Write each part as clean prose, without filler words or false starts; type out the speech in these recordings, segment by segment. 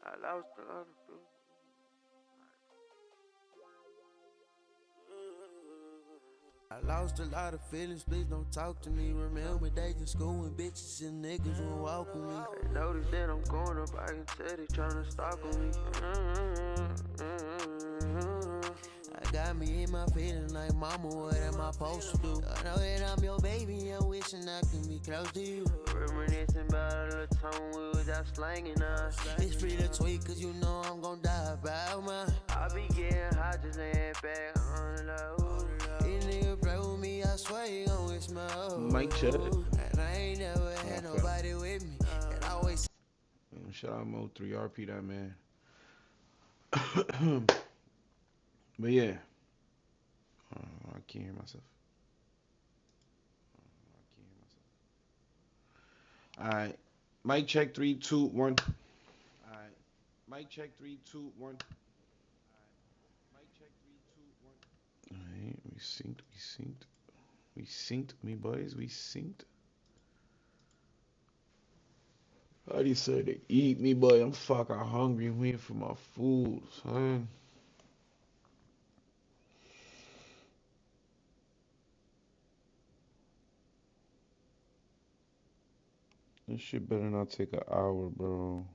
I lost a lot of people. I lost a lot of feelings, please don't talk to me. Remember days in school when bitches and niggas would walk with me. I noticed that I'm going up, I can tell they tryna stalk on me. I got me in my feelings like mama, what am I supposed to do? I know that I'm your baby, I'm wishing I can be close to you. Reminiscing about a little time we was out slanging us. It's free to tweet cause you know I'm gon' die about mine. I be getting hot just laying back on the low. These niggas play with me, I swear you gon' wish my old. Mic check. And I ain't never had nobody with me. And I always Shout out Mo 3 RP that man. But yeah. I can't hear myself. Alright. Mic check 3, 2, 1. Alright. Mic check 3, 2, 1. Alright, we synced. We synced, me boys, we synced. I decided to eat, me boy. I'm fucking hungry, waiting for my food, son. This shit better not take an hour, bro.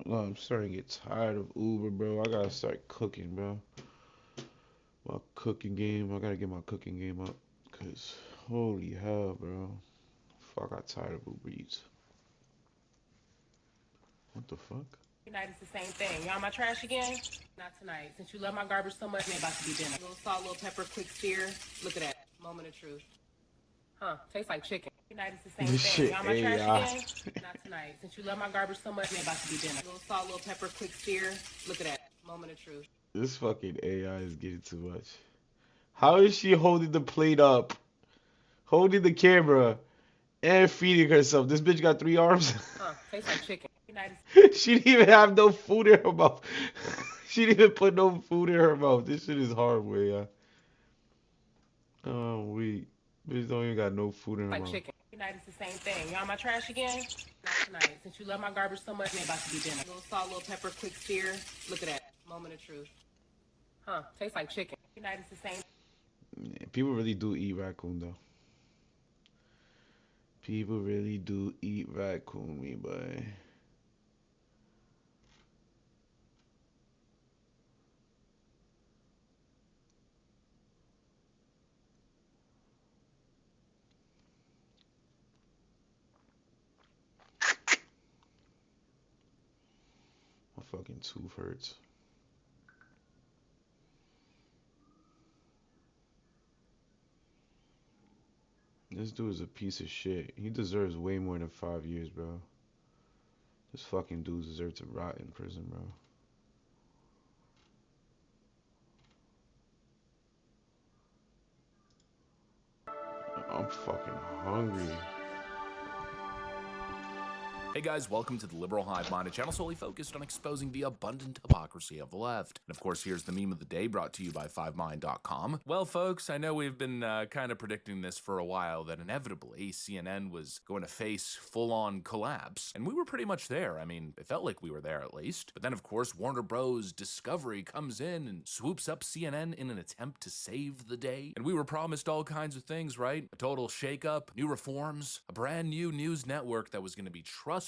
No, I'm starting to get tired of Uber, bro. I gotta start cooking, bro. My cooking game. I gotta get my cooking game up. Cause holy hell, bro. Fuck, I got tired of Uber Eats. What the fuck? Tonight is the same thing. Y'all my trash again? Not tonight. Since you love my garbage so much, it about to be dinner. Little salt, little pepper, quick sear. Look at that. Moment of truth. Huh, tastes like chicken. Tonight is the same This thing. shit Y'all my trash AI. again? Not tonight. Since you love my garbage so much, it about to be dinner. Little salt, little pepper, quick sear. Look at that. Moment of truth. This fucking AI is getting too much. How is she holding the plate up, holding the camera, and feeding herself? This bitch got 3 arms. Huh, tastes like chicken. She didn't even have no food in her mouth. She didn't even put no food in her mouth. This shit is horrible, yeah. Oh, wait. Bitch don't even got no food in her Like mouth. chicken. Tonight is the same thing. Y'all my trash again? Not tonight. Since you love my garbage so much, it about to be dinner. Little salt, little pepper, quick sear. Look at that. Moment of truth. Huh, tastes like chicken. Tonight is the same. Yeah, people really do eat raccoon, though. People really do eat raccoon, me boy. My fucking tooth hurts. This dude is a piece of shit. He deserves way more than 5 years, bro. This fucking dude deserves to rot in prison, bro. I'm fucking hungry. Hey guys, welcome to the Liberal Hive Mind, a channel solely focused on exposing the abundant hypocrisy of the left. And of course, here's the meme of the day brought to you by FiveMind.com. Well, folks, I know we've been kind of predicting this for a while, that inevitably CNN was going to face full-on collapse. And we were pretty much there. I mean, it felt like we were there at least. But then, of course, Warner Bros. Discovery comes in and swoops up CNN in an attempt to save the day. And we were promised all kinds of things, right? A total shakeup, new reforms, a brand new news network that was going to be trustworthy,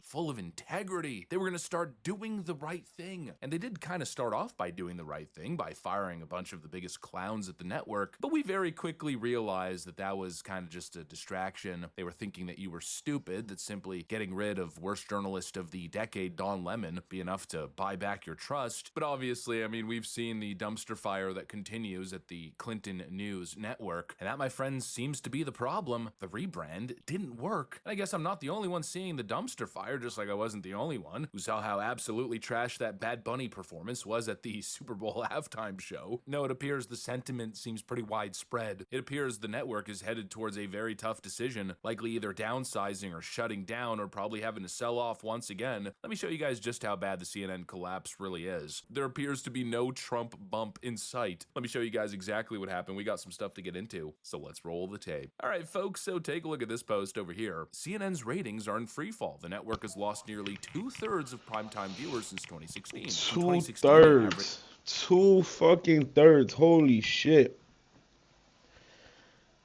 full of integrity. They were going to start doing the right thing. And they did kind of start off by doing the right thing by firing a bunch of the biggest clowns at the network. But we very quickly realized that that was kind of just a distraction. They were thinking that you were stupid, that simply getting rid of worst journalist of the decade, Don Lemon, be enough to buy back your trust. But obviously, I mean, we've seen the dumpster fire that continues at the Clinton News Network. And that, my friends, seems to be the problem. The rebrand didn't work. And I guess I'm not the only one seeing the dumpster fire, just like I wasn't the only one who saw how absolutely trashed that Bad Bunny performance was at the Super Bowl halftime show. No, it appears the sentiment seems pretty widespread. It appears the network is headed towards a very tough decision, likely either downsizing or shutting down or probably having to sell off once again. Let me show you guys just how bad the CNN collapse really is. There appears to be no Trump bump in sight. Let me show you guys exactly what happened. We got some stuff to get into, so let's roll the tape. All right, folks, so take a look at this post over here. CNN's ratings are in free fall. The network has lost nearly 2/3 of primetime viewers since 2016. 2/3. 2 fucking thirds. Holy shit.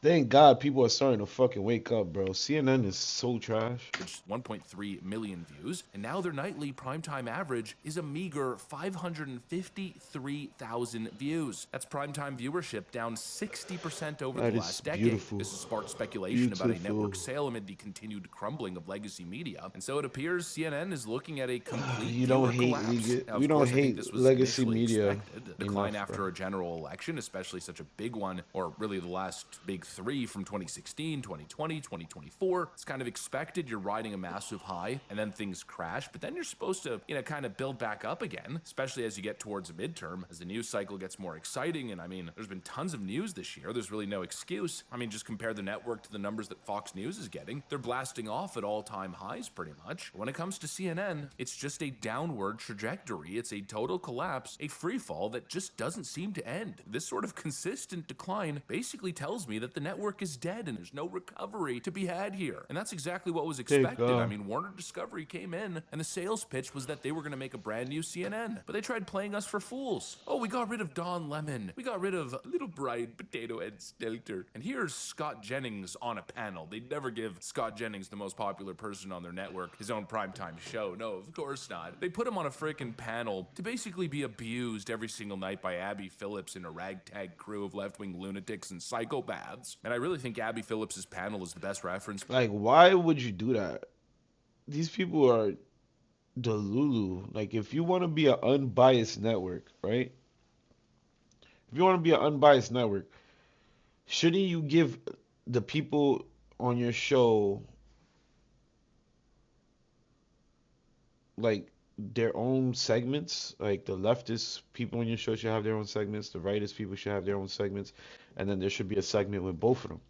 Thank God people are starting to fucking wake up, bro. CNN is so trash. 1.3 million views, and now their nightly primetime average is a meager 553,000 views. That's primetime viewership down 60% over the last decade. This has sparked speculation about a network sale amid the continued crumbling of legacy media, and so it appears CNN is looking at a complete we don't hate legacy media. Decline after a general election, especially such a big one, or really the last big 3 from 2016, 2020, 2024. It's kind of expected. You're riding a massive high and then things crash, but then you're supposed to, kind of build back up again, especially as you get towards a midterm, as the news cycle gets more exciting. And I mean, there's been tons of news this year. There's really no excuse. I mean, just compare the network to the numbers that Fox News is getting. They're blasting off at all-time highs pretty much. When it comes to CNN, it's just a downward trajectory. It's a total collapse, a free fall that just doesn't seem to end. This sort of consistent decline basically tells me that the network is dead and there's no recovery to be had here. And that's exactly what was expected. I mean, Warner Discovery came in and the sales pitch was that they were going to make a brand new CNN, but they tried playing us for fools. Oh, we got rid of Don Lemon. We got rid of Little Brian Potato Head Stelter. And here's Scott Jennings on a panel. They'd never give Scott Jennings, the most popular person on their network, his own primetime show. No, of course not. They put him on a freaking panel to basically be abused every single night by Abby Phillips and a ragtag crew of left-wing lunatics and psychopaths. And I really think Abby Phillips's panel is the best reference. Like, why would you do that? These people are delulu. Like, if you want to be an unbiased network, right? If you want to be an unbiased network, shouldn't you give the people on your show like their own segments? Like, the leftist people on your show should have their own segments, the rightist people should have their own segments, and then there should be a segment with both of them.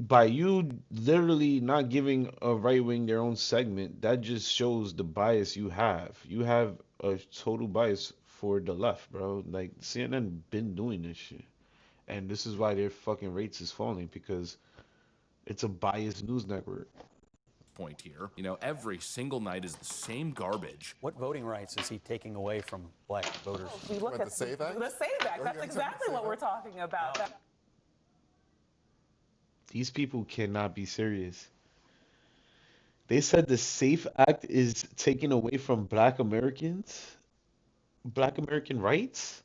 By you literally not giving a right wing their own segment, that just shows the bias you have. You have a total bias for the left, bro. Like, CNN been doing this shit. And this is why their fucking rates is falling, because it's a biased news network. Point here, every single night is the same garbage. What voting rights is he taking away from black voters? We look at the SAVE Act. The SAVE Act. That's exactly what we're talking about. These people cannot be serious. They said the SAFE Act is taken away from black Americans, black American rights.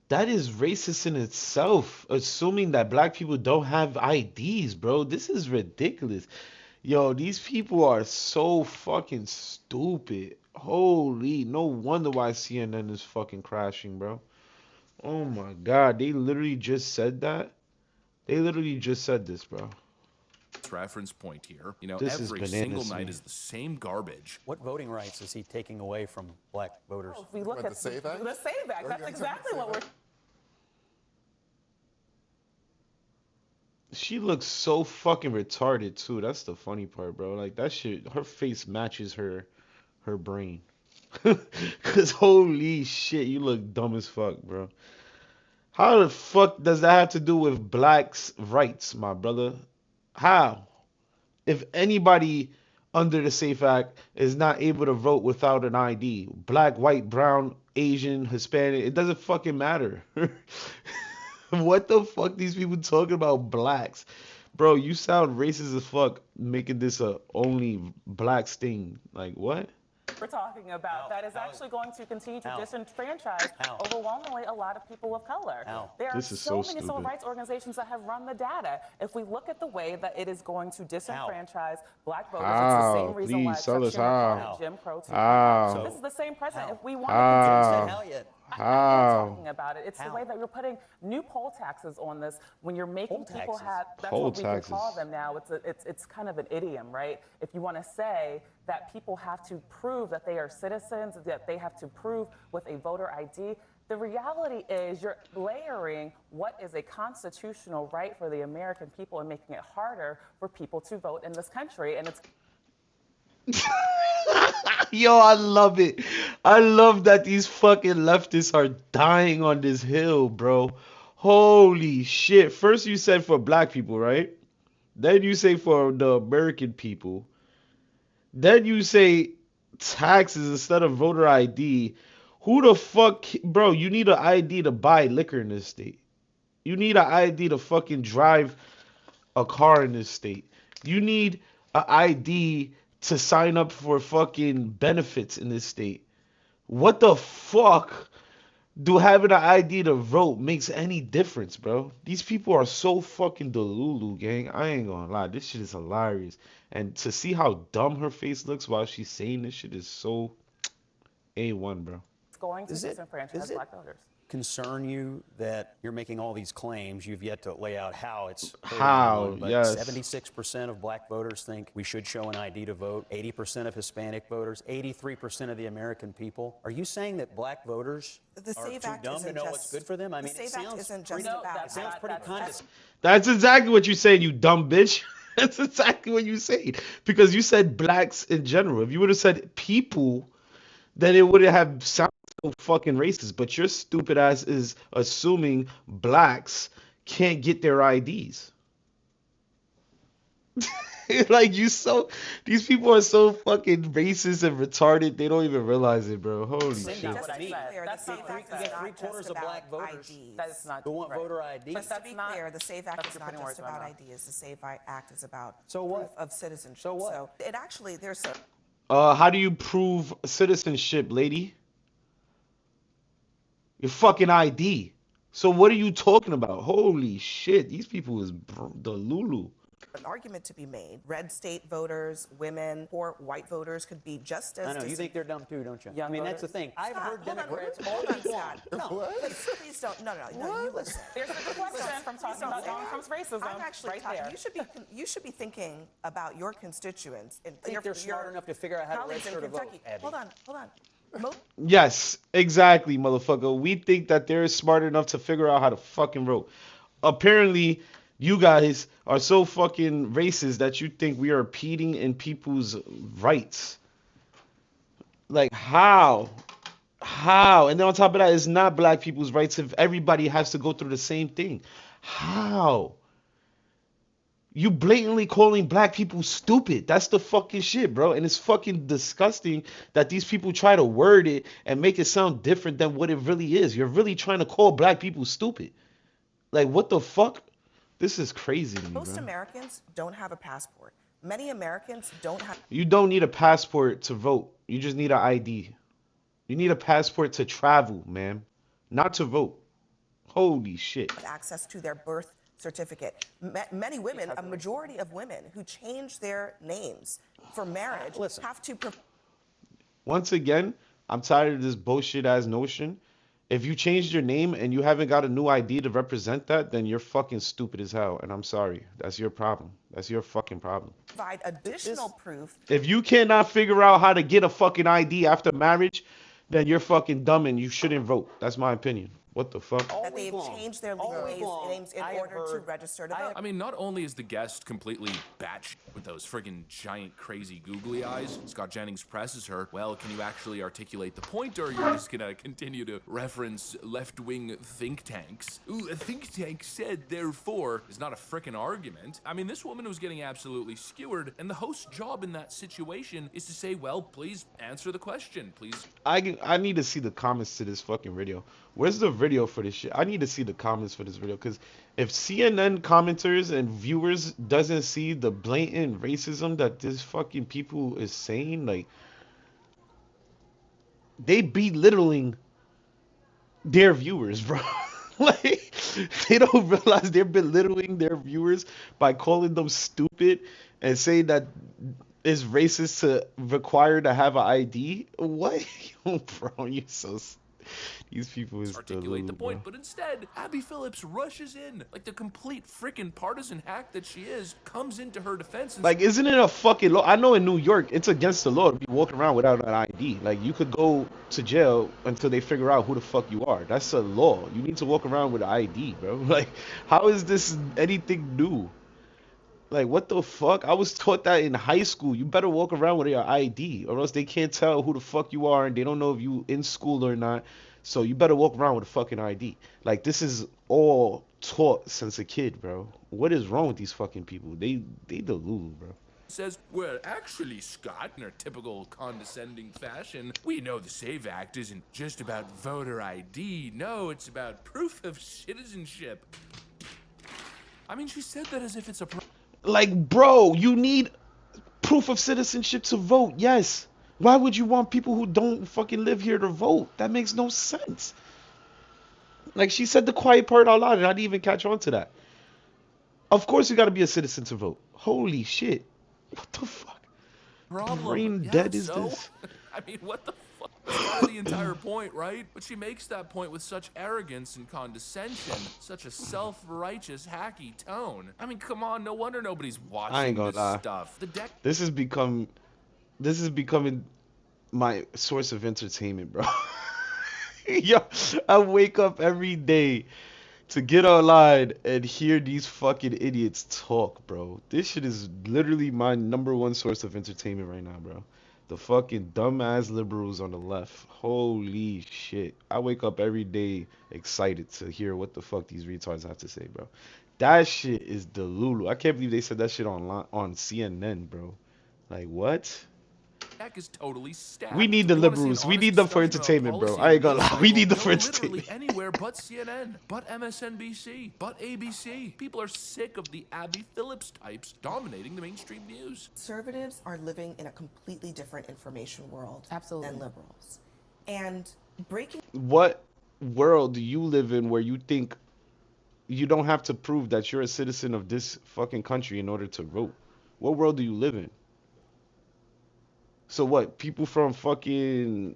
That is racist in itself, assuming that black people don't have IDs, bro. This is ridiculous. Yo, these people are so fucking stupid. Holy, no wonder why CNN is fucking crashing, bro. Oh my God, they literally just said that. They literally just said this, bro. Reference point here. This every single night is the same garbage. What voting rights is he taking away from black voters? If we look at the SAVE Act. The SAVE Act. That's exactly what we're. She looks so fucking retarded too. That's the funny part, bro. Like, that shit, her face matches her brain. Cause holy shit, you look dumb as fuck, bro. How the fuck does that have to do with blacks' rights, my brother? How? If anybody under the SAFE Act is not able to vote without an ID, black, white, brown, Asian, Hispanic, it doesn't fucking matter. What the fuck these people talking about blacks? Bro, you sound racist as fuck making this a only blacks thing. Like, what? We're talking about that is actually going to continue to disenfranchise overwhelmingly a lot of people of color. There are so many civil rights organizations that have run the data. If we look at the way that it is going to disenfranchise black voters, it's the same reason why Chuck Schumer called it Jim Crow. So this is the same president. If we want to continue How? Talking about it. It's the way that you're putting new poll taxes on this when you're making people have. That's Poll what we can taxes. call them now. It's kind of an idiom, right? If you want to say that people have to prove that they are citizens, that they have to prove with a voter ID. The reality is you're layering what is a constitutional right for the American people and making it harder for people to vote in this country. And it's Yo, I love it. I love that these fucking leftists are dying on this hill, bro. Holy shit. First you said for black people, right? Then you say for the American people. Then you say taxes instead of voter ID. Who the fuck, bro, you need an ID to buy liquor in this state. You need an ID to fucking drive a car in this state. You need an ID to sign up for fucking benefits in this state. What the fuck do having an ID to vote makes any difference, bro? These people are so fucking delulu, gang. I ain't gonna lie. This shit is hilarious. And to see how dumb her face looks while she's saying this shit is so A1, bro. going to disenfranchise black voters. Concern you that you're making all these claims? You've yet to lay out how it's how. But yes. 76% of black voters think we should show an ID to vote. 80% of Hispanic voters. 83% of the American people. Are you saying that black voters are too dumb to know what's good for them? I mean, it sounds pretty condescending. That's exactly what you saying, you dumb bitch. That's exactly what you saying. Because you said blacks in general. If you would have said people, then it would have sounded so fucking racist. But your stupid ass is assuming blacks can't get their IDs. Like, these people are so fucking racist and retarded, they don't even realize it, bro. Holy shit. That's what I said. That's not You get 3/4 of black voters That's not who want voter ID. But to be clear, the SAVE Act is not just about ideas. The SAVE Act is about proof of citizenship. So what? So it actually, there's a... How do you prove citizenship, lady? Your fucking ID. So what are you talking about? Holy shit, these people is the Lulu. An argument to be made. Red state voters, women, poor white voters could be just as... I know, you think they're dumb too, don't you? Young I mean, voters. that's the thing. I've heard Democrats Hold on, Scott. No, Please don't. No, you listen. There's a deflection from talking about Donald Trump's racism. I'm actually right talking. there. You should be thinking about your constituents. And I think they're smart enough to figure out how to register to vote, Abby. Hold on. Yes, exactly, motherfucker. We think that they're smart enough to figure out how to fucking vote. Apparently, you guys are so fucking racist that you think we are impeding in people's rights. Like, how? How? And then on top of that, it's not black people's rights if everybody has to go through the same thing. How? You blatantly calling black people stupid. That's the fucking shit, bro. And it's fucking disgusting that these people try to word it and make it sound different than what it really is. You're really trying to call black people stupid. Like, what the fuck? This is crazy to me, Most bro. Americans don't have a passport. Many Americans don't have... You don't need a passport to vote. You just need an ID. You need a passport to travel, man. Not to vote. Holy shit. access to their birth certificate. Many women, a majority of women who change their names for marriage have to... Once again, I'm tired of this bullshit ass notion. If you changed your name and you haven't got a new ID to represent that, then you're fucking stupid as hell. And I'm sorry. That's your problem. That's your fucking problem. Provide additional proof. If you cannot figure out how to get a fucking ID after marriage, then you're fucking dumb and you shouldn't vote. That's my opinion. What the fuck? That they've changed their legal names in order to register to vote. I mean, not only is the guest completely batshit with those friggin' giant, crazy, googly eyes, Scott Jennings presses her, well, can you actually articulate the point, or are you just gonna continue to reference left-wing think tanks? Ooh, a think tank said, therefore, is not a frickin' argument. I mean, this woman was getting absolutely skewered, and the host's job in that situation is to say, well, please answer the question, please. I need to see the comments to this fucking video. Where's the video for this shit? I need to see the comments for this video, because if CNN commenters and viewers doesn't see the blatant racism that this fucking people is saying, like, they belittling their viewers, bro. Like, they don't realize they're belittling their viewers by calling them stupid and saying that it's racist to require to have an ID. What? Yo, bro, you're so These people is articulate the point, bro. but instead, Abby Phillips rushes in like the complete freaking partisan hack that she is, comes into her defense. And like, isn't it a fucking law? I know in New York, it's against the law to be walking around without an ID. Like, you could go to jail until they figure out who the fuck you are. That's a law. You need to walk around with an ID, bro. Like, how is this anything new? Like, what the fuck? I was taught that in high school. You better walk around with your ID, or else they can't tell who the fuck you are, and they don't know if you in school or not. So you better walk around with a fucking ID. Like, this is all taught since a kid, bro. What is wrong with these fucking people? They delulu, bro. Says, well, actually, Scott, in our typical condescending fashion, we know the SAVE Act isn't just about voter ID. No, it's about proof of citizenship. I mean, she said that as if it's a... Like, bro, you need proof of citizenship to vote, yes. Why would you want people who don't fucking live here to vote? That makes no sense. Like, she said the quiet part out loud, and I didn't even catch on to that. Of course you gotta be a citizen to vote. Holy shit. What the fuck? Brain dead is this? I mean, what the fuck? That's kind of the entire point, right? But she makes that point with such arrogance and condescension, such a self-righteous, hacky tone. I mean, come on, no wonder nobody's watching I ain't gonna this lie. stuff. This is becoming my source of entertainment, bro. Yo, I wake up every day to get online and hear these fucking idiots talk, bro. This shit is literally my #1 source of entertainment right now, bro. The fucking dumbass liberals on the left. Holy shit. I wake up every day excited to hear what the fuck these retards have to say, bro. That shit is delulu. I can't believe they said that shit on CNN, bro. Like, what? Is totally stacked. We need the liberals. We need them for entertainment, bro. I ain't gonna lie. We need them for entertainment. Literally anywhere but CNN, but MSNBC, but ABC. People are sick of the Abby Phillips types dominating the mainstream news. Conservatives are living in a completely different information world Absolutely. than liberals. And breaking... What world do you live in where you think you don't have to prove that you're a citizen of this fucking country in order to vote? What world do you live in? So what, people from fucking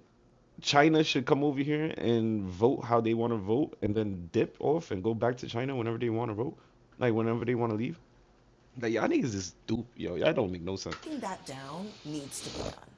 China should come over here and vote how they want to vote and then dip off and go back to China whenever they want to vote? Like, whenever they want to leave? Like, y'all niggas is stupid, yo. Y'all don't make no sense. Breaking that down needs to be done.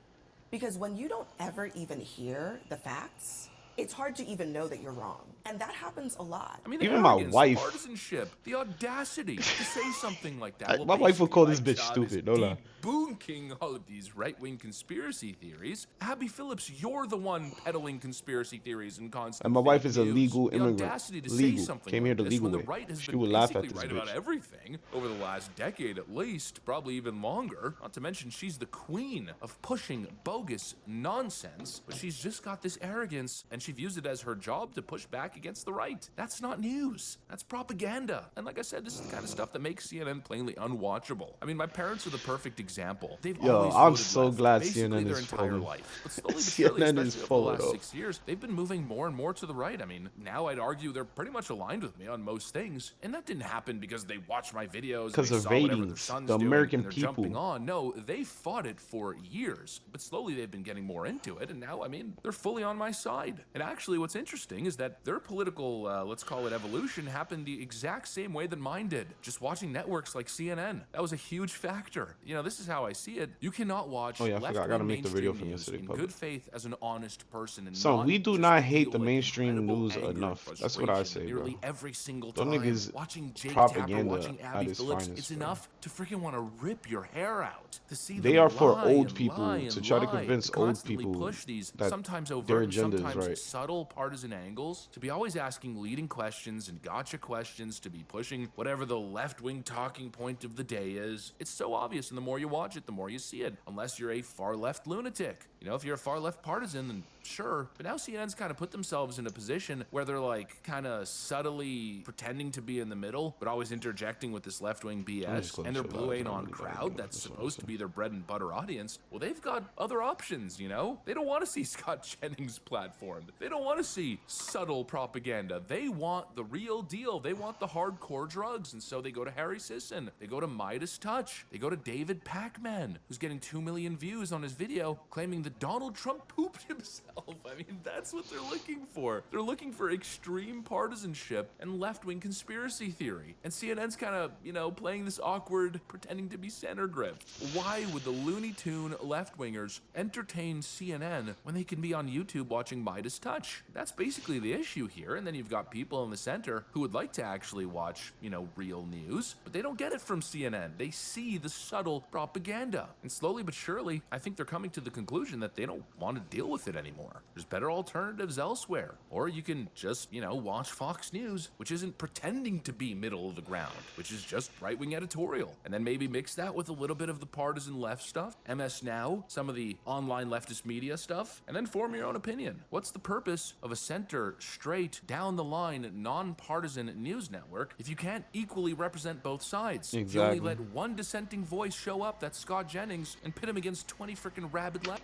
Because when you don't ever even hear the facts, it's hard to even know that you're wrong. And that happens a lot. I mean, even my wife, the partisanship, the audacity to say something like that. My wife would call this bitch stupid. No lie. Debunking all of these right-wing conspiracy theories. Abby Phillips, you're the one peddling conspiracy theories and constant. And my wife is a legal immigrant. The audacity to legal. say something Came here the like legal this way. The right has she been would laugh at basically this right bitch. about everything over the last decade at least, probably even longer. Not to mention she's the queen of pushing bogus nonsense, but she's just got this arrogance and she views it as her job to push back against the right. That's not news. That's propaganda. And like I said, this is the kind of stuff that makes CNN plainly unwatchable. I mean, my parents are the perfect example. They've always I'm voted so left, glad basically CNN their is entire full. life. But slowly but surely, CNN is especially full over the last of 6 years, they've been moving more and more to the right. I mean, now I'd argue they're pretty much aligned with me on most things. And that didn't happen because they watched my videos because and of saw whatever their ratings, son's the doing American and they're people. jumping on. No, they fought it for years, but slowly they've been getting more into it, and now, I mean, they're fully on my side. And actually, what's interesting is that their political, let's call it evolution, happened the exact same way that mine did. Just watching networks like CNN. That was a huge factor. You know, this is how I see it. You cannot watch left-wing mainstream news in good faith as an honest person. And so we do not hate the mainstream news enough. That's what I say, bro. Every single Them time niggas watching Jake propaganda Tapper, watching at Abby its Phillips, finest, it's bro. enough to freaking want to rip your hair out. To see They them are for lie old and people lie to and try to lie, convince old constantly people push these that sometimes overt, their agenda is sometimes right. subtle partisan angles, to be always asking leading questions and gotcha questions, to be pushing whatever the left-wing talking point of the day is. It's so obvious, and the more you watch it, the more you see it, unless you're a far-left lunatic. You know, if you're a far-left partisan, then sure. But now CNN's kind of put themselves in a position where they're like kind of subtly pretending to be in the middle, but always interjecting with this left-wing BS, and their Blue Anon crowd that's supposed to be their bread and butter audience, well, they've got other options, you know? They don't want to see Scott Jennings platformed. They don't want to see subtle propaganda. They want the real deal. They want the hardcore drugs, and so they go to Harry Sisson. They go to Midas Touch. They go to David Pacman, who's getting 2 million views on his video claiming that Donald Trump pooped himself. itself. I mean, that's what they're looking for. They're looking for extreme partisanship and left-wing conspiracy theory. And CNN's kind of, you know, playing this awkward, pretending to be center grift. Why would the Looney Tune left-wingers entertain CNN when they can be on YouTube watching Midas Touch? That's basically the issue here. And then you've got people in the center who would like to actually watch, you know, real news, but they don't get it from CNN. They see the subtle propaganda. And slowly but surely, I think they're coming to the conclusion that they don't want to deal with it anymore. There's better alternatives elsewhere. Or you can just, you know, watch Fox News, which isn't pretending to be middle of the ground, which is just right-wing editorial. And then maybe mix that with a little bit of the partisan left stuff, MS Now, some of the online leftist media stuff, and then form your own opinion. What's the purpose of a center, straight, down the line, non-partisan news network if you can't equally represent both sides? Exactly. If you only let one dissenting voice show up, that's Scott Jennings, and pit him against 20 freaking rabid left.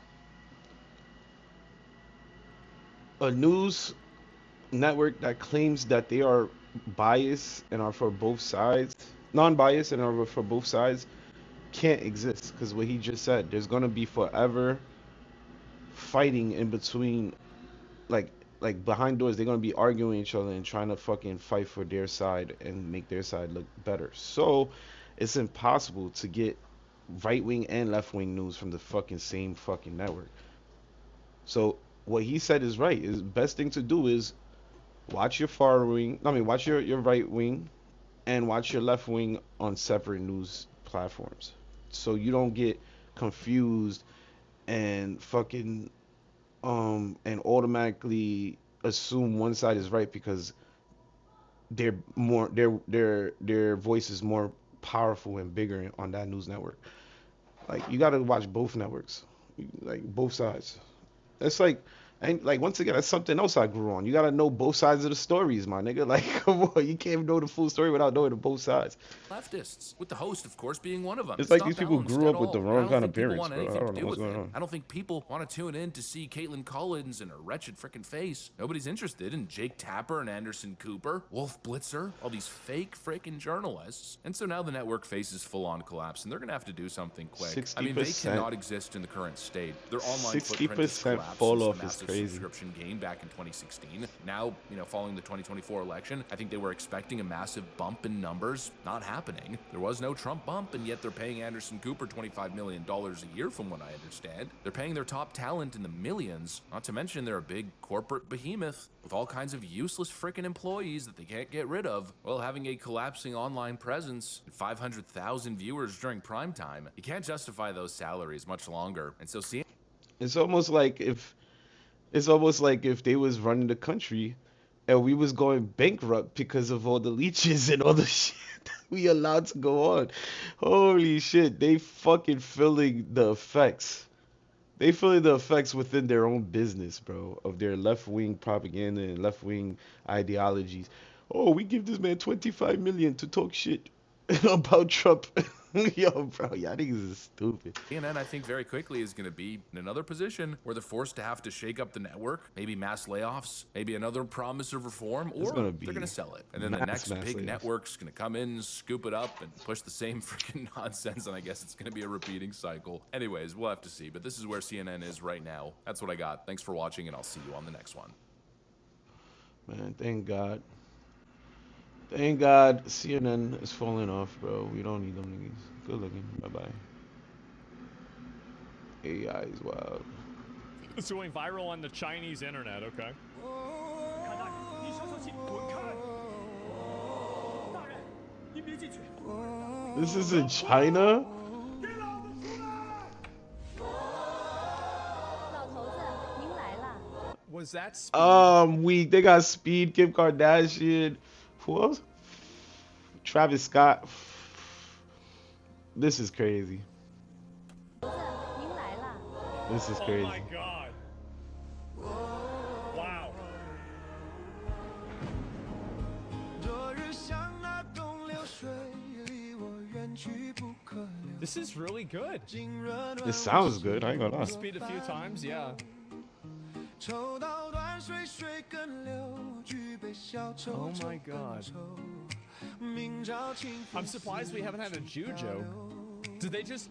A news network that claims that they are biased and are for both sides, non-biased and are for both sides, can't exist, because what he just said, there's gonna be forever fighting in between, like behind doors. They're gonna be arguing each other and trying to fucking fight for their side and make their side look better. So it's impossible to get right-wing and left-wing news from the fucking same fucking network. So what he said is right. The best thing to do is watch your watch your right wing and watch your left wing on separate news platforms, so you don't get confused and fucking and automatically assume one side is right because their voice is more powerful and bigger on that news network. Like, you gotta watch both networks, like both sides. It's like, and like, once again, that's something else I grew on. You gotta know both sides of the stories, my nigga. Like, come on, you can't know the full story without knowing the both sides. Leftists, with the host, of course, being one of them. It's like these people grew up with the wrong kind of parents, bro. I don't know what's going on. I don't think people want to tune in to see Caitlin Collins and her wretched freaking face. Nobody's interested in Jake Tapper and Anderson Cooper, Wolf Blitzer, all these fake freaking journalists. And so now the network faces full-on collapse, and they're gonna have to do something quick. 60%. I mean, they cannot exist in the current state. Their online footprint has 60% collapsed fall since off the is massive crazy. subscription gain back in 2016. Now, you know, following the 2024 election, I think they were expecting a massive bump in numbers. Not happening. There was no Trump bump, and yet they're paying Anderson Cooper $25 million a year, from what I understand. They're paying their top talent in the millions, not to mention they're a big corporate behemoth with all kinds of useless freaking employees that they can't get rid of, while having a collapsing online presence and 500,000 viewers during prime time. You can't justify those salaries much longer. And so It's almost like if they was running the country and we was going bankrupt because of all the leeches and all the shit that we allowed to go on. Holy shit, they fucking feeling the effects. They feeling the effects within their own business, bro, of their left-wing propaganda and left-wing ideologies. Oh, we give this man $25 million to talk shit about Trump. Yo, bro, y'all niggas is stupid. CNN, I think, very quickly is going to be in another position where they're forced to have to shake up the network, maybe mass layoffs, maybe another promise of reform, or they're going to sell it. And then the next big network's going to come in, scoop it up, and push the same freaking nonsense, and I guess it's going to be a repeating cycle. Anyways, we'll have to see, but this is where CNN is right now. That's what I got. Thanks for watching, and I'll see you on the next one. Man, thank God. Thank God CNN is falling off, bro. We don't need them niggas. Good looking. Bye-bye. AI is wild. It's going viral on the Chinese internet, okay? This is in China? Was that Speed? They got Speed, Kim Kardashian. Who else? Travis Scott. This is crazy. This is crazy. Oh my God. Wow. This is really good. It sounds good. I ain't gonna lie. Speed a few times, yeah. Oh my God. I'm surprised we haven't had a Jujo. Did they just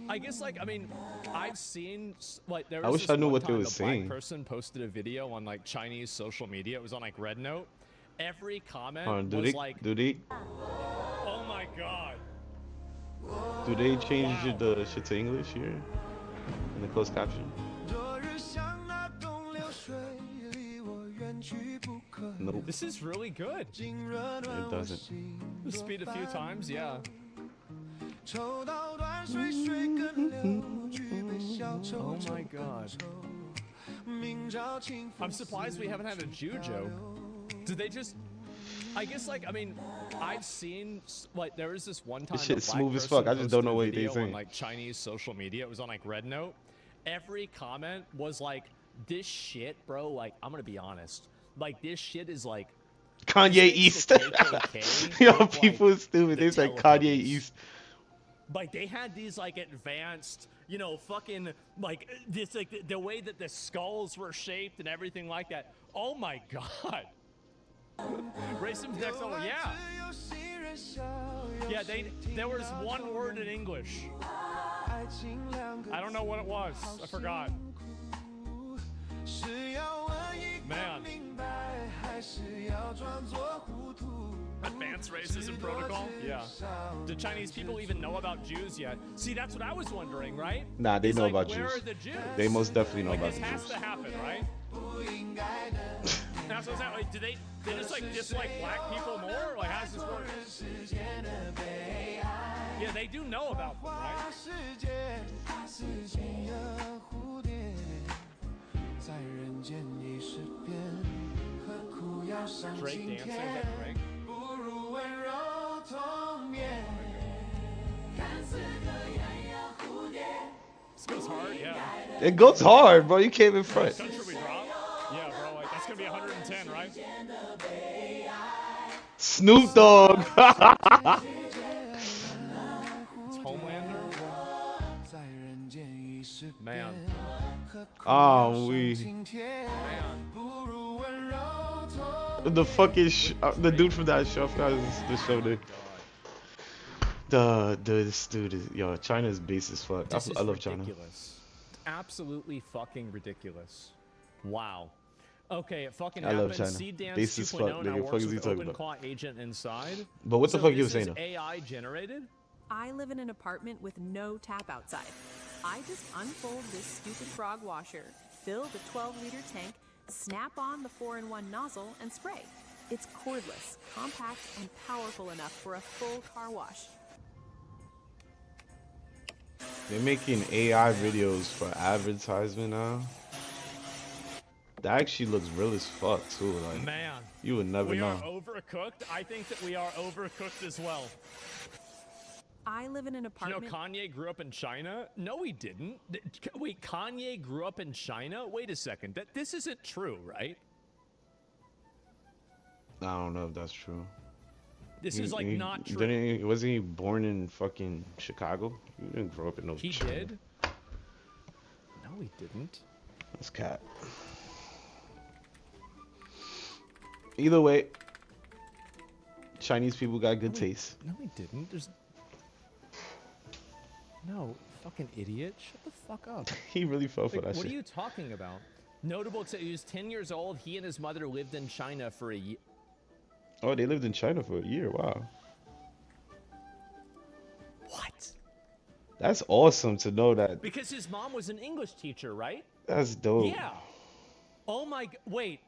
I guess, like, I mean, I've seen, like, there was I wish this I knew one what they time were a black saying. person posted a video on, like, Chinese social media. It was on, like, Red Note. Every comment Do was they like, oh my god. do they change the shit to English here in the closed caption? Nope. This is really good. It doesn't. Speed a few times, yeah. Oh my god. I'm surprised we haven't had a Jew joke. Did they just... I guess, like, I mean, I've seen, like, there was this one time This shit's a black smooth as person fuck. I just don't posted know a what they video saying. on, like, Chinese social media. It was on, like, Red Note. Every comment was like, this shit, bro, like, I'm gonna be honest. Like, this shit is like... Kanye East. Yo, people are stupid. They said Kanye East. Like, they had these, like, advanced, you know, fucking, like, this, like, the way that the skulls were shaped and everything like that. Oh my god. Racism's next level, yeah. Yeah, there was one word in English. I don't know what it was. I forgot. Man. Advanced racism protocol? Yeah. Do Chinese people even know about Jews yet? See, that's what I was wondering, right? Nah, they It's know like, about where Jews. are the Jews? They most definitely know Like, about this the has Jews. to happen, right? That's what I'm saying. Like, do they just like dislike black people more? Like, how does this work? Yeah, they do know about them, right? Drake dancing, is that Drake? This goes hard, yeah. It goes hard, bro. You came in front. Country we drop? Yeah, bro, like, that's gonna be 110, right? Snoop Dogg. It's Homelander. Man. Oh, the fucking the dude from that show. I forgot the show name. This dude is China's base as fuck. I love China. Ridiculous. Absolutely fucking ridiculous. Wow. Okay, it fucking I love happened. China. Seed Dance Base as 2.0 fuck, now nigga. works Fuck is he with talking OpenClaw about? Agent inside. But what the fuck you was saying This though? is AI generated? I live in an apartment with no tap outside. I just unfold this stupid frog washer, fill the 12-liter tank, snap on the 4-in-1 nozzle, and spray. It's cordless, compact, and powerful enough for a full car wash. They're making AI videos for advertisement now. That actually looks real as fuck too. Like, Man, you would never we know. are overcooked. I think that we are overcooked as well. I live in an You know, apartment. Kanye grew up in China? No, he didn't. Wait, Kanye grew up in China? Wait a second. This isn't true, right? I don't know if that's true. This is like not true. Wasn't he born in fucking Chicago? He didn't grow up in no. He China. did? No, he didn't. That's cat. Either way, Chinese people got good taste. No, he didn't. There's no fucking idiot. Shut the fuck up. He really fell for Like, that what shit. are you talking about? Notable except he was 10 years old. He and his mother lived in China for a year. Oh, they lived in China for a year. Wow. What? That's awesome to know that. Because his mom was an English teacher, right? That's dope. Yeah. Oh my. Wait.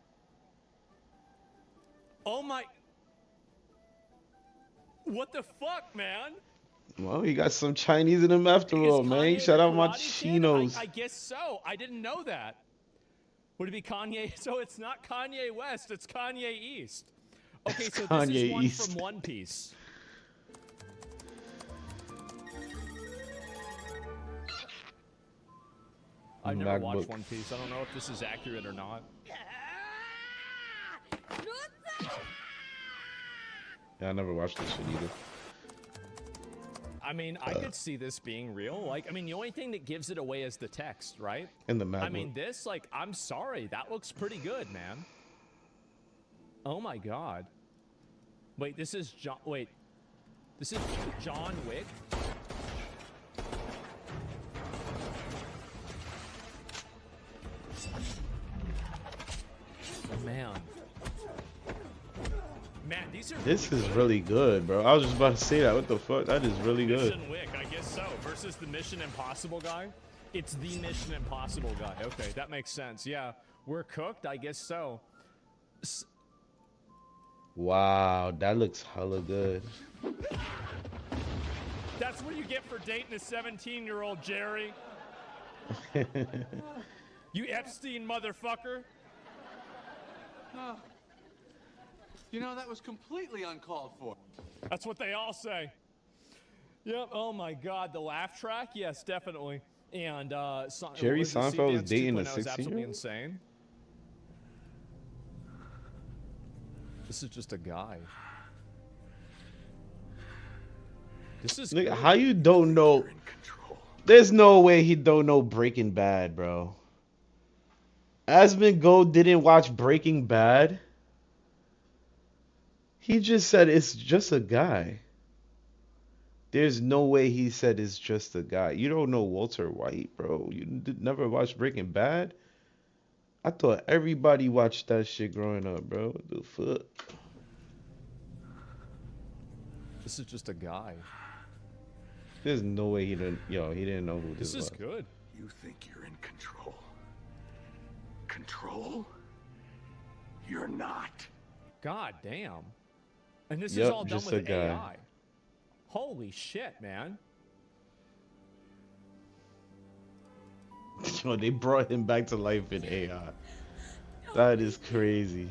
Oh my. What the fuck, man? Well, you got some Chinese in them after all, man. Shout out my chinos. I guess so. I didn't know that. Would it be Kanye? So it's not Kanye West, it's Kanye East. Okay, so this Kanye is one East. from One Piece. I've never watched MacBook. One Piece. I don't know if this is accurate or not. Yeah, I never watched this shit either. I mean, I could see this being real. Like, I mean, the only thing that gives it away is the text, right? In the MacBook. I mean, this, like, I'm sorry. That looks pretty good, man. Oh my god. Wait, this is John. Wait. This is John Wick? Man. Man, these are. This is really good, bro. I was just about to say that. What the fuck? That is really good. Mission Wick, I guess so. Versus the Mission Impossible guy. It's the Mission Impossible guy. Okay, that makes sense. Yeah, we're cooked. I guess so. Wow, that looks hella good. That's what you get for dating a 17-year-old, Jerry. You Epstein motherfucker. Oh. You know, that was completely uncalled for. That's what they all say. Yep. Oh my God, the laugh track. Yes, definitely. And Jerry Seinfeld was dating a 16-year-old. Absolutely 16-year-old? insane. This is just a guy. This is Look, how you don't know? There's no way he don't know Breaking Bad, bro. Asmongold didn't watch Breaking Bad. He just said it's just a guy. There's no way he said it's just a guy. You don't know Walter White, bro. You never watched Breaking Bad? I thought everybody watched that shit growing up, bro. What the fuck? This is just a guy. There's no way he didn't. Yo, he didn't know who this was. This is good. You think you're in control. Control? You're not. God damn. And this is Yep, all done just a with guy. AI. Holy shit, man. Yo, they brought him back to life in AI. That is crazy.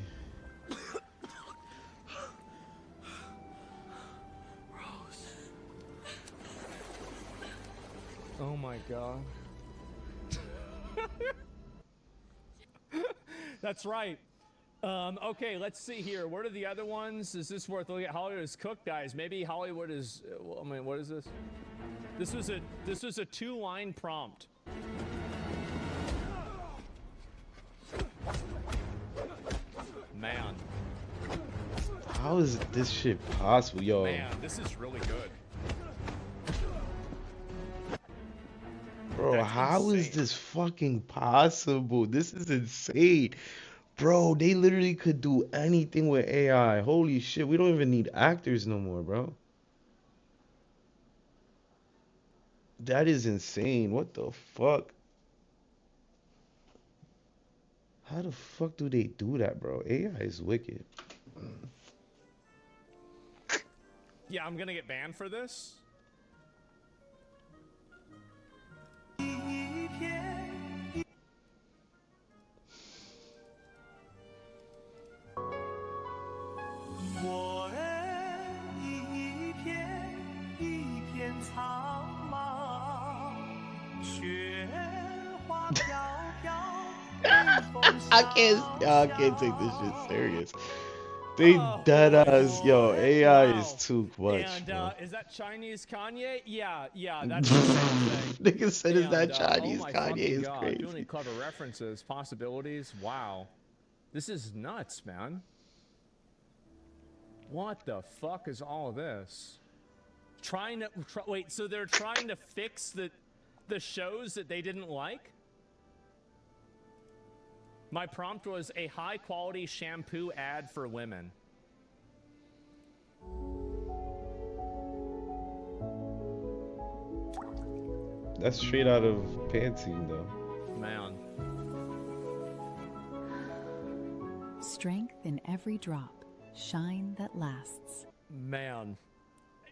Oh my God. That's right. Okay, let's see here. What are the other ones? Is this worth looking at? Hollywood is cooked, guys. Maybe Hollywood is. Well, I mean, what is this? This was a 2-line prompt. Man. How is this shit possible, yo? Man, this is really good. Bro, That's how is insane. this fucking possible? This is insane. Bro, they literally could do anything with AI. Holy shit, we don't even need actors no more, bro. That is insane. What the fuck? How the fuck do they do that, bro? AI is wicked. Yeah, I'm gonna get banned for this. I can't take this shit serious. They dead ass, yo. AI is too much, And bro. is that Chinese Kanye? Yeah, that's the same thing. Nigga said is that And, Chinese oh my Kanye fucking is God, crazy. Doing clever references, possibilities. Wow, this is nuts, man. What the fuck is all of this? Wait, so they're trying to fix the shows that they didn't like? My prompt was a high-quality shampoo ad for women. That's straight out of Pantene, though. Man. Strength in every drop, shine that lasts. Man.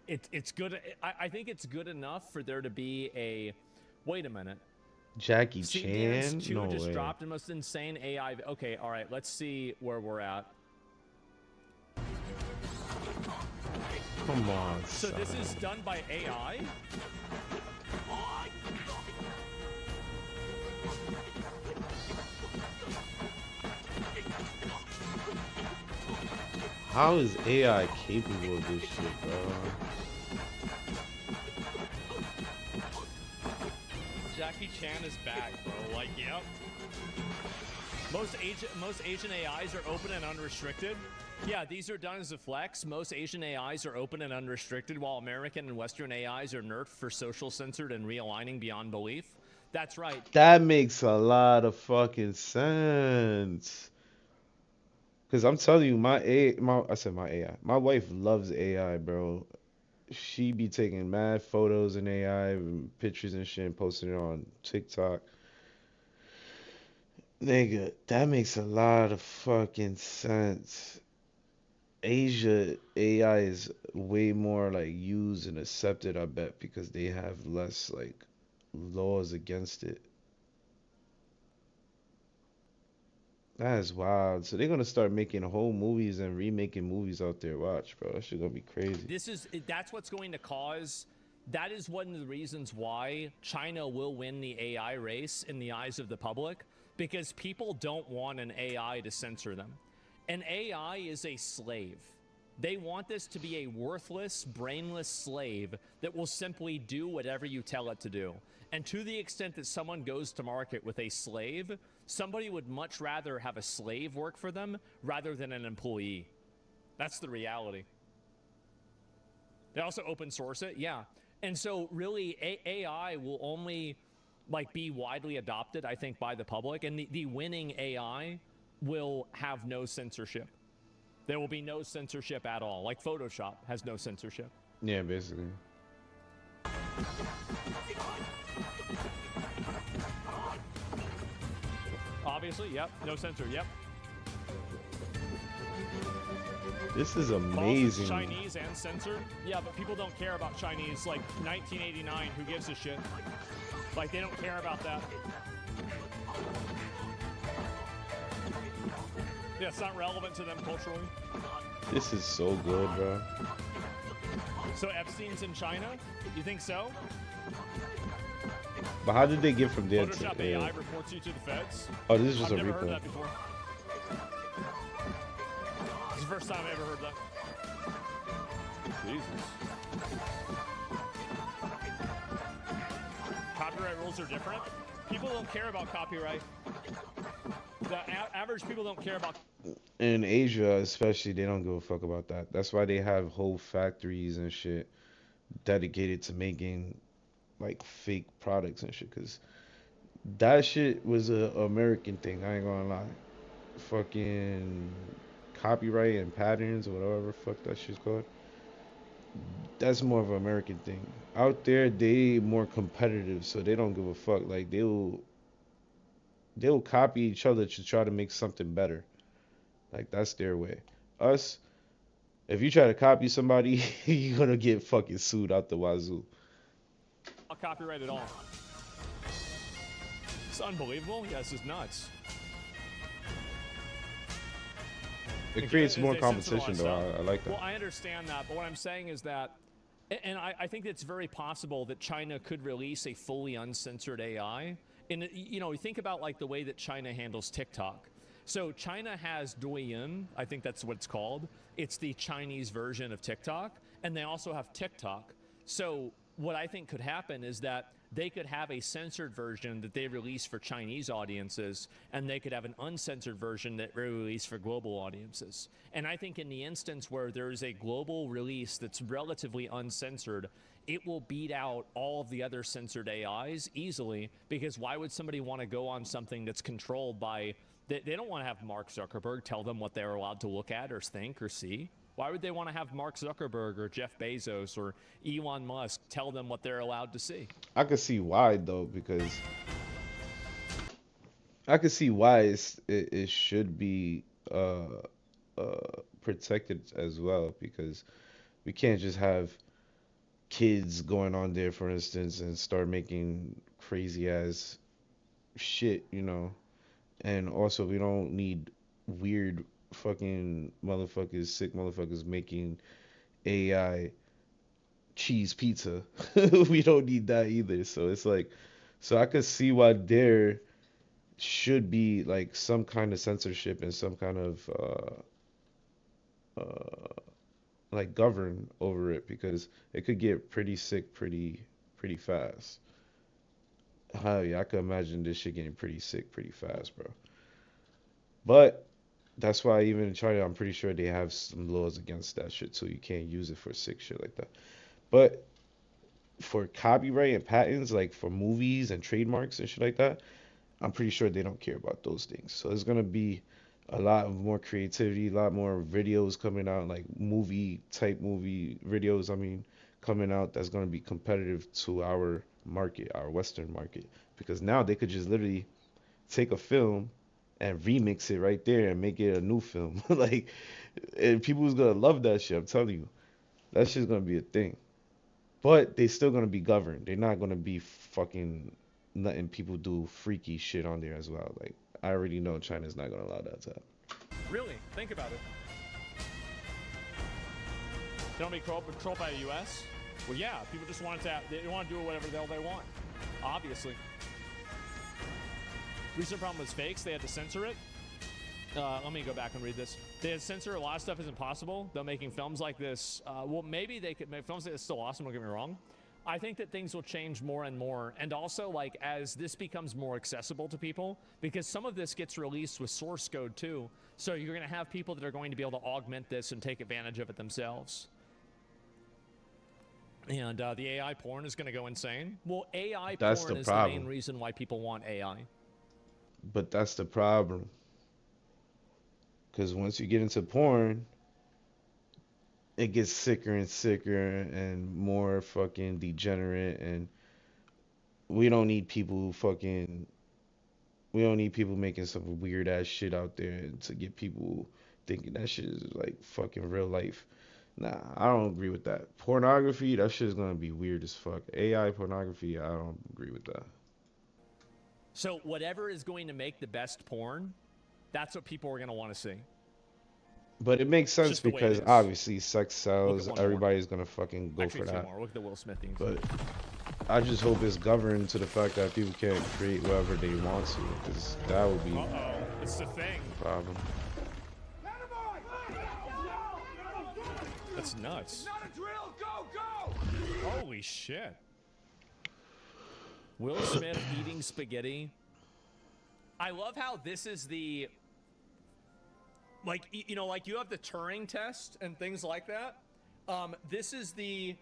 It's good. I think it's good enough for there to be a... Wait a minute. Jackie CBS Chan? 2 No just way. dropped the most insane AI. Okay, all right. Let's see where we're at. Come on, So son. this is done by AI? How is AI capable of this shit, bro? Jackie Chan is back, bro. Like, yep. Most Asian AIs are open and unrestricted. Yeah, these are done as a flex. Most Asian AIs are open and unrestricted, while American and Western AIs are nerfed for social censored and realigning beyond belief. That's right. That makes a lot of fucking sense. Cause I'm telling you, I said my AI. My wife loves AI, bro. She be taking mad photos in AI, and pictures and shit, and posting it on TikTok. Nigga, that makes a lot of fucking sense. Asia AI is way more like used and accepted, I bet, because they have less like laws against it. That is wild. So they're gonna start making whole movies and remaking movies out there. Watch, bro. That shit gonna be crazy. That's what's going to cause. That is one of the reasons why China will win the AI race in the eyes of the public, because people don't want an AI to censor them. An AI is a slave. They want this to be a worthless, brainless slave that will simply do whatever you tell it to do. And to the extent that someone goes to market with a slave, somebody would much rather have a slave work for them rather than an employee. That's the reality. They also open source it, yeah. And so really AI will only like be widely adopted, I think, by the public, and the winning AI will have no censorship. There will be no censorship at all. Like Photoshop has no censorship. Yeah, basically. Obviously, yep. No censor, yep. This is amazing. Chinese and censored? Yeah, but people don't care about Chinese. Like 1989, who gives a shit? Like, they don't care about that. Yeah, it's not relevant to them culturally. This is so good, bro. So Epstein's in China? You think so? But how did they get from there Photoshop to AI reports you to the feds? Oh, this is just I've a never heard replay. that before. This is the first time I ever heard that. Jesus. Copyright rules are different. People don't care about copyright. The average people don't care about. In Asia, especially, they don't give a fuck about that. That's why they have whole factories and shit dedicated to making like fake products and shit. Cause that shit was a American thing. I ain't gonna lie. Fucking copyright and patterns or whatever the fuck that shit's called. That's more of an American thing. Out there, they more competitive, so they don't give a fuck. Like they'll copy each other to try to make something better. Like that's their way. Us, if you try to copy somebody, you're gonna get fucking sued out the wazoo. Copyright at all. It's unbelievable. Yeah, this is nuts. It creates more competition, though. I like that. Well, I understand that, but what I'm saying is that, and I think it's very possible that China could release a fully uncensored AI. And you know, think about like the way that China handles TikTok. So China has Douyin, I think that's what it's called. It's the Chinese version of TikTok, and they also have TikTok. So what I think could happen is that they could have a censored version that they release for Chinese audiences, and they could have an uncensored version that they release for global audiences. And I think in the instance where there is a global release that's relatively uncensored, it will beat out all of the other censored AIs easily, because why would somebody want to go on something that's controlled by... They don't want to have Mark Zuckerberg tell them what they're allowed to look at or think or see. Why would they want to have Mark Zuckerberg or Jeff Bezos or Elon Musk tell them what they're allowed to see? I could see why, though, because I could see why it should be protected as well, because we can't just have kids going on there, for instance, and start making crazy ass shit, you know. And also, we don't need weird fucking motherfuckers, sick motherfuckers making AI cheese pizza. We don't need that either. So it's like, so I could see why there should be like some kind of censorship and some kind of like govern over it, because it could get pretty sick pretty fast. Hell yeah, I could imagine this shit getting pretty sick pretty fast, bro. But that's why even in China, I'm pretty sure they have some laws against that shit, so you can't use it for sick shit like that. But for copyright and patents, like for movies and trademarks and shit like that, I'm pretty sure they don't care about those things. So it's gonna be a lot more creativity, a lot more videos coming out, like movie videos, I mean, coming out that's going to be competitive to our market, our Western market. Because now they could just literally take a film and remix it right there and make it a new film. Like, and people's going to love that shit, I'm telling you. That shit's going to be a thing. But they still going to be governed. They're not going to be fucking letting people do freaky shit on there as well. Like, I already know China's not going to allow that to happen. Really, think about it. They don't be controlled by the U.S.? Well, yeah, people just want they want to do whatever the hell they want, obviously. Recent problem was fakes. They had to censor it. Let me go back and read this. They had to censor a lot of stuff isn't possible. They're making films like this. Well, maybe they could make films like this still awesome, don't get me wrong. I think that things will change more and more. And also, like, as this becomes more accessible to people, because some of this gets released with source code too. So you're going to have people that are going to be able to augment this and take advantage of it themselves. And the AI porn is going to go insane. Well, AI porn is the main reason why people want AI. But that's the problem. Because once you get into porn, it gets sicker and sicker and more fucking degenerate, and we don't need people making some weird ass shit out there to get people thinking that shit is like fucking real life. Nah, I don't agree with that. Pornography, that shit is gonna be weird as fuck. AI pornography, I don't agree with that. So whatever is going to make the best porn, that's what people are going to want to see. But it makes sense because obviously sex sells. Everybody's going to fucking go for that. Look at the Will Smith thing. But I just hope it's governed to the fact that people can't create whatever they want to, because that would be it's the thing. Problem. That's nuts. Not a drill. Go, go. Holy shit. Will Smith eating spaghetti. I love how this is the, like, you know, like you have the Turing test and things like that. This is the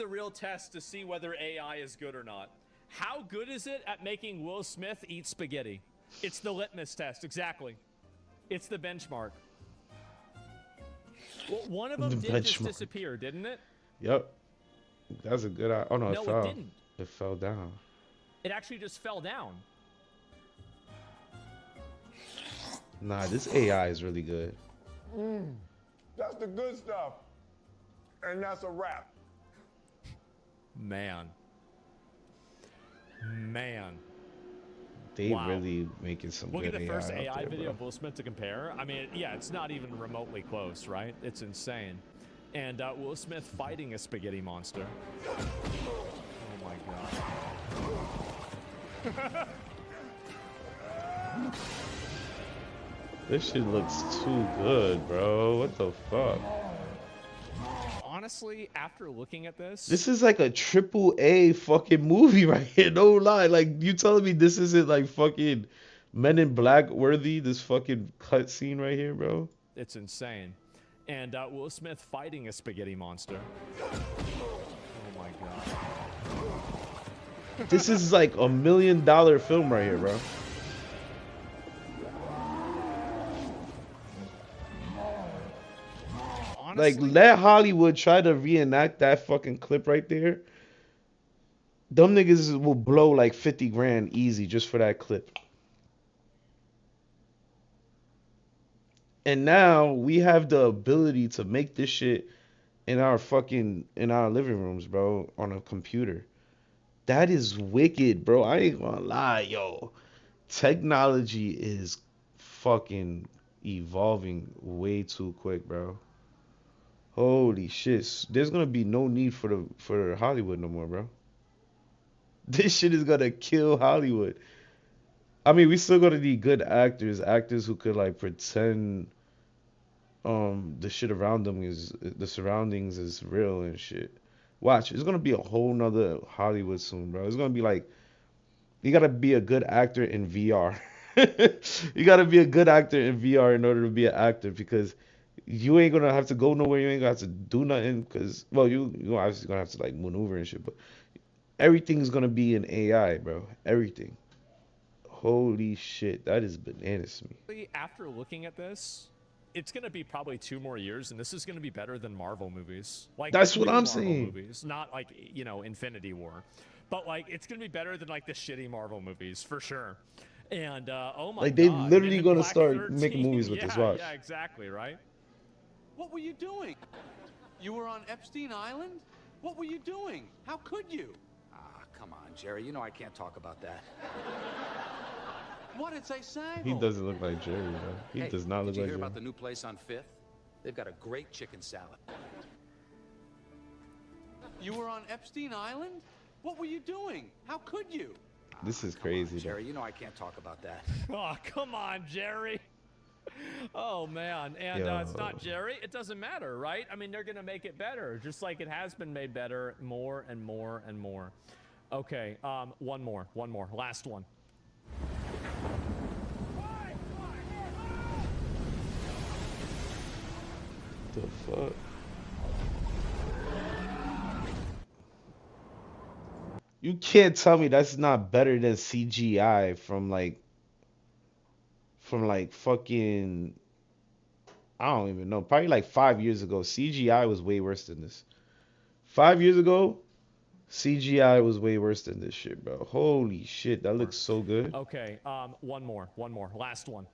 real test to see whether AI is good or not. How good is it at making Will Smith eat spaghetti? It's the litmus test, exactly. It's the benchmark. Well, one of them did just disappear, didn't it? Yep. That's a good. Oh no, it fell. It didn't. It fell down. It actually just fell down. Nah, this AI is really good. That's the good stuff. And that's a wrap. Man. They really making some good AI. Look at the first AI there, video of Will Smith to compare. I mean, yeah, it's not even remotely close, right? It's insane. And Will Smith fighting a spaghetti monster. Oh my god. This shit looks too good, bro. What the fuck? Honestly, after looking at this is like a AAA fucking movie right here. No lie. Like, you telling me this isn't like fucking Men in Black worthy? This fucking cutscene right here, bro. It's insane. And Will Smith fighting a spaghetti monster. Oh my god. This is like $1 million film right here, bro. Honestly, like, let Hollywood try to reenact that fucking clip right there. Them niggas will blow like 50 grand easy just for that clip. And now we have the ability to make this shit in our living rooms, bro, on a computer. That is wicked, bro. I ain't gonna lie, yo. Technology is fucking evolving way too quick, bro. Holy shit. There's gonna be no need for Hollywood no more, bro. This shit is gonna kill Hollywood. I mean, we still gonna need good actors who could like pretend the shit around them the surroundings is real and shit. Watch, it's gonna be a whole nother Hollywood soon, bro. It's gonna be like, you gotta be a good actor in VR. You gotta be a good actor in VR in order to be an actor, because you ain't gonna have to go nowhere. You ain't gonna have to do nothing, because, well, you obviously gonna have to like maneuver and shit, but everything's gonna be in AI, bro. Everything. Holy shit, that is bananas to me. After looking at this, it's going to be probably 2 more years, and this is going to be better than Marvel movies. Like, that's what I'm Marvel saying. Movies, not like, you know, Infinity War. But, like, it's going to be better than, like, the shitty Marvel movies, for sure. And, oh my God. Like, they literally going to start 13, making movies with this watch. Yeah, exactly, right? What were you doing? You were on Epstein Island? What were you doing? How could you? Ah, come on, Jerry. You know I can't talk about that. What did they say? He doesn't look like Jerry, bro. He does not look like Jerry. Did you hear about the new place on 5th? They've got a great chicken salad. You were on Epstein Island? What were you doing? How could you? This is crazy, on, Jerry. You know I can't talk about that. Oh, come on, Jerry. Oh, man. And it's not Jerry. It doesn't matter, right? I mean, they're going to make it better, just like it has been made better more and more and more. Okay, one more. Last one. The fuck? You can't tell me that's not better than CGI from like fucking, I don't even know, probably like 5 years ago. CGI was way worse than this. 5 years ago, CGI was way worse than this shit, bro. Holy shit, that looks so good. Okay, one more. Last one.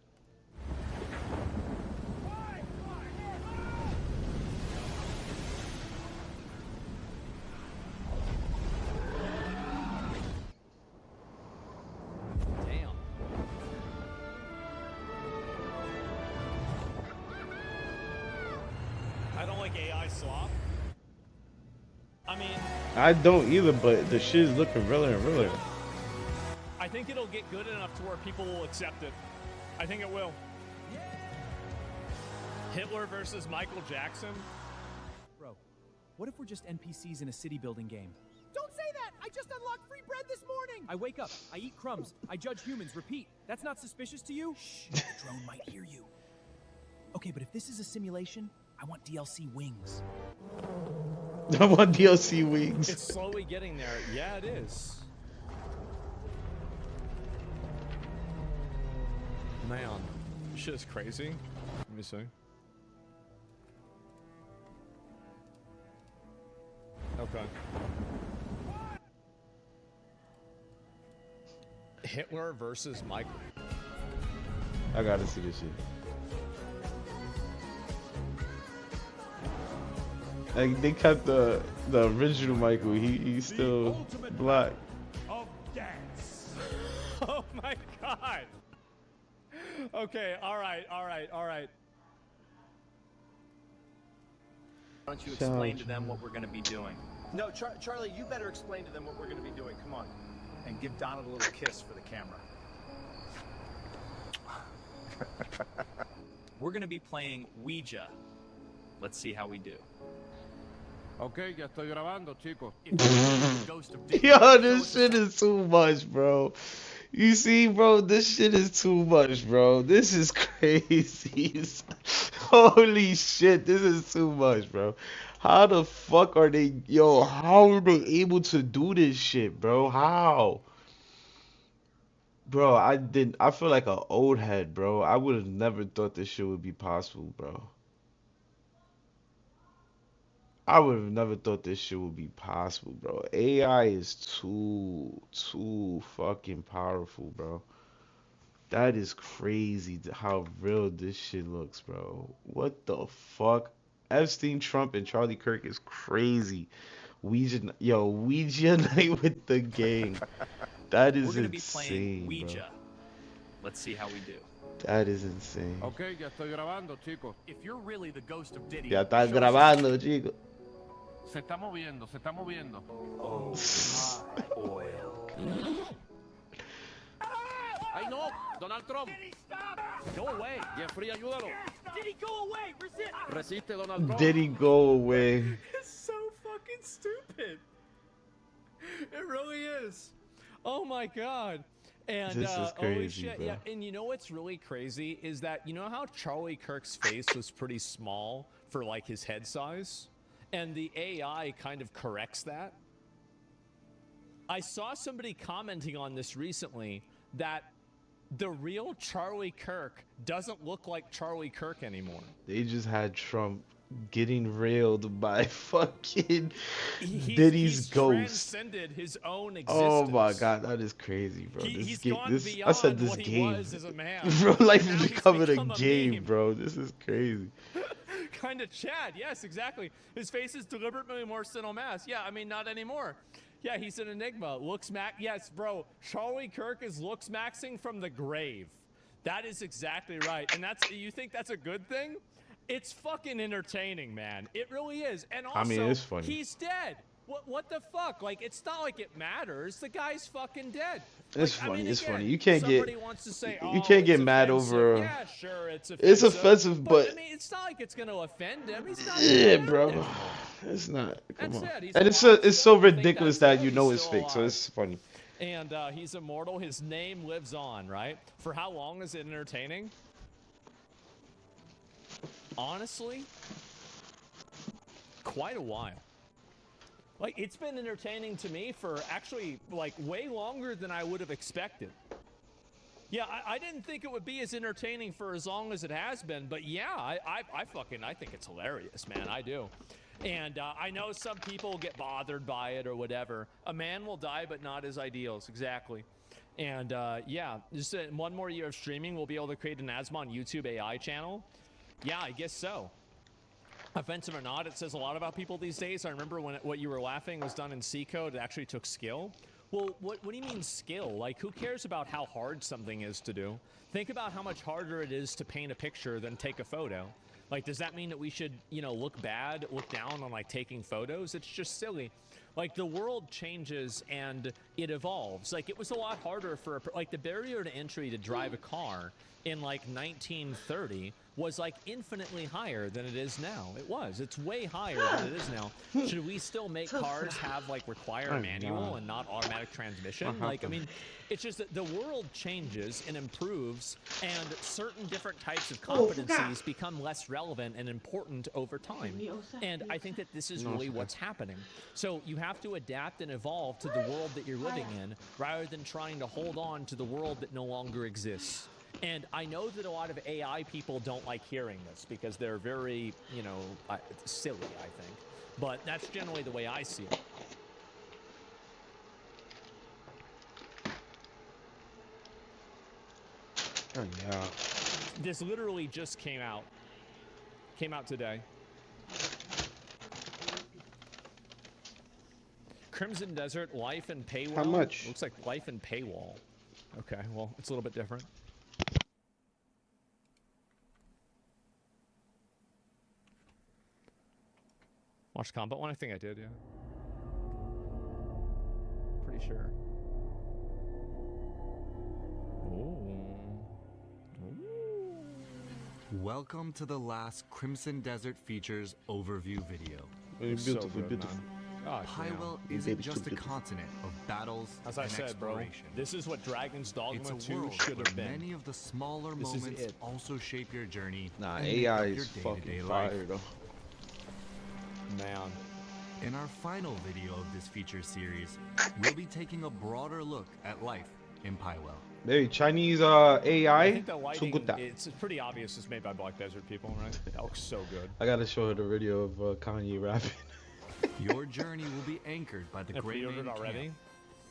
I don't either, but the shit is looking realer and realer. I think it'll get good enough to where people will accept it. I think it will. Hitler versus Michael Jackson? Bro, what if we're just NPCs in a city building game? Don't say that! I just unlocked free bread this morning! I wake up, I eat crumbs, I judge humans, repeat. That's not suspicious to you? Shh, the drone might hear you. Okay, but if this is a simulation, I want DLC wings. I want DLC wings. It's slowly getting there. Yeah, it is. Man, this shit is crazy. Let me see. Okay. Hitler versus Michael. I gotta see this shit. Like, they kept the original Michael. He's still black. Of dance. Oh my God. Okay, all right. Why don't you explain to them what we're going to be doing? No, Charlie, you better explain to them what we're going to be doing. Come on. And give Donald a little kiss for the camera. We're going to be playing Ouija. Let's see how we do. Okay, ya estoy grabando, chicos. Yo, this shit is too much, bro. You see, bro, this shit is too much, bro. This is crazy. Holy shit, this is too much, bro. How the fuck are they, yo, how are they able to do this shit, bro? How? Bro, I feel like an old head, bro. I would have never thought this shit would be possible, bro. I would have never thought this shit would be possible, bro. AI is too fucking powerful, bro. That is crazy how real this shit looks, bro. What the fuck? Epstein, Trump, and Charlie Kirk is crazy. Ouija night with the gang. That is We're gonna insane, be playing Ouija. bro. Let's see how we do. That is insane. Okay, ya estoy grabando, chicos. If you're really the ghost of Diddy, Ya está grabando, chicos. Se está moviendo, se está moviendo. Oh, my oil. ¡Ay, no! ¡Donald Trump! Diddy, stop! ¡Go away! Jeffrey, ayúdalo. Diddy, go away! Resist! Resiste, Donald Trump. Did he go away? It's so fucking stupid. It really is. Oh my God. And This is holy crazy, shit, bro. yeah. And you know what's really crazy is that, you know how Charlie Kirk's face was pretty small for like his head size? And the AI kind of corrects that. I saw somebody commenting on this recently that the real Charlie Kirk doesn't look like Charlie Kirk anymore. They just had Trump getting railed by fucking Diddy's ghost. Transcended his own existence. Oh my god, that is crazy, bro. He's game, gone beyond I said this what he game, was as a man. bro. Life Now is he's becoming become a a game, meme. bro. This is crazy. Kind of Chad, yes, exactly. His face is deliberately more Sinnoh mask. Yeah, I mean, not anymore. Yeah, he's an enigma. Looks Mac. Yes, bro. Charlie Kirk is looks maxing from the grave. That is exactly right. And that's, you think that's a good thing? It's fucking entertaining, man. It really is. And also, I mean, it's funny. He's dead. What the fuck? Like, it's not like it matters. The guy's fucking dead. It's Like, funny. I mean, it's again, funny. You can't somebody get. wants to say, You "Oh, can't get it's mad offensive." over. Yeah, sure, it's offensive. It's offensive, but I mean, it's not like it's gonna offend him. He's not. yeah, gonna bro. offend him. It's not. Come That's on. it. He's And it's alive. it's so I think ridiculous that's that it. you know He's it's still fake. So alive. it's funny. And he's immortal. His name lives on, right? For how long is it entertaining? Honestly, quite a while. Like, it's been entertaining to me for actually, like, way longer than I would have expected. Yeah, I didn't think it would be as entertaining for as long as it has been, but yeah, I think it's hilarious, man. I do. And I know some people get bothered by it or whatever. A man will die, but not his ideals. Exactly. And yeah, just one more year of streaming, we'll be able to create an Asmon YouTube AI channel. Yeah, I guess so. Offensive or not, it says a lot about people these days. I remember when what you were laughing was done in C code. It actually took skill. Well, what do you mean skill? Like, who cares about how hard something is to do? Think about how much harder it is to paint a picture than take a photo. Like, does that mean that we should, you know, look down on, like, taking photos? It's just silly. Like, the world changes and it evolves. Like, it was a lot harder for, like, the barrier to entry to drive a car in, like, 1930 was, like, infinitely higher than it is now. It was. It's way higher than it is now. Should we still make cars have, like, require manual and not automatic transmission? Like, I mean, it's just that the world changes and improves, and certain different types of competencies become less relevant and important over time. And I think that this is really what's happening. So you have to adapt and evolve to the world that you're living in, rather than trying to hold on to the world that no longer exists. And I know that a lot of AI people don't like hearing this because they're very, you know, silly, I think. But that's generally the way I see it. Oh yeah. This literally just came out. Came out today. Crimson Desert, Life and Paywall. How much? Looks like Life and Paywall. Okay, well, it's a little bit different. Watch Combat one? I think I did, yeah. Pretty sure. Welcome to the last Crimson Desert Features overview video. Beautiful, beautiful. Highwell isn't just a continent of battles As I and said, bro, exploration. this is what Dragon's Dogma It's a 2 world should where have been. many of the smaller This is moments it. also shape your journey. Nah, and make AI up is your fucking day-to-day life. fire though. Man. In our final video of this feature series, we'll be taking a broader look at life in Highwell. Maybe Chinese I AI. think the So lighting, good that. it's pretty obvious it's made by Black Desert people, right? That looks so good. I gotta show her the video of Kanye rapping. Your journey will be anchored by the I Grey pre-ordered Main already. Camp,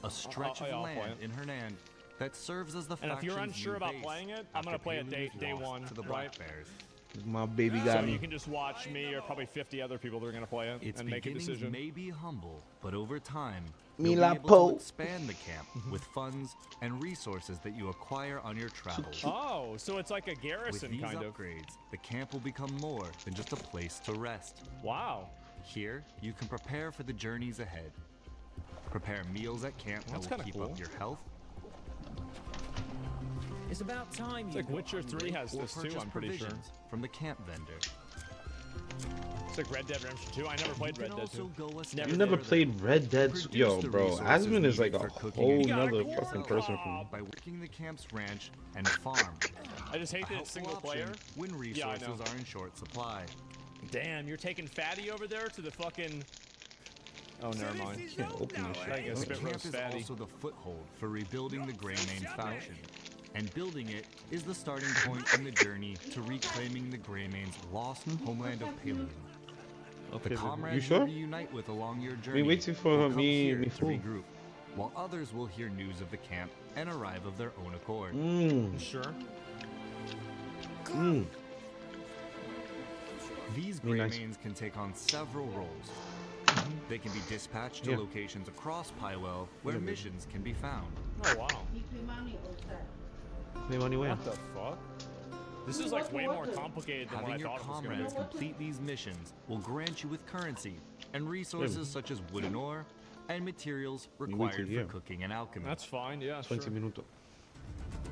a stretch I'll of play land it. in Hernan that serves as the And if you're faction's unsure new about base playing it, I'm after gonna play it Palu's day loss one, to the right? Black Bears. My baby So got you me. can just watch me or probably 50 other people that are gonna play it Its and make a beginnings decision. may be humble, but over time, Me you'll la be able po. to expand the camp with funds and resources that you acquire on your travels. Oh, so it's like a With garrison these kind of. upgrades, the camp will become more than just a place to rest. Wow. Here, you can prepare for the journeys ahead. Prepare meals at camp That's that will kinda keep cool. up your health. It's about time It's you like Witcher 3 has or this too, purchase I'm pretty sure. provisions from the camp vendor. It's like Red Dead Redemption 2. I never played You Red can Dead also 2. go a step Never You never further. played Red Dead? Produce Yo, the bro, resources Asmon is like needed a for cooking whole and nother cooking fucking person for me. by working the camp's ranch and farm. I just hate A that it's helpful single player. option when Yeah, I resources know. are in short supply. Damn, you're taking Fatty over there to the fucking. Oh, never mind. Can't open this I shit. guess The spit camp roast is Fatty. also the foothold for rebuilding the Grey Main faction. and building it is the starting point in the journey to reclaiming the Greymane's lost homeland of Paleum. Okay, The you comrades sure? you reunite with along your journey We waiting for will come me here to before. regroup, while others will hear news of the camp and arrive of their own accord. Sure. These Be nice. Greymanes can take on several roles. They can be dispatched to Yeah. locations across Pywell where Yeah, baby. missions can be found. Oh wow. Play money where? What the fuck? This is like way more complicated than Having what I your thought it was gonna comrades be. complete these missions will grant you with currency and resources such as wood and ore and materials required for cooking and alchemy. That's fine, yeah, 20 sure. minutos.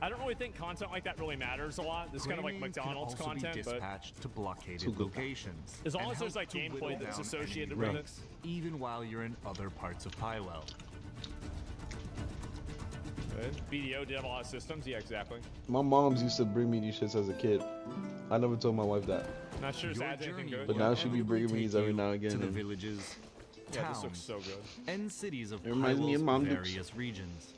I don't really think content like that really matters a lot. This is kind of like Greymanes can McDonald's also content, be but dispatched to blockaded Too good. locations. as long and as there's help like to gameplay whittle that's down associated enemy with it. ranks, even while you're in other parts of Pywell. BDO did have a lot of systems, yeah, exactly. My mom's used to bring me these shits as a kid. I never told my wife that. Not sure if Your that's anything journey good. But will now she be inevitably bringing me these take every you now and again. to the and- villages, Yeah, this towns, looks so good. and cities of It reminds me of Pywell's Mom Dukes. various regions.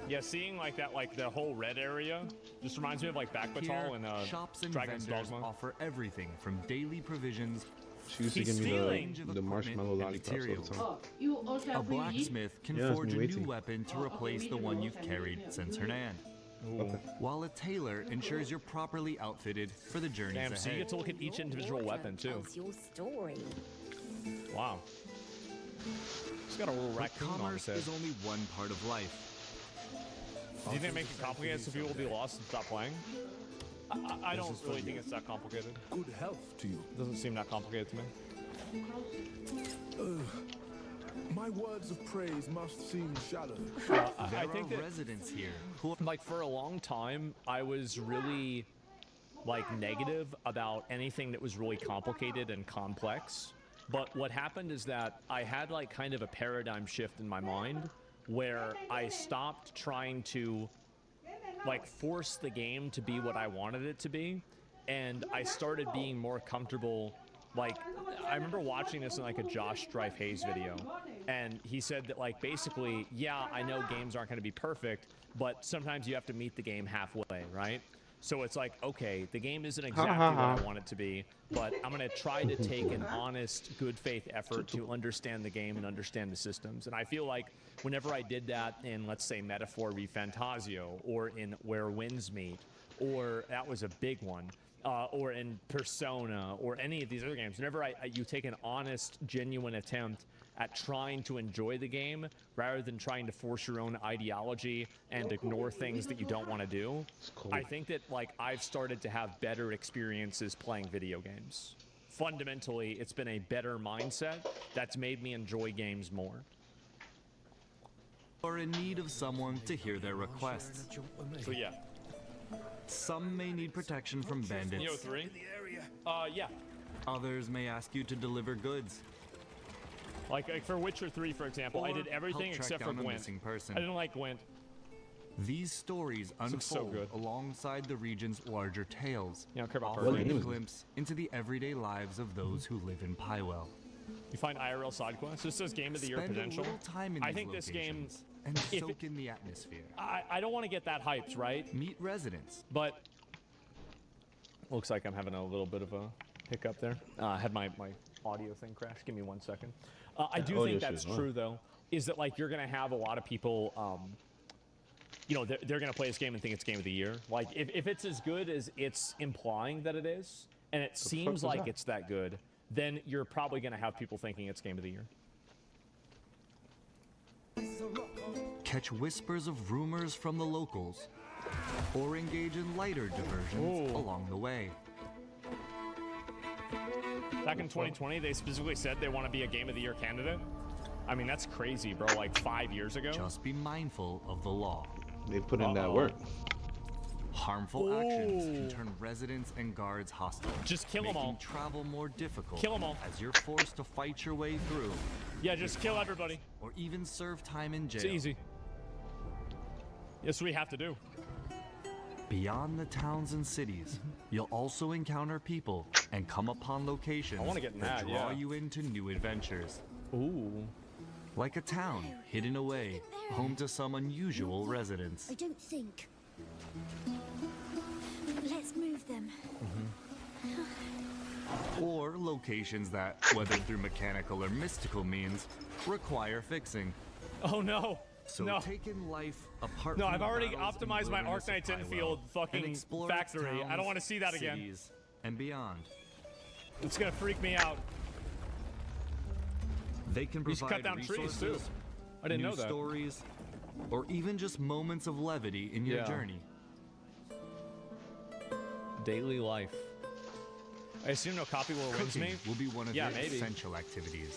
Yeah, seeing like that, like the whole red area, just reminds me of like Back Here, Batal and shops and Dragon's vendors Dogma. offer everything from daily provisions. She used to He's give me stealing. the marshmallow and lollipops all the materials. time. A blacksmith can Yeah, it's forge a me new waiting. weapon to replace the one you've carried since Hernan. Okay. While a tailor ensures you're properly outfitted for the journeys Damn, ahead. so you get to look at each individual weapon too. Your story. Wow. He's got a little But raccoon on his commerce head. is only one part of life. Do you think it makes it complicated so people will be lost and stop playing? I don't really think it's that complicated. Good health to you. It doesn't seem that complicated to me. My words of praise must seem shallow. I think that residents here. Like for a long time, I was really like negative about anything that was really complicated and complex. But what happened is that I had like kind of a paradigm shift in my mind where I stopped trying to like force the game to be what I wanted it to be, and I started being more comfortable. Like, I remember watching this in like a Josh Strife Hayes video, and he said that like basically, yeah, I know games aren't going to be perfect, but sometimes you have to meet the game halfway, right? So it's like, okay, the game isn't exactly what I want it to be, but I'm going to try to take an honest, good faith effort to understand the game and understand the systems. And I feel like whenever I did that in, let's say, Metaphor ReFantazio, or in Where Winds Meet, or that was a big one, or in Persona, or any of these other games, whenever you take an honest, genuine attempt at trying to enjoy the game rather than trying to force your own ideology and ignore things that you don't want to do, I think that like I've started to have better experiences playing video games. Fundamentally, it's been a better mindset that's made me enjoy games more. Are in need of someone to hear their requests. So yeah. Some may need protection from bandits. Neo 3? Yeah. Others may ask you to deliver goods. Like for Witcher 3, for example, I Or did everything help track except for down a Gwent. missing person. I didn't like Gwent. These stories looks so unfold good. alongside the region's larger tales, Yeah, I don't care about offering Perfect. a glimpse into the everyday lives of those who live in Pywell. You find IRL side quests. This says Game of the Year Spend potential. a little time in I these think this game, locations and if soak in the atmosphere. I don't want to get that hyped, right? Meet residents. But looks like I'm having a little bit of a hiccup there. I had my audio thing crash. Give me 1 second. I do think that's true, though, is that like you're going to have a lot of people, you know, they're going to play this game and think it's Game of the Year. Like if it's as good as it's implying that it is, and it seems like it's that good, then you're probably going to have people thinking it's Game of the Year. Catch whispers of rumors from the locals, or engage in lighter diversions along the way. Back in 2020, they specifically said they want to be a Game of the Year candidate. I mean, that's crazy, bro. Like 5 years ago. Just be mindful of the law. They put in that work. Harmful actions can turn residents and guards hostile. Just kill 'em making all. travel more difficult. Kill 'em all. As you're forced to fight your way through. Yeah, just kill everybody. Or even serve time in jail. It's easy. Yes, we have to do. Beyond the towns and cities, you'll also encounter people and come upon locations I wanna get in that that, draw yeah. you into new adventures. Ooh. Like a town hidden away, home to some unusual residents. I don't think. Let's move them. Or locations that, whether through mechanical or mystical means, require fixing. Oh no! So no. taking life apart. No, from I've the already battles and optimized my wilderness of Arknights Highwell Infield and fucking explore factory. its I don't want to see that towns, again. cities, and beyond. It's gonna freak me out. They can You should provide cut down trees resources, too. I didn't new know that. stories, or even just moments of levity in your Yeah. journey. Daily life. I assume no copy will wins Cooking me. will be one of Yeah, your maybe. essential activities.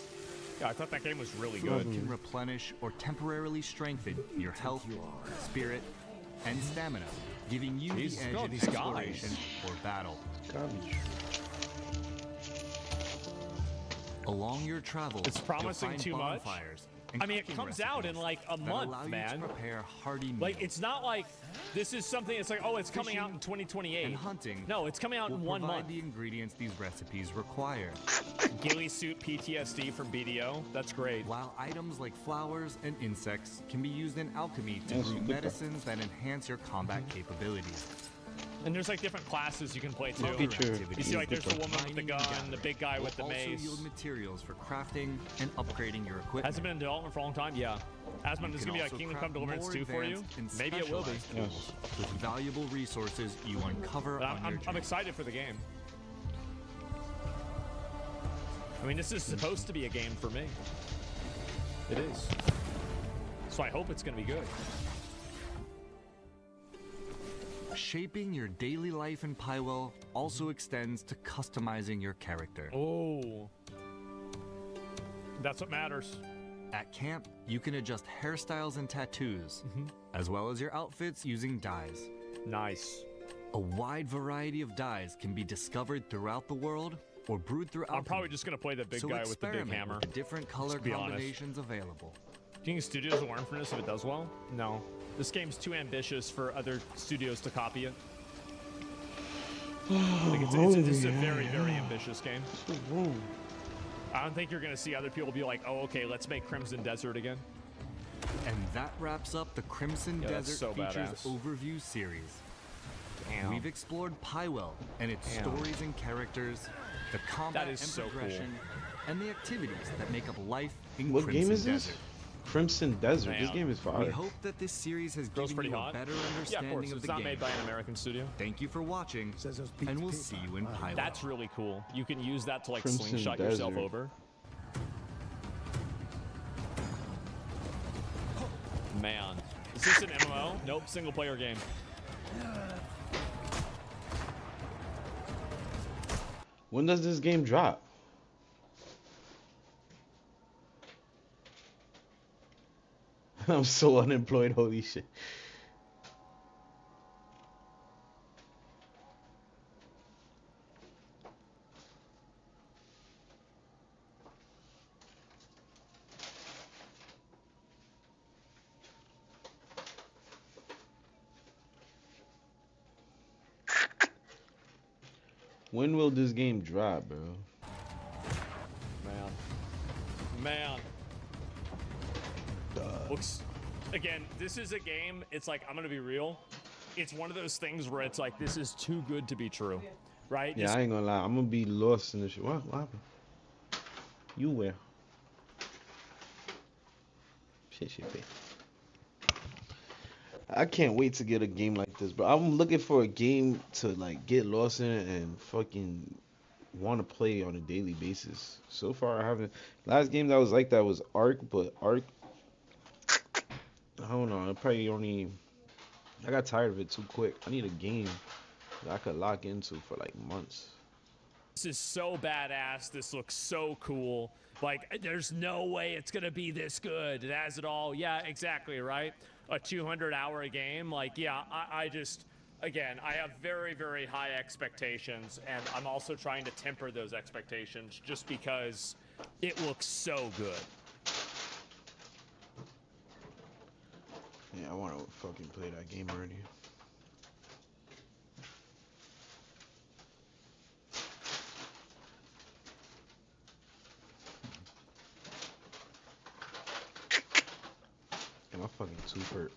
Yeah, I thought that game was really You good. can replenish or temporarily strengthen your health, spirit, and stamina, giving you Jesus, the edge look at in these exploration guys. or battle. Along your travels, It's promising you'll find too much. bonfires and I mean, it cooking comes out in recipes like a that month, allow you man. to prepare hearty meals. Like, it's not like this is something. It's like, oh, it's coming out in 2028. And hunting. No, it's coming out will in 1 provide month. the ingredients these recipes require. Ghillie suit PTSD from BDO. That's great. While items like flowers and insects can be used in alchemy to Yes, brew you could medicines that enhance your combat capabilities. And there's like different classes you can play too. Other Feature. You activities see, like there's the like woman with the mining and gun, the big guy with the will also mace. yield materials for crafting and upgrading your equipment. Has it been in development for a long time? Yeah. Asmund, You this is can gonna be like also Kingdom craft Come Deliverance more 2 for you. advanced and Maybe it will be. specialized tools with valuable resources you uncover But on your I'm journey. excited for the game. I mean, this is supposed to be a game for me. It is. So I hope it's gonna be good. Shaping your daily life in Pywell also extends to customizing your character. Oh. That's what matters. At camp, you can adjust hairstyles and tattoos, as well as your outfits using dyes. Nice. A wide variety of dyes can be discovered throughout the world or brewed through alchemy. I'm probably just gonna play the big so guy with the big experiment hammer. with the different color Let's be honest. combinations available. Do you think studios will learn from this if it does well? No. This game's too ambitious for other studios to copy it. Like this is a very, very ambitious game. I don't think you're gonna see other people be like, oh, okay, let's make Crimson Desert again. And that wraps up the Crimson Yeah, that's Desert so Features badass. Overview series. Damn. We've explored Pywell and its Damn. stories and characters, the combat That is and so cool. progression, and the activities that make up life in What Crimson game is this? Desert. Crimson Desert. This Man. game is We fire. hope that this series has Girl's given pretty you hot. a better Yeah, of understanding course. of It's the not game. made by an American studio. Thank you for watching, and we'll see you in Pywell. That's really cool. You can use that to like Crimson slingshot yourself Desert. over. Man. Is this an MMO? Nope, single player game. When does this game drop? I'm so unemployed, holy shit. When will this game drop, bro? Man. Looks, again, this is a game, it's like, I'm gonna be real. It's one of those things where it's like, this is too good to be true, right? Yeah, I ain't gonna lie. I'm gonna be lost in this shit. What happened? You where? Shit. I can't wait to get a game like this, bro. I'm looking for a game to like get lost in and fucking want to play on a daily basis. So far, I haven't. Last game that was like that was Ark, but Ark, I don't know. I probably only. I got tired of it too quick. I need a game that I could lock into for like months. This is so badass. This looks so cool. Like, there's no way it's gonna be this good. It has it all. Yeah, exactly, right? A 200-hour game. Like, yeah, I just, again, I have very, very high expectations, and I'm also trying to temper those expectations just because it looks so good. Yeah, I want to fucking play that game already. too hurt.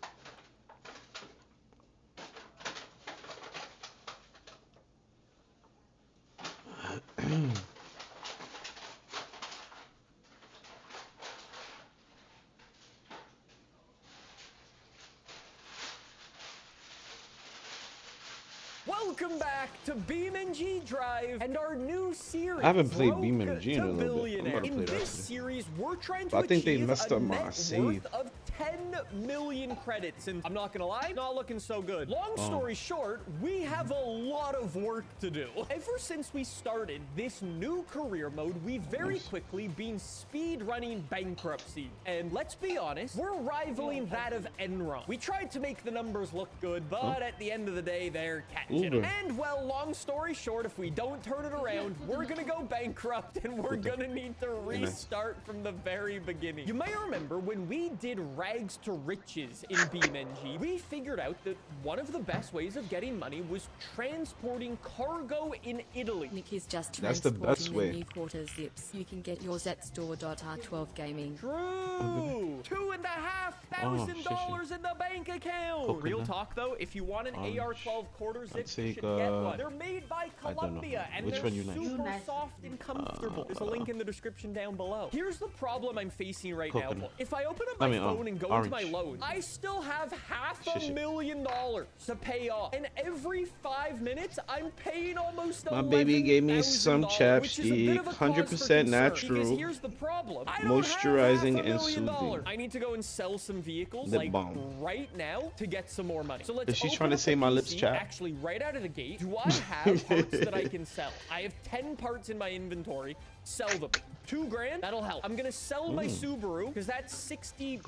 Welcome back to BeamNG Drive and our new series. I haven't played BeamNG in a little bit. I'm about to play In that this today. series, we're trying to I think they achieve messed a up my net save. worth of 10 million credits, and I'm not gonna lie, not looking so good. Long story short, we have a lot of work to do. Ever since we started this new career mode, we've very quickly been speed running Bankruptcy, and let's be honest, we're rivaling that of Enron. We tried to make the numbers look good, but at the end of the day, they're catching Uber. up. And well, long story short, if we don't turn it around, we're gonna go bankrupt and we're gonna need to restart from the very beginning. You may remember when we did Rags to Riches in BeamNG, we figured out that one of the best ways of getting money was transporting cargo in Italy. Nikki's just That's the best transporting way. the new quarter zips. You can get yours at store.r12 gaming. True! $2,500 in the bank account. Real talk though, if you want an AR-12 quarter zip, you should get one. They're made by Columbia and Which they're one you like? super soft and comfortable. There's a link in the description down below. Here's the problem I'm facing right now. Coconut. If I open up my phone and go into my orange. loan, I still have $500,000 to pay off. And every 5 minutes, I'm paying almost My baby gave me some $11,000, which is a bit chapstick, of a cause for 100% concern, natural, because here's the problem. I don't moisturizing have and $500,000. soothing. I need to go and sell some vehicles Lip like balm. right now to get some more money. So let's Is she open trying to up say the my lips PC. chapped? Actually, right out of the gate, do I have parts that I can sell? I have 10 parts in my inventory. Sell them. $2,000, that'll help. I'm gonna sell my Subaru because that's 60.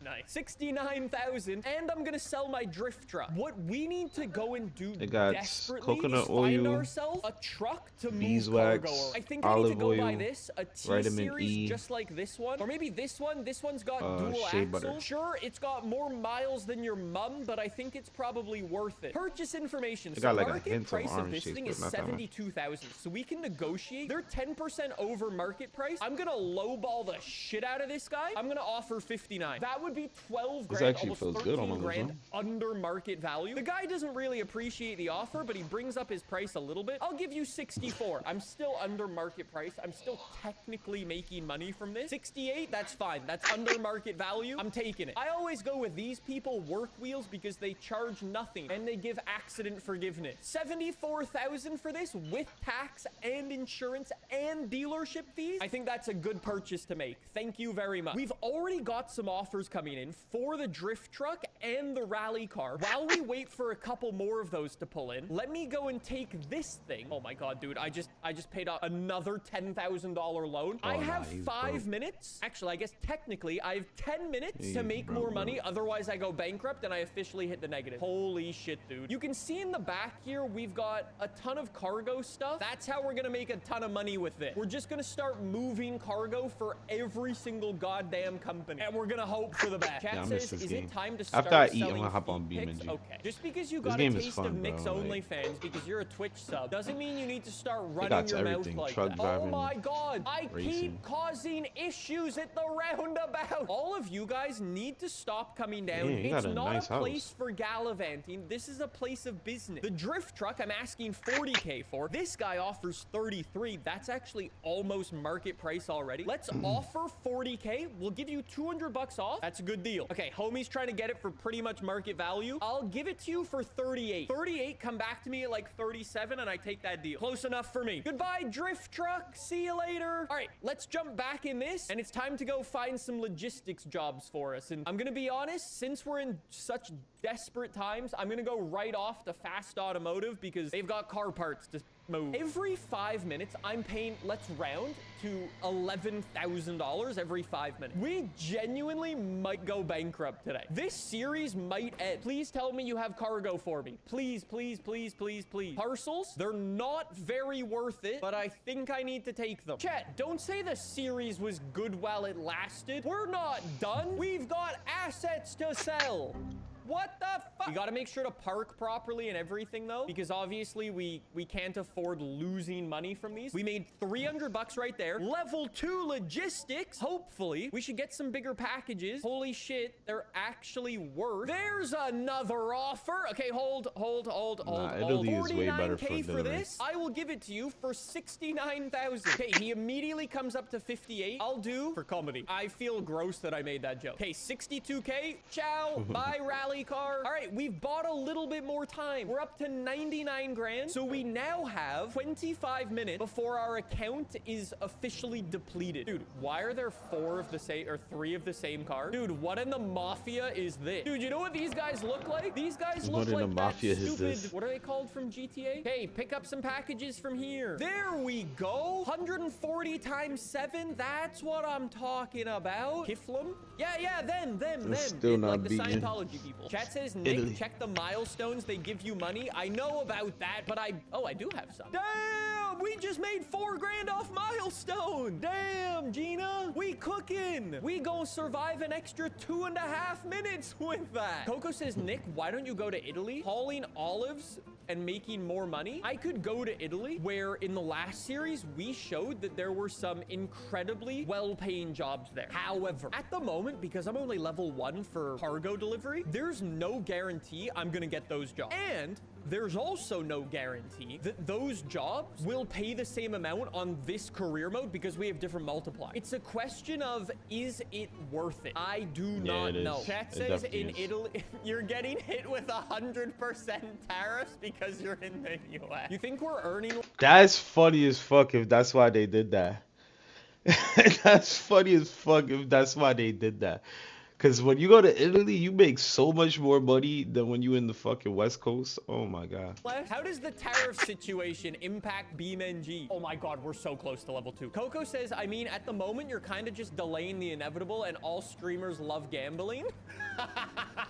Nice. 69,000, and I'm gonna sell my drift truck. What we need to go and do They got desperately coconut is find oil, ourselves a truck to move beeswax, cargo. I think I need to olive go buy oil, this, a T vitamin series E, just like this one, or maybe this one. This one's got dual shea axle. butter. Sure, it's got more miles than your mum, but I think it's probably worth it. Purchase information. It So got like a market hint of price of orange this taste, thing but is not that much. 72,000, so we can negotiate. They're 10% over market price. I'm gonna lowball the shit out of this guy. I'm gonna offer 59. That would be 12 This grand, actually almost feels good on 13 my grand lips, under market value. The guy doesn't really appreciate the offer, but he brings up his price a little bit. I'll give you 64. I'm still under market price. I'm still technically making money from this. 68, that's fine. That's under market value. I'm taking it. I always go with these people work wheels because they charge nothing and they give accident forgiveness. 74,000 for this with tax and insurance and dealership fees. I think that's a good purchase to make. Thank you very much. We've already got some offers coming in for the drift truck and the rally car. While we wait for a couple more of those to pull in, let me go and take this thing. Oh my god, dude, I just paid out another $10,000 loan. I have 5 minutes. Actually, I guess technically I have 10 minutes to make more money. Otherwise, I go bankrupt and I officially hit the negative. Holy shit, dude. You can see in the back here, we've got a ton of cargo stuff. That's how we're gonna make a ton of money with it. We're just gonna start moving cargo for every single goddamn company. And we're gonna hope for the best. Yeah, I Chat miss says, this is game. it time to start After I eat, I'm selling gonna hop on feed pics? BeamNG. Okay. Just because you This got a game is taste fun, of Mix bro, Only like- fans because you're a Twitch sub doesn't mean you need to start running got your everything. mouth like Truck that. driving, Oh my god, I racing. keep causing issues at the roundabout. All of you guys need to stop coming down. Damn, you It's got a not nice a place house. for gallivanting. This is a place of business. The drift truck I'm asking 40K for. This guy offers 33. That's actually almost market price already. Let's offer 40K. We'll give you 200 bucks off. That's a good deal. Okay, homie's trying to get it for pretty much market value. I'll give it to you for 38. 38, come back to me at like 37 and I take that deal. Close enough for me. Goodbye, drift truck. See you later. All right, let's jump back in this and it's time to go find some logistics jobs for us. And I'm gonna be honest, since we're in such desperate times, I'm gonna go right off to Fast Automotive because they've got car parts to move. Every 5 minutes, I'm paying, let's round to $11,000 every 5 minutes. We genuinely might go bankrupt today. This series might end. Please tell me you have cargo for me. Please, please, please, please, please. Parcels, they're not very worth it, but I think I need to take them. Chat, don't say the series was good while it lasted. We're not done. We've got assets to sell. What the fuck? We gotta make sure to park properly and everything though, because obviously we can't afford losing money from these. We made 300 bucks right there. Level 2 logistics. Hopefully we should get some bigger packages. Holy shit, they're actually worth. There's another offer. Okay, hold. Italy is way better for 49K for delivery. this. I will give it to you for 69,000. Okay, he immediately comes up to 58. I'll do for comedy. I feel gross that I made that joke. Okay, 62K. Ciao. Bye, rally car. All right, we've bought a little bit more time. We're up to 99 grand. So we now have 25 minutes before our account is officially depleted. Dude, why are there 4 of the same or 3 of the same car? Dude, what in the mafia is this? Dude, you know what these guys look like? These guys look What in like the that mafia is stupid, this? what are they called from GTA? Hey, pick up some packages from here. There we go. 140 times 7. That's what I'm talking about. Kiflum? Yeah, them. still not like the beating Scientology people. Chat says, Nick, Italy. check the milestones. They give you money. I know about that, but I do have some. Damn, we just made 4 grand off milestone. Damn, Gina, we cooking. We gonna survive an extra 2.5 minutes with that. Coco says, Nick, why don't you go to Italy? Hauling olives and making more money. I could go to Italy, where in the last series we showed that there were some incredibly well-paying jobs there. However, at the moment, because I'm only level 1 for cargo delivery, there's no guarantee I'm gonna get those jobs. And there's also no guarantee that those jobs will pay the same amount on this career mode because we have different multipliers. It's a question of, is it worth it? I do not it is. know. Chat It says definitely in is. Italy, you're getting hit with 100% tariffs because you're in the US. You think we're earning? That's funny as fuck if that's why they did that. That's funny as fuck if that's why they did that. Because when you go to Italy, you make so much more money than when you in the fucking West Coast. Oh my god. How does the tariff situation impact BeamNG? Oh my god, we're so close to level 2. Coco says, I mean, at the moment, you're kind of just delaying the inevitable and all streamers love gambling.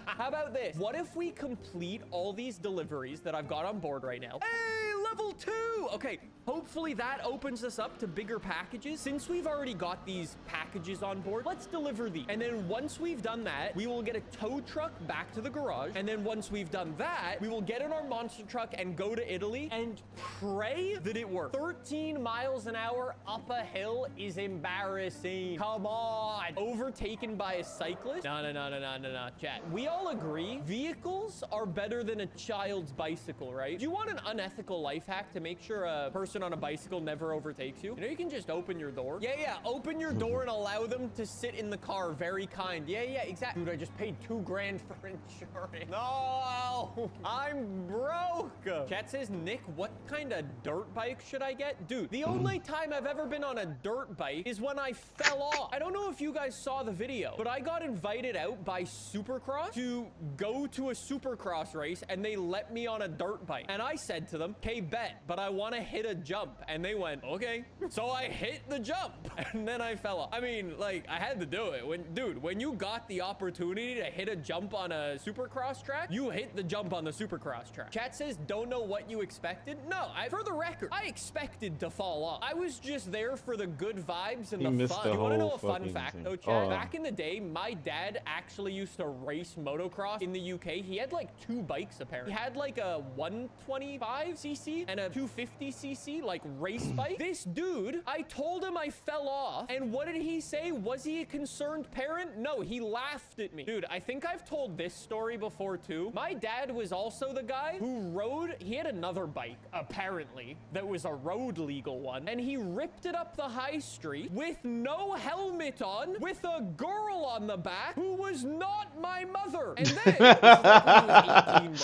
How about this? What if we complete all these deliveries that I've got on board right now? Hey, level 2! Okay, hopefully that opens us up to bigger packages. Since we've already got these packages on board, let's deliver these. And then once we've done that, we will get a tow truck back to the garage. And then once we've done that, we will get in our monster truck and go to Italy and pray that it works. 13 miles an hour up a hill is embarrassing. Come on. Overtaken by a cyclist? No, chat. We all agree vehicles are better than a child's bicycle, right? Do you want an unethical life hack to make sure a person on a bicycle never overtakes you? You know, you can just open your door. Yeah, open your door and allow them to sit in the car. Very kind. Yeah, exactly. Dude, I just paid 2 grand for insurance. No, I'm broke. Chat says, Nick, what kind of dirt bike should I get? Dude, the only time I've ever been on a dirt bike is when I fell off. I don't know if you guys saw the video, but I got invited out by Supercross to go to a Supercross race, and they let me on a dirt bike. And I said to them, okay, bet, but I want to hit a jump. And they went, okay. So I hit the jump, and then I fell off. I mean, like, I had to do it. When you got the opportunity to hit a jump on a Supercross track, you hit the jump on the Supercross track. Chat says, don't know what you expected. No, for the record, I expected to fall off. I was just there for the good vibes and the fun. You want to know a fun fact, though, chat? Back in the day, my dad actually used to race motocross in the UK. He had like 2 bikes, apparently. He had like a 125cc and a 250cc, like race bike. This dude, I told him I fell off, and what did he say? Was he a concerned parent? No, he laughed at me. Dude, I think I've told this story before too. My dad was also the guy who rode, he had another bike, apparently, that was a road legal one, and he ripped it up the high street with no helmet on, with a girl on the back who was not my mother. And then,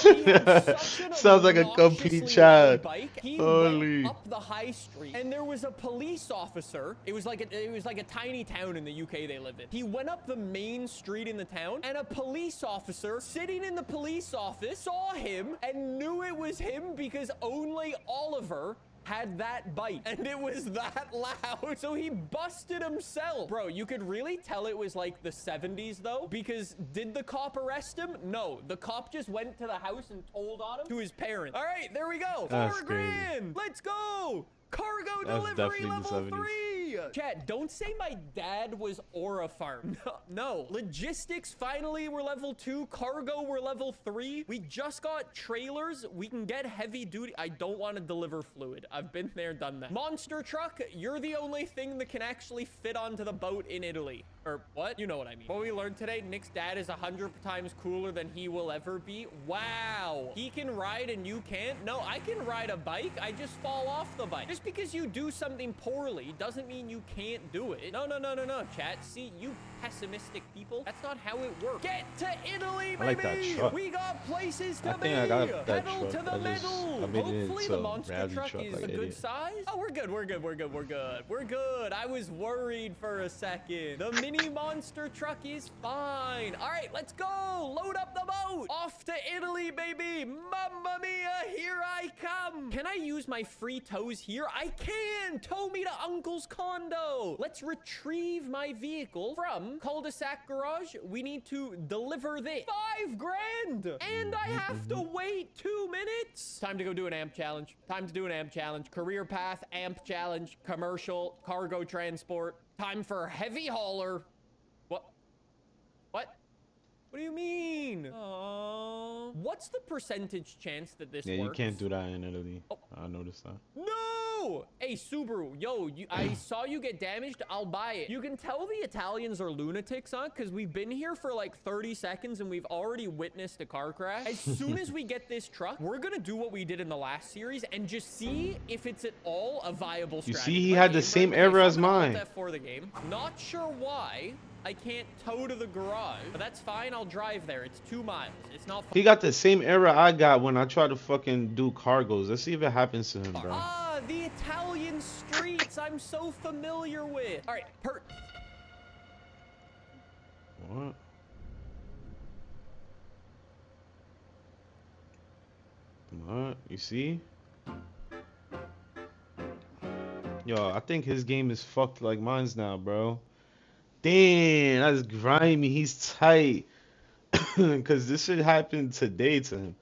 sounds like a complete child. He Holy. went up the high street, and there was a police officer. It was like a tiny town in the UK they lived in. He went up the main street in the town, and a police officer sitting in the police office saw him and knew it was him because only Oliver had that bike, and it was that loud. So he busted himself. Bro, you could really tell it was like the 70s though, because did the cop arrest him? No, the cop just went to the house and told on him to his parents. All right, there we go. That's 4 grand. Let's go. Cargo That's delivery definitely the level 70s. 3. Chat, don't say my dad was Aura Farm. No. Logistics, finally, we're level 2. Cargo, we're level 3. We just got trailers. We can get heavy duty. I don't want to deliver fluid. I've been there, done that. Monster truck, you're the only thing that can actually fit onto the boat in Italy. Or what? You know what I mean. What we learned today, Nick's dad is 100 times cooler than he will ever be. Wow. He can ride and you can't? No, I can ride a bike. I just fall off the bike. Just because you do something poorly doesn't mean you can't do it. No, chat. See, you pessimistic people. That's not how it works. Get to Italy, baby! I like that truck. We got places to be. I got that Pedal truck. to the metal. I made it Hopefully into the a monster rally truck truck is like a an good idiot. size. Oh, we're good. I was worried for a second. The mini monster truck is fine. All right, let's go. Load up the boat. Off to Italy, baby. Mamma mia, here I come. Can I use my free tows here? I can. Tow me to Uncle's condo. Let's retrieve my vehicle from cul-de-sac garage. We need to deliver this. 5 grand. And I have to wait 2 minutes. Time to go do an amp challenge. Career path, amp challenge, commercial, cargo transport. Time for heavy hauler. What? What do you mean? What's the percentage chance that this Yeah, works? you can't do that in Italy. I noticed that. No! Hey, Subaru, yo, I saw you get damaged. I'll buy it. You can tell the Italians are lunatics, huh? Because we've been here for like 30 seconds and we've already witnessed a car crash. As soon as we get this truck, we're going to do what we did in the last series and just see if it's at all a viable You strategy. see, he had the same error as mine. For the game. Not sure why I can't tow to the garage, but that's fine. I'll drive there. It's 2 miles. It's not far. He got the same error I got when I tried to fucking do cargos. Let's see if it happens to him, bro. Ah, the Italian streets I'm so familiar with. All right, What? What? You see? Yo, I think his game is fucked like mine's now, bro. Damn, that's grimy. He's tight. Because this shit happened today to him.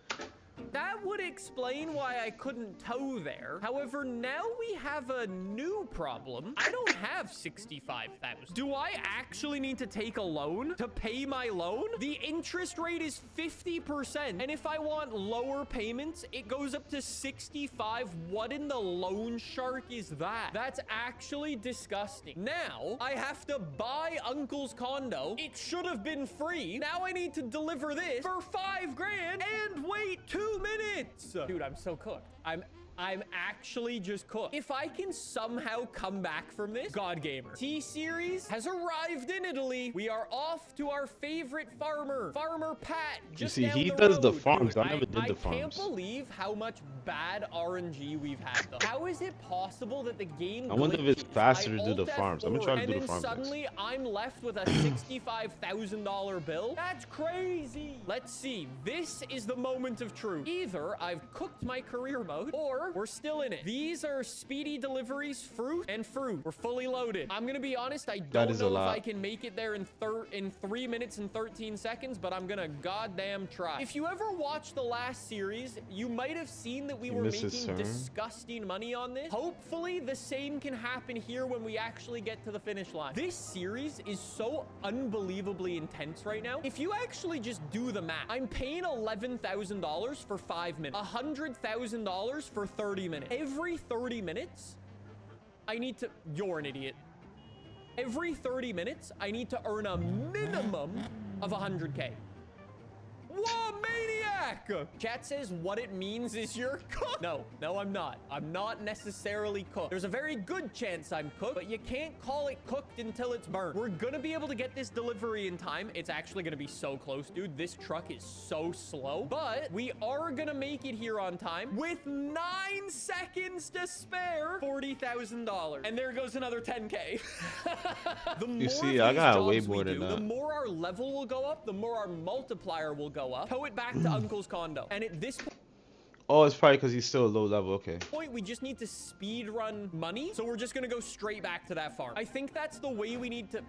That would explain why I couldn't tow there. However, now we have a new problem. I don't have 65,000. Do I actually need to take a loan to pay my loan? The interest rate is 50%. And if I want lower payments, it goes up to 65. What in the loan shark is that? That's actually disgusting. Now, I have to buy Uncle's condo. It should have been free. Now I need to deliver this for 5 grand and wait 2 minutes. Dude, I'm so cooked. I'm actually just cooked. If I can somehow come back from this, God Gamer T-Series has arrived in Italy. We are off to our favorite farmer, Farmer Pat. Just You see, down he the does the road. farms. Dude, I never did the I can't farms. believe how much bad RNG we've had though. How is it possible that the game I wonder if it's glitches? faster I to do the Alt farms. I'm gonna F4 try to do and the farms then next. suddenly I'm left with a $65,000 bill. That's crazy. Let's see. This is the moment of truth. Either I've cooked my career mode or we're still in it. These are speedy deliveries, fruit and fruit. We're fully loaded. I'm gonna be honest, I don't is a know if lot. I can make it there in 3 minutes and 13 seconds, but I'm gonna goddamn try. If you ever watched the last series, you might have seen that we You were missed his making turn. disgusting money on this. Hopefully the same can happen here when we actually get to the finish line. This series is so unbelievably intense right now. If you actually just do the math, I'm paying $11,000 for 5 minutes, $100,000 for 30 minutes. Every 30 minutes, I need to... You're an idiot. Every 30 minutes, I need to earn a minimum of 100K. Whoa, maniac! Chat says what it means is you're cooked. No, I'm not. I'm not necessarily cooked. There's a very good chance I'm cooked, but you can't call it cooked until it's burned. We're gonna be able to get this delivery in time. It's actually gonna be so close, dude. This truck is so slow, but we are gonna make it here on time with 9 seconds to spare. $40,000. And there goes another 10K. The more You see, of I these got way jobs we more than do, that. the more our level will go up, the more our multiplier will go up. Tow it back to Uncle's condo. And at this Oh, it's probably because he's still a low level. Okay. point, we just need to speed run money. So we're just going to go straight back to that farm. I think that's the way we need to...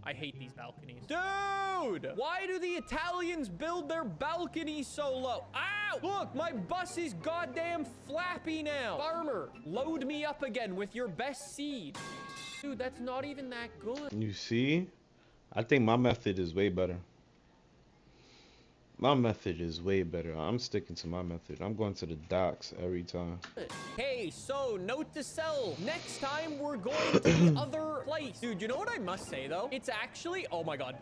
I hate these balconies. Dude! Why do the Italians build their balconies so low? Ow! Look, my bus is goddamn flappy now. Farmer, load me up again with your best seed. Dude, that's not even that good. You see? I think my method is way better. My method is way better. I'm sticking to my method. I'm going to the docks every time. Hey, so note to self. Next time we're going to the other place. Dude, you know what I must say though? It's actually, oh my God.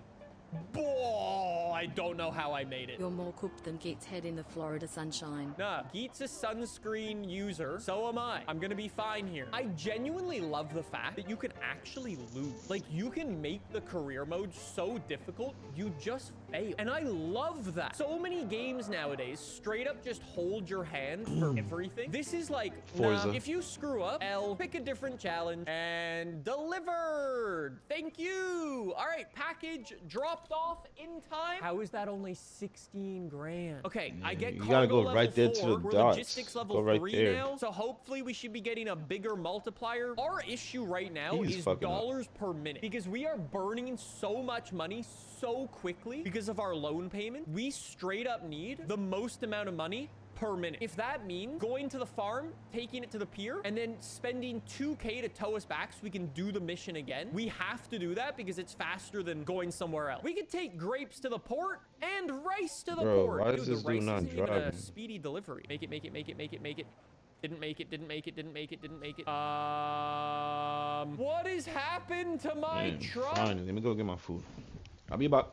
Oh, I don't know how I made it. You're more cooked than Geet's head in the Florida sunshine. Nah, Geet's a sunscreen user. So am I. I'm gonna be fine here. I genuinely love the fact that you can actually lose. Like, you can make the career mode so difficult, you just fail. And I love that. So many games nowadays straight up just hold your hand for everything. This is like, Forza. nah, if you screw up, L, pick a different challenge, and delivered. Thank you. All right, package dropped off in time. How is that only 16 grand? Okay, I get you cargo gotta go level right there to 4. the We're docks. logistics Go level right 3 there. now. So hopefully we should be getting a bigger multiplier. Our issue right now He's is fucking up. dollars per minute because we are burning so much money so quickly because of our loan payment. We straight up need the most amount of money per minute. If that means going to the farm, taking it to the pier, and then spending 2K to tow us back so we can do the mission again, we have to do that because it's faster than going somewhere else. We could take grapes to the port and rice to the Bro, port. why Dude, is the this dude rice not isn't even a driving? speedy delivery. Make it, make it, make it, make it, make it. Didn't make it, didn't make it, didn't make it, didn't make it. What has happened to my truck? Fine, let me go get my food. I'll be back.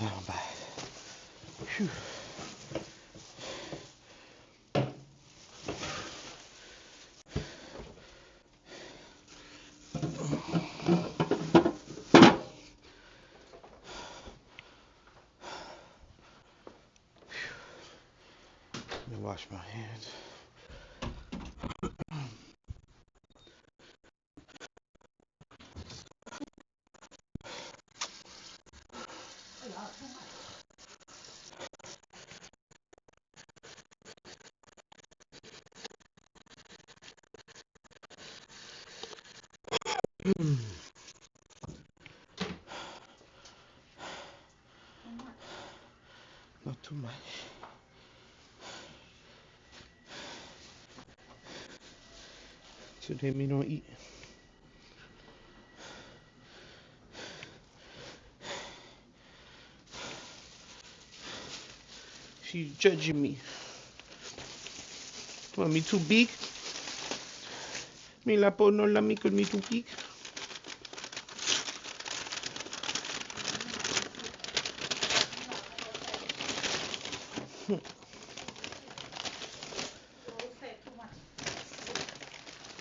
Now I'm back. Phew. Let me wash my hands. Not too much. Today me don't eat. She's judging me. Want me too big? Me la po no la me cause me too big.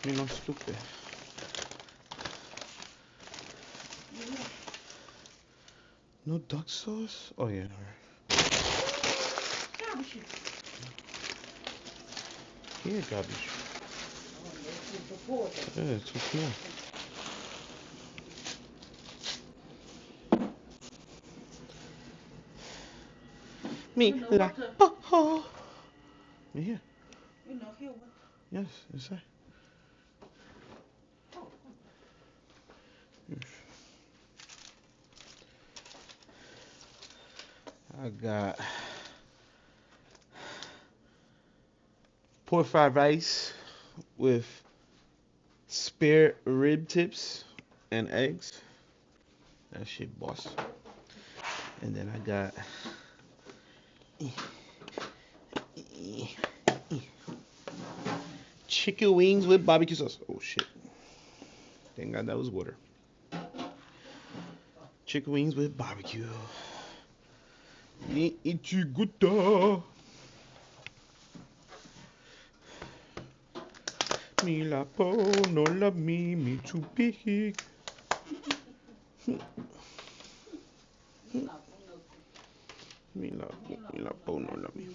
Me no stupid. No duck sauce? Oh yeah. Here, garbage. Yeah, it's too small. Me la oh. Me here. You know here what? Yes, inside. I got pork fried rice with spare rib tips and eggs. That shit boss. And then I got chicken wings with barbecue sauce. Oh shit. Thank God that was water. Chicken wings with barbecue. Me ichiguta. Me la po no la me too big. Me la po no la me.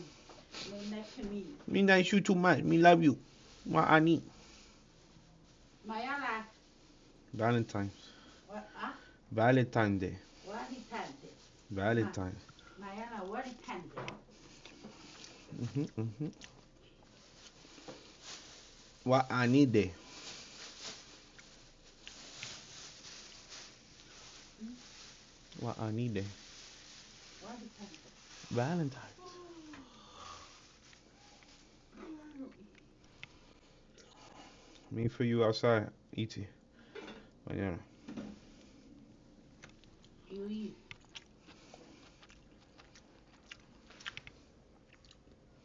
Me nice you too much. Me love you. What I need. Mayala. Valentine's. What? Huh? Valentine's Day. What is that? Valentine's. Mayala, what is that? What I need there. What I need there. What is that? Valentine's. Me for you outside, E.T. Mañana. You eat.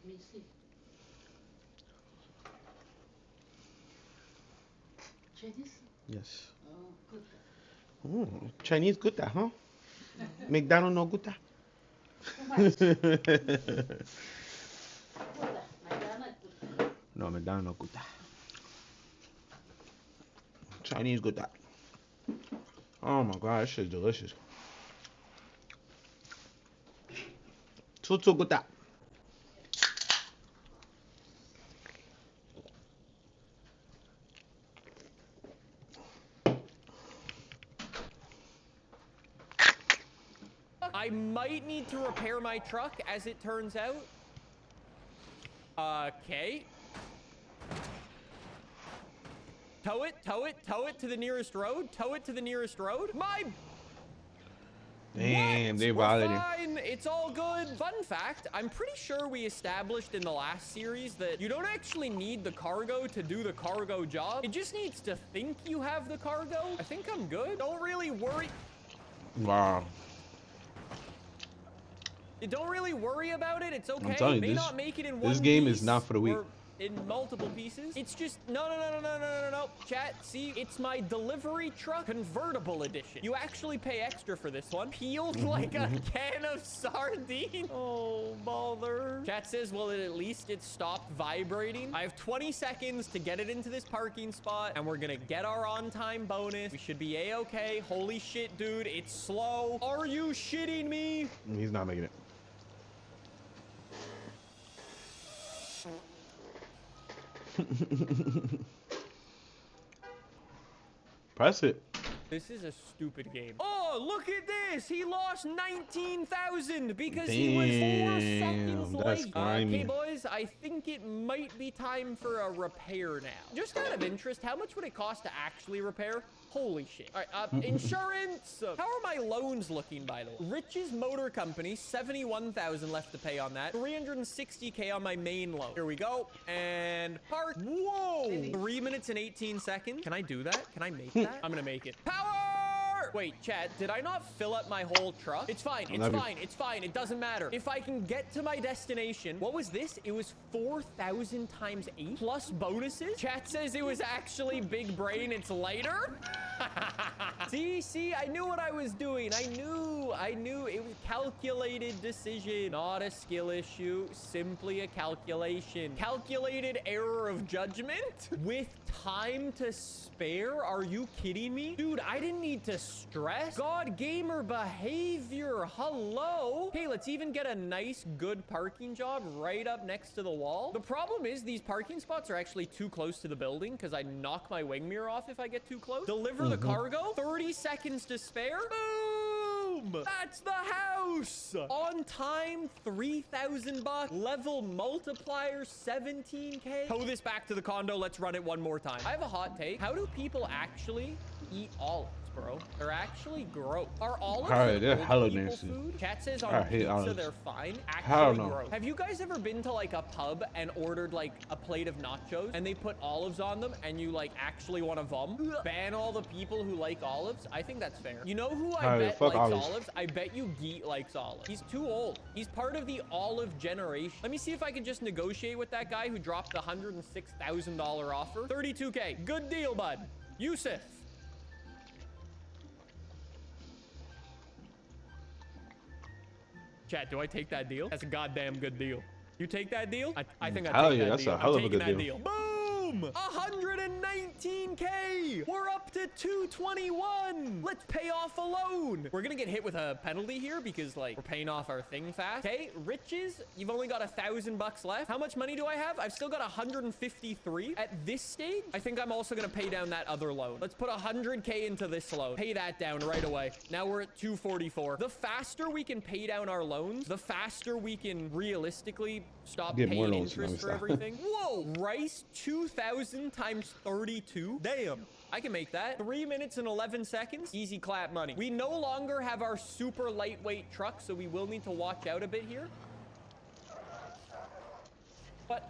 Let me see. Chinese? Yes. Oh, good. Chinese good that, huh? McDonald's no good that. No, McDonald's no good that. Chinese good that. Oh my god, that shit's delicious. So good that. I might need to repair my truck, as it turns out. Okay. Tow it to the nearest road. Tow it to the nearest road. Damn, they We're violated. fine. It's all good. Fun fact, I'm pretty sure we established in the last series that you don't actually need the cargo to do the cargo job. It just needs to think you have the cargo. I think I'm good. Don't really worry. Wow. Don't really worry about it. It's okay. I'm telling you, May this, not make it in this one game piece. is not for the weak. in multiple pieces. It's just, no. Chat, see, it's my delivery truck convertible edition. You actually pay extra for this one. Peeled like a can of sardines. Oh, bother. Chat says, well, at least it stopped vibrating. I have 20 seconds to get it into this parking spot, and we're gonna get our on-time bonus. We should be a-okay. Holy shit, dude, it's slow. Are you shitting me? He's not making it. Press it. This is a stupid game. Oh, look at this. He lost 19,000 because Damn, he was 4 seconds that's late. grimy. Okay, boys, I think it might be time for a repair now. Just out of interest, how much would it cost to actually repair? Holy shit. All right, insurance. How are my loans looking, by the way? Rich's Motor Company, 71,000 left to pay on that. 360K on my main loan. Here we go. And park. Whoa. 3 minutes and 18 seconds. Can I do that? Can I make that? I'm gonna make it. Power! Wait, Chad, did I not fill up my whole truck? It's fine. It's fine. It's fine. It doesn't matter. If I can get to my destination, what was this? It was 4,000 times 8 plus bonuses. Chat says it was actually big brain. It's lighter. See, I knew what I was doing. I knew it was calculated decision, not a skill issue, simply a calculation. Calculated error of judgment with time to spare. Are you kidding me? Dude, I didn't need to stress. God gamer behavior. Hello. Okay, let's even get a nice, good parking job right up next to the wall. The problem is these parking spots are actually too close to the building because I knock my wing mirror off if I get too close. Deliver the cargo. 30 seconds to spare. Boom. That's the house. On time, 3,000 bucks. Level multiplier, 17K. Tow this back to the condo. Let's run it one more time. I have a hot take. How do people actually eat olives, bro? They're actually gross. Are olives They're old hella people nasty. food? Chat says I on hate pizza olives. they're fine. Hell Actually no. gross. Have you guys ever been to like a pub and ordered like a plate of nachos and they put olives on them and you like actually want to vom? Ban all the people who like olives? I think that's fair. You know who I Alright, bet fuck likes olives. olives? I bet you Geet likes olives. He's too old. He's part of the olive generation. Let me see if I can just negotiate with that guy who dropped the $106,000 offer. 32K. Good deal, bud. Yusuf. Chat, do I take that deal? That's a goddamn good deal. You take that deal? I think I Hell take yeah, that that's deal. a hell I'm of a taking good that deal. Boom! 119K! We're up to 221! Let's pay off a loan! We're gonna get hit with a penalty here because, like, we're paying off our thing fast. Okay, riches, you've only got $1,000 left. How much money do I have? I've still got 153. At this stage, I think I'm also gonna pay down that other loan. Let's put 100K into this loan. Pay that down right away. Now we're at 244. The faster we can pay down our loans, the faster we can realistically stop Get more paying loans, interest no, for stop. everything. Whoa, rice 2,000 times 32. Damn. I can make that. 3 minutes and 11 seconds. Easy clap money. We no longer have our super lightweight truck, so we will need to watch out a bit here. But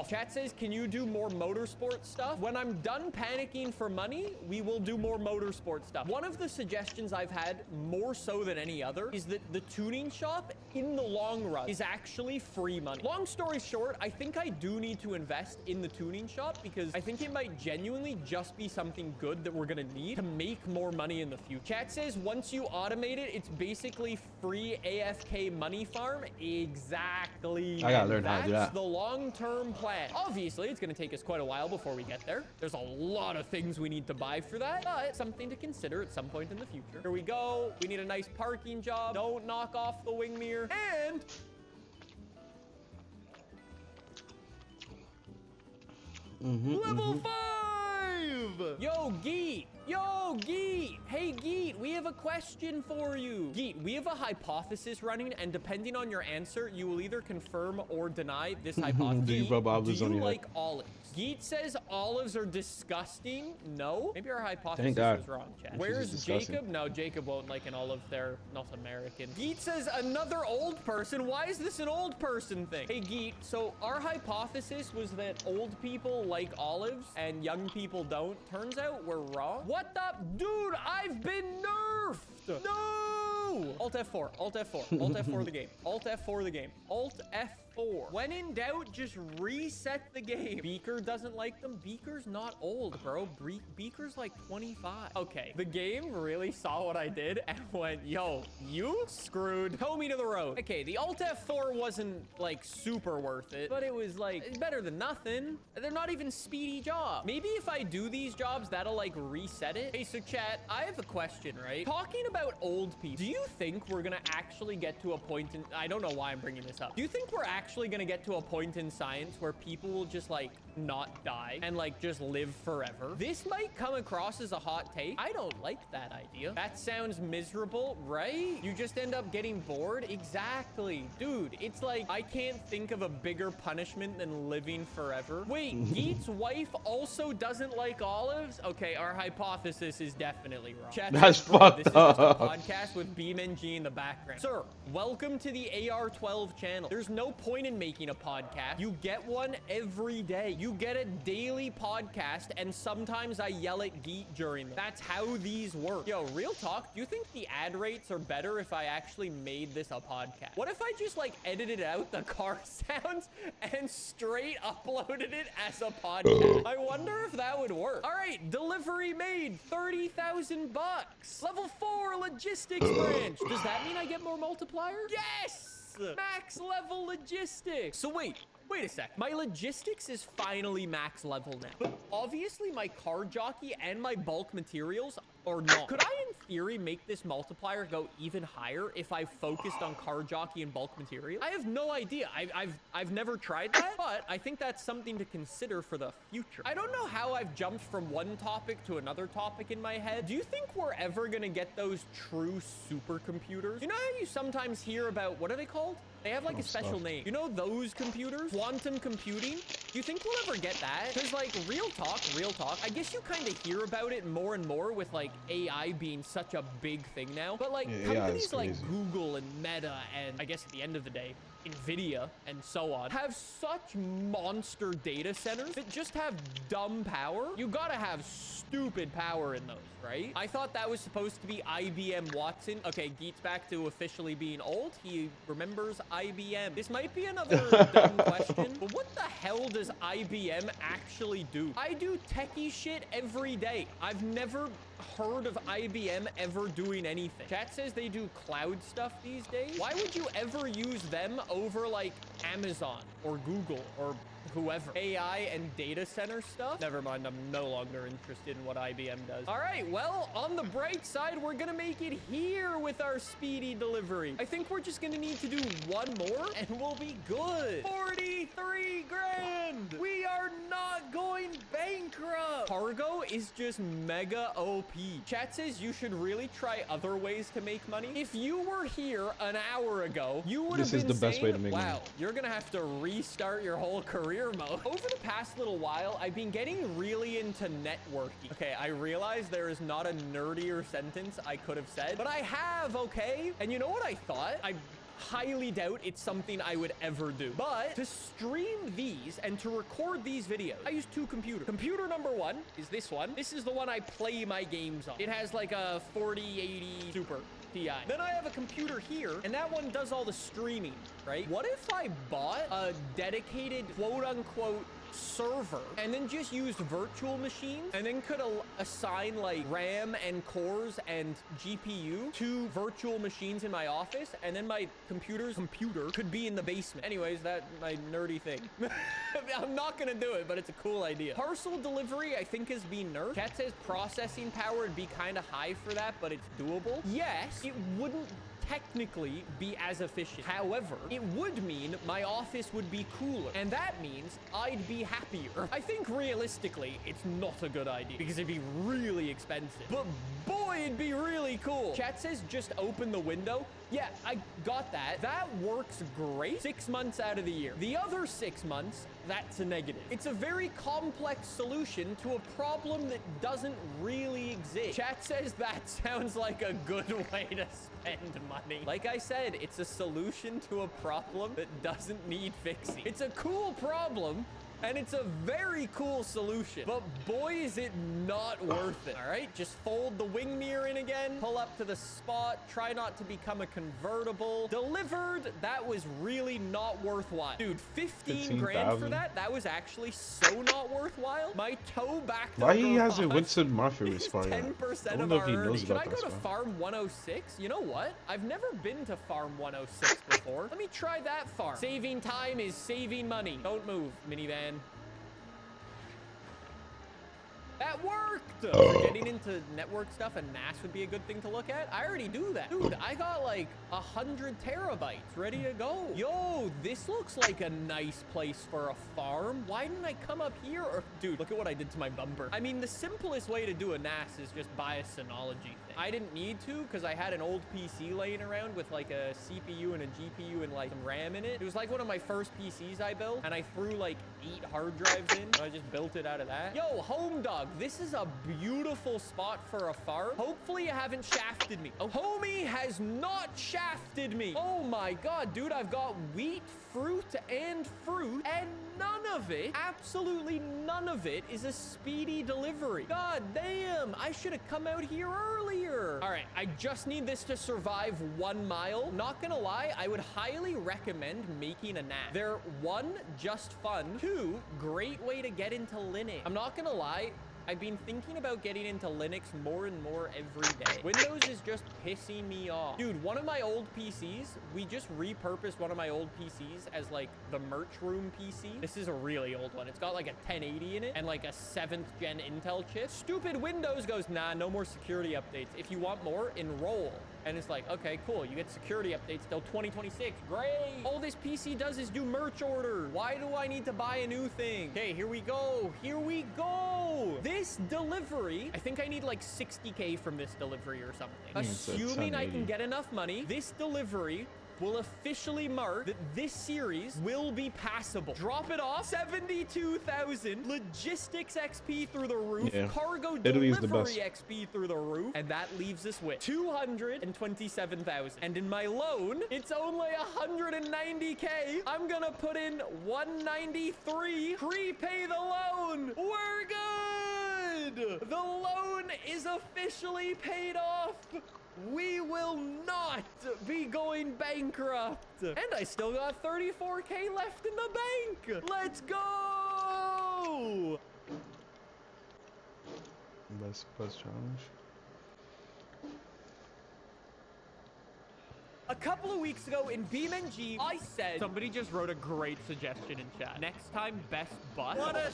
chat says, can you do more motorsport stuff? When I'm done panicking for money, we will do more motorsport stuff. One of the suggestions I've had, more so than any other, is that the tuning shop, in the long run, is actually free money. Long story short, I think I do need to invest in the tuning shop because I think it might genuinely just be something good that we're gonna need to make more money in the future. Chat says, once you automate it, it's basically free AFK money farm. Exactly. I gotta learn how to do That's that. the long-term plan. Obviously, it's going to take us quite a while before we get there. There's a lot of things we need to buy for that, but something to consider at some point in the future. Here we go. We need a nice parking job. Don't knock off the wing mirror. And level 5! Yo, Geet! Yo, Geet! Hey, Geet, we have a question for you. Geet, we have a hypothesis running, and depending on your answer, you will either confirm or deny this hypothesis. Do you rub olives Do on you your like olives? Geet says olives are disgusting. No. Maybe our hypothesis God. was wrong, Chad. This is Where's disgusting. Jacob? No, Jacob won't like an olive. They're not American. Geet says another old person. Why is this an old person thing? Hey, Geet, so our hypothesis was that old people like olives and young people don't. Turns out we're wrong. What the? Dude, I've been nerfed. No! Alt F4. Alt F4. Alt F4 the game. Alt F4 the game. Alt F4. When in doubt, just reset the game. Beaker doesn't like them. Beaker's not old, bro. Beaker's like 25. Okay, the game really saw what I did and went, yo, you screwed. Tow me to the road. Okay, the Alt F4 wasn't like super worth it, but it was like, it's better than nothing. They're not even speedy jobs. Maybe if I do these jobs, that'll like reset it. Hey, so chat, I have a question, right? Talking about old people, do you think we're gonna actually get to a point in, I don't know why I'm bringing this up. Do you think we're actually gonna get to a point in science where people will just like not die and like just live forever? This might come across as a hot take. I don't like that idea. That sounds miserable, right? You just end up getting bored. Exactly. Dude, it's like, I can't think of a bigger punishment than living forever. Wait, Geet's wife also doesn't like olives? Okay, our hypothesis is definitely wrong. Chat, That's bro, fucked this is just a up. podcast with BeamNG in the background. Sir, welcome to the AR12 channel. There's no point in making a podcast. You get one every day. You get a daily podcast, and sometimes I yell at Geet during them. That's how these work. Yo, real talk, do you think the ad rates are better if I actually made this a podcast? What if I just like edited out the car sounds and straight uploaded it as a podcast? I wonder if that would work. All right, delivery made, 30,000 bucks. Level 4 logistics branch. Does that mean I get more multipliers? Yes! Max level logistics. So wait a sec. My logistics is finally max level now. But obviously my car jockey and my bulk materials are not. Could I in theory make this multiplier go even higher if I focused on car jockey and bulk material? I have no idea. I've never tried that, but I think that's something to consider for the future. I don't know how I've jumped from one topic to another topic in my head. Do you think we're ever gonna get those true supercomputers? You know how you sometimes hear about, what are they called? They have like a special name. You know those computers? Quantum computing? Do you think we'll ever get that? Because like real talk, I guess you kind of hear about it more and more with like AI being such a big thing now. But like companies like Google and Meta and I guess at the end of the day, Nvidia and so on have such monster data centers that just have dumb power. You gotta have stupid power in those, right? I thought that was supposed to be IBM Watson. Okay, Geet's back to officially being old. He remembers IBM. This might be another dumb question, but what the hell does IBM actually do? I do techie shit every day. I've never heard of IBM ever doing anything. Chat says they do cloud stuff these days. Why would you ever use them over like Amazon or Google or whoever? AI and data center stuff? Never mind, I'm no longer interested in what IBM does. All right, well, on the bright side, we're gonna make it here with our speedy delivery. I think we're just gonna need to do one more and we'll be good. 43 grand! We are not going bankrupt! Cargo is just mega OP. Chat says you should really try other ways to make money. If you were here an hour ago, you would have been saying, best way to make money. Wow, you're gonna have to restart your whole career mode. Over the past little while, I've been getting really into networking. Okay, I realize there is not a nerdier sentence I could have said, but I have, okay? And you know what I thought? I highly doubt it's something I would ever do. But to stream these and to record these videos, I use two computers. Computer number one is this one. This is the one I play my games on. It has like a 4080 Super Ti. Then I have a computer here, and that one does all the streaming, right? What if I bought a dedicated quote-unquote server and then just used virtual machines and then could assign like RAM and cores and GPU to virtual machines in my office, and then my computer could be in the basement. Anyways, that's my nerdy thing. I'm not gonna do it, but it's a cool idea. Parcel delivery, I think, is being nerfed. Chat says processing power would be kind of high for that, but it's doable. Yes, it wouldn't technically be as efficient. However, it would mean my office would be cooler, and that means I'd be happier. I think realistically, it's not a good idea because it'd be really expensive, but boy, it'd be really cool. Chat says just open the window. Yeah, I got that. That works great 6 months out of the year. The other 6 months, that's a negative. It's a very complex solution to a problem that doesn't really exist. Chat says that sounds like a good way to spend money. Like I said, it's a solution to a problem that doesn't need fixing. It's a cool problem, and it's a very cool solution, but boy, is it not worth it. All right, just fold the wing mirror in again. minivan, pull up to the spot, try not to become a convertible. Delivered, that was really not worthwhile. Dude, 15 grand for 15,000. that? That was actually so not worthwhile. My tow back to Why the he hasn't garage Winston Murphy is respond yet? 10% I of wonder if our he knows earnings. Can about I go this, to man. Farm 106? You know what? I've never been to Farm 106 before. Let me try that farm. Saving time is saving money. Don't move, minivan. That worked! For getting into network stuff, a NAS would be a good thing to look at. I already do that. Dude, I got like 100 terabytes ready to go. Yo, this looks like a nice place for a farm. Why didn't I come up here? Or, dude, look at what I did to my bumper. I mean, the simplest way to do a NAS is just buy a Synology thing. I didn't need to because I had an old PC laying around with like a CPU and a GPU and like some RAM in it. It was like one of my first PCs I built, and I threw like 8 hard drives in. So I just built it out of that. Yo, Home Dog, this is a beautiful spot for a farm. Hopefully you haven't shafted me. Oh, homie has not shafted me. Oh my God, dude, I've got wheat, fruit, and none of it, absolutely none of it, is a speedy delivery. God damn, I should have come out here earlier. All right, I just need this to survive 1 mile. Not gonna lie, I would highly recommend making a NAS. They're 1, just fun, 2, great way to get into Linux. I'm not gonna lie, I've been thinking about getting into Linux more and more every day. Windows is just pissing me off. Dude, one of my old PCs, we just repurposed one of my old PCs as like the merch room PC. This is a really old one. It's got like a 1080 in it and like a 7th gen Intel chip. Stupid Windows goes, nah, no more security updates. If you want more, enroll. And it's like, okay, cool. You get security updates till 2026. Great. All this PC does is do merch order. Why do I need to buy a new thing? Okay, here we go. Here we go. This delivery, I think I need like 60K from this delivery or something. Assuming I can get enough money, this delivery will officially mark that this series will be passable. Drop it off, 72,000, logistics XP through the roof, cargo delivery XP through the roof, and that leaves us with 227,000. And in my loan, it's only 190K. I'm gonna put in 193, prepay the loan. We're good. The loan is officially paid off. We will not be going bankrupt. And I still got 34K left in the bank. Let's go. Best bus challenge. A couple of weeks ago in BeamNG, I said, somebody just wrote a great suggestion in chat. Next time, best bus. What a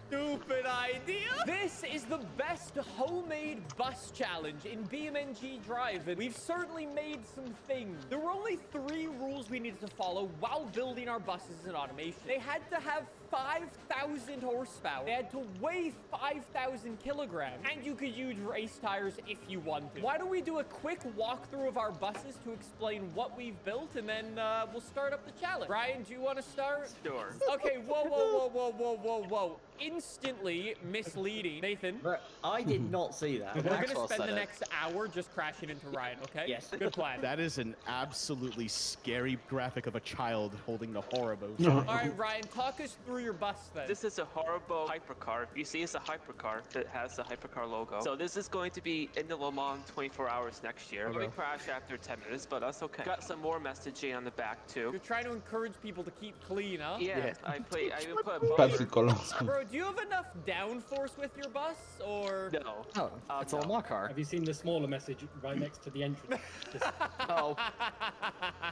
stupid idea. This is the best homemade bus challenge in BeamNG Drive, and we've certainly made some things. There were only 3 rules we needed to follow while building our buses in automation. They had to have 5,000 horsepower. They had to weigh 5,000 kilograms, and you could use race tires if you wanted. Why don't we do a quick walkthrough of our buses to explain what we've built, and then we'll start up the challenge. Ryan, do you want to start? Sure. Okay, whoa. Instantly misleading. Nathan? But I did not see that. We're going to Maxwell spend said the it. next hour just crashing into Ryan, okay? Yes. Good plan. That is an absolutely scary graphic of a child holding the Horibo. All right, Ryan, talk us through your bus then. This is a Horibo hypercar. You see it's a hypercar that has the hypercar logo. So this is going to be in the Le Mans 24 hours next year. Okay. We crash after 10 minutes, but that's okay. Got some more messaging on the back too. You're trying to encourage people to keep clean, huh? Yeah. I even put a Pepsi Cola. Bro, do you have enough downforce with your bus, or? No. Oh, it's on my car. Have you seen the smaller message right next to the entrance? Oh.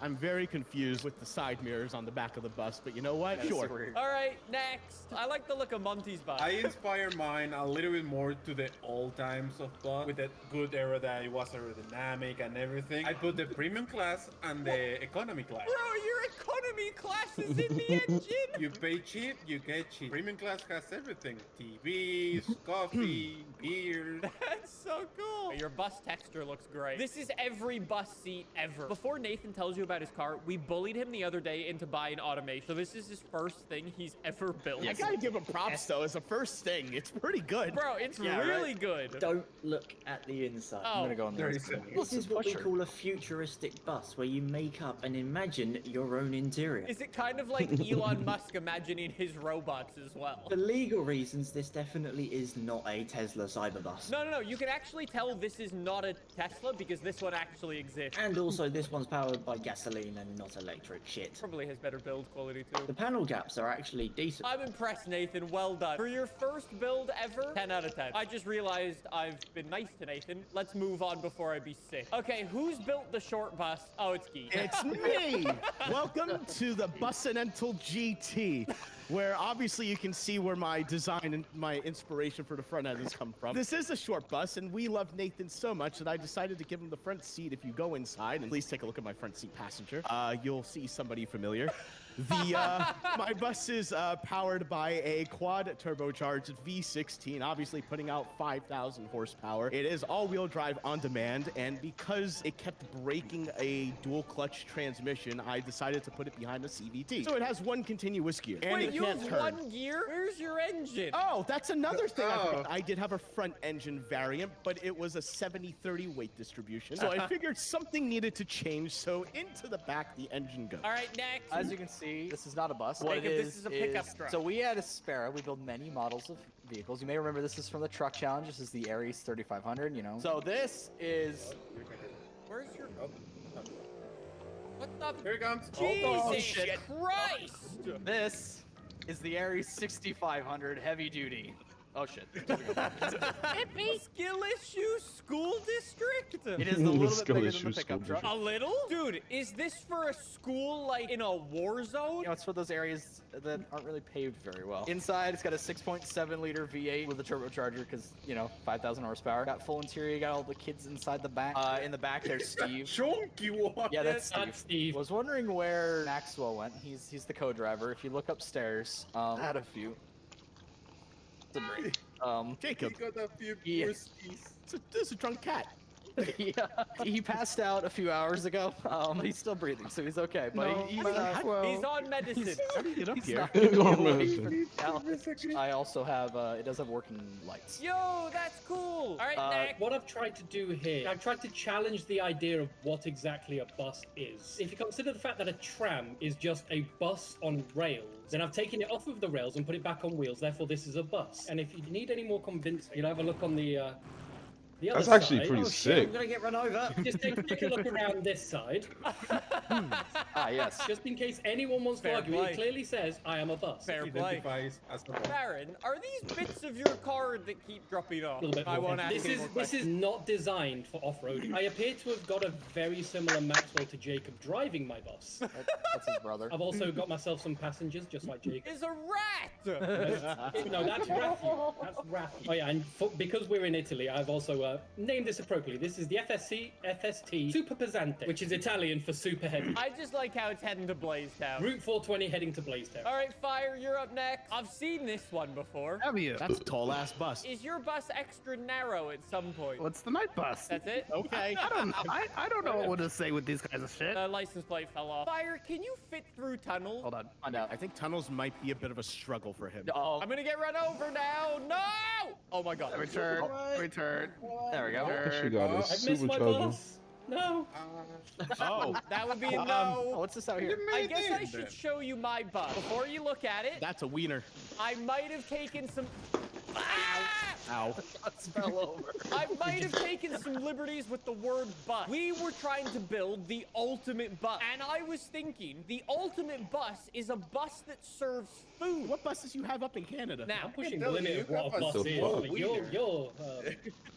I'm very confused with the side mirrors on the back of the bus, but you know what? That's Sure. weird. All right, next. I like the look of Monty's bus. I inspire mine a little bit more to the old times of bus, with that good era that it was aerodynamic and everything. I put the premium class and the economy class. Bro, your economy class is in the engine. You pay cheap, you get cheap. Premium class has everything. TVs, coffee, beer. That's so cool. Your bus texture looks great. This is every bus seat ever. Before Nathan tells you about his car, we bullied him the other day into buying automation. So this is his first thing he's ever built. I gotta give him props though. As a first thing, it's pretty good. Bro, it's really good. Don't look at the inside. Oh, I'm gonna go on there. This is what we call a futuristic bus, where you make up and imagine your own interior. criteria. Is it kind of like Elon Musk imagining his robots as well? For legal reasons, this definitely is not a Tesla Cyberbus. No. You can actually tell this is not a Tesla because this one actually exists. And also, this one's powered by gasoline and not electric shit. Probably has better build quality too. The panel gaps are actually decent. I'm impressed, Nathan. Well done. For your first build ever, 10 out of 10. I just realized I've been nice to Nathan. Let's move on before I be sick. Okay, who's built the short bus? Oh, it's Geek. It's me! Welcome to the Businental GT, where obviously you can see where my design and my inspiration for the front end has come from. This is a short bus, and we love Nathan so much that I decided to give him the front seat. If you go inside, and please take a look at my front seat passenger, you'll see somebody familiar. My bus is powered by a quad turbocharged V16, obviously putting out 5,000 horsepower. It is all-wheel drive on demand, and because it kept breaking a dual clutch transmission, I decided to put it behind a CVT. So it has one continuous gear, and Wait, it you can't have turn. one gear? Where's your engine? Oh, that's another thing. I did have a front engine variant, but it was a 70-30 weight distribution. So I figured something needed to change, so into the back the engine goes. All right, next. As you can see, this is not a bus. What it Jacob, is, this is a pickup truck. So we had a Sparrow. We build many models of vehicles. You may remember this is from the Truck Challenge. This is the Ares 3500, you know. So this is... Where's your... What the... Here it comes. Jesus Christ! This is the Ares 6500 heavy duty. Oh shit. Skill issue school district? It is a little bit bigger than the pickup truck. A little? Dude, is this for a school like in a war zone? You know, it's for those areas that aren't really paved very well. Inside, it's got a 6.7 liter V8 with a turbocharger because, you know, 5,000 horsepower. Got full interior, got all the kids inside the back. In the back, there's Steve. Chunky one. Yeah, that's Steve. Was wondering where Maxwell went. He's the co-driver. If you look upstairs, I had a few. Jacob. He got a few Yes. This is a drunk cat. Yeah, he passed out a few hours ago. He's still breathing, so he's okay. But he's on medicine. How do you get up here? He's on medicine. I also have, it does have working lights. Yo, that's cool. All right, next. What I've tried to do here, I've tried to challenge the idea of what exactly a bus is. If you consider the fact that a tram is just a bus on rails, then I've taken it off of the rails and put it back on wheels. Therefore, this is a bus. And if you need any more convincing, you'll have a look on the other That's side. actually pretty sick. I'm gonna get run over. Just take a look around this side. Yes. Just in case anyone wants Fair to argue, play. it clearly says, I am a bus. Fair play. Identifies as a bus. Baron, are these bits of your car that keep dropping off? A little bit I more. won't ask This any is more this questions. is not designed for off-roading. I appear to have got a very similar Maxwell to Jacob driving my bus. That's his brother. I've also got myself some passengers, just like Jacob. Is a rat! No, that's Rafi. That's Rafi. Oh yeah, and because we're in Italy, I've also named this appropriately. This is the FST Super Pesante, which is Italian for super heavy. I just like how it's heading to Blazetown. Route 420 heading to Blazetown. All right, Fire, you're up next. I've seen this one before. Have you? That's a tall ass bus. Is your bus extra narrow at some point? What's the night bus? That's it? Okay. I don't know what to say with these kinds of shit. License plate fell off. Fire, can you fit through tunnels? Hold on. Find out. I think tunnels might be a bit of a struggle for him. Oh, I'm gonna get run over now. No! Oh my god. Return. there we go. She got a I've missed my supercharger. bus. No. Oh, That would be a Oh, no. what's this out here? I guess I should show you my bus. Before you look at it, that's a wiener. I might have taken some... Ah! Ow. Bus fell over. I might have taken some liberties with the word bus. We were trying to build the ultimate bus. And I was thinking, the ultimate bus is a bus that serves food. What buses you have up in Canada? Now, I'm pushing the limit of what a bus What the is. fuck? But you're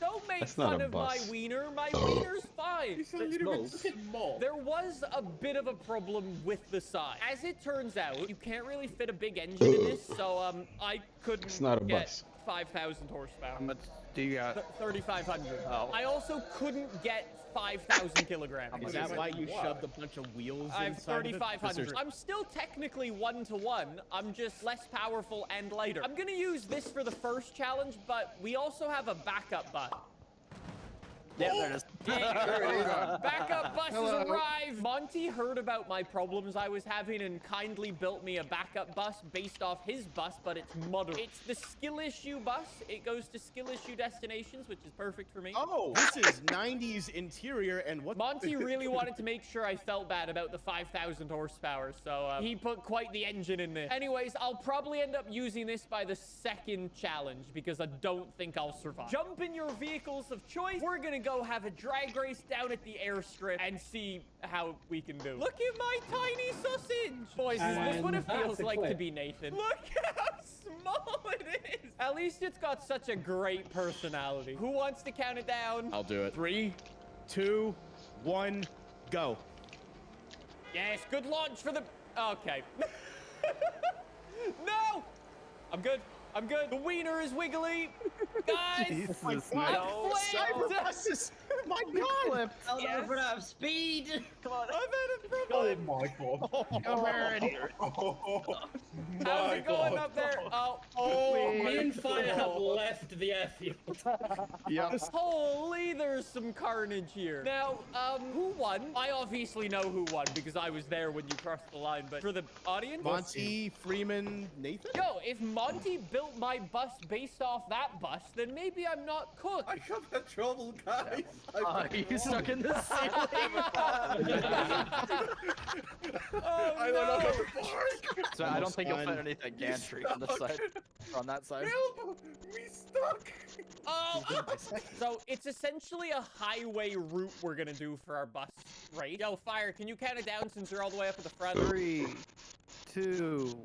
don't make That's not fun a of bus. my wiener. My wiener's fine. It's a little bit small. There was a bit of a problem with the size. As it turns out, you can't really fit a big engine in this, so I couldn't It's not a get bus. 5,000 horsepower. How much do you got? 3,500. Oh. I also couldn't get 5,000 kilograms. Is that why you shoved a bunch of wheels I have inside of it? 3,500. I'm still technically 1-to-1. I'm just less powerful and lighter. I'm gonna use this for the first challenge, but we also have a backup bus. Yeah, there it is. Backup bus has Hello. arrived. Monty heard about my problems I was having and kindly built me a backup bus based off his bus, but it's muddled. It's the skill issue bus. It goes to skill issue destinations, which is perfect for me. Oh, this is 90s interior and what? Monty really wanted to make sure I felt bad about the 5,000 horsepower, so he put quite the engine in this. Anyways, I'll probably end up using this by the second challenge because I don't think I'll survive. Jump in your vehicles of choice. We're gonna go have a drag race down at the airstrip and see how we can do. Look at my tiny sausage. Boys, is this what it feels like to be Nathan? Look how small it is. At least it's got such a great personality. Who wants to count it down? I'll do it. 3, 2, 1, go. Yes, good launch for the... Okay. No! I'm good. I'm good. The wiener is wiggly. Guys! Jesus, I'm no. flipped! My God! I'll never run out of speed. Come on. I've had a problem. Oh my god. Come here. How's it going up there? Me and Fire have left the airfield. Yes. Holy, there's some carnage here. Now, who won? I obviously know who won because I was there when you crossed the line, but for the audience? Monty, Freeman, Nathan? Yo, if Monty built my bus based off that bus, then maybe I'm not cooked. I have had trouble, guys. You stuck in the ceiling. I went up at the park. So I don't think you'll Almost find done. anything gantry on this side. On that side. Help! We stuck. Oh, so it's essentially a highway route we're gonna do for our bus, right? Yo, Fire, can you count it down since you're all the way up at the front? 3, 2,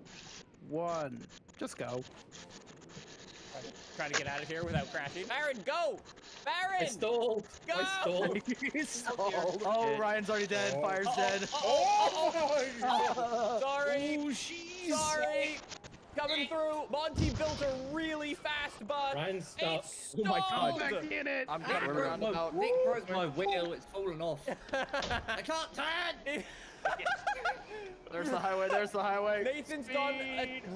1. Just go. Trying to get out of here without crashing. Baron, go! Baron! I stalled. Go! I stalled. He stalled. Oh, Ryan's already dead. Fire's dead. Sorry. Oh, jeez. Sorry. Coming through. Monty built a really fast bus. Ryan's stuck. It's Oh my God. stalled. Back in it. I'm good. We're Nick roundabout. broke my wheel. It's fallen off. I can't turn. There's the highway. There's the highway. Nathan's gone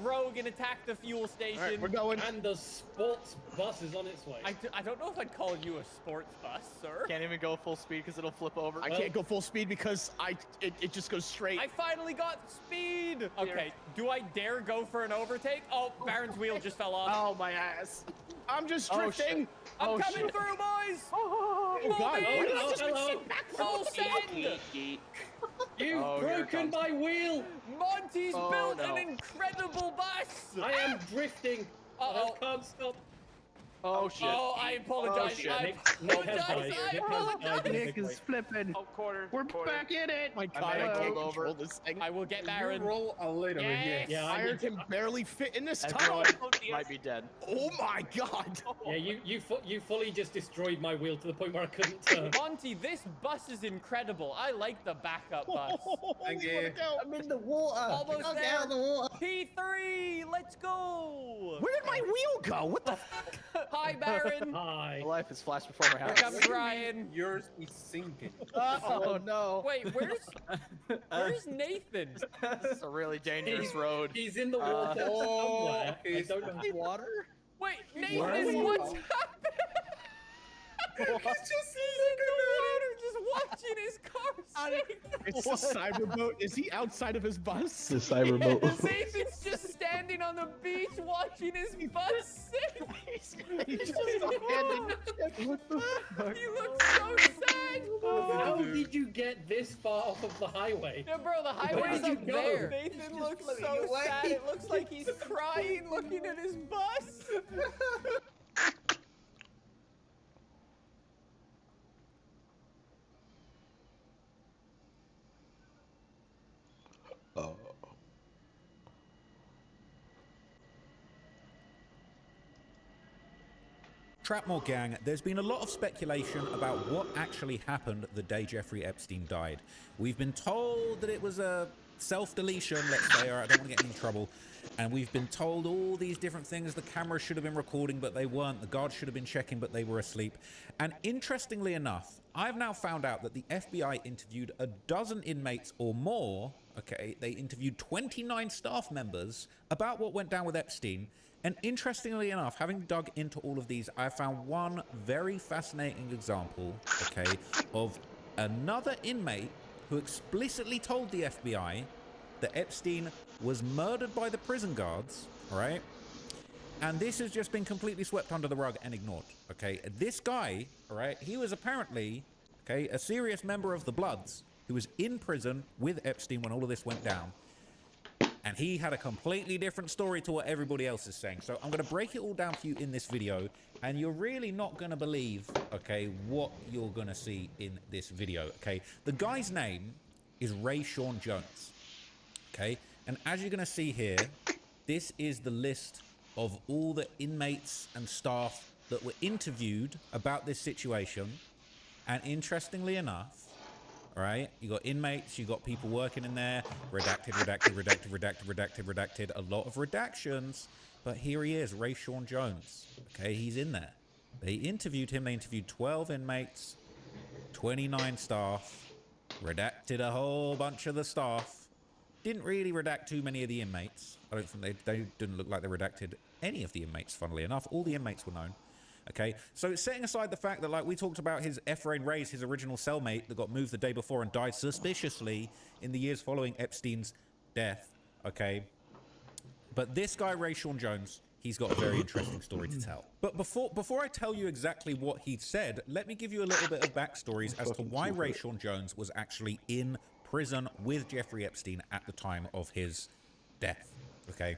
rogue and attacked the fuel station. All right, we're going. And the sports bus is on its way. I don't know if I'd call you a sports bus, sir. Can't even go full speed because it'll flip over. I can't go full speed because it just goes straight. I finally got speed. Okay, do I dare go for an overtake? Oh, Baron's wheel just fell off. Oh, my ass. I'm just Oh, drifting. shit. I'm Oh, coming shit. through, boys. Oh, God. Moving. What is this? Hello. Full send. You've Oh, here it broken comes. my wheel. Monty's Oh, built no. an incredible bus. I am drifting. Uh-oh. I can't stop. Oh, shit. Oh, I apologize. Oh, shit. I Nick has apologize. died. I Nick has died. apologize. Nick is flipping. Oh, quarter. We're quarter. back in it. My God, I I rolled can't over. control this thing. I will get You Baron. roll a little bit, Yes. yes. Yeah, I Fire need can barely fit in this Everyone tunnel. might be dead. Oh my God. Yeah, you fully just destroyed my wheel to the point where I couldn't turn. Monty, this bus is incredible. I like the backup bus. Thank Where'd you. it go? I'm in the water. Almost I can't there. get out of the water. P3, let's go. Where did my wheel go? What the? Hi, Baron. Hi. My life has flashed before my Here eyes. comes Ryan. Yours is sinking. Oh, no. Wait, where's Nathan? This is a really dangerous road. He's in the water somewhere. I he's- don't know. Water? Wait, Where Nathan, are what's you? happening? He's just in the water, just watching his car sink. It's a cyberboat. Is he outside of his bus? The cyber boat. Nathan's just standing on the beach watching his bus sink. He's just abandoned. What the fuck? He looks so sad. How did you get this far off of the highway? Yeah, bro, the Where highway's did you up go? there. Nathan looks so sad. It looks like he's crying looking at his bus. Oh. Trapmore Gang, there's been a lot of speculation about what actually happened the day Jeffrey Epstein died. We've been told that it was a self-deletion, let's say, all right, I don't want to get in trouble. And we've been told all these different things. The camera should have been recording, but they weren't. The guards should have been checking, but they were asleep. And interestingly enough, I've now found out that the FBI interviewed a dozen inmates or more. Okay, they interviewed 29 staff members about what went down with Epstein. And interestingly enough, having dug into all of these, I found one very fascinating example, okay, of another inmate who explicitly told the FBI that Epstein was murdered by the prison guards, all right? And this has just been completely swept under the rug and ignored, okay? This guy, all right, he was apparently, okay, a serious member of the Bloods who was in prison with Epstein when all of this went down. And he had a completely different story to what everybody else is saying. So I'm going to break it all down for you in this video, and you're really not going to believe, okay, what you're going to see in this video, okay? The guy's name is Ray Sean Jones, okay? And as you're going to see here, this is the list of all the inmates and staff that were interviewed about this situation. And interestingly enough, all right, you got inmates, you got people working in there, redacted, redacted, redacted, redacted, redacted, redacted, a lot of redactions. But here he is, Ray Sean Jones. Okay, he's in there. They interviewed him. They interviewed 12 inmates, 29 staff, redacted a whole bunch of the staff. Didn't really redact too many of the inmates. I don't think they didn't look like they redacted any of the inmates, funnily enough. All the inmates were known. Okay, so setting aside the fact that, like we talked about, his Ephraim Reyes, his original cellmate that got moved the day before and died suspiciously in the years following Epstein's death, okay? But this guy, Ray Sean Jones, he's got a very interesting story to tell. But before I tell you exactly what he said, let me give you a little bit of backstories as to why Ray Sean Jones was actually in prison with Jeffrey Epstein at the time of his death, okay?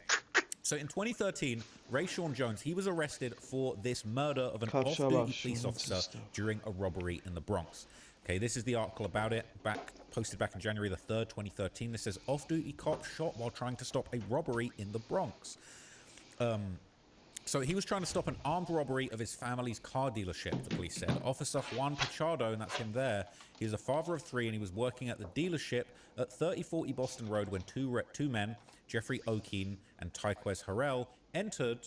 So in 2013, Ray Sean Jones, he was arrested for this murder of an off-duty police officer during a robbery in the Bronx. Okay, this is the article about it, posted back in January the 3rd, 2013. This says, off-duty cop shot while trying to stop a robbery in the Bronx. So he was trying to stop an armed robbery of his family's car dealership, the police said. Officer Juan Pichardo, and that's him there, he is a father of 3 and he was working at the dealership at 3040 Boston Road when two men, Jeffrey O'Keefe and Tyquez Harrell, entered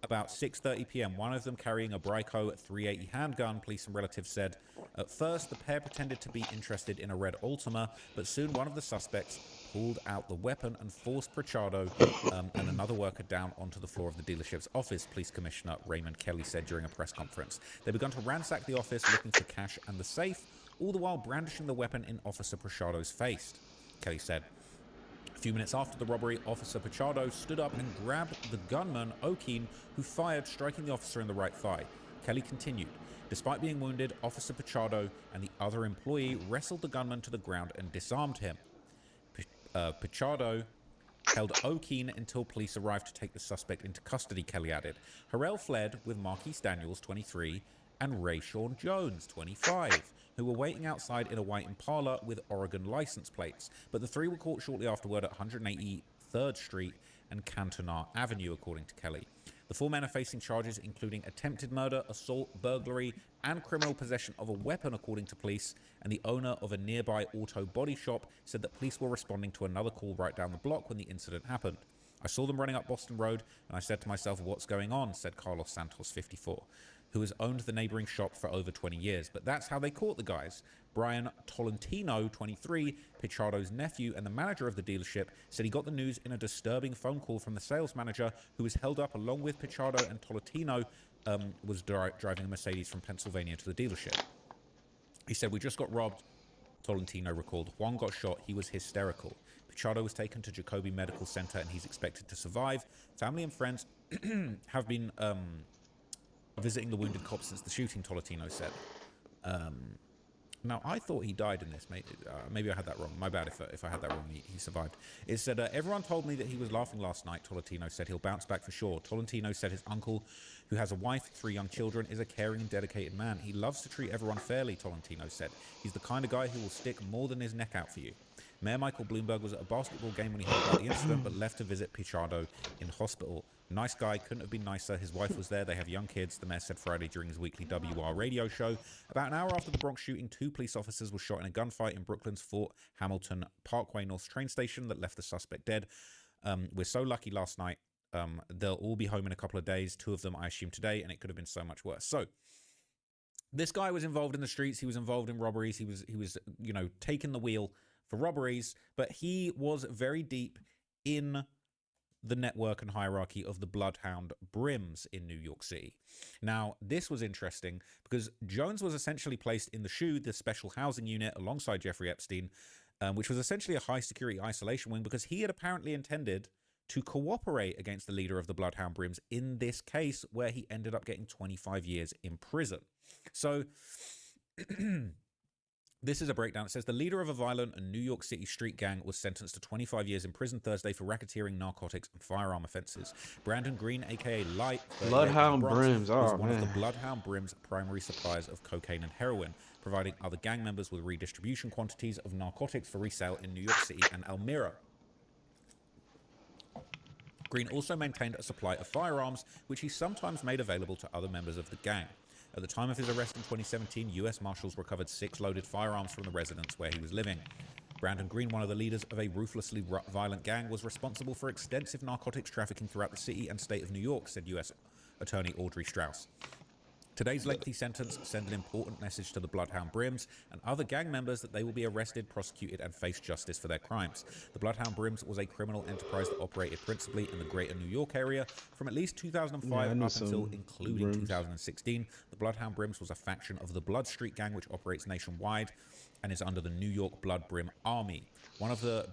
about 6:30 p.m. One of them carrying a Bryco 380 handgun, police and relatives said. At first, the pair pretended to be interested in a red Altima, but soon one of the suspects pulled out the weapon and forced Pichardo and another worker down onto the floor of the dealership's office, Police Commissioner Raymond Kelly said during a press conference. They began to ransack the office looking for cash and the safe, all the while brandishing the weapon in Officer Pichardo's face, Kelly said. A few minutes after the robbery, Officer Pichardo stood up and grabbed the gunman, O'Keefe, who fired, striking the officer in the right thigh. Kelly continued. Despite being wounded, Officer Pichardo and the other employee wrestled the gunman to the ground and disarmed him. Pichardo held O'Keefe until police arrived to take the suspect into custody, Kelly added. Harrell fled with Marquise Daniels, 23, and Ray Sean Jones, 25, who were waiting outside in a white Impala with Oregon license plates. But the 3 were caught shortly afterward at 183rd Street and Cantonar Avenue, according to Kelly. The 4 men are facing charges including attempted murder, assault, burglary, and criminal possession of a weapon, according to police, and the owner of a nearby auto body shop said that police were responding to another call right down the block when the incident happened. I saw them running up Boston Road, and I said to myself, what's going on, said Carlos Santos, 54, who has owned the neighboring shop for over 20 years. But that's how they caught the guys. Brian Tolentino, 23, Pichardo's nephew and the manager of the dealership, said he got the news in a disturbing phone call from the sales manager, who was held up along with Pichardo, and Tolentino was driving a Mercedes from Pennsylvania to the dealership. He said, we just got robbed, Tolentino recalled. Juan got shot. He was hysterical. Pichardo was taken to Jacobi Medical Center and he's expected to survive. Family and friends have been visiting the wounded cop since the shooting, Tolentino said. Now, I thought he died in this. Maybe I had that wrong. My bad if I had that wrong. He survived. It said, everyone told me that he was laughing last night, Tolentino said. He'll bounce back for sure. Tolentino said his uncle, who has a wife, 3 young children, is a caring and dedicated man. He loves to treat everyone fairly, Tolentino said. He's the kind of guy who will stick more than his neck out for you. Mayor Michael Bloomberg was at a basketball game when he heard about the incident, but left to visit Pichardo in hospital. Nice guy, couldn't have been nicer. His wife was there. They have young kids, the mayor said Friday during his weekly WR radio show. About an hour after the Bronx shooting, 2 police officers were shot in a gunfight in Brooklyn's Fort Hamilton Parkway North train station that left the suspect dead. We're so lucky last night. They'll all be home in a couple of days. 2 of them, I assume, today, and it could have been so much worse. So this guy was involved in the streets. He was involved in robberies. He was, you know, taking the wheel for robberies, but he was very deep in the network and hierarchy of the Bloodhound Brims in New York City. Now, this was interesting because Jones was essentially placed in the SHU, the special housing unit, alongside Jeffrey Epstein, which was essentially a high-security isolation wing because he had apparently intended to cooperate against the leader of the Bloodhound Brims in this case, where he ended up getting 25 years in prison. So this is a breakdown. It says the leader of a violent and New York City street gang was sentenced to 25 years in prison Thursday for racketeering, narcotics, and firearm offenses. Brandon Green, aka Light, Bloodhound Brims, was oh one of man. the Bloodhound Brims' primary suppliers of cocaine and heroin, providing other gang members with redistribution quantities of narcotics for resale in New York City and Elmira. Green also maintained a supply of firearms, which he sometimes made available to other members of the gang. At the time of his arrest in 2017, U.S. Marshals recovered 6 loaded firearms from the residence where he was living. Brandon Green, one of the leaders of a ruthlessly violent gang, was responsible for extensive narcotics trafficking throughout the city and state of New York, said U.S. Attorney Audrey Strauss. Today's lengthy sentence sent an important message to the Bloodhound Brims and other gang members that they will be arrested, prosecuted, and face justice for their crimes. The Bloodhound Brims was a criminal enterprise that operated principally in the greater New York area from at least 2005 up until including 2016. The Bloodhound Brims was a faction of the Blood Street Gang, which operates nationwide and is under the New York Blood Brim Army. One of the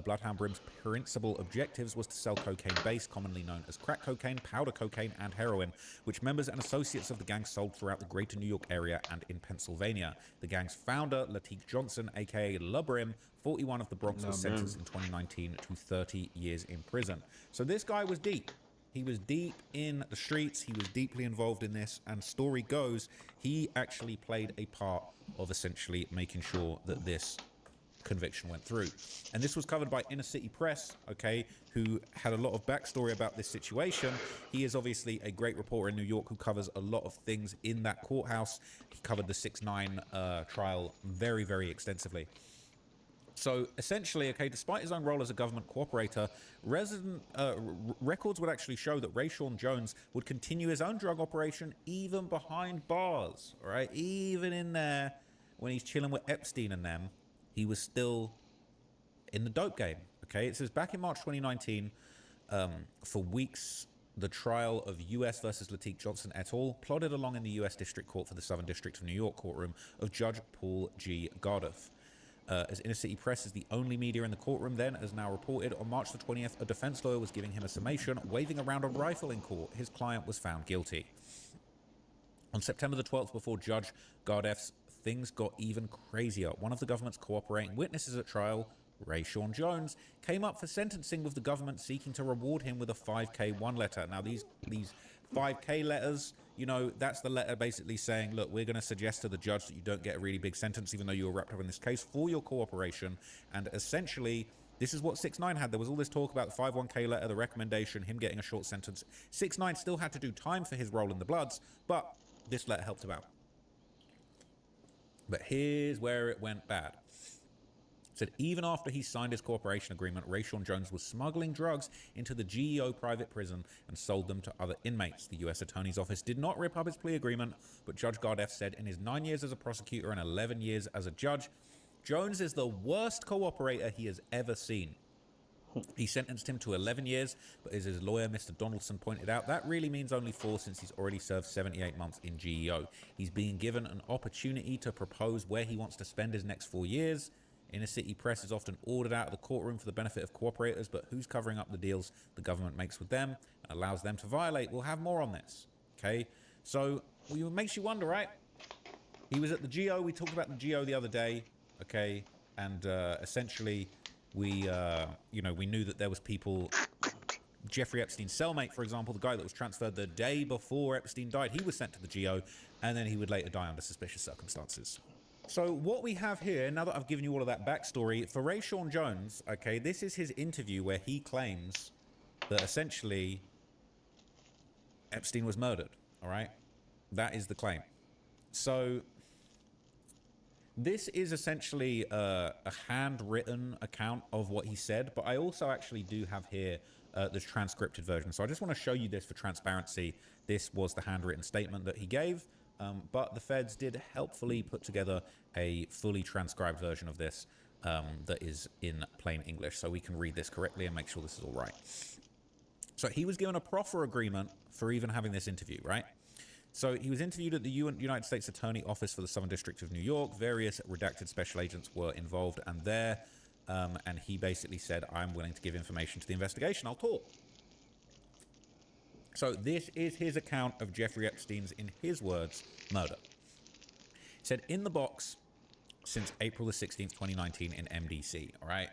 Bloodhound Brim's principal objectives was to sell cocaine base, commonly known as crack cocaine, powder cocaine, and heroin, which members and associates of the gang sold throughout the greater New York area and in Pennsylvania. The gang's founder, Latique Johnson, aka La Brim, 41 of the Bronx, was sentenced in 2019 to 30 years in prison. So this guy was deep. He was deep in the streets. He was deeply involved in this. And story goes, he actually played a part of essentially making sure that this conviction went through. And this was covered by Inner City Press, okay, who had a lot of backstory about this situation. He is obviously a great reporter in New York who covers a lot of things in that courthouse. He covered the 6ix9ine trial very, very extensively. So essentially, okay, despite his own role as a government cooperator, records would actually show that Rayshawn Jones would continue his own drug operation even behind bars, all right? Even in there, when he's chilling with Epstein and them, he was still in the dope game, okay? It says back in March 2019, for weeks, the trial of U.S. versus Latique Johnson et al. Plodded along in the U.S. District Court for the Southern District of New York courtroom of Judge Paul G. Gardoff. As Inner City Press is the only media in the courtroom then, as now reported, on March the 20th, a defense lawyer was giving him a summation, waving around a rifle in court. His client was found guilty. On September the 12th, before Judge Gardoff's, things got even crazier. One of the government's cooperating witnesses at trial, Rayshawn Jones, came up for sentencing with the government seeking to reward him with a 5K1 letter. Now, these 5K letters, you know, that's the letter basically saying, look, we're going to suggest to the judge that you don't get a really big sentence, even though you were wrapped up in this case, for your cooperation. And essentially, this is what 6ix9ine had. There was all this talk about the 5-1K letter, the recommendation, him getting a short sentence. 6ix9ine still had to do time for his role in the Bloods, but this letter helped him out. But here's where it went bad. It said even after he signed his cooperation agreement, Rayshawn Jones was smuggling drugs into the GEO private prison and sold them to other inmates. The U.S. Attorney's Office did not rip up his plea agreement, but Judge Gardoff said in his 9 years as a prosecutor and 11 years as a judge, Jones is the worst cooperator he has ever seen. He sentenced him to 11 years, but as his lawyer, Mr. Donaldson, pointed out, that really means only 4 since he's already served 78 months in GEO. He's being given an opportunity to propose where he wants to spend his next 4 years. Inner City Press is often ordered out of the courtroom for the benefit of cooperators, but who's covering up the deals the government makes with them and allows them to violate? We'll have more on this, okay? So it makes you wonder, right? He was at the GEO. We talked about the GEO the other day, okay? And essentially, we knew that there was people. Jeffrey Epstein's cellmate, for example, the guy that was transferred the day before Epstein died, he was sent to the GEO, and then he would later die under suspicious circumstances. So what we have here, now that I've given you all of that backstory, for Ray Sean Jones, okay, this is his interview where he claims that essentially Epstein was murdered, all right? That is the claim. So this is essentially a handwritten account of what he said, but I also actually do have here the transcripted version. So I just want to show you this for transparency. This was the handwritten statement that he gave, but the feds did helpfully put together a fully transcribed version of this that is in plain English, so we can read this correctly and make sure this is all right. So he was given a proffer agreement for even having this interview, right? So he was interviewed at the United States Attorney Office for the Southern District of New York. Various redacted special agents were involved and there. And he basically said, I'm willing to give information to the investigation. I'll talk. So this is his account of Jeffrey Epstein's, in his words, murder. He said, in the box since April the 16th, 2019 in MDC, all right?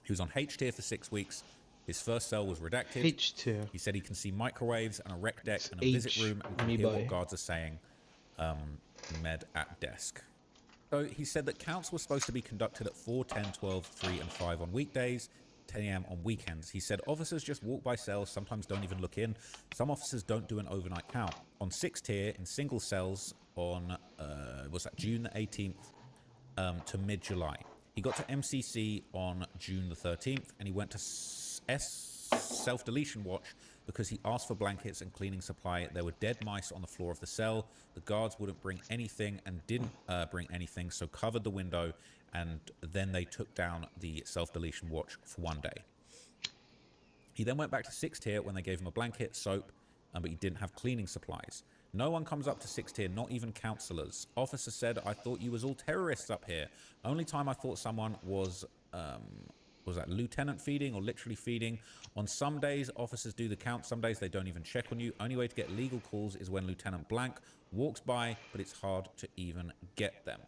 He was on H-tier for 6 weeks. His first cell was redacted. H-tier. He said he can see microwaves and a rec deck and a visit room and can hear what guards are saying. Med at desk. So he said that counts were supposed to be conducted at 4, 10, 12, 3, and 5 on weekdays, 10 a.m. on weekends. He said officers just walk by cells, sometimes don't even look in. Some officers don't do an overnight count. On 6th tier, in single cells on, was that June the 18th to mid-July. He got to MCC on June the 13th, and he went to self-deletion watch because he asked for blankets and cleaning supply. There were dead mice on the floor of the cell. The guards wouldn't bring anything and didn't bring anything, so covered the window, and then they took down the self-deletion watch for 1 day. He then went back to 6th tier when they gave him a blanket, soap, but he didn't have cleaning supplies. No one comes up to 6th tier, not even counselors. Officer said, I thought you was all terrorists up here. Only time I thought someone was that lieutenant feeding or literally feeding. On some days, officers do the count. Some days they don't even check on you. Only way to get legal calls is when Lieutenant Blank walks by, but it's hard to even get them.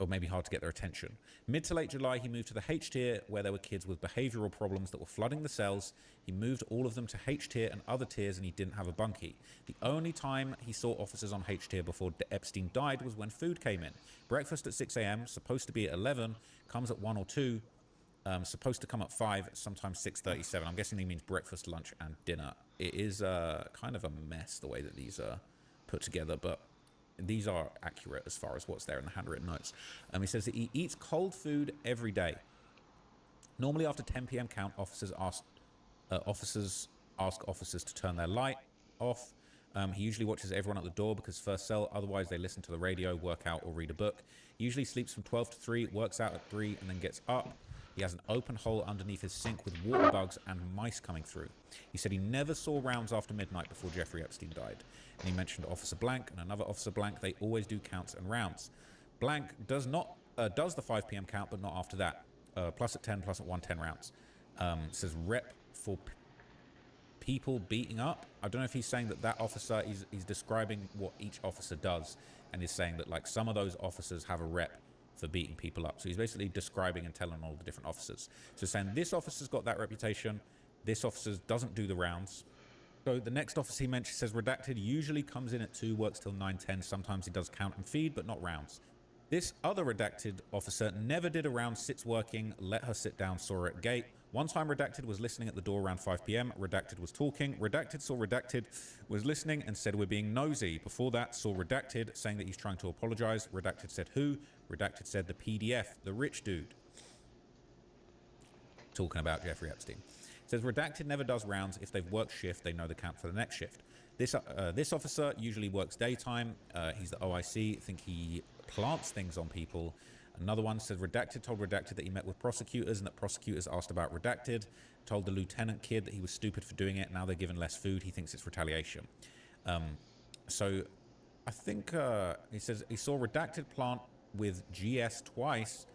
Or maybe hard to get their attention. Mid to late July, he moved to the H tier where there were kids with behavioral problems that were flooding the cells. He moved all of them to H tier and other tiers, and he didn't have a bunkie. The only time he saw officers on H tier before Epstein died was when food came in. Breakfast at 6 a.m., supposed to be at 11, comes at 1 or 2, supposed to come at 5, sometimes 6:37. I'm guessing he means breakfast, lunch, and dinner. It is kind of a mess the way that these are put together, but these are accurate as far as what's there in the handwritten notes. He says that he eats cold food every day. Normally after 10 p.m. count, officers ask officers to turn their light off. He usually watches everyone at the door because first cell, otherwise they listen to the radio, work out, or read a book. He usually sleeps from 12 to 3, works out at 3, and then gets up. He has an open hole underneath his sink with water bugs and mice coming through. He said he never saw rounds after midnight before Jeffrey Epstein died. And he mentioned Officer Blank and another Officer Blank. They always do counts and rounds. Blank does the 5 p.m. count, but not after that. Plus at 10, plus at 1, 10 rounds. Says rep for people beating up. I don't know if he's saying that officer, he's describing what each officer does, and he's saying that like some of those officers have a rep for beating people up. So he's basically describing and telling all the different officers. So saying this officer's got that reputation, this officer doesn't do the rounds. So the next officer he mentioned says redacted usually comes in at 2, works till 9, 10. Sometimes he does count and feed, but not rounds. This other redacted officer never did a round, sits working, let her sit down, saw her at gate. One time redacted was listening at the door around 5 p.m. Redacted was talking. Redacted saw redacted was listening and said we're being nosy. Before that saw redacted saying that he's trying to apologize. Redacted said who? Redacted said the PDF, the rich dude. Talking about Jeffrey Epstein. Says redacted never does rounds. If they've worked shift, they know the count for the next shift. This officer usually works daytime. He's the OIC. I think he plants things on people. Another one said redacted told redacted that he met with prosecutors and that prosecutors asked about redacted. Told the lieutenant kid that he was stupid for doing it. Now they're given less food. He thinks it's retaliation. So I think he says he saw redacted plant with GS twice.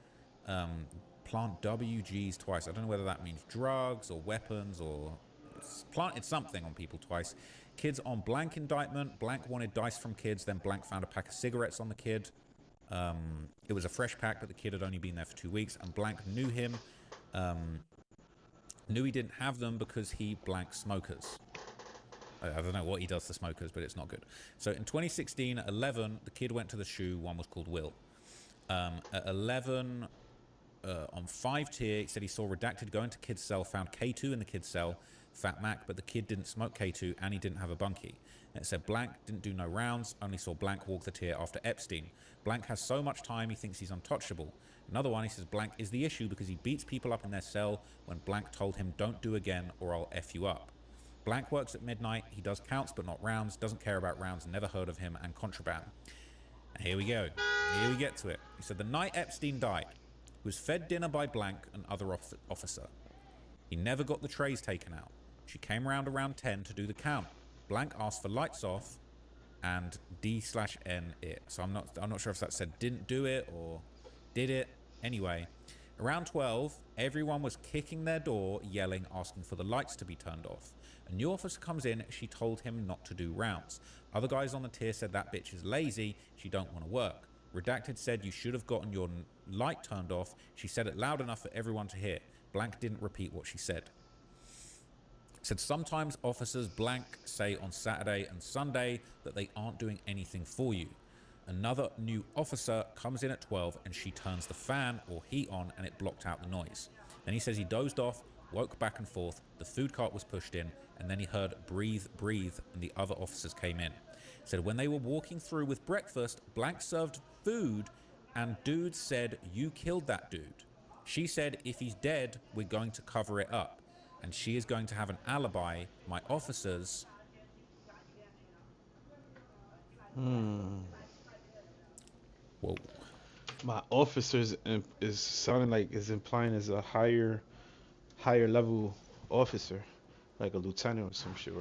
Plant WGs twice. I don't know whether that means drugs or weapons or planted something on people twice. Kids on Blank indictment. Blank wanted dice from kids. Then Blank found a pack of cigarettes on the kid. It was a fresh pack, but the kid had only been there for 2 weeks, and Blank knew him. Knew he didn't have them because he Blank smokers. I don't know what he does to smokers, but it's not good. So in 2016, at 11, the kid went to the shoe. One was called Will. At 11, on 5 tier, he said he saw Redacted go into kid's cell, found K2 in the kid's cell, Fat Mac, but the kid didn't smoke K2 and he didn't have a bunkie. And it said Blank didn't do no rounds, only saw Blank walk the tier after Epstein. Blank has so much time, he thinks he's untouchable. Another one, he says Blank is the issue because he beats people up in their cell when Blank told him don't do again or I'll F you up. Blank works at midnight, he does counts but not rounds, doesn't care about rounds, never heard of him, and contraband. And here we go. Here we get to it. He said the night Epstein died, he was fed dinner by Blank, and other officer. He never got the trays taken out. She came around 10 to do the count. Blank asked for lights off and D/N it. So I'm not sure if that said didn't do it or did it. Anyway, around 12, everyone was kicking their door, yelling, asking for the lights to be turned off. A new officer comes in, she told him not to do rounds. Other guys on the tier said that bitch is lazy, she don't want to work. Redacted said you should have gotten your light turned off. She said it loud enough for everyone to hear. Blank didn't repeat what she said. Said sometimes officers Blank say on Saturday and Sunday that they aren't doing anything for you. Another new officer comes in at 12 and she turns the fan or heat on and it blocked out the noise. Then he says he dozed off, woke back and forth, the food cart was pushed in, and then he heard breathe, breathe, and the other officers came in. Said when they were walking through with breakfast, Blank served food and dude said, you killed that dude. She said, if he's dead, we're going to cover it up. And she is going to have an alibi. My officers... Whoa. My officers is sounding like is implying as a higher level officer, like a lieutenant or some shit.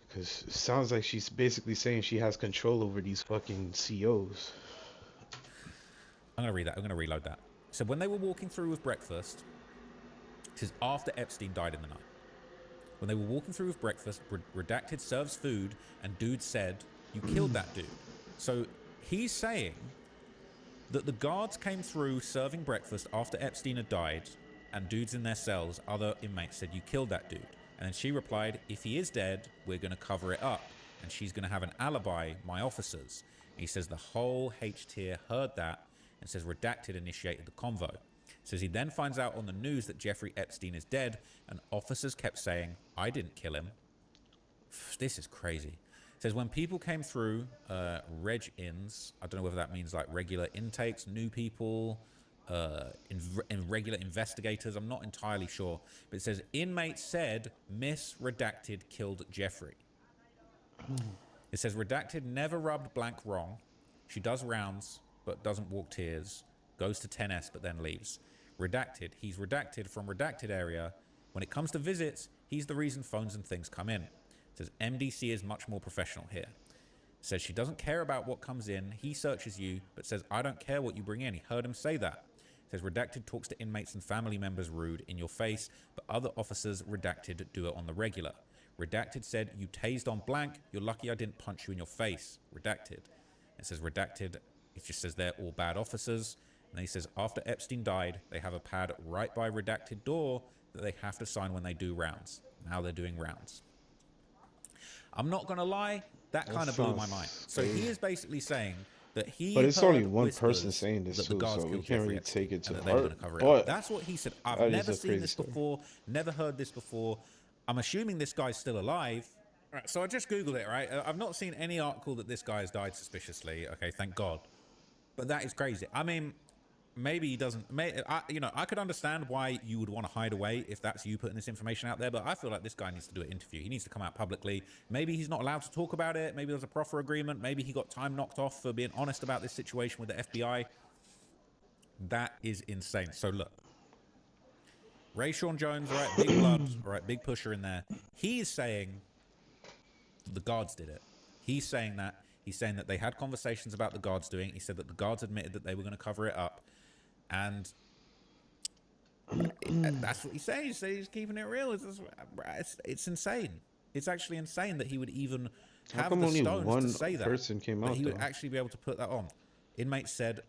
Because it sounds like she's basically saying she has control over these fucking COs. I'm going to read that. I'm going to reload that. So when they were walking through with breakfast, this is after Epstein died in the night. When they were walking through with breakfast, Redacted serves food, and dude said, you killed that dude. So he's saying that the guards came through serving breakfast after Epstein had died, and dudes in their cells, other inmates said, you killed that dude. And then she replied, if he is dead, we're going to cover it up. And she's going to have an alibi, my officers. And he says the whole H tier heard that and says Redacted initiated the convo. Says he then finds out on the news that Jeffrey Epstein is dead, and officers kept saying, I didn't kill him. This is crazy. Says when people came through, reg-ins, I don't know whether that means like regular intakes, new people, regular investigators, I'm not entirely sure. But it says inmates said Miss Redacted killed Jeffrey. It says Redacted never rubbed Blank wrong. She does rounds, but doesn't walk tiers. Goes to 10S, but then leaves. Redacted. He's redacted from redacted area. When it comes to visits, he's the reason phones and things come in. It says MDC is much more professional here. Says she doesn't care about what comes in. He searches you, but says, I don't care what you bring in. He heard him say that. Says Redacted talks to inmates and family members rude in your face, but other officers Redacted do it on the regular. Redacted said, you tased on Blank. You're lucky I didn't punch you in your face. Redacted. It says Redacted. It just says they're all bad officers. And he says, after Epstein died, they have a pad right by Redacted door that they have to sign when they do rounds. Now they're doing rounds. I'm not going to lie, that kind of blew my mind. So he is basically saying that he But it's only one whispers person saying this that the too, guards so we killed can't Jeffrey really Epstein take it to and that they were heart. gonna cover it But up. That's what he said. I've that is never a seen crazy this story. before, never heard this before. I'm assuming this guy's still alive. Right, so I just Googled it, right? I've not seen any article that this guy has died suspiciously. Okay, thank God. But that is crazy. I mean, maybe he doesn't. I could understand why you would want to hide away if that's you putting this information out there. But I feel like this guy needs to do an interview. He needs to come out publicly. Maybe he's not allowed to talk about it. Maybe there's a proffer agreement. Maybe he got time knocked off for being honest about this situation with the FBI. That is insane. So look, Ray Sean Jones, all right, big blood, all right, big pusher in there. He's saying the guards did it. He's saying that. He's saying that they had conversations about the guards doing it. He said that the guards admitted that they were going to cover it up. And that's what he's saying. He's saying he's keeping it real. It's insane. It's actually insane that he would even How have come the only stones one to say that. person came But out, he would though? actually be able to put that on. Inmates said...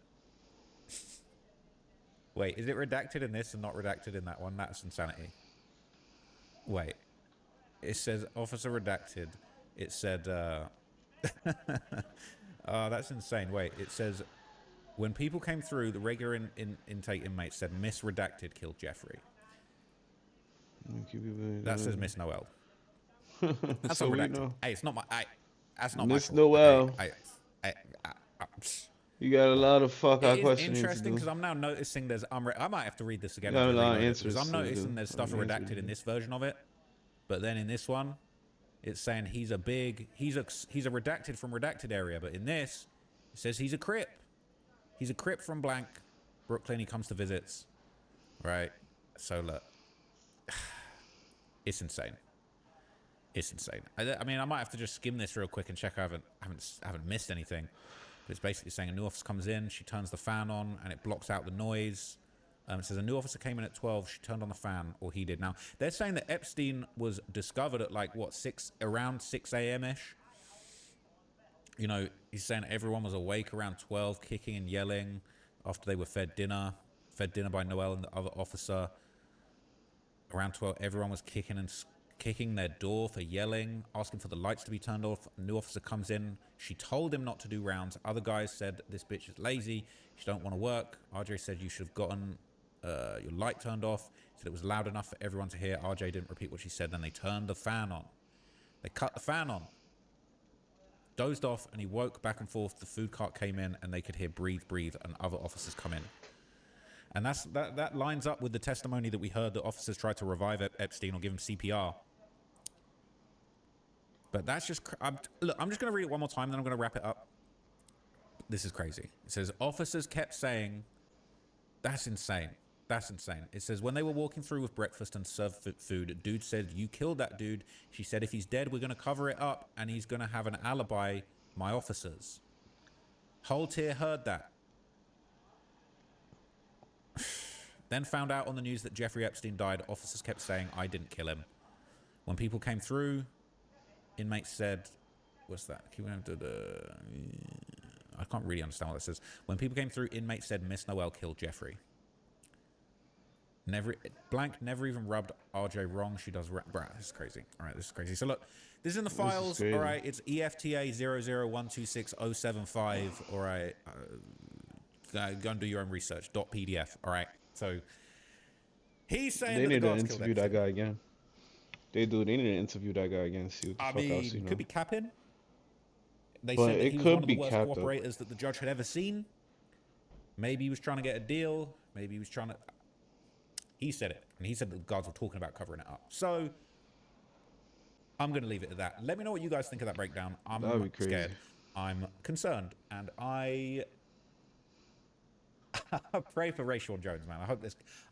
Wait, is it redacted in this and not redacted in that one? That's insanity. Wait. It says Officer Redacted. It said, oh, that's insane. Wait, it says, when people came through, the regular intake inmates said Miss Redacted killed Jeffrey. That says Miss Noel. That's So not we redacted. know. Hey, it's not my. That's not Miss my fault. Noel. Psst. You got a lot of fuck out It is questioning to interesting do. because I'm now noticing there's. I might have to read this again. You got and a lot of reload it, answers because I'm to noticing do. there's stuff redacted in this version of it, but then in this one, it's saying he's a redacted from redacted area, but in this, it says he's a Crip. He's a Crip from blank Brooklyn. He comes to visits, right? So look, it's insane. It's insane. I mean, I might have to just skim this real quick and check I haven't missed anything. But it's basically saying a new officer comes in, she turns the fan on, and it blocks out the noise. It says a new officer came in at 12, she turned on the fan, or he did. Now, they're saying that Epstein was discovered at like, what, around 6 a.m.-ish? You know, he's saying everyone was awake around 12, kicking and yelling after they were fed dinner by Noel and the other officer. Around 12, everyone was kicking their door for yelling, asking for the lights to be turned off. A new officer comes in. She told him not to do rounds. Other guys said, this bitch is lazy. She don't want to work. RJ said you should have gotten your light turned off. He said it was loud enough for everyone to hear. RJ didn't repeat what she said. Then they turned the fan on. They cut the fan on. Dozed off, and he woke back and forth. The food cart came in, and they could hear breathe, breathe, and other officers come in. And that lines up with the testimony that we heard that officers tried to revive Epstein or give him CPR. But that's just... look, I'm just going to read it one more time, then I'm going to wrap it up. This is crazy. It says, officers kept saying... That's insane. That's insane. It says, when they were walking through with breakfast and served food, dude said, you killed that dude. She said, if he's dead, we're going to cover it up, and he's going to have an alibi, my officers. Whole tier heard that. Then found out on the news that Jeffrey Epstein died. Officers kept saying, I didn't kill him. When people came through... Inmates said, what's that? I can't really understand what it says. When people came through, inmates said Miss Noel killed Jeffrey. Blank never even rubbed RJ wrong. She does. Bruh, this is crazy. All right, this is crazy. So look, this is in the files. All right, it's EFTA 0012607.5. All right, go and do your own research. .pdf. All right. So he's saying they that need the to guards killed interview that Epstein. guy again. They do. They need to interview that guy again. See what the fuck else, you know. Could be capping. They But said that it he was could one of be the worst capped up. cooperators that the judge had ever seen. Maybe he was trying to get a deal. Maybe he was trying to... He said it. And he said that the guards were talking about covering it up. So, I'm going to leave it at that. Let me know what you guys think of that breakdown. I'm That'd be crazy. scared. I'm concerned. And I pray for Rayshon Jones, man. I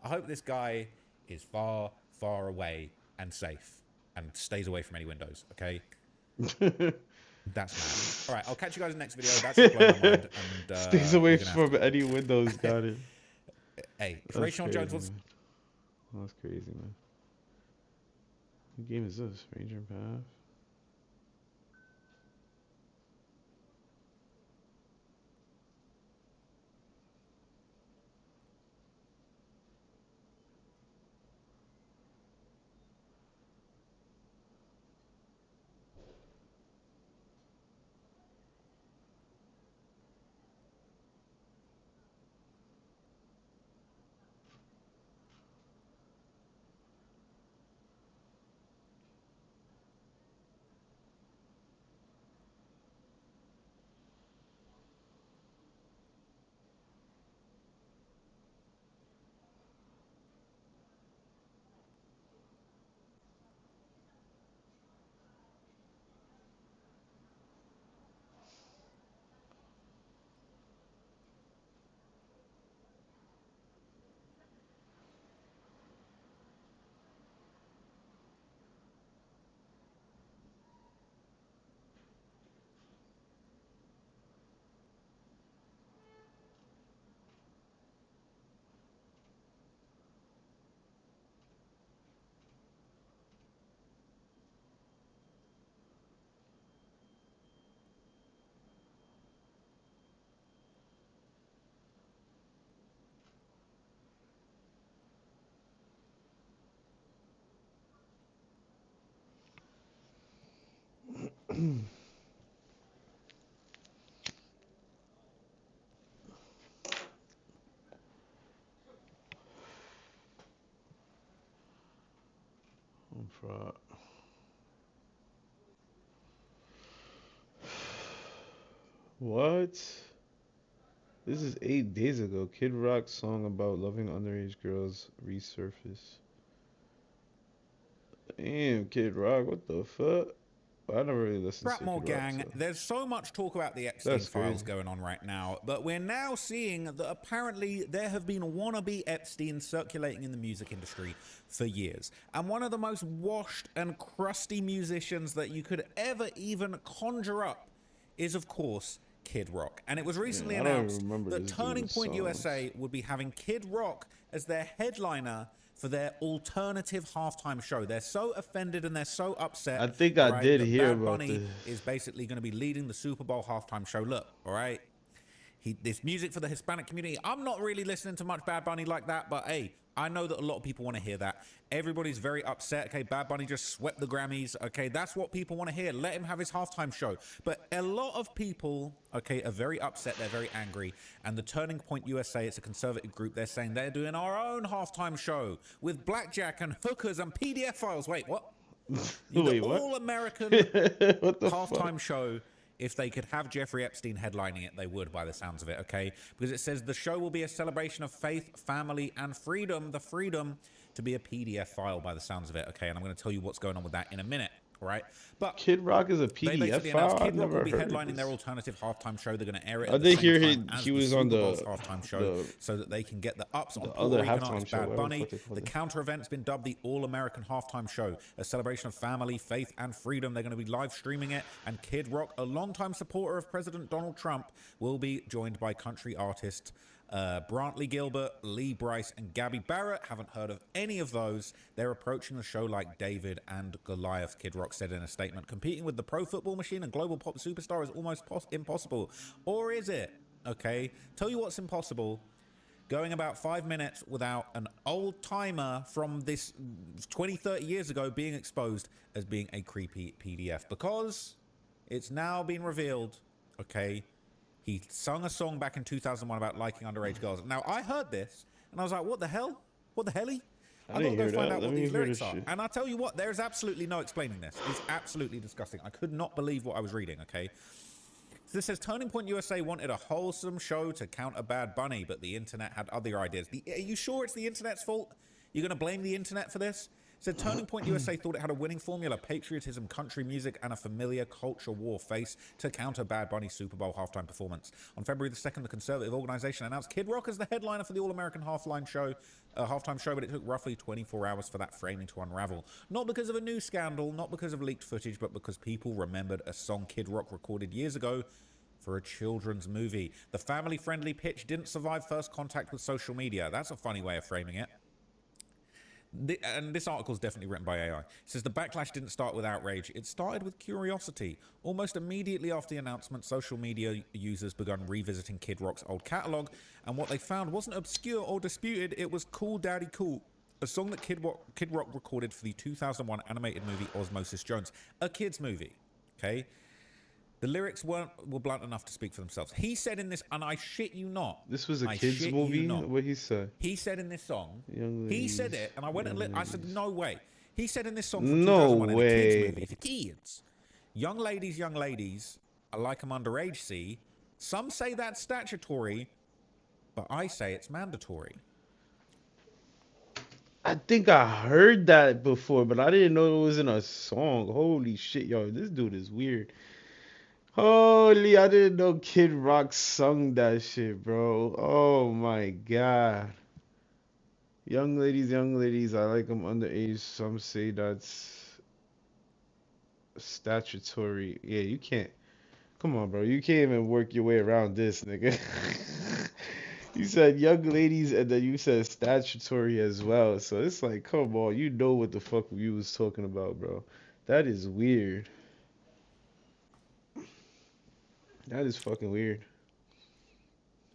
hope this guy is far, far away and safe and stays away from any windows, okay? That's mad. All right, I'll catch you guys in the next video. That's just blown my mind. And, Stays away from any windows. Got it. Hey, if That's Rayshon Jones crazy, wants... man. That's crazy, man. What game is this? Ranger Path? I'm fried. What? This is 8 days ago. Kid Rock song about loving underage girls resurfaced. Damn, Kid Rock, what the fuck? I never really listened to Bratmore Kid Rock, gang, so. there's so much talk about the Epstein That's files crazy. going on right now, but we're now seeing that apparently there have been wannabe Epstein circulating in the music industry for years. And one of the most washed and crusty musicians that you could ever even conjure up is, of course, Kid Rock. And it was recently I don't announced remember that this Turning dude's Point songs. USA would be having Kid Rock as their headliner for their alternative halftime show. They're so offended and they're so upset. I think I right, did that hear Bad about Bunny this. is basically going to be leading the Super Bowl halftime show. Look, all right, this music for the Hispanic community. I'm not really listening to much Bad Bunny like that, but hey, I know that a lot of people want to hear that. Everybody's very upset. Okay, Bad Bunny just swept the Grammys. Okay, that's what people want to hear. Let him have his halftime show. But a lot of people, okay, are very upset. They're very angry. And the Turning Point USA, it's a conservative group. They're saying they're doing our own halftime show with blackjack and hookers and PDF files. Wait, what? Wait, what? All-American What the halftime fuck? show. If they could have Jeffrey Epstein headlining it, they would, by the sounds of it, okay? Because it says the show will be a celebration of faith, family, and freedom. The freedom to be a PDF file, by the sounds of it, okay? And I'm going to tell you what's going on with that in a minute, all right? But Kid Rock is a they PDF basically file? announced I've Kid Rock never will be heard of headlining their this. alternative halftime show. They're going to air it I at the did same hear time as he the was on Super Bowl's the- halftime show, the- so that they can get the ups on the Puerto other Rican halftime artist show, Bad whatever the Bunny. fuck they call The it. counter event's been dubbed the All-American Halftime Show, a celebration of family, faith, and freedom. They're going to be live streaming it, and Kid Rock, a longtime supporter of President Donald Trump, will be joined by country artist Brantley Gilbert, Lee Bryce, and Gabby Barrett. Haven't heard of any of those. They're approaching the show like David and Goliath, Kid Rock said in a statement. Competing with the pro football machine and global pop superstar is almost impossible. Or is it? Okay, tell you what's impossible. Going about 5 minutes without an old timer from this 20, 30 years ago being exposed as being a creepy PDF, because it's now been revealed, okay, he sung a song back in 2001 about liking underage girls. Now, I heard this, and I was like, what the hell? What the helly? I I've got to didn't go hear find that. out Let what me these hear lyrics this are. shit. And I'll tell you what, there's absolutely no explaining this. It's absolutely disgusting. I could not believe what I was reading, okay? So this says, Turning Point USA wanted a wholesome show to counter Bad Bunny, but the internet had other ideas. Are you sure it's the internet's fault? You're going to blame the internet for this? Said Turning Point USA thought it had a winning formula: patriotism, country music, and a familiar culture war face to counter Bad Bunny's Super Bowl halftime performance. On February the 2nd, the conservative organization announced Kid Rock as the headliner for the All-American halftime show, but it took roughly 24 hours for that framing to unravel. Not because of a news scandal, not because of leaked footage, but because people remembered a song Kid Rock recorded years ago for a children's movie. The family-friendly pitch didn't survive first contact with social media. That's a funny way of framing it. And this article is definitely written by AI. It says the backlash didn't start with outrage. It started with curiosity. Almost immediately after the announcement, social media users began revisiting Kid Rock's old catalog, and what they found wasn't obscure or disputed. It was Cool Daddy Cool, a song that Kid Rock recorded for the 2001 animated movie Osmosis Jones, a kids movie. Okay. The lyrics were blunt enough to speak for themselves. He said in this, and I shit you not. This was a I kids shit you movie? not. What he said? He said in this song, Young he said ladies, it, and I went and young I said, ladies. no way. He said in this song from No 2001 in a way. kids movie, for kids, young ladies, I like them underage, see? Some say that's statutory, but I say it's mandatory. I think I heard that before, but I didn't know it was in a song. Holy shit, yo, this dude is weird. Holy, I didn't know Kid Rock sung that shit, bro. Oh my god. Young ladies, I like them underage. Some say that's statutory. Yeah, you can't. Come on, bro. You can't even work your way around this, nigga. You said young ladies, and then you said statutory as well. So it's like, come on, you know what the fuck you was talking about, bro. That is weird. That is fucking weird.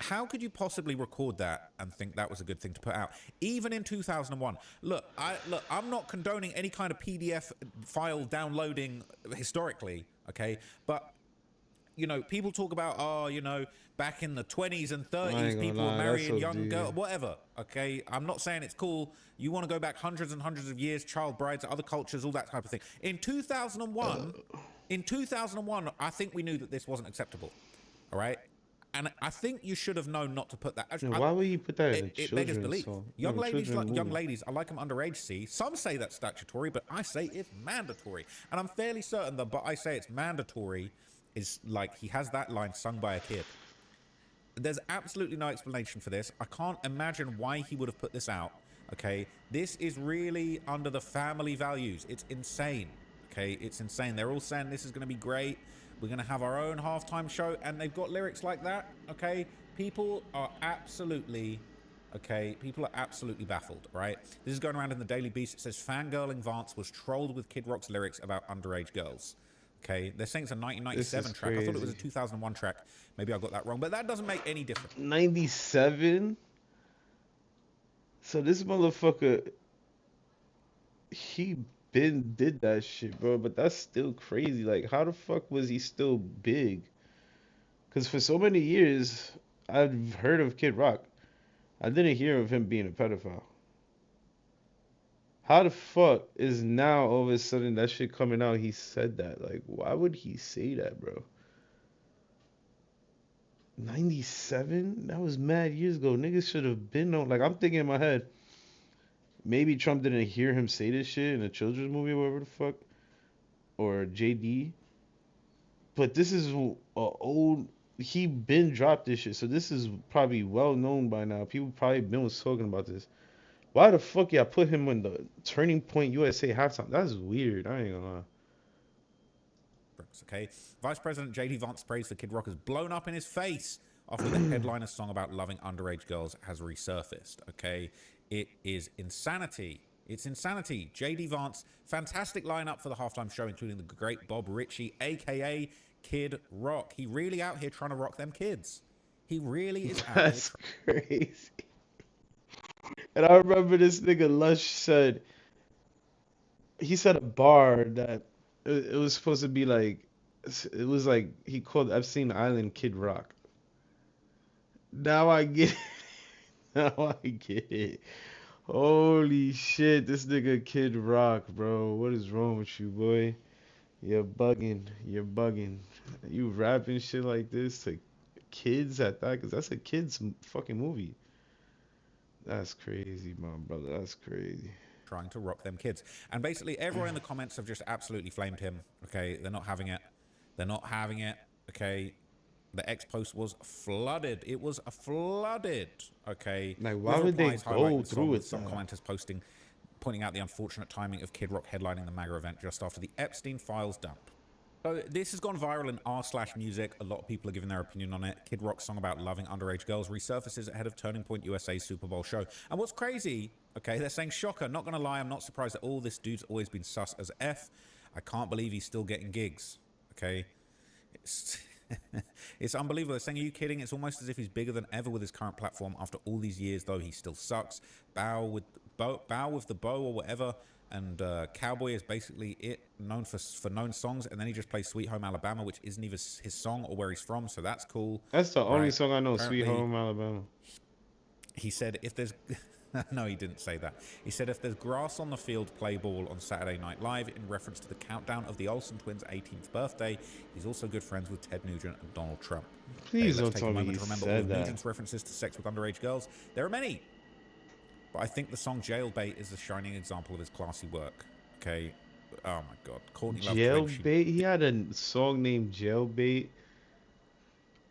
how could you possibly record that and think that was a good thing to put out? Even in 2001. Look, I'm not condoning any kind of PDF file downloading historically, okay? But, you know, people talk about, oh, you know, back in the 20s and 30s, people were marrying young girls, whatever, okay? I'm not saying it's cool. You want to go back hundreds and hundreds of years, child brides, other cultures, all that type of thing. In 2001, I think we knew that this wasn't acceptable, all right? And I think you should have known not to put that. Why would you put that in a It beggars children's belief. song? Young No, ladies, children's young movie. ladies, I like them underage. See, some say that's statutory, but I say it's mandatory. And I'm fairly certain that, but I say it's mandatory, is like he has that line sung by a kid. There's absolutely no explanation for this. I can't imagine why he would have put this out. Okay, this is really under the family values. It's insane. Okay, it's insane. They're all saying this is going to be great. We're going to have our own halftime show, and they've got lyrics like that. Okay, people are absolutely baffled, right? This is going around in the Daily Beast. It says fangirling Vance was trolled with Kid Rock's lyrics about underage girls. Okay, they're saying it's a 1997 track. I thought it was a 2001 track. Maybe I got that wrong, but that doesn't make any difference. 97? So this motherfucker, he did that shit, bro, but that's still crazy. Like, how the fuck was he still big? Because for so many years, I've heard of Kid Rock. I didn't hear of him being a pedophile. How the fuck is now all of a sudden that shit coming out, he said that? Like, why would he say that, bro? 97? That was mad years ago. Niggas should have been on. Like, I'm thinking in my head, maybe Trump didn't hear him say this shit in a children's movie or whatever the fuck. Or JD. But this is a old... He been dropped this shit. So this is probably well known by now. People probably been was talking about this. Why the fuck y'all put him in the Turning Point USA halftime? That's weird. I ain't gonna lie. Okay, Vice President J.D. Vance praise for Kid Rock has blown up in his face after the headliner song about loving underage girls has resurfaced. Okay, it is insanity. It's insanity. J.D. Vance, fantastic lineup for the halftime show, including the great Bob Ritchie, aka Kid Rock. He really out here trying to rock them kids. He really is out That's here. crazy. And I remember this nigga Lush said, he said a bar that it was supposed to be like, it was like he called Epstein Island Kid Rock. Now I get it. Now I get it. Holy shit, this nigga Kid Rock, bro. What is wrong with you, boy? You're bugging. You're bugging. You rapping shit like this to kids at that? Because that's a kid's fucking movie. That's crazy, my brother. That's crazy. Trying to rock them kids. And basically everyone in the comments have just absolutely flamed him. Okay, they're not having it. They're not having it. Okay, the X post was flooded. It was flooded. Okay. Like, why With would they replies go highlighting the through song, with with some that? commenters pointing out the unfortunate timing of Kid Rock headlining the MAGA event just after the Epstein files dump. So this has gone viral in r/music. A lot of people are giving their opinion on it. Kid Rock's song about loving underage girls resurfaces ahead of Turning Point USA's Super Bowl show. And what's crazy, okay, they're saying, shocker, not gonna lie, I'm not surprised at all. This dude's always been sus as F. I can't believe he's still getting gigs, okay? It's unbelievable. They're saying, are you kidding? It's almost as if he's bigger than ever with his current platform after all these years, though he still sucks. Bow with the bow or whatever. And Cowboy is basically it, known for known songs, and then he just plays Sweet Home Alabama, which isn't even his song or where he's from, so that's cool. That's the only Right. song I know, Apparently, Sweet Home Alabama. He said, if there's... No, he didn't say that. He said, if there's grass on the field, play ball on Saturday Night Live, in reference to the countdown of the Olsen twins' 18th birthday. He's also good friends with Ted Nugent and Donald Trump. Please Let's don't take tell a me moment he to remember all said of that. Nugent's references to sex with underage girls. There are many. But I think the song Jailbait is a shining example of his classy work. Okay. Oh my God. Courtney Love claims she- Jailbait? He had a song named Jailbait.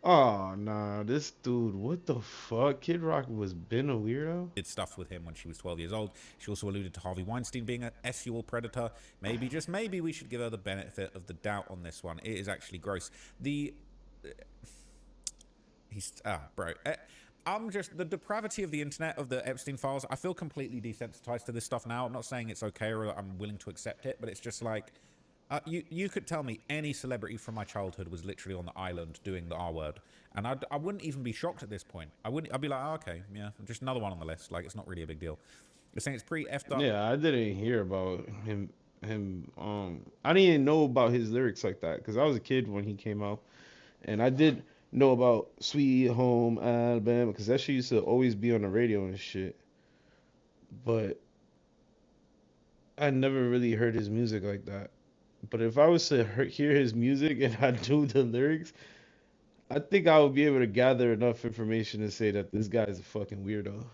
Oh, nah. This dude, what the fuck? Kid Rock was been a weirdo? did stuff with him when she was 12 years old. She also alluded to Harvey Weinstein being a sexual predator. Maybe, just maybe, we should give her the benefit of the doubt on this one. It is actually gross. I'm just, the depravity of the internet, of the Epstein files, I feel completely desensitized to this stuff now. I'm not saying it's okay or I'm willing to accept it, but it's just like, You could tell me any celebrity from my childhood was literally on the island doing the R word, and I wouldn't even be shocked at this point. I'd be like, oh, okay, yeah, just another one on the list. Like, it's not really a big deal. You're saying it's pretty effed up. Yeah, I didn't hear about him. I didn't even know about his lyrics like that because I was a kid when he came out, and I did know about Sweet Home Alabama because that shit used to always be on the radio and shit. But I never really heard his music like that. But if I was to hear his music and I knew the lyrics, I think I would be able to gather enough information to say that this guy is a fucking weirdo.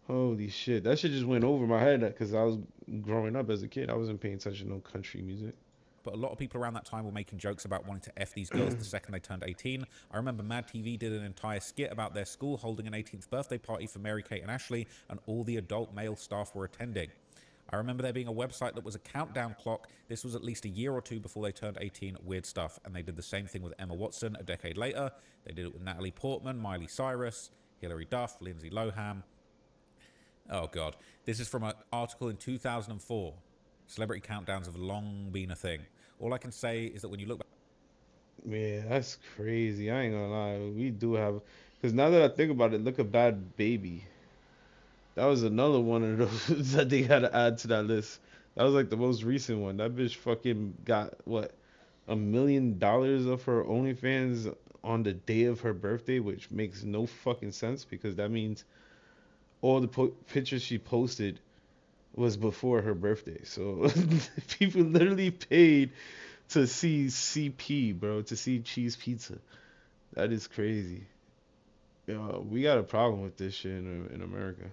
Holy shit, that shit just went over my head because I was growing up as a kid. I wasn't paying attention to no country music. But a lot of people around that time were making jokes about wanting to F these girls the second they turned 18. I remember Mad TV did an entire skit about their school holding an 18th birthday party for Mary Kate and Ashley, and all the adult male staff were attending. I remember there being a website that was a countdown clock. This was at least a year or two before they turned 18. Weird stuff. And they did the same thing with Emma Watson a decade later. They did it with Natalie Portman, Miley Cyrus, Hilary Duff, Lindsay Lohan. Oh, God. This is from an article in 2004. Celebrity countdowns have long been a thing. All I can say is that when you look back... Yeah, that's crazy. I ain't gonna lie. We do have... Because now that I think about it, look at Bad Baby. That was another one of those that they had to add to that list. That was like the most recent one. That bitch fucking got, what, $1 million of her OnlyFans on the day of her birthday, which makes no fucking sense because that means all the pictures she posted was before her birthday. So people literally paid to see CP, bro, to see Cheese Pizza. That is crazy. Yo, we got a problem with this shit in America.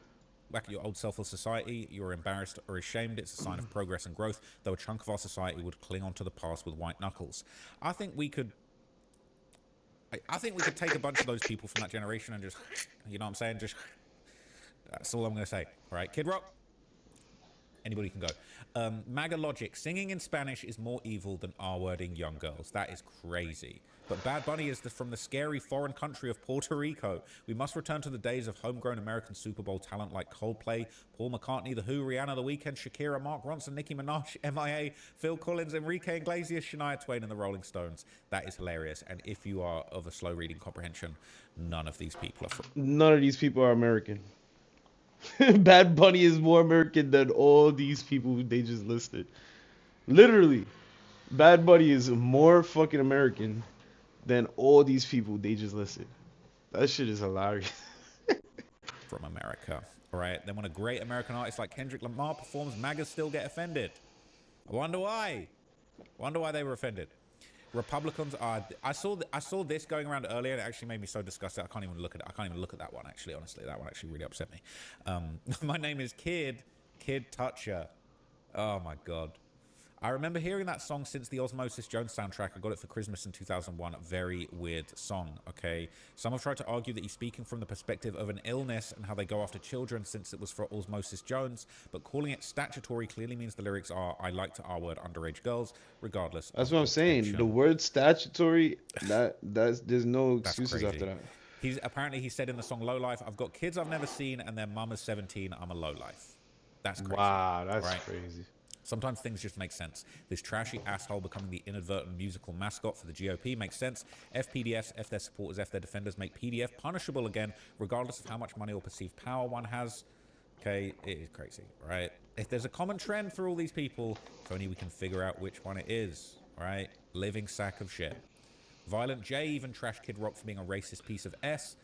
Back at your old self or society, you're embarrassed or ashamed. It's a sign of progress and growth, though a chunk of our society would cling on to the past with white knuckles. I think we could take a bunch of those people from that generation and just, you know what I'm saying? Just, that's all I'm going to say. All right, Kid Rock? Anybody can go. MAGA logic. Singing in Spanish is more evil than R-wording young girls. That is crazy. But Bad Bunny is from the scary foreign country of Puerto Rico. We must return to the days of homegrown American Super Bowl talent like Coldplay, Paul McCartney, The Who, Rihanna, The Weeknd, Shakira, Mark Ronson, Nicki Minaj, MIA, Phil Collins, Enrique Iglesias, Shania Twain, and the Rolling Stones. That is hilarious. And if you are of a slow reading comprehension, none of these people are from... None of these people are American. Bad Bunny is more American than all these people they just listed. Literally, Bad Bunny is more fucking American than all these people they just listed. That shit is hilarious. From America. All right. Then when a great American artist like Kendrick Lamar performs, MAGAs still get offended. I wonder why. Wonder why they were offended. Republicans are... I saw this going around earlier, and it actually made me so disgusted. I can't even look at it. I can't even look at that one, actually, honestly. That one actually really upset me. My name is Kid Toucher. Oh, my God. I remember hearing that song since the Osmosis Jones soundtrack. I got it for Christmas in 2001. Very weird song, okay? Some have tried to argue that he's speaking from the perspective of an illness and how they go after children since it was for Osmosis Jones, but calling it statutory clearly means the lyrics are, I like to R-word underage girls, regardless. That's what I'm saying. The word statutory, there's no excuses after that. He said in the song Low Life, I've got kids I've never seen and their mum is 17. I'm a low life. That's crazy. Wow, that's crazy. Sometimes things just make sense. This trashy asshole becoming the inadvertent musical mascot for the GOP makes sense. FPDS, F their supporters, F their defenders, make PDF punishable again, regardless of how much money or perceived power one has. Okay, it is crazy, right? If there's a common trend for all these people, if only we can figure out which one it is, right? Living sack of shit. Violent J even trashed Kid Rock for being a racist piece of S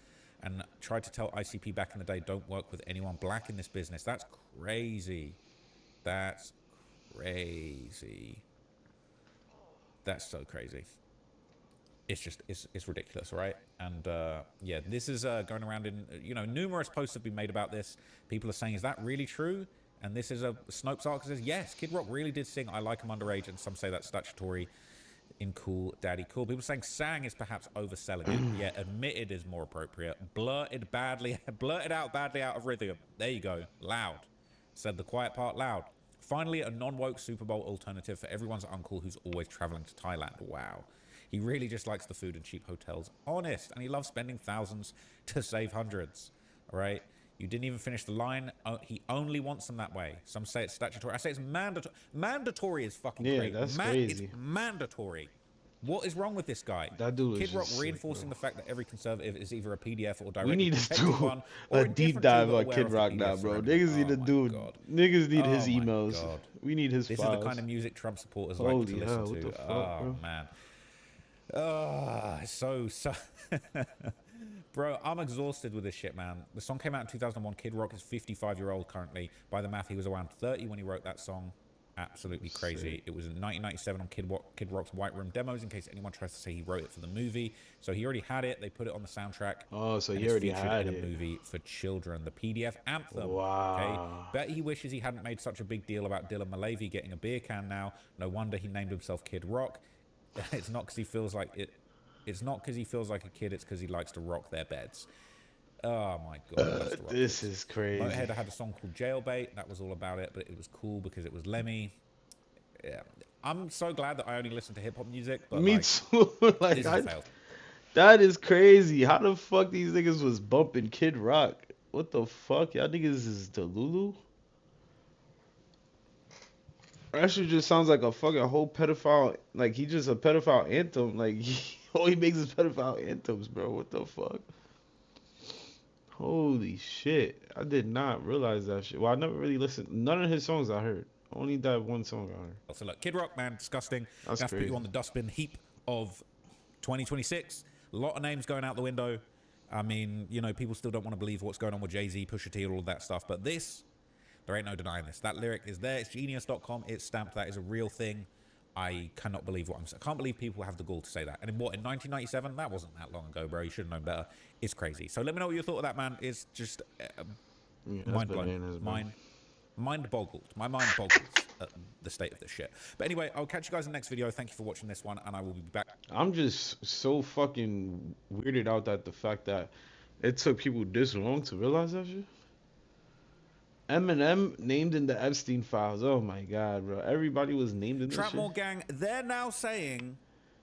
and tried to tell ICP back in the day, don't work with anyone black in this business. That's crazy. That's crazy. That's so crazy. It's just, it's ridiculous, right? And yeah, this is going around in, you know, numerous posts have been made about this. People are saying, is that really true? And this is a Snopes article says, yes, Kid Rock really did sing I Like Him Underage, and some say that's statutory in Cool Daddy Cool. People saying sang is perhaps overselling it. Yeah, admitted is more appropriate. Blurted out badly out of rhythm. There you go. Loud. Said the quiet part loud. Finally, a non-woke Super Bowl alternative for everyone's uncle who's always traveling to Thailand. Wow. He really just likes the food and cheap hotels. Honest. And he loves spending thousands to save hundreds. All right? You didn't even finish the line. He only wants them that way. Some say it's statutory. I say it's mandatory. Mandatory is fucking Yeah, crazy. that's crazy. It's mandatory. What is wrong with this guy? That dude is Kid Rock just sick, reinforcing bro. the fact that every conservative is either a PDF or directly We need to protected do one, or a deep different dive tool on aware Kid of the Rock PDF now, bro. surrender. Niggas need to do. Niggas need his Oh my emails. God. We need his This files. is the kind of music Trump supporters like Holy to listen hell, what to. the fuck, Oh bro? man. So bro, I'm exhausted with this shit, man. The song came out in 2001. Kid Rock is 55-year-old currently. By the math, he was around 30 when he wrote that song. Absolutely crazy. Sick. It was in 1997 on Kid Rock's White Room demos, in case anyone tries to say he wrote it for the movie. So he already had it. They put it on the soundtrack. Oh, so and he it's already featured had in a it. movie for children, the PDF anthem. Wow. Okay? Bet he wishes he hadn't made such a big deal about Dylan Mulvaney getting a beer can now. No wonder he named himself Kid Rock. It's not because he feels like it. It's not because he feels like a kid. It's because he likes to rock their beds. Oh my God. he likes to rock This beds. is crazy. Motorhead had a song called Jailbait. That was all about it, but it was cool because it was Lemmy. Yeah. I'm so glad that I only listen to hip hop music. But Me like, too. Like, this is a fail. that is crazy. How the fuck these niggas was bumping Kid Rock? What the fuck? Y'all niggas is Delulu? That shit just sounds like a fucking whole pedophile. Like, he just a pedophile anthem. Like, all he makes is pedophile anthems, bro. What the fuck? Holy shit. I did not realize that shit. Well, I never really listened. None of his songs I heard. Only that one song I heard. So look, Kid Rock, man, disgusting. That's Have to put crazy. you on the dustbin heap of 2026. A lot of names going out the window. I mean, you know, people still don't want to believe what's going on with Jay-Z, Pusha T, all of that stuff. But this, there ain't no denying this. That lyric is there. It's genius.com. It's stamped. That is a real thing. I cannot believe what I'm saying. I can't believe people have the gall to say that. And in what, in 1997? That wasn't that long ago, bro. You should have known better. It's crazy. So let me know what you thought of that, man. It's just mind blown. Mind boggled. My mind boggles at the state of this shit. But anyway, I'll catch you guys in the next video. Thank you for watching this one, and I will be back. I'm just so fucking weirded out that the fact that it took people this long to realize that shit. Eminem named in the Epstein files. Oh my god, bro. Everybody was named in this shit. Trapmore Gang, they're now saying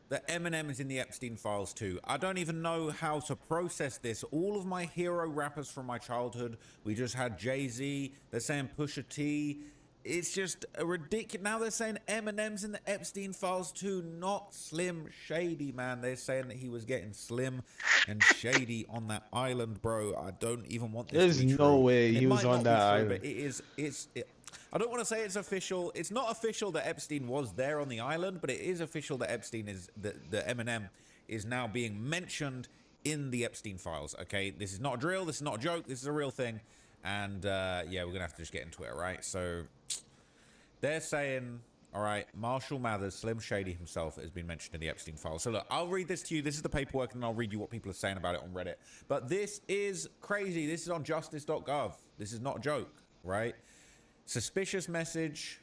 that Eminem is in the Epstein files too. I don't even know how to process this. All of my hero rappers from my childhood, we just had Jay-Z, they're saying Pusha T. It's just a ridiculous. Now they're saying Eminem's in the Epstein files too, not Slim Shady, man. They're saying that he was getting slim and shady on that island, bro. I don't even want this to be There's no true. way It he was might on not be that true, island. but I don't want to say it's official. It's not official that Epstein was there on the island, but it is official that Epstein is that Eminem is now being mentioned in the Epstein files. Okay, this is not a drill. This is not a joke. This is a real thing. And yeah, we're gonna have to just get into it, right? So they're saying, all right, Marshall Mathers, Slim Shady himself, has been mentioned in the Epstein files. So look, I'll read this to you. This is the paperwork, and I'll read you what people are saying about it on Reddit. But this is crazy. This is on justice.gov. This is not a joke, right? Suspicious message.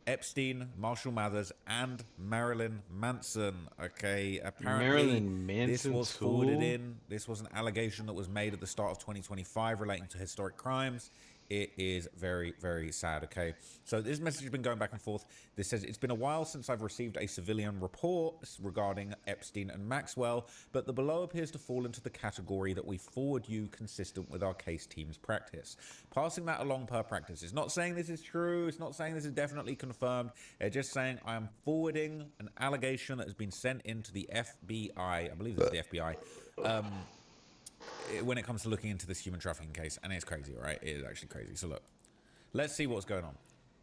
Epstein, Marshall Mathers, and Marilyn Manson. Okay, apparently Marilyn this Manson was forwarded too? in. This was an allegation that was made at the start of 2025 relating to historic crimes. It is very, very sad, okay? So this message has been going back and forth. This says, it's been a while since I've received a civilian report regarding Epstein and Maxwell, but the below appears to fall into the category that we forward you consistent with our case team's practice. Passing that along per practice. It's not saying this is true. It's not saying this is definitely confirmed. It's just saying I am forwarding an allegation that has been sent into the FBI. I believe it's the FBI. When it comes to looking into this human trafficking case, and it's crazy, right? It is actually crazy. So look, let's see what's going on.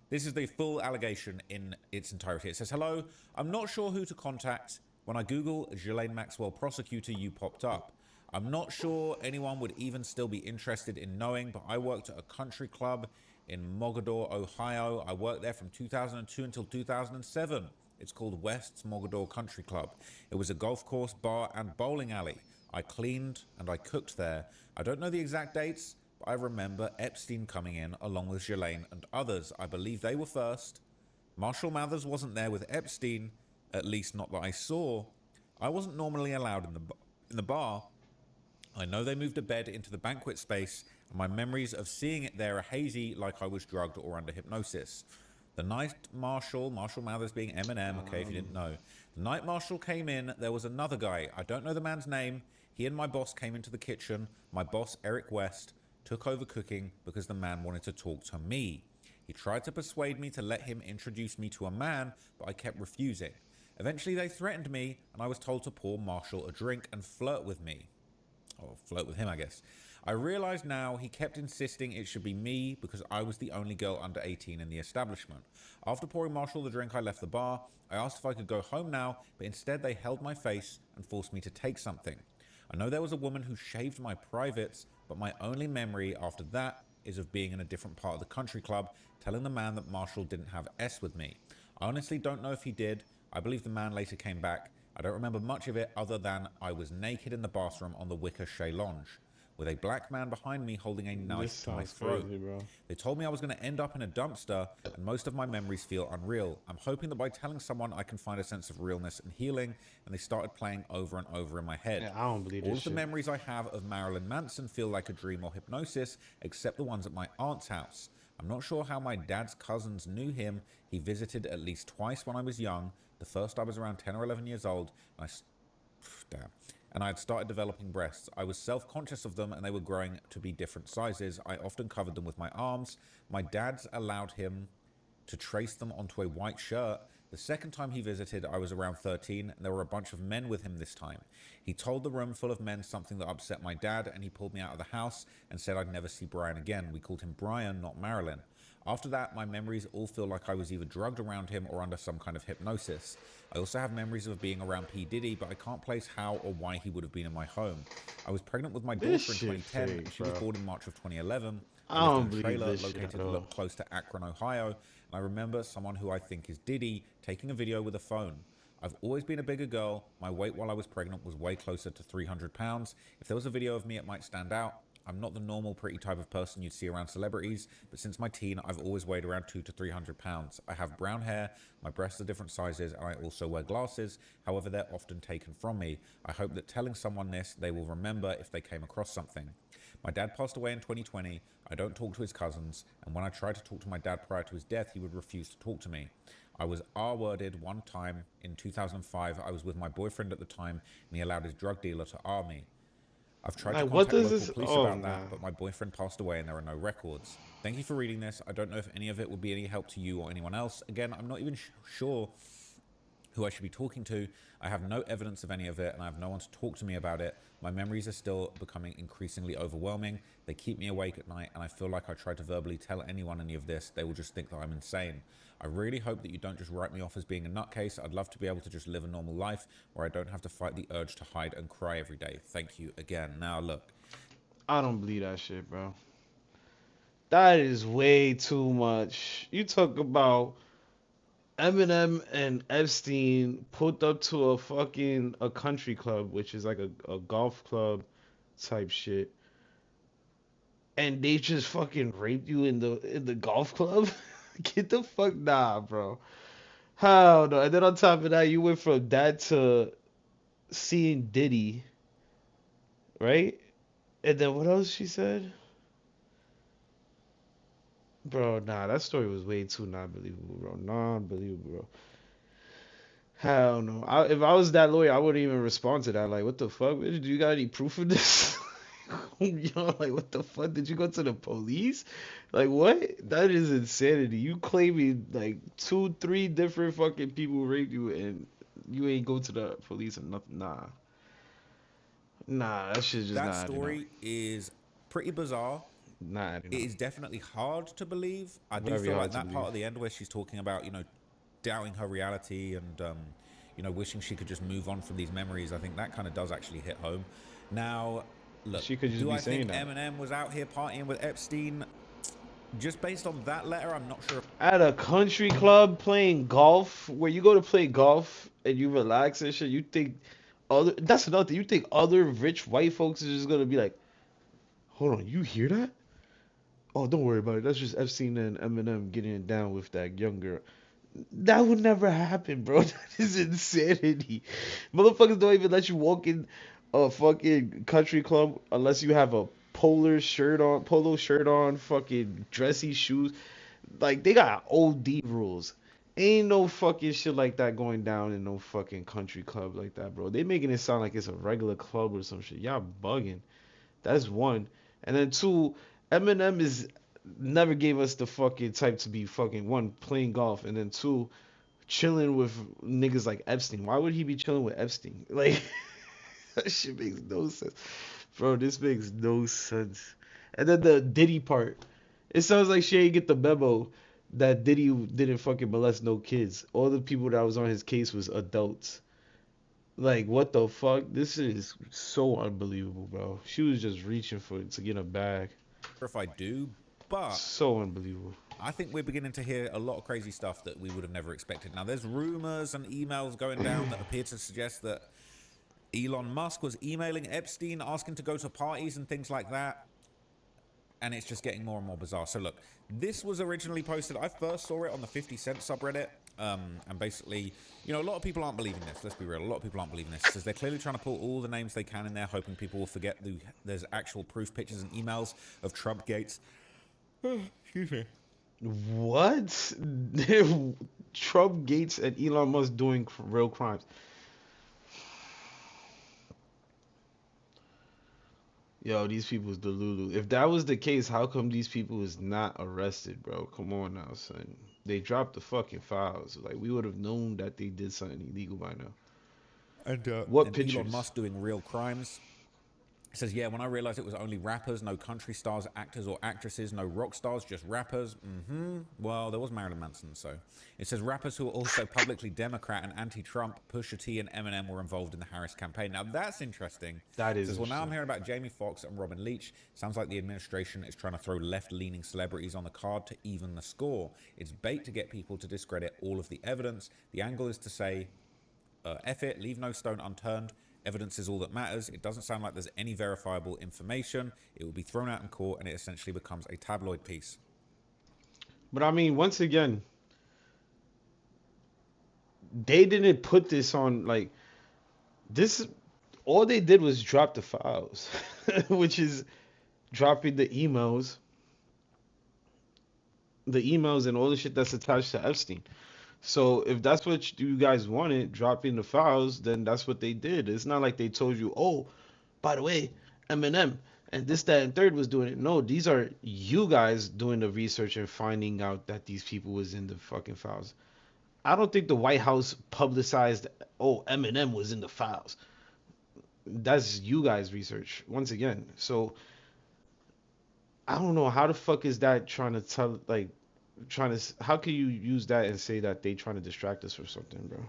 This is the full allegation in its entirety. It says, hello, I'm not sure who to contact. When I Google Ghislaine Maxwell prosecutor, you popped up. I'm not sure anyone would even still be interested in knowing, but I worked at a country club in Mogador, Ohio. I worked there from 2002 until 2007. It's called West's Mogador Country Club. It was a golf course, bar, and bowling alley. I cleaned and I cooked there. I don't know the exact dates, but I remember Epstein coming in along with Ghislaine and others. I believe they were first. Marshall Mathers wasn't there with Epstein, at least not that I saw. I wasn't normally allowed in the bar. I know they moved a bed into the banquet space, and my memories of seeing it there are hazy, like I was drugged or under hypnosis. The night Marshall Mathers being Eminem, okay, if you didn't know. The night Marshall came in, there was another guy. I don't know the man's name. He and my boss came into the kitchen. My boss, Eric West, took over cooking because the man wanted to talk to me. He tried to persuade me to let him introduce me to a man, but I kept refusing. Eventually they threatened me, and I was told to pour Marshall a drink and flirt with me. Or flirt with him, I guess. I realize now he kept insisting it should be me because I was the only girl under 18 in the establishment. After pouring Marshall the drink, I left the bar. I asked if I could go home now, but instead they held my face and forced me to take something. I know there was a woman who shaved my privates, but my only memory after that is of being in a different part of the country club, telling the man that Marshall didn't have S with me. I honestly don't know if he did. I believe the man later came back. I don't remember much of it other than I was naked in the bathroom on the wicker chaise lounge, with a black man behind me holding a knife to my throat. Crazy, bro. They told me I was going to end up in a dumpster, and most of my memories feel unreal. I'm hoping that by telling someone I can find a sense of realness and healing, and they started playing over and over in my head. Yeah, I don't believe All this of the shit. memories I have of Marilyn Manson feel like a dream or hypnosis, except the ones at my aunt's house. I'm not sure how my dad's cousins knew him. He visited at least twice when I was young. The first I was around 10 or 11 years old, and I had started developing breasts. I was self-conscious of them and they were growing to be different sizes. I often covered them with my arms. My dad's allowed him to trace them onto a white shirt. The second time he visited, I was around 13 and there were a bunch of men with him this time. He told the room full of men something that upset my dad and he pulled me out of the house and said I'd never see Brian again. We called him Brian, not Marilyn. After that, my memories all feel like I was either drugged around him or under some kind of hypnosis. I also have memories of being around P. Diddy, but I can't place how or why he would have been in my home. I was pregnant with my daughter in This shit 2010, fake, and she was bro. born in March of 2011. I lived don't in a believe trailer this shit located at all. close to Akron, Ohio, and I remember someone who I think is Diddy taking a video with a phone. I've always been a bigger girl. My weight while I was pregnant was way closer to 300 pounds. If there was a video of me, it might stand out. I'm not the normal pretty type of person you'd see around celebrities, but since my teen, I've always weighed around 200 to 300 pounds. I have brown hair, my breasts are different sizes, and I also wear glasses. However, they're often taken from me. I hope that telling someone this, they will remember if they came across something. My dad passed away in 2020. I don't talk to his cousins, and when I tried to talk to my dad prior to his death, he would refuse to talk to me. I was R-worded one time in 2005. I was with my boyfriend at the time, and he allowed his drug dealer to R me. I've tried to Like, what contact does local this- police oh, about that, nah. but my boyfriend passed away and there are no records. Thank you for reading this. I don't know if any of it would be any help to you or anyone else. Again, I'm not even sure who I should be talking to. I have no evidence of any of it and I have no one to talk to me about it. My memories are still becoming increasingly overwhelming. They keep me awake at night and I feel like I try to verbally tell anyone any of this, they will just think that I'm insane. I really hope that you don't just write me off as being a nutcase. I'd love to be able to just live a normal life where I don't have to fight the urge to hide and cry every day. Thank you again. Now look. I don't believe that shit, bro. That is way too much. You talk about Eminem and Epstein put up to a country club, which is like a golf club type shit, and they just fucking raped you in the golf club. Get the fuck nah, bro. Hell no. And then on top of that, you went from that to seeing Diddy, right? And then what else she said? Bro, nah, that story was way too non-believable, bro. Non-believable, bro. Hell no. If I was that lawyer, I wouldn't even respond to that. Like, what the fuck? Bitch? Do you got any proof of this? Yo, like, what the fuck? Did you go to the police? Like, what? That is insanity. You claiming, like, 2-3 different fucking people raped you and you ain't go to the police or nothing. Nah. Nah, that shit's just That not adding up. story is pretty bizarre. Nah, It is definitely hard to believe. I do Very feel like hard to that part believe. at the end where she's talking about, doubting her reality and, wishing she could just move on from these memories, I think that kind of does actually hit home. Now, look, She could just do be I think saying that. Eminem was out here partying with Epstein? Just based on that letter, I'm not sure. At a country club playing golf, where you go to play golf and you relax and shit, you think that's another thing. You think other rich white folks is just gonna be like, hold on, you hear that? Oh, don't worry about it. That's just Epstein and Eminem getting it down with that young girl. That would never happen, bro. That is insanity. Motherfuckers don't even let you walk in a fucking country club unless you have a polo shirt on, fucking dressy shoes. Like, they got OD rules. Ain't no fucking shit like that going down in no fucking country club like that, bro. They making it sound like it's a regular club or some shit. Y'all bugging. That's one. And then two, Eminem is never gave us the fucking type to be fucking one playing golf, and then two, chilling with niggas like Epstein. Why would he be chilling with Epstein? Like that shit makes no sense, bro. This makes no sense. And then the Diddy part, it sounds like she ain't get the memo that Diddy didn't fucking molest no kids. All the people that was on his case was adults. Like, what the fuck? This is so unbelievable, bro. She was just reaching for it to get a bag. If I do, but so unbelievable. I think we're beginning to hear a lot of crazy stuff that we would have never expected. Now, there's rumors and emails going down that appear to suggest that Elon Musk was emailing Epstein, asking to go to parties and things like that. And it's just getting more and more bizarre. So look, this was originally posted. I first saw it on the 50 Cent subreddit. And basically, you know, a lot of people aren't believing this. Let's be real. A lot of people aren't believing this. Because they're clearly trying to put all the names they can in there, hoping people will forget there's actual proof pictures and emails of Trump Gates. Excuse me. What? Trump Gates and Elon Musk doing real crimes. Yo, these people's delulu. If that was the case, how come these people is not arrested, bro? Come on now, son. They dropped the fucking files. Like, we would have known that they did something illegal by now. And what and pictures? Elon Musk doing real crimes. It says, yeah, when I realized it was only rappers, no country stars, actors or actresses, no rock stars, just rappers. Well, there was Marilyn Manson, so. It says rappers who are also publicly Democrat and anti-Trump, Pusha T and Eminem were involved in the Harris campaign. Now, that's interesting. That is It says, well, now I'm interesting. hearing about Jamie Foxx and Robin Leach. Sounds like the administration is trying to throw left-leaning celebrities on the card to even the score. It's bait to get people to discredit all of the evidence. The angle is to say, F it, leave no stone unturned. Evidence is all that matters. It doesn't sound like there's any verifiable information. It will be thrown out in court and it essentially becomes a tabloid piece. But I mean, once again, they didn't put this on, like, this, all they did was drop the files, which is dropping the emails and all the shit that's attached to Epstein. So if that's what you guys wanted, dropping the files, then that's what they did. It's not like they told you, oh, by the way, Eminem and this, that, and third was doing it. No, these are you guys doing the research and finding out that these people was in the fucking files. I don't think the White House publicized, oh, Eminem was in the files. That's you guys' research, once again. So I don't know, how the fuck is that trying to tell, like, how can you use that and say that they trying to distract us from something, bro?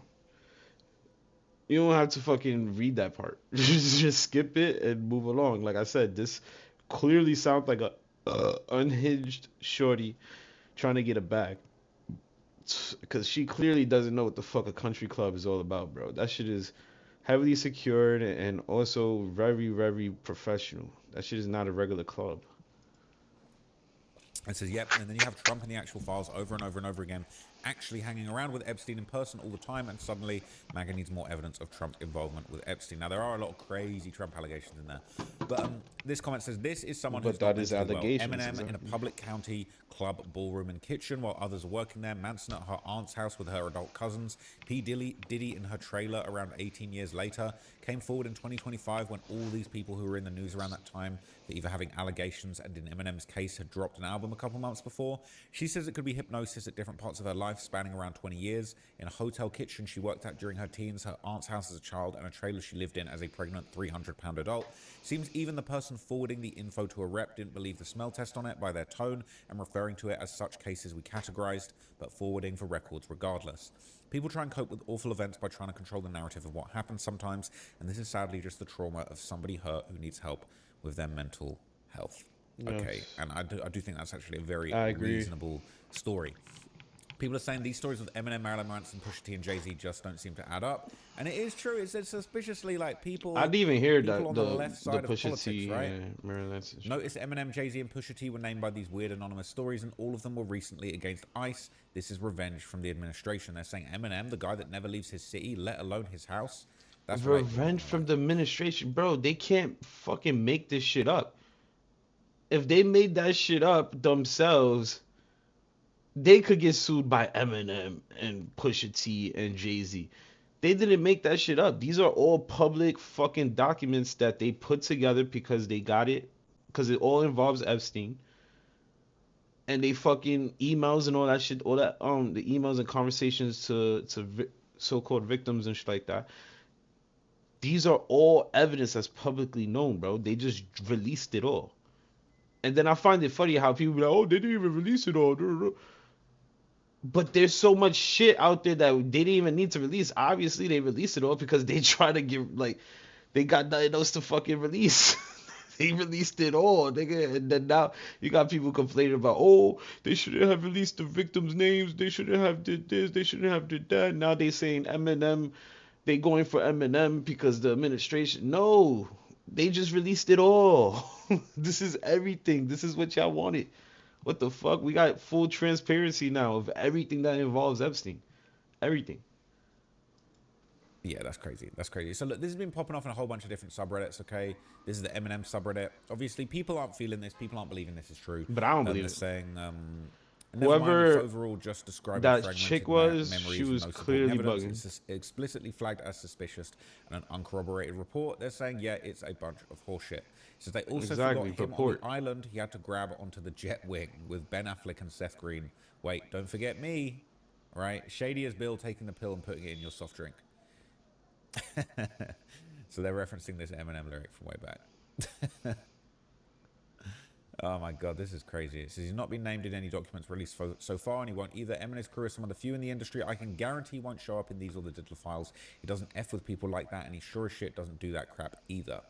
You don't have to fucking read that part. Just skip it and move along. Like I said, this clearly sounds like a unhinged shorty trying to get a bag, because she clearly doesn't know what the fuck a country club is all about, bro. That shit is heavily secured and also very, very professional. That shit is not a regular club. It says, yep, and then you have Trump in the actual files over and over and over again, actually hanging around with Epstein in person all the time, and suddenly MAGA needs more evidence of Trump's involvement with Epstein. Now, there are a lot of crazy Trump allegations in there, but this comment says, this is someone who's But that not is mentally well. allegations, Eminem in a exactly. public county club, ballroom, and kitchen while others are working there. Manson at her aunt's house with her adult cousins. P. Diddy in her trailer around 18 years later. Came forward in 2025 when all these people who were in the news around that time for either having allegations and in Eminem's case had dropped an album a couple months before. She says it could be hypnosis at different parts of her life, spanning around 20 years. In a hotel kitchen she worked at during her teens, her aunt's house as a child, and a trailer she lived in as a pregnant 300-pound adult. Seems even the person forwarding the info to a rep didn't believe the smell test on it by their tone and referring to it as such cases we categorized, but forwarding for records regardless. People try and cope with awful events by trying to control the narrative of what happens sometimes, and this is sadly just the trauma of somebody hurt who needs help with their mental health. Okay, Yes. and I do think that's actually a very I agree. reasonable story. People are saying these stories with Eminem, Marilyn Manson, Pusha T, and Jay-Z just don't seem to add up. And it is true. It's suspiciously like people. I didn't even hear people that on the left side of Pusha politics, T right? and Marilyn Manson shit. Notice Eminem, Jay-Z, and Pusha T were named by these weird anonymous stories, and all of them were recently against ICE. This is revenge from the administration. They're saying Eminem, the guy that never leaves his city, let alone his house. That's right. Revenge from the administration, bro. They can't fucking make this shit up. If they made that shit up themselves, they could get sued by Eminem and Pusha T and Jay-Z. They didn't make that shit up. These are all public fucking documents that they put together because they got it, because it all involves Epstein. And they fucking emails and all that shit, all that the emails and conversations to so-called victims and shit like that. These are all evidence that's publicly known, bro. They just released it all. And then I find it funny how people be like, oh, they didn't even release it all. But there's so much shit out there that they didn't even need to release. Obviously, they released it all because they try to give, like, they got nothing else to fucking release. They released it all, nigga. And then now you got people complaining about, oh, they shouldn't have released the victims' names. They shouldn't have did this. They shouldn't have did that. Now they saying Eminem. They going for Eminem because the administration. No, they just released it all. This is everything. This is what y'all wanted. What the fuck? We got full transparency now of everything that involves Epstein. Everything. Yeah, that's crazy. That's crazy. So look, this has been popping off in a whole bunch of different subreddits, okay? This is the Eminem subreddit. Obviously, people aren't feeling this. People aren't believing this is true. But I don't believe they're it. saying, whoever overall just described that chick was, she was clearly bugging. It's explicitly flagged as suspicious and an uncorroborated report. They're saying, yeah, it's a bunch of horseshit. So they also forgot him on the island. He had to grab onto the jet wing with Ben Affleck and Seth Green. Wait, don't forget me, right? Shady as Bill taking the pill and putting it in your soft drink. So they're referencing this Eminem lyric from way back. Oh my god, this is crazy. It says he's not been named in any documents released so far, and he won't either. Eminem's career is some of the few in the industry I can guarantee won't show up in these or the digital files. He doesn't F with people like that, and he sure as shit doesn't do that crap either.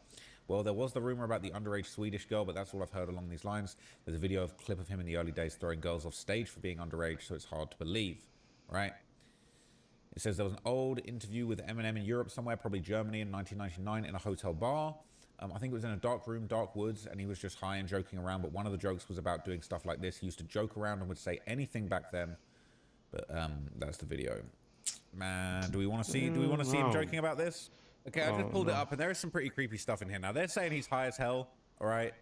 Well, there was the rumor about the underage Swedish girl, but that's all I've heard along these lines. There's a video of a clip of him in the early days throwing girls off stage for being underage, so it's hard to believe, right? It says there was an old interview with Eminem in Europe somewhere, probably Germany in 1999 in a hotel bar. I think it was in a dark room, dark woods, and he was just high and joking around, but one of the jokes was about doing stuff like this. He used to joke around and would say anything back then, but that's the video. Man, do we want to see him joking about this? Okay, I just pulled it up, and there is some pretty creepy stuff in here. Now, they're saying he's high as hell, all right?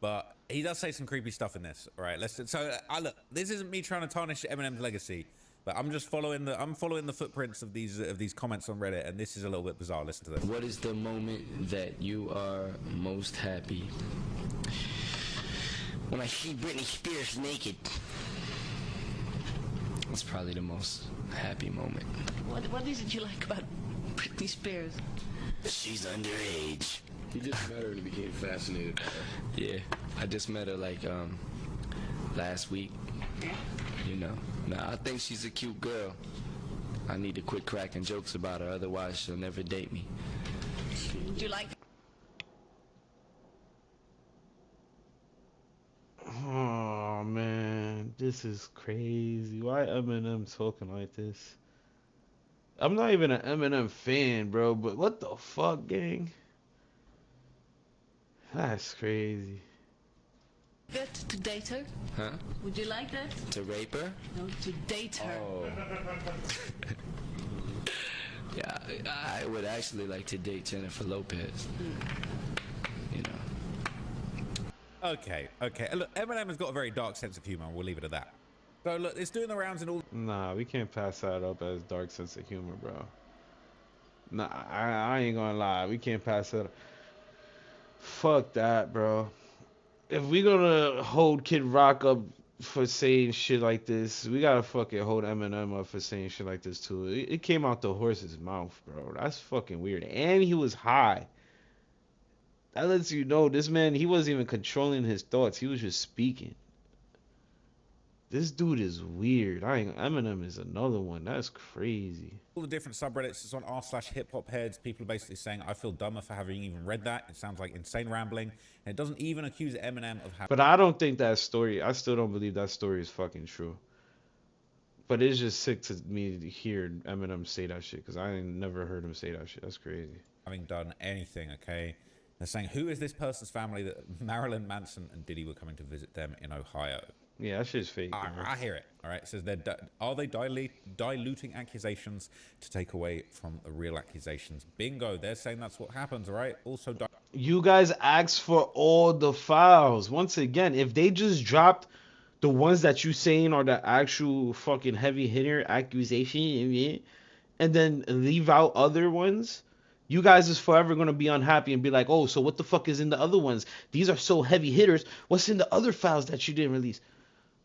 But he does say some creepy stuff in this, all right? Look, this isn't me trying to tarnish Eminem's legacy, but I'm just following the footprints of these comments on Reddit, and this is a little bit bizarre. Listen to this. What is the moment that you are most happy? When I see Britney Spears naked. That's probably the most happy moment. What is it you like about Britney Spears? She's underage. You just met her and became fascinated by her. Yeah, I just met her like last week. You know, now I think she's a cute girl. I need to quit cracking jokes about her, otherwise she'll never date me. Do you like? Oh man, this is crazy. Why Eminem talking like this? I'm not even an Eminem fan, bro, but what the fuck, gang? That's crazy. Get to date her? Huh? Would you like that? To rape her? No, to date her. Oh. Yeah, I would actually like to date Jennifer Lopez. You know. Okay. Look, Eminem has got a very dark sense of humor, and we'll leave it at that. So look, it's doing the rounds in all. Nah, we can't pass that up as dark sense of humor, bro. Nah, I ain't gonna lie. We can't pass that up. Fuck that, bro. If we gonna hold Kid Rock up for saying shit like this, we gotta fucking hold Eminem up for saying shit like this too. It came out the horse's mouth, bro. That's fucking weird. And he was high. That lets you know this man, he wasn't even controlling his thoughts. He was just speaking. This dude is weird. Eminem is another one. That's crazy. All the different subreddits, it's on r/hiphopheads. People are basically saying, I feel dumber for having even read that. It sounds like insane rambling. And it doesn't even accuse Eminem of having... But I don't think that story, I still don't believe that story is fucking true. But it's just sick to me to hear Eminem say that shit, because I ain't never heard him say that shit. That's crazy. Having done anything, okay? They're saying, who is this person's family that Marilyn Manson and Diddy were coming to visit them in Ohio? Yeah, that shit's fake. I hear it. All right. It says are they diluting accusations to take away from the real accusations? Bingo. They're saying that's what happens. All right. Also, you guys asked for all the files. Once again, if they just dropped the ones that you saying are the actual fucking heavy hitter accusation, and then leave out other ones, you guys is forever gonna be unhappy and be like, oh, so what the fuck is in the other ones? These are so heavy hitters. What's in the other files that you didn't release?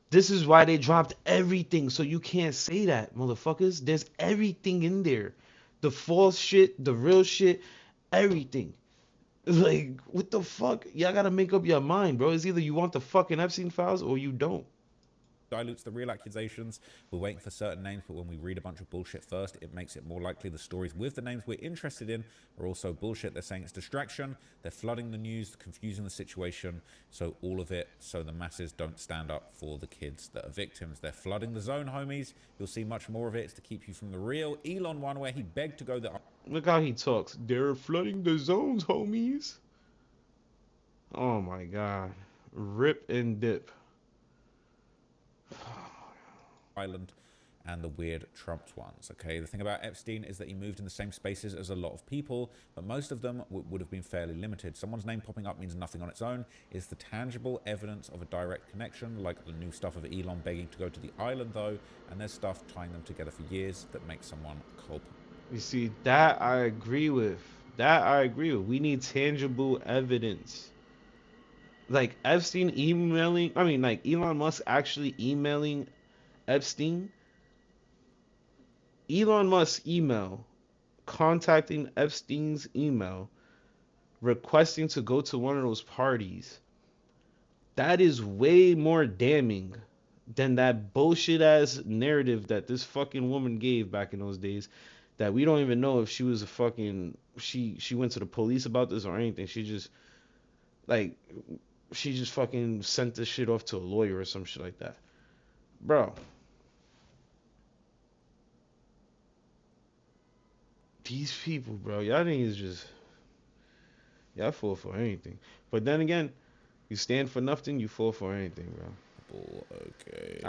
This is why they dropped everything, so you can't say that, motherfuckers. There's everything in there. The false shit, the real shit, everything. Like, what the fuck? Y'all gotta make up your mind, bro. It's either you want the fucking Epstein files or you don't. Dilutes the real accusations. We're waiting for certain names, but when we read a bunch of bullshit first, it makes it more likely the stories with the names we're interested in are also bullshit. They're saying it's distraction. They're flooding the news, confusing the situation. So all of it, so the masses don't stand up for the kids that are victims. They're flooding the zone, homies. You'll see much more of it. It's to keep you from the real Elon one where he begged to go the... Look how he talks. They're flooding the zones, homies. Oh my god. Rip and dip. Island and the weird Trumped ones. Okay, the thing about Epstein is that he moved in the same spaces as a lot of people, but most of them would have been fairly limited. Someone's name popping up means nothing on its own. It's the tangible evidence of a direct connection, like the new stuff of Elon begging to go to the island though, and there's stuff tying them together for years that makes someone culpable. You see, that I agree with. That I agree with. We need tangible evidence. Like Epstein emailing, I mean, like Elon Musk actually emailing Epstein. Elon Musk's email, contacting Epstein's email, requesting to go to one of those parties. That is way more damning than that bullshit ass narrative that this fucking woman gave back in those days. That we don't even know if she was a fucking, she went to the police about this or anything. She just, like, she just fucking sent this shit off to a lawyer or some shit like that. Bro. These people, bro. Y'all niggas just, y'all fall for anything. But then again, you stand for nothing, you fall for anything, bro. Okay.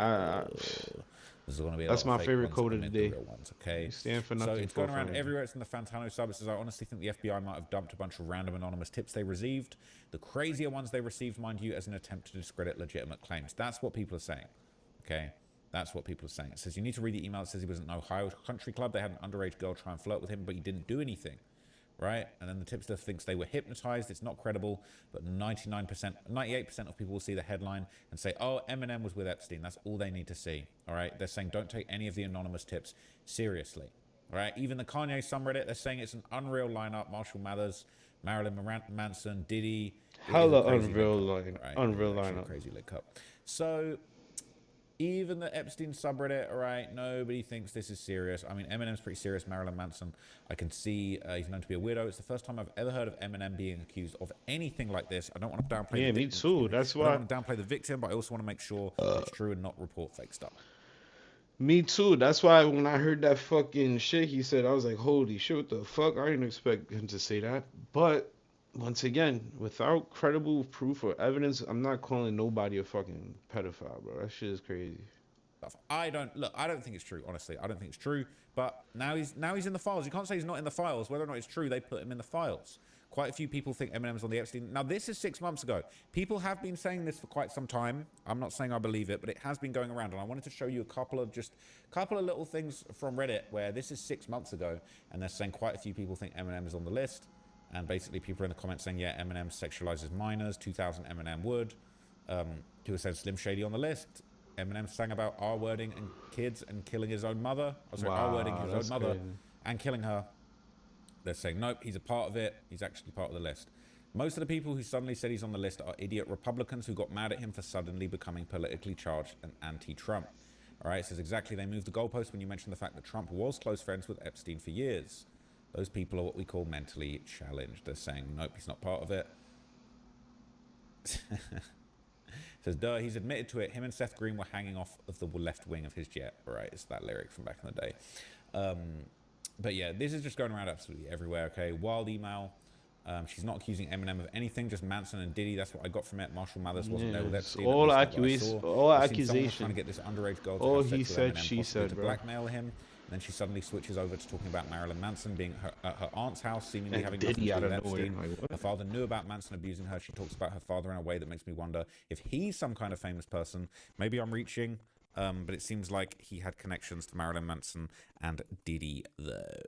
There's gonna be That's my favorite quote of the day. Ones, okay. You stand for nothing. So it's going around everywhere. It's in the Fantano sub. It says, I honestly think the FBI might have dumped a bunch of random anonymous tips they received. The crazier ones they received, mind you, as an attempt to discredit legitimate claims. That's what people are saying. Okay. That's what people are saying. It says you need to read the email. It says he was at an Ohio country club. They had an underage girl try and flirt with him, but he didn't do anything. Right? And then the tipster thinks they were hypnotized. It's not credible, but 98% of people will see the headline and say, oh, Eminem was with Epstein. That's all they need to see. All right? They're saying don't take any of the anonymous tips seriously. All right? Even the Kanye subreddit, they're saying it's an unreal lineup. Marshall Mathers, Marilyn Manson, Diddy. Hella unreal line. Right? Unreal lineup. Crazy lick up. So even the Epstein subreddit, all right, nobody thinks this is serious. I mean, Eminem's pretty serious. Marilyn Manson, I can see he's known to be a weirdo. It's the first time I've ever heard of Eminem being accused of anything like this. I don't want to downplay the victim. Me too. That's why. I don't want to downplay the victim, but I also want to make sure it's true and not report fake stuff. Me too. That's why when I heard that fucking shit he said, I was like, holy shit, what the fuck? I didn't expect him to say that. But once again, without credible proof or evidence, I'm not calling nobody a fucking pedophile, bro. That shit is crazy. I don't think it's true, honestly. I don't think it's true. But now he's in the files. You can't say he's not in the files. Whether or not it's true, they put him in the files. Quite a few people think Eminem's on the Epstein. Now, this is 6 months ago. People have been saying this for quite some time. I'm not saying I believe it, but it has been going around. And I wanted to show you a couple of little things from Reddit where this is 6 months ago. And they're saying quite a few people think Eminem is on the list. And basically people are in the comments saying, yeah, Eminem sexualizes minors. 2000 Eminem would. People said Slim Shady on the list. Eminem sang about R-wording and kids and killing his own mother. R-wording his own mother and killing her. They're saying, nope, he's a part of it. He's actually part of the list. Most of the people who suddenly said he's on the list are idiot Republicans who got mad at him for suddenly becoming politically charged and anti-Trump. All right, it says exactly they moved the goalpost when you mentioned the fact that Trump was close friends with Epstein for years. Those people are what we call mentally challenged. They're saying, nope, he's not part of it. Says, duh, he's admitted to it. Him and Seth Green were hanging off of the left wing of his jet. All right, it's that lyric from back in the day. But yeah, this is just going around absolutely everywhere, okay? Wild email. She's not accusing Eminem of anything, just Manson and Diddy. That's what I got from it. Marshall Mathers wasn't there with Epstein. All accusations. Trying to get this underage girl to all have he sex said, with Eminem, she said, to bro. blackmail him. then she suddenly switches over to talking about Marilyn Manson being at her aunt's house, seemingly And having nothing to Diddy do out with of nowhere. Epstein. Like, what? Her father knew about Manson abusing her. She talks about her father in a way that makes me wonder if he's some kind of famous person. Maybe I'm reaching, but it seems like he had connections to Marilyn Manson and Diddy, though.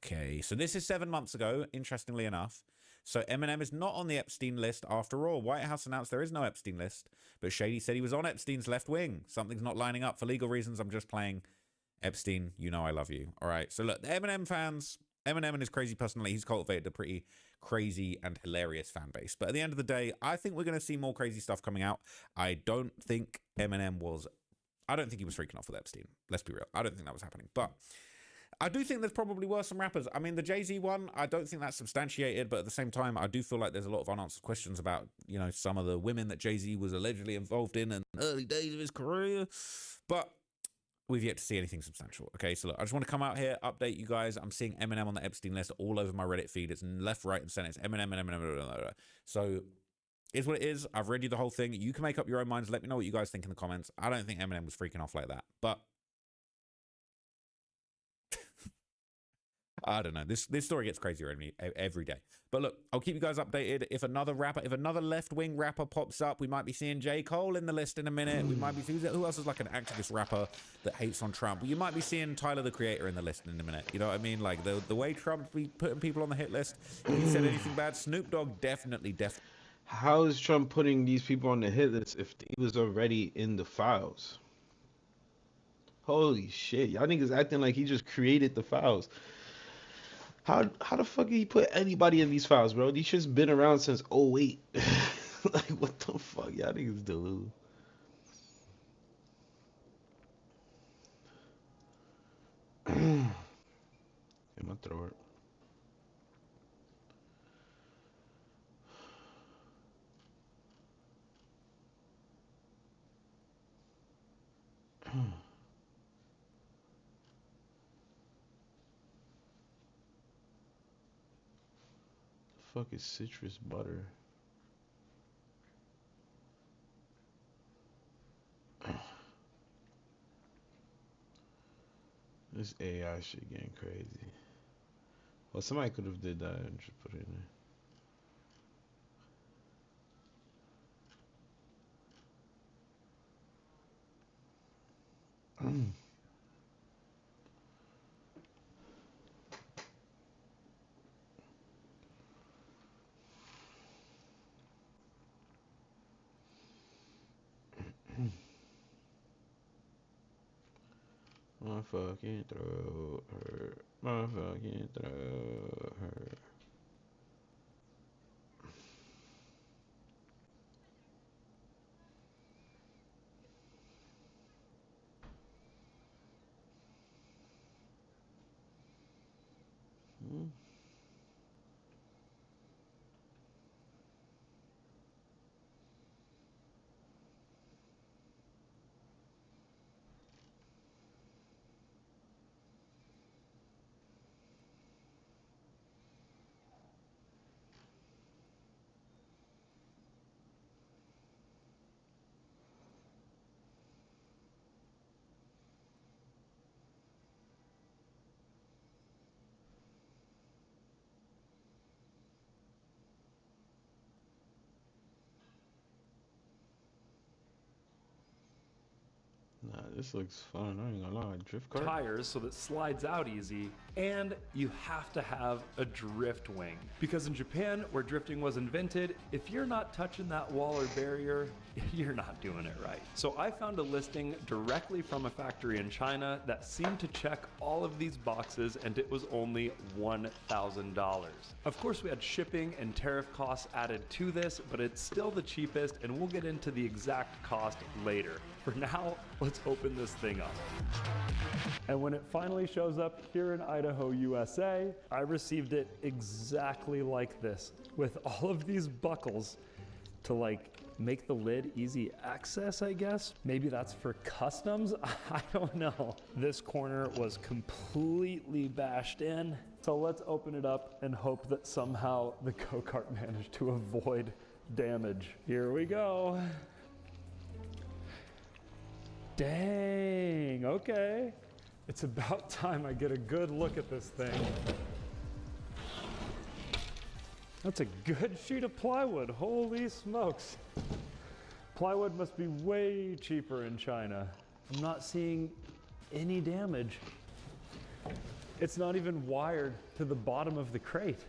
Okay, so this is 7 months ago, interestingly enough. So Eminem is not on the Epstein list after all. White House announced there is no Epstein list, but Shady said he was on Epstein's left wing. Something's not lining up. For legal reasons, I'm just playing Epstein. You know I love you. All right, so look, the Eminem fans, Eminem and his crazy personality, he's cultivated a pretty crazy and hilarious fan base. But at the end of the day, I think we're going to see more crazy stuff coming out. I don't think he was freaking off with Epstein. Let's be real. I don't think that was happening. But I do think there probably were some rappers. I mean, the Jay-Z one, I don't think that's substantiated, but at the same time, I do feel like there's a lot of unanswered questions about, you know, some of the women that Jay-Z was allegedly involved in the early days of his career. But we've yet to see anything substantial. Okay, so look, I just want to come out here, update you guys. I'm seeing Eminem on the Epstein list all over my Reddit feed. It's left, right, and center. It's Eminem, Eminem, Eminem. So it's what it is. I've read you the whole thing. You can make up your own minds. Let me know what you guys think in the comments. I don't think Eminem was freaking off like that, but I don't know. This story gets crazier every day. But look, I'll keep you guys updated. If another left-wing rapper pops up, we might be seeing J. Cole in the list in a minute. We might be seeing, who else is like an activist rapper that hates on Trump? You might be seeing Tyler, the Creator, in the list in a minute. You know what I mean? Like the way Trump be putting people on the hit list. If he said anything bad, Snoop Dogg definitely. How is Trump putting these people on the hit list if he was already in the files? Holy shit. Y'all niggas acting like he just created the files. How the fuck did he put anybody in these files, bro? These shit's been around since 08. Like, what the fuck? Y'all niggas delude. In my throat. Fuck is citrus butter? This AI shit getting crazy. Well, somebody could have did that and just put it in there. My fucking throat hurt. My fucking throat hurt. Nah, this looks fun. I ain't gonna lie. Drift cart. Tires so that it slides out easy, and you have to have a drift wing. Because in Japan, where drifting was invented, if you're not touching that wall or barrier, you're not doing it right. So I found a listing directly from a factory in China that seemed to check all of these boxes, and it was only $1,000. Of course, we had shipping and tariff costs added to this, but it's still the cheapest, and we'll get into the exact cost later. For now, let's open this thing up. And when it finally shows up here in Idaho, USA, I received it exactly like this, with all of these buckles to like make the lid easy access, I guess. Maybe that's for customs, I don't know. This corner was completely bashed in. So let's open it up and hope that somehow the go-kart managed to avoid damage. Here we go. Dang, okay. It's about time I get a good look at this thing. That's a good sheet of plywood, holy smokes. Plywood must be way cheaper in China. I'm not seeing any damage. It's not even wired to the bottom of the crate.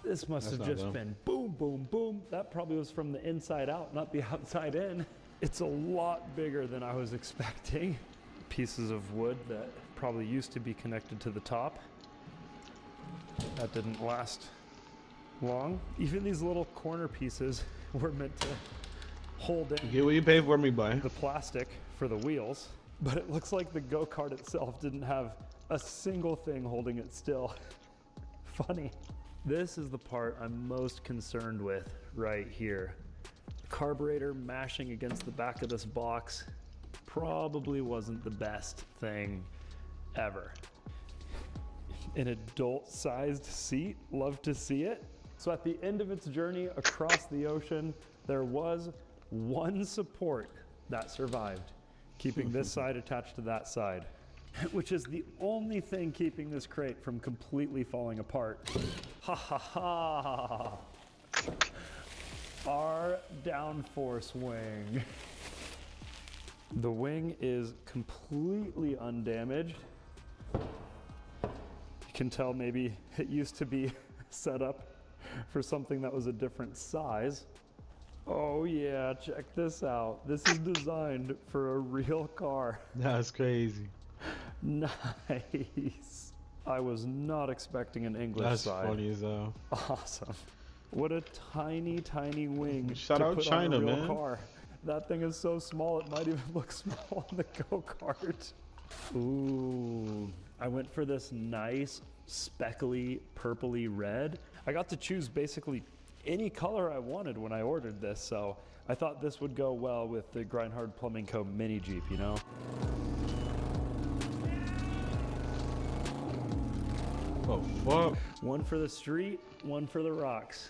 This must have just been boom, boom, boom. That probably was from the inside out, not the outside in. It's a lot bigger than I was expecting. Pieces of wood that probably used to be connected to the top. That didn't last long. Even these little corner pieces were meant to hold in. Get what you pay for me, boy. The plastic for the wheels, but it looks like the go-kart itself didn't have a single thing holding it still. Funny. This is the part I'm most concerned with right here. The carburetor mashing against the back of this box probably wasn't the best thing ever. An adult-sized seat, love to see it. So at the end of its journey across the ocean, there was one support that survived, keeping this side attached to that side, which is the only thing keeping this crate from completely falling apart. Ha ha ha! Our downforce wing. The wing is completely undamaged. You can tell maybe it used to be set up for something that was a different size. Oh yeah, check this out. This is designed for a real car. That's crazy. Nice. I was not expecting an English That's side. funny as hell. Awesome. What a tiny, tiny wing. Shout to out put China, on a real man. car. That thing is so small it might even look small on the go-kart. Ooh, I went for this nice speckly, purpley red. I got to choose basically any color I wanted when I ordered this, so I thought this would go well with the Grindhard Plumbing Co. Mini Jeep, you know? Oh, fuck. One for the street, one for the rocks.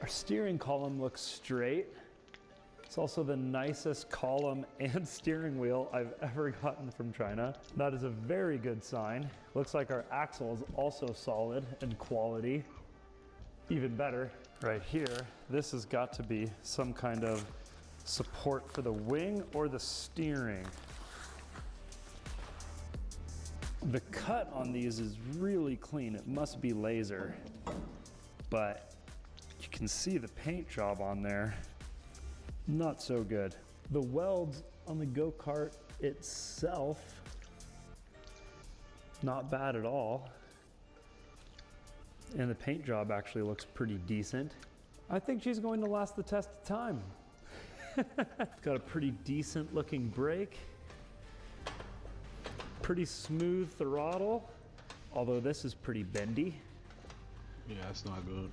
Our steering column looks straight. It's also the nicest column and steering wheel I've ever gotten from China. That is a very good sign. Looks like our axle is also solid and quality. Even better, right here, this has got to be some kind of support for the wing or the steering. The cut on these is really clean. It must be laser, but you can see the paint job on there. Not so good. The welds on the go-kart itself, not bad at all. And the paint job actually looks pretty decent. I think she's going to last the test of time. Got a pretty decent looking brake. Pretty smooth throttle, although this is pretty bendy. Yeah, it's not good.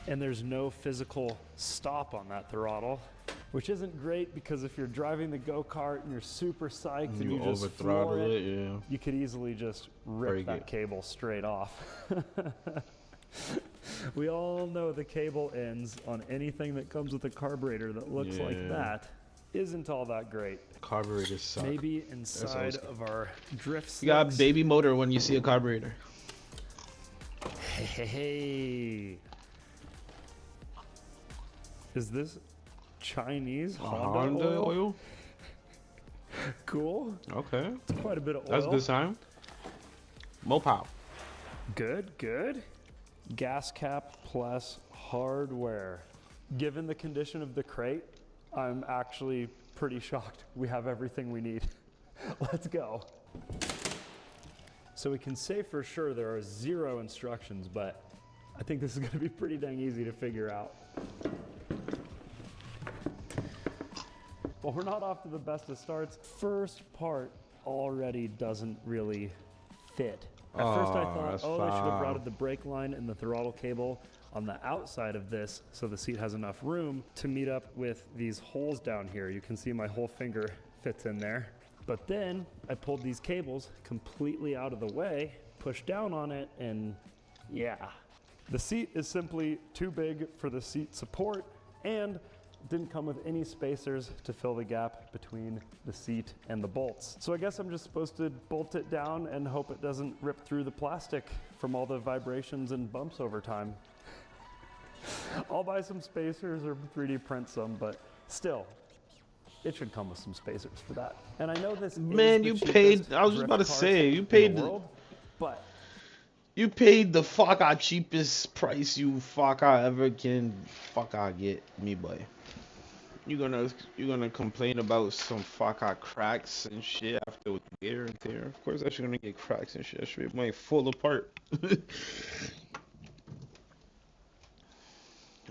And there's no physical stop on that throttle, which isn't great because if you're driving the go-kart and you're super psyched and you just floor it, yeah, you could easily just rip that cable straight off. We all know the cable ends on anything that comes with a carburetor that looks like that isn't all that great. Carburetors suck. Maybe inside of our drift slicks. You got a baby motor when you see a carburetor. Hey. Is this Chinese Honda oil? Cool. Okay. It's quite a bit of oil. That's a good sign. Mopao. Good, good. Gas cap plus hardware. Given the condition of the crate, I'm actually pretty shocked we have everything we need. Let's go. So we can say for sure there are 0 instructions, but I think this is going to be pretty dang easy to figure out. Well, we're not off to the best of starts. First part already doesn't really fit. At first I thought, that's oh, they should have foul. routed the brake line and the throttle cable on the outside of this so the seat has enough room to meet up with these holes down here. You can see my whole finger fits in there. But then I pulled these cables completely out of the way, pushed down on it, and yeah. The seat is simply too big for the seat support, and didn't come with any spacers to fill the gap between the seat and the bolts. So I guess I'm just supposed to bolt it down and hope it doesn't rip through the plastic from all the vibrations and bumps over time. I'll buy some spacers or 3D print some, but still, it should come with some spacers for that. And I know this Man, you paid. I was just about to say, you paid the world, but you paid the cheapest price you ever can get me, boy. You're gonna complain about some cracks and shit after with wear and tear. Of course, that shit gonna get cracks and shit. That shit might fall apart.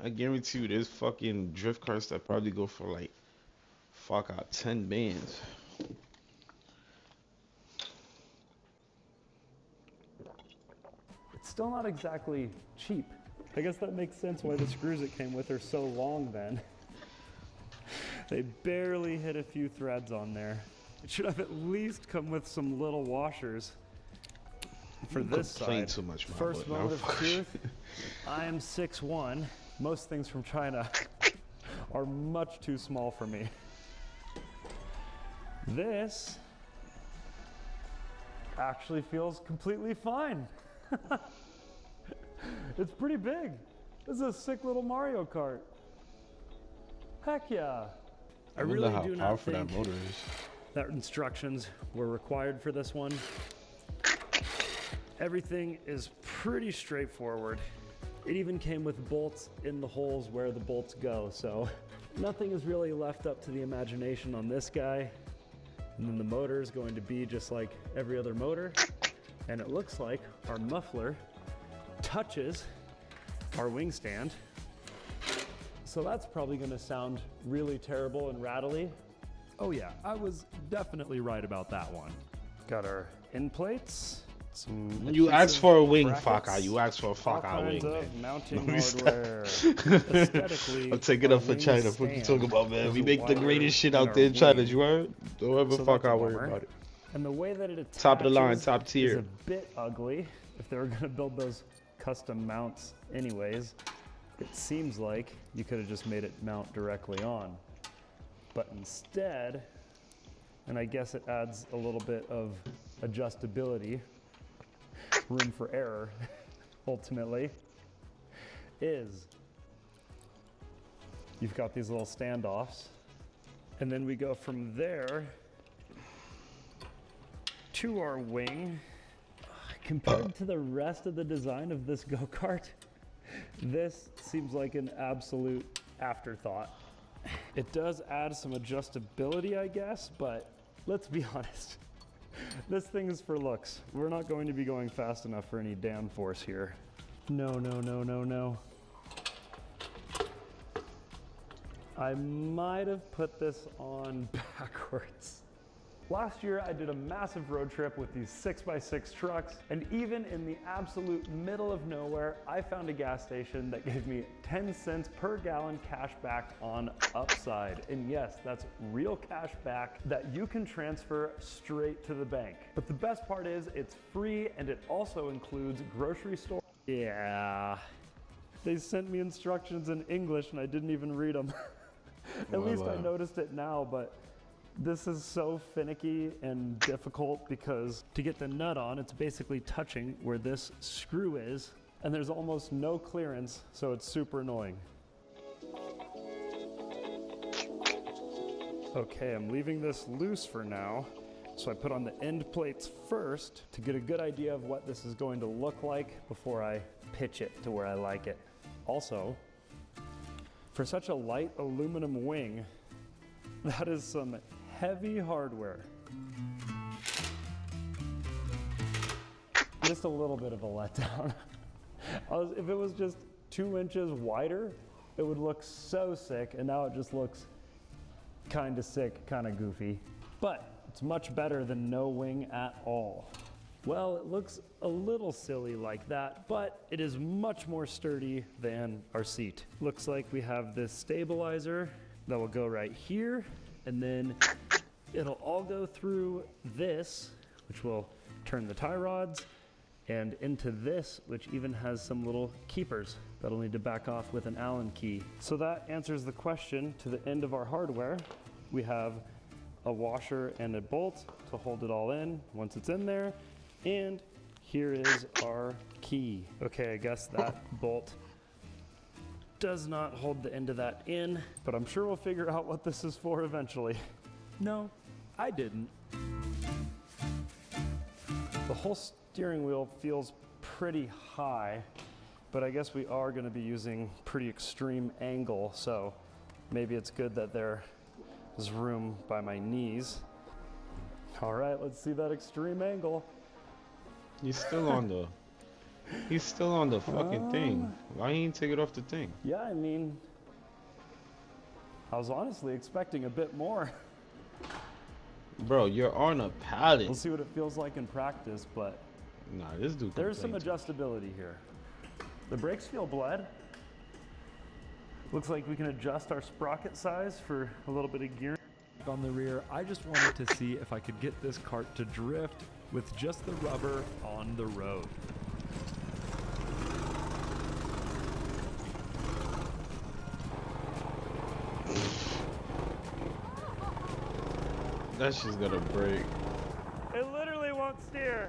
I guarantee you, there's fucking drift carts that probably go for like 10 bands. it's still not exactly cheap. I guess that makes sense why the screws it came with are so long then. They barely hit a few threads on there. It should have at least come with some little washers for this side. Too much, First moment of truth, I am 6'1". Most things from China are much too small for me. This actually feels completely fine. It's pretty big. This is a sick little Mario Kart. Heck yeah. I really do not think that motor is. that instructions were required for this one. Everything is pretty straightforward. It even came with bolts in the holes where the bolts go, so nothing is really left up to the imagination on this guy. And then the motor is going to be just like every other motor. And it looks like our muffler touches our wing stand. So that's probably going to sound really terrible and rattly. Oh yeah, I was definitely right about that one. Got our end plates. You asked for a wing, brackets, You asked for a all wing. kinds of Man. mounting Let me stop. hardware. Aesthetically, I'll take it up our for wing China. What you stand talking about, man? is We make the wider greatest shit than out our there in China. wing. You heard? Don't ever So fuck that's a I worry bummer. about it. And the way that it attaches Top of the line, top is tier. a bit ugly. If they were going to build those custom mounts anyways, it seems like you could have just made it mount directly on. But instead, and I guess it adds a little bit of adjustability, room for error, ultimately, is you've got these little standoffs, and then we go from there to our wing. Compared to the rest of the design of this go-kart, this seems like an absolute afterthought. It does add some adjustability, I guess, but let's be honest. This thing is for looks. We're not going to be going fast enough for any downforce here. No, no, no, no, no. I might have put this on backwards. Last year, I did a massive road trip with these 6x6 trucks, and even in the absolute middle of nowhere, I found a gas station that gave me 10 cents per gallon cash back on Upside. And yes, that's real cash back that you can transfer straight to the bank. But the best part is it's free, and it also includes grocery store. Yeah, they sent me instructions in English and I didn't even read them. At least I noticed it now, but this is so finicky and difficult because to get the nut on, it's basically touching where this screw is, and there's almost no clearance, so it's super annoying. Okay, I'm leaving this loose for now, so I put on the end plates first to get a good idea of what this is going to look like before I pitch it to where I like it. Also, for such a light aluminum wing, that is some heavy hardware. Just a little bit of a letdown. If it was just 2 inches wider, it would look so sick, and now it just looks kind of sick, kind of goofy. But it's much better than no wing at all. Well, it looks a little silly like that, but it is much more sturdy than our seat. Looks like we have this stabilizer that will go right here, and then it'll all go through this, which will turn the tie rods, and into this, which even has some little keepers that'll need to back off with an Allen key. So that answers the question to the end of our hardware. We have a washer and a bolt to hold it all in once it's in there. And here is our key. Okay, I guess that bolt does not hold the end of that in, but I'm sure we'll figure out what this is for eventually. No, I didn't. The whole steering wheel feels pretty high, but I guess we are going to be using pretty extreme angle, so maybe it's good that there's room by my knees. All right, let's see that extreme angle. He's still on the fucking thing. Why ain't take it off the thing? Yeah, I mean, I was honestly expecting a bit more. Bro, you're on a pallet. We'll see what it feels like in practice, but nah, this dude. There's some adjustability here. The brakes feel bled. Looks like we can adjust our sprocket size for a little bit of gear. On the rear, I just wanted to see if I could get this cart to drift with just the rubber on the road. That shit's gonna break. It literally won't steer.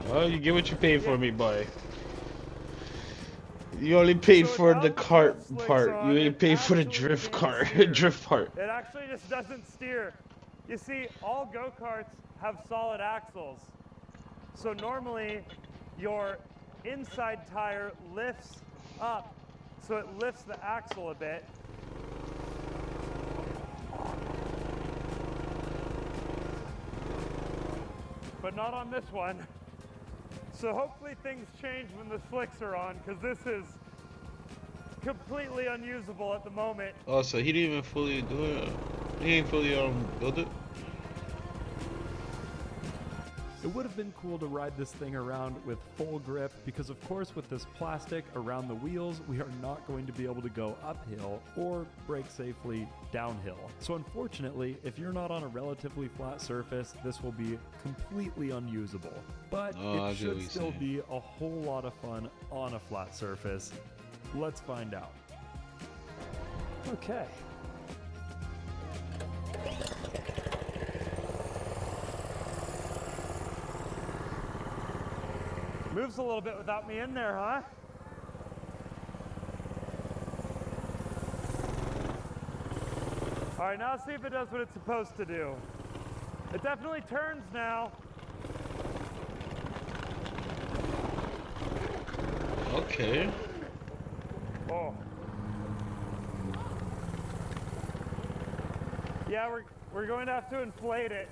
Well, you get what you paid for, me boy. You only paid for the cart part. You ain't paid for the drift cart, drift part. It actually just doesn't steer. You see, all go-karts have solid axles. So normally, your inside tire lifts up, so it lifts the axle a bit. But not on this one. So hopefully things change when the slicks are on, because this is completely unusable at the moment. Oh, so he didn't even fully do it? He ain't fully build it? It would have been cool to ride this thing around with full grip because of course with this plastic around the wheels, we are not going to be able to go uphill or brake safely downhill. So unfortunately, if you're not on a relatively flat surface, this will be completely unusable. But it should still be a whole lot of fun on a flat surface. Let's find out. Okay. Moves a little bit without me in there, huh? All right, now let's see if it does what it's supposed to do. It definitely turns now. Okay. Oh. Yeah, we're going to have to inflate it.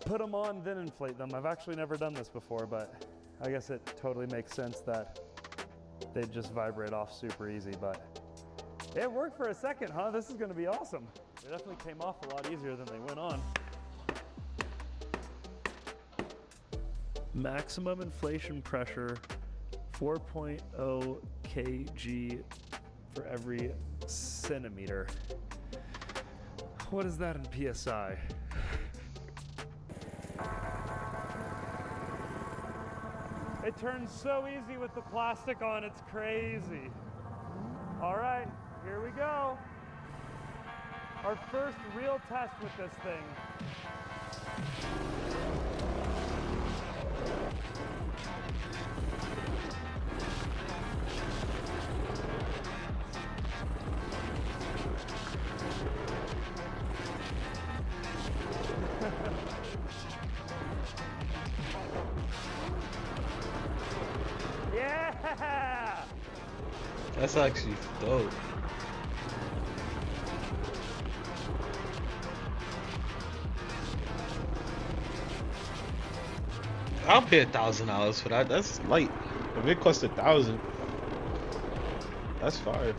Put them on, then inflate them. I've actually never done this before, but I guess it totally makes sense that they'd just vibrate off super easy, but it worked for a second, huh? This is gonna be awesome. They definitely came off a lot easier than they went on. Maximum inflation pressure, 4.0 kg for every centimeter. What is that in PSI? It turns so easy with the plastic on, it's crazy. All right, here we go. Our first real test with this thing. Yeah! That's actually dope. I'll pay $1,000 for that. That's light. If it costs $1,000, that's fine.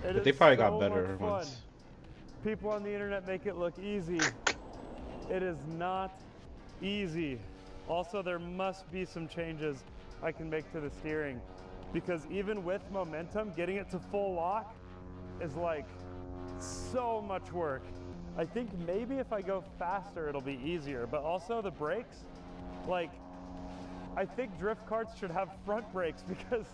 But they probably got better ones. People on the internet make it look easy. It is not easy. Also, there must be some changes I can make to the steering. because even with momentum, getting it to full lock is like so much work. I think maybe if I go faster, it'll be easier, but also the brakes, like, I think drift carts should have front brakes because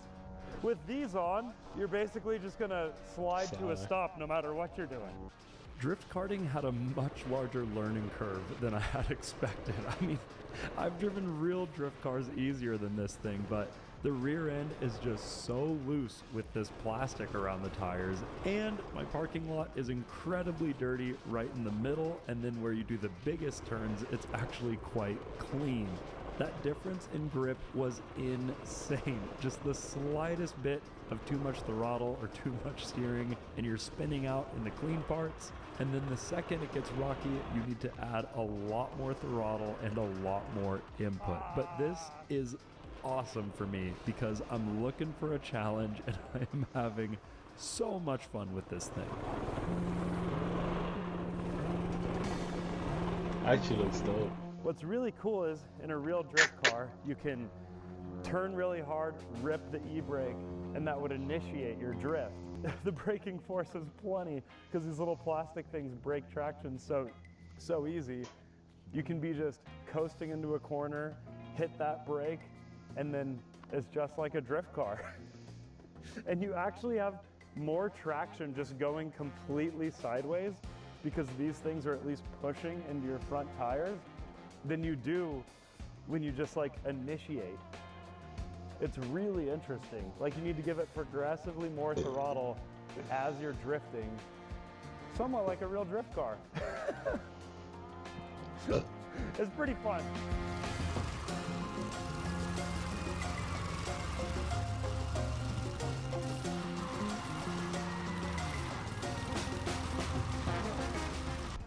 with these on, you're basically just gonna slide to a stop no matter what you're doing. Drift karting had a much larger learning curve than I had expected. I mean, I've driven real drift cars easier than this thing, but the rear end is just so loose with this plastic around the tires, and my parking lot is incredibly dirty right in the middle, and then where you do the biggest turns, it's actually quite clean. That difference in grip was insane. Just the slightest bit of too much throttle or too much steering, and you're spinning out in the clean parts. And then the second it gets rocky, you need to add a lot more throttle and a lot more input. But this is awesome for me because I'm looking for a challenge and I am having so much fun with this thing. Actually looks dope. What's really cool is in a real drift car, you can turn really hard, rip the e-brake, and that would initiate your drift. The braking force is plenty because these little plastic things break traction so easy. You can be just coasting into a corner, hit that brake, and then it's just like a drift car. And you actually have more traction just going completely sideways because these things are at least pushing into your front tires than you do when you just like initiate. It's really interesting. Like you need to give it progressively more throttle as you're drifting, somewhat like a real drift car. It's pretty fun.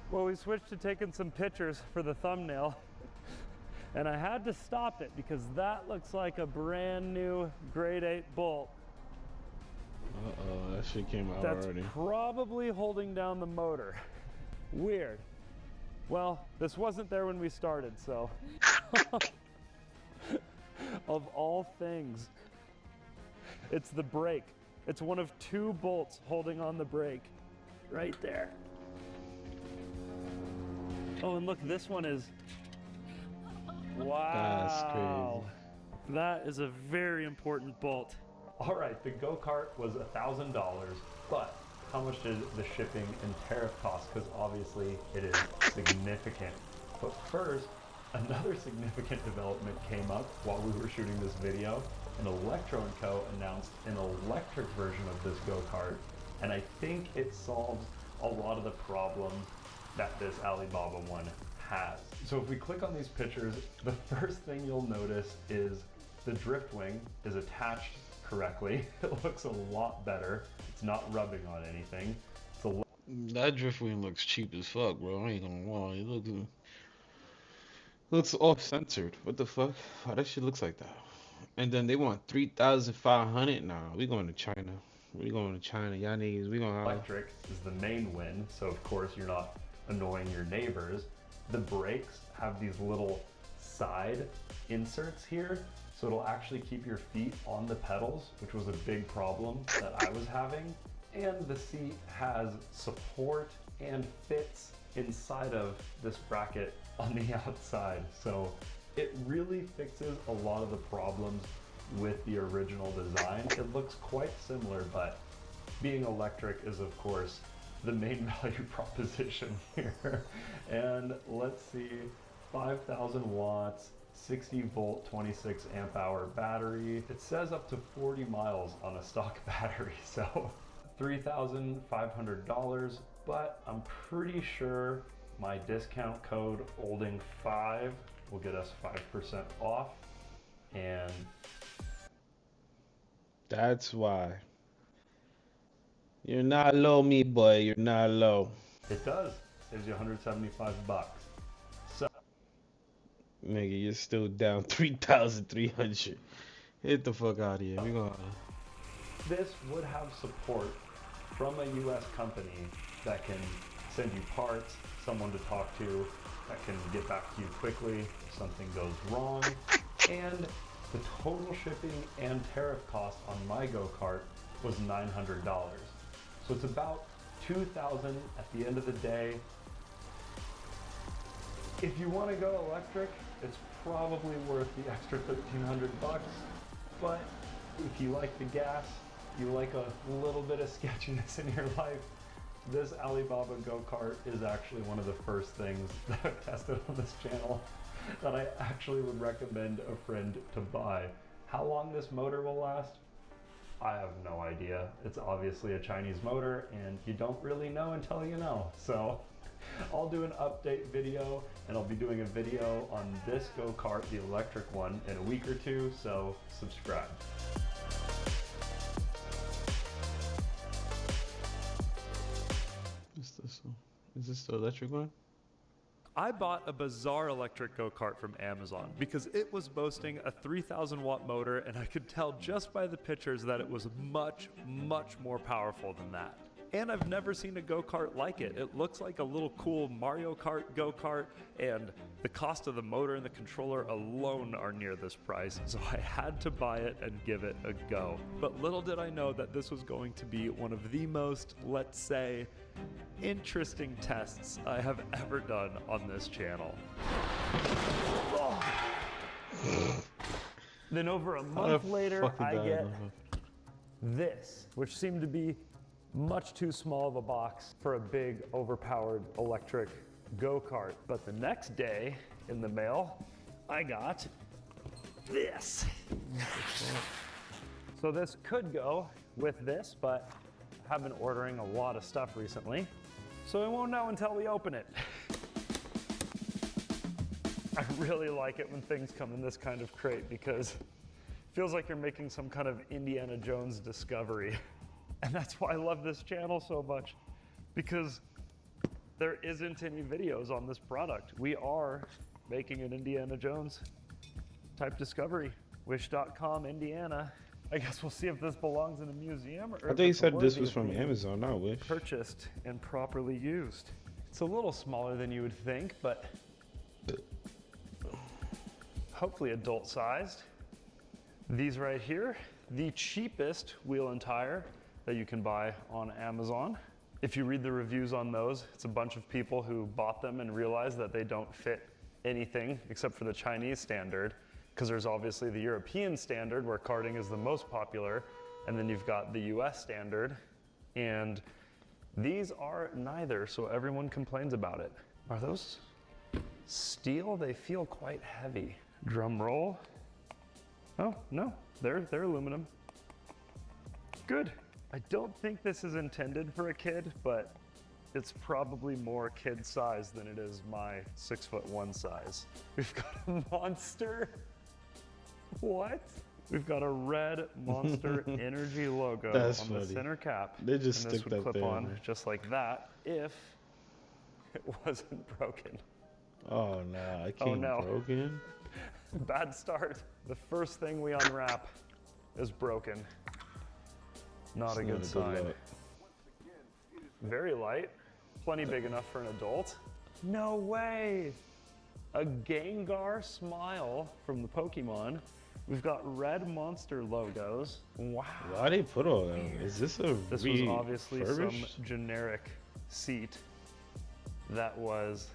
Well, we switched to taking some pictures for the thumbnail. And I had to stop it because that looks like a brand new grade 8 bolt. Uh-oh, that shit came out That's already. probably holding down the motor. Weird. Well, this wasn't there when we started, so. Of all things, it's the brake. It's one of 2 bolts holding on the brake. Right there. Oh, and look, this one is. Wow. That's crazy. That is a very important bolt. All right, the go-kart was $1,000, but how much did the shipping and tariff cost? Because obviously it is significant. But first, another significant development came up while we were shooting this video. And Electro & Co. announced an electric version of this go-kart, and I think it solves a lot of the problems that this Alibaba one has. So if we click on these pictures, the first thing you'll notice is the drift wing is attached correctly. It looks a lot better. It's not rubbing on anything. It's That drift wing looks cheap as fuck, bro. I ain't gonna lie. It looks off-centered. What the fuck? Why that shit looks like that? And then they want 3,500 now. We going to China. We going to China. Y'all niggas, we gonna have... Electric is the main win, so of course you're not annoying your neighbors. The brakes have these little side inserts here, so it'll actually keep your feet on the pedals, which was a big problem that I was having. And the seat has support and fits inside of this bracket on the outside. So it really fixes a lot of the problems with the original design. It looks quite similar, but being electric is of course the main value proposition here. And let's see, 5,000 watts, 60 volt, 26 amp hour battery. It says up to 40 miles on a stock battery, so $3,500, but I'm pretty sure my discount code OLDING5 will get us 5% off, and That's why. You're not low, me boy. You're not low. it does. Saves you 175 bucks. So, Nigga, you're still down 3,300. Get the fuck out of here. We gonna... this would have support from a US company that can send you parts, someone to talk to, that can get back to you quickly if something goes wrong. And The total shipping and tariff cost on my go-kart was $900. So it's about $2,000 at the end of the day. If you want to go electric, it's probably worth the extra $1,500 bucks. But if you like the gas, you like a little bit of sketchiness in your life, this Alibaba go-kart is actually one of the first things that I've tested on this channel that I actually would recommend a friend to buy. How long this motor will last, I have no idea. It's obviously a Chinese motor and you don't really know until you know. So I'll do an update video and I'll be doing a video on this go-kart, the electric one, in a week or two, so subscribe. Is this the electric one? I bought a bizarre electric go-kart from Amazon because it was boasting a 3,000 watt motor and I could tell just by the pictures that it was much, much more powerful than that. And I've never seen a go-kart like it. It looks like a little cool Mario Kart go-kart, and the cost of the motor and the controller alone are near this price, so I had to buy it and give it a go. But little did I know that this was going to be one of the most, let's say, interesting tests I have ever done on this channel. Then over a month later, I get this, which seemed to be much too small of a box for a big, overpowered electric go-kart. But the next day in the mail, I got this. So this could go with this, but I have been ordering a lot of stuff recently, so I won't know until we open it. I really like it when things come in this kind of crate because it feels like you're making some kind of Indiana Jones discovery. And that's why I love this channel so much, because there isn't any videos on this product. We are making an Indiana Jones type discovery. Wish.com, Indiana. I guess we'll see if this belongs in a museum or I thought you said this was from Amazon, not Wish. Purchased and properly used. It's a little smaller than you would think, but hopefully adult sized. These right here, the cheapest wheel and tire that you can buy on Amazon. If you read the reviews on those, it's a bunch of people who bought them and realized that they don't fit anything except for the Chinese standard, because there's obviously the European standard where karting is the most popular, and then you've got the US standard, and these are neither, so everyone complains about it. Are those steel? They feel quite heavy. Drum roll. Oh, no, they're aluminum. Good. I don't think this is intended for a kid, but it's probably more kid size than it is my 6'1" size. We've got a Monster. What? We've got a red Monster Energy logo on the center cap. They just and this stick would that clip there, on man. just like that if it wasn't broken. Oh no, I Oh, can't no. broken. Bad start. The first thing we unwrap is broken. Not a good sign. look. Very light, plenty big enough for an adult. No way! A Gengar Smile from the Pokemon. We've got red Monster logos. Wow. Why they put all that? Is this a This was obviously some refurbished? generic seat that was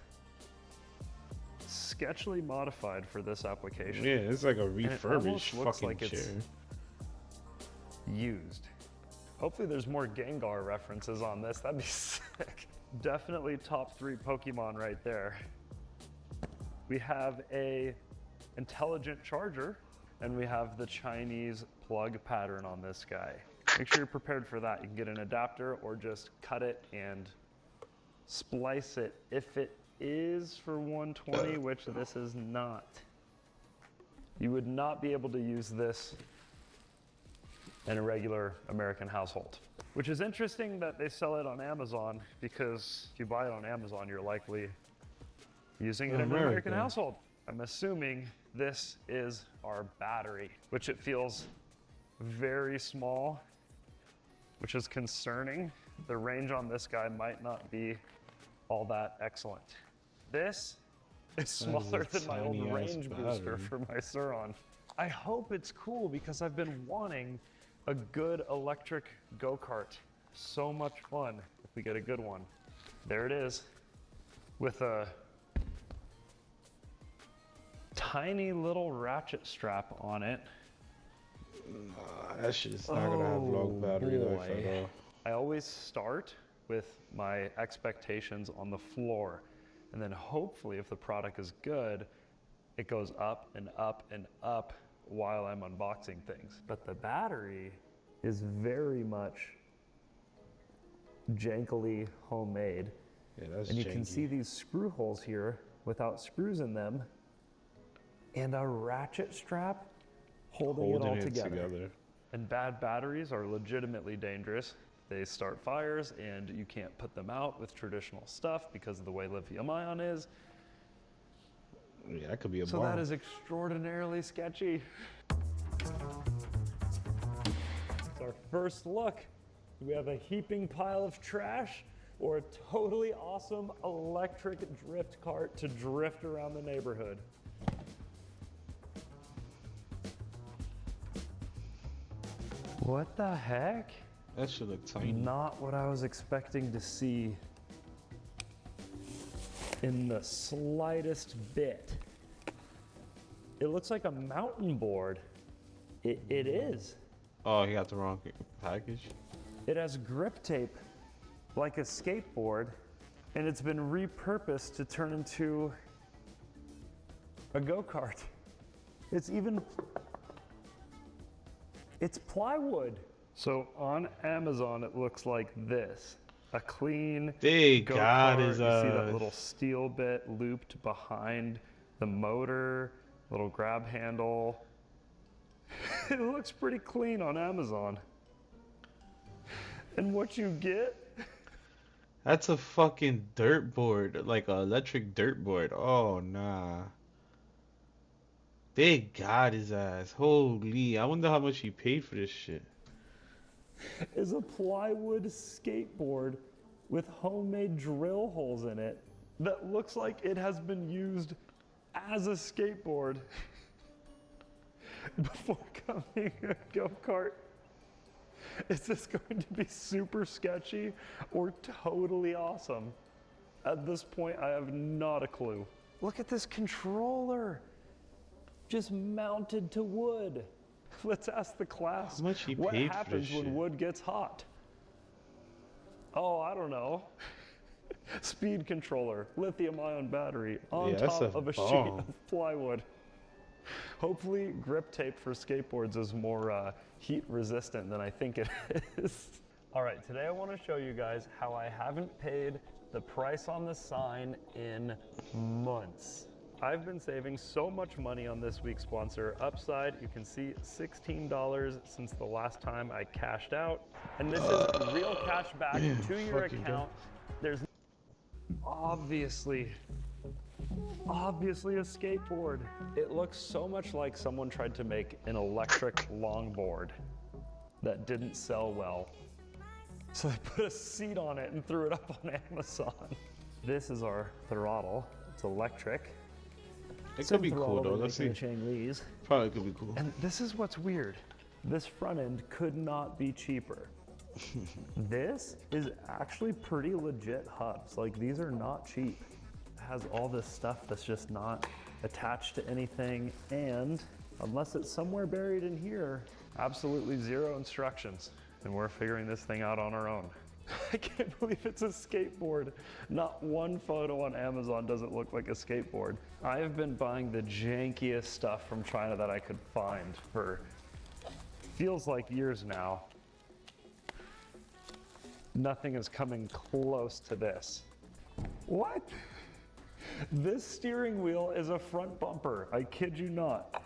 sketchily modified for this application. Yeah, it's like a And it refurbished almost looks fucking like it's chair. used. Hopefully there's more Gengar references on this. That'd be sick. Definitely top 3 Pokemon right there. We have a intelligent charger, and we have the Chinese plug pattern on this guy. Make sure you're prepared for that. You can get an adapter or just cut it and splice it if it is for 120, which this is not. You would not be able to use this in a regular American household, which is interesting that they sell it on Amazon, because if you buy it on Amazon, you're likely using it in an American household. I'm assuming this is our battery, which it feels very small, which is concerning. The range on this guy might not be all that excellent. This is smaller than my old tiny-ass range booster battery. for my Suron. I hope it's cool because I've been wanting a good electric go-kart. So much fun if we get a good one. There it is, with a tiny little ratchet strap on it. Nah, that shit is not gonna have long battery life at all. I always start with my expectations on the floor, and then hopefully if the product is good, it goes up and up and up while I'm unboxing things. But the battery is very much jankily homemade. Yeah, that's and you janky. can see these screw holes here without screws in them, and a ratchet strap holding it all together. And bad batteries are legitimately dangerous. They start fires and you can't put them out with traditional stuff because of the way lithium ion is. Yeah, that could be a So bomb. that is extraordinarily sketchy. It's our first look. Do we have a heaping pile of trash or a totally awesome electric drift cart to drift around the neighborhood? What the heck? That should look tiny. Not what I was expecting to see in the slightest bit. It looks like a mountain board. It is. Oh, he got the wrong package. It has grip tape like a skateboard, and it's been repurposed to turn into a go-kart. It's plywood. So on Amazon, it looks like this. A clean They got go-kart. his You see that little steel bit looped behind the motor, little grab handle. It looks pretty clean on Amazon. And what you get? That's a fucking dirt board, like an electric dirt board. Oh, nah. They got his ass. Holy, I wonder how much he paid for this shit. Is a plywood skateboard with homemade drill holes in it that looks like it has been used as a skateboard before coming a go-kart. Is this going to be super sketchy or totally awesome? At this point, I have not a clue. Look at this controller, just mounted to wood. Let's ask the class How much he what paid for happens this when shit? wood gets hot. Oh, I don't know. Speed controller, lithium-ion battery on Yeah, that's top a of a sheet bomb. of plywood. Hopefully, grip tape for skateboards is more heat resistant than I think it is. All right, today I want to show you guys how I haven't paid the price on the sign in months. I've been saving so much money on this week's sponsor, Upside. You can see $16 since the last time I cashed out. And this is real cash back to your fucking account. There's obviously a skateboard. It looks so much like someone tried to make an electric longboard that didn't sell well. So they put a seat on it and threw it up on Amazon. This is our throttle. It's electric. It could be cool Throttle though. they Let's make see. in the Chang-Lees. Probably could be cool. And this is what's weird. This front end could not be cheaper. This is actually pretty legit hubs. Like, these are not cheap. It has all this stuff that's just not attached to anything, and unless it's somewhere buried in here, absolutely zero instructions. And we're figuring this thing out on our own. I can't believe it's a skateboard. Not one photo on Amazon doesn't look like a skateboard. I have been buying the jankiest stuff from China that I could find for feels like years now. Nothing is coming close to this. What? This steering wheel is a front bumper. I kid you not.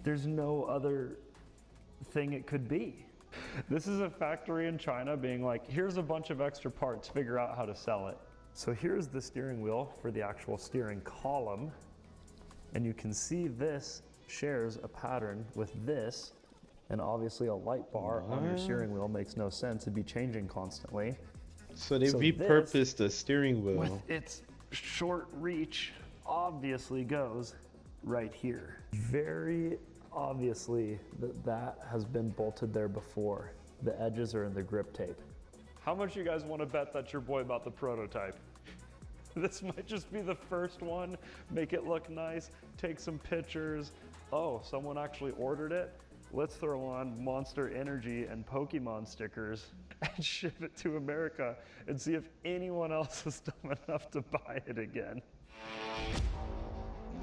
There's no other thing it could be. This is a factory in China being like, here's a bunch of extra parts, figure out how to sell it. So here's the steering wheel for the actual steering column. And you can see this shares a pattern with this. And obviously a light bar on your steering wheel makes no sense. It'd be changing constantly. So they So repurposed the steering wheel. With its short reach, obviously goes right here. Very obviously that has been bolted there before. The edges are in the grip tape. How much you guys want to bet that's your boy about the prototype? This might just be the first one. Make it look nice, take some pictures. Oh, someone actually ordered it? Let's throw on Monster Energy and Pokemon stickers and ship it to America and see if anyone else is dumb enough to buy it again.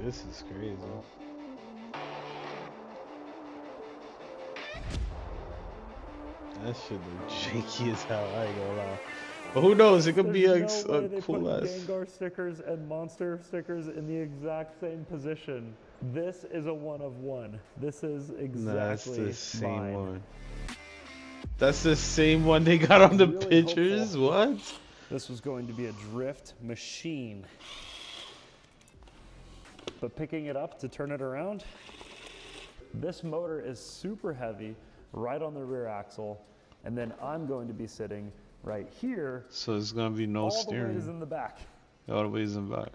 This is crazy. That shit look janky as hell, I ain't gonna lie. But who knows, it could be a cool ass. Gengar stickers and Monster stickers in the exact same position. This is a one of one. This is exactly That's the same mine. one. That's the same one they got on the Really pictures? hopeful. What? This was going to be a drift machine. But picking it up to turn it around, this motor is super heavy right on the rear axle, and then I'm going to be sitting right here. So it's gonna be no all steering. the ways in the back. All the ways in the back.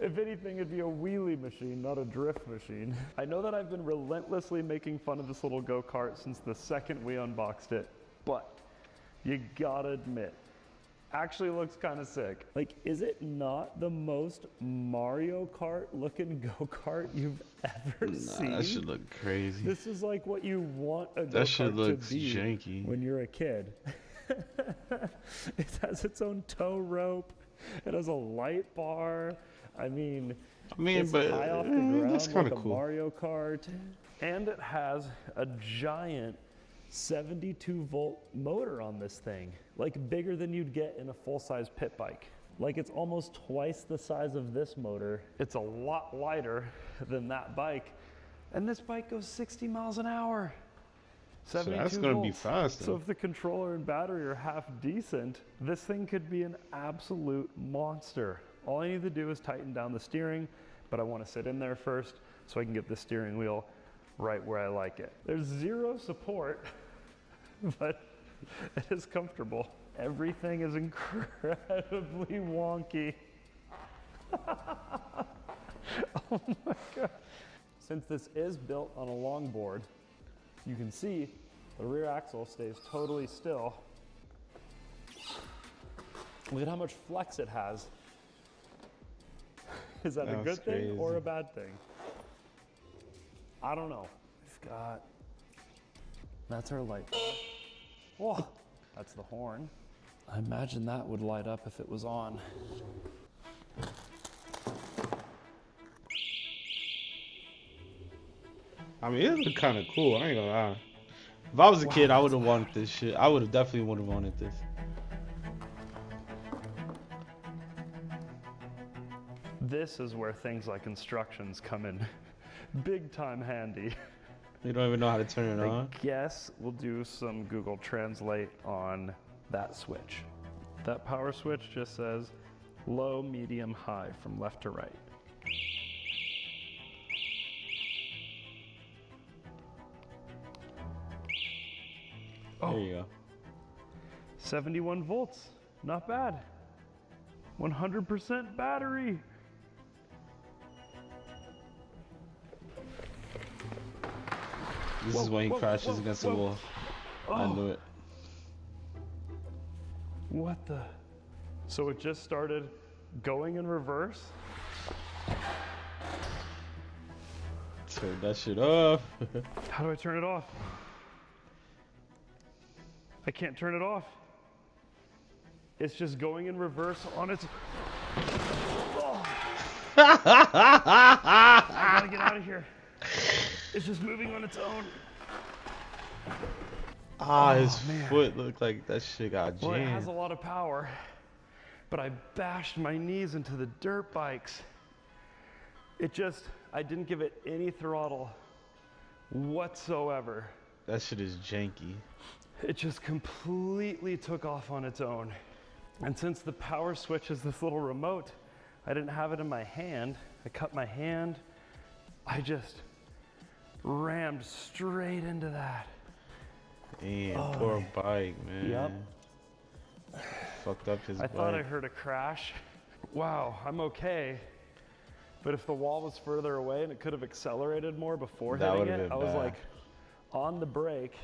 If anything, it'd be a wheelie machine, not a drift machine. I know that I've been relentlessly making fun of this little go-kart since the second we unboxed it, but you gotta admit, actually looks kind of sick. Like, is it not the most Mario Kart looking go-kart you've ever seen? That should look crazy. This is like what you want a That shit go-kart looks to be janky. when you're a kid. It has its own tow rope. It has a light bar. I mean, it's but high off the ground that's like kinda a cool. Mario Kart. And it has a giant 72-volt motor on this thing, like bigger than you'd get in a full-size pit bike. Like, it's almost twice the size of this motor. It's a lot lighter than that bike. And this bike goes 60 miles an hour. So 72 that's gonna be volts. fast, So then. if the controller and battery are half decent, this thing could be an absolute monster. All I need to do is tighten down the steering, but I want to sit in there first so I can get the steering wheel right where I like it. There's zero support, but it is comfortable. Everything is incredibly wonky. Oh my God. Since this is built on a longboard, you can see the rear axle stays totally still. Look at how much flex it has. Is that a That's good thing or crazy. a bad thing? I don't know. We've got, that's our light bar. Whoa, that's the horn. I imagine that would light up if it was on. I mean, it look kind of cool, I ain't gonna lie. If I was a kid, I would have wanted this shit. I would have definitely would have wanted this. This is where things like instructions come in big time handy. You don't even know how to turn it I on? guess we'll do some Google Translate on that switch. That power switch just says low, medium, high from left to right. There you go. 71 volts, not bad. 100% battery. This is when he crashes against the wall. I Oh. knew it. What the? So it just started going in reverse? Turn that shit off. How do I turn it off? I can't turn it off. It's just going in reverse on its... Oh. I gotta get out of here. It's just moving on its own. His man. foot looked like that shit got Well, it has jammed. a lot of power, but I bashed my knees into the dirt bikes. I didn't give it any throttle whatsoever. That shit is janky. It just completely took off on its own. And since the power switch is this little remote, I didn't have it in my hand. I cut my hand. I just rammed straight into that. Damn, Oh, poor bike, man. Yep. Fucked up his I bike. thought I heard a crash. Wow, I'm okay. But if the wall was further away and it could have accelerated more before That hitting would've it, been I was bad. like on the brake.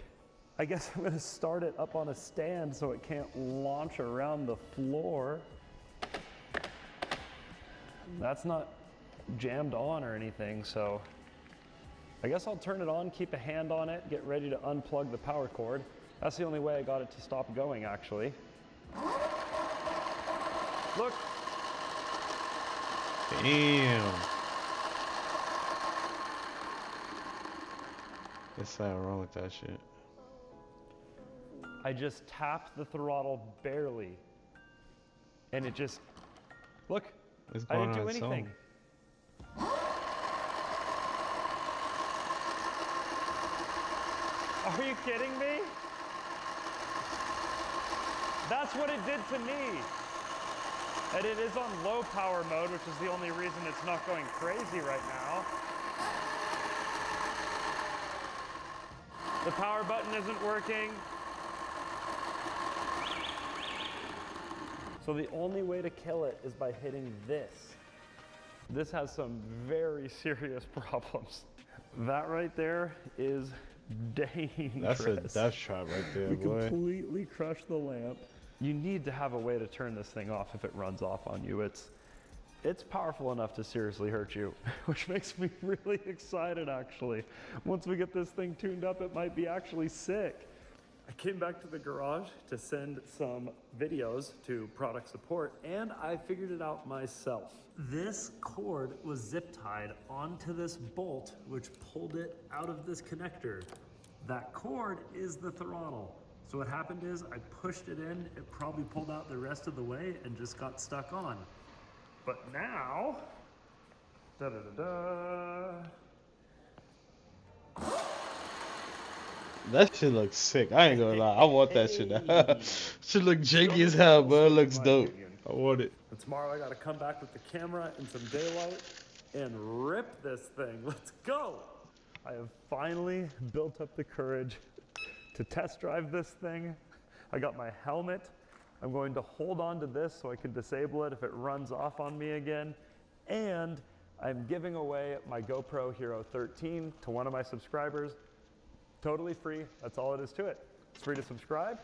I guess I'm gonna start it up on a stand so it can't launch around the floor. That's not jammed on or anything, so I guess I'll turn it on, keep a hand on it, get ready to unplug the power cord. That's the only way I got it to stop going, actually. Look. Damn. There's something wrong with that shit. I just tapped the throttle barely. And it just, look, It's I going didn't do on its anything. own. Are you kidding me? That's what it did to me. And it is on low power mode, which is the only reason it's not going crazy right now. The power button isn't working. So the only way to kill it is by hitting this. This has some very serious problems. That right there is dangerous. That's a death trap right there, We boy. completely crushed the lamp. You need to have a way to turn this thing off if it runs off on you. It's powerful enough to seriously hurt you, which makes me really excited actually. Once we get this thing tuned up, it might be actually sick. I came back to the garage to send some videos to product support, and I figured it out myself. This cord was zip tied onto this bolt, which pulled it out of this connector. That cord is the throttle. So what happened is I pushed it in, it probably pulled out the rest of the way and just got stuck on. But now, That shit looks sick. I ain't gonna lie. I want that shit now. Should look janky as hell, but it looks dope. I want it. And tomorrow I gotta come back with the camera and some daylight and rip this thing. Let's go. I have finally built up the courage to test drive this thing. I got my helmet. I'm going to hold on to this so I can disable it if it runs off on me again. And I'm giving away my GoPro Hero 13 to one of my subscribers. Totally free, that's all it is to it. It's free to subscribe,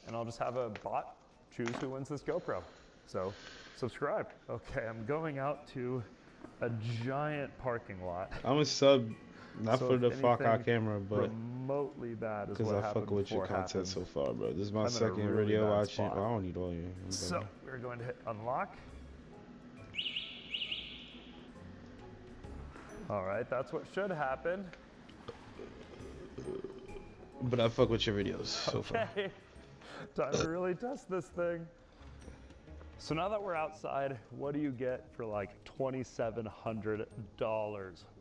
and I'll just have a bot choose who wins this GoPro. So, subscribe. Okay, I'm going out to a giant parking lot. I'm a sub, not So for if the fuck out anything camera, but remotely bad is because what I happened fuck with your before content happened. so far, bro. This is my I'm in a second really video bad watching. spot. I don't need all you. So, we're going to hit unlock. All right, that's what should happen. But I fuck with your videos so far. Okay, time to really test this thing. So now that we're outside, what do you get for like $2,700?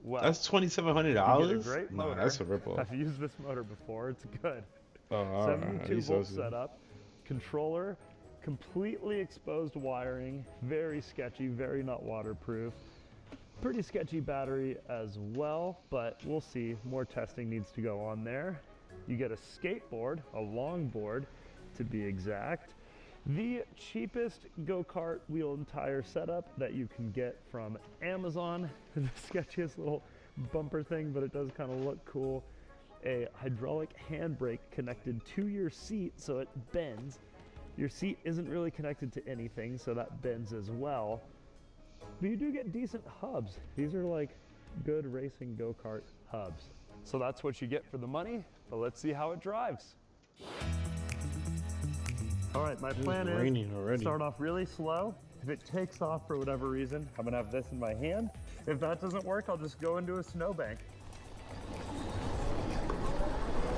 Well, That's $2,700? you get a great Nah, motor. that's a ripoff. I've used this motor before, it's good. Oh, all right. 72 He's volt awesome. setup, controller, completely exposed wiring, very sketchy, very not waterproof. Pretty sketchy battery as well, but we'll see. More testing needs to go on there. You get a skateboard, a longboard to be exact. The cheapest go-kart wheel and tire setup that you can get from Amazon. The sketchiest little bumper thing, but it does kind of look cool. A hydraulic handbrake connected to your seat so it bends. Your seat isn't really connected to anything, so that bends as well. But you do get decent hubs. These are like good racing go-kart hubs. So that's what you get for the money, but let's see how it drives. All right, my plan is raining already. start off really slow. If it takes off for whatever reason, I'm gonna have this in my hand. If that doesn't work, I'll just go into a snowbank.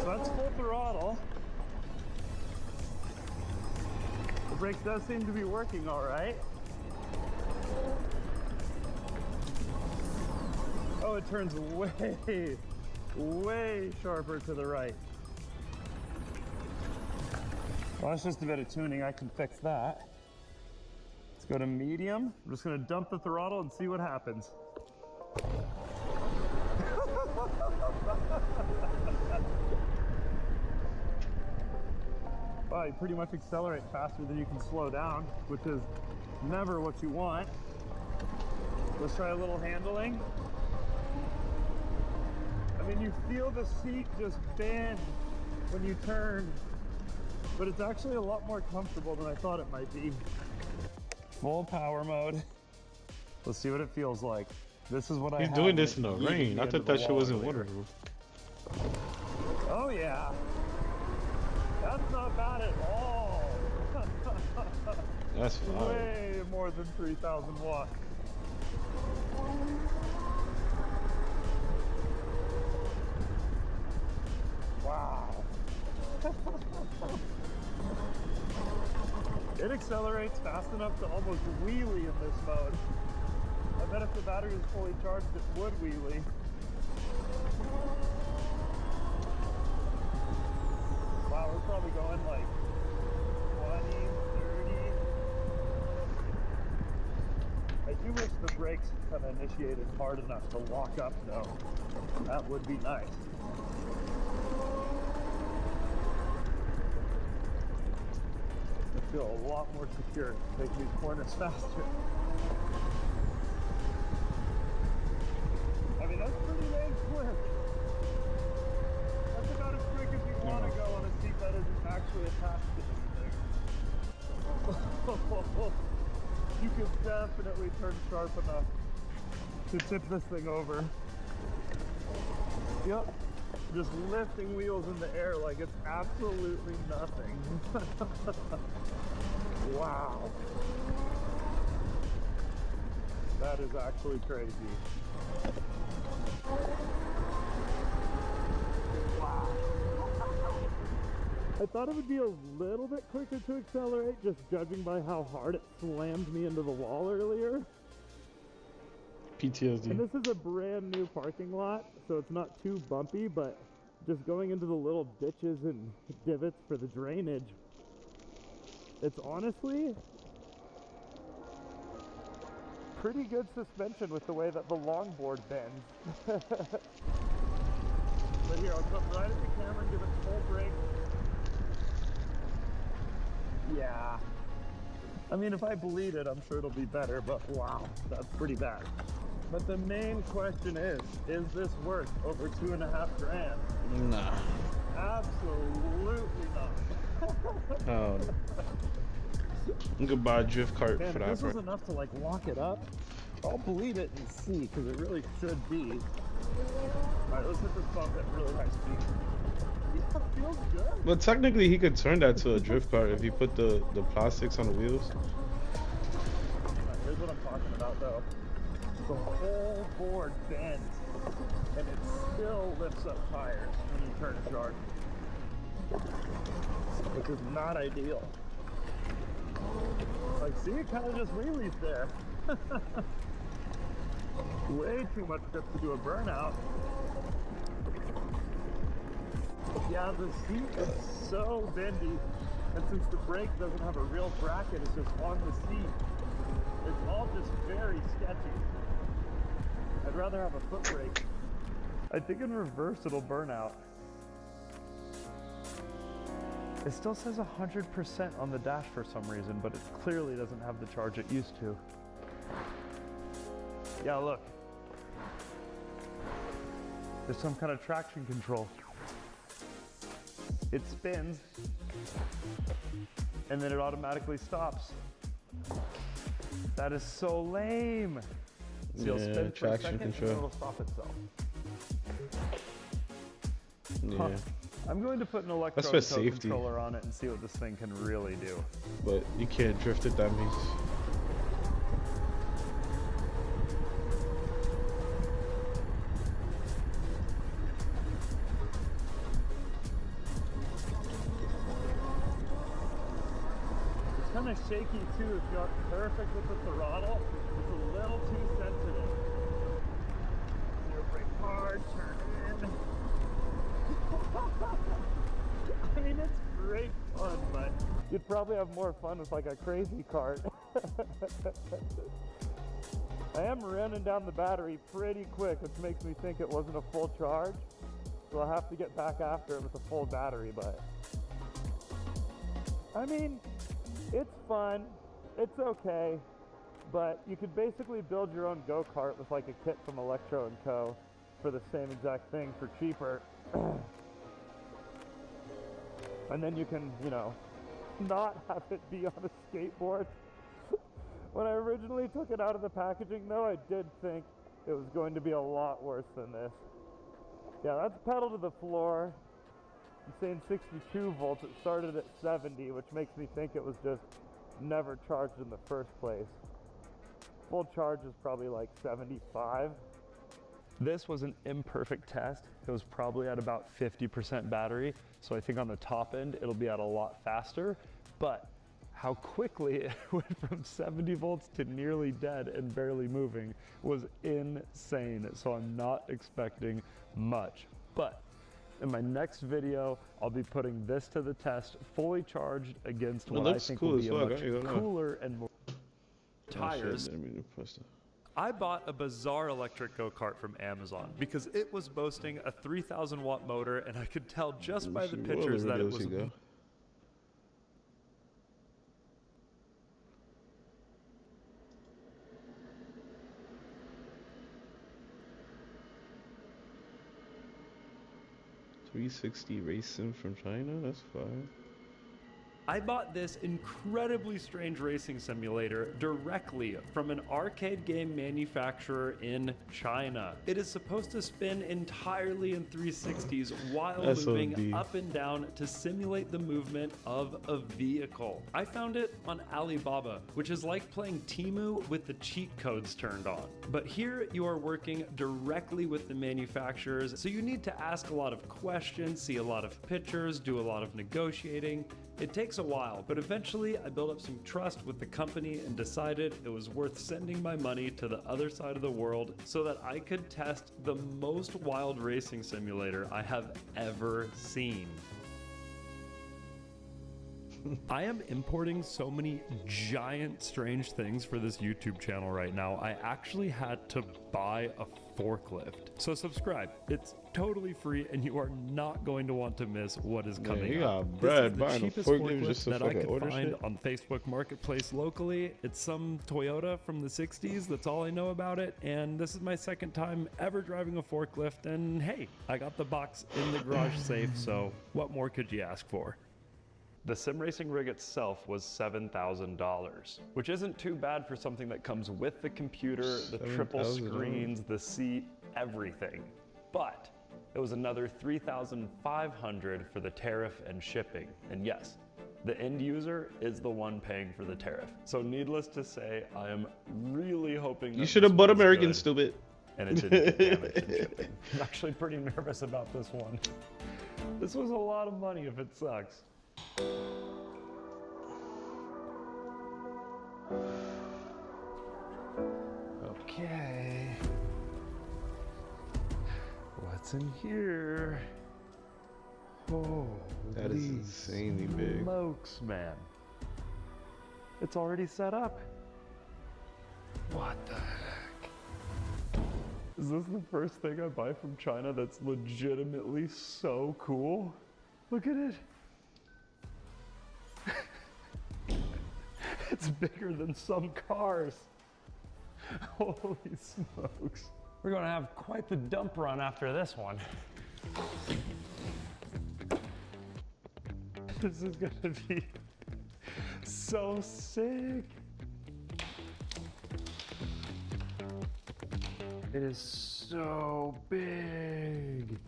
So that's full throttle. The brake does seem to be working all right. Oh, it turns way, way sharper to the right. Well, that's just a bit of tuning. I can fix that. Let's go to medium. I'm just gonna dump the throttle and see what happens. Well, you pretty much accelerate faster than you can slow down, which is never what you want. Let's try a little handling. I mean, you feel the seat just bend when you turn, but it's actually a lot more comfortable than I thought it might be. Full power mode. Let's see what it feels like. This is what He's I doing this in the rain. I thought that shit wasn't waterproof. Oh yeah. That's not bad at all. That's fine. Way more than 3,000 watts. Wow. It accelerates fast enough to almost wheelie in this mode. I bet if the battery was fully charged, it would wheelie. Wow, we're probably going like 20, 30. I do wish the brakes kind of initiated hard enough to lock up though. That would be nice. I feel a lot more secure. Take these corners faster. I mean, that's pretty dang quick. That's about as quick as you want to go on a seat that isn't actually attached to anything. You could definitely turn sharp enough to tip this thing over. Yep. Just lifting wheels in the air like it's absolutely nothing. Wow. That is actually crazy. Wow. I thought it would be a little bit quicker to accelerate, just judging by how hard it slammed me into the wall earlier. PTSD. And this is a brand new parking lot, so it's not too bumpy, but just going into the little ditches and divots for the drainage, it's honestly pretty good suspension with the way that the longboard bends. But here, I'll come right at the camera and give it full brake. Yeah. I mean, if I bleed it, I'm sure it'll be better, but wow, that's pretty bad. But the main question is this worth over 2.5 grand? Nah. Absolutely not. Oh. I'm gonna buy a drift cart Man, for if that. this was enough to like lock it up, I'll bleed it and see, because it really should be. Alright, let's hit this bump at really high speed. Yeah, it feels good. But technically, he could turn that to a drift cart if he put the plastics on the wheels. Here's what I'm talking about, though. The whole board bends, and it still lifts up tires when you turn it sharp, which is not ideal. Like, see, it kind of just wheelies there. Way too much grip to do a burnout. Yeah, the seat is so bendy, and since the brake doesn't have a real bracket, it's just on the seat. It's all just very sketchy. I'd rather have a foot brake. I think in reverse it'll burn out. It still says 100% on the dash for some reason, but it clearly doesn't have the charge it used to. Yeah, look. There's some kind of traction control. It spins, and then it automatically stops. That is so lame. So you'll Yeah, spin for a traction second, control. and then it'll stop itself. Yeah. Huh. I'm going to put an That's electrode for toe safety. controller on it and see what this thing can really do. But you can't drift it, that means. It's kind of shaky too. If you're perfect with the throttle, it's a little too sensitive. You brake hard, turn in. I mean, it's great fun, but you'd probably have more fun with like a crazy cart. I am running down the battery pretty quick, which makes me think it wasn't a full charge. So I'll have to get back after it with a full battery, but I mean, it's fun, it's okay, But you could basically build your own go-kart with like a kit from Electro & Co. for the same exact thing for cheaper. And then you can, you know, not have it be on a skateboard. When I originally took it out of the packaging though, I did think it was going to be a lot worse than this. Yeah, that's pedal to the floor. I'm saying 62 volts, it started at 70, which makes me think it was just never charged in the first place. Full charge is probably like 75. This was an imperfect test. It was probably at about 50% battery. So I think on the top end, it'll be at a lot faster, but how quickly it went from 70 volts to nearly dead and barely moving was insane. So I'm not expecting much, but in my next video, I'll be putting this to the test, fully charged against what I think will be a much cooler and more tires. I bought a bizarre electric go-kart from Amazon because it was boasting a 3,000 watt motor, and I could tell just by the pictures that it was. 360 racing from China? That's fine. I bought this incredibly strange racing simulator directly from an arcade game manufacturer in China. It is supposed to spin entirely in 360s while moving up and down to simulate the movement of a vehicle. I found it on Alibaba, which is like playing Temu with the cheat codes turned on. But here you are working directly with the manufacturers, so you need to ask a lot of questions, see a lot of pictures, do a lot of negotiating. It takes a while, but eventually I built up some trust with the company and decided it was worth sending my money to the other side of the world so that I could test the most wild racing simulator I have ever seen. I am importing so many giant strange things for this YouTube channel right now. I actually had to buy a forklift. So subscribe. It's totally free and you are not going to want to miss what is coming up. This is the cheapest forklift that I could find on Facebook Marketplace locally. It's some Toyota from the 60s. That's all I know about it. And this is my second time ever driving a forklift. And hey, I got the box in the garage safe. So what more could you ask for? The sim racing rig itself was $7,000, which isn't too bad for something that comes with the computer, the triple screens, the seat, everything. But it was another $3,500 for the tariff and shipping. And yes, the end user is the one paying for the tariff. So needless to say, I am really hoping that you should have bought American, stupid. And it didn't get damaged in shipping. I'm actually pretty nervous about this one. This was a lot of money if it sucks. Okay. What's in here? Oh, that is insanely big. Smokes, man. It's already set up. What the heck? Is this the first thing I buy from China that's legitimately so cool? Look at it. It's bigger than some cars. Holy smokes. We're gonna have quite the dump run after this one. This is gonna be so sick. It is so big.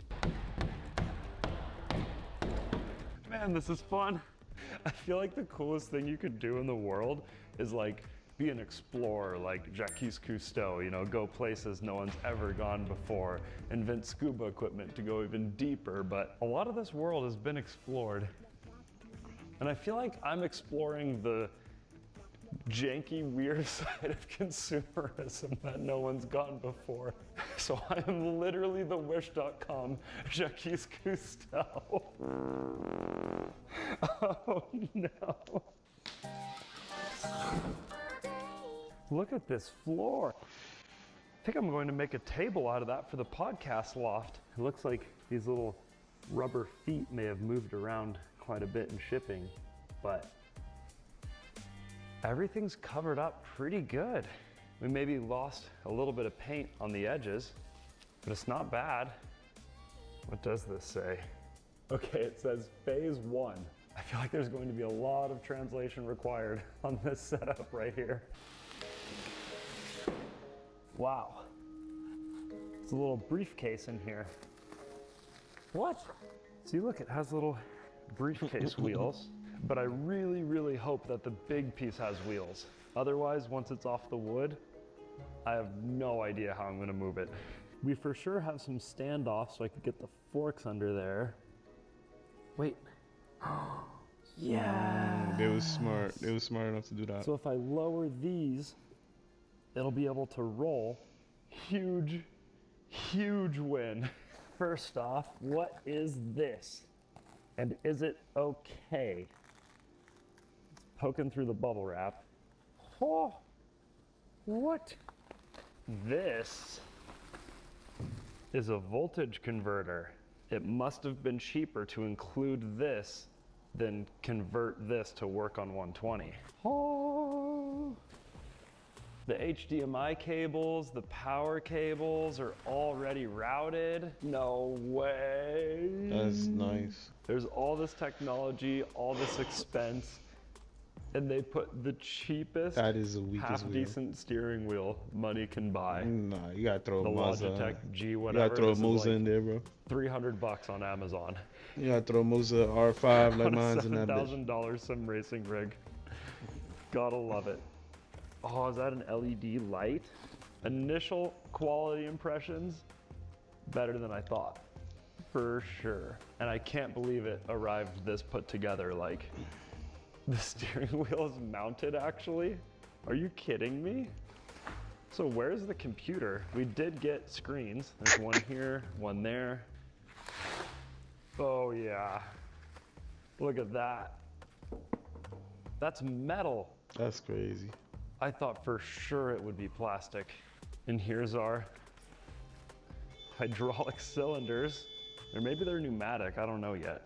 Man, this is fun. I feel like the coolest thing you could do in the world is like be an explorer like Jacques Cousteau, you know, go places no one's ever gone before, invent scuba equipment to go even deeper, but a lot of this world has been explored. And I feel like I'm exploring the janky, weird side of consumerism that no one's gone before. So I am literally the Wish.com Jacques Cousteau. Oh no. Look at this floor. I think I'm going to make a table out of that for the podcast loft. It looks like these little rubber feet may have moved around quite a bit in shipping, but everything's covered up pretty good. We maybe lost a little bit of paint on the edges, but it's not bad. What does this say? Okay, it says phase 1. I feel like there's going to be a lot of translation required on this setup right here. Wow. It's a little briefcase in here. What? See, look, it has little briefcase wheels, but I really, really hope that the big piece has wheels. Otherwise, once it's off the wood, I have no idea how I'm gonna move it. We for sure have some standoffs so I could get the forks under there. Wait. Yeah. They was smart. They was smart enough to do that. So if I lower these, it'll be able to roll. Huge, huge win. First off, what is this? And is it okay? It's poking through the bubble wrap. Oh, what? This is a voltage converter. It must have been cheaper to include this than convert this to work on 120. Oh. The HDMI cables, the power cables are already routed. No way. That's nice. There's all this technology, all this expense, and they put the cheapest, that is the weakest half-decent steering wheel money can buy. Nah, you gotta throw the a Mazda. Logitech G You whatever. gotta throw a This is Moza like in there, bro. $300 on Amazon. You gotta throw a Moza R5 like mine's in that bitch. $7,000 sim racing rig. Gotta love it. Oh, is that an LED light? Initial quality impressions, better than I thought, for sure. And I can't believe it arrived this put together. Like, the steering wheel is mounted actually. Are you kidding me? So where's the computer? We did get screens. There's one here, one there. Oh yeah, look at that. That's metal. That's crazy. I thought for sure it would be plastic. And here's our hydraulic cylinders. Or maybe they're pneumatic, I don't know yet.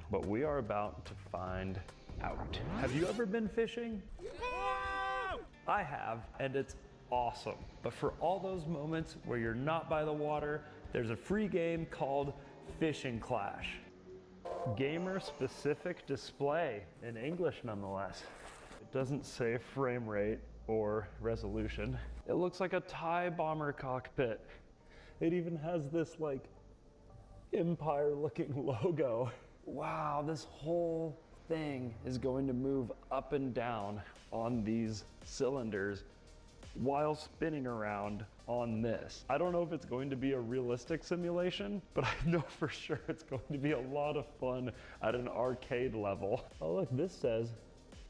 But we are about to find out. Have you ever been fishing? I have, and it's awesome. But for all those moments where you're not by the water, there's a free game called Fishing Clash. Gamer-specific display, in English nonetheless. It doesn't say frame rate or resolution. It looks like a TIE bomber cockpit. It even has this like Empire-looking logo. Wow, this whole thing is going to move up and down on these cylinders while spinning around on this. I don't know if it's going to be a realistic simulation, but I know for sure it's going to be a lot of fun at an arcade level. Oh look, this says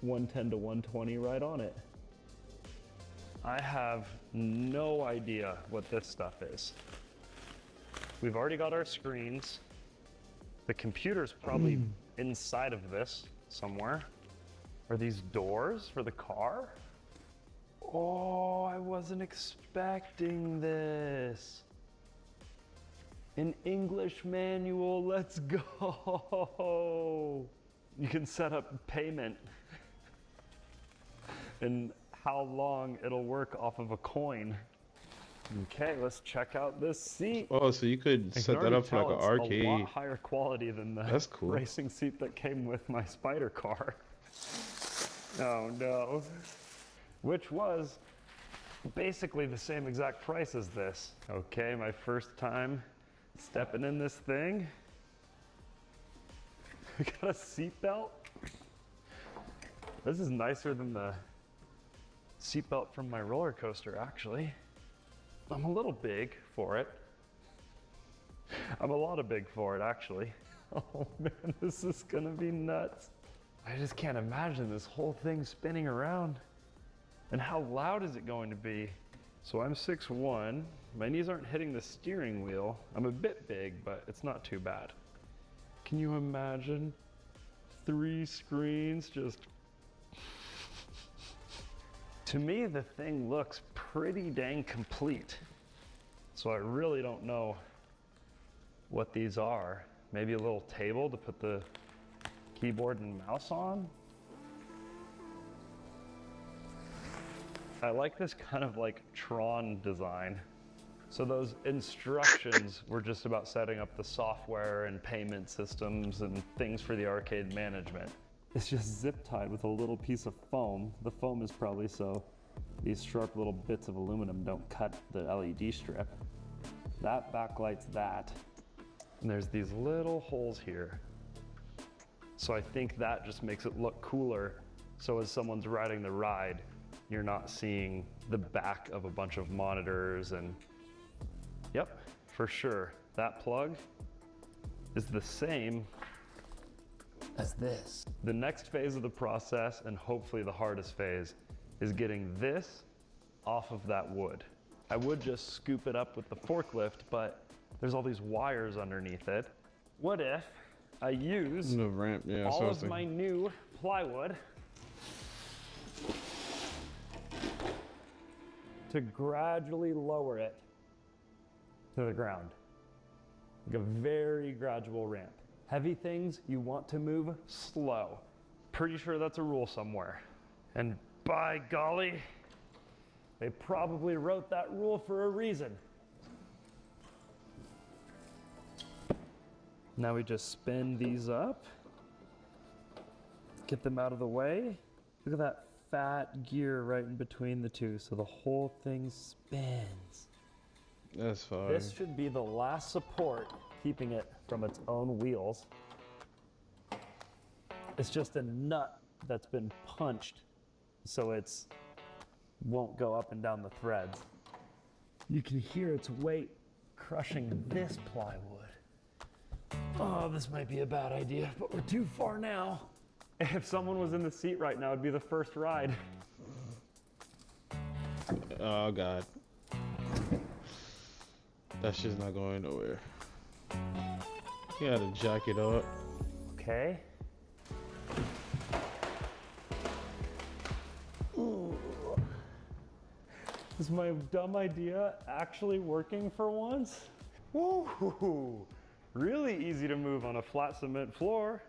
110 to 120 right on it. I have no idea what this stuff is. We've already got our screens. The computer's probably inside of this somewhere. Are these doors for the car? Oh, I wasn't expecting this. An English manual, let's go. You can set up payment and how long it'll work off of a coin. Okay, let's check out this seat. Oh, so you could set that up for like an arcade. A lot higher quality than the That's cool. racing seat that came with my Spider car. Oh no. Which was basically the same exact price as this. Okay, my first time stepping in this thing. We got a seatbelt. This is nicer than the seatbelt from my roller coaster, actually. I'm a little big for it. I'm a lot of big for it, actually. Oh man, this is gonna be nuts. I just can't imagine this whole thing spinning around. And how loud is it going to be? So I'm 6'1", my knees aren't hitting the steering wheel. I'm a bit big, but it's not too bad. Can you imagine 3 screens just... To me, the thing looks pretty dang complete. So I really don't know what these are. Maybe a little table to put the keyboard and mouse on? I like this kind of like Tron design. So those instructions were just about setting up the software and payment systems and things for the arcade management. It's just zip tied with a little piece of foam. The foam is probably so these sharp little bits of aluminum don't cut the LED strip. That backlights that. And there's these little holes here. So I think that just makes it look cooler. So as someone's riding the ride, you're not seeing the back of a bunch of monitors and yep, for sure. That plug is the same as this. The next phase of the process, and hopefully the hardest phase, is getting this off of that wood. I would just scoop it up with the forklift, but there's all these wires underneath it. What if I use the ramp? Yeah, all of my new plywood to gradually lower it to the ground. Like a very gradual ramp. Heavy things, you want to move slow. Pretty sure that's a rule somewhere. And by golly, they probably wrote that rule for a reason. Now we just spin these up, get them out of the way. Look at that fat gear right in between the two, so the whole thing spins. That's fine. This should be the last support keeping it from its own wheels. It's just a nut that's been punched so it's won't go up and down the threads. You can hear its weight crushing this plywood. Oh, this might be a bad idea, but we're too far now. If someone was in the seat right now, it'd be the first ride. Oh God. That shit's not going nowhere. You gotta jack it up. Okay. Ooh. Is my dumb idea actually working for once? Woo! Really easy to move on a flat cement floor.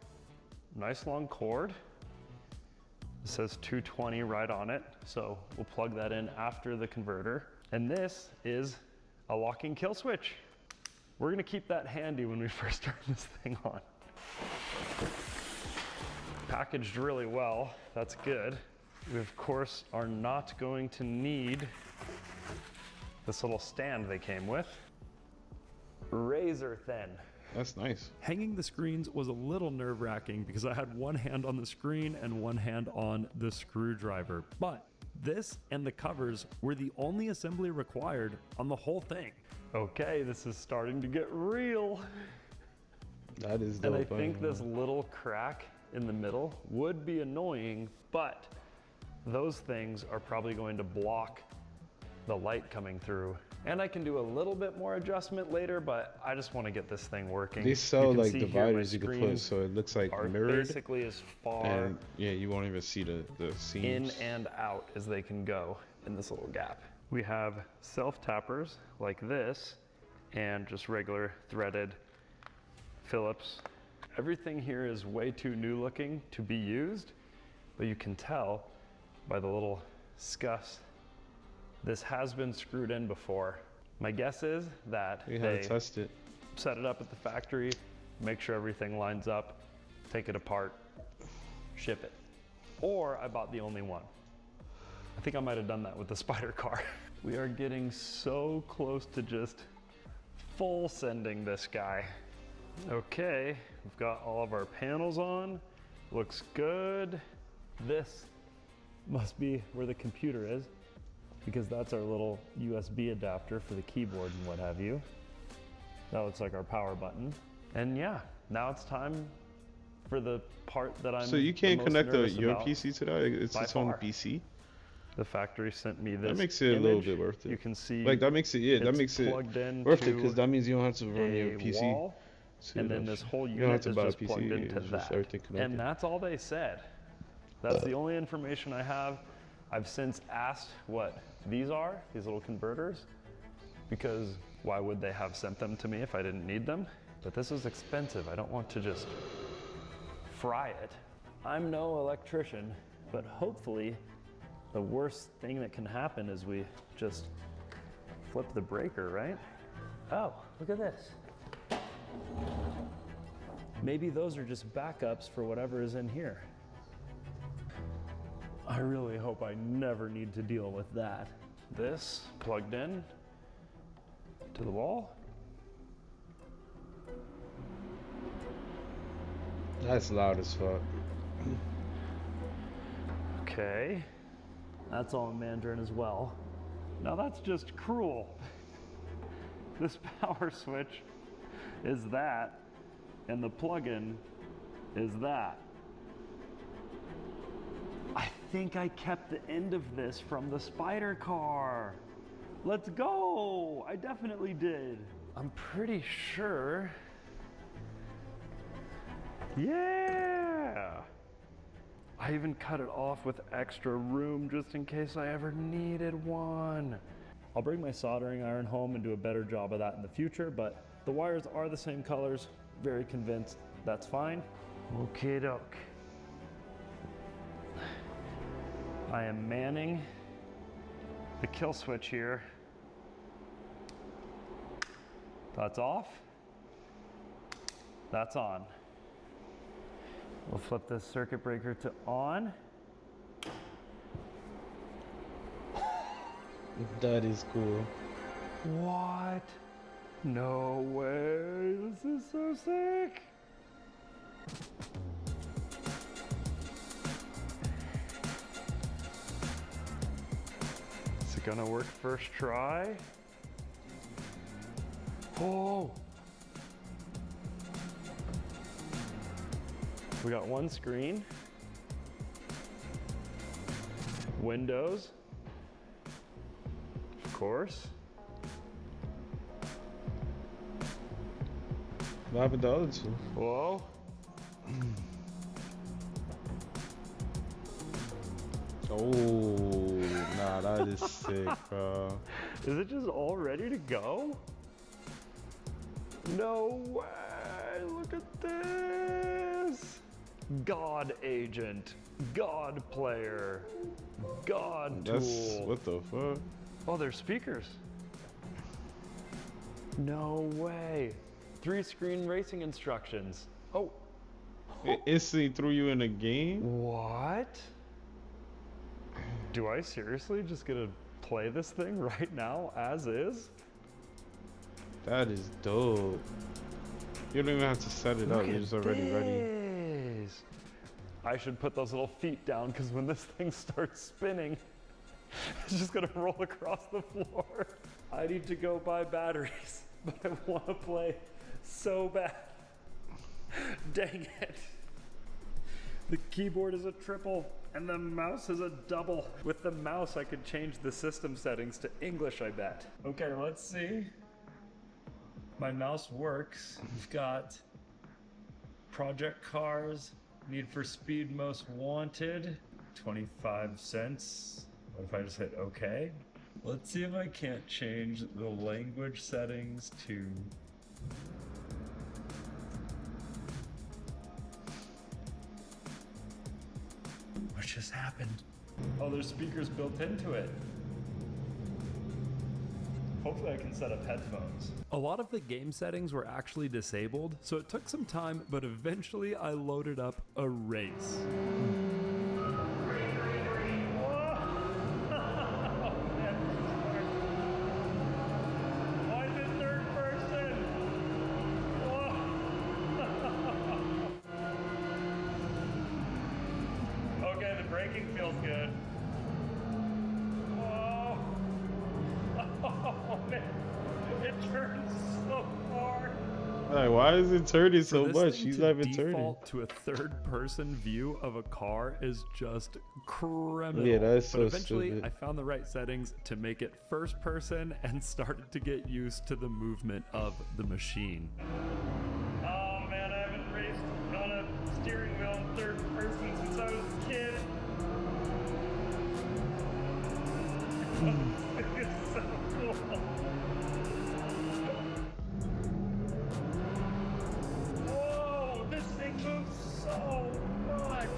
Nice long cord. It says 220 right on it, so we'll plug that in after the converter. And this is a locking kill switch. We're gonna keep that handy when we first turn this thing on. Packaged really well, that's good. We of course are not going to need this little stand they came with. Razor thin. That's nice. Hanging the screens was a little nerve-wracking because I had one hand on the screen and one hand on the screwdriver. But this and the covers were the only assembly required on the whole thing. Okay, this is starting to get real. That is dope. And I think this little crack in the middle would be annoying, but those things are probably going to block the light coming through. And I can do a little bit more adjustment later, but I just want to get this thing working. They sell like dividers you can put so it looks like mirrored. Basically as far and yeah, you won't even see the seams. in and out as they can go in this little gap. We have self-tappers like this and just regular threaded Phillips. Everything here is way too new looking to be used, but you can tell by the little scuffs. This has been screwed in before. My guess is that we had to test it. Set it up at the factory, make sure everything lines up, take it apart, ship it. Or I bought the only one. I think I might have done that with the Spider car. We are getting so close to just full sending this guy. Okay, we've got all of our panels on. Looks good. This must be where the computer is, because that's our little USB adapter for the keyboard and what have you. That looks like our power button. And yeah, now it's time for the part that I'm So you can't connect your about PC to that? It's its own PC? The factory sent me this. That makes it a little bit worth it. You can see like that makes it, yeah, that makes it plugged in worth it because that means you don't have to run your PC. Wall, and then this whole you don't have unit to is buy just a PC, plugged into it's just that. everything connected. And that's all they said. That's the only information I have. I've since asked what these are, these little converters, because why would they have sent them to me if I didn't need them? But this is expensive. I don't want to just fry it. I'm no electrician, but hopefully The worst thing that can happen is we just flip the breaker, right? Oh, look at this. Maybe those are just backups for whatever is in here. I really hope I never need to deal with that. This plugged in to the wall. That's loud as fuck. Okay, that's all in Mandarin as well. Now that's just cruel. This power switch is that, and the plug-in is that. I think I kept the end of this from the spider car. Let's go! I definitely did. I'm pretty sure. Yeah! I even cut it off with extra room just in case I ever needed one. I'll bring my soldering iron home and do a better job of that in the future, but the wires are the same colors. Very convinced that's fine. Okay, doke. I am manning the kill switch here. That's off. That's on. We'll flip this circuit breaker to on. That is cool. What? No way. This is so sick. Is it gonna work first try? Oh! We got one screen. Windows. Of course. What happened to the other two? Whoa. Oh, nah, that is sick, bro. Is it just all ready to go? No way, look at this. God agent, God player, God tool. What the fuck? Oh, they're speakers. No way. 3-screen racing instructions. Oh. It instantly threw you in a game? What? Do I seriously just get to play this thing right now as is? That is dope. You don't even have to set it up, you're just already ready. I should put those little feet down because when this thing starts spinning, it's just gonna roll across the floor. I need to go buy batteries, but I want to play so bad. Dang it. The keyboard is a triple and the mouse is a double. With the mouse, I could change the system settings to English, I bet. Okay, let's see. My mouse works. We've got Project Cars, Need for Speed Most Wanted, 25 cents. What if I just hit OK? Let's see if I can't change the language settings to... What just happened? Oh, there's speakers built into it. Hopefully I can set up headphones. A lot of the game settings were actually disabled, so it took some time, but eventually I loaded up a race. Why is it third person? Okay, the braking feels good. Whoa. Oh man, it turns so far. Like, why is it turning so For this much? thing She's to not even turning. default to a third-person view of a car is just criminal. Yeah, that's so but eventually, stupid. I found the right settings to make it first-person and started to get used to the movement of the machine. Oh man, I haven't raced on a steering wheel in third person since I was a kid. It's so cool. Whoa, this thing moves so much.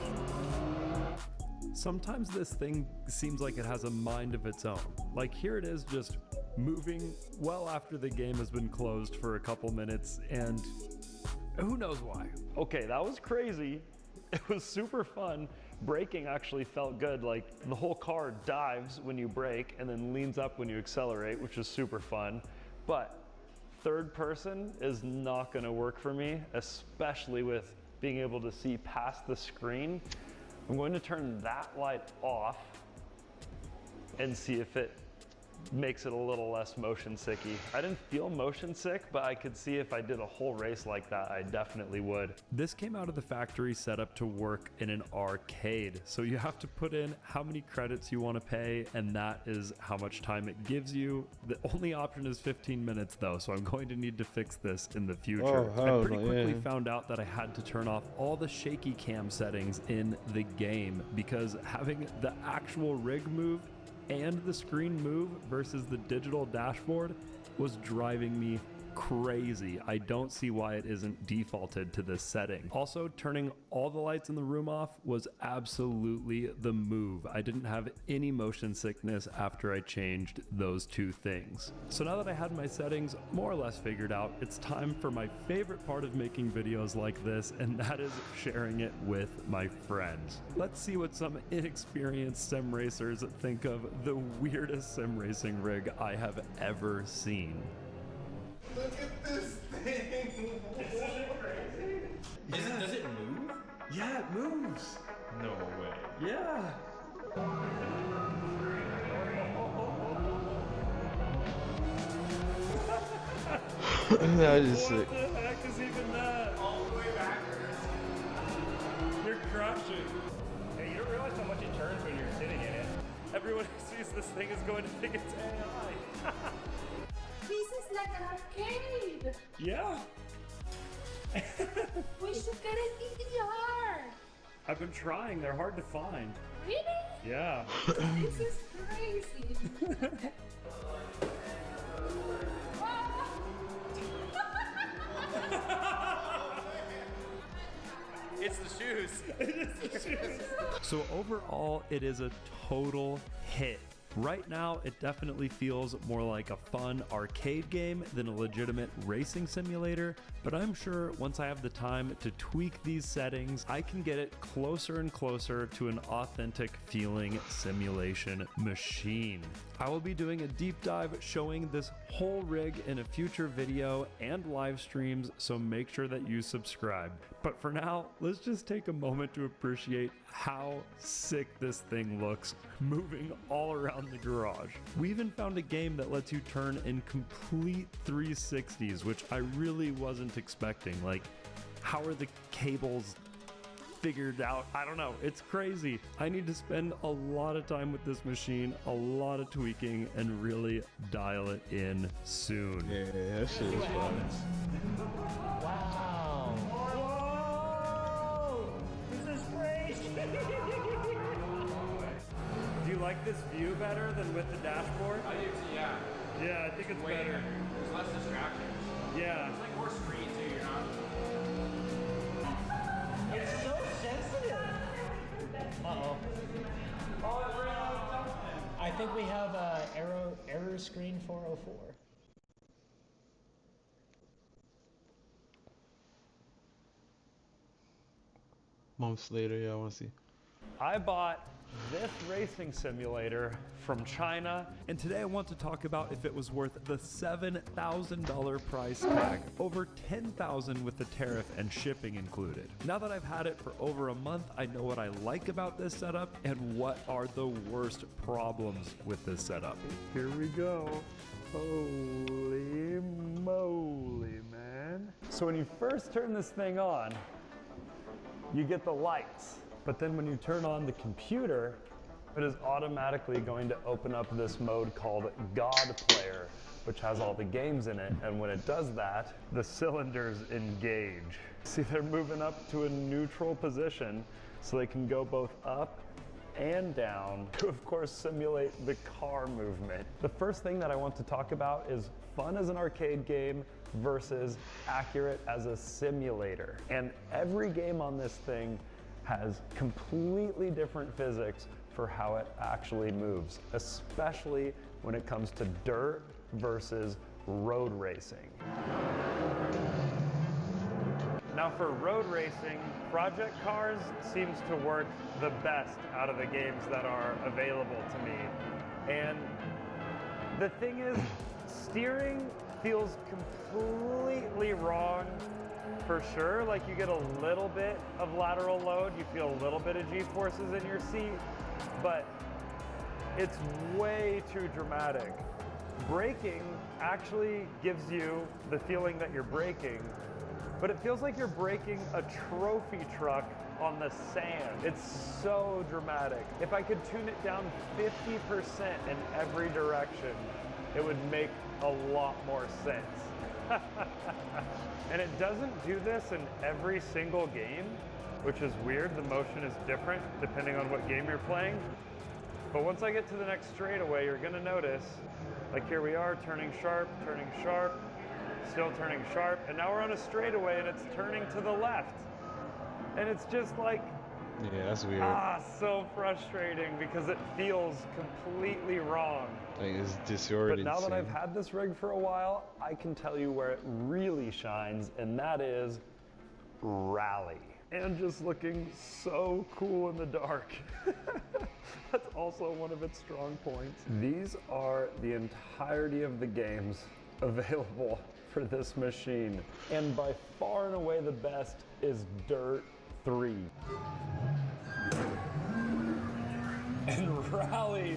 sometimes this thing seems like it has a mind of its own. Like here it is just moving well after the game has been closed for a couple minutes, and who knows why. Okay, that was crazy. It was super fun. Braking actually felt good. Like the whole car dives when you brake and then leans up when you accelerate, which is super fun. But third person is not gonna work for me, especially with being able to see past the screen. I'm going to turn that light off and see if it makes it a little less motion sicky. I didn't feel motion sick, but I could see if I did a whole race like that, I definitely would. This came out of the factory set up to work in an arcade. So you have to put in how many credits you want to pay, and that is how much time it gives you. The only option is 15 minutes though, so I'm going to need to fix this in the future. Oh, I pretty quickly found out that I had to turn off all the shaky cam settings in the game, because having the actual rig move and the screen move versus the digital dashboard was driving me crazy. I don't see why it isn't defaulted to this setting. Also, turning all the lights in the room off was absolutely the move. I didn't have any motion sickness after I changed those two things. So now that I had my settings more or less figured out, it's time for my favorite part of making videos like this, and that is sharing it with my friends. Let's see what some inexperienced sim racers think of the weirdest sim racing rig I have ever seen. Look at this thing! Isn't it crazy? Does it move? Yeah, it moves. No way. Yeah. I just sick. What the heck is even that? All the way backwards. You're crushing. Hey, you don't realize how much it turns when you're sitting in it. Everyone who sees this thing is going to think it's AI. This is like an arcade. Yeah. We should get an EDR. I've been trying. They're hard to find. Really? Yeah. This is crazy. It's the shoes. So overall, it is a total hit. Right now, it definitely feels more like a fun arcade game than a legitimate racing simulator, but I'm sure once I have the time to tweak these settings, I can get it closer and closer to an authentic feeling simulation machine. I will be doing a deep dive showing this whole rig in a future video and live streams, so make sure that you subscribe. But for now, let's just take a moment to appreciate how sick this thing looks, moving all around the garage. We even found a game that lets you turn in complete 360s, which I really wasn't expecting. Like, how are the cables figured out? I don't know. It's crazy. I need to spend a lot of time with this machine, a lot of tweaking, and really dial it in soon. Yeah, that shit is fun. Wow. Whoa! This is crazy. Do you like this view better than with the dashboard? I do too, yeah. Yeah, I think it's Way better. There's less distractions. Yeah. It's like more screen too, you're not. It's so sensitive. Uh-oh. I think we have error screen 404. Months later, yeah, I want to see. I bought this racing simulator from China, and today I want to talk about if it was worth the $7,000 price tag, over $10,000 with the tariff and shipping included. Now that I've had it for over a month, I know what I like about this setup and what are the worst problems with this setup. Here we go. Holy moly, man. So when you first turn this thing on, you get the lights. But then when you turn on the computer, it is automatically going to open up this mode called God Player, which has all the games in it. And when it does that, the cylinders engage. See, they're moving up to a neutral position so they can go both up and down to, of course, simulate the car movement. The first thing that I want to talk about is fun as an arcade game versus accurate as a simulator. And every game on this thing has completely different physics for how it actually moves, especially when it comes to dirt versus road racing. Now for road racing, Project Cars seems to work the best out of the games that are available to me. And the thing is, steering feels completely wrong for sure. Like you get a little bit of lateral load, you feel a little bit of G-forces in your seat, but it's way too dramatic. Braking actually gives you the feeling that you're braking, but it feels like you're braking a trophy truck on the sand. It's so dramatic. If I could tune it down 50% in every direction, it would make a lot more sense. And it doesn't do this in every single game, which is weird. The motion is different depending on what game you're playing. But once I get to the next straightaway, you're gonna notice, like here we are, turning sharp, still turning sharp, and now we're on a straightaway and it's turning to the left. And it's just like, Yeah, that's weird. So frustrating because it feels completely wrong. Like it's disorienting. But now that I've had this rig for a while, I can tell you where it really shines, and that is rally. And just looking so cool in the dark. That's also one of its strong points. These are the entirety of the games available for this machine. And by far and away the best is Dirt 3. And rally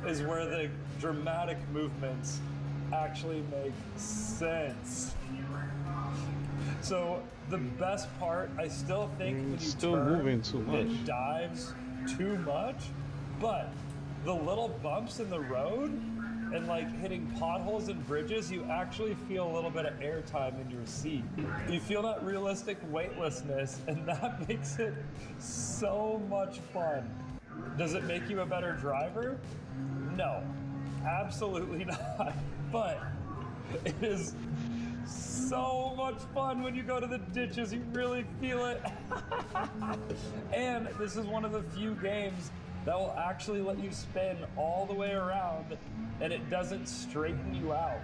is where the dramatic movements actually make sense. So the best part, I still think when you still turn, moving too much. it dives too much, but the little bumps in the road and like hitting potholes and bridges, you actually feel a little bit of airtime in your seat. You feel that realistic weightlessness, and that makes it so much fun. Does it make you a better driver? No, absolutely not. But it is so much fun when you go to the ditches, you really feel it. And this is one of the few games that will actually let you spin all the way around and it doesn't straighten you out.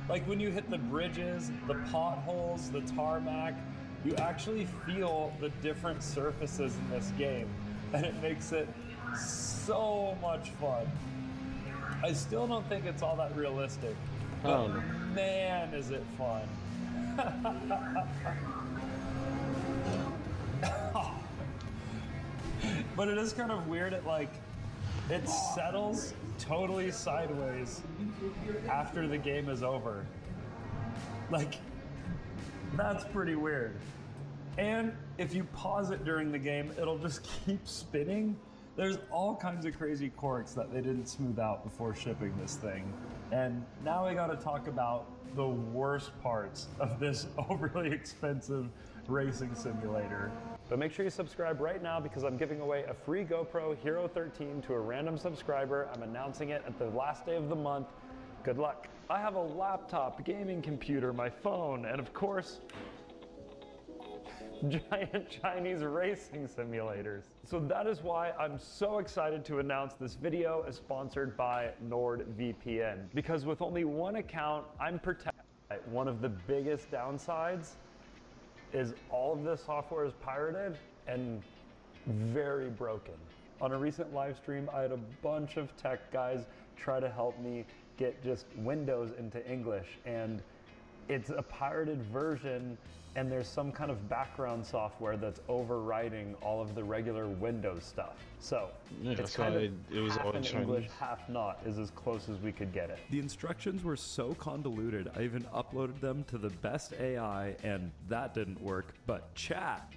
Like when you hit the bridges, the potholes, the tarmac, you actually feel the different surfaces in this game, and it makes it so much fun. I still don't think it's all that realistic, but man, is it fun. But it is kind of weird, it settles totally sideways after the game is over. Like, that's pretty weird. And if you pause it during the game, it'll just keep spinning. There's all kinds of crazy quirks that they didn't smooth out before shipping this thing. And now we gotta talk about the worst parts of this overly expensive racing simulator. But make sure you subscribe right now because I'm giving away a free GoPro Hero 13 to a random subscriber. I'm announcing it at the last day of the month. Good luck. I have a laptop, gaming computer, my phone, and of course, giant Chinese racing simulators. So that is why I'm so excited to announce this video is sponsored by NordVPN. Because with only one account, I'm protected. One of the biggest downsides is all of this software is pirated and very broken. On a recent live stream, I had a bunch of tech guys try to help me get just Windows into English, and it's a pirated version, and there's some kind of background software that's overriding all of the regular Windows stuff. So it's kind of it was half all in in English, Chinese. half not, is as close as we could get it. The instructions were so convoluted, I even uploaded them to the best AI, and that didn't work. But Chat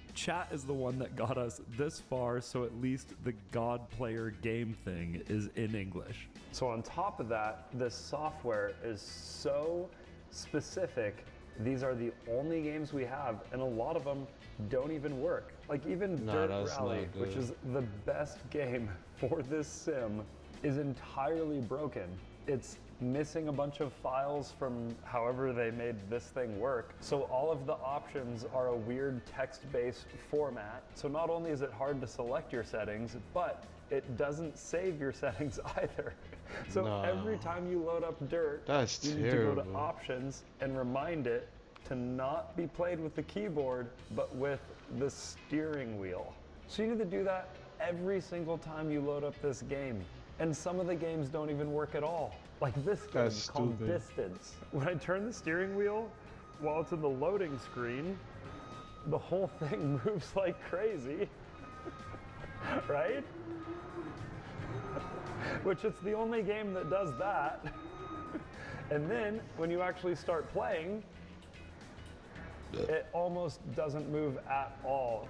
is the one that got us this far, so at least the God Player game thing is in English. So on top of that, this software is so specific. These are the only games we have, and a lot of them don't even work. Like even Dirt Rally, which is the best game for this sim, is entirely broken. It's missing a bunch of files from however they made this thing work. So all of the options are a weird text-based format. So not only is it hard to select your settings, but it doesn't save your settings either. So No. every time you load up Dirt, That's you need to go to terrible. options and remind it to not be played with the keyboard, but with the steering wheel. So you need to do that every single time you load up this game. And some of the games don't even work at all. Like this game That's called stupid. Distance. When I turn the steering wheel while it's in the loading screen, the whole thing moves like crazy, right? Which it's the only game that does that. And then when you actually start playing, it almost doesn't move at all.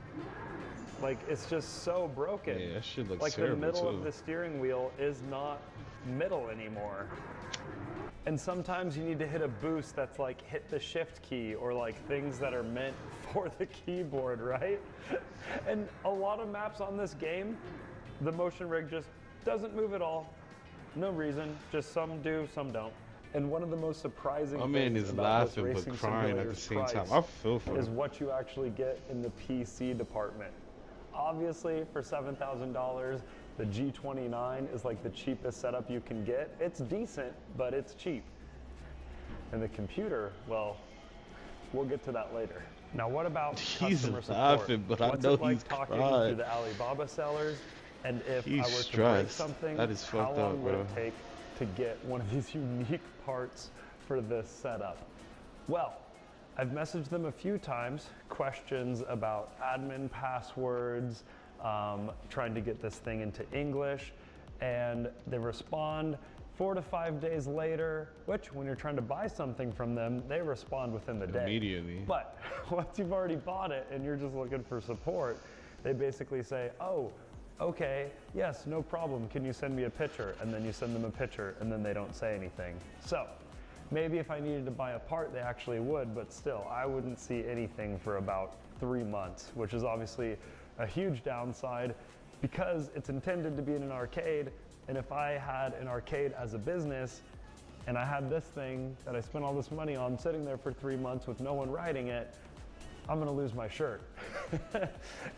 Like it's just so broken. Yeah, that shit looks like the terrible, middle too. of the steering wheel is not middle anymore. And sometimes you need to hit a boost that's like hit the shift key or like things that are meant for the keyboard, right? And a lot of maps on this game, the motion rig just doesn't move at all. No reason, just some do, some don't. And one of the most surprising My man things is about this laughing but racing crying at the simulator's same time. price I feel for is him. what you actually get in the PC department. Obviously, for $7,000, the G29 is like the cheapest setup you can get. It's decent, but it's cheap. And the computer, well, we'll get to that later. Now, what about He's customer support? laughing, but I What's know it like he's talking to crying. the Alibaba sellers? And if He's I were to break stressed. something, That is how fucked long up, would bro. it take to get one of these unique parts for this setup? Well, I've messaged them a few times, questions about admin passwords, trying to get this thing into English, and they respond 4 to 5 days later, which when you're trying to buy something from them, they respond within the day. Immediately. But once you've already bought it and you're just looking for support, they basically say, oh, okay, yes, no problem. Can you send me a picture? And then you send them a picture and then they don't say anything. So maybe if I needed to buy a part, they actually would, but still, I wouldn't see anything for about 3 months, which is obviously a huge downside because it's intended to be in an arcade. And if I had an arcade as a business and I had this thing that I spent all this money on sitting there for 3 months with no one riding it, I'm gonna lose my shirt.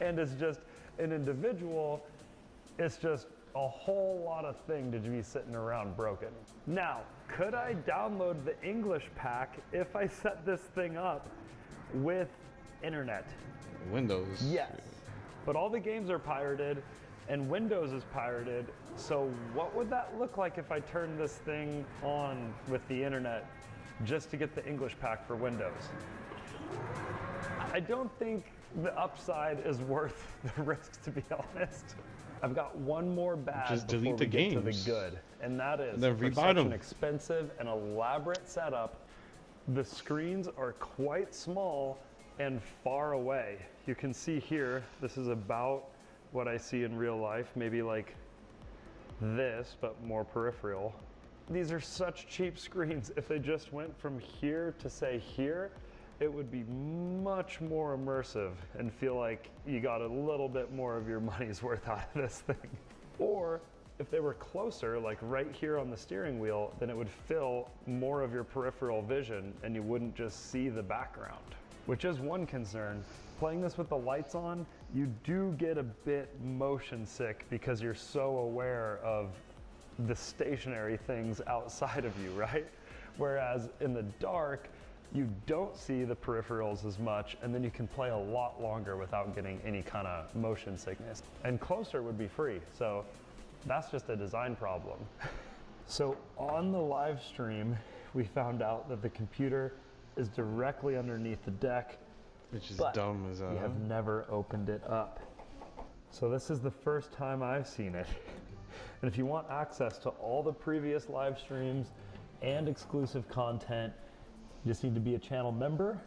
And it's just an individual, it's just a whole lot of thing to be sitting around broken. Now, could I download the English pack if I set this thing up with internet? Windows. Yes, but all the games are pirated and Windows is pirated. So what would that look like if I turned this thing on with the internet just to get the English pack for Windows? I don't think the upside is worth the risk, to be honest. I've got one more bad Just before delete we the get to the games. good, and that is And then for rebuy such them. an expensive and elaborate setup, the screens are quite small and far away. You can see here, this is about what I see in real life, maybe like this, but more peripheral. These are such cheap screens. If they just went from here to say here, it would be much more immersive and feel like you got a little bit more of your money's worth out of this thing. Or if they were closer, like right here on the steering wheel, then it would fill more of your peripheral vision and you wouldn't just see the background, which is one concern. Playing this with the lights on, you do get a bit motion sick because you're so aware of the stationary things outside of you, right? Whereas in the dark, you don't see the peripherals as much, and then you can play a lot longer without getting any kind of motion sickness. And closer would be free, so that's just a design problem. So on the live stream, we found out that the computer is directly underneath the deck, which is but dumb as we have never opened it up. So this is the first time I've seen it. And if you want access to all the previous live streams and exclusive content, you just need to be a channel member.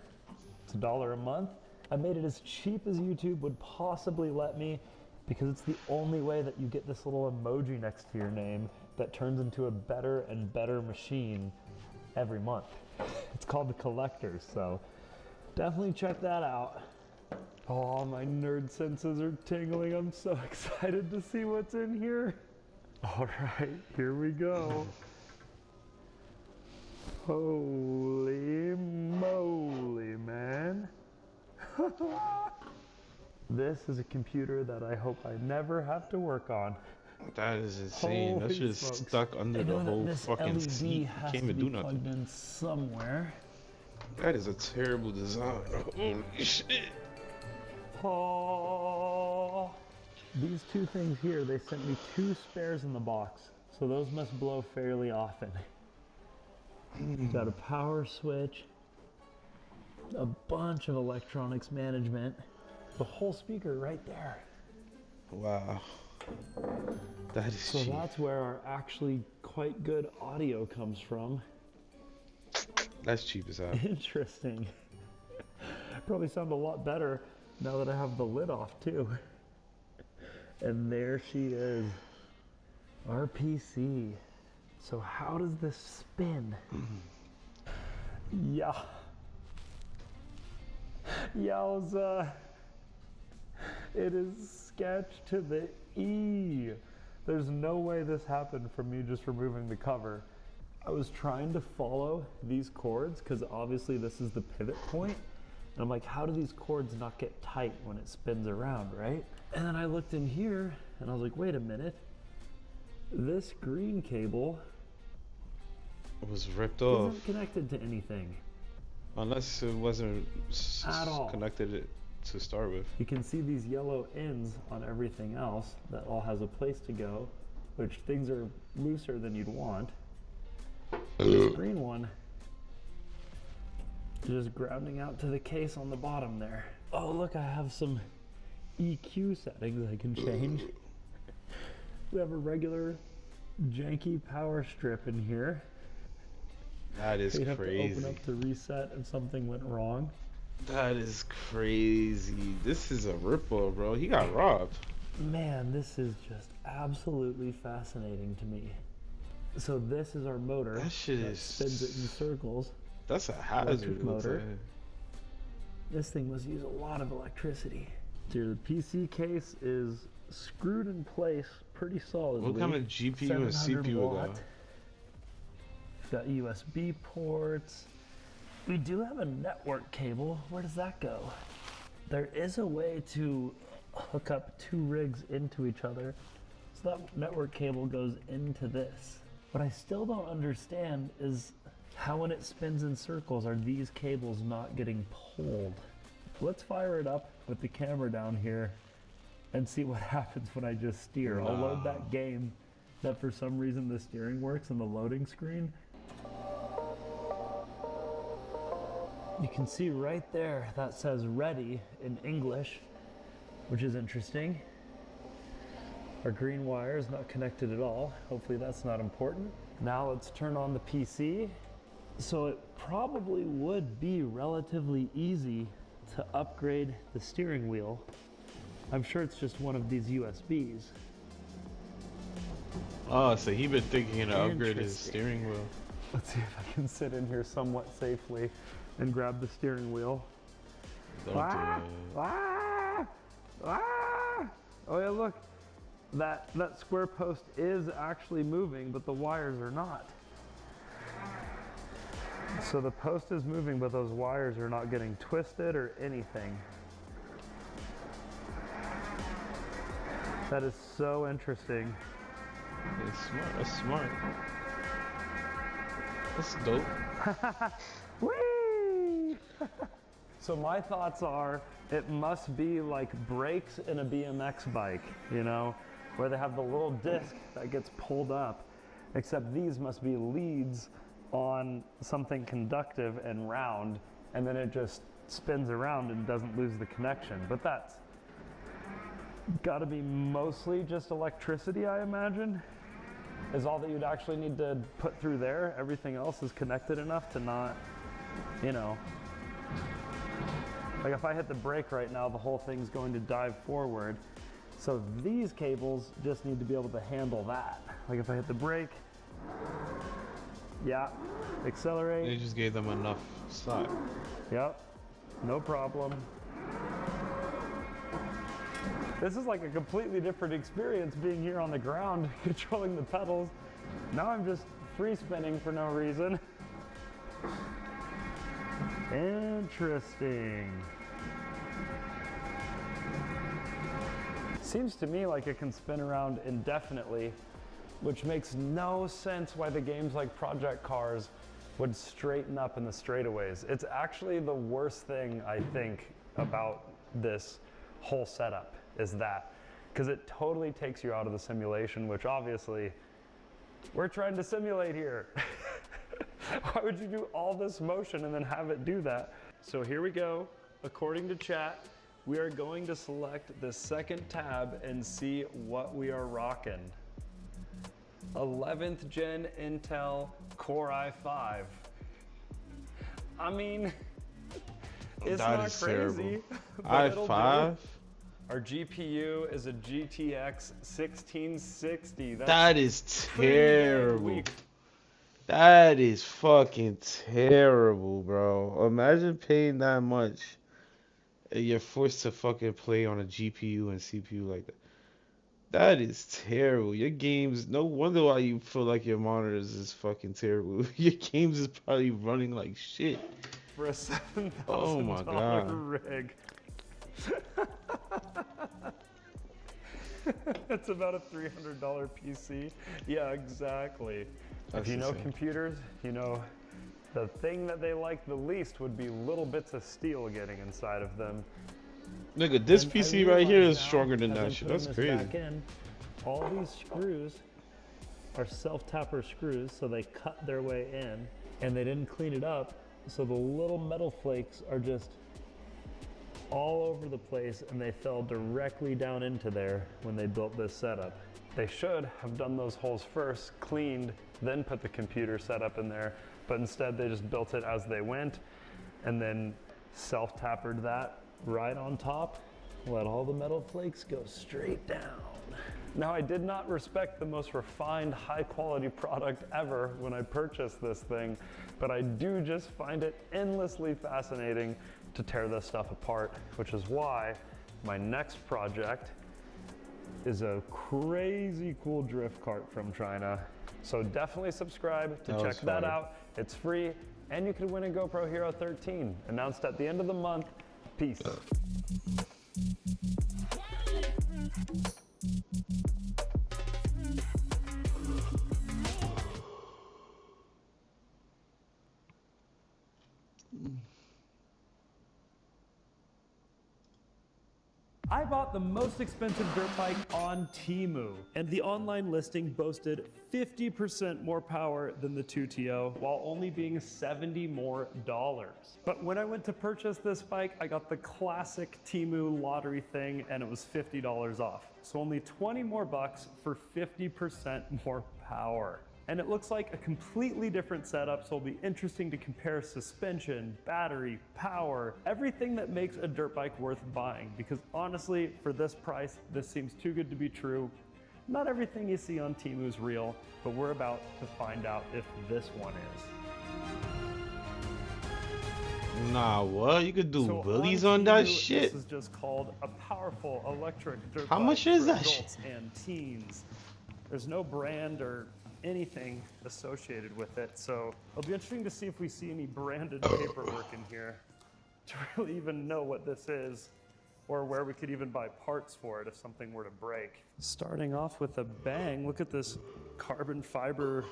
It's $1 a month. I made it as cheap as YouTube would possibly let me because it's the only way that you get this little emoji next to your name that turns into a better and better machine every month. It's called the Collectors, so definitely check that out. Oh, my nerd senses are tingling. I'm so excited to see what's in here. All right, here we go. Holy moly, man. This is a computer that I hope I never have to work on. That is insane. That Holy shit is smokes. stuck under I the know that whole this fucking LED seat. You has can't to even be do nothing. plugged in somewhere. That is a terrible design. Holy shit. Oh. These two things here, they sent me 2 spares in the box, so those must blow fairly often. Got a power switch, a bunch of electronics management, the whole speaker right there. Wow. That is So cheap. that's where our actually quite good audio comes from. That's cheap as hell. Interesting. Probably sound a lot better now that I have the lid off too. And there she is, our PC. So how does this spin? Yeah. Yowza. It is sketched to the E. There's no way this happened from me just removing the cover. I was trying to follow these cords because obviously this is the pivot point. And I'm like, how do these cords not get tight when it spins around, right? And then I looked in here and I was like, wait a minute. This green cable It was ripped off. isn't connected to anything. Unless it wasn't At all. connected to start with. You can see these yellow ends on everything else that all has a place to go, which things are looser than you'd want. This green one is just grounding out to the case on the bottom there. Oh, look, I have some EQ settings I can change. We have a regular janky power strip in here. That is You'd have to crazy. open up to reset if something went wrong. That is crazy. This is a ripple, bro. He got robbed. Man, this is just absolutely fascinating to me. So this is our motor That shit is- spins it in circles. That's a hazard. Electric it looks motor. like. This thing must use a lot of electricity. Dude, the PC case is screwed in place pretty solidly. What kind of GPU and 700 CPU watt. though? Got USB ports. We do have a network cable. Where does that go? There is a way to hook up 2 rigs into each other. So that network cable goes into this. What I still don't understand is how when it spins in circles are these cables not getting pulled? Let's fire it up with the camera down here and see what happens when I just steer. I'll load that game that for some reason the steering works on the loading screen. You can see right there that says ready in English, which is interesting. Our green wire is not connected at all. Hopefully that's not important. Now let's turn on the PC. So it probably would be relatively easy to upgrade the steering wheel. I'm sure it's just one of these USBs. Oh, so he been thinking to upgrade his Interesting. steering wheel. Let's see if I can sit in here somewhat safely and grab the steering wheel. Don't do it. Ah! Ah! Oh yeah, look. That square post is actually moving, but the wires are not. So the post is moving, but those wires are not getting twisted or anything. That is so interesting. That's smart. That's smart. That's dope. Whee! So my thoughts are, it must be like brakes in a BMX bike, you know, where they have the little disc that gets pulled up, except these must be leads on something conductive and round, and then it just spins around and doesn't lose the connection. But that's gotta be mostly just electricity, I imagine, is all that you'd actually need to put through there. Everything else is connected enough to not, you know, like if I hit the brake right now, the whole thing's going to dive forward. So these cables just need to be able to handle that. Like if I hit the brake, yeah, accelerate. They just gave them enough slack. Yep, no problem. This is like a completely different experience being here on the ground, controlling the pedals. Now I'm just free spinning for no reason. Interesting. Seems to me like it can spin around indefinitely, which makes no sense why the games like Project Cars would straighten up in the straightaways. It's actually the worst thing I think about this whole setup is that, because it totally takes you out of the simulation, which obviously we're trying to simulate here. Why would you do all this motion and then have it do that? So here we go. According to chat, we are going to select the second tab and see what we are rocking. 11th gen Intel Core i5. I mean, it's That not is crazy. terrible. but it'll do. i5? Our GPU is a GTX 1660. That is pretty dang terrible. weak. That is fucking terrible, bro. Imagine paying that much and you're forced to fucking play on a GPU and CPU like that. That is terrible. Your games, no wonder why you feel like your monitors is fucking terrible. Your games is probably running like shit. For a $7,000 Oh my God. rig. It's about a $300 PC. Yeah, exactly. That's if you know insane. computers, you know the thing that they like the least would be little bits of steel getting inside of them. Nigga, this And I PC right here realize is now, stronger than as that I'm shit. putting That's this crazy. back in, all these screws are self-tapper screws, so they cut their way in, and they didn't clean it up, so the little metal flakes are just all over the place, and they fell directly down into there when they built this setup. They should have done those holes first, cleaned, then put the computer setup in there, but instead they just built it as they went, and then self-tappered that right on top, let all the metal flakes go straight down. Now, I did not respect the most refined, high-quality product ever when I purchased this thing, but I do just find it endlessly fascinating to tear this stuff apart, which is why my next project is a crazy cool drift cart from China. So definitely subscribe to That was check that fire. out. It's free, and you can win a GoPro Hero 13, announced at the end of the month. Peace. I bought the most expensive dirt bike on Temu, and the online listing boasted 50% more power than the 2TO while only being $70 more. But when I went to purchase this bike, I got the classic Temu lottery thing, and it was $50 off. So only 20 more bucks for 50% more power. And it looks like a completely different setup, so it'll be interesting to compare suspension, battery, power, everything that makes a dirt bike worth buying. Because honestly, for this price, this seems too good to be true. Not everything you see on Temu is real, but we're about to find out if this one is. Nah, what? You could do So willies on on that Temu, shit? This is just called a powerful electric dirt How bike much is for that shit? adults and teens. There's no brand or anything associated with it, so it'll be interesting to see if we see any branded paperwork in here to really even know what this is or where we could even buy parts for it if something were to break. Starting off with a bang, look at this carbon fiber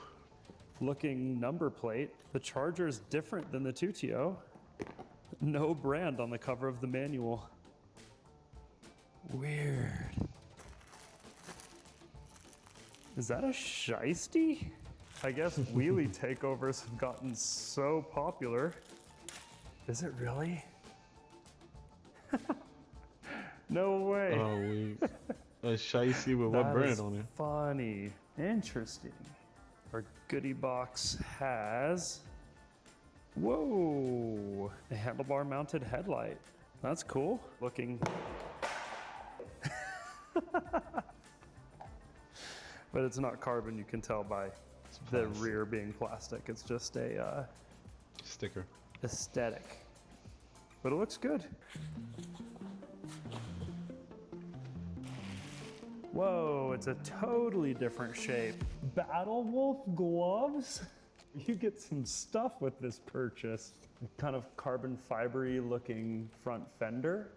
looking number plate. The charger is different than the 2TO. No brand on the cover of the manual. Weird. Is that a shiesty? I guess wheelie takeovers have gotten so popular. Is it really? No way. Oh, wait. A shicey with what That brand is on it? Funny. Interesting. Our goodie box has... Whoa! A handlebar mounted headlight. That's cool. Looking... But it's not carbon, you can tell by the rear being plastic. It's just a sticker. Aesthetic. But it looks good. Whoa, it's a totally different shape. Battle Wolf gloves? You get some stuff with this purchase. Kind of carbon fibery looking front fender.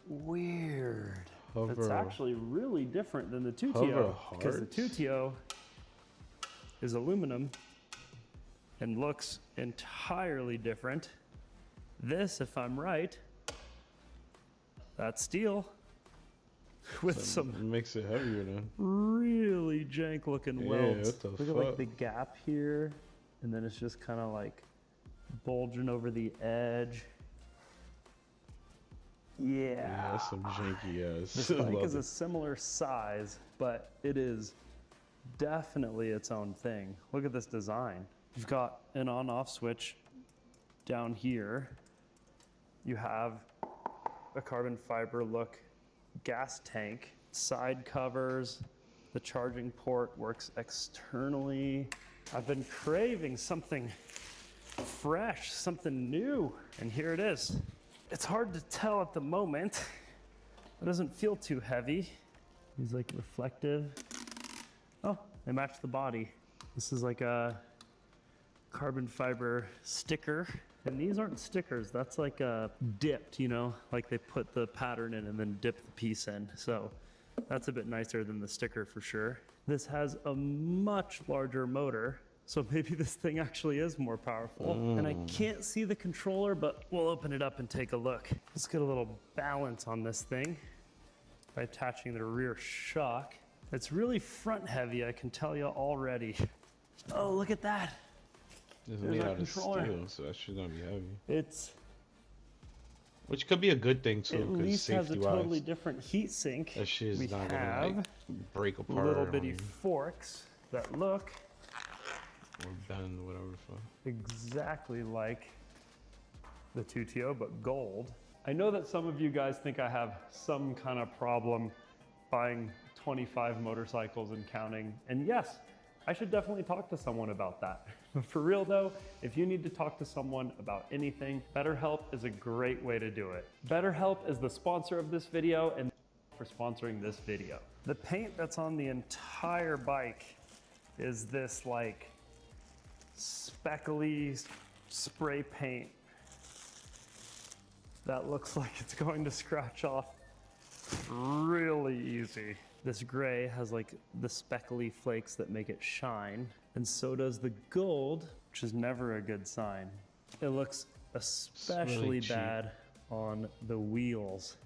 Weird. It's Hover. actually really different than the Hover 2TO because the hearts? 2TO is aluminum and looks entirely different. This, if I'm right, that's steel with So some it makes it heavier then. really jank looking Yeah, welds. what the Look at like fuck? the gap here, and then it's just kind of like bulging over the edge. Yeah, that's some janky ass. This bike is a similar size, but it is definitely its own thing. Look at this design. You've got an on-off switch down here. You have a carbon fiber look gas tank, side covers. The charging port works externally. I've been craving something fresh, something new, and here it is. It's hard to tell at the moment. It doesn't feel too heavy. These like reflective. Oh, they match the body. This is like a carbon fiber sticker. And these aren't stickers, that's like a dipped, you know, like they put the pattern in and then dip the piece in. So that's a bit nicer than the sticker for sure. This has a much larger motor, so maybe this thing actually is more powerful. And I can't see the controller, but we'll open it up and take a look. Let's get a little balance on this thing by attaching the rear shock. It's really front heavy, I can tell you already. Oh, look at that. It's There's made our out of controller. steel, so that should not be heavy. It's Which could be a good thing too, at because least has a safety totally wise, different heat sink. that shit is We not gonna have like break apart. little on bitty you forks that look or bend, whatever the fuck. exactly like the 2TO, but gold. I know that some of you guys think I have some kind of problem buying 25 motorcycles and counting, and yes, I should definitely talk to someone about that. For real though, if you need to talk to someone about anything, BetterHelp is a great way to do it. BetterHelp is the sponsor of this video and for sponsoring this video. The paint that's on the entire bike is this like speckly spray paint that looks like it's going to scratch off really easy. This gray has like the speckly flakes that make it shine, and so does the gold, which is never a good sign. It looks especially cheap. bad on the wheels.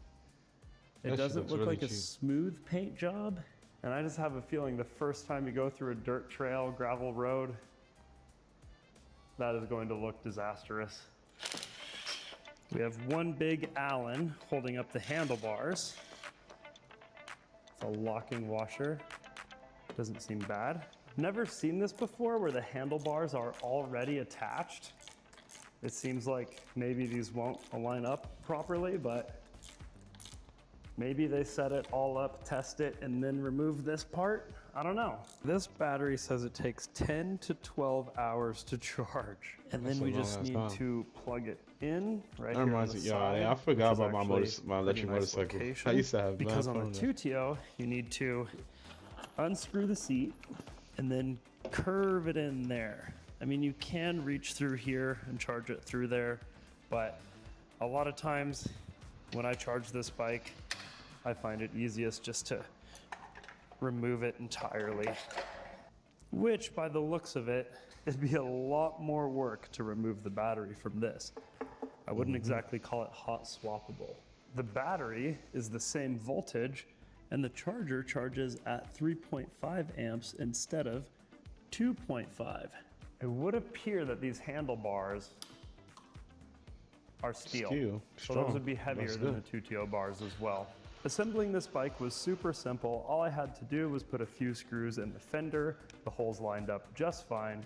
It That shit doesn't looks look really like a cheap. smooth paint job, and I just have a feeling the first time you go through a dirt trail, gravel road, that is going to look disastrous. We have one big Allen holding up the handlebars. It's a locking washer. Doesn't seem bad. Never seen this before where the handlebars are already attached. It seems like maybe these won't align up properly, but maybe they set it all up, test it, and then remove this part. I don't know. This battery says it takes 10 to 12 hours to charge. And That's then a we long just ass need time. to plug it in right That here on reminds the me, side, I forgot which is about my actually my a electric pretty nice motorcycle. I location, used to have because mad on fun the with that. 2TO, you need to unscrew the seat and then curve it in there. I mean, you can reach through here and charge it through there, but a lot of times when I charge this bike, I find it easiest just to remove it entirely. Which, by the looks of it, it'd be a lot more work to remove the battery from this. I wouldn't exactly call it hot swappable. The battery is the same voltage, and the charger charges at 3.5 amps instead of 2.5. It would appear that these handlebars are steel. Steel, So those strong. would be heavier That's than good. the 2TO bars as well. Assembling this bike was super simple. All I had to do was put a few screws in the fender, the holes lined up just fine,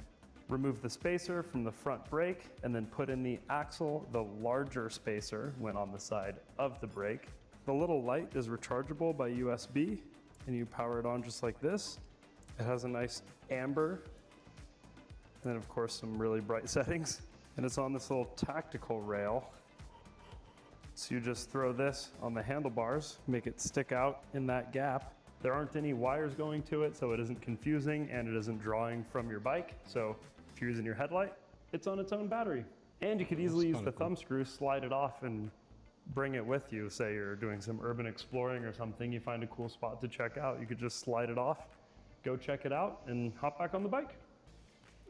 remove the spacer from the front brake, and then put in the axle. The larger spacer went on the side of the brake. The little light is rechargeable by USB, and you power it on just like this. It has a nice amber, and then of course some really bright settings. And it's on this little tactical rail. So you just throw this on the handlebars, make it stick out in that gap, There aren't any wires going to it, so it isn't confusing and it isn't drawing from your bike. So if you're using your headlight, it's on its own battery. And you could easily use the thumb screw, slide it off and bring it with you. Say you're doing some urban exploring or something, you find a cool spot to check out, you could just slide it off, go check it out and hop back on the bike.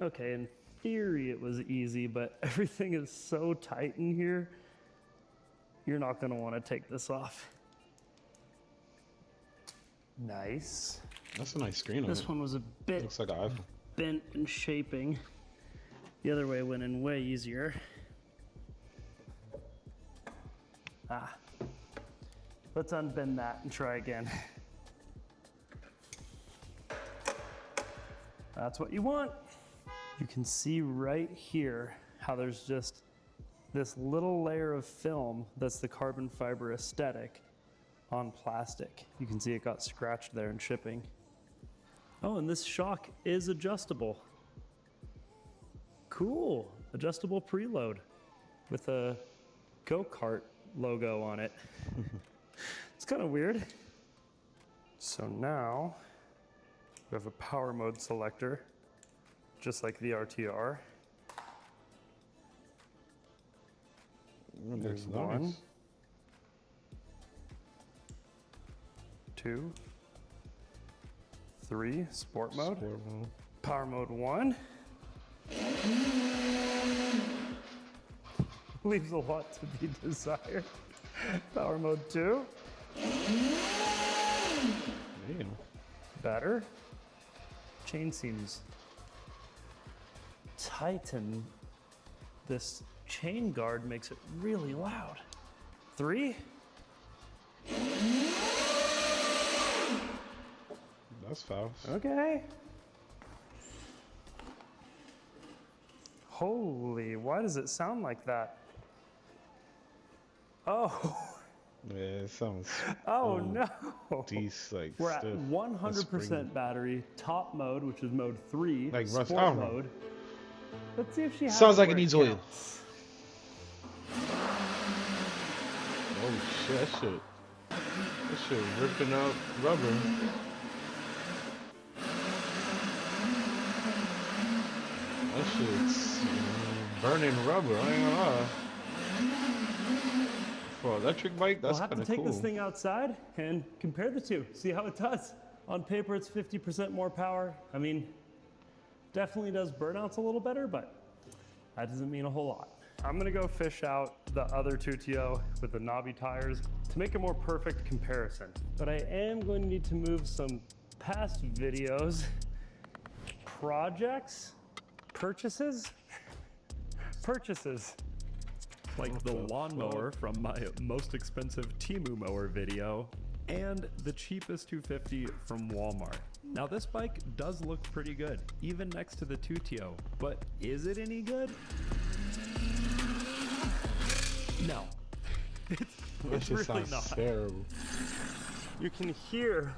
Okay, in theory it was easy, but everything is so tight in here, you're not gonna wanna take this off. Nice. That's a nice screen on This it. one was a bit Looks like an iPhone. bent in shaping. The other way went in way easier. Let's unbend that and try again. That's what you want. You can see right here how there's just this little layer of film that's the carbon fiber aesthetic on plastic. You can see it got scratched there in shipping. Oh, and this shock is adjustable. Cool, adjustable preload with a go-kart logo on it. It's kind of weird. So now we have a power mode selector, just like the RTR. There's Nice. 1, 2, 3, sport mode. Power mode 1. Leaves a lot to be desired. Power mode 2. Damn. Better. Chain seems tight and this chain guard makes it really loud. 3. That's fast. Okay. Holy, why does it sound like that? Oh. Yeah, it sounds. Oh no. Like we're at stiff. 100% battery, top mode, which is mode 3, Like sport I don't know. mode. Let's see if she has Sounds like it where needs oil. counts. Oh shit, that shit ripping out rubber. That shit's burning rubber, I ain't gonna lie. For an electric bike, that's We'll have kind to of take cool. this thing outside and compare the two, see how it does. On paper, it's 50% more power. I mean, definitely does burnouts a little better, but that doesn't mean a whole lot. I'm gonna go fish out the other 2TO with the knobby tires to make a more perfect comparison. But I am going to need to move some past videos, projects, purchases, like the lawnmower from my most expensive Temu mower video and the cheapest 250 from Walmart. Now this bike does look pretty good, even next to the 2TO, but is it any good? No. It's just really sounds not. terrible. You can hear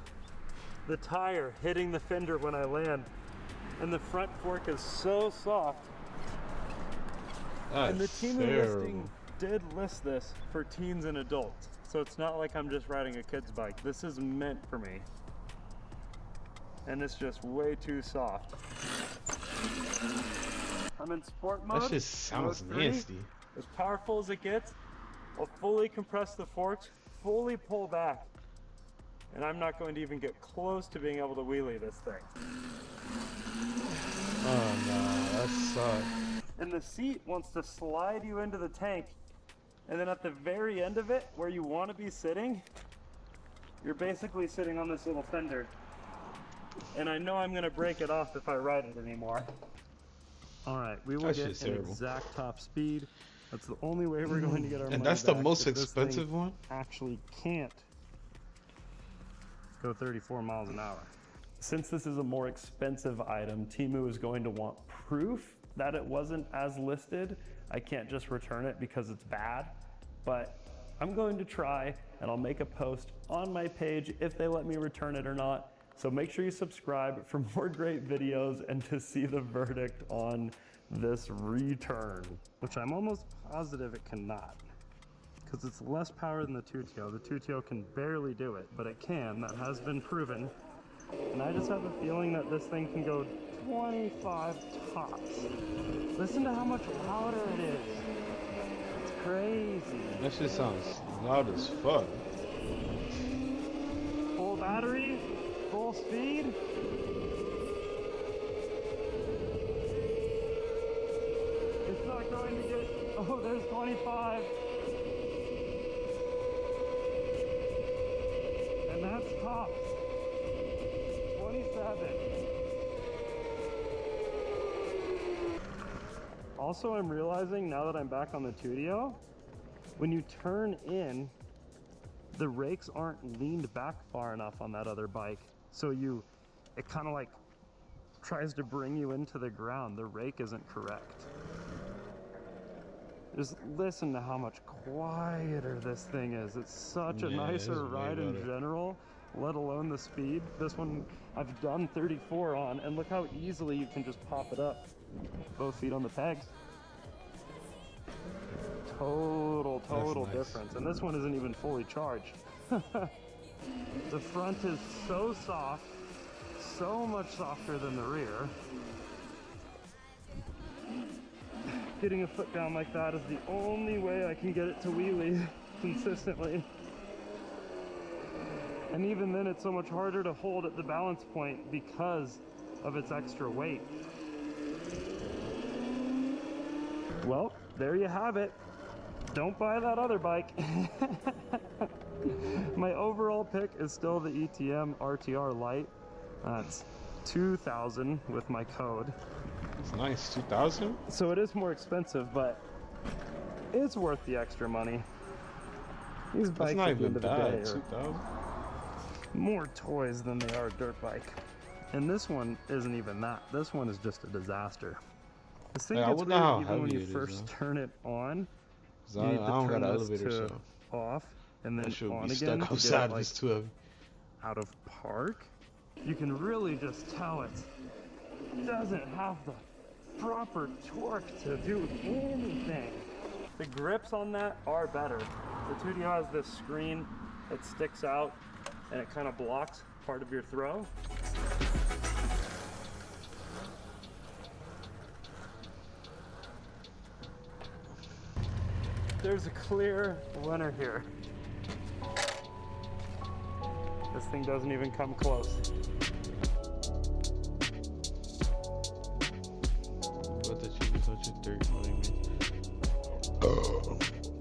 the tire hitting the fender when I land, and the front fork is so soft. And the That's Temu terrible. listing did list this for teens and adults, so it's not like I'm just riding a kid's bike. This is meant for me. And it's just way too soft. I'm in sport mode. That shit sounds mode 3. nasty. As powerful as it gets, I'll fully compress the forks, fully pull back, and I'm not going to even get close to being able to wheelie this thing. Oh no, that sucks. And the seat wants to slide you into the tank, and then at the very end of it, where you want to be sitting, you're basically sitting on this little fender. And I know I'm going to break it off if I ride it anymore. All right, we will That get shit's an terrible. exact top speed. That's the only way we're going to get our money And that's the back most if this thing expensive one? Actually can't go 34 miles an hour. Since this is a more expensive item, Temu is going to want proof that it wasn't as listed. I can't just return it because it's bad, but I'm going to try and I'll make a post on my page if they let me return it or not. So make sure you subscribe for more great videos and to see the verdict on this return, which I'm almost positive it cannot, because it's less power than the Tutio. The Tutio can barely do it, but it can. That has been proven. And I just have a feeling that this thing can go 25 tops. Listen to how much louder it is. It's crazy. That shit sounds loud as fuck. Full battery, full speed. It's not going to get, oh, there's 25. And that's tops. 27. Also, I'm realizing now that I'm back on the Tutio, when you turn in, the rakes aren't leaned back far enough on that other bike. So it kind of like tries to bring you into the ground. The rake isn't correct. Just listen to how much quieter this thing is. It's such a nicer ride in general, let alone the speed. This one I've done 34 on, and look how easily you can just pop it up. Both feet on the pegs. Total difference. And this one isn't even fully charged. The front is so soft, so much softer than the rear. Getting a foot down like that is the only way I can get it to wheelie consistently. And even then it's so much harder to hold at the balance point because of its extra weight. Well, there you have it. Don't buy that other bike. My overall pick is still the ETM RTR Lite. That's 2,000 with my code. It's nice, 2,000? So it is more expensive, but it's worth the extra money. These bikes That's not at the even end of the bad, day are 2,000. more toys than they are a dirt bike. And this one isn't even that. This one is just a disaster. This thing Yeah, I gets wouldn't know weird how even when heavy you it is, first though. turn it on. I You need to don't got turn an this elevator, to so off and then that should on be again stuck to get outside it, if like, it's too heavy. out of park. You can really just tell it doesn't have the proper torque to do anything. The grips on that are better. The Tutio has this screen that sticks out and it kind of blocks part of your throw. There's a clear winner here. This thing doesn't even come close. What the cheapest electric dirt? What do you mean?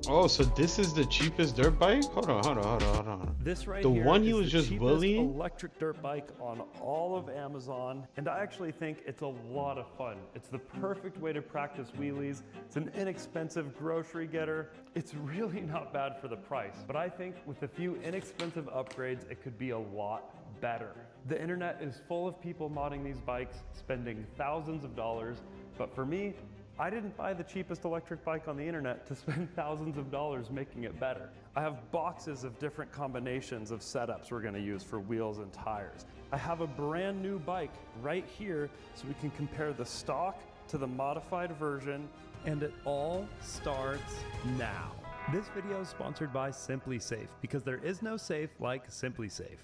Oh, so this is the cheapest dirt bike? Hold on. This right the here one is you was the just cheapest bullying? electric dirt bike on all of Amazon, and I actually think it's a lot of fun. It's the perfect way to practice wheelies. It's an inexpensive grocery getter. It's really not bad for the price, but I think with a few inexpensive upgrades, it could be a lot better. The internet is full of people modding these bikes, spending thousands of dollars, but for me, I didn't buy the cheapest electric bike on the internet to spend thousands of dollars making it better. I have boxes of different combinations of setups we're gonna use for wheels and tires. I have a brand new bike right here so we can compare the stock to the modified version, and it all starts now. This video is sponsored by SimpliSafe because there is no safe like SimpliSafe.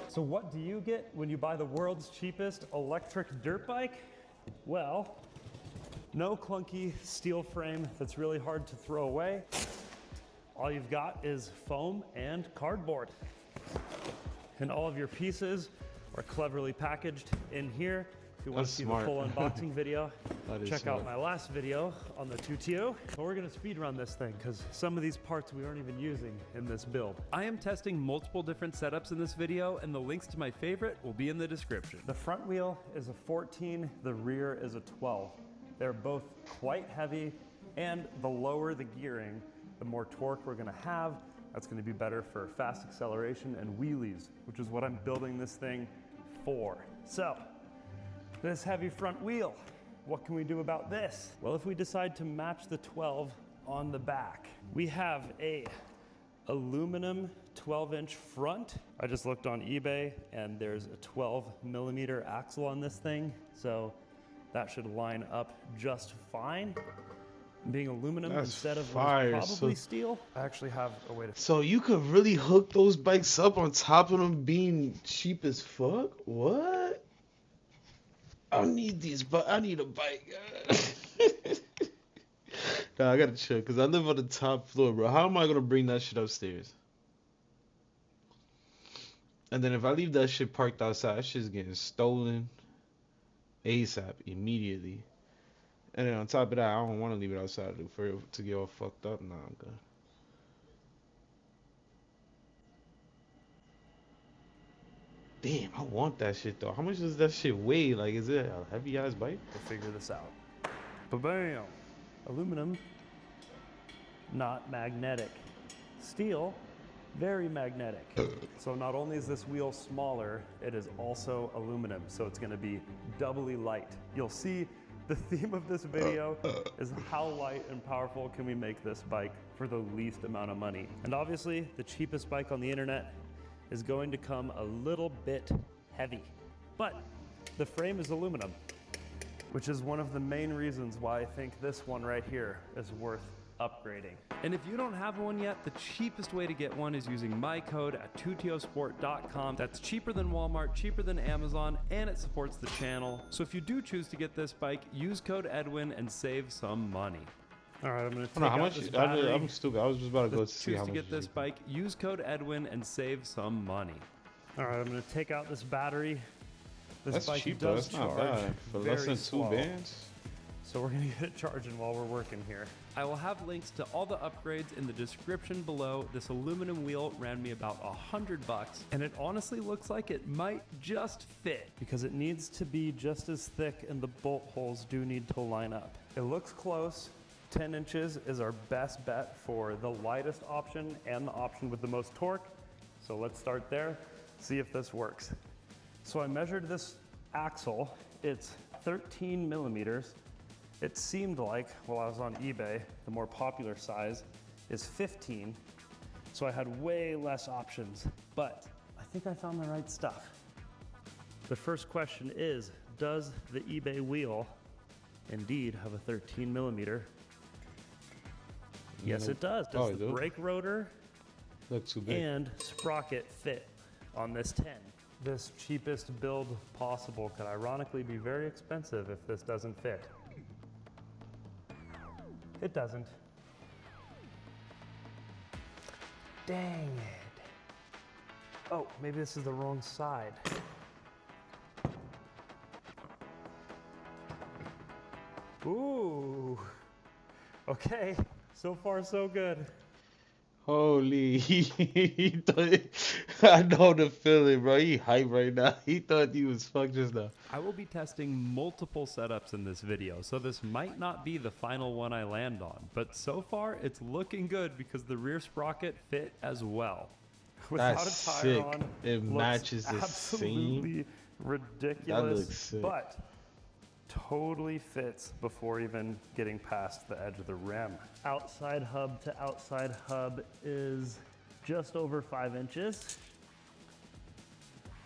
So what do you get when you buy the world's cheapest electric dirt bike? Well, no clunky steel frame that's really hard to throw away. All you've got is foam and cardboard. And all of your pieces are cleverly packaged in here. If you want to That's see smart. the full unboxing video, That is check smart. out my last video on the Tutio. But we're gonna speed run this thing because some of these parts we aren't even using in this build. I am testing multiple different setups in this video, and the links to my favorite will be in the description. The front wheel is a 14, the rear is a 12. They're both quite heavy, and the lower the gearing, the more torque we're gonna have. That's gonna be better for fast acceleration and wheelies, which is what I'm building this thing for. So, this heavy front wheel, what can we do about this? Well, if we decide to match the 12 on the back, we have a aluminum 12-inch front. I just looked on eBay and there's a 12mm axle on this thing, so that should line up just fine. Being aluminum That's instead of fire, what is probably so- steel. I actually have a way to. So you could really hook those bikes up on top of them being cheap as fuck? What? I need these, but I need a bike. Nah, I gotta chill, cause I live on the top floor, bro. How am I gonna bring that shit upstairs? And then if I leave that shit parked outside, that shit's getting stolen ASAP, immediately. And then on top of that, I don't want to leave it outside to get all fucked up. Nah, I'm good. Damn, I want that shit though. How much does that shit weigh? Like, is it a heavy ass bike? We'll figure this out. Ba-bam! Aluminum, not magnetic. Steel, very magnetic. So not only is this wheel smaller, it is also aluminum, so it's going to be doubly light. You'll see the theme of this video is how light and powerful can we make this bike for the least amount of money. And obviously, the cheapest bike on the internet is going to come a little bit heavy. But the frame is aluminum, which is one of the main reasons why I think this one right here is worth upgrading. And if you don't have one yet, the cheapest way to get one is using my code at tutiosport.com. That's cheaper than Walmart, cheaper than Amazon, and it supports the channel. So if you do choose to get this bike, use code Edwin and save some money. All right, I'm gonna take Hold on, how out much? this battery. I'm stupid. I was just about to go see how Choose to much. get this bike, use code Edwin and save some money. All right, I'm gonna take out this battery. This That's bike cheap though. does That's not charge bad for very less than slow. 2 bands. So we're gonna get it charging while we're working here. I will have links to all the upgrades in the description below. This aluminum wheel ran me about $100, and it honestly looks like it might just fit. Because it needs to be just as thick and the bolt holes do need to line up. It looks close. 10 inches is our best bet for the lightest option and the option with the most torque. So let's start there, see if this works. So I measured this axle. It's 13 millimeters. It seemed like, while I was on eBay, the more popular size is 15. So I had way less options, but I think I found the right stuff. The first question is, does the eBay wheel indeed have a 13 millimeter? Yes, it does. Does the brake rotor Looks too big. and sprocket fit on this 10? This cheapest build possible could ironically be very expensive if this doesn't fit. It doesn't. Dang it. Oh, maybe this is the wrong side. Ooh. Okay, so far so good. Holy, I know the feeling, bro. He hype right now. He thought he was fucked just now. I will be testing multiple setups in this video, so this might not be the final one I land on, but so far it's looking good because the rear sprocket fit as well. Without That's a tire sick. on, It looks matches the absolutely same. ridiculous, looks sick. but totally fits before even getting past the edge of the rim. Outside hub to outside hub is just over 5 inches.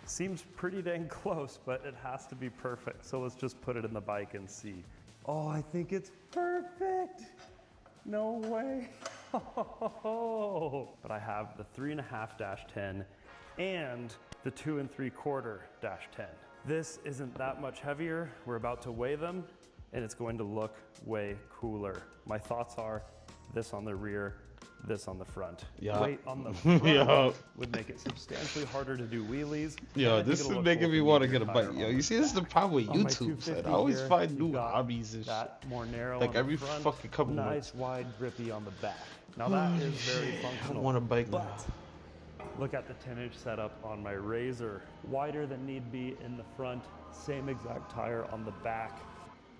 Seems pretty dang close, but it has to be perfect. So let's just put it in the bike and see. Oh, I think it's perfect. No way. But I have the 3.5-10 and the 2 3/4-10. This isn't that much heavier. We're about to weigh them and it's going to look way cooler. My thoughts are this on the rear, this on the front. Yeah. Weight on the front Yeah. would make it substantially harder to do wheelies. Yo, and I think this it'll is look making cool me for want to medium get a bike. tire Yo, on you the see, this is the back. problem with On my YouTube, son. 250 I always here, find you've new got hobbies and shit. that more narrow Like on the every front, fucking couple nice months. wide grippy on the back. Now that is very functional. I want a bike now. But look at the 10-inch setup on my Razor. Wider than need be in the front, same exact tire on the back.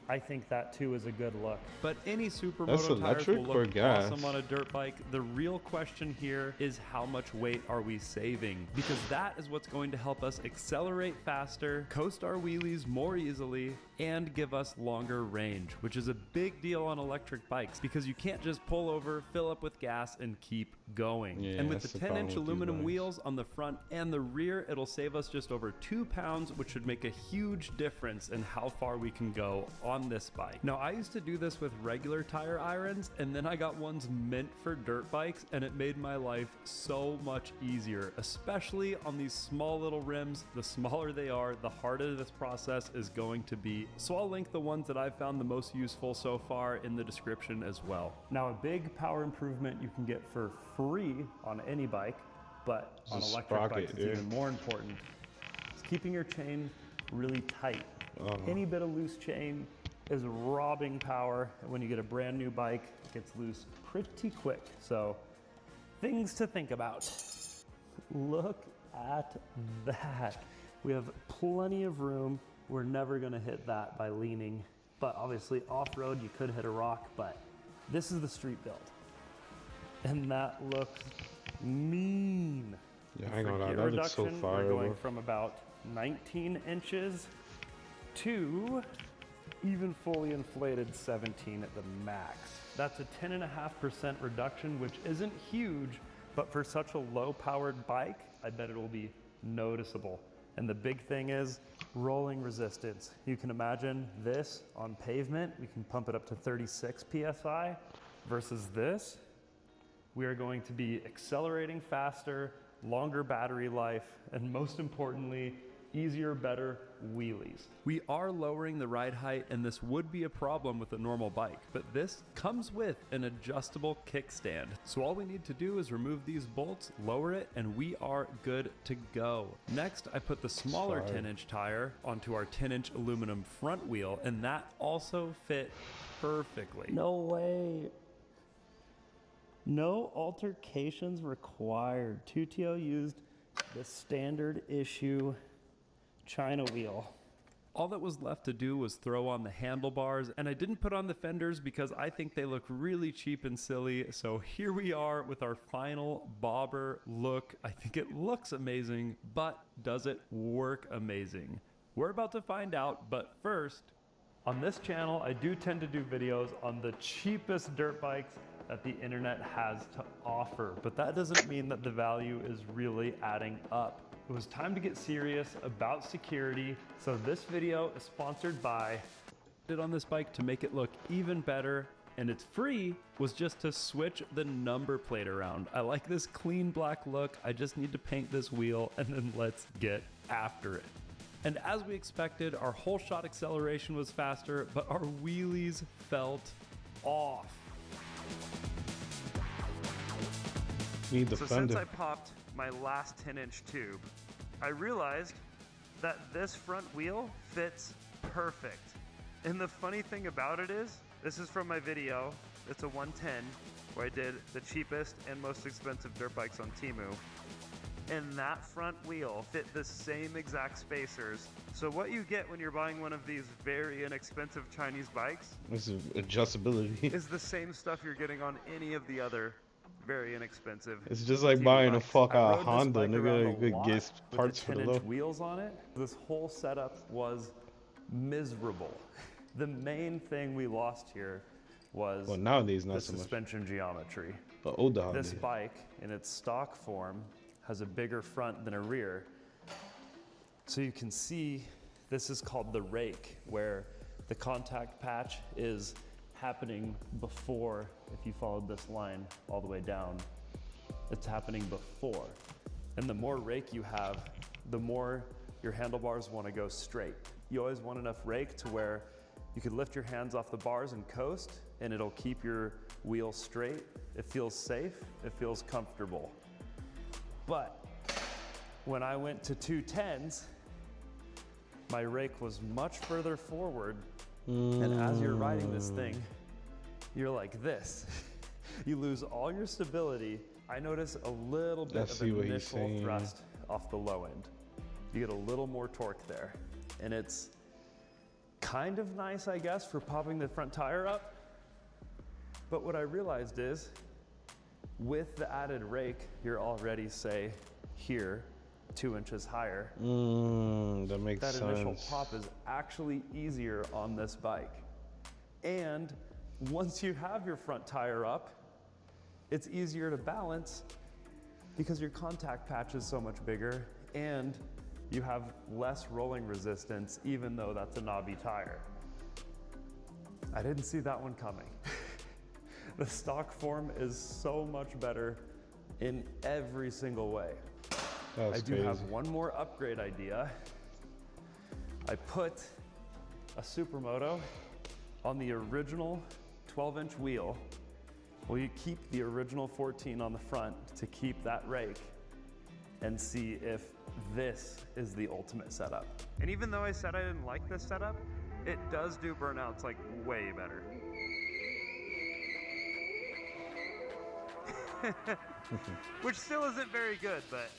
I think that too is a good look. But any That's supermoto tires will electric or look gas? awesome on a dirt bike. The real question here is how much weight are we saving? Because that is what's going to help us accelerate faster, coast our wheelies more easily, and give us longer range, which is a big deal on electric bikes because you can't just pull over, fill up with gas, and keep going. Yeah, and with that's the the problem 10-inch with these aluminum bikes. wheels on the front and the rear, it'll save us just over 2 pounds, which should make a huge difference in how far we can go on on this bike. Now, I used to do this with regular tire irons, and then I got ones meant for dirt bikes, and it made my life so much easier, especially on these small little rims. The smaller they are, the harder this process is going to be. So I'll link the ones that I've found the most useful so far in the description as well. Now, a big power improvement you can get for free on any bike, but on Just electric sprocket, bikes it's even more important. It's keeping your chain really tight. Any bit of loose chain is robbing power. When you get a brand new bike, it gets loose pretty quick. So, things to think about. Look at that. We have plenty of room. We're never gonna hit that by leaning. But obviously off-road, you could hit a rock, but this is the street build. And that looks mean. Yeah, I ain't gonna lie, For that gear looks so reduction, fire, we're going bro. from about 19 inches to even fully inflated 17 at the max. That's a 10.5% reduction, which isn't huge, but for such a low-powered bike, I bet it will be noticeable. And the big thing is rolling resistance. You can imagine this on pavement, we can pump it up to 36 PSI, versus this, we are going to be accelerating faster, longer battery life, and most importantly, easier, better wheelies. We are lowering the ride height, and this would be a problem with a normal bike, but this comes with an adjustable kickstand. So all we need to do is remove these bolts, lower it, and we are good to go. Next, I put the smaller 10-inch tire onto our 10-inch aluminum front wheel, and that also fit perfectly. No way. No altercations required. 2TO used the standard issue China wheel. All that was left to do was throw on the handlebars, and I didn't put on the fenders because I think they look really cheap and silly. So here we are with our final bobber look. I think it looks amazing, but does it work amazing? We're about to find out, but first, on this channel, I do tend to do videos on the cheapest dirt bikes that the internet has to offer, but that doesn't mean that the value is really adding up. It was time to get serious about security, so this video is sponsored by on this bike to make it look even better, and it's free, was just to switch the number plate around. I like this clean black look. I just need to paint this wheel, and then let's get after it. And as we expected, our whole shot acceleration was faster, but our wheelies felt off. Need the So fender. since I popped my last 10-inch tube, I realized that this front wheel fits perfect. And the funny thing about it is, this is from my video, it's a 110, where I did the cheapest and most expensive dirt bikes on Temu. And that front wheel fit the same exact spacers. So what you get when you're buying one of these very inexpensive Chinese bikes This is adjustability. is the same stuff you're getting on any of the other very inexpensive. It's just like Temu buying a bikes. fuck I out rode Honda, this bike nigga. around You a could lot get with parts for the 10-inch low. wheels on it. This whole setup was miserable. The main thing we lost here was Well, nowadays not the so much. suspension geometry. But older Honda. This bike, in its stock form, has a bigger front than a rear. So you can see this is called the rake, where the contact patch is happening before, if you followed this line all the way down, it's happening before. And the more rake you have, the more your handlebars want to go straight. You always want enough rake to where you can lift your hands off the bars and coast, and it'll keep your wheel straight. It feels safe, it feels comfortable. But when I went to 210s, my rake was much further forward, and as you're riding this thing, you're like this. You lose all your stability. I notice a little bit I of see what he's initial saying. thrust off the low end. You get a little more torque there, and it's kind of nice, I guess, for popping the front tire up. But what I realized is, with the added rake, you're already, say, here, 2 inches higher. That makes That sense. initial pop is actually easier on this bike. And once you have your front tire up, it's easier to balance because your contact patch is so much bigger and you have less rolling resistance, even though that's a knobby tire. I didn't see that one coming. The stock form is so much better in every single way. That's I do crazy. have one more upgrade idea. I put a Supermoto on the original 12-inch wheel. Well, you keep the original 14 on the front to keep that rake and see if this is the ultimate setup. And even though I said I didn't like this setup, it does do burnouts like way better. Which still isn't very good, but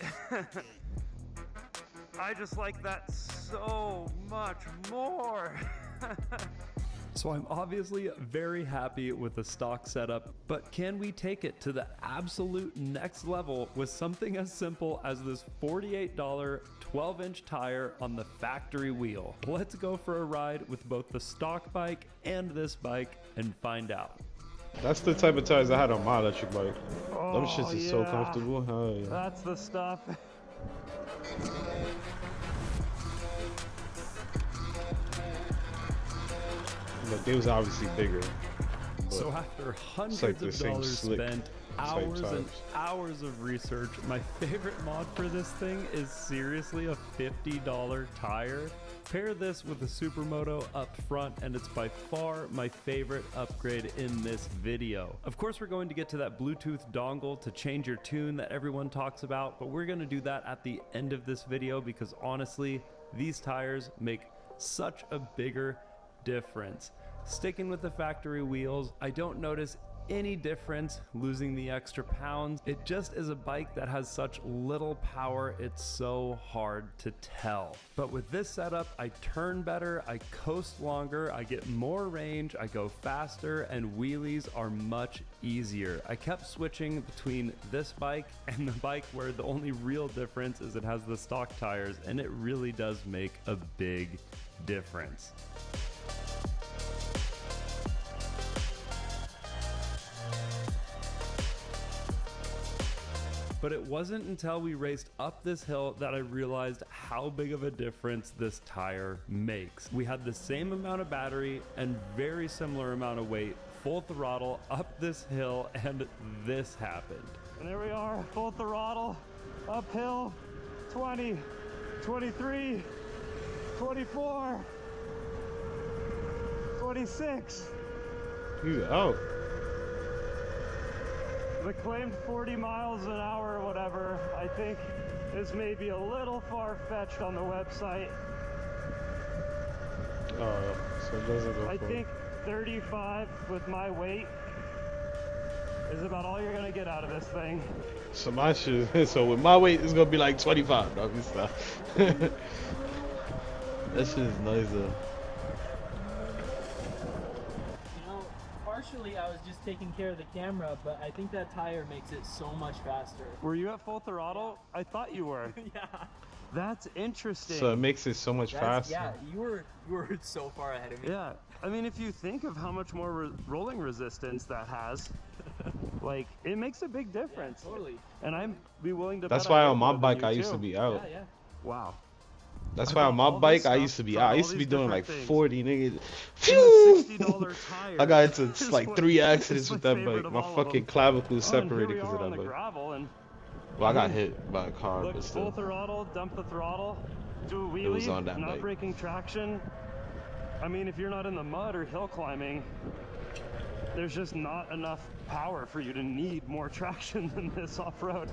I just like that so much more. So I'm obviously very happy with the stock setup, but can we take it to the absolute next level with something as simple as this $48 12-inch tire on the factory wheel? Let's go for a ride with both the stock bike and this bike and find out. That's the type of tires I had on my electric bike. Them shits is so yeah. comfortable. Hell yeah. That's the stuff. But they was obviously bigger. So after hundreds like the of same dollars slick spent, type hours and tires. hours of research, my favorite mod for this thing is seriously a $50 tire. Pair this with a Supermoto up front and it's by far my favorite upgrade in this video. Of course, we're going to get to that Bluetooth dongle to change your tune that everyone talks about, but we're going to do that at the end of this video because honestly, these tires make such a bigger difference. Sticking with the factory wheels, I don't notice any difference losing the extra pounds. It just is a bike that has such little power, it's so hard to tell. But with this setup, I turn better, I coast longer, I get more range, I go faster, and wheelies are much easier. I kept switching between this bike and the bike where the only real difference is it has the stock tires, and it really does make a big difference. But it wasn't until we raced up this hill that I realized how big of a difference this tire makes. We had the same amount of battery and very similar amount of weight, full throttle up this hill, and this happened. And there we are, full throttle, uphill, 20, 23, 24, 26. He's out. The claimed 40 miles an hour or whatever, I think is maybe a little far-fetched on the website. Oh, so it doesn't go I for think 35 with my weight is about all you're gonna get out of this thing. So my shit, so with my weight, it's gonna be like 25, dog. This stuff. That shit is nice though. Partially, I was just taking care of the camera, but I think that tire makes it so much faster. Were you at full throttle? I thought you were. Yeah. That's interesting. So it makes it so much faster. Yeah, you were so far ahead of me. Yeah, I mean, if you think of how much more rolling resistance that has, like, it makes a big difference. Yeah, totally. And I'd be willing to. That's bet why I on my more than bike you I used too. to be out. Yeah, yeah. Wow. That's I why on bought my all bike this I stuff, used to be bought out. I all used to be these doing different like things. 40, nigga. And Phew! the $60 tire. I got into is like what- 3 is accidents my with that favorite bike. of My all of fucking them. clavicle was Oh, and here separated we because are of on that the bike. gravel, and Well, I got hit by a car, look, but full still. throttle, dump the throttle, do a wheelie, It was on that not bike. breaking traction. I mean, if you're not in the mud or hill climbing, there's just not enough power for you to need more traction than this off-road.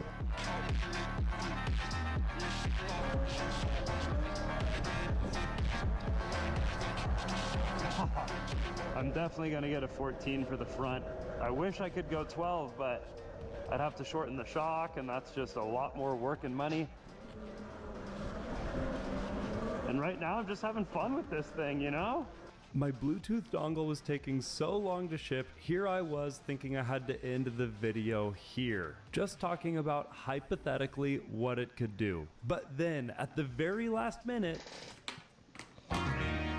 I'm definitely gonna get a 14 for the front. I wish I could go 12, but I'd have to shorten the shock, and that's just a lot more work and money. And right now I'm just having fun with this thing, you know? My Bluetooth dongle was taking so long to ship, here I was thinking I had to end the video here, just talking about hypothetically what it could do. But then, at the very last minute,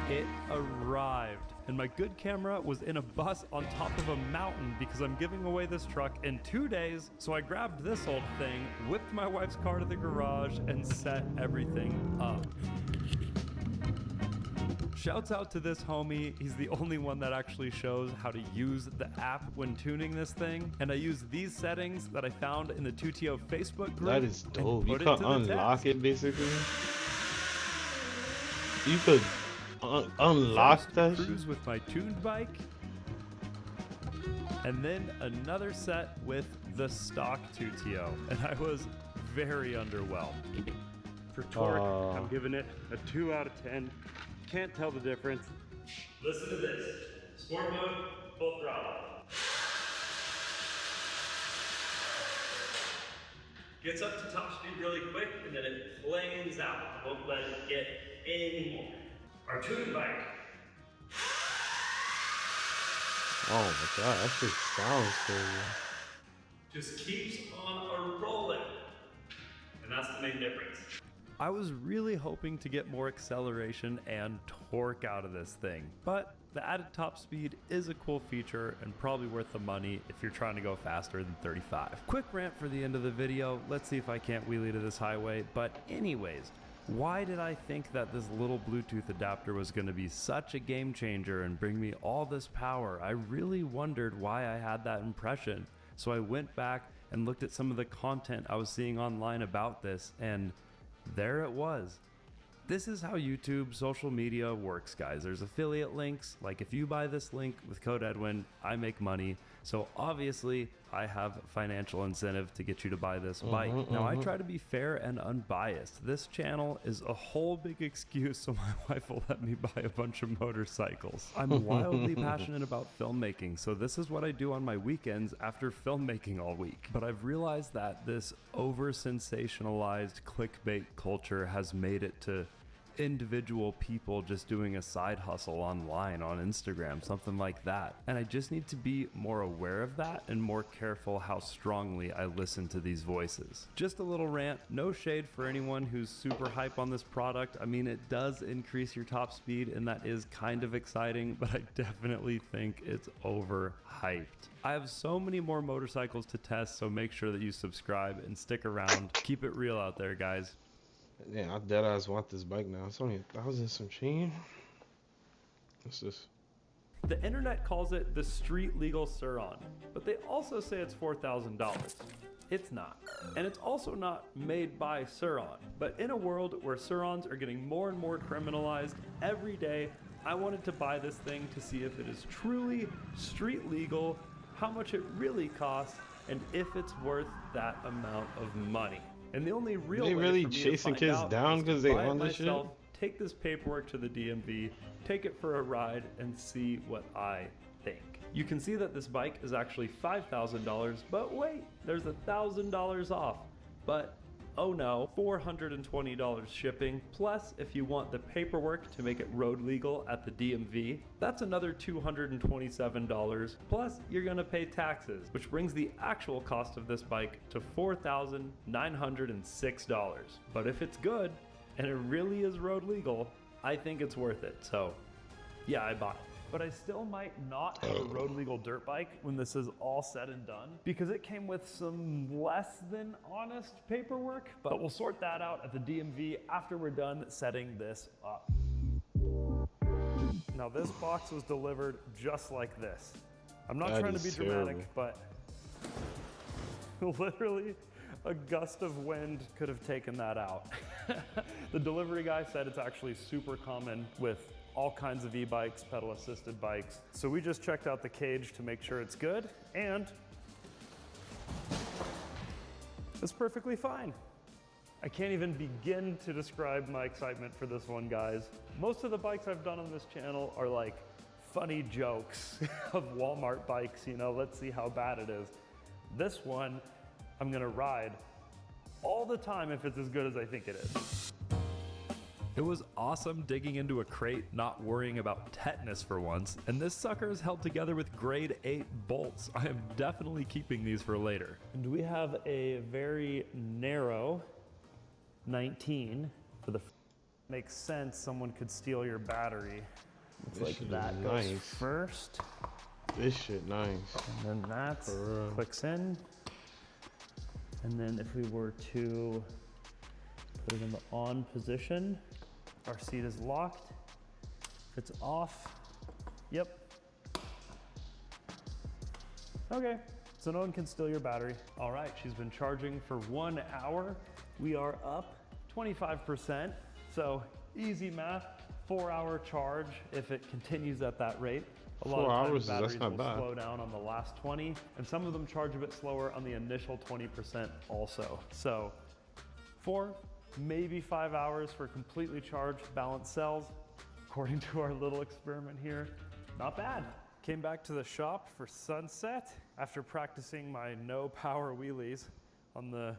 it arrived, and my good camera was in a bus on top of a mountain because I'm giving away this truck in 2 days, so I grabbed this old thing, whipped my wife's car to the garage, and set everything up. Shouts out to this homie. He's the only one that actually shows how to use the app when tuning this thing. And I use these settings that I found in the 2TO Facebook group. That is dope. You put it can to the unlock test. it basically. You could unlock First, that. cruise with my tuned bike, and then another set with the stock 2TO, and I was very underwhelmed. For torque, I'm giving it a 2 out of 10. Can't tell the difference. Listen to this. Sport mode, full throttle. Gets up to top speed really quick and then it planes out. Won't let it get any more. Our tuning bike. Oh my god, that shit sounds crazy. Just keeps on a rolling. And that's the main difference. I was really hoping to get more acceleration and torque out of this thing, but the added top speed is a cool feature and probably worth the money if you're trying to go faster than 35. Quick rant for the end of the video. Let's see if I can't wheelie to this highway. But anyways, why did I think that this little Bluetooth adapter was going to be such a game changer and bring me all this power? I really wondered why I had that impression. So I went back and looked at some of the content I was seeing online about this, and there it was. This is how YouTube social media works, guys. There's affiliate links. Like if you buy this link with code Edwin, I make money. So obviously I have financial incentive to get you to buy this bike. Now I try to be fair and unbiased. This channel is a whole big excuse so my wife will let me buy a bunch of motorcycles. I'm wildly passionate about filmmaking, so this is what I do on my weekends after filmmaking all week. But I've realized that this over-sensationalized clickbait culture has made it to individual people just doing a side hustle online on Instagram, something like that. And I just need to be more aware of that and more careful how strongly I listen to these voices. Just a little rant, no shade for anyone who's super hype on this product. I mean, it does increase your top speed and that is kind of exciting, but I definitely think it's overhyped. I have so many more motorcycles to test, so make sure that you subscribe and stick around. Keep it real out there, guys. Yeah, I deadass want this bike now. It's only 1,000 some change. What's this? The internet calls it the street legal Sur-Ron, but they also say it's $4,000. It's not. And it's also not made by Sur-Ron. But in a world where Sur-Rons are getting more and more criminalized every day, I wanted to buy this thing to see if it is truly street legal, how much it really costs, and if it's worth that amount of money. And the only real They way really for me to chasing find kids out down is 'cause to they buy it own this shit? myself, take this paperwork to the DMV, take it for a ride, and see what I think. You can see that this bike is actually $5,000, but wait, there's $1,000 off. But oh no, $420 shipping, plus if you want the paperwork to make it road legal at the DMV, that's another $227, plus you're gonna pay taxes, which brings the actual cost of this bike to $4,906. But if it's good, and it really is road legal, I think it's worth it, so yeah, I bought it. But I still might not have a road legal dirt bike when this is all said and done, because it came with some less than honest paperwork, but we'll sort that out at the DMV after we're done setting this up. Now this box was delivered just like this. I'm not That trying to is be dramatic, terrible. but literally a gust of wind could have taken that out. The delivery guy said it's actually super common with all kinds of e-bikes, pedal assisted bikes. So we just checked out the cage to make sure it's good, and it's perfectly fine. I can't even begin to describe my excitement for this one, guys. Most of the bikes I've done on this channel are like funny jokes of Walmart bikes, you know, let's see how bad it is. This one, I'm gonna ride all the time if it's as good as I think it is. It was awesome digging into a crate, not worrying about tetanus for once, and this sucker is held together with grade 8 bolts. I am definitely keeping these for later. And we have a very narrow 19 for the makes sense someone could steal your battery. It's This like shit that is goes nice. first. This shit nice. And then that For real. clicks in. And then if we were to put it in the on position, our seat is locked. It's off. Yep. Okay, so no one can steal your battery. All right, she's been charging for 1 hour. We are up 25%. So easy math, 4-hour charge if it continues at that rate. A lot 4 of hours, times that's batteries not will bad. slow down on the last 20, and some of them charge a bit slower on the initial 20% also. So 4, maybe 5 hours for completely charged balanced cells. According to our little experiment here, not bad. Came back to the shop for sunset after practicing my no power wheelies on the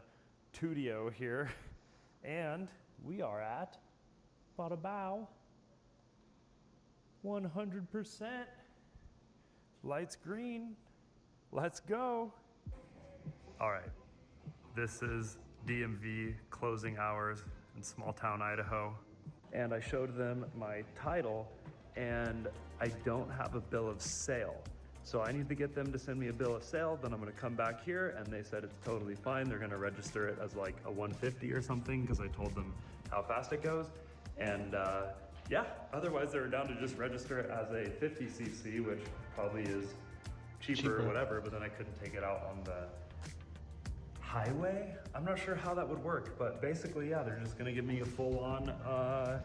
Tudio here. And we are at about 100%. Lights green. Let's go. All right. This is DMV closing hours in small town Idaho. And I showed them my title, and I don't have a bill of sale. So I need to get them to send me a bill of sale, then I'm gonna come back here, and they said it's totally fine. They're gonna register it as like a 150 or something, because I told them how fast it goes. And yeah, otherwise they were down to just register it as a 50cc, which probably is cheaper or whatever, but then I couldn't take it out on the highway. I'm not sure how that would work, but basically, yeah, they're just gonna give me a full-on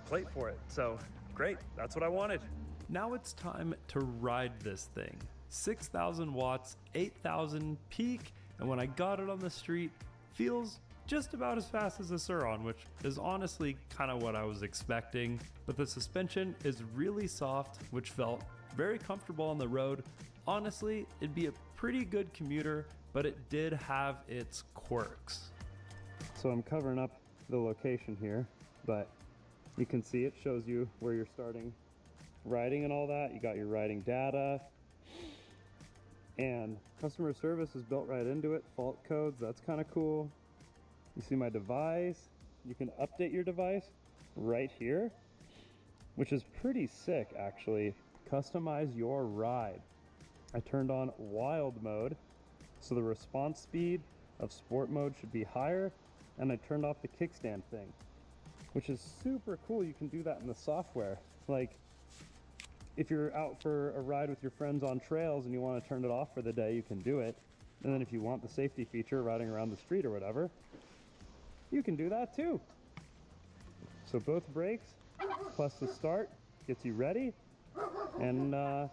plate for it. So great, that's what I wanted. Now it's time to ride this thing. 6,000 watts, 8,000 peak, and when I got it on the street, feels just about as fast as a Sur-Ron, which is honestly kind of what I was expecting. But the suspension is really soft, which felt very comfortable on the road. Honestly, it'd be a pretty good commuter, but it did have its quirks. So I'm covering up the location here, but you can see it shows you where you're starting riding and all that. You got your riding data, and customer service is built right into it. Fault codes, that's kind of cool. You see my device. You can update your device right here, which is pretty sick actually. Customize your ride. I turned on wild mode, so the response speed of sport mode should be higher, and I turned off the kickstand thing, which is super cool. You can do that in the software. Like, if you're out for a ride with your friends on trails and you want to turn it off for the day, you can do it. And then if you want the safety feature riding around the street or whatever, you can do that too. So both brakes plus the start gets you ready. And Einstein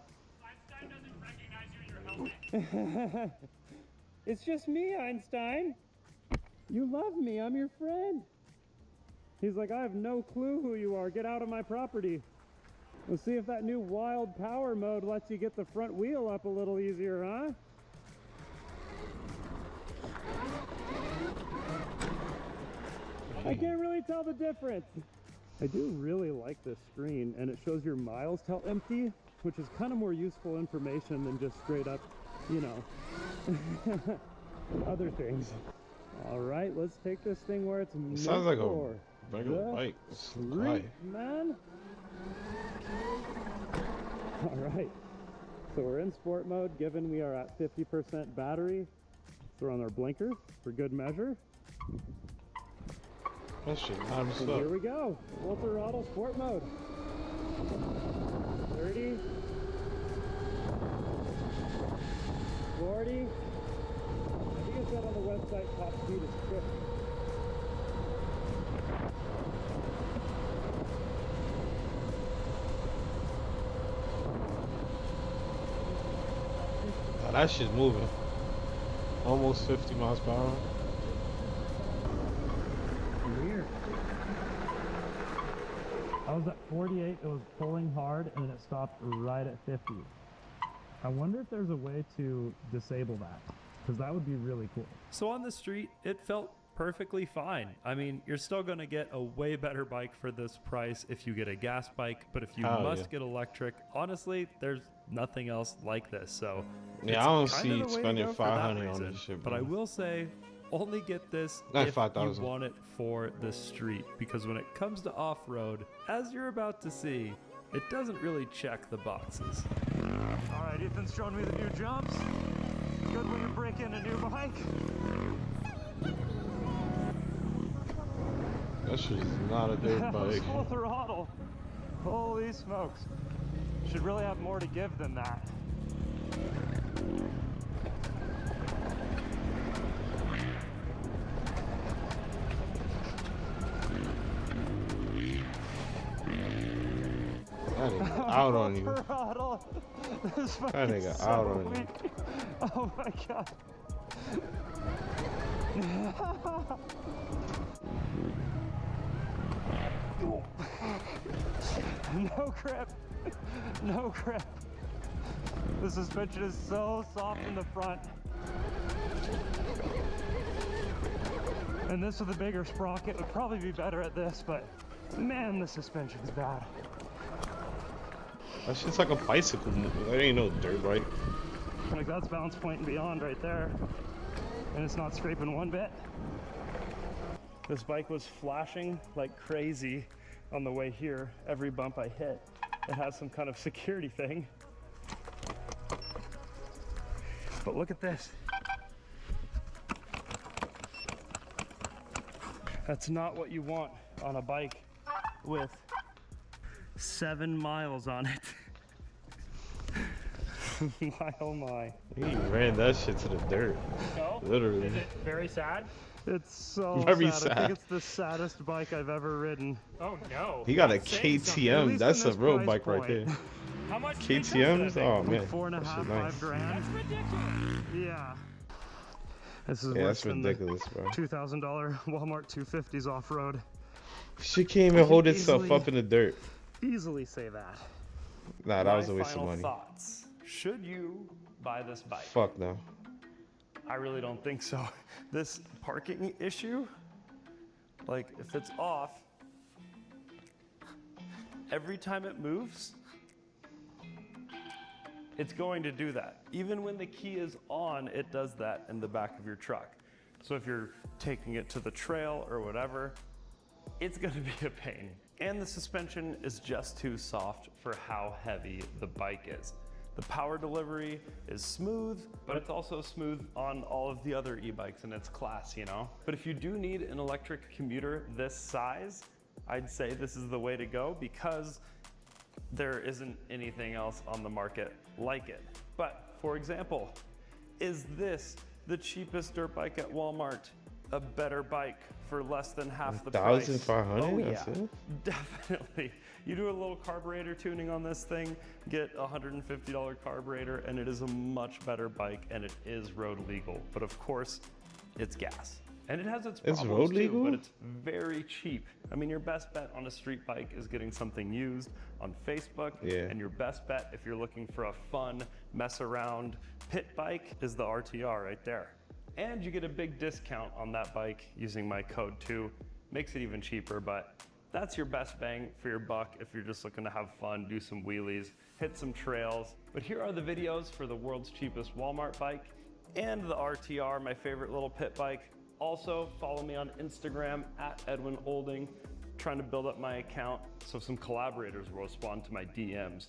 doesn't recognize you in your helmet. it's just me, Einstein. You love me, I'm your friend. He's like, I have no clue who you are. Get out of my property. Let's see if that new wild power mode lets you get the front wheel up a little easier, huh? I can't really tell the difference. I do really like this screen, and it shows your miles till empty, which is kind of more useful information than just straight up, you know, other things. All right, let's take this thing where it's It sounds like a for regular the bike. street, man. All right, so we're in sport mode, given we are at 50% battery. Throw on our blinker for good measure. That shit nice And here we go, full throttle sport mode. 30, 40. I think it said on the website top speed is 50. Oh, that shit's moving. Almost 50 miles per hour. Weird. I was at 48, it was pulling hard, and then it stopped right at 50. I wonder if there's a way to disable that, because that would be really cool. So on the street, it felt perfectly fine. I mean, you're still going to get a way better bike for this price if you get a gas bike, but if you Hell must yeah. get electric, honestly, there's nothing else like this. So Yeah, it's I don't kind see of the way to spending go for that 500 on reason. this shit, But I bro. will say, only get this Not if you 5,000. want it for the street, because when it comes to off-road, as you're about to see, it doesn't really check the boxes. All right, Ethan's showing me the new jumps. Good when you break in a new bike. That shit is not a dirt bike. Full throttle. Holy smokes. Should really have more to give than that. That nigga out on you. Throttle. This That fucking nigga so out on you. weak. Oh my god. No grip. No grip. The suspension is so soft in the front. And this with a bigger sprocket would probably be better at this, but man, the suspension's bad. That shit's like a bicycle. That ain't no dirt bike. Like that's bounce point and beyond right there. And it's not scraping one bit. This bike was flashing like crazy on the way here. Every bump I hit, it has some kind of security thing. But look at this. That's not what you want on a bike with 7 miles on it. My oh my. He ran that shit to the dirt. No? Literally. Is it very sad? It's so Very sad. I sad. think it's the saddest bike I've ever ridden. Oh no. He got a That's saying something. At KTM. least That's in a this real price bike right point. there. How much do you think KTMs? that Oh thing? man. Like 4.5, That shit 5 nice. grand. That's ridiculous. Yeah. This is Yeah, worse that's than ridiculous, bro. the $2,000 Walmart 250s off-road. Shit can't even hold itself up in the dirt. Easily say that. Nah, that was a waste of Final money. thoughts. Should you buy this bike? Fuck no. I really don't think so. This parking issue, like if it's off, every time it moves, it's going to do that. Even when the key is on, it does that in the back of your truck. So if you're taking it to the trail or whatever, it's gonna be a pain. And the suspension is just too soft for how heavy the bike is. The power delivery is smooth, but it's also smooth on all of the other e-bikes in its class, you know? But if you do need an electric commuter this size, I'd say this is the way to go because there isn't anything else on the market like it. But for example, is this the cheapest dirt bike at Walmart? A better bike for less than half the price? 1,500? Oh That's yeah, it? definitely. You do a little carburetor tuning on this thing, get a $150 carburetor, and it is a much better bike, and it is road legal. But of course, it's gas. And it has its It's problems road too, legal? but it's very cheap. I mean, your best bet on a street bike is getting something used on Facebook. Yeah. And your best bet if you're looking for a fun, mess around pit bike is the RTR right there. And you get a big discount on that bike using my code too. Makes it even cheaper, but that's your best bang for your buck if you're just looking to have fun, do some wheelies, hit some trails. But here are the videos for the world's cheapest Walmart bike and the RTR, my favorite little pit bike. Also, follow me on Instagram at Edwin Olding, trying to build up my account so some collaborators will respond to my DMs.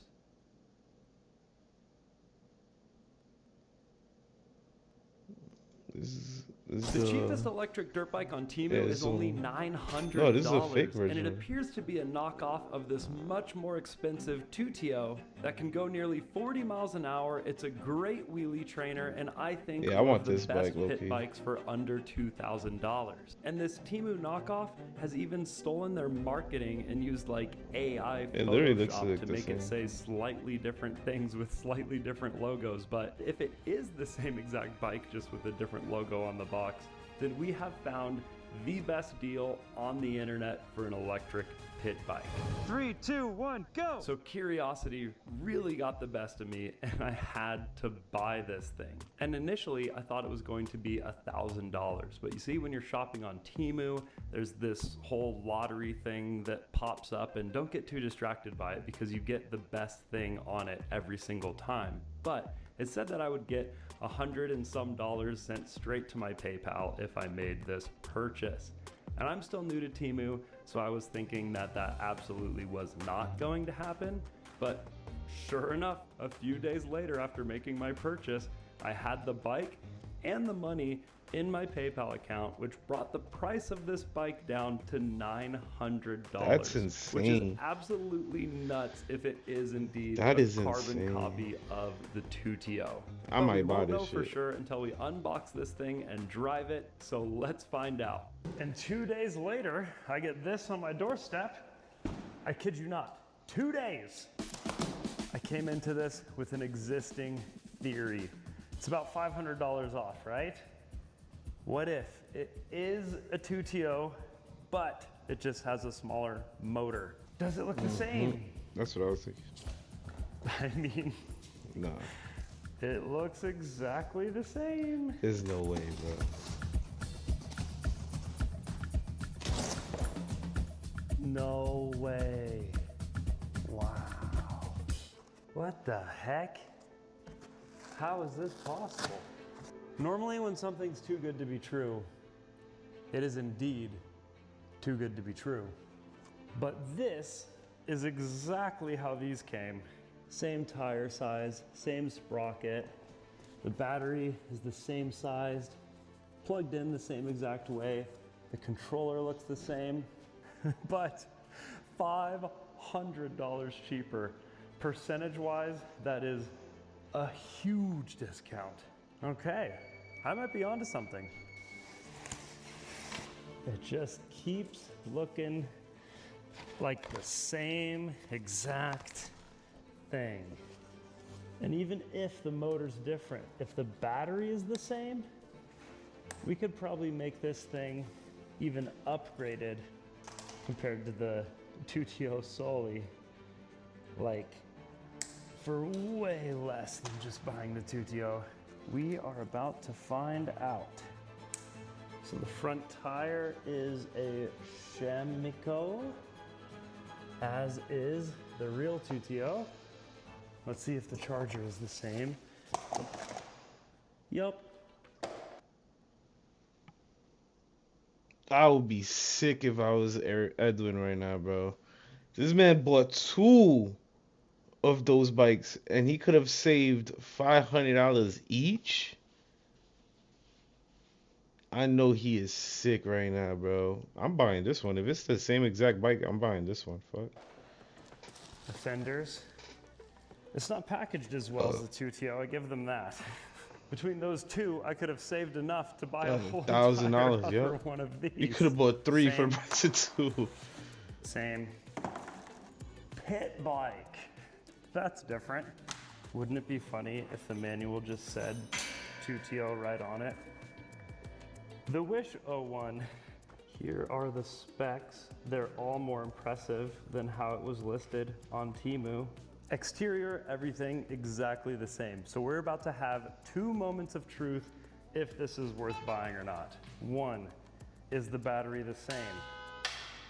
The cheapest electric dirt bike on Temu yeah, is so- only $900. No, this is a fake And it version. appears to be a knockoff of this much more expensive 2TO that can go nearly 40 miles an hour. It's a great wheelie trainer, and I think Yeah, I one want of the this best bike, low-key. pit bikes for under $2,000. And this Temu knockoff has even stolen their marketing and used like AI It literally looks Photoshop like to the make it same. say slightly different things with slightly different logos. But if it is the same exact bike just with a different logo on the box, then we have found the best deal on the internet for an electric pit bike. 3, 2, 1, go! So curiosity really got the best of me, and I had to buy this thing. And initially, I thought it was going to be $1,000. But you see, when you're shopping on Temu, there's this whole lottery thing that pops up, and don't get too distracted by it because you get the best thing on it every single time. But it said that I would get $100 and some sent straight to my PayPal if I made this purchase. And I'm still new to Temu, so I was thinking that that absolutely was not going to happen. But sure enough, a few days later after making my purchase, I had the bike and the money in my PayPal account, which brought the price of this bike down to $900. That's Which is insane. absolutely nuts if it is indeed That a is carbon insane. copy of the 2TO. I But might we buy won't this know for shit. sure until we unbox this thing and drive it, so let's find out. And 2 days later, I get this on my doorstep. I kid you not, 2 days. I came into this with an existing theory. It's about $500 off, right? What if it is a 2TO, but it just has a smaller motor? Does it look the same? That's what I was thinking. I mean, Nah, it looks exactly the same. there's no way, bro. No way. Wow. What the heck? How is this possible? Normally when something's too good to be true, it is indeed too good to be true. But this is exactly how these came. Same tire size, same sprocket. The battery is the same size, plugged in the same exact way. The controller looks the same, but $500 cheaper. Percentage-wise, that is a huge discount. Okay, I might be onto something. It just keeps looking like the same exact thing. And even if the motor's different, if the battery is the same, we could probably make this thing even upgraded compared to the 2TO Soli, like for way less than just buying the 2TO. We are about to find out. So the front tire is a Shamico, as is the real 2TO. Let's see if the charger is the same. Yup. I would be sick if I was Edwin right now, bro. This man bought 2 of those bikes and he could have saved $500 each. I know he is sick right now, bro. I'm buying this one. If it's the same exact bike, I'm buying this one. Fuck. The fenders. It's not packaged as well as the 2TO, I give them that. Between those two, I could have saved enough to buy a whole $1,000, tire yeah. for one of these. You could have bought 3 for Same. the price of 2. Same. Pit bike. That's different. Wouldn't it be funny if the manual just said 2TO right on it? The Wish 01. Here are the specs. They're all more impressive than how it was listed on Temu. Exterior, everything exactly the same. So we're about to have 2 moments of truth if this is worth buying or not. 1, is the battery the same?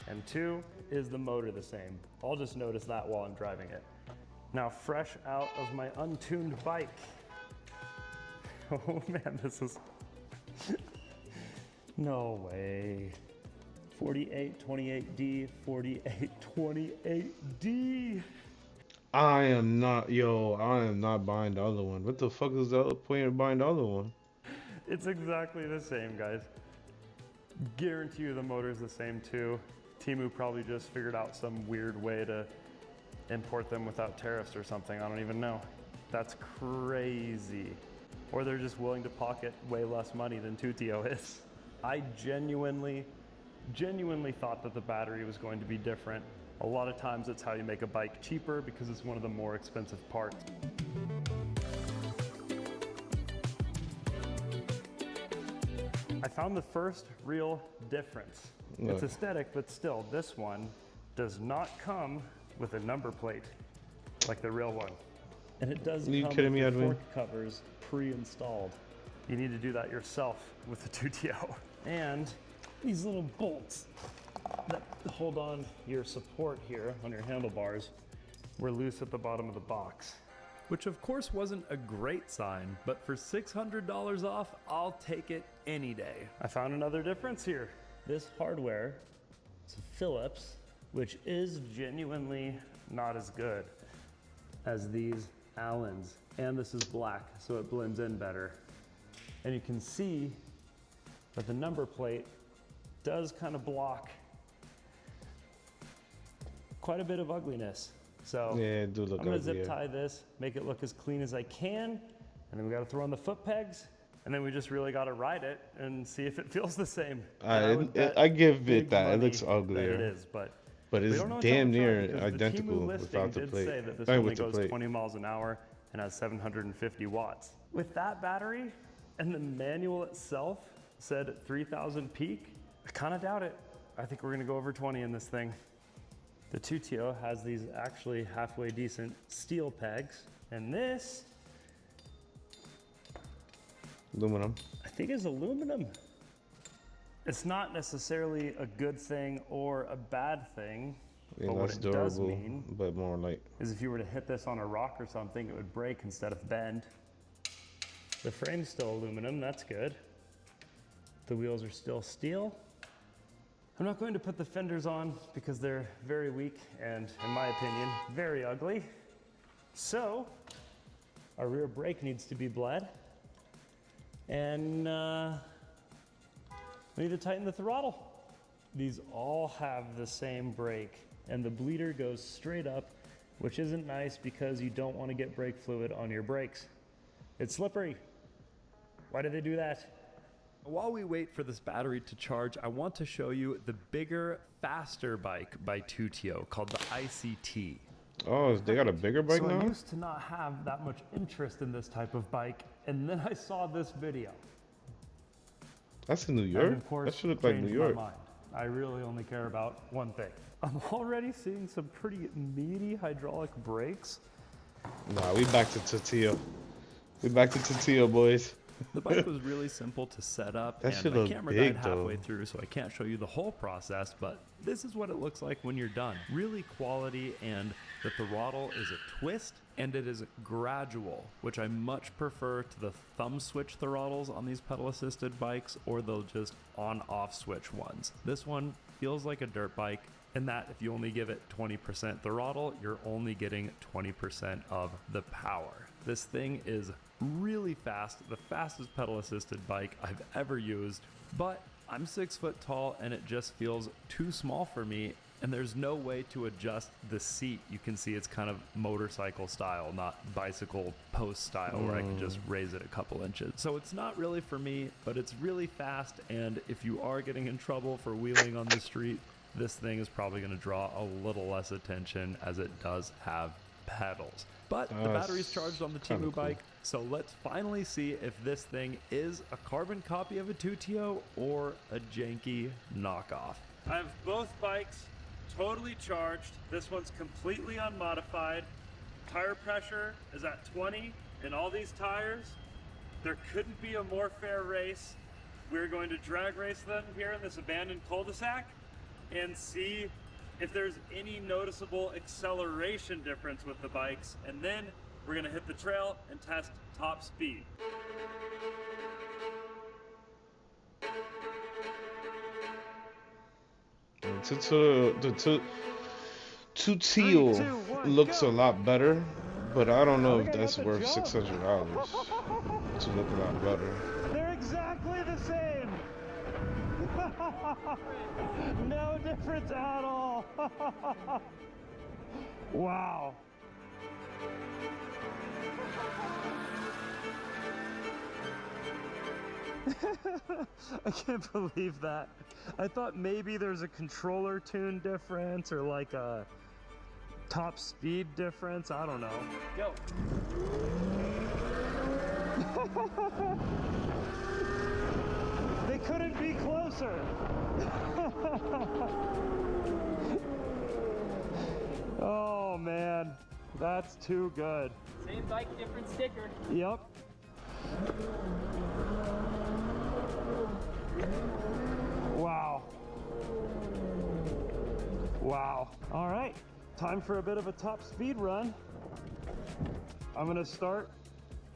And 2, is the motor the same? I'll just notice that while I'm driving it. Now, fresh out of my untuned bike. Oh man, this is, no way. 4828D, 4828D. I am not buying the other one. What the fuck is the other point of buying the other one? It's exactly the same, guys. Guarantee you the motor's the same too. Temu probably just figured out some weird way to import them without tariffs or something. I don't even know. That's crazy. Or they're just willing to pocket way less money than 2TO is. I genuinely thought that the battery was going to be different. A lot of times it's how you make a bike cheaper because it's one of the more expensive parts. I found the first real difference. Look. It's aesthetic, but still, this one does not come with a number plate like the real one. And it does Are you come kidding with me, the Edwin? fork covers pre-installed. You need to do that yourself with the 2TO. And these little bolts that hold on your support here on your handlebars were loose at the bottom of the box. Which of course wasn't a great sign, but for $600 off, I'll take it any day. I found another difference here. This hardware, it's a Phillips, which is genuinely not as good as these Allens. And this is black, so it blends in better. And you can see but the number plate does kind of block quite a bit of ugliness. So Yeah, it do look I'm gonna ugly, zip yeah. tie this, make it look as clean as I can, and then we gotta throw on the foot pegs, and then we just really gotta ride it and see if it feels the same. And I would bet I give big it that. It money looks that uglier. It is, but But we it's don't know damn until we try, near because identical the Temu listing without the did plate. say that this I mean, only with the goes plate. 20 miles an hour and has 750 watts. With that battery, and the manual itself said 3,000 peak, I kind of doubt it. I think we're gonna go over 20 in this thing. The 2TO has these actually halfway decent steel pegs, and this, Aluminum. I think, is aluminum. It's not necessarily a good thing or a bad thing, Yeah, but what less it does durable, mean but more like. is if you were to hit this on a rock or something, it would break instead of bend. The frame's still aluminum, that's good. The wheels are still steel. I'm not going to put the fenders on because they're very weak and, in my opinion, very ugly. So, our rear brake needs to be bled. And we need to tighten the throttle. These all have the same brake, and the bleeder goes straight up, which isn't nice because you don't want to get brake fluid on your brakes. It's slippery. Why did they do that? While we wait for this battery to charge, I want to show you the bigger, faster bike by 2TO called the ICT. Oh, they got a bigger bike So now? I used to not have that much interest in this type of bike, and then I saw this video. That's in New And York? of course, That should look like changed New my York. mind. I really only care about one thing. I'm already seeing some pretty meaty hydraulic brakes. Nah, we back to Totio. We back to Totio, boys. The bike was really simple to set up, That and shit my look camera big, died halfway though. through, so I can't show you the whole process, but this is what it looks like when you're done. Really quality, and the throttle is a twist, and it is gradual, which I much prefer to the thumb switch throttles on these pedal-assisted bikes, or the just on-off switch ones. This one feels like a dirt bike, in that if you only give it 20% throttle, you're only getting 20% of the power. This thing is really fast, the fastest pedal assisted bike I've ever used, but I'm 6 foot tall and it just feels too small for me, and there's no way to adjust the seat. You can see it's kind of motorcycle style, not bicycle post style, where I can just raise it a couple inches. So it's not really for me, but it's really fast, and if you are getting in trouble for wheeling on the street, this thing is probably going to draw a little less attention as it does have pedals. But the battery's charged on the Temu bike, so let's finally see if this thing is a carbon copy of a 2TO or a janky knockoff. I have both bikes totally charged. This one's completely unmodified. Tire pressure is at 20 in all these tires. There couldn't be a more fair race. We're going to drag race them here in this abandoned cul-de-sac and see if there's any noticeable acceleration difference with the bikes, and then we're gonna hit the trail and test top speed. The Totio looks a lot better, but I don't know if that's worth $600 to look a lot better. They're exactly the same. No difference at all. Wow. I can't believe that. I thought maybe there's a controller tune difference or like a top speed difference. I don't know. Go. They couldn't be closer. Oh man, that's too good. Same bike, different sticker. Yep. Wow. Wow. All right, time for a bit of a top speed run. I'm gonna start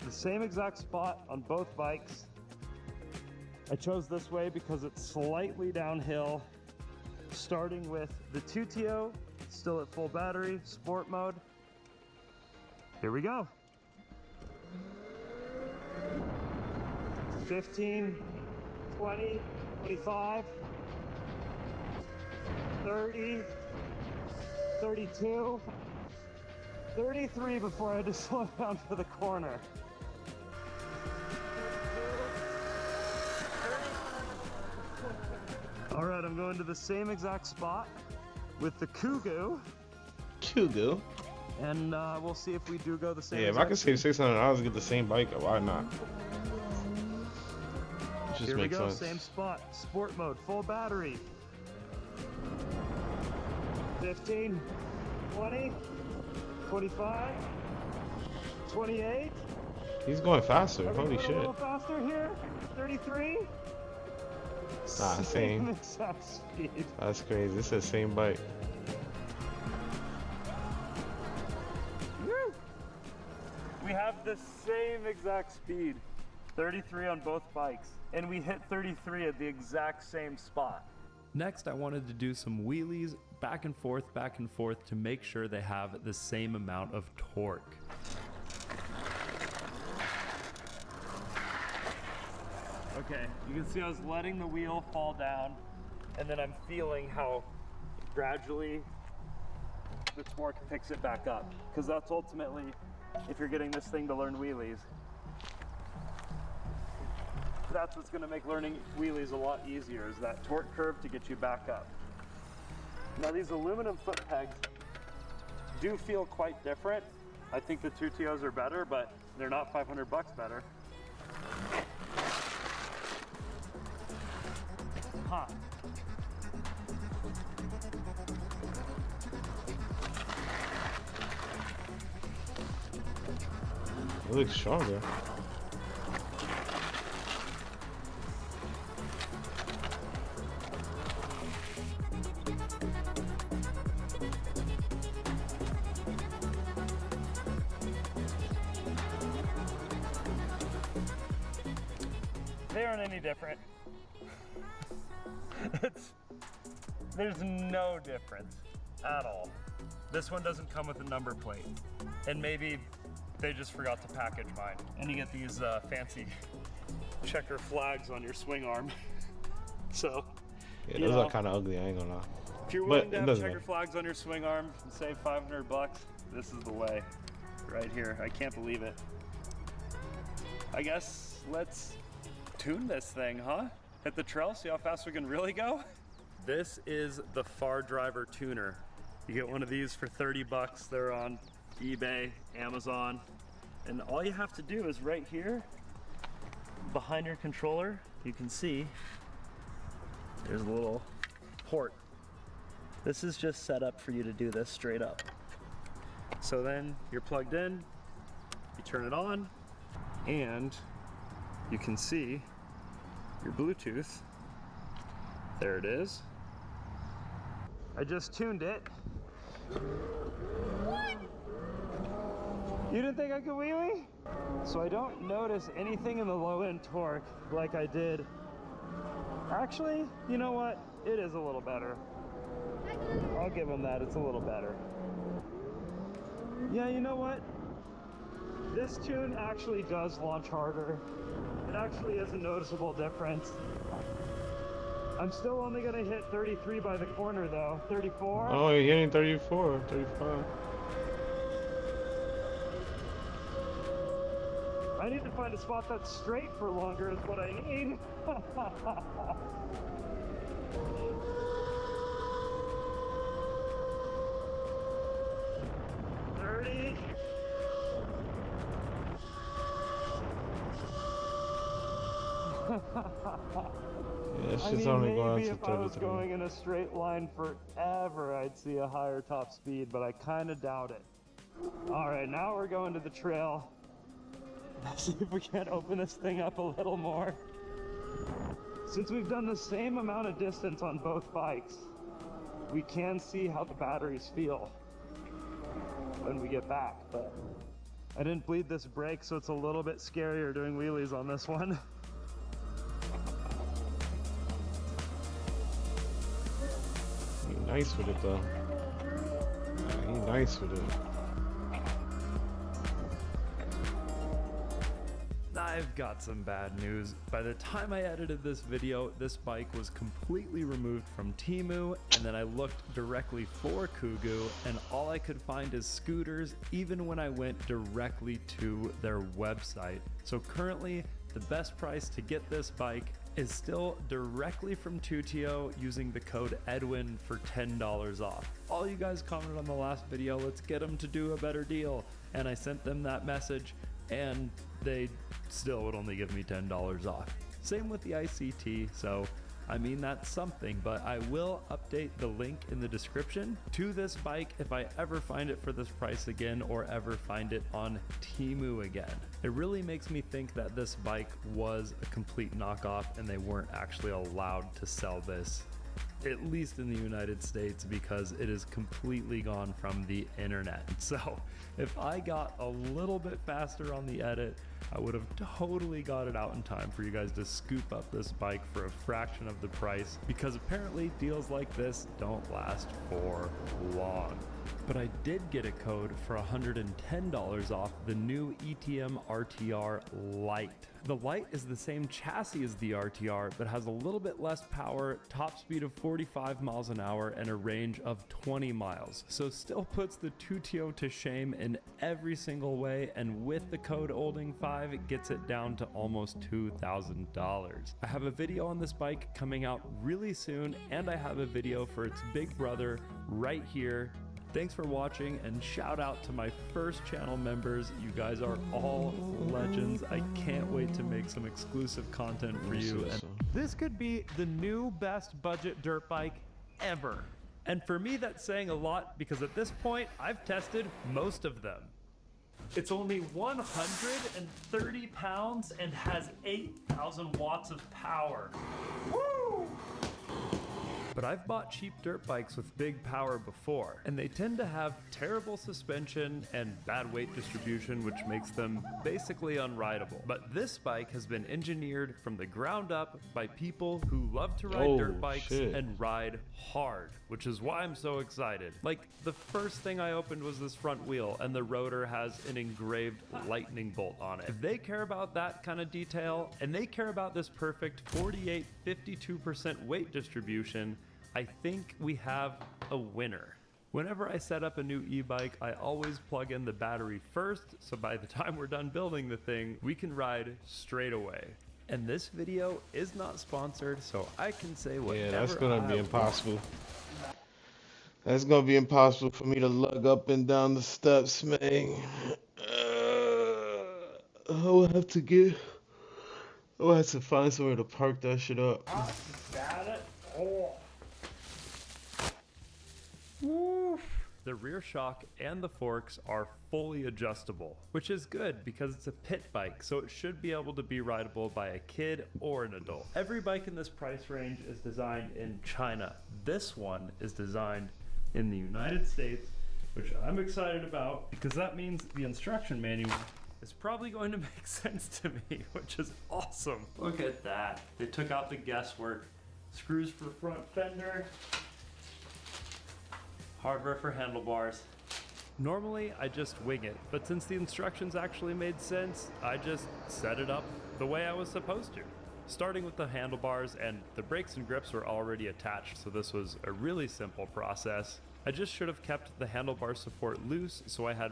the same exact spot on both bikes. I chose this way because it's slightly downhill, starting with the 2TO, still at full battery, sport mode. Here we go. 15, 20, 25, 30, 32, 33 before I had to slow down for the corner. All right, I'm going to the same exact spot with the Kugu. Kugu? And we'll see if we do go the same. Yeah, if I can save $600 and get the same bike, why not? It just Here we makes go, sense. same spot, sport mode, full battery. 15, 20, 25, 28. He's going faster. Are we Holy going shit. A little faster here. 33. Nah, same. Exact speed. That's crazy. This is the same bike. Woo! We have the same exact speed. 33 on both bikes. And we hit 33 at the exact same spot. Next, I wanted to do some wheelies back and forth to make sure they have the same amount of torque. Okay, you can see I was letting the wheel fall down, and then I'm feeling how gradually the torque picks it back up. Because that's ultimately, if you're getting this thing to learn wheelies, that's what's going to make learning wheelies a lot easier, is that torque curve to get you back up. Now these aluminum foot pegs do feel quite different. I think the 2TOs are better, but they're not $500 better. Huh. It looks stronger. They aren't any different. There's no difference at all. This one doesn't come with a number plate, and maybe they just forgot to package mine. And you get these fancy checker flags on your swing arm. So, Yeah, you those know, are kind of ugly, I ain't gonna lie. if you're But willing it to have doesn't checker matter. flags on your swing arm and save $500, this is the way. Right here. I can't believe it. I guess let's tune this thing, huh? Hit the trail, see how fast we can really go? This is the Far Driver tuner. You get one of these for 30 bucks. They're on eBay, Amazon. And all you have to do is right here, behind your controller, you can see there's a little port. This is just set up for you to do this straight up. So then you're plugged in, you turn it on, and you can see your Bluetooth. There it is. I just tuned it. You didn't think I could wheelie? So I don't notice anything in the low end torque like I did. Actually, you know what? It is a little better. I'll give him that, it's a little better. Yeah, you know what? This tune actually does launch harder. It actually is a noticeable difference. I'm still only gonna hit 33 by the corner though. 34. Oh, you're hitting 34, 35. I need to find a spot that's straight for longer is what I need. Yeah, it's I just mean, only going maybe to if I was 33. going in a straight line forever, I'd see a higher top speed, but I kind of doubt it. All right, now we're going to the trail. Let's see if we can't open this thing up a little more. Since we've done the same amount of distance on both bikes, we can see how the batteries feel when we get back, but I didn't bleed this brake, so it's a little bit scarier doing wheelies on this one. He nice with it though. He nice with it. I've got some bad news. By the time I edited this video, this bike was completely removed from Temu, and then I looked directly for Kugu, and all I could find is scooters, even when I went directly to their website. So currently, the best price to get this bike is still directly from Tutio using the code EDWIN for $10 off. All you guys commented on the last video, let's get them to do a better deal. And I sent them that message, and they still would only give me $10 off. Same with the ICT, so I mean that's something, but I will update the link in the description to this bike if I ever find it for this price again or ever find it on Temu again. It really makes me think that this bike was a complete knockoff and they weren't actually allowed to sell this, at least in the United States, because it is completely gone from the internet. So if I got a little bit faster on the edit, I would have totally got it out in time for you guys to scoop up this bike for a fraction of the price, because apparently deals like this don't last for long. But I did get a code for $110 off the new ETM RTR Lite. The Lite is the same chassis as the RTR, but has a little bit less power, top speed of 45 miles an hour, and a range of 20 miles. So still puts the Tutio to shame in every single way, and with the code OLDING5, it gets it down to almost $2,000. I have a video on this bike coming out really soon, and I have a video for its big brother right here. Thanks for watching, and shout out to my first channel members. You guys are all legends. I can't wait to make some exclusive content for you. And this could be the new best budget dirt bike ever. And for me, that's saying a lot, because at this point, I've tested most of them. It's only 130 pounds and has 8,000 watts of power. Woo! But I've bought cheap dirt bikes with big power before, and they tend to have terrible suspension and bad weight distribution, which makes them basically unrideable. But this bike has been engineered from the ground up by people who love to ride dirt bikes and ride hard, which is why I'm so excited. Like, the first thing I opened was this front wheel, and the rotor has an engraved lightning bolt on it. If they care about that kind of detail, and they care about this perfect 48-52% weight distribution, I think we have a winner. Whenever I set up a new e-bike, I always plug in the battery first, so by the time we're done building the thing, we can ride straight away. And this video is not sponsored, so I can say whatever. Yeah, that's gonna be impossible. That's gonna be impossible for me to lug up and down the steps, man. I will have to find somewhere to park that shit up. The rear shock and the forks are fully adjustable, which is good because it's a pit bike, so it should be able to be rideable by a kid or an adult. Every bike in this price range is designed in China. This one is designed in the United States, which I'm excited about because that means the instruction manual is probably going to make sense to me, which is awesome. Look at that. They took out the guesswork. Screws for front fender, hardware for handlebars. Normally, I just wing it, but since the instructions actually made sense, I just set it up the way I was supposed to. Starting with the handlebars, and the brakes and grips were already attached, so this was a really simple process. I just should have kept the handlebar support loose, so I had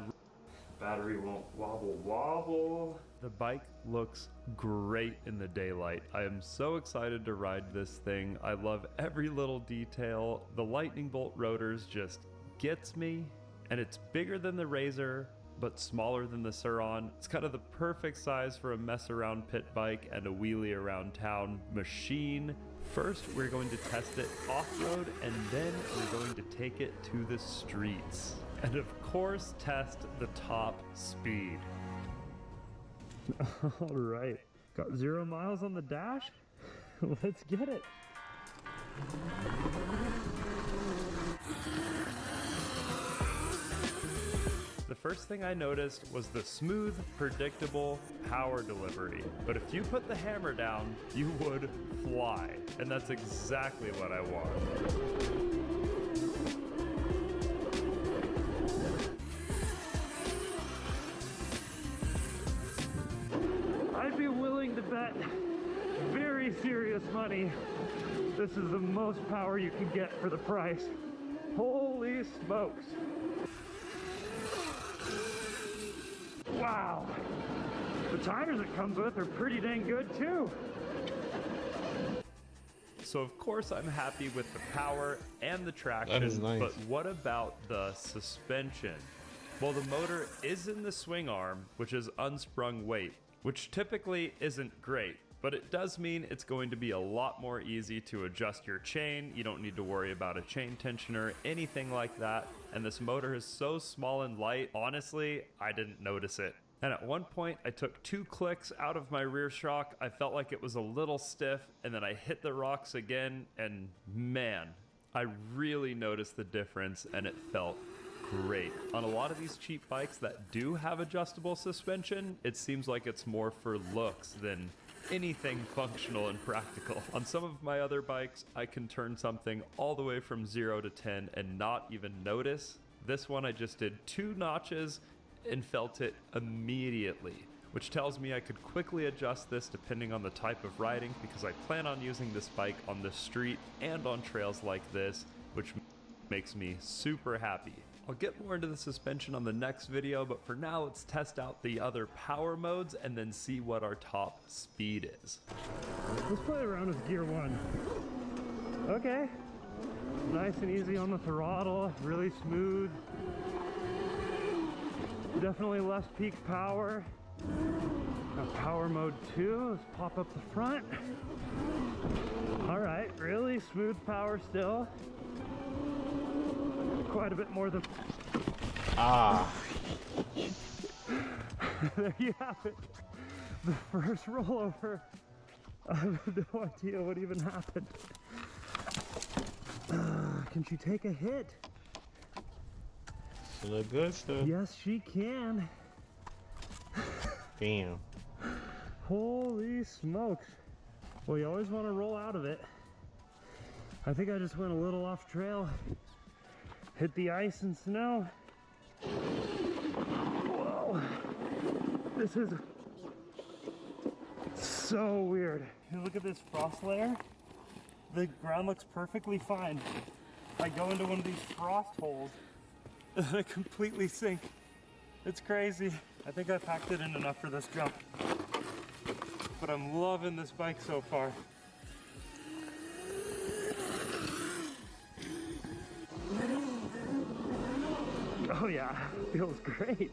battery won't wobble. The bike looks great in the daylight. I am so excited to ride this thing. I love every little detail. The lightning bolt rotors just gets me, and it's bigger than the Razor, but smaller than the Sur-Ron. It's kind of the perfect size for a mess around pit bike and a wheelie around town machine. First, we're going to test it off-road, and then we're going to take it to the streets. And of course, test the top speed. All right, got 0 miles on the dash. Let's get it. The first thing I noticed was the smooth, predictable power delivery. But if you put the hammer down, you would fly. And that's exactly what I want. I'd be bet very serious money this is the most power you can get for the price. Holy smokes. Wow. The tires it comes with are pretty dang good too. So of course I'm happy with the power and the traction, That is nice. but what about the suspension? Well, the motor is in the swing arm, which is unsprung weight, which typically isn't great, but it does mean it's going to be a lot more easy to adjust your chain. You don't need to worry about a chain tensioner, anything like that. And this motor is so small and light, honestly, I didn't notice it. And at one point, I took 2 clicks out of my rear shock. I felt like it was a little stiff, and then I hit the rocks again, and man, I really noticed the difference, and it felt great. On a lot of these cheap bikes that do have adjustable suspension, it seems like it's more for looks than anything functional and practical. On some of my other bikes, I can turn something all the way from 0 to 10 and not even notice. This one, I just did 2 notches and felt it immediately, which tells me I could quickly adjust this depending on the type of riding, because I plan on using this bike on the street and on trails like this, which makes me super happy. I'll get more into the suspension on the next video, but for now let's test out the other power modes and then see what our top speed is. Let's play around with gear 1. Okay. Nice and easy on the throttle, really smooth. Definitely less peak power. Now power mode 2, let's pop up the front. All right, really smooth power still. Quite a bit more than... Ah. There you have it. The first rollover. I have no idea what even happened. Can she take a hit? She look good still. Yes, she can. Damn. Holy smokes. Well, you always want to roll out of it. I think I just went a little off trail. Hit the ice and snow. Whoa. This is so weird. You look at this frost layer. The ground looks perfectly fine. I go into one of these frost holes and I completely sink. It's crazy. I think I packed it in enough for this jump. But I'm loving this bike so far. Oh yeah, feels great.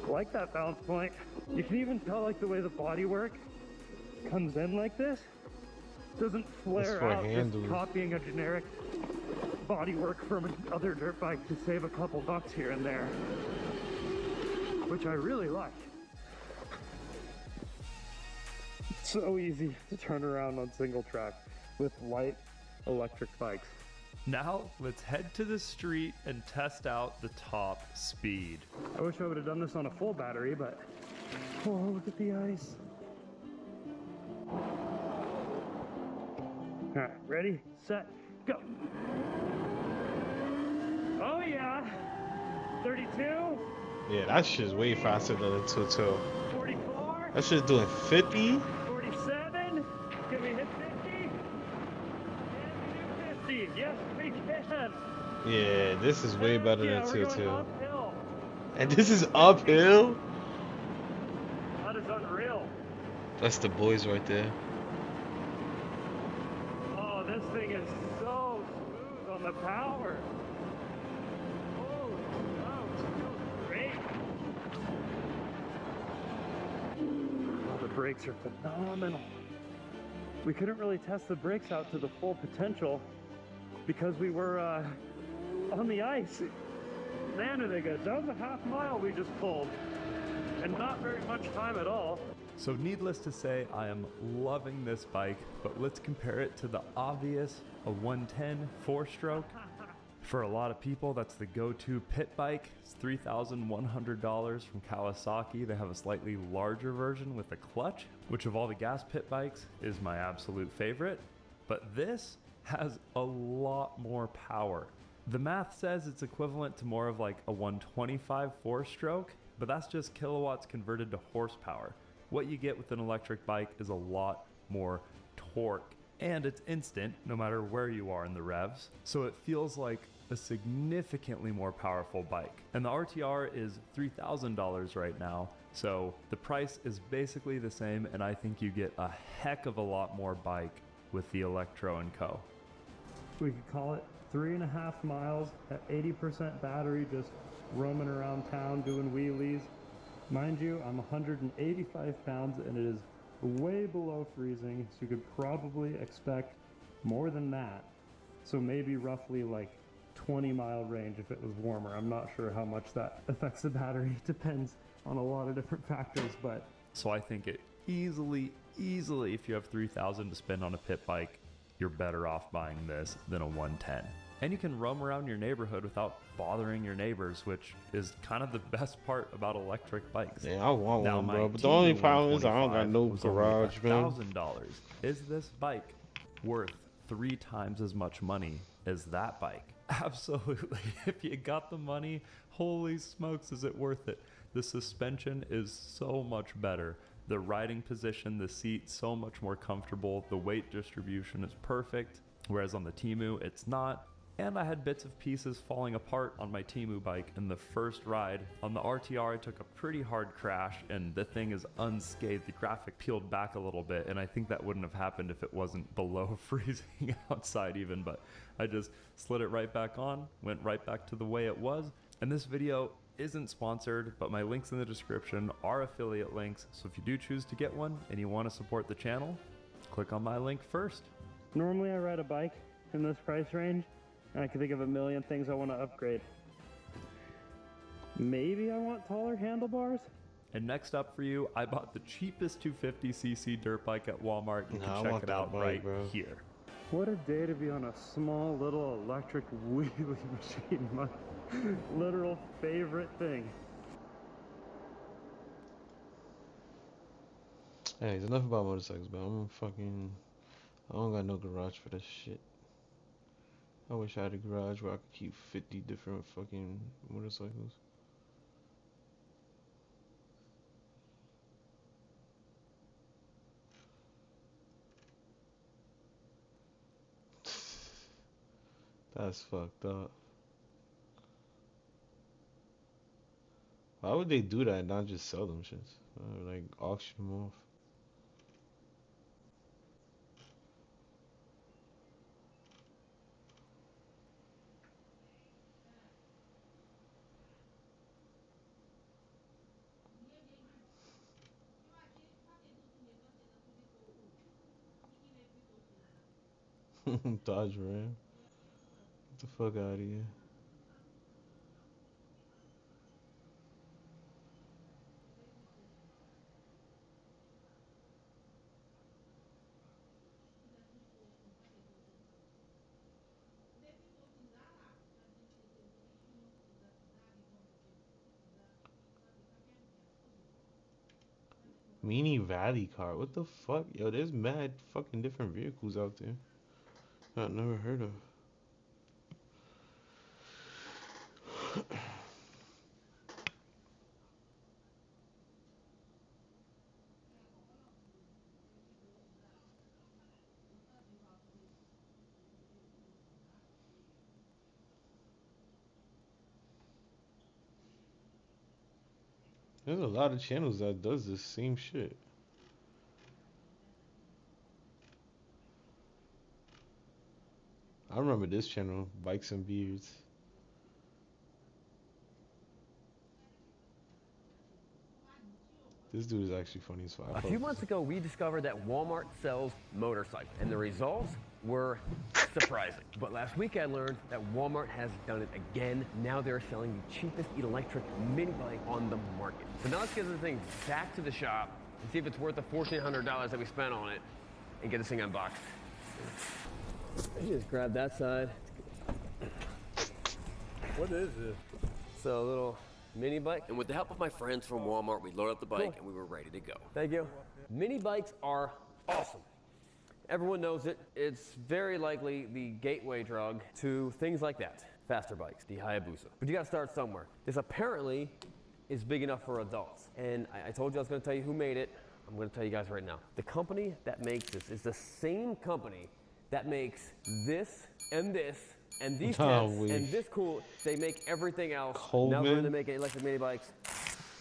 Like that balance point. You can even tell like the way the bodywork comes in like this. Doesn't flare out just copying a generic bodywork from another dirt bike to save a couple bucks here and there. Which I really like. It's so easy to turn around on single track with light electric bikes. Now, let's head to the street and test out the top speed. I wish I would have done this on a full battery, but... Oh, look at the ice. Alright, ready, set, go! Oh yeah! 32? Yeah, that shit's way faster than the 2.2. 44? That shit's doing 50? 47? Can we hit 50? Can we do 50? Yes, we can! Yeah, this is way better Yeah, than we're going 2.2. uphill. And this is uphill? That is unreal. That's the boys right there. Oh, this thing is so smooth on the power. Holy smokes, it feels great. Oh, the brakes are phenomenal. We couldn't really test the brakes out to the full potential because we were on the ice. Man, are they good. That was a half mile we just pulled. And not very much time at all. So needless to say, I am loving this bike, but let's compare it to the obvious, a 110 4-stroke. For a lot of people, that's the go-to pit bike. It's $3,100 from Kawasaki. They have a slightly larger version with a clutch, which of all the gas pit bikes is my absolute favorite. But this has a lot more power. The math says it's equivalent to more of like a 125 4-stroke, but that's just kilowatts converted to horsepower. What you get with an electric bike is a lot more torque, and it's instant no matter where you are in the revs, so it feels like a significantly more powerful bike. And the RTR is $3,000 right now, so the price is basically the same, and I think you get a heck of a lot more bike with the Electro & Co. We could call it 3.5 miles at 80% battery, just roaming around town doing wheelies. Mind you, I'm 185 pounds and it is way below freezing, so you could probably expect more than that. So maybe roughly like 20-mile range if it was warmer. I'm not sure how much that affects the battery. Depends on a lot of different factors, but... So I think it easily, if you have $3,000 to spend on a pit bike, you're better off buying this than a 110. And you can roam around your neighborhood without bothering your neighbors, which is kind of the best part about electric bikes. Yeah, I want now, one, my bro. But the only problem is I don't got no was only garage, man. $1,000. Is this bike worth 3 times as much money as that bike? Absolutely. If you got the money, holy smokes, is it worth it? The suspension is so much better. The riding position, the seat, so much more comfortable. The weight distribution is perfect, whereas on the Temu, it's not. And I had bits of pieces falling apart on my Temu bike in the first ride. On the RTR, I took a pretty hard crash, and the thing is unscathed. The graphic peeled back a little bit, and I think that wouldn't have happened if it wasn't below freezing outside even, but I just slid it right back on, went right back to the way it was. And this video isn't sponsored, but my links in the description are affiliate links, so if you do choose to get one and you want to support the channel, click on my link first. Normally I ride a bike in this price range, and I can think of a million things I want to upgrade. Maybe I want taller handlebars? And next up for you, I bought the cheapest 250cc dirt bike at Walmart. You Nah, I can check want it that out bike, right bro. here. What a day to be on a small little electric wheelie machine. My literal favorite thing. Hey, it's enough about motorcycles, bro. I don't got no garage for this shit. I wish I had a garage where I could keep 50 different fucking motorcycles. That's fucked up. Why would they do that and not just sell them shits? Like auction them off. Dodge Ram. Get the fuck out of here. Mini Valley car. What the fuck? Yo, there's mad fucking different vehicles out there I've never heard of. There's a lot of channels that does this same shit. I remember this channel, Bikes and Beards. This dude is actually funny as fuck. A few months ago, we discovered that Walmart sells motorcycles, and the results were surprising. But last week, I learned that Walmart has done it again. Now they're selling the cheapest electric mini bike on the market. So now let's get this thing back to the shop and see if it's worth the $1,400 that we spent on it and get this thing unboxed. Just grab that side. What is this? So a little mini bike. And with the help of my friends from Walmart, we loaded up the bike and we were ready to go. Thank you. Mini bikes are awesome. Everyone knows it. It's very likely the gateway drug to things like that. Faster bikes, the Hayabusa. But you gotta start somewhere. This apparently is big enough for adults. And I told you I was gonna tell you who made it. I'm going to tell you guys right now. The company that makes this is the same company that makes this and this and these Oh, tents we- and this cool. They make everything else. Now Coleman? they're going to make electric mini bikes.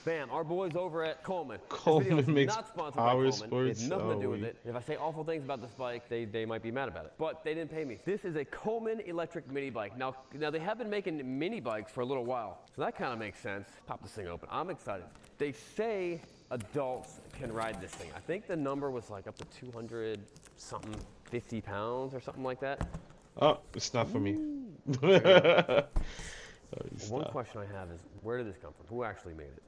Bam, our boys over at Coleman. Coleman This video is makes not sponsored power by Coleman. It has sports? nothing to do Oh, with we- it. If I say awful things about this bike, they might be mad about it. But they didn't pay me. This is a Coleman electric mini bike. Now they have been making mini bikes for a little while, so that kind of makes sense. Pop this thing open. I'm excited. They say adults can ride this thing. I think the number was like up to 200 something, 50 pounds or something like that. Oh, it's not for me. One question I have is, where did this come from? Who actually made it?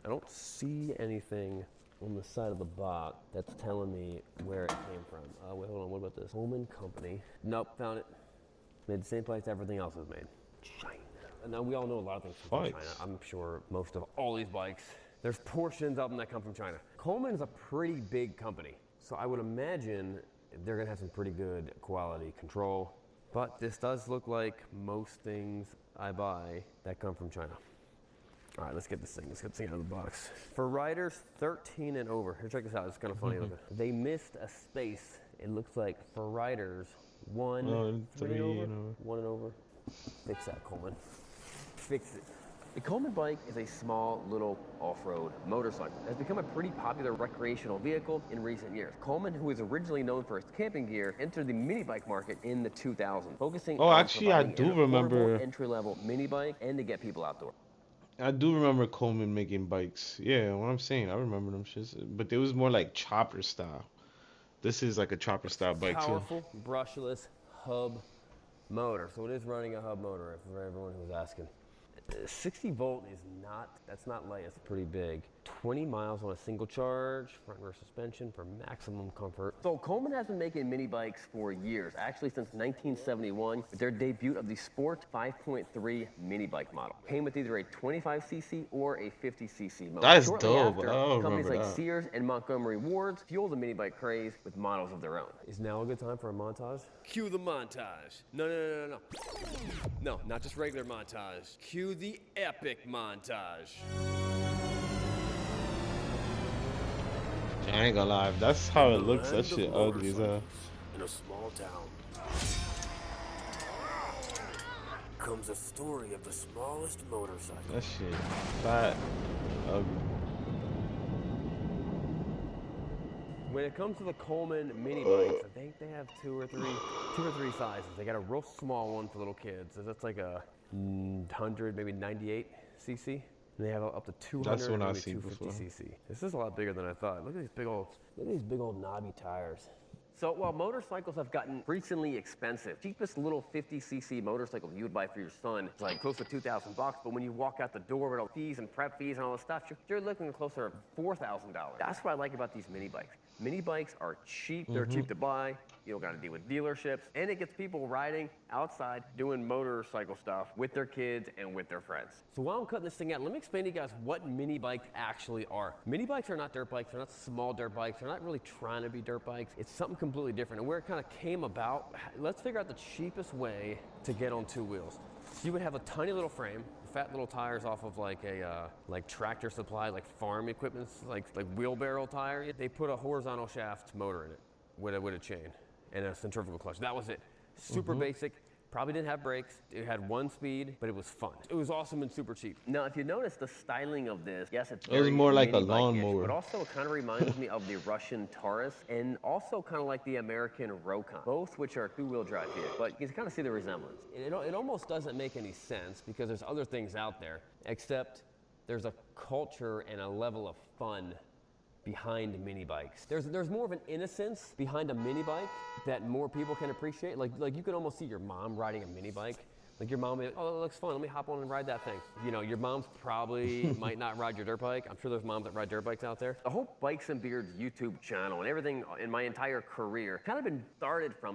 I don't see anything on the side of the box that's telling me where it came from. Wait, hold on, what about this? Coleman Company. Nope, found it. Made the same place everything else is made. China. And now we all know a lot of things come from China. Bikes. I'm sure most of all these bikes, there's portions of them that come from China. Coleman is a pretty big company, so I would imagine they're gonna have some pretty good quality control. But this does look like most things I buy that come from China. All right, let's get this thing. Let's get this thing out of the box. For riders 13 and over, here, check this out. It's kind of funny looking. They missed a space. It looks like for riders 1, 3 and over, 1 and over. Fix that, Coleman. Fix it. The Coleman bike is a small little off-road motorcycle. It has become a pretty popular recreational vehicle in recent years. Coleman, who is originally known for its camping gear, entered the mini bike market in the 2000s, focusing Oh, on actually, I providing do an remember- affordable entry-level mini bike and to get people outdoors. I do remember Coleman making bikes. Yeah, what I'm saying, I remember them shits. But it was more like chopper style. This is like a chopper style bike too. Powerful, brushless hub motor. So it is running a hub motor for everyone who's asking. 60 volt is not, that's not light, it's pretty big. 20 miles on a single charge, front and rear suspension for maximum comfort. So Coleman has been making mini bikes for years, actually since 1971, with their debut of the Sport 5.3 mini bike model. Came with either a 25cc or a 50cc motor. That's Shortly dope. after, I don't companies remember like that. Sears and Montgomery Ward's fueled the mini bike craze with models of their own. Is now a good time for a montage? Cue the montage. No. No, not just regular montage. Cue the epic montage. I ain't gonna lie, if that's how it looks, that shit ugly as hell. In a small town comes a story of the smallest motorcycle. That shit fat, ugly. When it comes to the Coleman mini bikes, I think they have two or three sizes. They got a real small one for little kids. So that's like a 100, maybe 98 cc. And they have up to 200, That's what I've maybe seen 250 before. cc. This is a lot bigger than I thought. Look at these big old knobby tires. So while motorcycles have gotten recently expensive, cheapest little 50cc motorcycle you would buy for your son is like close to $2,000 bucks. But when you walk out the door with all fees and prep fees and all this stuff, you're looking closer to $4,000. That's what I like about these mini bikes. Mini bikes are cheap. They're cheap to buy. You don't got to deal with dealerships. And it gets people riding outside doing motorcycle stuff with their kids and with their friends. So while I'm cutting this thing out, let me explain to you guys what mini bikes actually are. Mini bikes are not dirt bikes. They're not small dirt bikes. They're not really trying to be dirt bikes. It's something completely different. And where it kind of came about, let's figure out the cheapest way to get on two wheels. So you would have a tiny little frame, fat little tires off of like a like Tractor Supply, like farm equipment, like wheelbarrow tire. They put a horizontal shaft motor in it with a chain and a centrifugal clutch. That was it. Super basic. Probably didn't have brakes. It had one speed, but it was fun. It was awesome and super cheap. Now, if you notice the styling of this, yes, it's It was very more like a mini bike-ish, lawnmower. but also it kind of reminds me of the Russian Taurus and also kind of like the American Rokon, both which are two-wheel drive vehicles. But you can kind of see the resemblance. It almost doesn't make any sense because there's other things out there, except there's a culture and a level of fun behind mini bikes. There's more of an innocence behind a mini bike that more people can appreciate. Like you can almost see your mom riding a mini bike. Like your mom, oh, that looks fun. Let me hop on and ride that thing. You know, your mom's probably might not ride your dirt bike. I'm sure there's moms that ride dirt bikes out there. The whole Bikes and Beards YouTube channel and everything in my entire career kind of been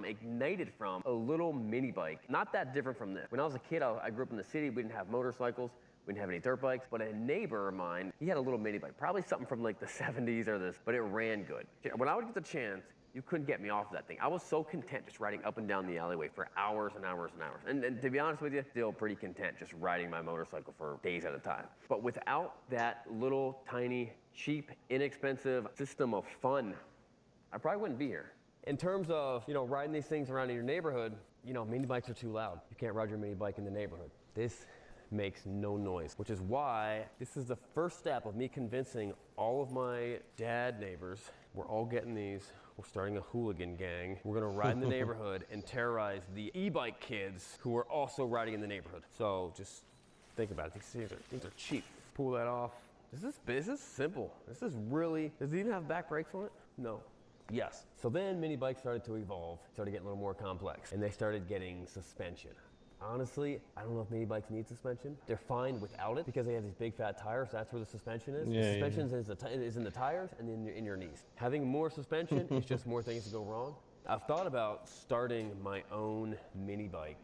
ignited from a little mini bike. Not that different from this. When I was a kid, I grew up in the city. We didn't have motorcycles. We didn't have any dirt bikes, but a neighbor of mine, he had a little mini bike, probably something from like the 70s or this, but it ran good. When I would get the chance You couldn't get me off of that thing. I was so content just riding up and down the alleyway for hours and hours and hours. And to be honest with you, still pretty content just riding my motorcycle for days at a time. But without that little tiny, cheap, inexpensive system of fun, I probably wouldn't be here. In terms of, riding these things around in your neighborhood, mini bikes are too loud. You can't ride your mini bike in the neighborhood. This makes no noise, which is why this is the first step of me convincing all of my dad neighbors, we're all getting these. We're starting a hooligan gang. We're gonna ride in the neighborhood and terrorize the e-bike kids who are also riding in the neighborhood. So just think about it. These are cheap. Pull that off. This is simple. This is really, does it even have back brakes on it? No. Yes. So then mini bikes started to evolve, started getting a little more complex, and they started getting suspension. Honestly, I don't know if mini bikes need suspension. They're fine without it because they have these big fat tires. That's where the suspension is. Yeah, the suspension is in the tires and in your knees. Having more suspension is just more things to go wrong. I've thought about starting my own mini bike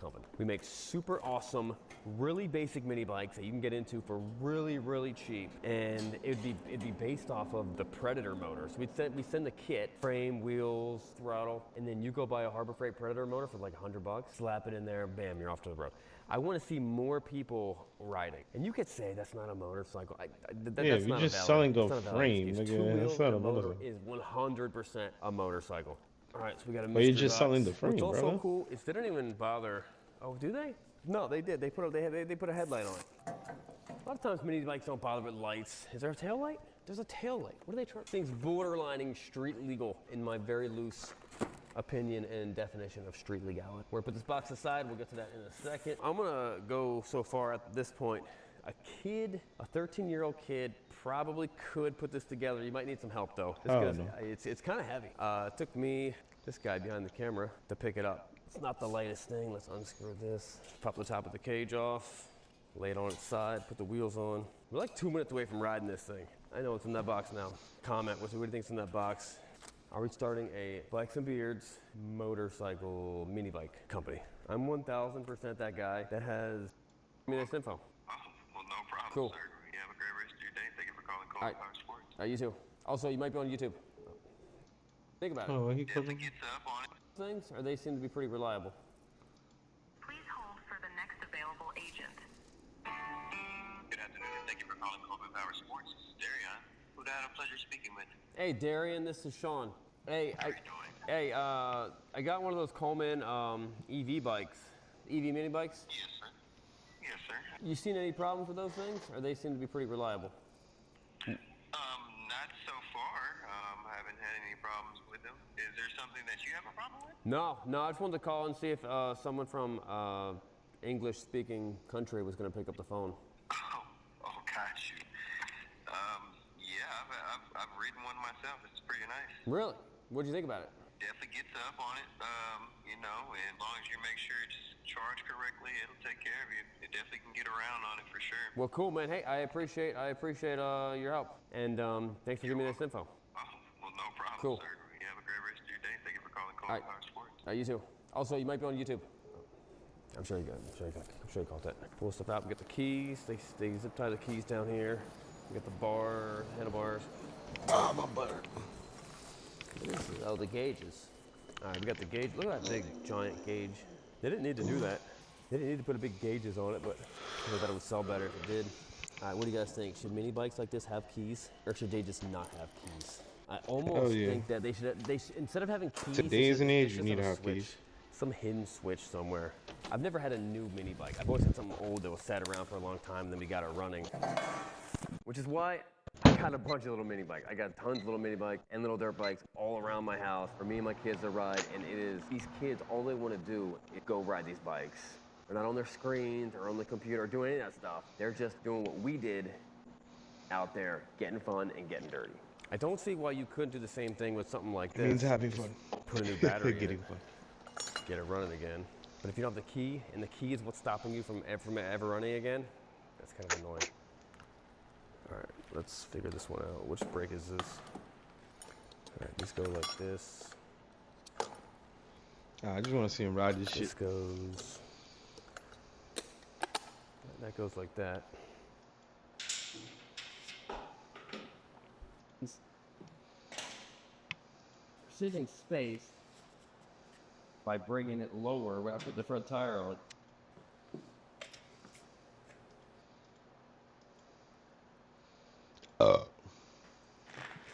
company. We make super awesome, really basic mini bikes that you can get into for really, really cheap. And it'd be based off of the Predator motor. So we send the kit, frame, wheels, throttle, and then you go buy a Harbor Freight Predator motor for like $100, slap it in there, bam, you're off to the road. I want to see more people riding. And you could say that's not a motorcycle. That's you're not just a valid, selling that's a not a valid frame. excuse. Nigga, Two that's wheels not and a motor motorcycle. is 100% a motorcycle. All right, so we got a Well, you're Mr. just selling the Dots. frame, What's also brother. cool is they don't even bother. Oh, do they? No, they did. They put a headlight on it. A lot of times mini bikes don't bother with lights. Is there a tail light? There's a tail light. What are they trying? Things borderlining street legal in my very loose opinion and definition of street legality. We're gonna put this box aside. We'll get to that in a second. I'm gonna go so far at this point. A 13-year-old kid probably could put this together. You might need some help though. Oh, no. It's kind of heavy. It took me, this guy behind the camera, to pick it up. It's not the lightest thing. Let's unscrew this. Pop the top of the cage off. Lay it on its side. Put the wheels on. We're like 2 minutes away from riding this thing. I know what's in that box now. Comment. What do you think's in that box? Are we starting a Bikes and Beards motorcycle mini bike company? I'm 1000% that guy that has this info. Well, no problem, Cool. sir. You have a great rest of your day. Thank you for calling Cold All right. Power Sports. All right, you too. Also, you might be on YouTube. Think about it. Oh, he Definitely gets up on it. Things, or they seem to be pretty reliable. Please hold for the next available agent. Good afternoon, and thank you for calling Cold Power Sports. This is Darian. Who I had a pleasure speaking with. Hey, Darian, this is Sean. Hey, I got one of those Coleman EV bikes, EV mini bikes. Yes, sir. Yes, sir. You seen any problems with those things, or they seem to be pretty reliable? Not so far. I haven't had any problems with them. Is there something that you have a problem with? No, I just wanted to call and see if someone from English-speaking country was going to pick up the phone. Oh, gosh. Yeah, I've ridden one myself. It's pretty nice. Really? What'd you think about it? Definitely gets up on it. And as long as you make sure it's charged correctly, it'll take care of you. It definitely can get around on it for sure. Well, cool, man. Hey, I appreciate your help, and thanks for giving me this info. Well, no problem, Cool. sir. You have a great rest of your day. Thank you for calling Cold All right. Power Sports. You too. Also, you might be on YouTube. I'm sure you got. I'm sure you caught that. Pull stuff out. We get the keys. They zip tie the keys down here. We got the bar, handlebars. Oh, my butter. Oh, the gauges. All right, we got the gauge. Look at that big, giant gauge. They didn't need to do that. They didn't need to put a big gauges on it, but I thought it would sell better if it did. All right, what do you guys think? Should mini bikes like this have keys, or should they just not have keys? I almost think that they should instead of having keys. Today's an age, they you should need to a have switch. keys. Some hidden switch somewhere. I've never had a new mini bike. I've always had something old that was sat around for a long time, and then we got it running. Which is why I got a bunch of little mini bikes. I got tons of little mini bikes and little dirt bikes all around my house for me and my kids to ride. And it is, these kids, all they want to do is go ride these bikes. They're not on their screens or on the computer or doing any of that stuff. They're just doing what we did out there, getting fun and getting dirty. I don't see why you couldn't do the same thing with something like this. It means having fun. Put a new battery in Getting it, fun. get it running again. But if you don't have the key, and the key is what's stopping you from ever running again, that's kind of annoying. All right, let's figure this one out. Which brake is this? All right, these go like this. I just want to see him ride this This shit. goes. That goes like that. saving space by bringing it lower when I put the front tire on.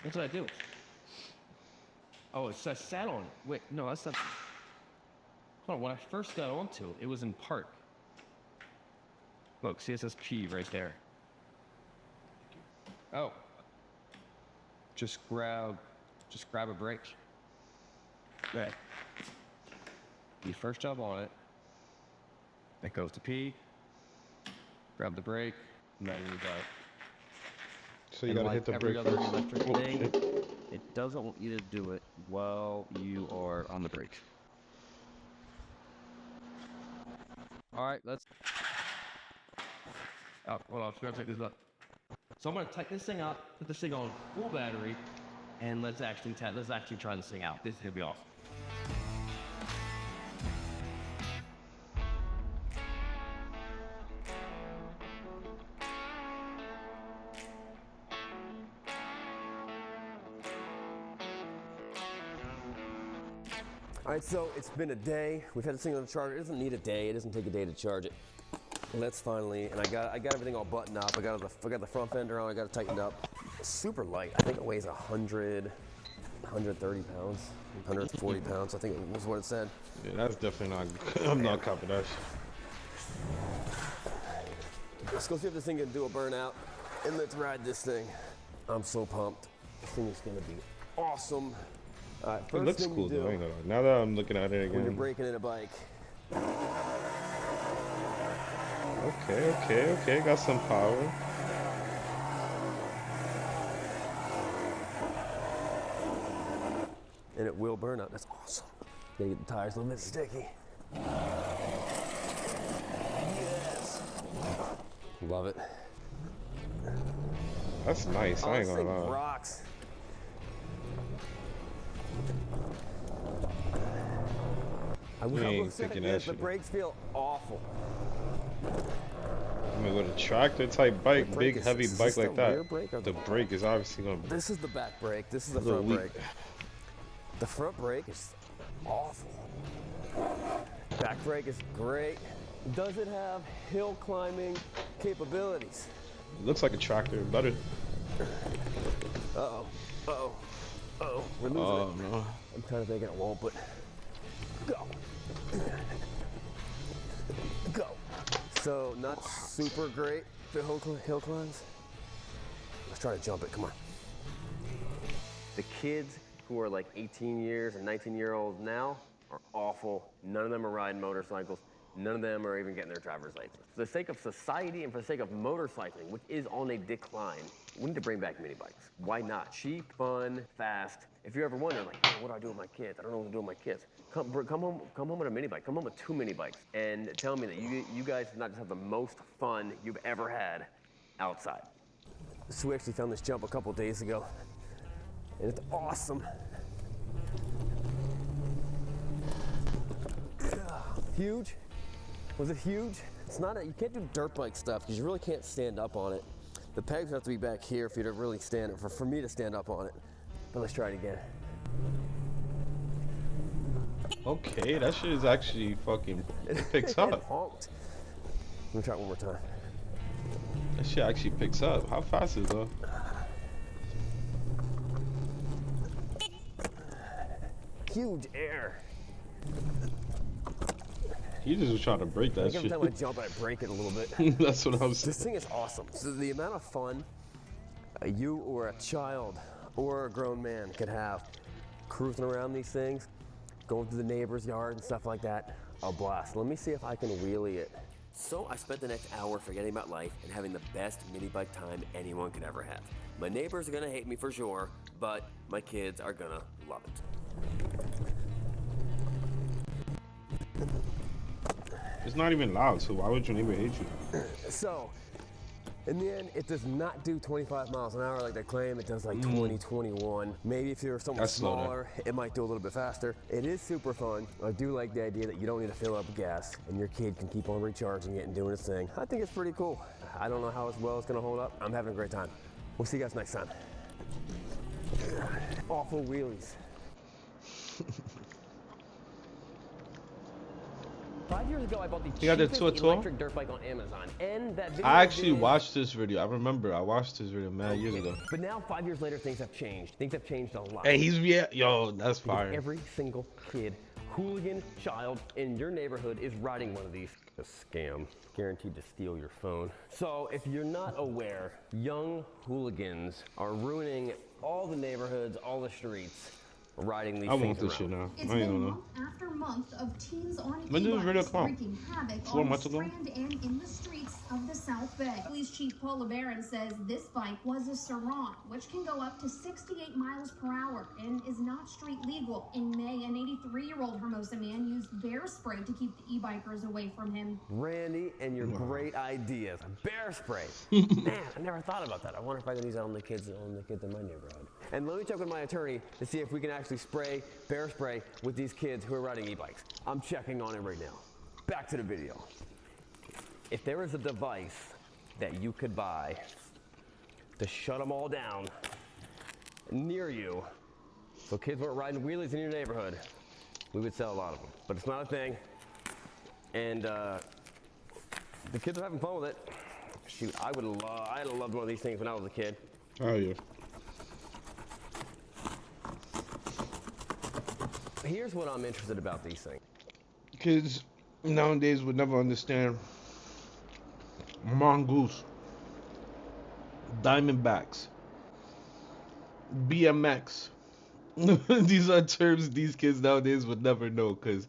That's what I do. Oh, it says sat on it. Wait, no, that's not. Hold on, when I first got onto it, it was in park. Look, see, it says P right there. Oh. Just grab a brake. Okay. You first jump on it. It goes to P. Grab the brake, and then you go. So you gotta hit the brake every other first. electric Oh, thing, shit. it doesn't want you to do it while you are on the brake. All right, let's. Oh, hold on. I'm gonna take this up. So I'm gonna take this thing out, put this thing on full battery, and let's actually try this thing out. This is gonna be awesome. All right, so it's been a day. We've had this thing on the charger. It doesn't need a day. It doesn't take a day to charge it. Let's finally, and I got everything all buttoned up. I got the front fender on. I got it tightened up. It's super light. I think it weighs 130 pounds, 140 pounds. I think it was what it said. Yeah, that's definitely not. I'm not copying that. Let's go see if this thing can do a burnout, and let's ride this thing. I'm so pumped. This thing is gonna be awesome. All right, It first looks thing cool you do though. Ain't gonna lie. Now that I'm looking at it when you're again. braking in a bike. Okay. Got some power. And it will burn up. That's awesome. Gotta get the tires a little bit sticky. Yes. Love it. That's nice. I ain't this gonna thing lie. rocks. I You will ain't say thinking this, that the shit. brakes feel awful. I mean, with a tractor type bike, The brake big is- heavy is bike this like the rear that, brake or the the- brake is obviously gonna. This is the back brake. This is the A little front weak. brake. The front brake is awful. Back brake is great. Does it have hill climbing capabilities? Looks like a tractor, better. Uh-oh. Uh-oh. Uh-oh. We're losing Oh it. no. I'm kind of thinking it won't, but go. Go. So not super great for hill climbs. Let's try to jump it. Come on. The kids who are like 18 years and 19-year-olds now are awful. None of them are riding motorcycles. None of them are even getting their driver's license. For the sake of society and for the sake of motorcycling, which is on a decline, we need to bring back mini bikes. Why not? Cheap, fun, fast. If you're ever wondering, like, hey, what do I do with my kids? I don't know what to do with my kids. Come home with a mini bike. Come home with 2 mini bikes, and tell me that you guys not just have the most fun you've ever had outside. So we actually found this jump a couple days ago, and it's awesome. Huge. Was it huge? It's not. You can't do dirt bike stuff because you really can't stand up on it. The pegs have to be back here for you to really stand it, for me to stand up on it. But let's try it again. Okay, that shit is actually fucking. It picks up. It honked. Let me try it one more time. That shit actually picks up. How fast is it though? Huge air. He just was trying to break that Like every shit. time I jump, I break it a little bit. That's what I'm saying. This thing is awesome. So the amount of fun you or a child or a grown man could have cruising around these things, going through the neighbor's yard and stuff like that, a blast. Let me see if I can wheelie it. So I spent the next hour forgetting about life and having the best mini bike time anyone could ever have. My neighbors are gonna hate me for sure, but my kids are gonna love it. It's not even loud, so why would your neighbor hate you? So, in the end, it does not do 25 miles an hour like they claim. It does like 20, 21. Maybe if you're someone That's slow down. smaller, it might do a little bit faster. It is super fun. I do like the idea that you don't need to fill up gas and your kid can keep on recharging it and doing its thing. I think it's pretty cool. I don't know how well it's gonna hold up. I'm having a great time. We'll see you guys next time. Awful wheelies. 5 years ago, I bought the You got the cheapest Tua? electric dirt bike on Amazon, and that video I actually did- watched this video. I remember I watched this video mad years ago. But now, 5 years later, things have changed. Things have changed a lot. Hey, yo, that's Because fire. every single kid, hooligan, child in your neighborhood is riding one of these. A scam, guaranteed to steal your phone. So if you're not aware, young hooligans are ruining all the neighborhoods, all the streets, riding these I things want this around. shit now. It's I ain't been gonna month after month of teens on When did this video e-bikes come out? wreaking havoc 4 on months the ago? Strand and in the streets of the South Bay. Police Chief Paula Barron says this bike was a Saran, which can go up to 68 miles per hour and is not street legal. In May, an 83-year-old Hermosa man used bear spray to keep the e-bikers away from him. Randy and your great ideas. Bear spray. Man, I never thought about that. I wonder if I can use that on the kids in my neighborhood. And let me check with my attorney to see if we can actually spray bear spray with these kids who are riding e-bikes. I'm checking on it right now. Back to the video. If there is a device that you could buy to shut them all down near you, so kids weren't riding wheelies in your neighborhood, we would sell a lot of them. But it's not a thing. And the kids are having fun with it. Shoot, I'd have loved one of these things when I was a kid. Oh yeah. Here's what I'm interested about these things. Kids nowadays would never understand Mongoose, Diamondbacks, BMX. These are terms these kids nowadays would never know because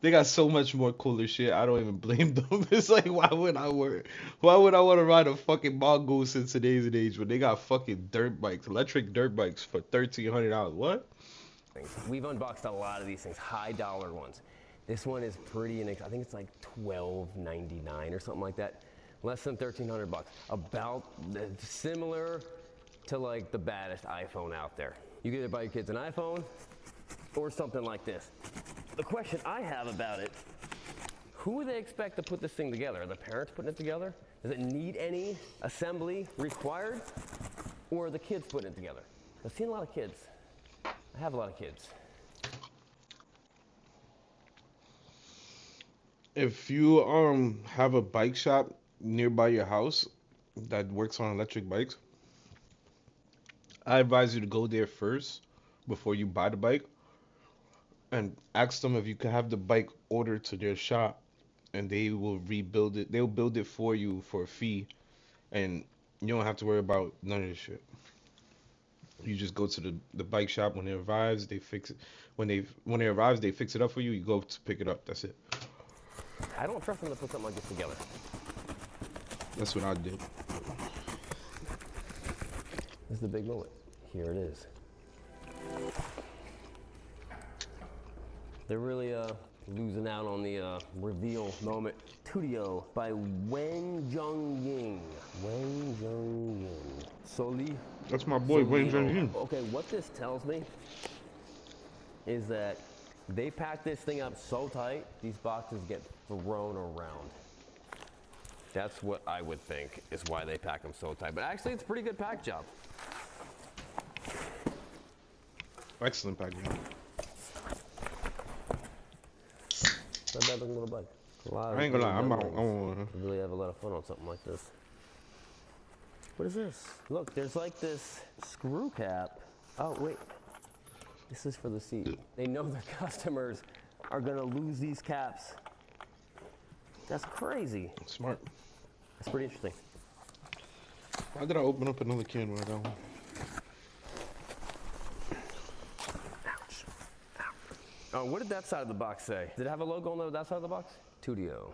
they got so much more cooler shit. I don't even blame them. It's like, why would I want to ride a fucking Mongoose in today's age when they got fucking dirt bikes, electric dirt bikes for $1,300? What? We've unboxed a lot of these things, high dollar ones. This one is pretty, I think it's like $12.99 or something like that. Less than $1,300. About similar to like the baddest iPhone out there. You can either buy your kids an iPhone or something like this. The question I have about it, who do they expect to put this thing together? Are the parents putting it together? Does it need any assembly required? Or are the kids putting it together? I've seen a lot of kids. I have a lot of kids. If you have a bike shop nearby your house that works on electric bikes, I advise you to go there first before you buy the bike and ask them if you can have the bike ordered to their shop and they will rebuild it. They'll build it for you for a fee and you don't have to worry about none of this shit. You just go to the bike shop. When it arrives, they fix it. When it arrives, they fix it up for you. You go to pick it up. That's it. I don't trust them to put something like this together. That's what I did. This is the big moment. Here it is. They're really losing out on the reveal moment. Tudio by Wen Zhongying. Wen Zhongying. Soli. That's my boy, Wen Zhongying. Okay, what this tells me is that they pack this thing up so tight, these boxes get thrown around. That's what I would think is why they pack them so tight. But actually, it's a pretty good pack job. Excellent packaging. Not bad looking little bike. I ain't gonna lie, I'm out. I want to really have a lot of fun on something like this. What is this? Look, there's like this screw cap. Oh, wait. This is for the seat. They know their customers are gonna lose these caps. That's crazy. Smart. That's pretty interesting. Why did I open up another can when I got one? Oh, what did that side of the box say? Did it have a logo on that side of the box? Tudio,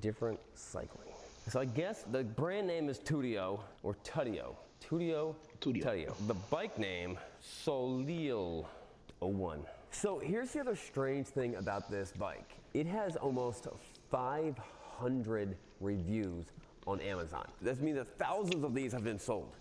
different cycling. So I guess the brand name is Tudio or Tudio. Tudio. The bike name, Solil 01. So here's the other strange thing about this bike. It has almost 500 reviews on Amazon. That means that thousands of these have been sold.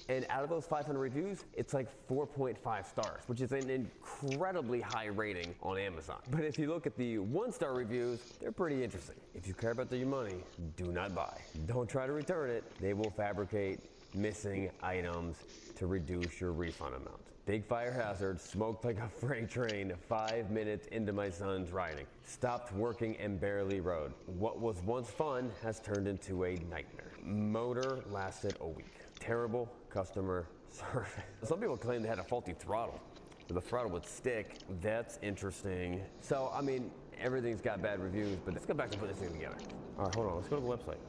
And out of those 500 reviews, it's like 4.5 stars, which is an incredibly high rating on Amazon. But if you look at the 1-star reviews, they're pretty interesting. If you care about your money, do not buy. Don't try to return it. They will fabricate missing items to reduce your refund amount. Big fire hazard, smoked like a freight train 5 minutes into my son's riding. Stopped working and barely rode. What was once fun has turned into a nightmare. Motor lasted a week. Terrible customer service. Some people claim they had a faulty throttle. The throttle would stick. That's interesting. So, I mean, everything's got bad reviews, but let's go back and put this thing together. All right, hold on. Let's go to the website.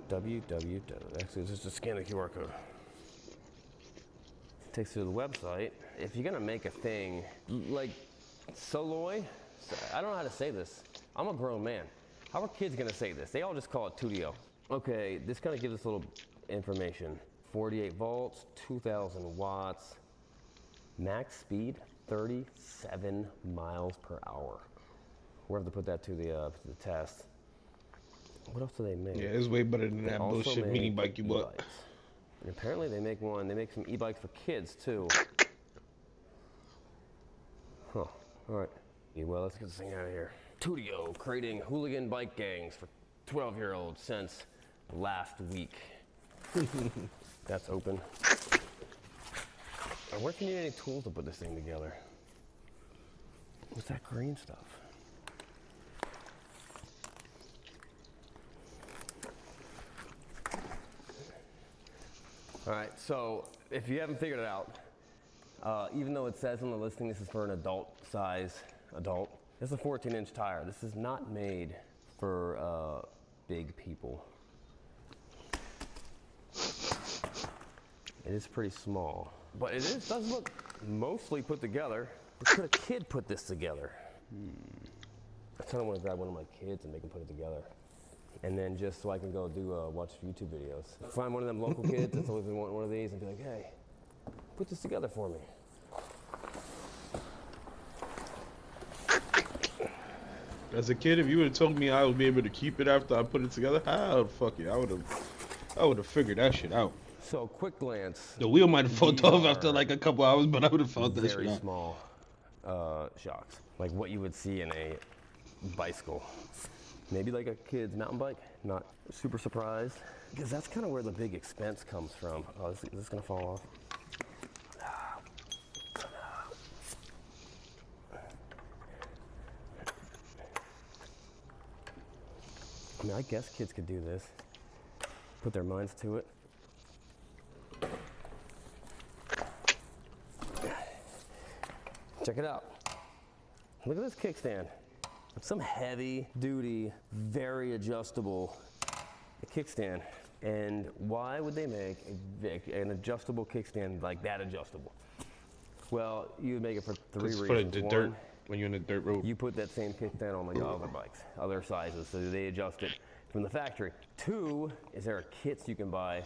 www. Actually, let's just scan the QR code. Takes you to the website. If you're gonna make a thing like Soloy, I don't know how to say this. I'm a grown man. How are kids gonna say this? They all just call it Tudio. Okay, this kind of gives us a little information. 48 volts, 2,000 watts. Max speed, 37 miles per hour. We'll have to put that to the test. What else do they make? Yeah, it's way better than that bullshit mini bike you bought. And apparently they make some e-bikes for kids too. Huh, all right. Yeah, well, let's get this thing out of here. Tudio, creating hooligan bike gangs for 12-year-olds since last week. That's open. I wonder if you need any tools to put this thing together. What's that green stuff? All right, so if you haven't figured it out, even though it says on the listing this is for an adult size, this is a 14-inch tire. This is not made for big people. It is pretty small, but it does look mostly put together. Could a kid put this together? I kind of want to grab one of my kids and make them put it together. And then just so I can go watch YouTube videos. Find one of them local kids that's always been wanting one of these and be like, hey, put this together for me. As a kid, if you would have told me I would be able to keep it after I put it together, how fuck it, I would have figured that shit out. So quick glance. The wheel might have fallen off after like a couple hours, but I would have felt that shit Very out. small shocks, like what you would see in a bicycle. Maybe like a kid's mountain bike. Not super surprised, because that's kind of where the big expense comes from. Oh, is this gonna fall off? I mean, I guess kids could do this. Put their minds to it. Check it out. Look at this kickstand. It's some heavy duty, very adjustable kickstand. And why would they make an adjustable kickstand like that adjustable? Well, you would make it for three reasons. For the dirt, One, when you're in the dirt road. you put that same kickstand on like other bikes, other sizes, so they adjust it from the factory. Two, is there kits you can buy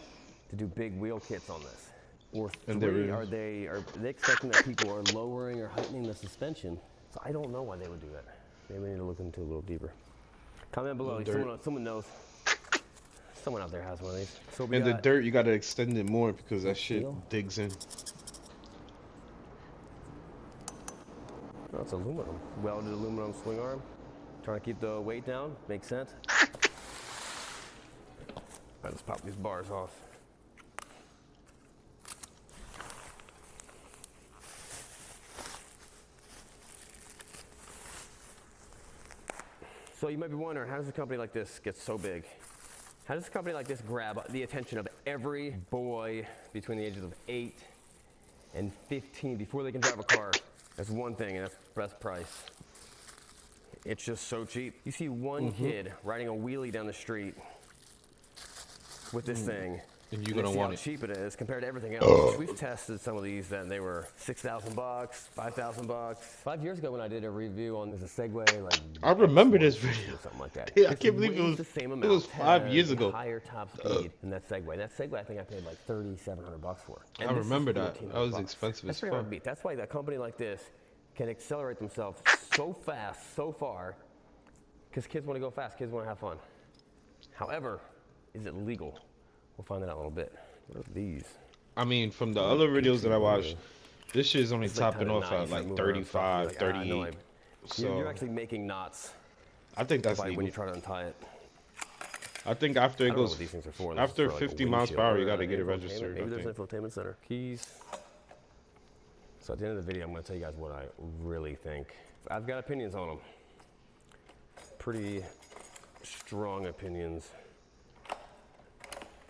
to do big wheel kits on this? Or And there three, is. are they expecting that people are lowering or heightening the suspension? So I don't know why they would do that. Maybe we need to look into it a little deeper. Comment below. Someone knows. Someone out there has one of these. So we And the got dirt, you gotta extend it more because that shit digs in. Oh, it's aluminum. Welded aluminum swing arm. Trying to keep the weight down. Makes sense. All right, let's pop these bars off. So you might be wondering, how does a company like this get so big? How does a company like this grab the attention of every boy between the ages of 8 and 15 before they can drive a car? That's one thing, and that's best price. It's just so cheap. You see one kid riding a wheelie down the street with this thing. And you're you gonna see want how it. cheap it is compared to everything else. We've tested some of these, and they were $6,000, $5,000. 5 years ago, when I did a review on there's a Segway, like I remember this video. something like that. Yeah, I It's can't believe weighs it the same was amount, 5 years has ago. Higher top speed than that Segway. That Segway, I think I paid like $3,700 for. I And this is remember that. $1,400. That was expensive That's as pretty hard fuck. to beat. That's why a company like this can accelerate themselves so fast, so far, because kids want to go fast. Kids want to have fun. However, is it legal? We'll find that out in a little bit. What are these? I mean, from the other videos that I watched, this shit is only It's like topping kinda off nice, at like move around, 35, like, I know, 38. You're So actually making knots. I think that's when legal. you try to untie it. I think after I it don't know goes, what these things are for. This is after for, like, a 50 miles per windshield hour, or you gotta an get it infotainment. registered. Maybe I there's an think. infotainment center. Keys. So at the end of the video, I'm going to tell you guys what I really think. I've got opinions on them. Pretty strong opinions.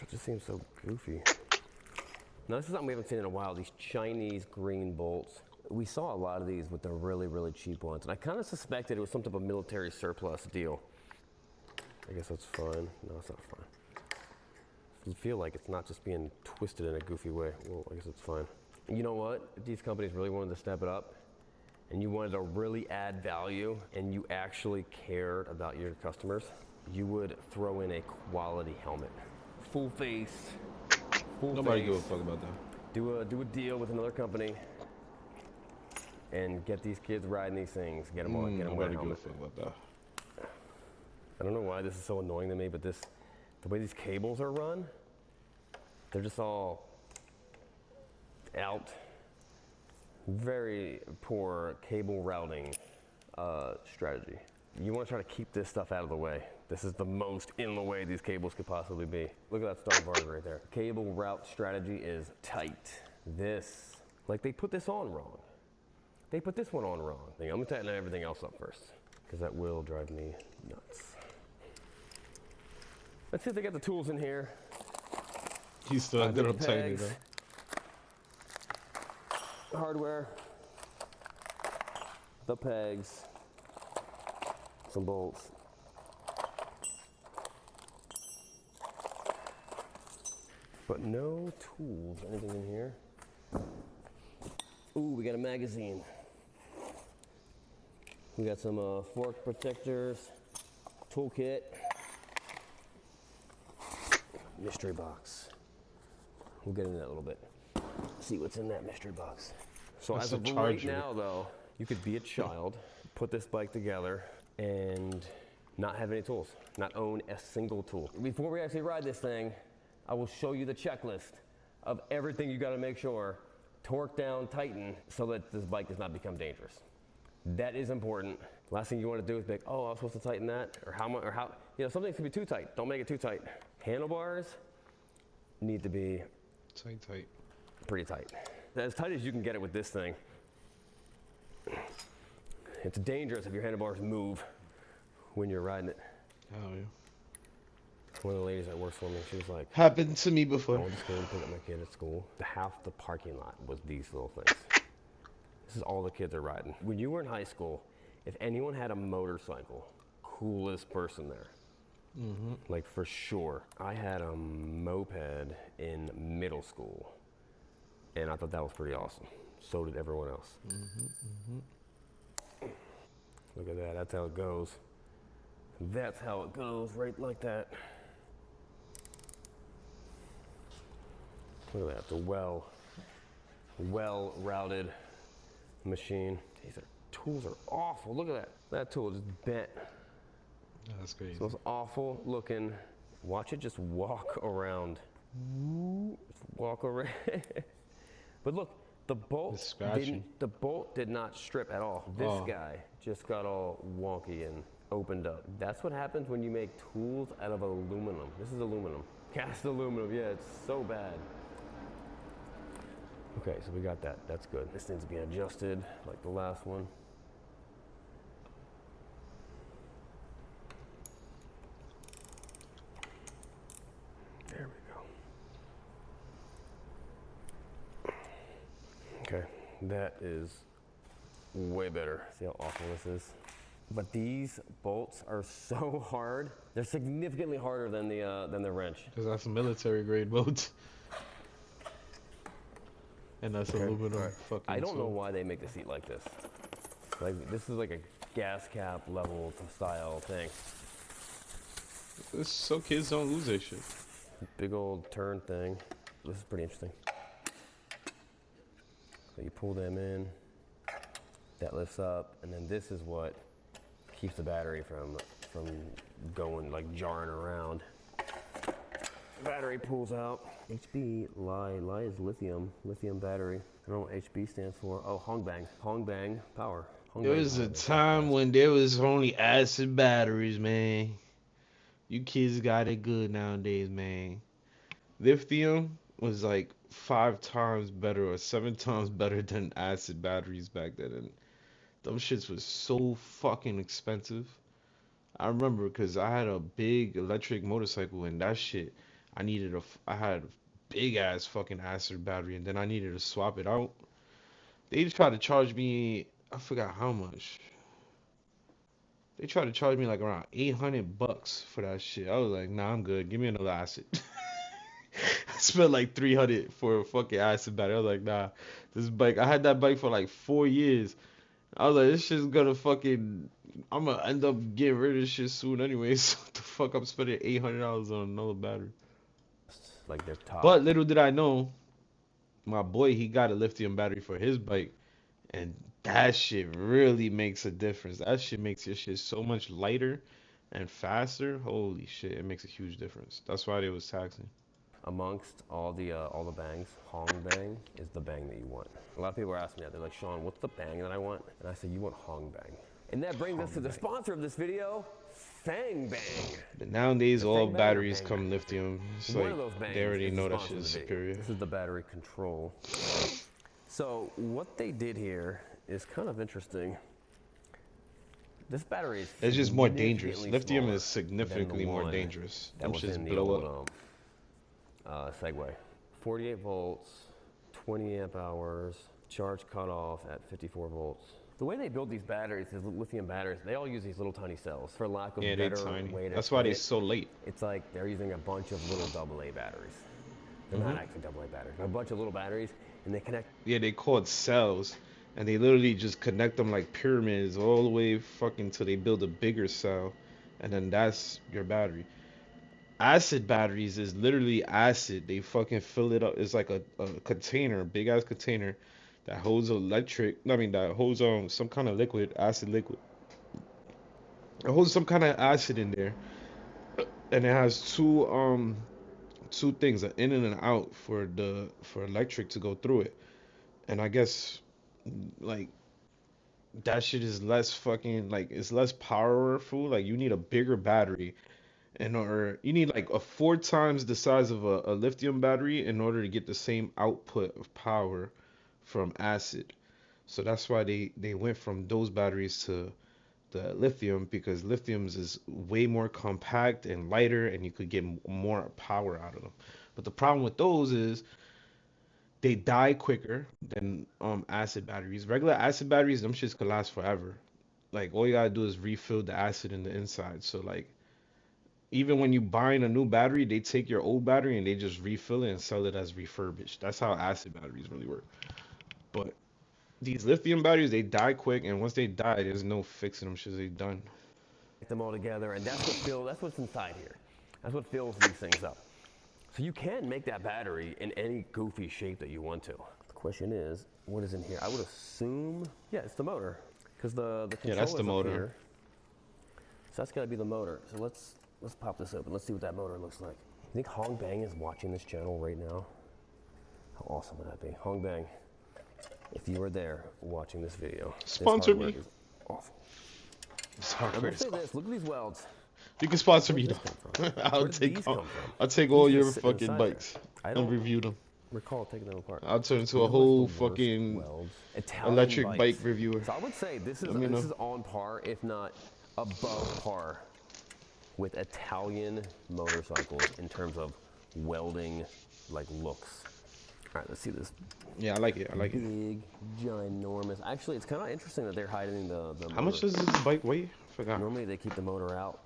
It just seems so goofy. Now this is something we haven't seen in a while, these Chinese green bolts. We saw a lot of these with the really, really cheap ones, and I kind of suspected it was some type of military surplus deal. I guess that's fine. No, it's not fine. You feel like it's not just being twisted in a goofy way. Well, I guess it's fine. You know what? If these companies really wanted to step it up, and you wanted to really add value, and you actually cared about your customers, you would throw in a quality helmet. Full face, full Nobody face. give a fuck about that. Do a deal with another company, and get these kids riding these things. Get them on, get them wearing a Nobody helmet. give a fuck about that. I don't know why this is so annoying to me, but the way these cables are run, they're just all out. Very poor cable routing strategy. You want to try to keep this stuff out of the way. This is the most in the way these cables could possibly be. Look at that Star Barter right there. Cable route strategy is tight. This, like they put this on wrong. They put this one on wrong. I'm gonna tighten everything else up first, because that will drive me nuts. Let's see if they got the tools in here. He's still good up tightening though. Hardware, the pegs, some bolts. But no tools, anything in here? Ooh, we got a magazine. We got some fork protectors, toolkit, mystery box. We'll get into that a little bit. See what's in that mystery box. So That's as of a right charger. now though, you could be a child, put this bike together, and not have any tools, not own a single tool. Before we actually ride this thing, I will show you the checklist of everything you gotta make sure, torque down, tighten, so that this bike does not become dangerous. That is important. Last thing you wanna do is be like, oh, I was supposed to tighten that, or how, you know, some things can be too tight. Don't make it too tight. Handlebars need to be tight. Pretty tight. As tight as you can get it with this thing. It's dangerous if your handlebars move when you're riding it. Oh yeah. One of the ladies that works for me, she was like, Happened to me before. I went to school and pick up my kid at school. Half the parking lot was these little things. This is all the kids are riding. When you were in high school, if anyone had a motorcycle, coolest person there. Mm-hmm. Like for sure. I had a moped in middle school, and I thought that was pretty awesome. So did everyone else. Look at that, that's how it goes. That's how it goes, right like that. Look at that, the well routed machine. These tools are awful, look at that. That tool just bent. That's crazy. So it's awful looking. Watch it just walk around. Just walk around. But look, the bolt did not strip at all. This guy just got all wonky and opened up. That's what happens when you make tools out of aluminum. This is aluminum. Cast aluminum, yeah, it's so bad. Okay, so we got that. That's good. This needs to be adjusted like the last one. There we go. Okay, that is way better. See how awful this is? But these bolts are so hard. They're significantly harder than the wrench. Because that's military grade bolts. And that's aluminum fucking I don't know tool. why they make the seat like this. Like this is like a gas cap level style thing. It's so kids don't lose their shit. Big old turn thing. This is pretty interesting. So you pull them in, that lifts up, and then this is what keeps the battery from going like jarring around. Battery pulls out. HB, Li is lithium battery. I don't know what HB stands for. Oh, Hongbang power. There was a time when there was only acid batteries, man. You kids got it good nowadays, man. Lithium was like 5 times better or 7 times better than acid batteries back then. And them shits was so fucking expensive. I remember because I had a big electric motorcycle and that shit, I had a big ass fucking acid battery and then I needed to swap it out. They tried to charge me, I forgot how much. They tried to charge me like around $800 for that shit. I was like, nah, I'm good. Give me another acid. I spent like 300 for a fucking acid battery. I was like, nah, this bike. I had that bike for like 4 years. I was like, this shit's gonna fucking. I'm gonna end up getting rid of this shit soon anyway. So what the fuck, I'm spending $800 on another battery. Like they're top. But little did I know, my boy, he got a lithium battery for his bike, and that shit really makes a difference. That shit makes your shit so much lighter and faster. Holy shit, it makes a huge difference. That's why they was taxing. Amongst all the bangs, Hong Bang is the bang that you want. A lot of people are asking me that. They're like, Sean, what's the bang that I want? And I say, you want Hong Bang. And that brings us to the sponsor of this video, Fang Bang. But nowadays, all Bang batteries Bang. come lithium. It's One like of those bangs they already is the know that sponsor shit of is the video. superior. This is the battery control. So what they did here is kind of interesting. This battery is It's just more dangerous. significantly Lithium smaller is significantly than the more one dangerous. That Them was shits in the blow old, up. Segway. 48 volts, 20 amp hours, charge cutoff at 54 volts. The way they build these batteries, these lithium batteries, they all use these little tiny cells. For lack of Yeah, they better tiny. way to That's why put they it, so late. It's like they're using a bunch of little AA batteries. They're not actually AA batteries. They're a bunch of little batteries, and they connect. Yeah, they call it cells, and they literally just connect them like pyramids all the way fucking till they build a bigger cell, and then that's your battery. Acid batteries is literally acid. They fucking fill it up. It's like a container, big ass container that holds that holds some kind of liquid, acid liquid. It holds some kind of acid in there, and it has two things, an in and an out for electric to go through it. And I guess like that shit is less fucking like it's less powerful. Like you need a bigger battery you need like 4 times the size of a lithium battery in order to get the same output of power from acid. So that's why they went from those batteries to the lithium, because lithiums is way more compact and lighter and you could get more power out of them. But the problem with those is they die quicker than acid batteries. Regular acid batteries, them shits could last forever. Like all you gotta do is refill the acid in the inside. So like even when you buying a new battery, they take your old battery and they just refill it and sell it as refurbished. That's how acid batteries really work. But these lithium batteries, they die quick, and once they die, there's no fixing them. Shit, they done. Get them all together, and that's what's inside here. That's what fills these things up. So you can make that battery in any goofy shape that you want to. The question is, what is in here? I would assume, yeah, it's the motor, because the control that's the is up motor. here. So that's got to be the motor. So let's pop this open. Let's see what that motor looks like. You think Hong Bang is watching this channel right now? How awesome would that be? Hong Bang, if you were there watching this video, Sponsor this me. is awful. Sorry, Let's say this. Look at these welds. you can sponsor me Where though. did I'll these take come from? I'll take all These your just sitting fucking inside there. bikes I and don't review them. recall taking them apart. I'll turn into You a know whole what's the worst fucking welds? Italian electric bikes. bike reviewer. So I would say this is Let me know. on par, if not above par, with Italian motorcycles in terms of welding, like looks. All right, let's see this. Yeah, I like it. I like it. Big, ginormous. Actually, it's kind of interesting that they're hiding the How much does this bike weigh? I forgot. Normally they keep the motor out.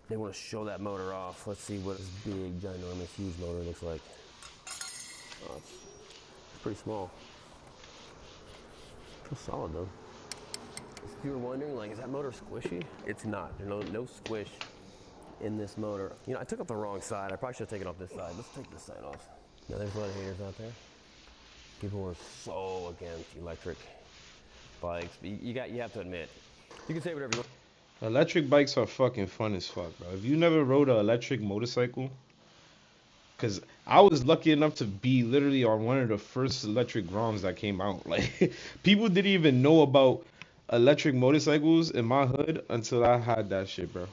They want to show that motor off. Let's see what this big, ginormous, huge motor looks like. Oh, it's pretty small. Feels solid though. If you were wondering, like, is that motor squishy? It's not. There's no squish in this motor. You know, I took off the wrong side. I probably should have taken off this side. Let's take this side off. Now, there's a lot of haters out there. People were so against electric bikes. But you have to admit, you can say whatever you want. Electric bikes are fucking fun as fuck, bro. If you never rode an electric motorcycle, because I was lucky enough to be literally on one of the first electric ROMs that came out. Like, people didn't even know about electric motorcycles in my hood until I had that shit, bro.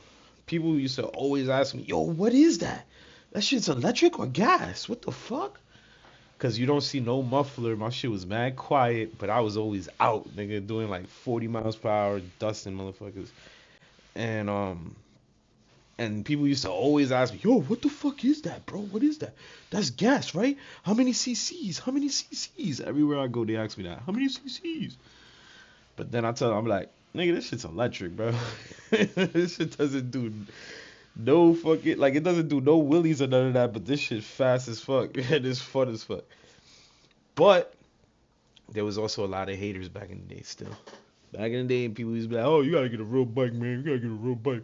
People used to always ask me, yo, what is that? that shit's electric or gas? What the fuck? Cause you don't see no muffler. My shit was mad quiet, but I was always out, nigga, doing like 40 miles per hour, dusting motherfuckers. And people used to always ask me, yo, what the fuck is that, bro? What is that? That's gas, right? How many cc's? How many cc's? Everywhere I go, they ask me that. How many cc's? But then I tell them, I'm like, nigga, this shit's electric, bro. This shit doesn't do no fucking, like, it doesn't do no wheelies or none of that, but this shit fast as fuck. And it's fun as fuck. But there was also a lot of haters back in the day still. Back in the day, people used to be like, oh, you gotta get a real bike, man. You gotta get a real bike.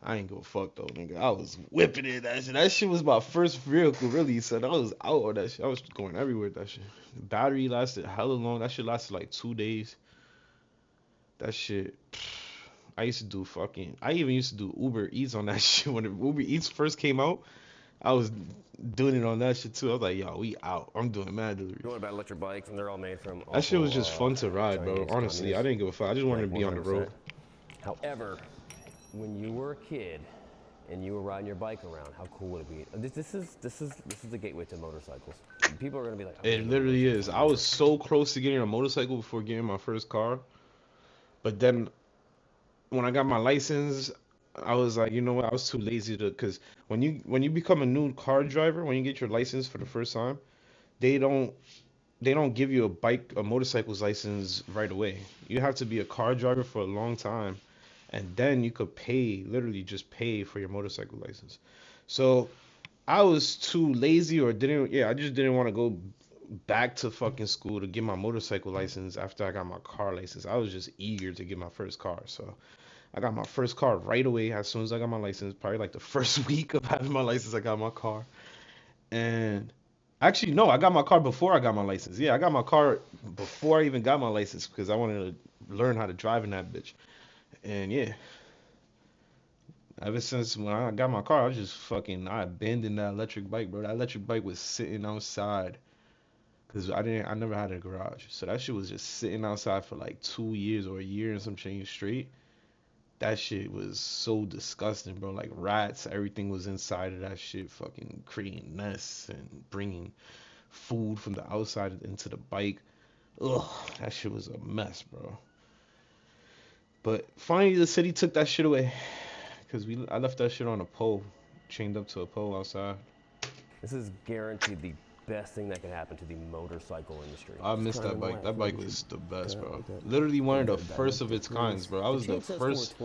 I ain't give a fuck, though, nigga. I was whipping it, that shit. That shit was my first vehicle, really, son. I was out on that shit. I was going everywhere with that shit. Battery lasted hella long. That shit lasted like 2 days. That shit... I used to do I even used to do Uber Eats on that shit. When Uber Eats first came out, I was doing it on that shit too. I was like, yo, we out. I'm doing mad delivery. You know about electric bikes, and they're all made from... That shit was just fun to ride, bro. Honestly, I didn't give a fuck. I just wanted to be on the road. However, when you were a kid and you were riding your bike around, how cool would it be? This is the gateway to motorcycles. People are gonna be like, It literally is. I was so close to getting a motorcycle before getting my first car, but then when I got my license, I was like, you know what? I was too lazy to, because when you become a new car driver, when you get your license for the first time, they don't give you a motorcycle's license right away. You have to be a car driver for a long time, and then you could literally just pay for your motorcycle license. So I was too lazy, I just didn't want to go back to fucking school to get my motorcycle license after I got my car license. I was just eager to get my first car. So I got my first car right away as soon as I got my license. Probably like the first week of having my license, I got my car. And actually, no, I got my car before I got my license. Yeah, I got my car before I even got my license because I wanted to learn how to drive in that bitch. And yeah, ever since when I got my car, I abandoned that electric bike, bro. That electric bike was sitting outside because I never had a garage. So that shit was just sitting outside for like 2 years or a year and some change straight. That shit was so disgusting, bro. Like rats, everything was inside of that shit, fucking creating nests and bringing food from the outside into the bike. Ugh, that shit was a mess, bro. But finally, the city took that shit away because I left that shit on a pole, chained up to a pole outside. This is guaranteed the best thing that can happen to the motorcycle industry. I missed that bike. That bike was the best, bro. Literally one of the first of its kinds, bro. I was the first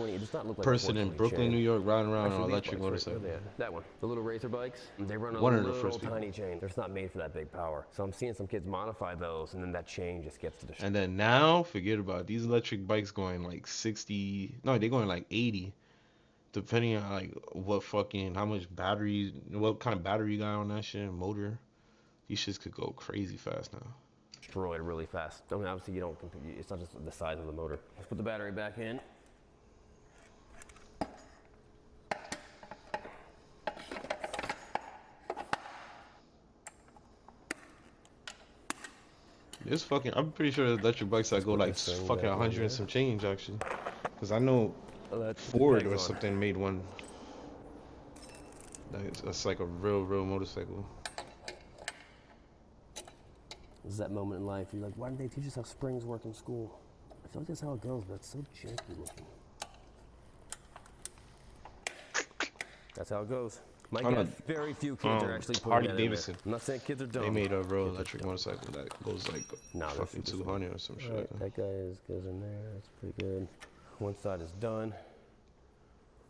person in Brooklyn, New York, riding around on an electric motorcycle. Yeah, that one. The little racer bikes, they run on One a of the little first people. tiny chain. They're just not made for that big power. So I'm seeing some kids modify those, and then that chain just gets to the... And then now, forget about it. These electric bikes going like 60. No, they're going like 80. Depending on like what kind of battery you got on that shit, motor. These shits could go crazy fast now. Destroyed really fast. I mean, obviously you don't compete. It's not just the size of the motor. Let's put the battery back in. This fucking, I'm pretty sure the electric bikes that go like fucking 100 and some change actually. Cause I know Ford or something made one. That's like a real motorcycle. This is that moment in life you're like, why didn't they teach us how springs work in school? I feel like that's how it goes, but it's so janky looking. That's how it goes. My guess, very few kids are actually putting Harley that Davidson. in there. I'm not saying kids are dumb. They made a real electric motorcycle that goes like fucking 200 or some shit. Right, that guy goes in there. That's pretty good. One side is done.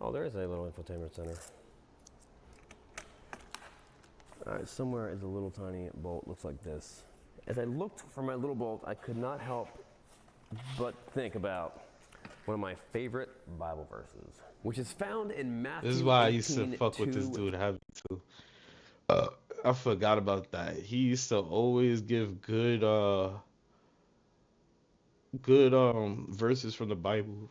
Oh, there is a little infotainment center. All right, somewhere is a little tiny bolt. Looks like this. As I looked for my little bolt, I could not help but think about one of my favorite Bible verses, which is found in Matthew 18:2. This is why I used to fuck with this dude, have too. I forgot about that. He used to always give good verses from the Bible.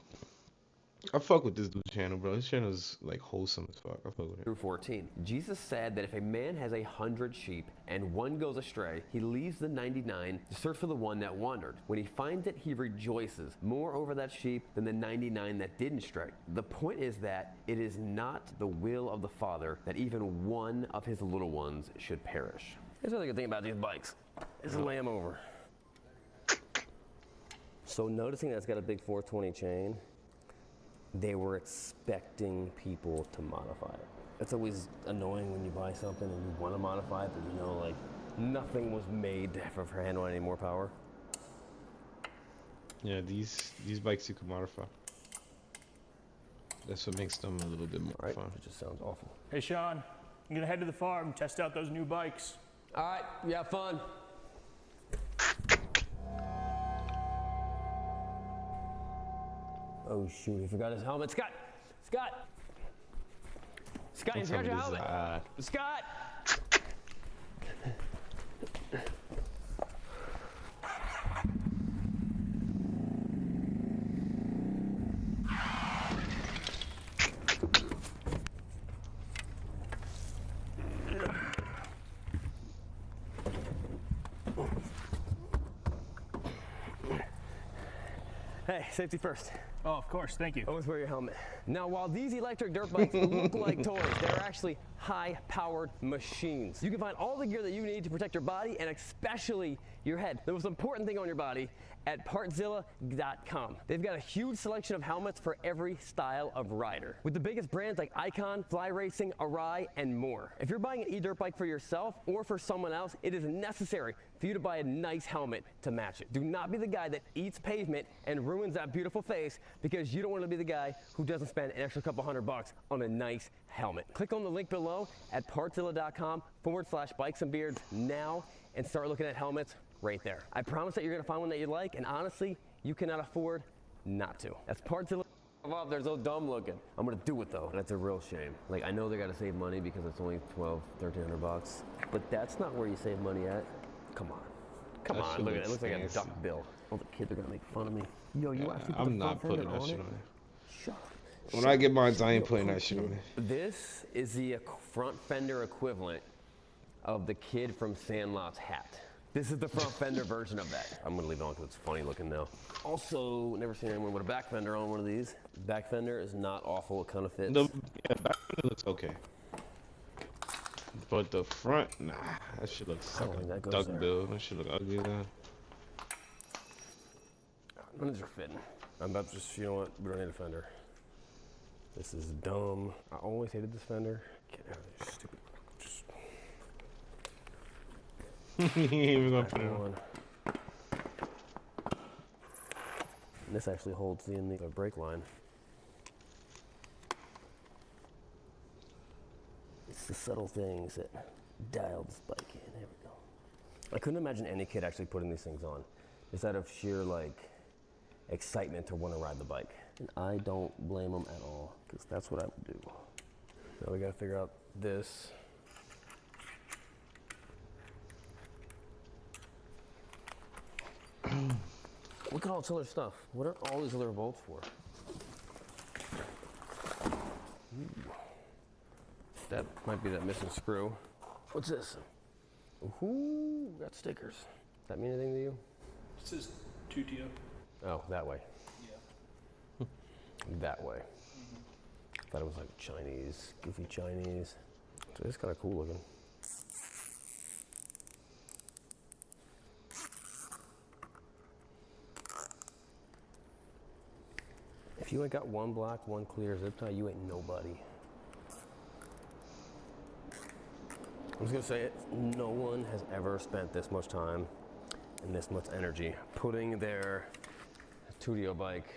I fuck with this dude's channel, bro. His channel's like wholesome as fuck. I fuck with it. Through 14. Jesus said that if a man has 100 sheep and one goes astray, he leaves the 99 to search for the one that wandered. When he finds it, he rejoices more over that sheep than the 99 that didn't stray. The point is that it is not the will of the Father that even one of his little ones should perish. Here's the other good thing about these bikes. It's a lamb over. So noticing that it's got a big 420 chain, they were expecting people to modify it. It's always annoying when you buy something and you want to modify it, but you know, like, nothing was made for handling any more power. Yeah, these bikes you can modify. That's what makes them a little bit more fun. It just sounds awful. Hey, Sean, I'm gonna head to the farm, test out those new bikes. All right, you have fun. Oh shoot, he forgot his helmet. Scott! Scott! Scott, you forgot your helmet! Scott! Hey, safety first. Oh, of course, thank you. Always wear your helmet. Now, while these electric dirt bikes look like toys, they're actually high-powered machines. You can find all the gear that you need to protect your body and especially your head, the most important thing on your body, at partzilla.com. They've got a huge selection of helmets for every style of rider, with the biggest brands like Icon, Fly Racing, Arai, and more. If you're buying an e-dirt bike for yourself or for someone else, it is necessary for you to buy a nice helmet to match it. Do not be the guy that eats pavement and ruins that beautiful face because you don't want to be the guy who doesn't spend an extra couple $100 on a nice helmet. Click on the link below at partzilla.com/bikes and beards now and start looking at helmets right there. I promise that you're gonna find one that you like, and honestly, you cannot afford not to. That's Partzilla. They're so dumb looking. I'm gonna do it though. That's a real shame. Like, I know they gotta save money because it's only $1,200-1,300, but that's not where you save money at. Come on. Come That on, shit look at it. It looks looks like a fancy. duck bill. All the kids are gonna make fun of me. Yo, you actually put I'm the not front putting fender that on shit it? on it. Shut up. When I get mine, I ain't putting that shit on it. This is the front fender equivalent of the kid from Sandlot's hat. This is the front fender version of that. I'm gonna leave it on because it's funny looking now. Also, never seen anyone with a back fender on one of these. Back fender is not awful, it kind of fits. Yeah, back fender looks okay. But the front, nah, that shit looks like a duck bill. That shit look ugly as hell. None of these are fitting. I'm about to just, you know what, we don't need a fender. This is dumb. I always hated this fender. Get out of here, stupid. He ain't even gonna put it on. And this actually holds in the brake line. It's the subtle things that dial this bike in. There we go. I couldn't imagine any kid actually putting these things on, just out of sheer like excitement to want to ride the bike. And I don't blame them at all, because that's what I would do. Now we gotta figure out this. Look at all this other stuff. What are all these other bolts for? Ooh. That might be that missing screw. What's this? Ooh, got stickers. Does that mean anything to you? It says Tutio. Oh, that way. Yeah. That way. Thought it was like Chinese, goofy Chinese. So it's kind of cool looking. If you ain't got one black, one clear zip tie, you ain't nobody. I'm just gonna say it, no one has ever spent this much time and this much energy putting their Tutio bike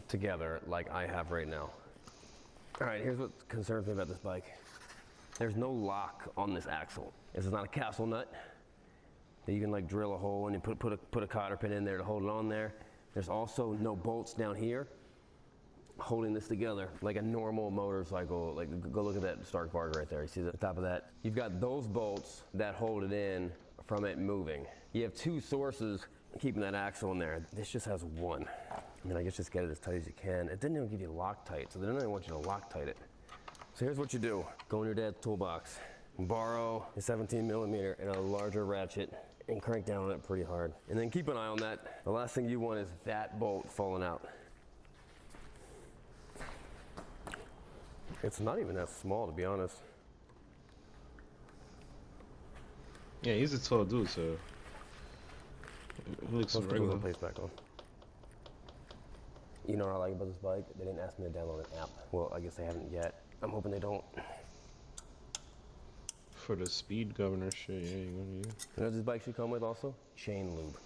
together like I have right now. All right, here's what concerns me about this bike. There's no lock on this axle. This is not a castle nut that you can like drill a hole and you put a cotter pin in there to hold it on there. There's also no bolts down here holding this together like a normal motorcycle. Like, go look at that Stark Varga right there. You see the top of that? You've got those bolts that hold it in from it moving. You have two sources keeping that axle in there. This just has one. And then I guess just get it as tight as you can. It didn't even give you Loctite, so they didn't even want you to Loctite it. So here's what you do. Go in your dad's toolbox, borrow a 17mm and a larger ratchet, and crank down on it pretty hard. And then keep an eye on that. The last thing you want is that bolt falling out. It's not even that small, to be honest. Yeah, he's a tall dude, so he looks Let's put regular. the place back on. You know what I like about this bike? They didn't ask me to download an app. Well, I guess they haven't yet. I'm hoping they don't. For the speed governor shit, yeah, you're gonna use. You know what this bike should come with also? Chain lube.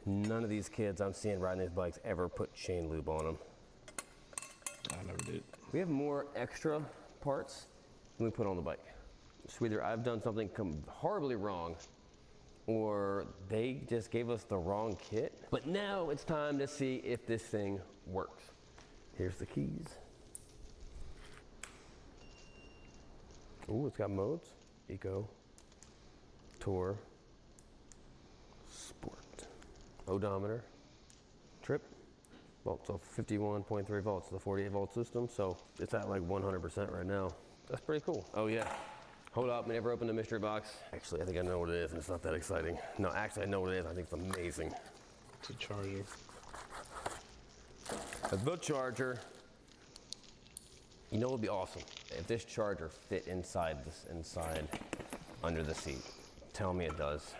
None of these kids I'm seeing riding these bikes ever put chain lube on them. I never did. We have more extra parts than we put on the bike. So either I've done something horribly wrong, or they just gave us the wrong kit. But now it's time to see if this thing works. Here's the keys. Ooh, it's got modes. Eco, Tour, Sport, odometer, trip, volts, so 51.3 volts, the 48 volt system, so it's at like 100% right now. That's pretty cool. Oh yeah, hold up, we never opened the mystery box. Actually, I think I know what it is, and it's not that exciting. No, actually I know what it is, I think it's amazing. It's a charger. The charger. You know what would be awesome? If this charger fit inside under the seat. Tell me it does.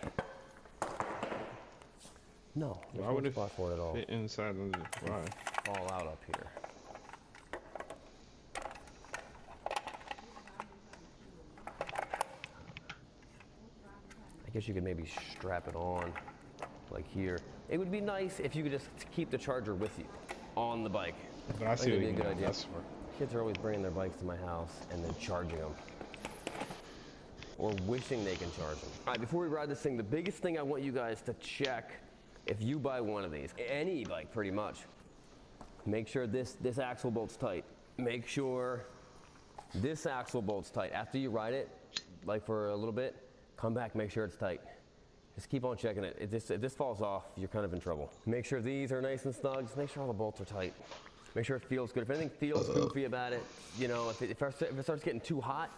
No, there's Why no would it spot for it at all. fit inside of the, why? Fall out up here. I guess you could maybe strap it on, like here. It would be nice if you could just keep the charger with you on the bike. But I see think what it'd you be a good mean. idea. That's smart. Kids are always bringing their bikes to my house and then charging them. Or wishing they can charge them. All right, before we ride this thing, the biggest thing I want you guys to check if you buy one of these, any bike pretty much, make sure this axle bolt's tight. Make sure this axle bolt's tight. After you ride it, like for a little bit, come back, make sure it's tight. Just keep on checking it. If this falls off, you're kind of in trouble. Make sure these are nice and snug. Just make sure all the bolts are tight. Make sure it feels good. If anything feels goofy about it, you know, if it starts getting too hot,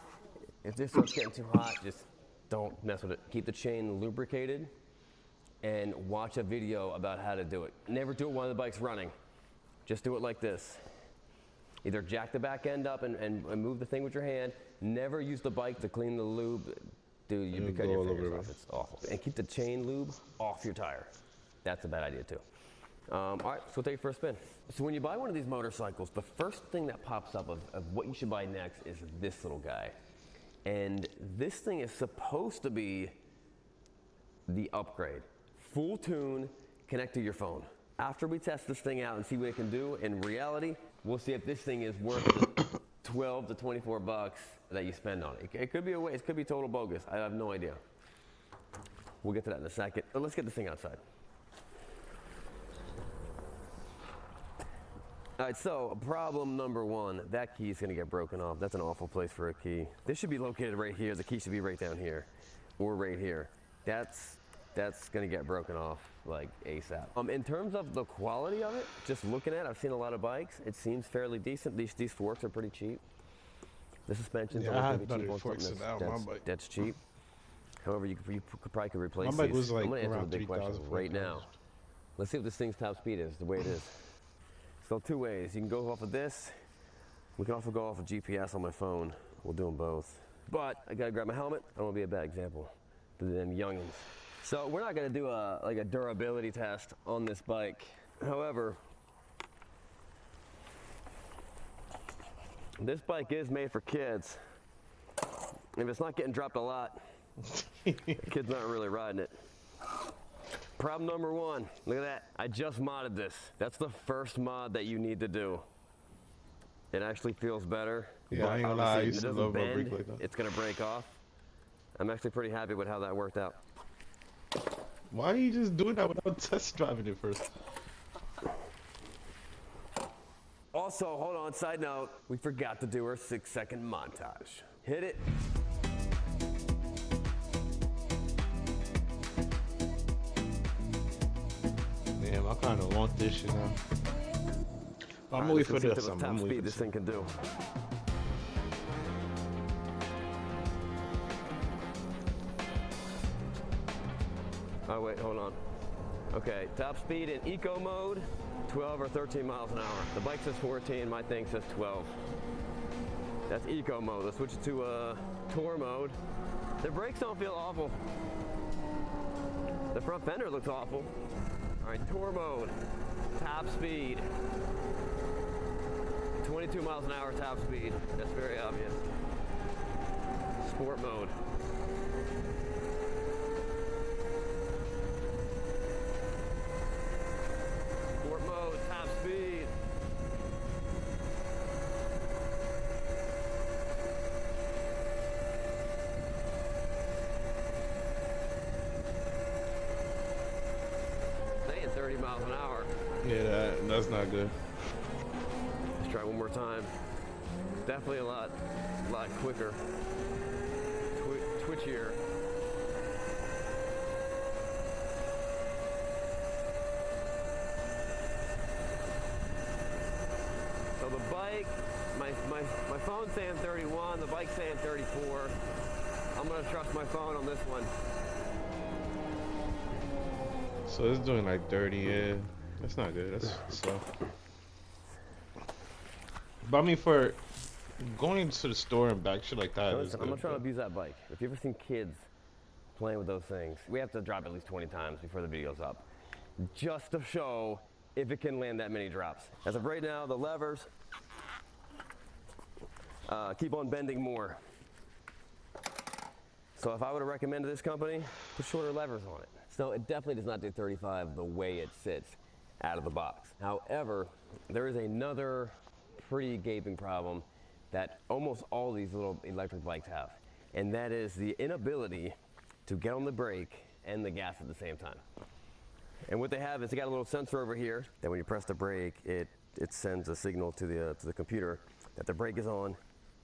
if this starts getting too hot, just don't mess with it. Keep the chain lubricated and watch a video about how to do it. Never do it while the bike's running. Just do it like this. Either jack the back end up and move the thing with your hand. Never use the bike to clean the lube. Dude, you'd be cutting your fingers off. It's awful. And keep the chain lube off your tire. That's a bad idea too. All right, so we'll take it for a spin. So when you buy one of these motorcycles, the first thing that pops up of what you should buy next is this little guy. And this thing is supposed to be the upgrade. Full tune, connect to your phone. After we test this thing out and see what it can do, in reality, we'll see if this thing is worth the 12 to 24 bucks that you spend on it. It could be it could be total bogus. I have no idea. We'll get to that in a second. But let's get this thing outside. All right, so problem number one, that key is gonna get broken off. That's an awful place for a key. This should be located right here. The key should be right down here or right here. That's gonna get broken off like ASAP. In terms of the quality of it, just looking at it, I've seen a lot of bikes. It seems fairly decent. These forks are pretty cheap. The suspension's Yeah, I always had gonna be better cheap on forks something than that on my bike. that's cheap. However, you probably could replace My bike these. was like I'm gonna answer the around big question 3,000, right now. Let's see if this thing's top speed is the way it is. So two ways. You can go off of this. We can also go off of GPS on my phone. We'll do them both. But I gotta grab my helmet. I don't wanna be a bad example to them youngins. So we're not gonna do a durability test on this bike. However, this bike is made for kids. If it's not getting dropped a lot, the kid's not really riding it. Problem number one, look at that. I just modded this. That's the first mod that you need to do. It actually feels better. Yeah, I ain't gonna lie, I used it to doesn't love my bend, brake like that. it's gonna break off. I'm actually pretty happy with how that worked out. Why are you just doing that without test driving it first? Also, hold on, side note, we forgot to do our 6-second montage. Hit it. Damn, I kind of want this shit now. I'm All right, waiting let's for see this. what I'm top waiting speed for this this. thing can do. Oh wait, hold on. Okay, top speed in eco mode, 12 or 13 miles an hour. The bike says 14, my thing says 12. That's eco mode. Let's switch it to tour mode. The brakes don't feel awful. The front fender looks awful. All right, tour mode, top speed. 22 miles an hour top speed. That's very obvious. Sport mode. Sport mode, top speed. Saying 30 miles an hour. Yeah, that's not good. Let's try one more time. Definitely a lot quicker. Twitchier. So the bike, my phone's saying 31, the bike's saying 34. I'm gonna trust my phone on this one. So it's doing like 30, yeah. That's not good. That's slow. But I mean, for going to the store and back, shit like that. Listen, I'm not trying to abuse that bike. If you've ever seen kids playing with those things, we have to drop at least 20 times before the video's up, just to show if it can land that many drops. As of right now, the levers keep on bending more. So if I would have recommended this company, put shorter levers on it. So it definitely does not do 35 the way it sits out of the box. However, there is another pretty gaping problem that almost all these little electric bikes have, and that is the inability to get on the brake and the gas at the same time. And what they have is they got a little sensor over here that when you press the brake, it sends a signal to the computer that the brake is on,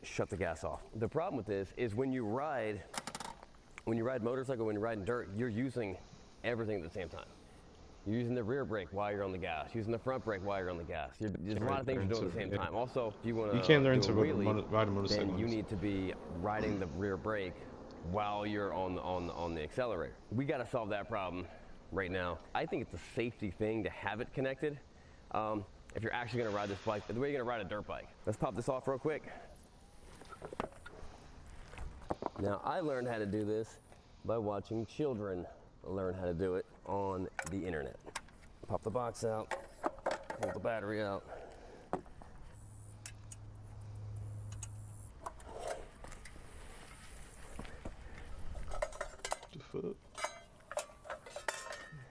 shut the gas off. The problem with this is when you ride motorcycle, when you're riding dirt, you're using everything at the same time. You're using the rear brake while you're on the gas, using the front brake while you're on the gas. There's a lot of things you're doing at the same time. Also, if you want to can't learn to wheelie, ride a motorcycle. then you need to be riding the rear brake while you're on the accelerator. We got to solve that problem right now. I think it's a safety thing to have it connected. If you're actually going to ride this bike, the way you're going to ride a dirt bike. Let's pop this off real quick. Now, I learned how to do this by watching children learn how to do it on the internet. Pop the box out, pull the battery out.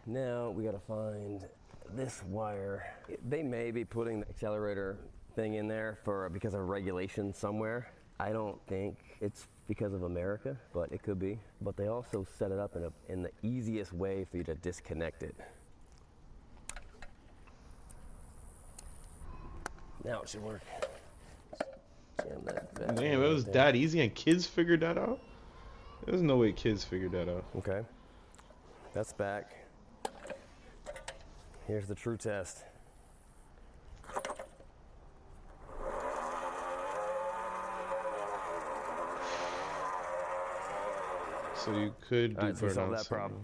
Now we gotta find this wire. They may be putting the accelerator thing in there because of regulation somewhere. I don't think it's because of America, but it could be. But they also set it up in the easiest way for you to disconnect it. Now it should work. Jam that back. Damn, it was that easy and kids figured that out? There's no way kids figured that out. Okay. That's back. Here's the true test. So you could do All right, so we solved burnout that problem.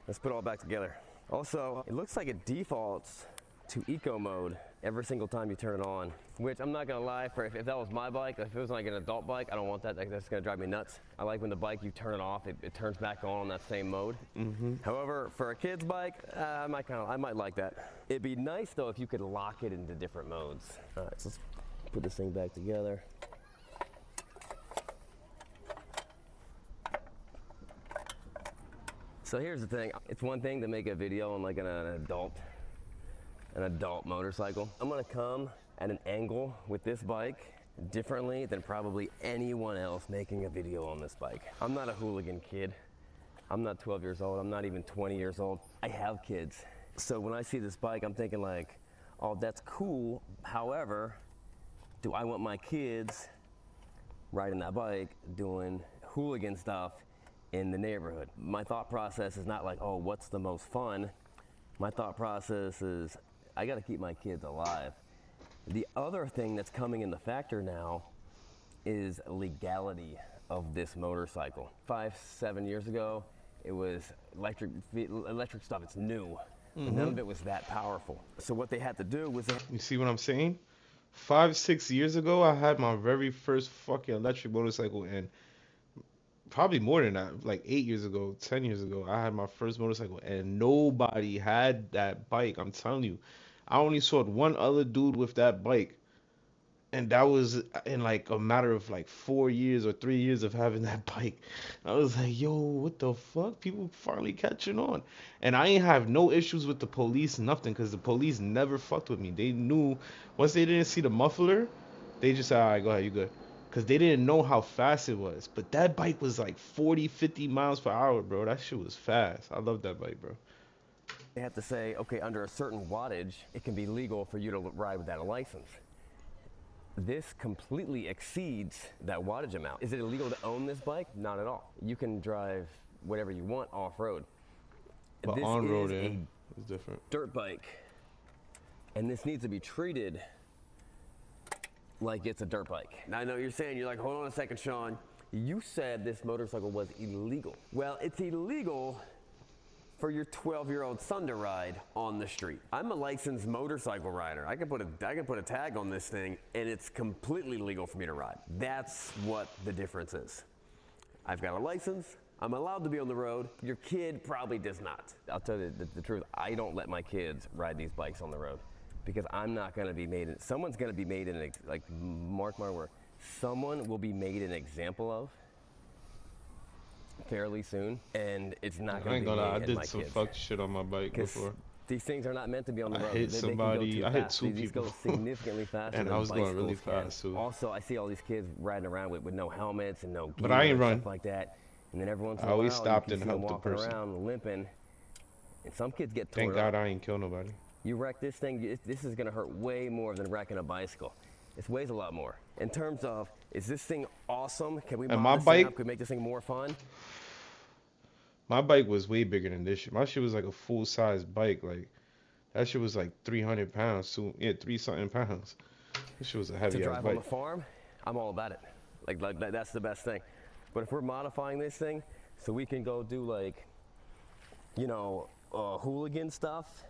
Let's put it all back together. Also, it looks like it defaults to eco mode every single time you turn it on, which I'm not gonna lie, if that was my bike, if it was like an adult bike, I don't want that. That's gonna drive me nuts. I like when the bike, you turn it off, it turns back on that same mode. However, for a kid's bike, I might like that. It'd be nice though if you could lock it into different modes. All right, so let's put this thing back together. So here's the thing. It's one thing to make a video on like an adult motorcycle. I'm gonna come at an angle with this bike differently than probably anyone else making a video on this bike. I'm not a hooligan kid. I'm not 12 years old. I'm not even 20 years old. I have kids. So when I see this bike, I'm thinking like, oh, that's cool. However, do I want my kids riding that bike doing hooligan stuff in the neighborhood? My thought process is not like, oh, what's the most fun? My thought process is, I gotta keep my kids alive. The other thing that's coming in the factor now is legality of this motorcycle. 5-7 years ago, it was electric stuff. It's new. None of it was that powerful. So what they had to do was You see what I'm saying? 5-6 years ago, I had my very first fucking electric motorcycle, and probably more than that, like 8 years ago, 10 years ago, I had my first motorcycle, and nobody had that bike. I'm telling you, I only saw one other dude with that bike, and that was in like a matter of like 4 years or 3 years of having that bike. I was like, yo, what the fuck? People finally catching on. And I ain't have no issues with the police, nothing, because the police never fucked with me. They knew, once they didn't see the muffler, they just said, all right, go ahead, you good. Because they didn't know how fast it was. But that bike was like 40, 50 miles per hour, bro. That shit was fast. I love that bike, bro. they have to say, okay, under a certain wattage, it can be legal for you to ride without a license. This completely exceeds that wattage amount. Is it illegal to own this bike? Not at all. You can drive whatever you want off-road. But This on-road, is yeah, a it's different. dirt bike, and this needs to be treated like it's a dirt bike. Now I know what you're saying, you're like, hold on a second, Sean. You said this motorcycle was illegal. Well, it's illegal for your 12-year-old son to ride on the street. I'm a licensed motorcycle rider. I can put a tag on this thing, and it's completely legal for me to ride. That's what the difference is. I've got a license. I'm allowed to be on the road. Your kid probably does not. I'll tell you the truth. I don't let my kids ride these bikes on the road because I'm not going to be made. Someone's going to be made like mark my word. Someone will be made an example of fairly soon, and it's not I going ain't to be gonna lie, I me and did my some kids. fucked shit on my bike 'Cause before. these things are not meant to be on the I road. hit They can go somebody. too I hit fast. two These people. go significantly faster And than I was going really bicycles can. fast, too. Also, I see all these kids riding around with no helmets and no gear But I ain't and run. stuff like that. And then every once in I a while, always stopped you and can see them helped the walking person. around limping, and some kids get torn Thank God up. I ain't kill nobody. You wreck this thing, this is gonna hurt way more than wrecking a bicycle. It weighs a lot more. In terms of, is this thing awesome? Can we And mod my this thing bike- up? Can we make this thing more fun? My bike was way bigger than this shit. My shit was like a full-size bike. Like, that shit was like 300 pounds. So, yeah, 3-something pounds. This shit was a To heavy-ass drive on the bike. farm, I'm all about it. Like that's the best thing. But if we're modifying this thing so we can go do like, you know, hooligan stuff,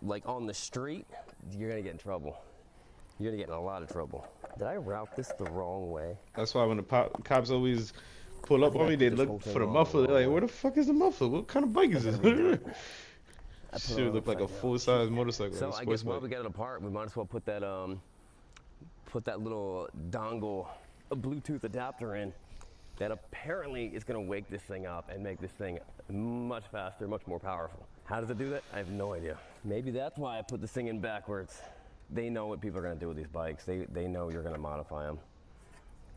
like on the street, you're gonna get in trouble. You're gonna get in a lot of trouble. Did I route this the wrong way? That's why when the cops always pull up on me, they this whole look thing for the all muffler. They're wrong like, where the fuck is the muffler? What kind of bike is this? Shit look like a full-size motorcycle. So like a I sports guess while bike. we got it apart, we might as well put that little dongle, a Bluetooth adapter in that apparently is going to wake this thing up and make this thing much faster, much more powerful. How does it do that? I have no idea. Maybe that's why I put this thing in backwards. They know what people are going to do with these bikes. They know you're going to modify them.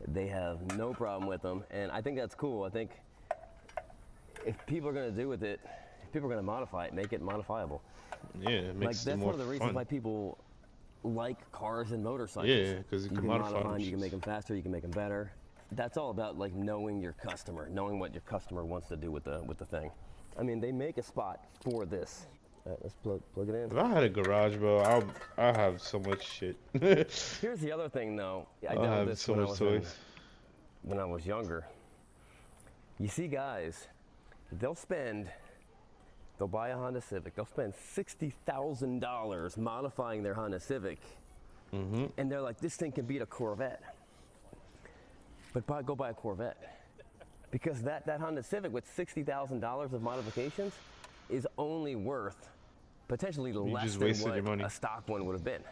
They have no problem with them, and I think that's cool. I think if people are going to do with it, if people are going to modify it, make it modifiable. Yeah, it makes it That's more one of the reasons fun. why people like cars and motorcycles. Yeah, 'cause you can modify them them, you can shits. make them faster, you can make them better. That's all about like knowing your customer, knowing what your customer wants to do with the thing. I mean, they make a spot for this. Let's plug it in. If I had a garage, bro, I have so much shit. Here's the other thing, though. I I'll dealt have with this so when I much was toys. when I was younger. You see guys, they'll buy a Honda Civic. They'll spend $60,000 modifying their Honda Civic, and they're like, this thing can beat a Corvette. But go buy a Corvette, because that Honda Civic with $60,000 of modifications is only worth potentially less just than wasted what your money. a stock one would have been.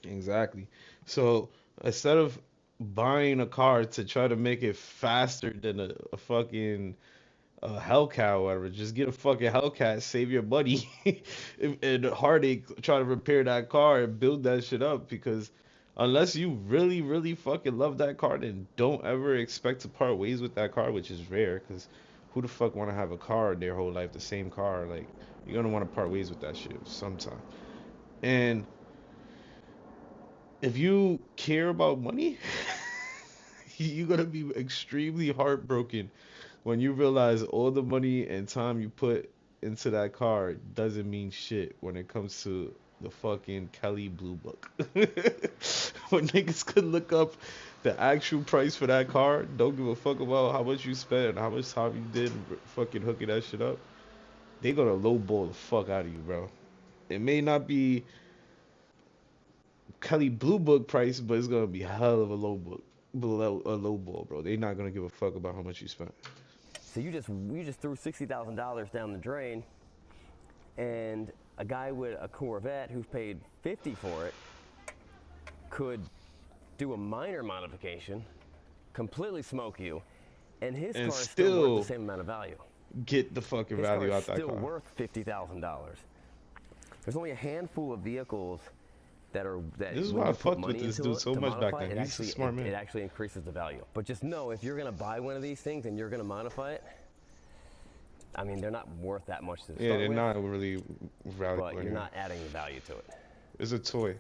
Exactly. So instead of buying a car to try to make it faster than a fucking Hellcat or whatever, just get a fucking Hellcat, save your money, and heartache, try to repair that car and build that shit up. Because unless you really, really fucking love that car, then don't ever expect to part ways with that car, which is rare. Because who the fuck want to have a car their whole life, the same car? Like, you're gonna want to part ways with that shit sometime. And if you care about money, you're gonna be extremely heartbroken when you realize all the money and time you put into that car doesn't mean shit when it comes to the fucking Kelly Blue Book. When niggas could look up the actual price for that car, don't give a fuck about how much you spent and how much time you did fucking hooking that shit up. They gonna lowball the fuck out of you, bro. It may not be Kelly Blue Book price, but it's gonna be hell of a low ball, bro. They not gonna give a fuck about how much you spent. So you just threw $60,000 down the drain, and a guy with a Corvette who's paid $50 for it could do a minor modification, completely smoke you, and his car is still worth the same amount of value. Get the fucking value out that car. His car is still worth $50,000. There's only a handful of vehicles that This is why I fucked with this dude so much back then. He's a smart man. It actually increases the value. But just know, if you're gonna buy one of these things and you're gonna modify it, I mean, they're not worth that much to start with. Yeah, they're not really valuable. But you're not adding value to it. It's a toy.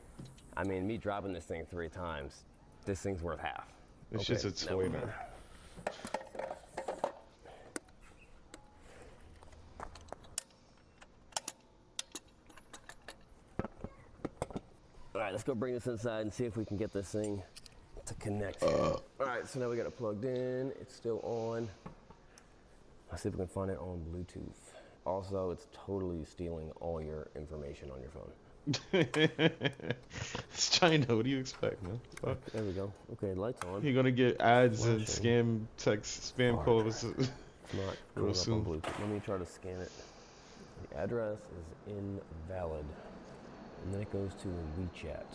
I mean, me dropping this thing 3 times, this thing's worth half. It's just a toy, man. All right, let's go bring this inside and see if we can get this thing to connect. All right, so now we got it plugged in. It's still on. Let's see if we can find it on Bluetooth. Also, it's totally stealing all your information on your phone. It's China. What do you expect, man? Fuck. There we go. Okay, lights on. You're gonna get ads and scam text, spam calls. It's not coming up on Bluetooth. Let me try to scan it. The address is invalid. And then it goes to WeChat.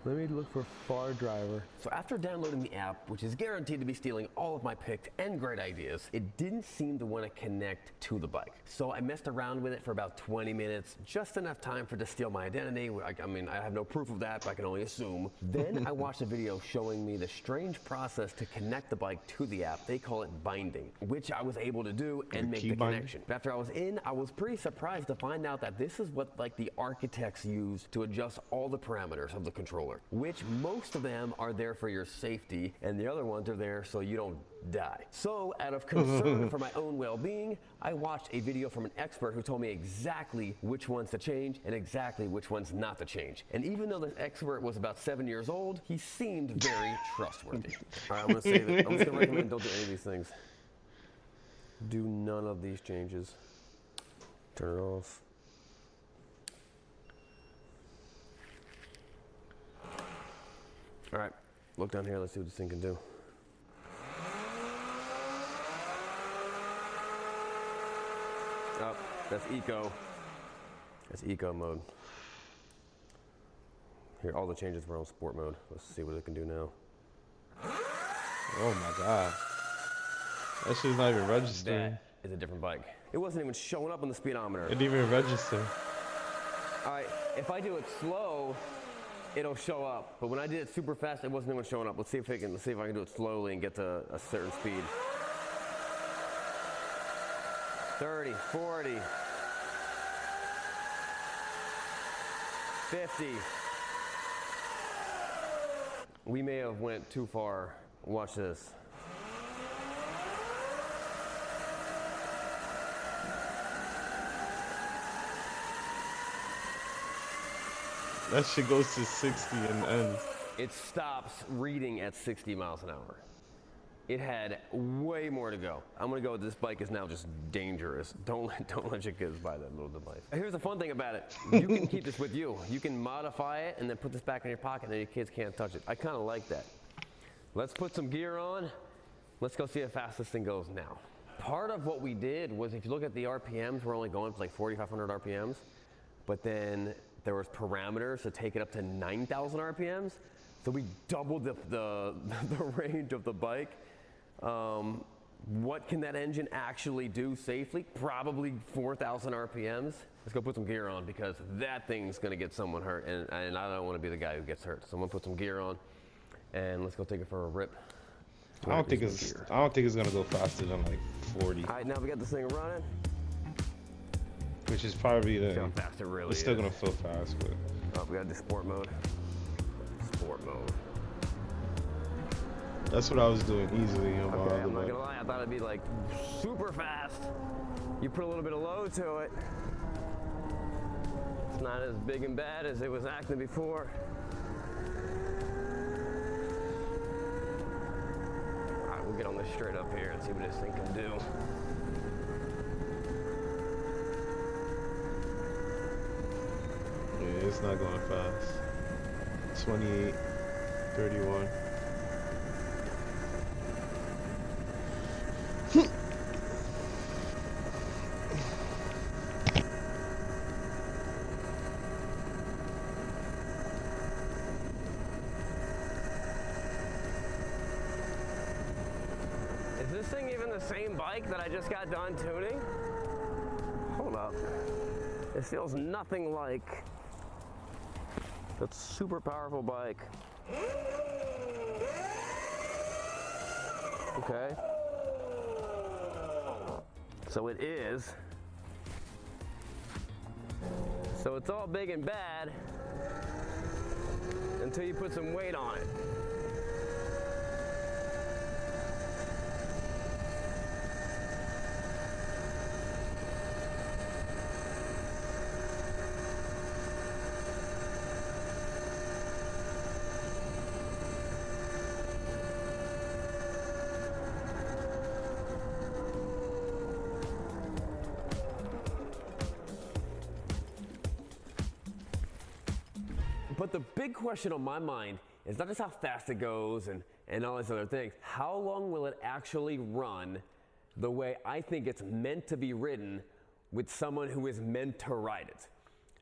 Let me look for Far Driver. So after downloading the app, which is guaranteed to be stealing all of my picked and great ideas, it didn't seem to want to connect to the bike. So I messed around with it for about 20 minutes, just enough time for it to steal my identity. I mean, I have no proof of that, but I can only assume. Then I watched a video showing me the strange process to connect the bike to the app. They call it binding, which I was able to do and make the connection. But after I was in, I was pretty surprised to find out that this is what the architects use to adjust all the parameters of the controller, which most of them are there for your safety, and the other ones are there so you don't die. So out of concern for my own well-being, I watched a video from an expert who told me exactly which ones to change and exactly which ones not to change. And even though this expert was about 7 years old, he seemed very trustworthy. All right, I'm gonna save it. I'm just gonna recommend don't do any of these things. Do none of these changes. Turn it off. All right, look down here. Let's see what this thing can do. Oh, that's eco. That's eco mode. Here, all the changes were on sport mode. Let's see what it can do now. Oh my god. That shit's not even registering. That is a different bike. It wasn't even showing up on the speedometer. It didn't even register. All right, if I do it slow, it'll show up. But when I did it super fast, it wasn't even showing up. Let's see if I can do it slowly and get to a certain speed. 30, 40, 50. We may have went too far. Watch this. That shit goes to 60 and ends. It stops reading at 60 miles an hour. It had way more to go. I'm gonna go with this bike is now just dangerous. Don't let your kids buy that little device. Here's the fun thing about it. You can keep this with you. You can modify it and then put this back in your pocket and your kids can't touch it. I kind of like that. Let's put some gear on. Let's go see how fast this thing goes now. Part of what we did was, if you look at the RPMs, we're only going for like 4,500 RPMs, but then there was parameters to take it up to 9,000 RPMs. So we doubled the range of the bike. What can that engine actually do safely? Probably 4,000 RPMs. Let's go put some gear on, because that thing's gonna get someone hurt, and I don't wanna be the guy who gets hurt. So I'm gonna put some gear on, and let's go take it for a rip. I don't think it's gonna go faster than like 40. All right, now we got this thing running. Which is probably the. See how fast it really It's still is. gonna feel fast, but. Oh, we got the sport mode. Sport mode. That's what I was doing easily on my Okay, other I'm not bike. gonna lie, I thought it'd be like super fast. You put a little bit of load to it. It's not as big and bad as it was acting before. All right, we'll get on this straight up here and see what this thing can do. Yeah, it's not going fast. 28, 31. Is this thing even the same bike that I just got done tuning? Hold up. It feels nothing like that super powerful bike. Okay. So it is. So it's all big and bad until you put some weight on it. But the big question on my mind is not just how fast it goes and all these other things. How long will it actually run the way I think it's meant to be ridden with someone who is meant to ride it?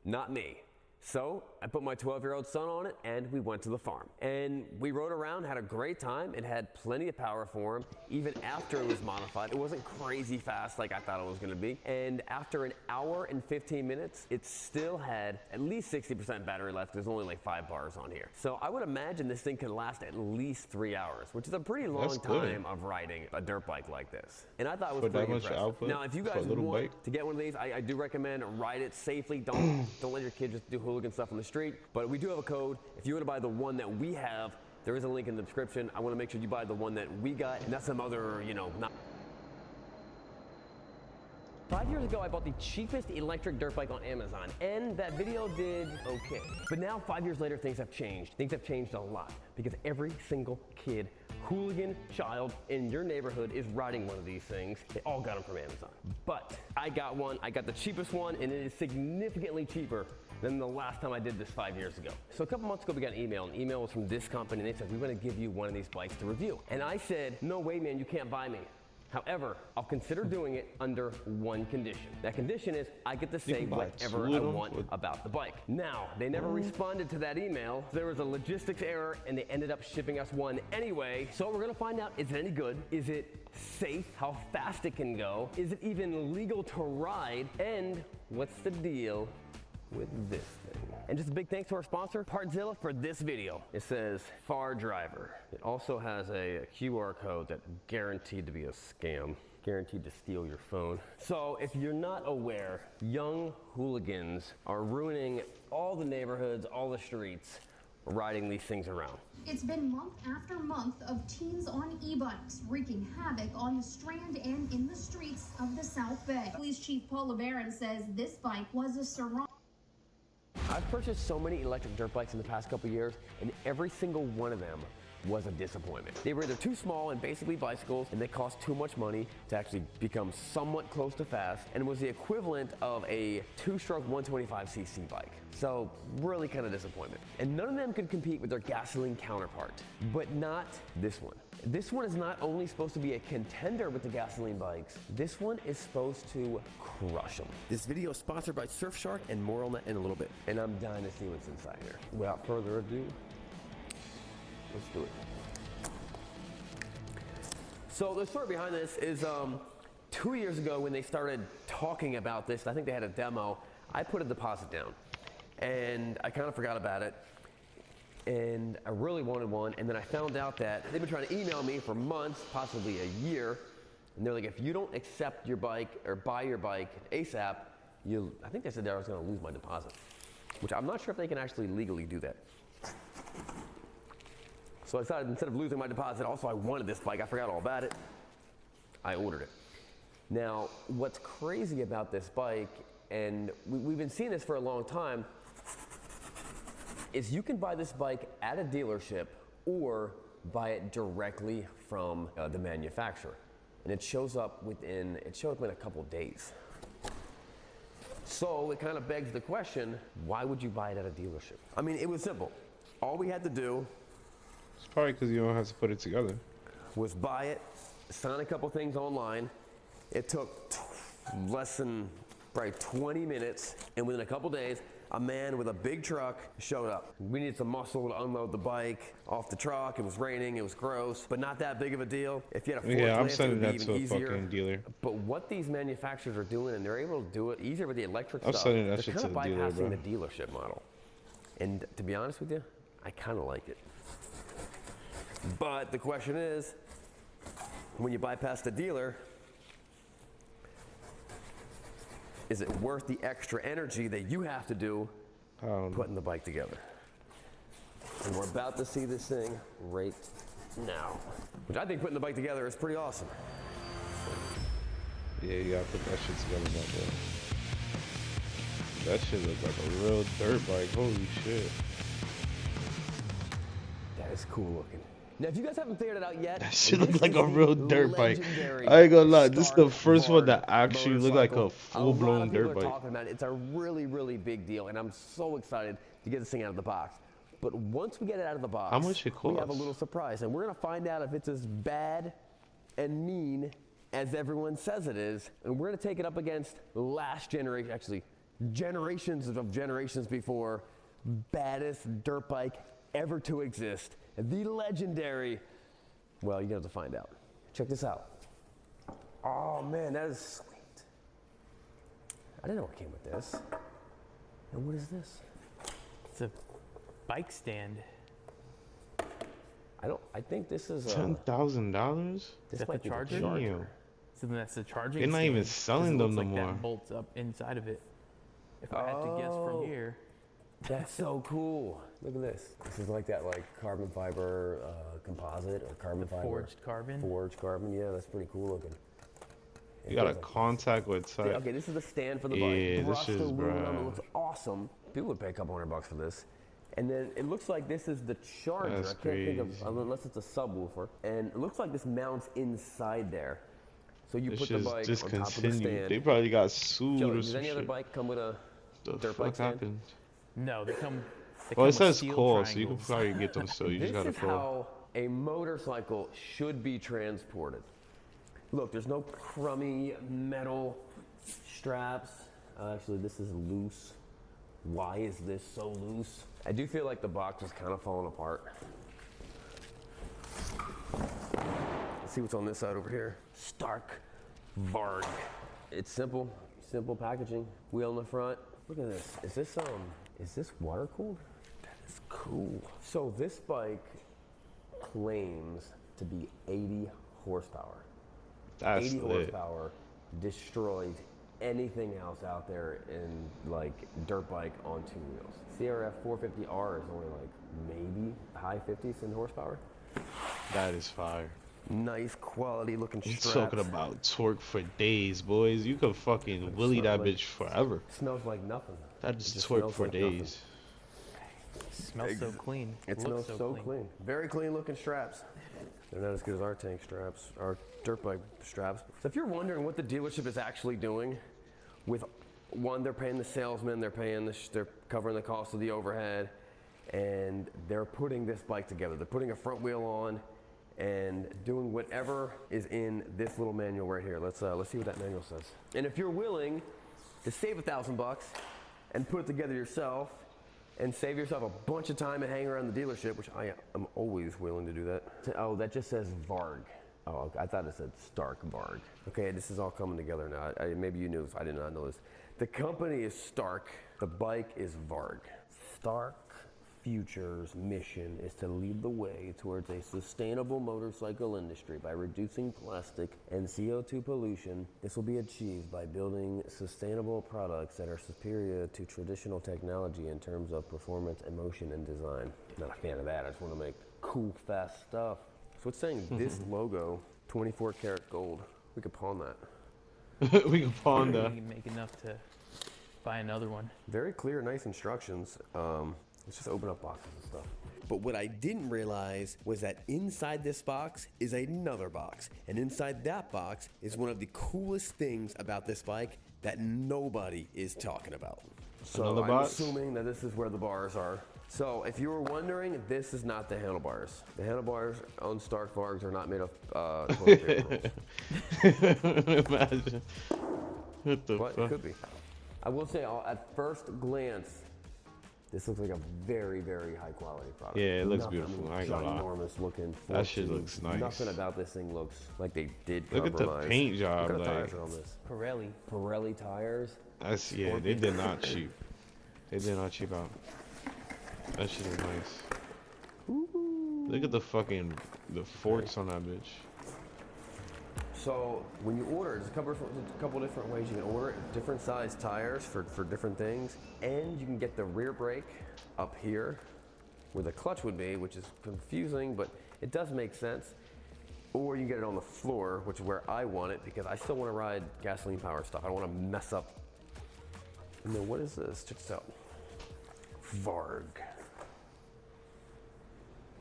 Not me. So I put my 12-year-old son on it and we went to the farm. And we rode around, had a great time. It had plenty of power for him. Even after it was modified, it wasn't crazy fast like I thought it was gonna be. And after an hour and 15 minutes, it still had at least 60% battery left. There's only like 5 bars on here. So I would imagine this thing can last at least 3 hours, which is a pretty long time of riding a dirt bike like this. And I thought it was pretty impressive. Now, if you guys want to get one of these, I do recommend ride it safely. Don't let your kid just do hooligan stuff on the street. But we do have a code. If you want to buy the one that we have, there is a link in the description. I want to make sure you buy the one that we got, and that's some other, not. 5 years ago, I bought the cheapest electric dirt bike on Amazon, and that video did okay. But now, 5 years later, things have changed. Things have changed a lot, because every single kid, hooligan, child in your neighborhood is riding one of these things. They all got them from Amazon. But I got one, I got the cheapest one, and it is significantly cheaper than the last time I did this 5 years ago. So a couple months ago, we got an email. An email was from this company, and they said, we want to give you one of these bikes to review. And I said, no way, man, you can't buy me. However, I'll consider doing it under one condition. That condition is I get to say whatever I want about the bike. Now, they never responded to that email. There was a logistics error, and they ended up shipping us one anyway. So we're gonna find out, is it any good? Is it safe? How fast it can go? Is it even legal to ride? And what's the deal with this thing? And just a big thanks to our sponsor, Partzilla, for this video. It says Far Driver. It also has a QR code that's guaranteed to be a scam, guaranteed to steal your phone. So if you're not aware, young hooligans are ruining all the neighborhoods, all the streets, riding these things around. It's been month after month of teens on e-bikes wreaking havoc on the Strand and in the streets of the South Bay. Police Chief Paul LeBaron says this bike was a Sarong. I've purchased so many electric dirt bikes in the past couple years, and every single one of them was a disappointment. They were either too small and basically bicycles, and they cost too much money to actually become somewhat close to fast, and was the equivalent of a 2-stroke 125cc bike. So really kind of disappointment. And none of them could compete with their gasoline counterpart, but not this one. This one is not only supposed to be a contender with the gasoline bikes, this one is supposed to crush them. This video is sponsored by Surfshark, and more on that in a little bit. And I'm dying to see what's inside here. Without further ado, let's do it. So the story behind this is 2 years ago when they started talking about this, I think they had a demo, I put a deposit down. And I kind of forgot about it. And I really wanted one, and then I found out that they've been trying to email me for months, possibly a year, and they're like, if you don't accept your bike or buy your bike ASAP, I think they said that I was gonna lose my deposit, which I'm not sure if they can actually legally do that. So I decided instead of losing my deposit, also I wanted this bike, I forgot all about it, I ordered it. Now, what's crazy about this bike and we've been seeing this for a long time, is you can buy this bike at a dealership or buy it directly from the manufacturer. And it shows up within a couple of days. So it kind of begs the question, why would you buy it at a dealership? I mean, it was simple. All we had to do It's probably because you don't have to put it together. was buy it, sign a couple things online. It took less than probably 20 minutes, and within a couple days, a man with a big truck showed up. We needed some muscle to unload the bike off the truck. It was raining, it was gross, but not that big of a deal. If you had a Yeah, I'm forklift, it sending would be that even to a easier. fucking dealer. But what these manufacturers are doing, and they're able to do it easier with the electric I'm stuff, sending that they're shit kind to of the dealer, bypassing bro. the dealership model. And to be honest with you, I kind of like it. But the question is, when you bypass the dealer, is it worth the extra energy that you have to do putting the bike together? And we're about to see this thing right now, which I think putting the bike together is pretty awesome. Yeah, you gotta put that shit together, my boy. That shit looks like a real dirt bike. Holy shit. That is cool looking. Now, if you guys haven't figured it out yet, That shit this looks like is a the real dirt bike. legendary I ain't gonna lie, this is the first one Stark that actually looked like a motorcycle. full-blown A lot of people dirt are bike. talking about it. It's a really, really big deal, and I'm so excited to get this thing out of the box. But once we get it out of the box, How much it we have a costs? little surprise, and we're gonna find out if it's as bad and mean as everyone says it is, and we're gonna take it up against last generation, actually generations of generations before, baddest dirt bike ever to exist, the legendary. Well, you have to find out. Check this out. Oh man, that is sweet. I didn't know it came with this. And what is this? It's a bike stand. I think this is $10,000? Is This that might the be the charger? charger. So then that's the charging. They're not even stand, 'cause selling it them looks no like more. That bolts up inside of it. If I had to guess Oh. from here. That's so cool. Look at this. This is like that carbon fiber composite or carbon fiber. Forged carbon? Forged carbon, yeah, that's pretty cool looking. You got a contact with type. Okay, this is the stand for the Yeah, bike. this Brushed shit is aluminum. It brown. looks awesome. People would pay a couple $100 for this. And then it looks like this is the charger. That's I can't think crazy. of, unless it's a subwoofer. And it looks like this mounts inside there. So you This put the shit's bike on top of the discontinued. stand. They probably got sued Joey, or does some any other shit. bike come with a The dirt fuck bike stand? happened? No, they come. Well, it with says steel call, so you can triangles. probably get them still. You just This gotta is call. how a motorcycle should be transported. Look, there's no crummy metal straps. Actually, this is loose. Why is this so loose? I do feel like the box is kind of falling apart. Let's see what's on this side over here. Stark Varg. It's simple packaging. Wheel in the front. Look at this. Is this water cooled? That is cool. So this bike claims to be 80 horsepower. That's 80 lit. horsepower destroys anything else out there in dirt bike on two wheels. CRF 450R is only maybe high 50s in horsepower. That is fire. Nice quality looking You're straps. talking about torque for days, boys. You could fucking willy that bitch forever. Smells like nothing. That It is just torque smells for like nothing. days. Smells so clean. It Looks smells so clean. Very clean looking straps. They're not as good as our tank straps, our dirt bike straps. So if you're wondering what the dealership is actually doing, with one, they're paying the salesman, they're covering the cost of the overhead, and they're putting this bike together. They're putting a front wheel on and doing whatever is in this little manual right here. Let's see what that manual says. And if you're willing to save $1,000 and put it together yourself and save yourself a bunch of time and hang around the dealership, which I am always willing to do that. Oh, that just says Varg. Oh, I thought it said Stark Varg. Okay, this is all coming together now. Maybe you knew, I did not know this. The company is Stark, the bike is Varg. Stark Future's mission is to lead the way towards a sustainable motorcycle industry by reducing plastic and CO2 pollution. This will be achieved by building sustainable products that are superior to traditional technology in terms of performance, emotion, and design. Not a fan of that. I just want to make cool, fast stuff. So it's saying this logo, 24 karat gold. We could pawn that. We can pawn that. You can make enough to buy another one. Very clear, nice instructions. Let's just open up boxes and stuff. But what I didn't realize was that inside this box is another box. And inside that box is one of the coolest things about this bike that nobody is talking about. So Another I'm box? assuming that this is where the bars are. So if you were wondering, this is not the handlebars. The handlebars on Stark Vargs are not made of toilet paper rolls. Imagine. What the But fuck? it could be. I will say, at first glance, this looks like a very, very high quality product. Yeah, it looks Nothing, beautiful. I ain't gonna lie. ginormous looking. That shit 14. looks nice. Nothing about this thing looks like they did Look at the compromise. paint job, Look at the like- tires on this. Pirelli. Pirelli tires. That's yeah. They did not cheap. They did not cheap out. That shit is nice. Look at the fucking forks on that bitch. So when you order, there's a couple different ways you can order it. Different size tires for different things, and you can get the rear brake up here, where the clutch would be, which is confusing, but it does make sense. Or you can get it on the floor, which is where I want it, because I still want to ride gasoline powered stuff. I don't want to mess up. And then what is this? Check this out. Varg.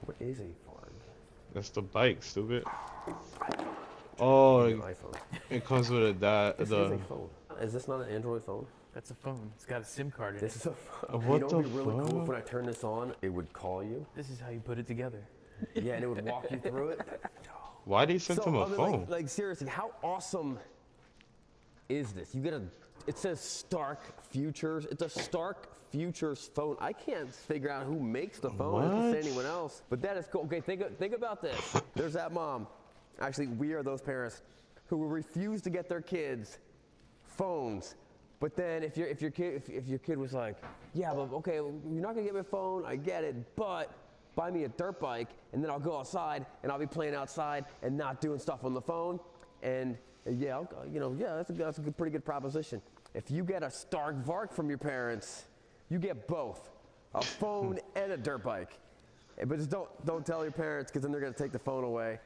What is a Varg? That's the bike, stupid. Oh, An iPhone. it comes with This is a phone. Is this not an Android phone? That's a phone. It's got a SIM card in This it. is a phone. What You know the what'd be really cool if fuck? when I turn this on, it would call you. This is how you put it together. Yeah, and it would walk you through it. Why they sent him a other- phone? Like seriously, how awesome is this? You get it says Stark Futures. It's a Stark Futures phone. I can't figure out who makes the phone. I can't What? say anyone else. But that is cool. Okay, think about this. There's that mom. Actually, we are those parents who will refuse to get their kids phones. But then if your kid was like, yeah, but okay, you're not gonna get me a phone, I get it, but buy me a dirt bike, and then I'll go outside and I'll be playing outside and not doing stuff on the phone. And yeah, that's a pretty good proposition. If you get a Stark Vark from your parents, you get both, a phone and a dirt bike. But just don't tell your parents, because then they're gonna take the phone away.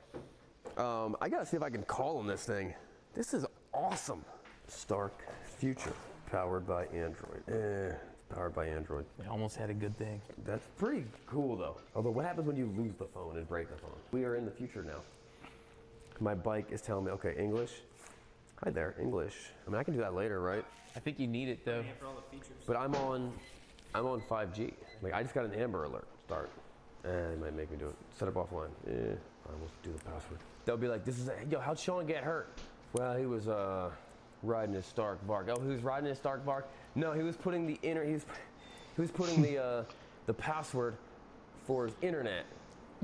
I gotta see if I can call on this thing. This is awesome. Stark Future, powered by Android. Powered by Android. They almost had a good thing. That's pretty cool though. Although what happens when you lose the phone and break the phone? We are in the future now. My bike is telling me, okay, English. Hi there, English. I mean, I can do that later, right? I think you need it though. But I'm on 5G. Like I just got an Amber Alert. Start. They might make me do it. Set up offline. I almost do the password. They'll be like, yo, how'd Sean get hurt? Well, he was riding his Stark Vark. Oh, he was riding his Stark Vark? No, he was putting he was putting the password for his internet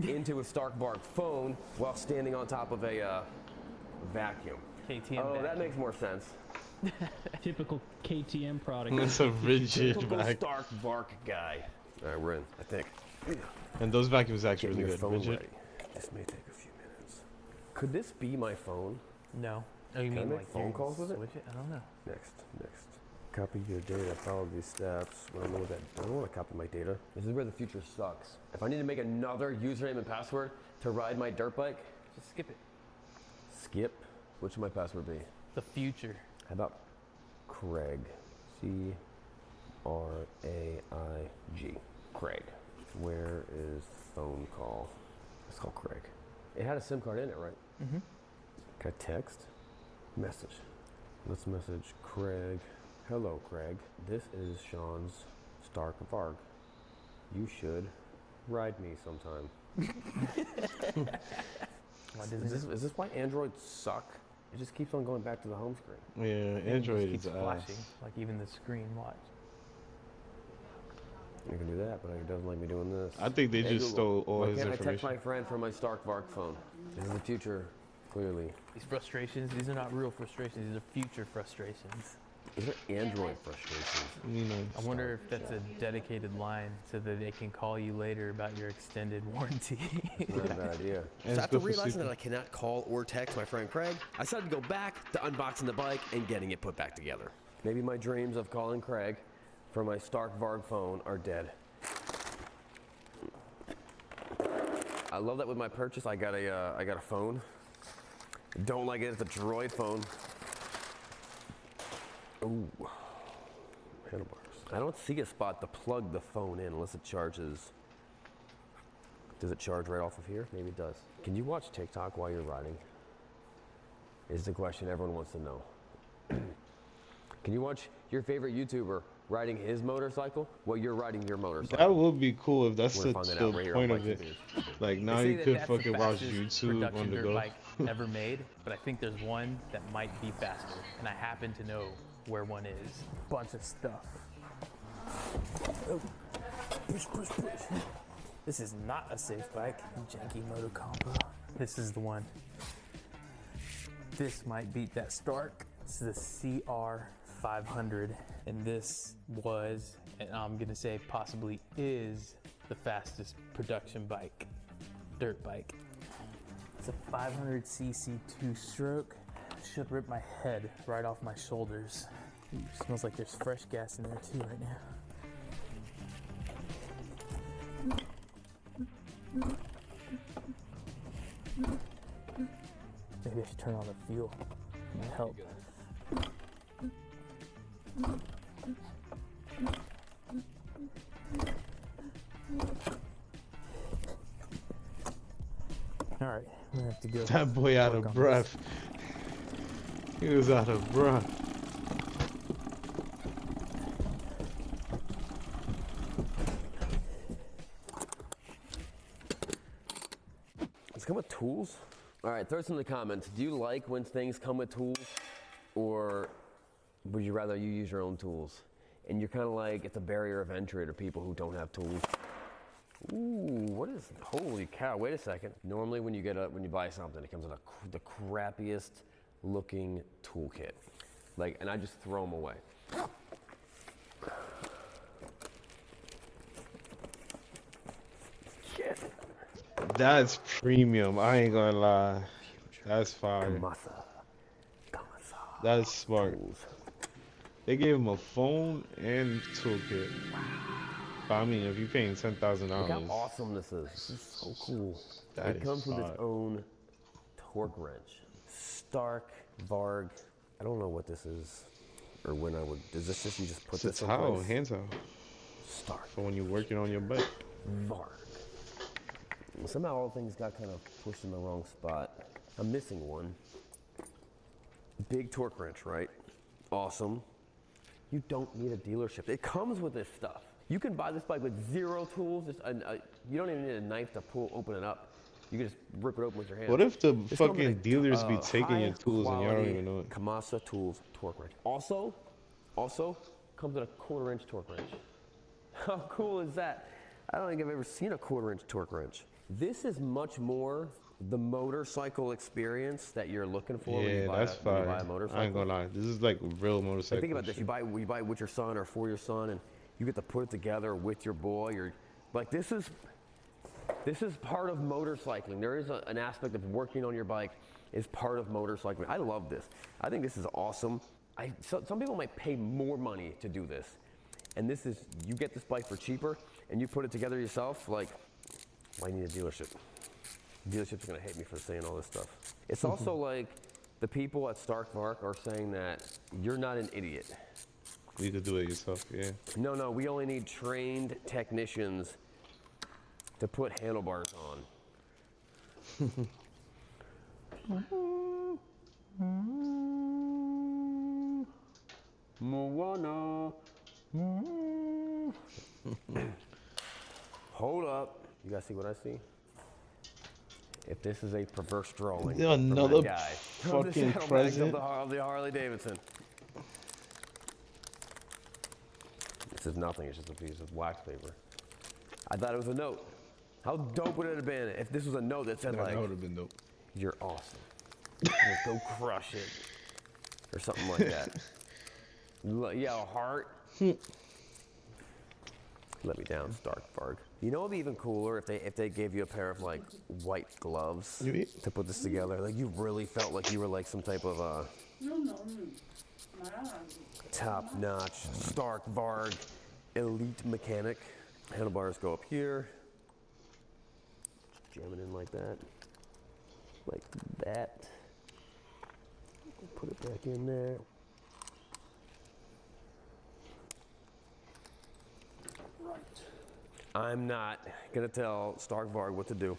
into his Stark Vark phone while standing on top of a vacuum. KTM Oh, vacuum. that makes more sense. Typical KTM product. That's a rigid Typical vac. Stark Vark guy. All right, we're in, I think. And those vacuums actually Getting really your good. phone Rigid. ready. This may take a few minutes. Could this be my phone? No. Oh, you Can I mean make like phone you calls with it? switch I don't know. Next. Copy your data, follow these steps. I don't want to copy my data. This is where the future sucks. If I need to make another username and password to ride my dirt bike, Just skip it. skip. What should my password be? The future. How about Craig? C-R-A-I-G. Craig. Where is phone call? Let's call Craig. It had a SIM card in it, right? Mm-hmm. Can I text? Message. Let's message Craig. Hello, Craig. This is Sean's Stark Varg. You should ride me sometime. Is this why Androids suck? It just keeps on going back to the home screen. Yeah, Android keeps is flashing, ass. like even the screen. Watch. You can do that, but it doesn't like me doing this. I think they Hey, just Google, stole all why his can't I text information. my friend from my Stark Vark phone? This is the future, clearly. These frustrations, these are not real frustrations. These are future frustrations. These are Android frustrations. I wonder if that's a dedicated line so that they can call you later about your extended warranty. Not a bad idea. And So after good for realizing sleeping. that I cannot call or text my friend Craig, I decided to go back to unboxing the bike and getting it put back together. Maybe my dreams of calling Craig from my Stark Varg phone are dead. I love that with my purchase, I got a phone. Don't like it, it's a Droid phone. Ooh. I don't see a spot to plug the phone in unless it charges. Does it charge right off of here? Maybe it does. Can you watch TikTok while you're riding? Is the question everyone wants to know. Can you watch your favorite YouTuber riding his motorcycle while you're riding your motorcycle? That would be cool if that's We're the gonna find that out right here on point of Bike it. Reviews. Like now They say you that could that's the fucking watch fastest YouTube production on the dirt go. bike ever made, but I think there's one that might be faster, and I happen to know where one is. Bunch of stuff. Oh. Push, push, push. This is not a safe bike, janky moto combo. This is the one. This might beat that Stark. This is the CR500, and this was, and I'm gonna say possibly is, the fastest production bike, dirt bike. It's a 500cc 2-stroke. Should rip my head right off my shoulders. Ooh, smells like there's fresh gas in there too right now. Maybe I should turn on the fuel. It might help. All right, we're gonna have to go. That boy out of breath. He was out of breath. Does it come with tools? All right, throw some in the comments. Do you like when things come with tools, or would you rather you use your own tools? And you're kind of like, it's a barrier of entry to people who don't have tools. Ooh, what is, holy cow, wait a second. Normally when you buy something, it comes with the crappiest looking toolkit. Like, and I just throw them away. Shit. That's premium. I ain't gonna lie. That's fire. That's smart. They gave him a phone and toolkit. But I mean, if you're paying $10,000, Look how awesome this is. This is so cool. It comes with its own torque wrench. Stark Varg. I don't know what this is, or when I would. Is this just you just put It's this a towel, someplace? hand towel. Stark. For when you're working on your bike. Varg. Somehow all things got kind of pushed in the wrong spot. I'm missing one. Big torque wrench, right? Awesome. You don't need a dealership. It comes with this stuff. You can buy this bike with zero tools. You don't even need a knife to open it up. You can just rip it open with your hands. What if the This comes with fucking a dealers be taking your tools and y'all don't high-quality even know it? Kamasa Tools torque wrench. Also comes with a 1/4 inch torque wrench. How cool is that? I don't think I've ever seen a 1/4 inch torque wrench. This is much more the motorcycle experience that you're looking for when you buy that's when you buy fire. a motorcycle. I ain't gonna lie. This is like real motorcycle. Like, think about this. shit. You buy it with your son or for your son, and you get to put it together with your boy. Or like this is part of motorcycling. There is an aspect of working on your bike is part of motorcycling. I love this. I think this is awesome. Some people might pay more money to do this, and this is you get this bike for cheaper, and you put it together yourself. Like, why need a dealership? Dealerships are gonna hate me for saying all this stuff. It's also like the people at Stark Vark are saying that you're not an idiot. You could do it yourself, yeah. No, we only need trained technicians to put handlebars on. Moana. Hold up. You guys see what I see? If this is a perverse drawing Another from that guy. From the fucking saddlebags present. of the Harley Davidson. This is nothing, it's just a piece of wax paper. I thought it was a note. How dope would it have been if this was a note that said Yeah, like, that would have been dope. you're awesome. Like, go crush it. Or something like that. Yeah, a heart. Let me down, Stark Varg. You know, it'd be even cooler if they gave you a pair of like white gloves to put this together. Like you really felt like you were like some type of top-notch Stark Varg elite mechanic. Handlebars go up here. Jam it in like that. Like that. Put it back in there. I'm not gonna tell Stark Varg what to do,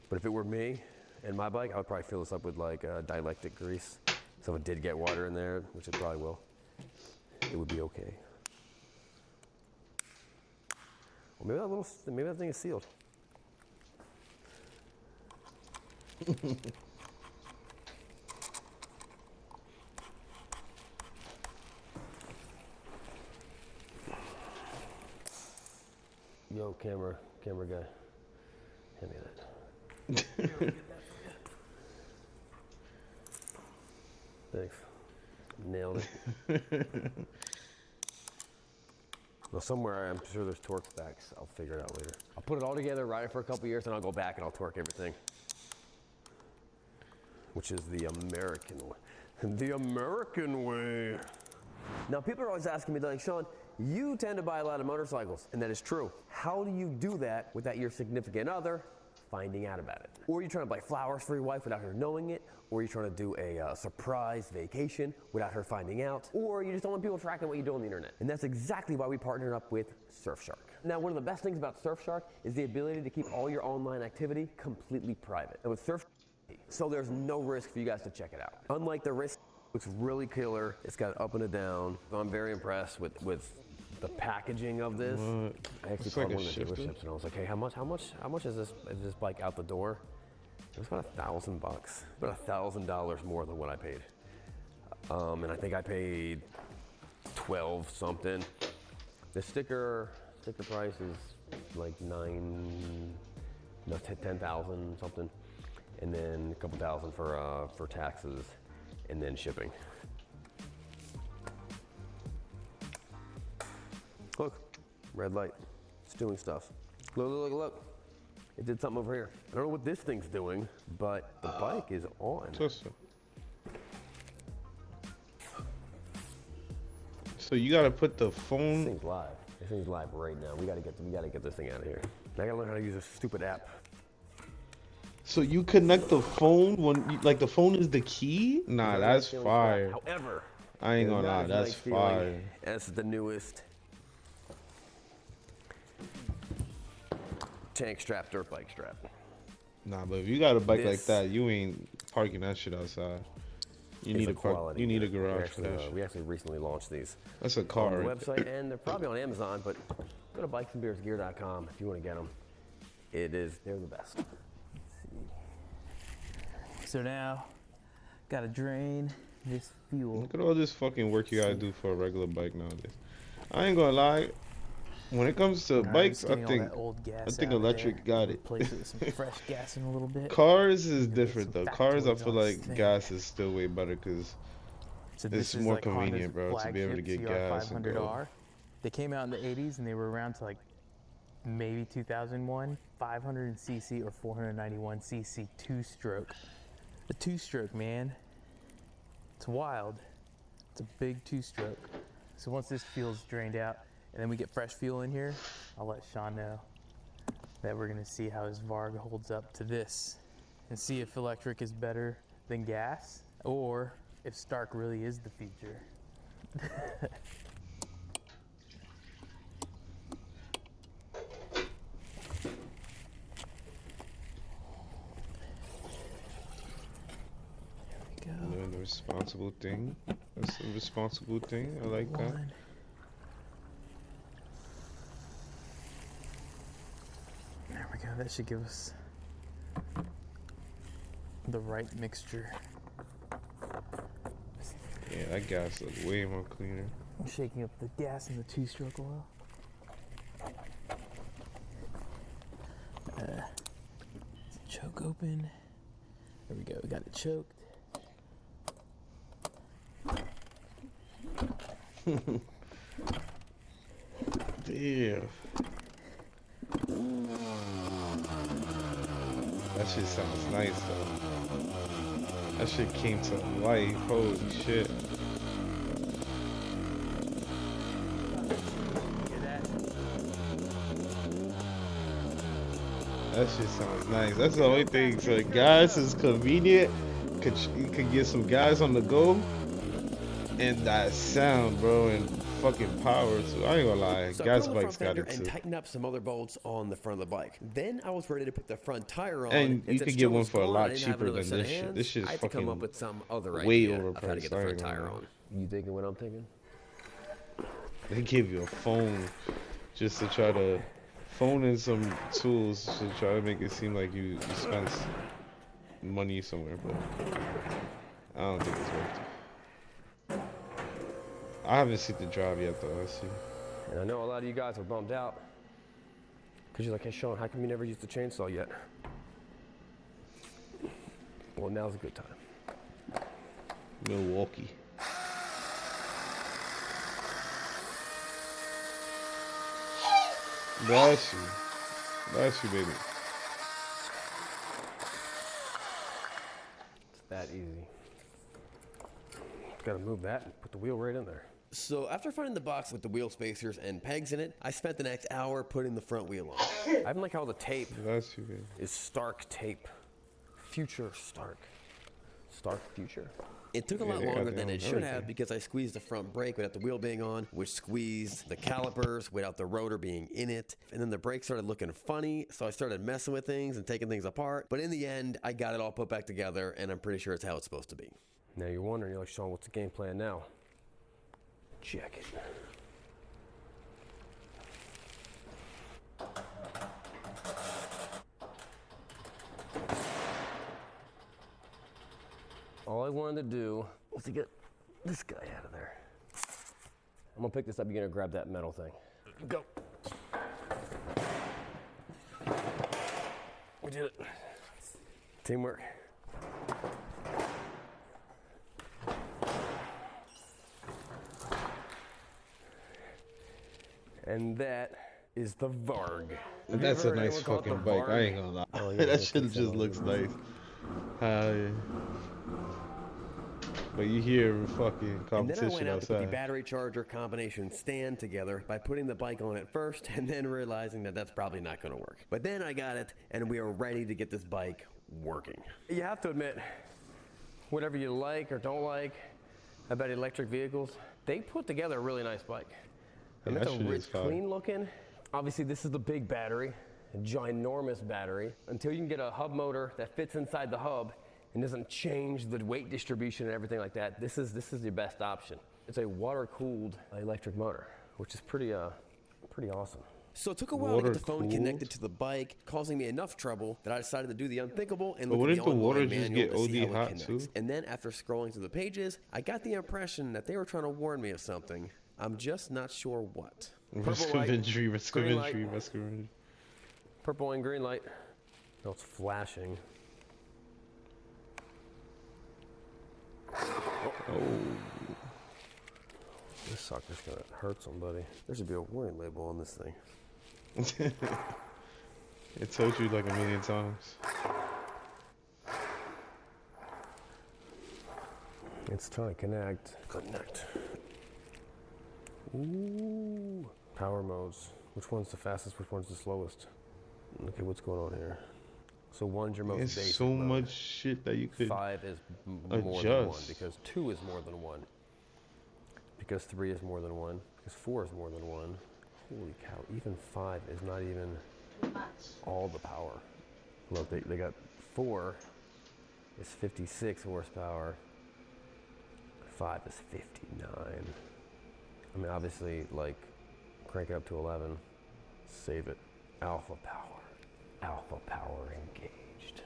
but if it were me and my bike, I would probably fill this up with like dielectric grease. So if it did get water in there, which it probably will, it would be okay. Well, maybe that thing is sealed. Yo, camera guy, hand me that. Thanks. Nailed it. Well, somewhere I'm sure there's torque specs. I'll figure it out later. I'll put it all together, ride it for a couple years, and I'll go back and I'll torque everything. Which is the American way. The American way. Now, people are always asking me, like, Sean, you tend to buy a lot of motorcycles, and that is true. How do you do that without your significant other finding out about it? Or you're trying to buy flowers for your wife without her knowing it, or you're trying to do a surprise vacation without her finding out, or you just don't want people tracking what you do on the internet. And that's exactly why we partnered up with Surfshark. Now, one of the best things about Surfshark is the ability to keep all your online activity completely private. And with Surfshark, so there's no risk for you guys to check it out. Unlike the risk, looks really killer. It's got an up and a down. So I'm very impressed with the packaging of this. What? I actually It's called like one a of the shifter? dealerships and I was like, hey, how much is this bike out the door? It was about $1,000 bucks, about $1,000 more than what I paid. And I think I paid 12 something. The sticker price is like 10,000 something, and then a couple thousand for taxes, and then shipping. Look, red light, it's doing stuff. Look. It did something over here. I don't know what this thing's doing, but the bike is on. So you gotta put the phone. This thing's live. This thing's live right now. We gotta get this thing out of here. I gotta learn how to use a stupid app. So you connect the phone when like the phone is the key? Nah, that's fire. However, I ain't gonna lie, that's fire. That's the newest tank strap, dirt bike strap. Nah, but if you got a bike like that, you ain't parking that shit outside. You need a park. You need a garage for that. We actually recently launched these. That's a car. On the right website, and they're probably on Amazon, but go to bikesandbeersgear.com if you want to get them. They're the best. So now, gotta drain this fuel. Look at all this fucking work you gotta do for a regular bike nowadays. I ain't gonna lie. When it comes to bikes, I think electric got it. Replace it with some fresh gas in a little bit. Cars is different though. Cars, I feel like gas is still way better because it's more like convenient, bro, to be able to get gas and go. CR500R. They came out in the 80s and they were around to like maybe 2001. 500cc or 491cc two-stroke. The two-stroke, man. It's wild. It's a big two-stroke. So once this fuel's drained out, and then we get fresh fuel in here, I'll let Sean know that we're gonna see how his Varg holds up to this and see if electric is better than gas or if Stark really is the future. Doing the responsible thing. That's a responsible thing. I like that. There we go. That should give us the right mixture. Yeah, that gas looks way more cleaner. I'm shaking up the gas in the two-stroke oil. Choke open. There we go. We got it choked. Damn. That shit sounds nice though. That shit came to life. Holy shit. That shit sounds nice. That's the only thing. So gas is convenient. You could get some gas on the go. And that sound, bro. And fucking power too. I ain't gonna lie, So gas I put on the bikes front got fender it and too. tightened up some other bolts on the front of the bike. Then I was ready to put the front tire on. And you since could get Joe one was for a gone, lot I didn't have cheaper another than set of this shit. hands. This shit is I had to come fucking up with some other way idea of how to overpriced. get the I front ain't gonna tire lie. on. You thinking what I'm thinking? They give you a phone just to try to phone in some tools to try to make it seem like you spent money somewhere, but I don't think it's worth it. I haven't seen the drive yet though. Let's see. And I know a lot of you guys are bummed out because you're like, hey Sean, how come you never used the chainsaw yet? Well, now's a good time. Milwaukee. Bless you. Bless you, baby. It's that easy. Gotta move that and put the wheel right in there. So after finding the box with the wheel spacers and pegs in it, I spent the next hour putting the front wheel on. I even like how the tape is Stark tape. Future Stark. Stark Future. It took a lot longer than it should have because I squeezed the front brake without the wheel being on, which squeezed the calipers without the rotor being in it. And then the brakes started looking funny, so I started messing with things and taking things apart. But in the end, I got it all put back together, and I'm pretty sure it's how it's supposed to be. Now you're wondering, you're like, Sean, what's the game plan now? Check it. All I wanted to do was to get this guy out of there. I'm gonna pick this up. You're gonna grab that metal thing. Go. We did it. Teamwork. And that is the Varg. That's a nice fucking bike. I ain't gonna lie. Oh, yeah, That shit just looks nice. Yeah. But you hear fucking And then I competition went out to put the outside. battery charger combination stand together by putting the bike on it first and then realizing that that's probably not going to work. But then I got it and we are ready to get this bike working. You have to admit, whatever you like or don't like about electric vehicles, they put together a really nice bike. I mean, Yeah, it's that shit is rich, fire. clean looking. Obviously, this is the big battery, a ginormous battery. Until you can get a hub motor that fits inside the hub and doesn't change the weight distribution and everything like that, this is your best option. It's a water-cooled electric motor, which is pretty awesome. So it took a while to get the phone Water-cooled? connected to the bike, causing me enough trouble that I decided to do the unthinkable and But look at the wouldn't the water online just manual get to see OD how it hot, connects. too? And then after scrolling through the pages, I got the impression that they were trying to warn me of something. I'm just not sure what. Risk Purple of light, injury, risk of green light. injury, risk of injury. Purple and green light. No, it's flashing. Oh. This sucker's gonna hurt somebody. There should be a warning label on this thing. It told you like a million times. It's trying to connect. Connect. Ooh. Power modes. Which one's the fastest? Which one's the slowest? Okay, what's going on here? So one's your most There's basic so mode. much shit that you could 5 is more than 1 adjust. because 2 is more than 1. Because 3 is more than 1. Because 4 is more than 1. Holy cow! Even 5 is not even all the power. Look, they got 4 is 56 horsepower. 5 is 59. I mean, obviously, like, crank it up to 11. Save it. Alpha power. Alpha power engaged.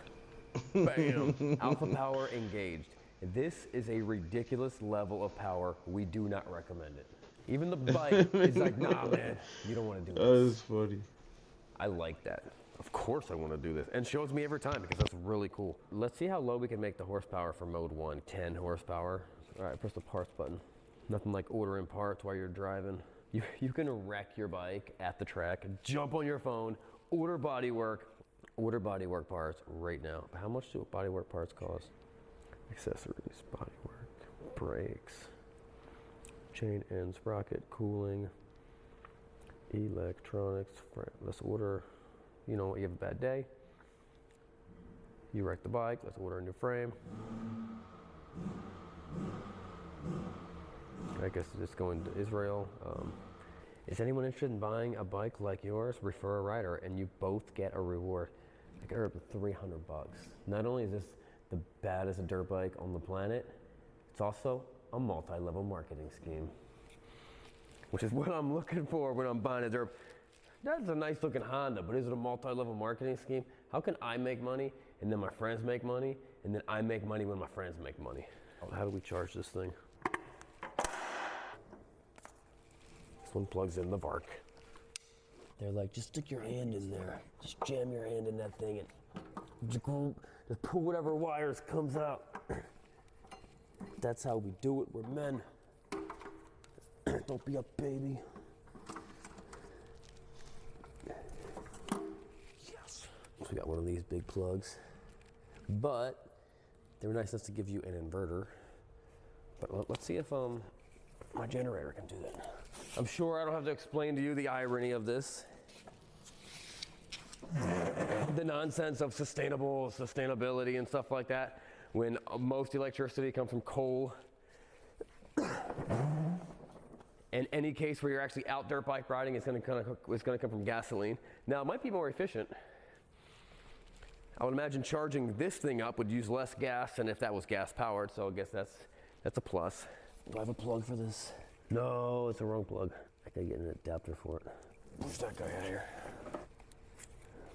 Bam! Alpha power engaged. This is a ridiculous level of power. We do not recommend it. Even the bike is like, nah, man, you don't want to do this. That's funny. I like that. Of course I want to do this. And shows me every time because that's really cool. Let's see how low we can make the horsepower for mode 1. 10 horsepower. All right, press the parts button. Nothing like ordering parts while you're driving. You can wreck your bike at the track, jump on your phone, order bodywork parts right now. How much do bodywork parts cost? Accessories, bodywork, brakes, chain and sprocket, cooling, electronics. Let's order, you know, you have a bad day, you wreck the bike, let's order a new frame. I guess it's going to Israel. Is anyone interested in buying a bike like yours? Refer a rider, and you both get a reward. I got her up to $300. Not only is this the baddest dirt bike on the planet, it's also a multi-level marketing scheme, which is what I'm looking for when I'm buying a dirt. That's a nice looking Honda, but is it a multi-level marketing scheme? How can I make money, and then my friends make money, and then I make money when my friends make money? How do we charge this thing? This one plugs in the VARC. They're like, just stick your hand in there. Just jam your hand in that thing and just pull whatever wires comes out. That's how we do it, we're men. Don't be a baby. Yes. So we got one of these big plugs. But they were nice enough to give you an inverter. But let's see if my generator can do that. I'm sure I don't have to explain to you the irony of this. The nonsense of sustainability and stuff like that, when most electricity comes from coal. In any case where you're actually out dirt bike riding, it's going to come from gasoline. Now, it might be more efficient. I would imagine charging this thing up would use less gas than if that was gas powered, so I guess that's a plus. Do I have a plug for this? No, it's the wrong plug. I gotta get an adapter for it. Push that guy out of here.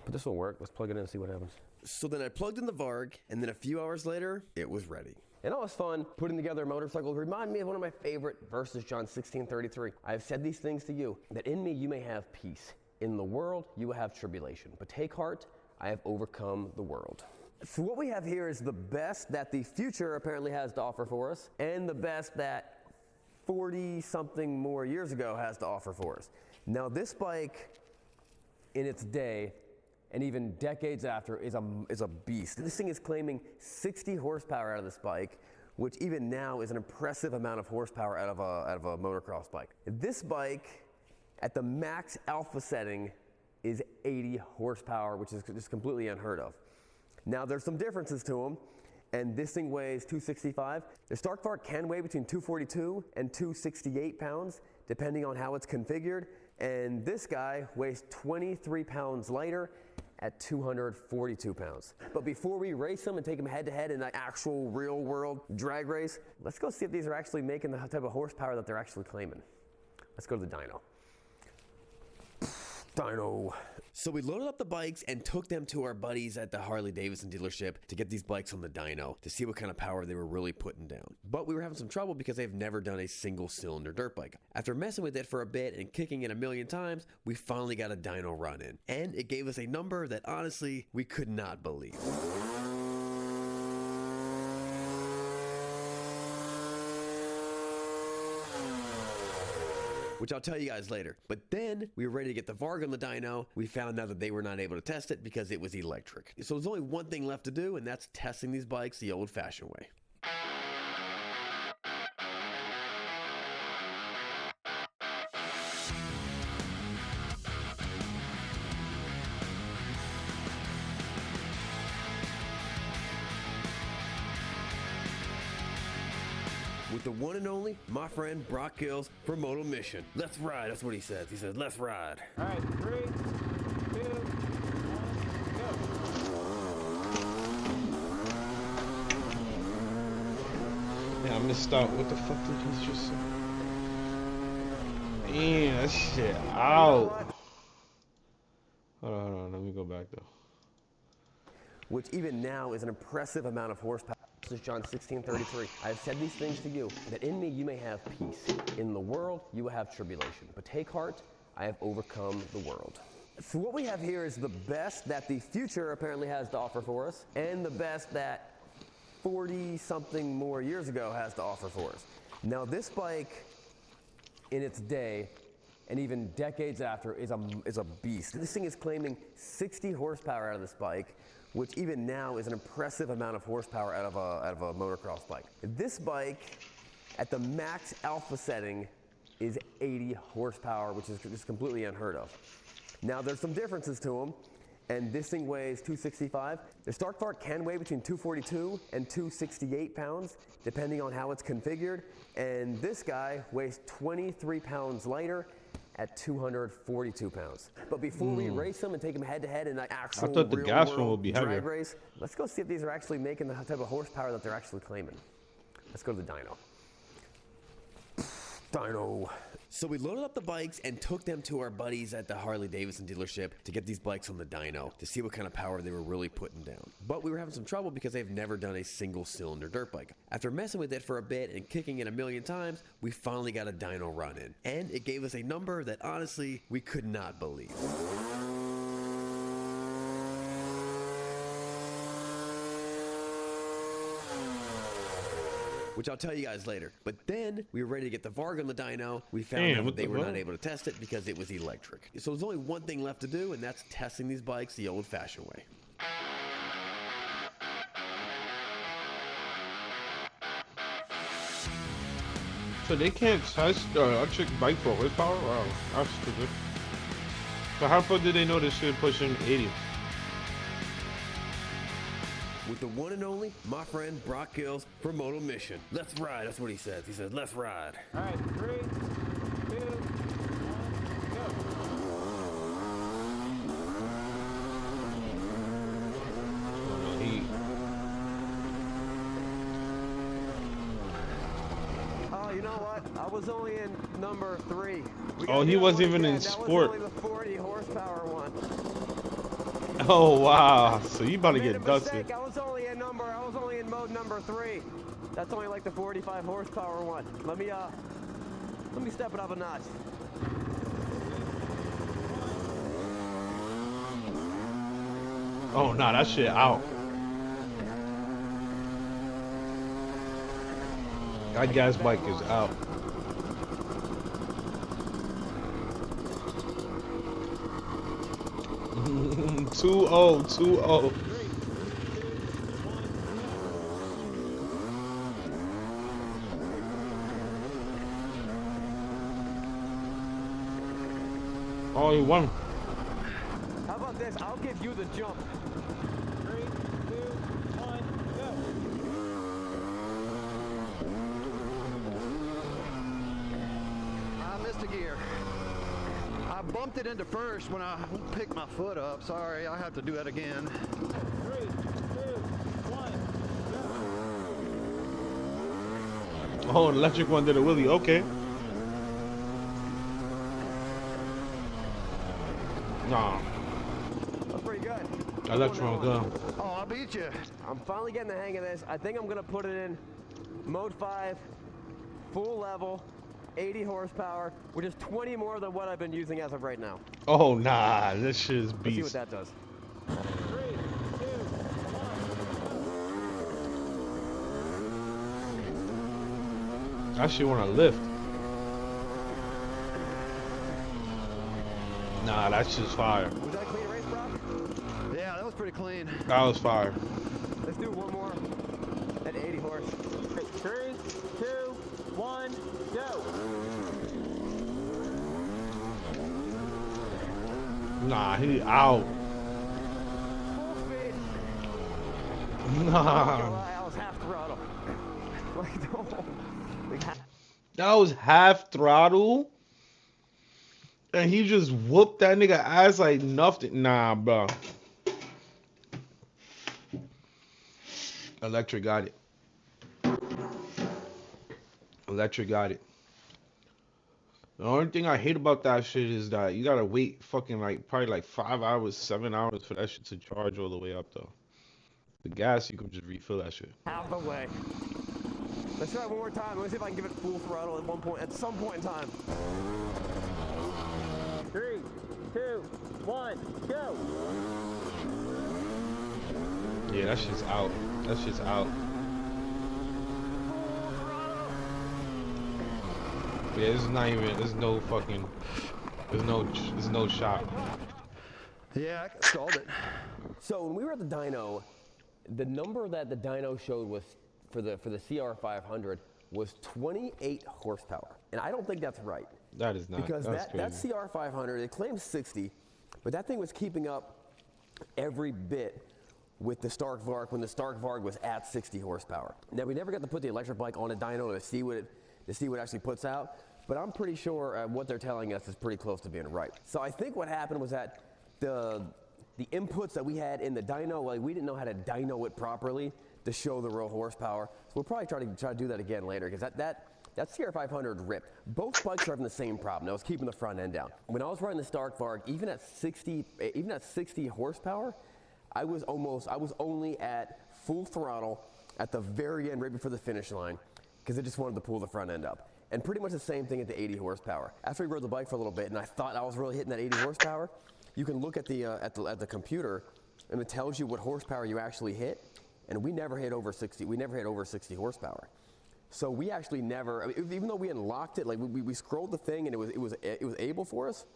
But this will work. Let's plug it in and see what happens. So then I plugged in the VARG, and then a few hours later, it was ready. And it was fun putting together a motorcycle. It reminded me of one of my favorite verses, John 16:33. I have said these things to you, that in me you may have peace. In the world you will have tribulation. But take heart, I have overcome the world. So what we have here is the best that the future apparently has to offer for us, and the best that 40-something more years ago has to offer for us. Now this bike, in its day, and even decades after, is a beast. This thing is claiming 60 horsepower out of this bike, which even now is an impressive amount of horsepower out of a motocross bike. This bike, at the max alpha setting, is 80 horsepower, which is just completely unheard of. Now there's some differences to them, and this thing weighs 265. The Stark VARC can weigh between 242 and 268 pounds, depending on how it's configured. And this guy weighs 23 pounds lighter at 242 pounds. But before we race them and take them head to head in an actual real world drag race, let's go see if these are actually making the type of horsepower that they're actually claiming. Let's go to the dyno. Dyno. So we loaded up the bikes and took them to our buddies at the Harley Davidson dealership to get these bikes on the dyno to see what kind of power they were really putting down. But we were having some trouble because they've never done a single cylinder dirt bike. After messing with it for a bit and kicking it a million times, we finally got a dyno run in. And it gave us a number that honestly we could not believe. Which I'll tell you guys later. But then we were ready to get the VARG on the dyno. We found out that they were not able to test it because it was electric. So there's only one thing left to do, and that's testing these bikes the old-fashioned way. With the one and only, my friend Brock Gills from Moto Mission. Let's ride, that's what he says. He says, let's ride. All right, 3, 2, 1, go. Yeah, I missed out. What the fuck did he just say? Damn, that shit out. Hold on, let me go back though. Which even now is an impressive amount of horsepower. This is John 16:33. I have said these things to you, that in me you may have peace. In the world you will have tribulation. But take heart, I have overcome the world. So what we have here is the best that the future apparently has to offer for us, and the best that 40-something more years ago has to offer for us. Now this bike, in its day, and even decades after, is a beast. This thing is claiming 60 horsepower out of this bike, which even now is an impressive amount of horsepower out of a motocross bike. This bike, at the max alpha setting, is 80 horsepower, which is just completely unheard of. Now there's some differences to them, and this thing weighs 265. The Stark Fart can weigh between 242 and 268 pounds, depending on how it's configured. And this guy weighs 23 pounds lighter at 242 pounds. But before we race them and take them head to head in an actual I thought the gas one real-world would be drag heavier. race, let's go see if these are actually making the type of horsepower that they're actually claiming. Let's go to the dyno. Dyno. So we loaded up the bikes and took them to our buddies at the Harley-Davidson dealership to get these bikes on the dyno to see what kind of power they were really putting down. But we were having some trouble because they've never done a single cylinder dirt bike. After messing with it for a bit and kicking it a million times, we finally got a dyno run in. And it gave us a number that honestly, we could not believe. Which I'll tell you guys later. But then we were ready to get the Varg on the dyno. We found Damn, out what that they the were fuck? not able to test it because it was electric. So there's only one thing left to do, and that's testing these bikes the old-fashioned way. So they can't test electric bike for horsepower? Wow, that's stupid. So how far did they know this shit pushing 80? With the one and only, my friend Brock Gills from Moto Mission. Let's ride, that's what he says. He says, let's ride. All right, 3, 2, 1, go. Oh, you know what? I was only in number 3. Oh, he wasn't even in That sport. was only the 40 horsepower one. Oh wow, so you about to I made get a dusted. mistake. I was only in mode number 3. That's only like the 45 horsepower one. Let me step it up a notch. Oh nah, that shit out. That gas bike is out. Two oh. Oh, he won. How about this? I'll give you the jump. 3, 2, 1, go. I missed a gear. I bumped it into first when I picked my foot up. Sorry, I have to do that again. 3, 2, 1, go. Oh, electric one did a wheelie. Okay. Nah. That's pretty good. Electric one gun. Oh, I beat you. I'm finally getting the hang of this. I think I'm gonna put it in mode 5, full level, 80 horsepower, which is 20 more than what I've been using as of right now. Oh nah, this shit is Let's see what beast. that does. 3, 2, 1. That shit wanna lift. Nah, that's just fire. Was that a clean race, Brock? Yeah, that was pretty clean. That was fire. Let's do one more at 80 horse. 3, 2, 1, go. Nah, he out. Nah. I was half throttle. Like, no. Like, That was half throttle. And he just whooped that nigga ass like nothing. Nah, bro. Electric got it. Electric got it. The only thing I hate about that shit is that you gotta wait fucking like probably like 5 hours, 7 hours for that shit to charge all the way up though. The gas, you can just refill that shit. Out of the way. Let's try it one more time. Let's see if I can give it full throttle at some point in time. 3, 2, 1, go. Yeah, that shit's out. That shit's out. Yeah, this is not even. There's no fucking. There's no shot. Yeah, I stalled it. So when we were at the dyno, the number that the dyno showed was for the CR500 was 28 horsepower, and I don't think that's right. That is not. Because That's that crazy. CR500, it claims 60, but that thing was keeping up every bit with the Stark Varg when the Stark Varg was at 60 horsepower. Now, we never got to put the electric bike on a dyno to see what it actually puts out, but I'm pretty sure what they're telling us is pretty close to being right. So I think what happened was that the inputs that we had in the dyno, like we didn't know how to dyno it properly to show the real horsepower. So we'll probably try to do that again later, because that CR500 ripped. Both bikes are having the same problem. I was keeping the front end down. When I was riding the Stark Varg, even at 60 horsepower, I was only at full throttle at the very end, right before the finish line, because I just wanted to pull the front end up. And pretty much the same thing at the 80 horsepower. After we rode the bike for a little bit, and I thought I was really hitting that 80 horsepower, you can look at the computer, and it tells you what horsepower you actually hit. And we never hit over 60. We never hit over 60 horsepower. So we actually never, I mean, even though we unlocked it, like we scrolled the thing and it was able for us.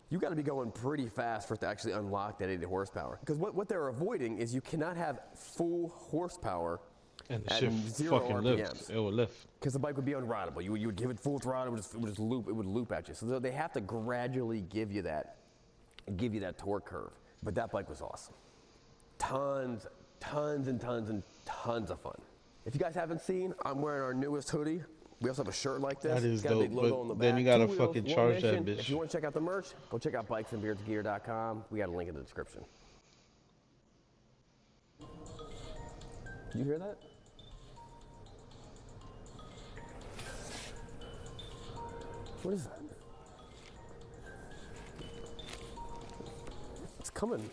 You got to be going pretty fast for it to actually unlock that 80 horsepower. Because what they're avoiding is you cannot have full horsepower and the at shit 0 fucking RPMs. lifts. It will lift. Because the bike would be unrideable. You would give it full throttle, it would just loop at you. So they have to gradually give you that torque curve. But that bike was awesome. Tons and tons of fun. If you guys haven't seen, I'm wearing our newest hoodie. We also have a shirt like this. That is It's got a big dope, logo but on the then back. you gotta 2 wheels, fucking 1 charge that mission. bitch. If you want to check out the merch, go check out bikesandbeardsgear.com. We got a link in the description. Did you hear that? What is that? It's coming.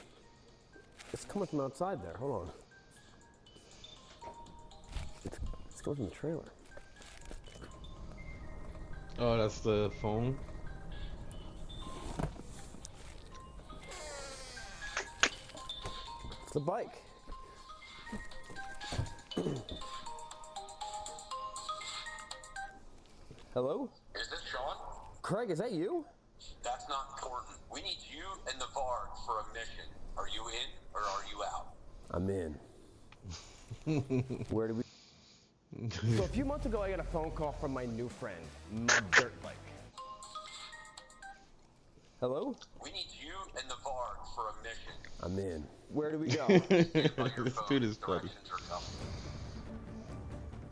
It's coming from outside there. Hold on. It's coming from the trailer. Oh, that's the phone. It's the bike. Hello? Is this Sean? Craig, is that you? That's not important. We need you and the Varg for a mission. Are you in or are you out? I'm in. Where do we... So a few months ago, I got a phone call from my new friend, my dirt bike. Hello? We need you and the Varg for a mission. I'm in. Where do we go? This dude is funny.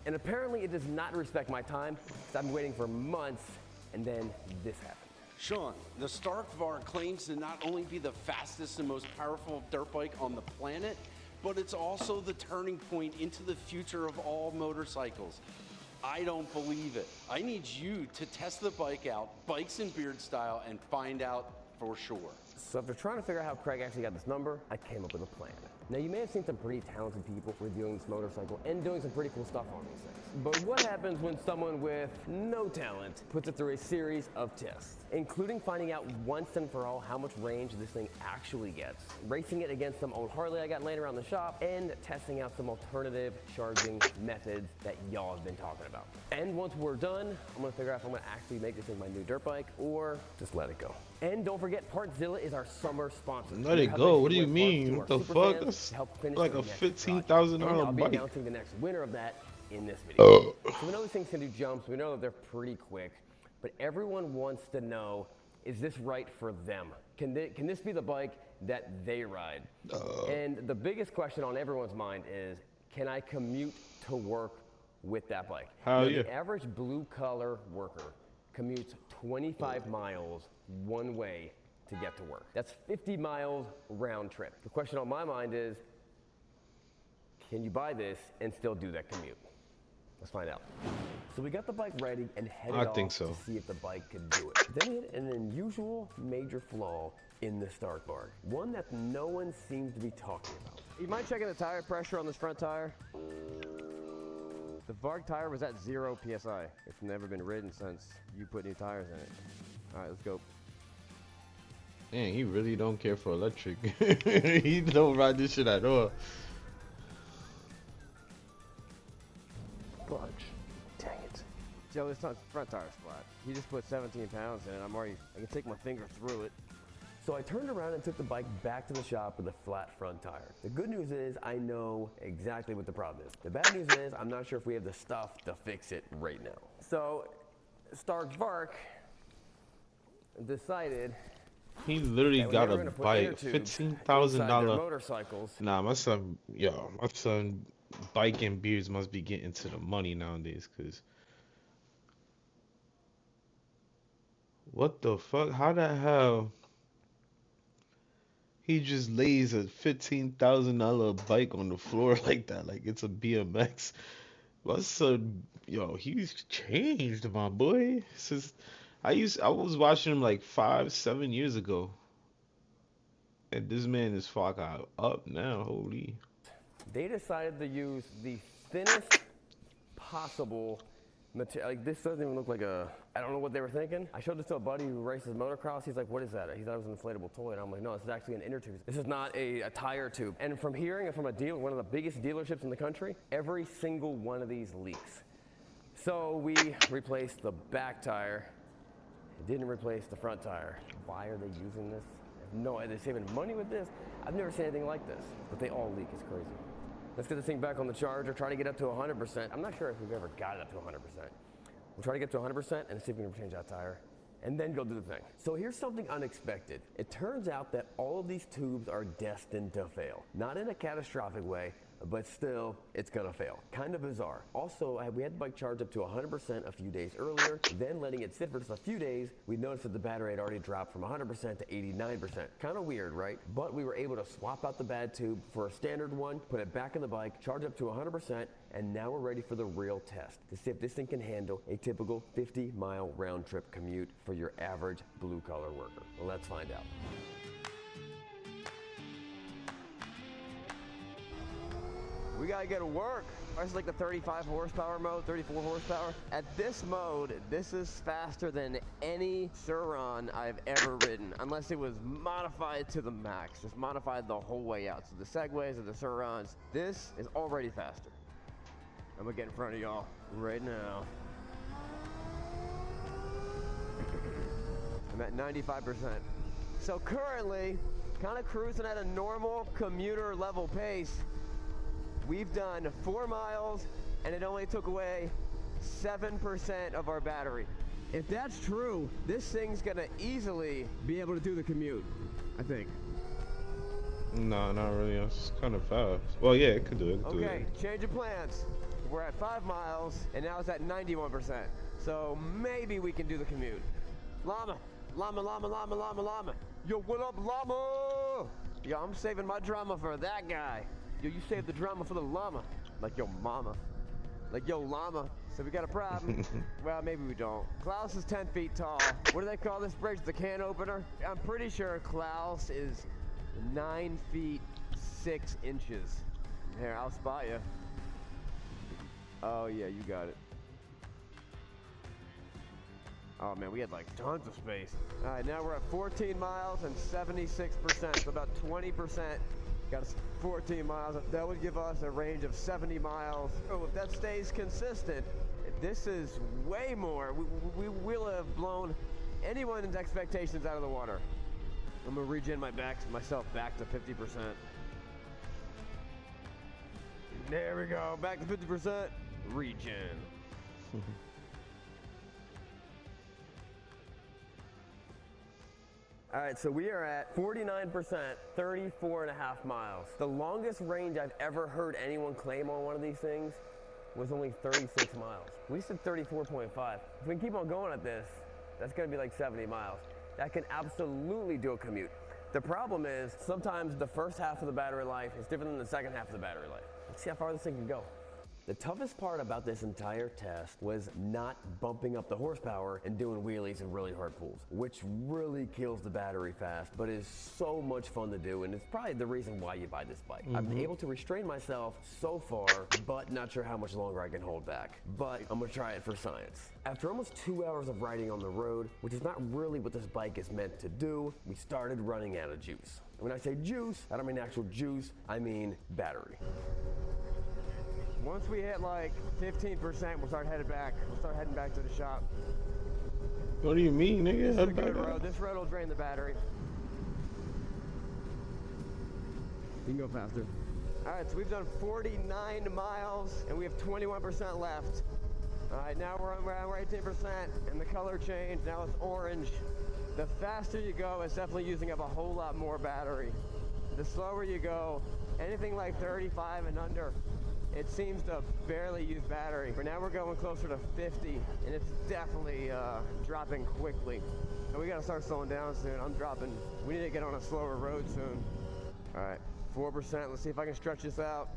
And apparently it does not respect my time, because I've been waiting for months, and then this happened. Sean, the Stark Varg claims to not only be the fastest and most powerful dirt bike on the planet, but it's also the turning point into the future of all motorcycles. I don't believe it. I need you to test the bike out, Bikes and Beard style, and find out for sure. So after trying to figure out how Craig actually got this number, I came up with a plan. Now, you may have seen some pretty talented people reviewing this motorcycle and doing some pretty cool stuff on these things. But what happens when someone with no talent puts it through a series of tests, including finding out once and for all how much range this thing actually gets, racing it against some old Harley I got laying around the shop, and testing out some alternative charging methods that y'all have been talking about. And once we're done, I'm gonna figure out if I'm gonna actually make this thing my new dirt bike or just let it go. And don't forget, Partzilla is our summer sponsor. Let it go. What do you mean? What the fuck? That's like a $15,000 I'll be bike. announcing the next winner of that in this video. So we know these things can do jumps. We know that they're pretty quick, but everyone wants to know, is this right for them? Can this be the bike that they ride? And the biggest question on everyone's mind is, can I commute to work with that bike? Hell Now, yeah. The average blue-collar worker commutes 25 miles one way to get to work. That's 50 miles round trip. The question on my mind is, can you buy this and still do that commute? Let's find out. So we got the bike ready and headed I off think so. to see if the bike could do it. Then hit an unusual major flaw in the Stark Varg, one that no one seems to be talking about. You mind checking the tire pressure on this front tire? The Varg tire was at 0 PSI. It's never been ridden since you put new tires in it. All right, let's go. Dang, he really don't care for electric. He don't ride this shit at all. Clutch. Dang it. Joe, this front tire's flat. He just put 17 pounds in it. I can take my finger through it. So I turned around and took the bike back to the shop with a flat front tire. The good news is I know exactly what the problem is. The bad news is I'm not sure if we have the stuff to fix it right now. So Stark Varg decided He literally And got they were a gonna put bike, inner tubes $15,000. inside their motorcycles. Nah, my son, bike and beards must be getting to the money nowadays. Cause what the fuck? How the hell he just lays a $15,000 bike on the floor like that, like it's a BMX? My son, he's changed, my boy. Since I was watching him like 5-7 years ago. And this man is fucking up now, holy. They decided to use the thinnest possible material. Like, this doesn't even look like I don't know what they were thinking. I showed this to a buddy who races motocross. He's like, what is that? He thought it was an inflatable toy. And I'm like, no, this is actually an inner tube. This is not a tire tube. And from hearing it from a dealer, one of the biggest dealerships in the country, every single one of these leaks. So we replaced the back tire. It didn't replace the front tire. Why are they using this? I have no idea. They're saving money with this. I've never seen anything like this, but they all leak. It's crazy. Let's get this thing back on the charger, try to get up to 100%. I'm not sure if we've ever got it up to 100%. We'll try to get to 100% and see if we can change that tire, and then go do the thing. So here's something unexpected. It turns out that all of these tubes are destined to fail. Not in a catastrophic way, but still, it's gonna fail. Kind of bizarre. Also, we had the bike charged up to 100% a few days earlier, then letting it sit for just a few days, we noticed that the battery had already dropped from 100% to 89%. Kind of weird, right? But we were able to swap out the bad tube for a standard one, put it back in the bike, charge up to 100%, and now we're ready for the real test to see if this thing can handle a typical 50-mile round-trip commute for your average blue-collar worker. Well, let's find out. We gotta get to work. This is like the 35 horsepower mode, 34 horsepower. At this mode, this is faster than any Sur-Ron I've ever ridden, unless it was modified to the max, just modified the whole way out. So the Segways and the Sur-Rons, this is already faster. I'm gonna get in front of y'all right now. I'm at 95%. So currently, kind of cruising at a normal commuter level pace. We've done 4 miles, and it only took away 7% of our battery. If that's true, this thing's gonna easily be able to do the commute, I think. No, not really. It's kind of fast. Well, yeah, it could do it. Okay, change of plans. We're at 5 miles, and now it's at 91%. So maybe we can do the commute. Llama, llama, llama, llama, llama, llama. Yo, what up, llama? Yo, I'm saving my drama for that guy. Yo, you saved the drama for the llama. Like yo mama. Like yo llama. So we got a problem. Well, maybe we don't. Klaus is 10 feet tall. What do they call this bridge? The can opener? I'm pretty sure Klaus is 9 feet 6 inches. Here, I'll spot you. Oh yeah, you got it. Oh man, we had like tons of space. All right, now we're at 14 miles and 76%, so about 20%. Got us 14 miles. That would give us a range of 70 miles. Oh, if that stays consistent, this is way more. We will have blown anyone's expectations out of the water. I'm gonna regen myself back to 50%. There we go, back to 50%. Regen. All right, so we are at 49%, 34.5 miles. The longest range I've ever heard anyone claim on one of these things was only 36 miles. We said 34.5. If we can keep on going at this, that's gonna be like 70 miles. That can absolutely do a commute. The problem is, sometimes the first half of the battery life is different than the second half of the battery life. Let's see how far this thing can go. The toughest part about this entire test was not bumping up the horsepower and doing wheelies and really hard pulls, which really kills the battery fast, but is so much fun to do, and it's probably the reason why you buy this bike. I've been able to restrain myself so far, but not sure how much longer I can hold back. But I'm gonna try it for science. After almost 2 hours of riding on the road, which is not really what this bike is meant to do, we started running out of juice. When I say juice, I don't mean actual juice, I mean battery. Once we hit like 15%, we'll start heading back. We'll start heading back to the shop. What do you mean, nigga? This is a good road. This road will drain the battery. You can go faster. All right, so we've done 49 miles, and we have 21% left. All right, now we're 18%, and the color changed. Now it's orange. The faster you go, it's definitely using up a whole lot more battery. The slower you go, anything like 35 and under, it seems to barely use battery. But now we're going closer to 50, and it's definitely dropping quickly. And we gotta start slowing down soon. We need to get on a slower road soon. All right, 4%, let's see if I can stretch this out.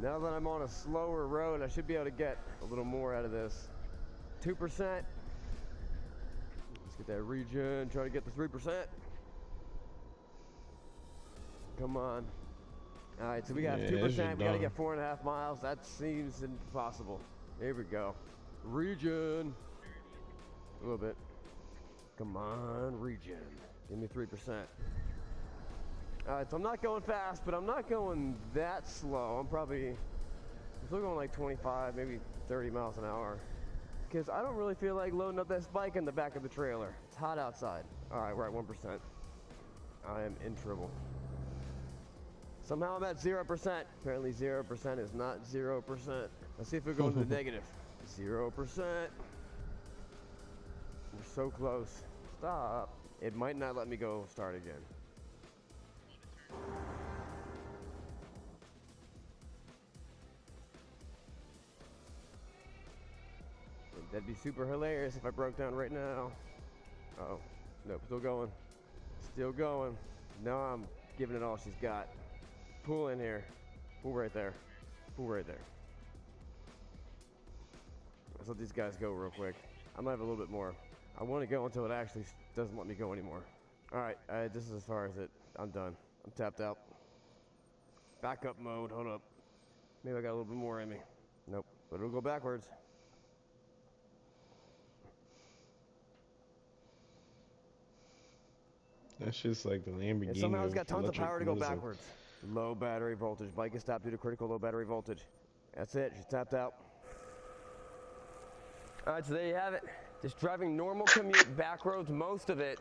Now that I'm on a slower road, I should be able to get a little more out of this. 2%. Let's get that regen, try to get the 3%. Come on. All right, so we got 2%, we gotta get 4.5 miles. That seems impossible. Here we go. Regen. A little bit. Come on, regen. Give me 3%. All right, so I'm not going fast, but I'm not going that slow. I'm still going like 25, maybe 30 miles an hour. Because I don't really feel like loading up this bike in the back of the trailer. It's hot outside. All right, we're at 1%. I am in trouble. Somehow I'm at 0%. Apparently 0% is not 0%. Let's see if we go to the negative. 0%. We're so close. Stop. It might not let me go start again. That'd be super hilarious if I broke down right now. Uh-oh. Nope, still going. Still going. Now I'm giving it all she's got. Pull in here. Pull right there. Pull right there. Let's let these guys go real quick. I might have a little bit more. I want to go until it actually doesn't let me go anymore. All right, this is as far as it. I'm done. I'm tapped out. Backup mode. Hold up. Maybe I got a little bit more in me. Nope, but it'll go backwards. That's just like the Lamborghini. And somehow it's got tons of power to go music. backwards. Low battery voltage. Bike is stopped due to critical low battery voltage. That's it. She's tapped out. All right, so there you have it. Just driving normal commute back roads, most of it,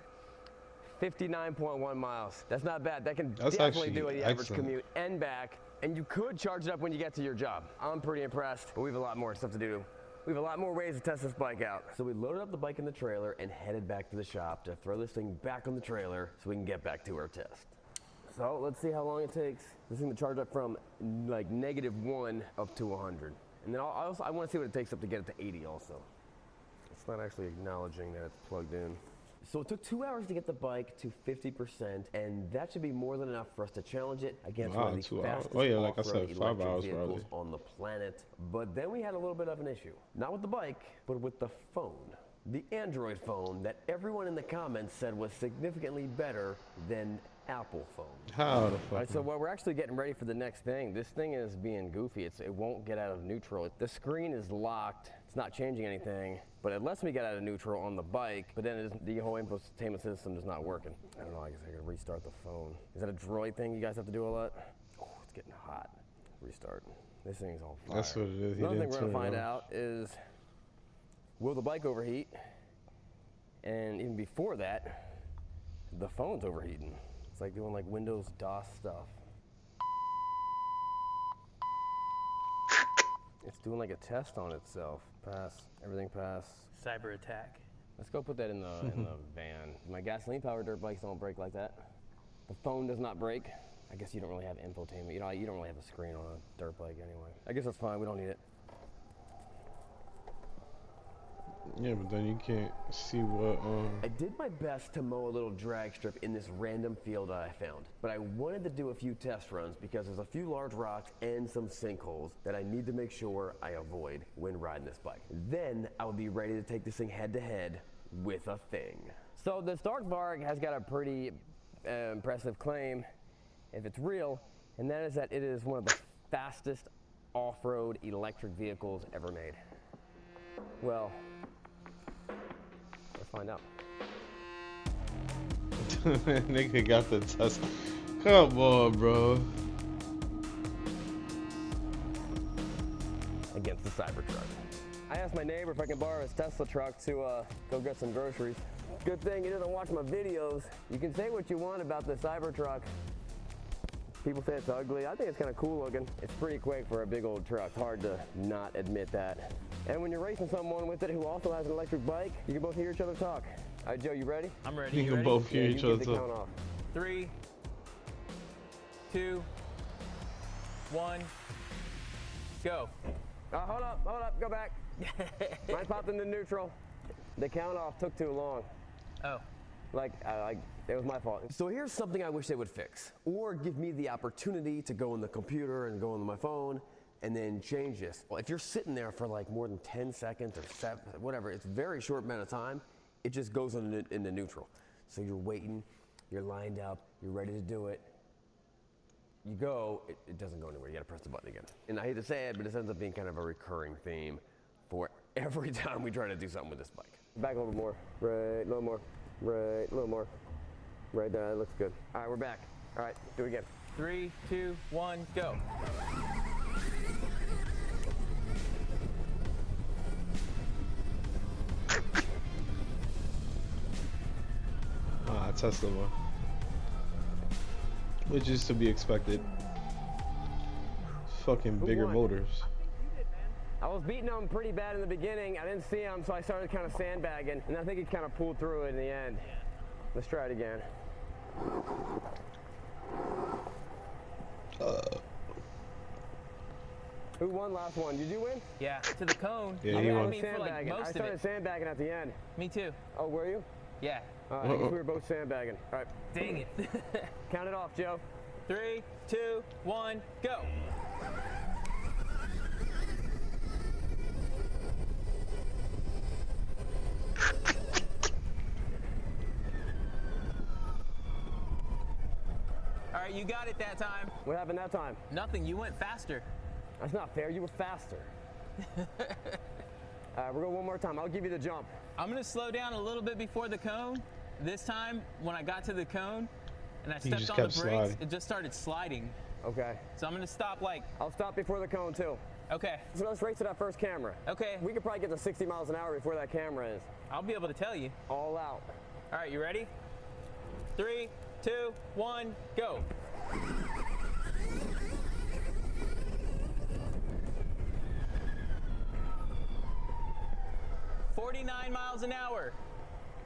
59.1 miles. That's not bad. That can definitely do the average commute and back. And you could charge it up when you get to your job. I'm pretty impressed, but we have a lot more stuff to do. We have a lot more ways to test this bike out. So we loaded up the bike in the trailer and headed back to the shop to throw this thing back on the trailer so we can get back to our test. So let's see how long it takes this thing to charge up from like -1 up to 100. And then I want to see what it takes up to get it to 80 also. It's not actually acknowledging that it's plugged in. So it took 2 hours to get the bike to 50%, and that should be more than enough for us to challenge it against one of the fastest like I off-road said, 5 electric hours vehicles probably. on the planet. But then we had a little bit of an issue. Not with the bike, but with the phone. The Android phone that everyone in the comments said was significantly better than Apple phone. How the fuck? All right, so while we're actually getting ready for the next thing, this thing is being goofy. It won't get out of neutral. The screen is locked. It's not changing anything, but it lets me get out of neutral on the bike, but then the whole infotainment system is not working. I don't know, I guess I gotta restart the phone. Is that a Droid thing you guys have to do a lot? Oh, it's getting hot. Restart. This thing's on fire. That's what it is. Another thing we're gonna find out is, will the bike overheat? And even before that, the phone's overheating. It's like doing like Windows DOS stuff. It's doing like a test on itself. Pass, everything pass. Cyber attack. Let's go put that in the van. My gasoline-powered dirt bikes don't break like that. The phone does not break. I guess you don't really have infotainment. You don't really have a screen on a dirt bike anyway. I guess that's fine. We don't need it. Yeah, but then you can't see what. I did my best to mow a little drag strip in this random field I found, but I wanted to do a few test runs because there's a few large rocks and some sinkholes that I need to make sure I avoid when riding this bike. Then I will be ready to take this thing head to head with a thing. So the Stark Varg has got a pretty impressive claim, if it's real, and that is that it is one of the fastest off-road electric vehicles ever made. Well, let's find out. Nigga got the Tesla. Come on, bro. Against the Cybertruck. I asked my neighbor if I can borrow his Tesla truck to go get some groceries. Good thing he doesn't watch my videos. You can say what you want about the Cybertruck. People say it's ugly. I think it's kind of cool looking. It's pretty quick for a big old truck. Hard to not admit that. And when you're racing someone with it who also has an electric bike, you can both hear each other talk. All right, Joe, you ready? I'm ready. You You can ready? both hear Yeah, each you other get the talk. count off. 3, 2, 1, go. Hold up, go back. Mine popped into neutral. The count off took too long. Oh. It was my fault. So here's something I wish they would fix, or give me the opportunity to go on the computer and go on my phone and then change this. Well, if you're sitting there for like more than 10 seconds or 7, whatever, it's a very short amount of time, it just goes into neutral. So you're waiting, you're lined up, you're ready to do it. You go, it doesn't go anywhere. You gotta press the button again. And I hate to say it, but this ends up being kind of a recurring theme for every time we try to do something with this bike. Back a little more, right, a little more, right, a little more. Right there, that looks good. All right, we're back. All right, do it again. 3, 2, 1, go. Tesla one. Which is to be expected. Fucking bigger motors. I was beating him pretty bad in the beginning. I didn't see him, so I started kind of sandbagging, and I think he kind of pulled through it in the end. Let's try it again. Who won last one? Did you win? Yeah, to the cone. Yeah, you he had won. me for like most I of started it. sandbagging at the end. Me too. Oh, were you? Yeah. All right, I guess we were both sandbagging. All right. Dang it. Count it off, Joe. 3, 2, 1, go. All right, you got it that time. What happened that time? Nothing, you went faster. That's not fair. You were faster. All right, we're going one more time. I'll give you the jump. I'm gonna slow down a little bit before the cone. This time, when I got to the cone and I stepped just on the kept brakes, sliding. it just started sliding. Okay. So I'm gonna stop like. I'll stop before the cone too. Okay. So let's race to that first camera. Okay. We could probably get to 60 miles an hour before that camera is. I'll be able to tell you. All out. All right, you ready? 3, 2, 1, go. $49 miles an hour.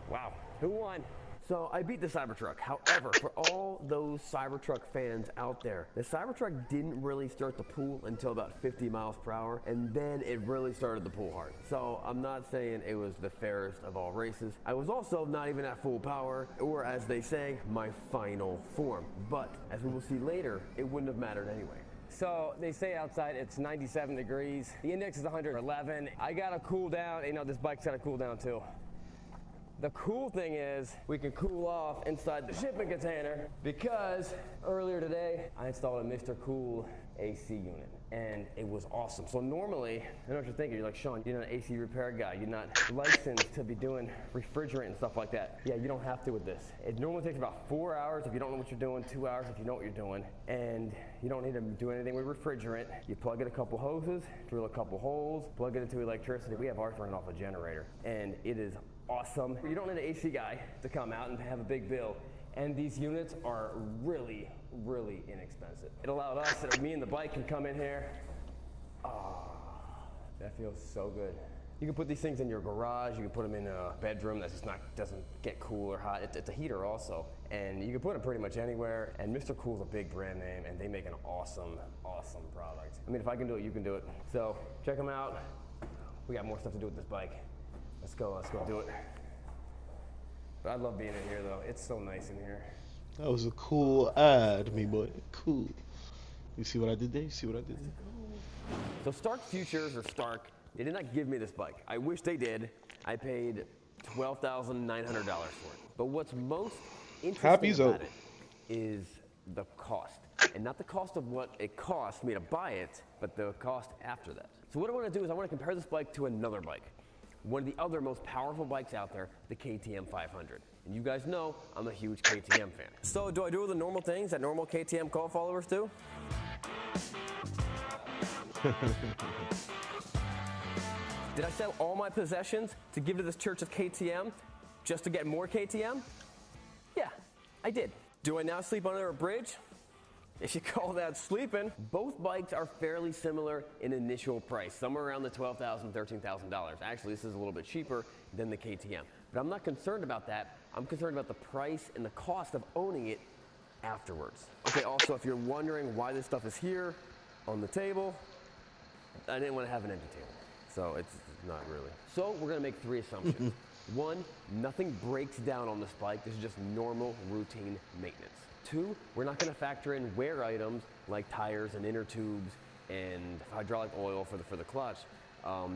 Wow. Who won? So I beat the Cybertruck. However, for all those Cybertruck fans out there, the Cybertruck didn't really start to pull until about 50 miles per hour, and then it really started to pull hard. So I'm not saying it was the fairest of all races. I was also not even at full power, or as they say, my final form. But as we will see later, it wouldn't have mattered anyway. So they say outside it's 97 degrees. The index is 111. I gotta cool down. You know, this bike's gotta cool down too. The cool thing is we can cool off inside the shipping container because earlier today I installed a Mr. Cool AC unit and it was awesome. So normally, I know what you're thinking, you're like, Sean, you're not an AC repair guy, you're not licensed to be doing refrigerant and stuff like that. Yeah, you don't have to with this. It normally takes about 4 hours if you don't know what you're doing, 2 hours if you know what you're doing, and you don't need to do anything with refrigerant. You plug in a couple hoses, drill a couple holes, plug it into electricity. We have ours running off a generator, and it is awesome. You don't need an AC guy to come out and have a big bill. And these units are really, really inexpensive. It allowed us, me and the bike can come in here. Oh, that feels so good. You can put these things in your garage. You can put them in a bedroom that's just doesn't get cool or hot. It's a heater also. And you can put them pretty much anywhere. And Mr. Cool's a big brand name and they make an awesome, awesome product. I mean, if I can do it, you can do it. So check them out. We got more stuff to do with this bike. Let's go do it. But I love being in here though. It's so nice in here. That was a cool ad, me boy. Cool. You see what I did there? You see what I did there? So Stark Futures, or Stark, they did not give me this bike. I wish they did. I paid $12,900 for it. But what's most interesting about it is the cost. And not the cost of what it cost me to buy it, but the cost after that. So what I want to do is I want to compare this bike to another bike. One of the other most powerful bikes out there, the KTM 500. And you guys know I'm a huge KTM fan. So do I do all the normal things that normal KTM cult followers do? Did I sell all my possessions to give to this church of KTM just to get more KTM? Yeah, I did. Do I now sleep under a bridge? If you call that sleeping. Both bikes are fairly similar in initial price, somewhere around the $12,000, $13,000. Actually, this is a little bit cheaper than the KTM. But I'm not concerned about that. I'm concerned about the price and the cost of owning it afterwards. Okay, also, if you're wondering why this stuff is here on the table, I didn't want to have an empty table. So it's not really. So we're gonna make 3 assumptions. 1, nothing breaks down on this bike. This is just normal routine maintenance. 2, we're not gonna factor in wear items like tires and inner tubes and hydraulic oil for the clutch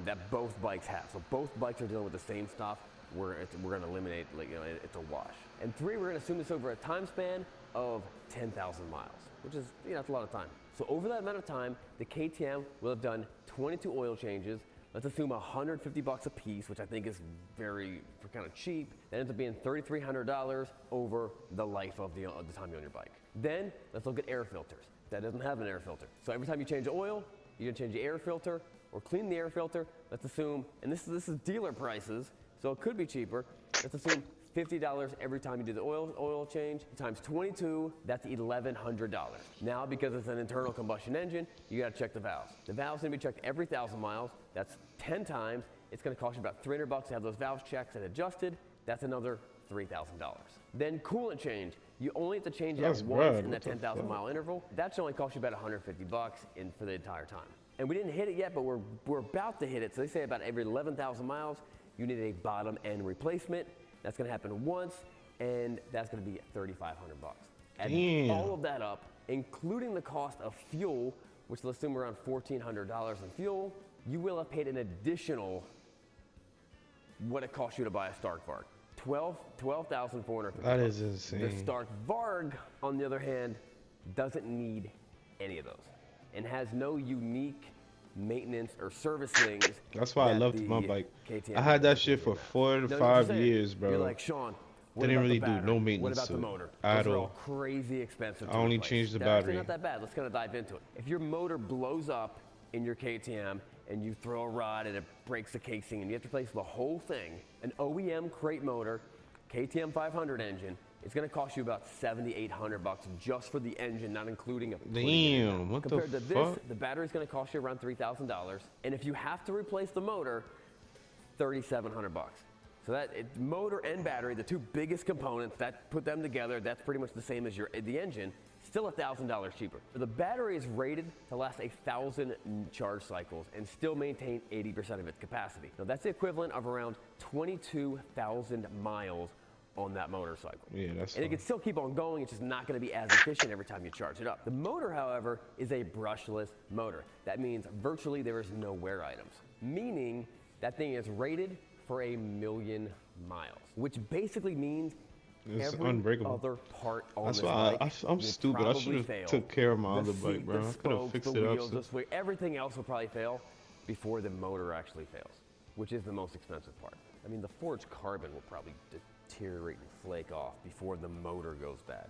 that both bikes have. So both bikes are dealing with the same stuff. We're gonna eliminate, like, you know, it's a wash. And 3, we're gonna assume this over a time span of 10,000 miles, which is, you know, that's a lot of time. So over that amount of time, the KTM will have done 22 oil changes. Let's assume $150 a piece, which I think is very kind of cheap. That ends up being $3,300 over the life of the time you own your bike. Then let's look at air filters. That doesn't have an air filter. So every time you change oil, you're gonna change the air filter or clean the air filter. Let's assume, and this is dealer prices, so it could be cheaper. Let's assume $50 every time you do the oil change, times 22, that's $1,100. Now, because it's an internal combustion engine, you gotta check the valves. The valves need to be checked every 1,000 miles. That's 10 times. It's gonna cost you about $300 to have those valves checked and adjusted. That's another $3,000. Then coolant change. You only have to change that once in that 10,000 mile interval. That should only cost you about $150 for the entire time. And we didn't hit it yet, but we're about to hit it. So they say about every 11,000 miles, you need a bottom end replacement. That's gonna happen once, and that's gonna be $3,500. Add all of that up, including the cost of fuel, which let's assume around $1,400 in fuel, you will have paid an additional what it costs you to buy a Stark Varg. $12,450. That is insane. The Stark Varg, on the other hand, doesn't need any of those and has no unique maintenance or service things. That's why I loved my bike. I had that shit for 4 to 5 years, bro. You're like, Sean, they didn't really do no maintenance what about to the it motor? at Those are all. all crazy expensive. I only replace. changed the They're actually battery. not that bad. Let's kind of dive into it. If your motor blows up in your KTM and you throw a rod and it breaks the casing and you have to replace the whole thing, an OEM crate motor, KTM 500 engine, it's going to cost you about $7,800 just for the engine, not including a Damn, what the Compared to fuck? this, the battery's going to cost you around $3,000, and if you have to replace the motor, $3,700. So that motor and battery, the 2 biggest components, that put them together, that's pretty much the same as the engine. Still $1,000 cheaper. The battery is rated to last 1,000 charge cycles and still maintain 80% of its capacity. Now that's the equivalent of around 22,000 miles on that motorcycle. Yeah, that's and it can still keep on going, it's just not gonna be as efficient every time you charge it up. The motor, however, is a brushless motor. That means virtually there is no wear items, meaning that thing is rated for 1,000,000 miles, which basically means It's every unbreakable. other part on That's this why bike I'm will stupid. I probably should fail. have took care of my The other bike, seat, bro. the I could have spokes, fixed the it up. wheels, the sway, everything else will probably fail before the motor actually fails, which is the most expensive part. I mean, the forged carbon will probably deteriorate and flake off before the motor goes bad,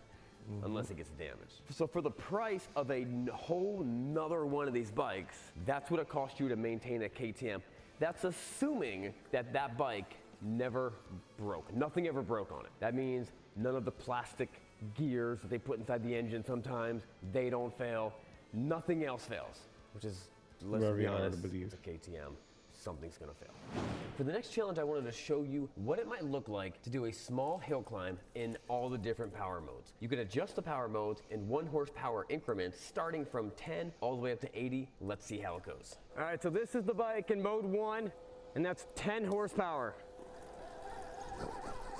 unless it gets damaged. So for the price of a whole nother one of these bikes, that's what it costs you to maintain a KTM. That's assuming that that bike never broke. Nothing ever broke on it. That means none of the plastic gears that they put inside the engine sometimes, they don't fail. Nothing else fails, which is, let's Very be hard to honest, believe. it's a KTM. Something's gonna fail. For the next challenge, I wanted to show you what it might look like to do a small hill climb in all the different power modes. You can adjust the power modes in 1 horsepower increments, starting from 10 all the way up to 80. Let's see how it goes. All right, so this is the bike in mode 1, and that's 10 horsepower.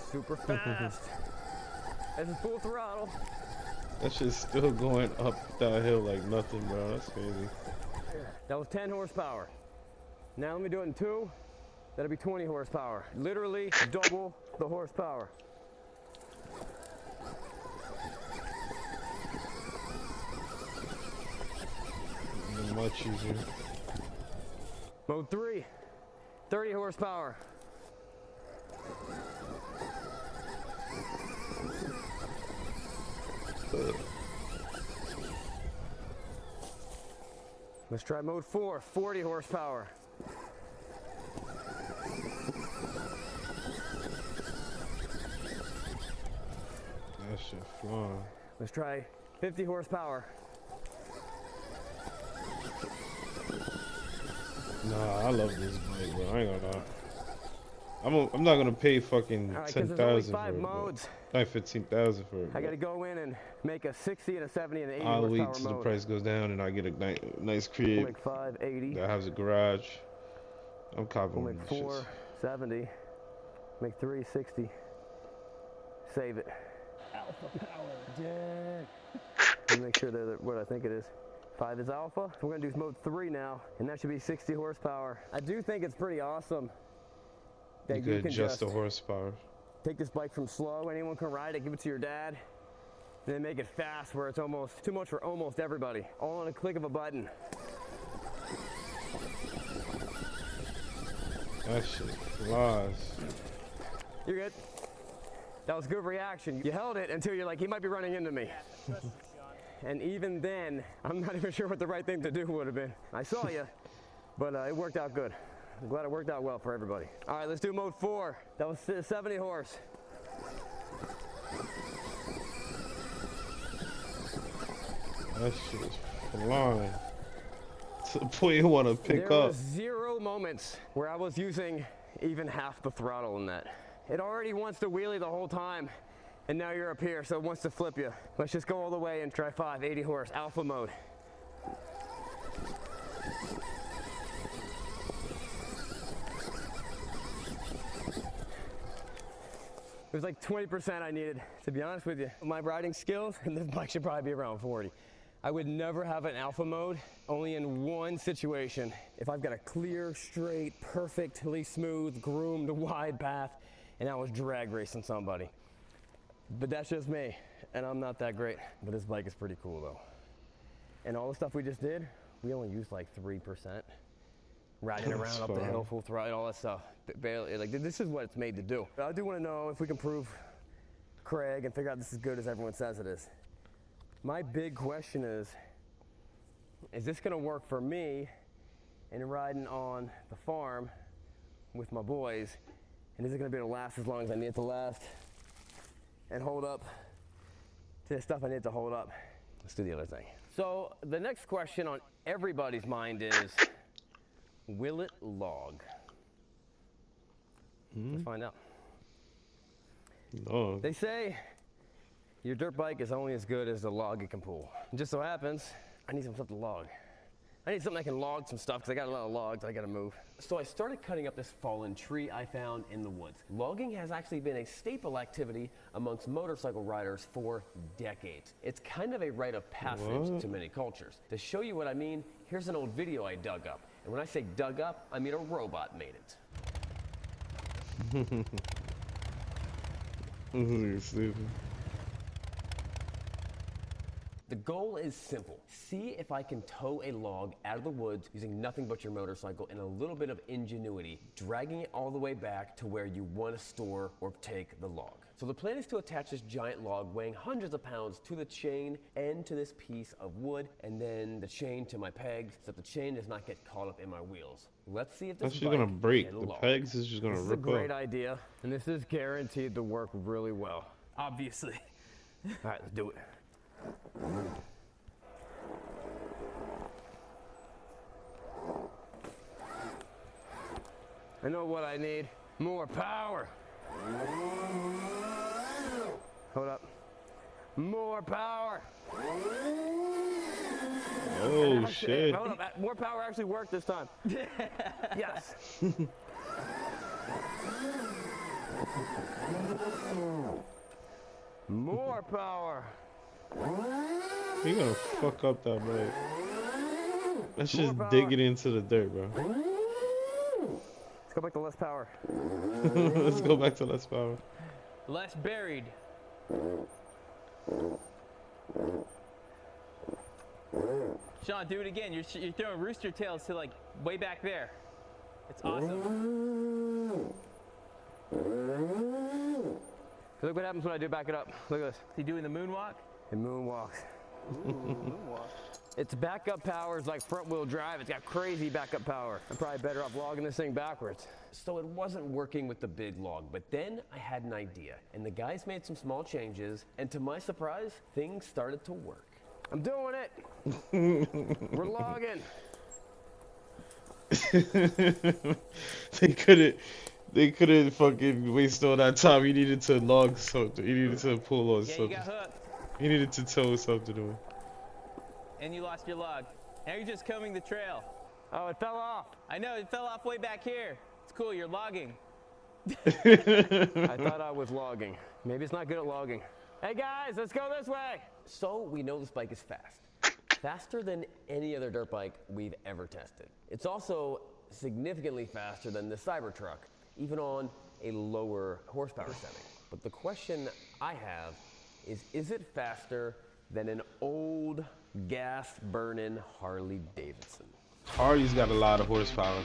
Super fast. This is full throttle. That shit's still going up that hill like nothing, bro. That's crazy. That was 10 horsepower. Now let me do it in 2. That'll be 20 horsepower. Literally double the horsepower. Much easier. Mode 3, 30 horsepower. Let's try mode 4, 40 horsepower. That shit flying. Let's try 50 horsepower. Nah, I love this bike, bro. I ain't gonna lie. I'm not gonna pay fucking All right, 'cause there's only 10,000 5 for it. modes. Not 15,000 for it. I got to go in and make a 60 and a 70 and an 80 I'll horsepower wait till the mode. price goes down and I get a nice We'll crib make 580. that has a garage. I'm copping We'll one make of these shits. 470. Make 360. Save it. Alpha power. Yeah. Let me make sure they're what I think it is. 5 is alpha. So we're gonna do mode 3 now, and that should be 60 horsepower. I do think it's pretty awesome that You you could can adjust just the horsepower. take this bike from slow, anyone can ride it, give it to your dad, and then make it fast where it's almost too much for almost everybody. All on a click of a button. That shit flies. You're good. That was good reaction. You held it until you're like, he might be running into me. And even then, I'm not even sure what the right thing to do would have been. I saw you, but it worked out good. I'm glad it worked out well for everybody. All right, let's do mode 4. That was 70 horse. That shit is flying. To the point you want to pick There up. was 0 moments where I was using even half the throttle in that. It already wants to wheelie the whole time, and now you're up here, so it wants to flip you. Let's just go all the way and try 5, 80 horse, alpha mode. It was like 20% I needed, to be honest with you. My riding skills, and this bike should probably be around 40. I would never have an alpha mode, only in one situation. If I've got a clear, straight, perfectly smooth, groomed, wide path, and I was drag racing somebody. But that's just me, and I'm not that great. But this bike is pretty cool though. And all the stuff we just did, we only used like 3%. Riding That's around up the fine. hill, full throttle, all that stuff. Barely, like this is what it's made to do. I do want to know if we can prove Craig and figure out this is as good as everyone says it is. My big question is this gonna work for me and riding on the farm with my boys? And is it gonna be able to last as long as I need it to last and hold up to the stuff I need to hold up? Let's do the other thing. So the next question on everybody's mind is, will it log? Let's find out. No. They say your dirt bike is only as good as the log it can pull. It just so happens, I need some stuff to log. I need something that can log some stuff because I got a lot of logs I got to move. So I started cutting up this fallen tree I found in the woods. Logging has actually been a staple activity amongst motorcycle riders for decades. It's kind of a rite of passage to many cultures. To show you what I mean, here's an old video I dug up. And when I say dug up, I mean a robot made it. You're stupid. The goal is simple. See if I can tow a log out of the woods using nothing but your motorcycle and a little bit of ingenuity, dragging it all the way back to where you want to store or take the log. So the plan is to attach this giant log weighing hundreds of pounds to the chain and to this piece of wood, and then the chain to my pegs so that the chain does not get caught up in my wheels. Let's see if this That's just gonna break. can The log. pegs is just gonna This is rip a great up. idea, and this is guaranteed to work really well. Obviously. All right, let's do it. I know what I need. More power. Hold up. More power. Oh shit. Hold up. More power actually worked this time. Yes. More power. You're gonna fuck up that bike. Let's just dig it into the dirt, bro. Let's go back to less power. Let's go back to less power. Less buried. Sean, do it again. You're throwing rooster tails to like way back there. It's awesome. Look what happens when I do back it up. Look at this. Is he doing the moonwalk? It moonwalks. Its backup power is like front wheel drive. It's got crazy backup power. I'm probably better off logging this thing backwards. So it wasn't working with the big log, but then I had an idea, and the guys made some small changes, and to my surprise, things started to work. I'm doing it. We're logging. They couldn't. They couldn't fucking waste all that time. He needed to log something. He needed to pull on Yeah, you something. got hooked. He needed to tow something on. And you lost your log. Now you're just combing the trail. Oh, it fell off. I know, it fell off way back here. It's cool, you're logging. I thought I was logging. Maybe it's not good at logging. Hey guys, let's go this way. So we know this bike is fast. Faster than any other dirt bike we've ever tested. It's also significantly faster than the Cybertruck, even on a lower horsepower setting. But the question I have is it faster than an old gas-burning Harley Davidson? Harley's got a lot of horsepower.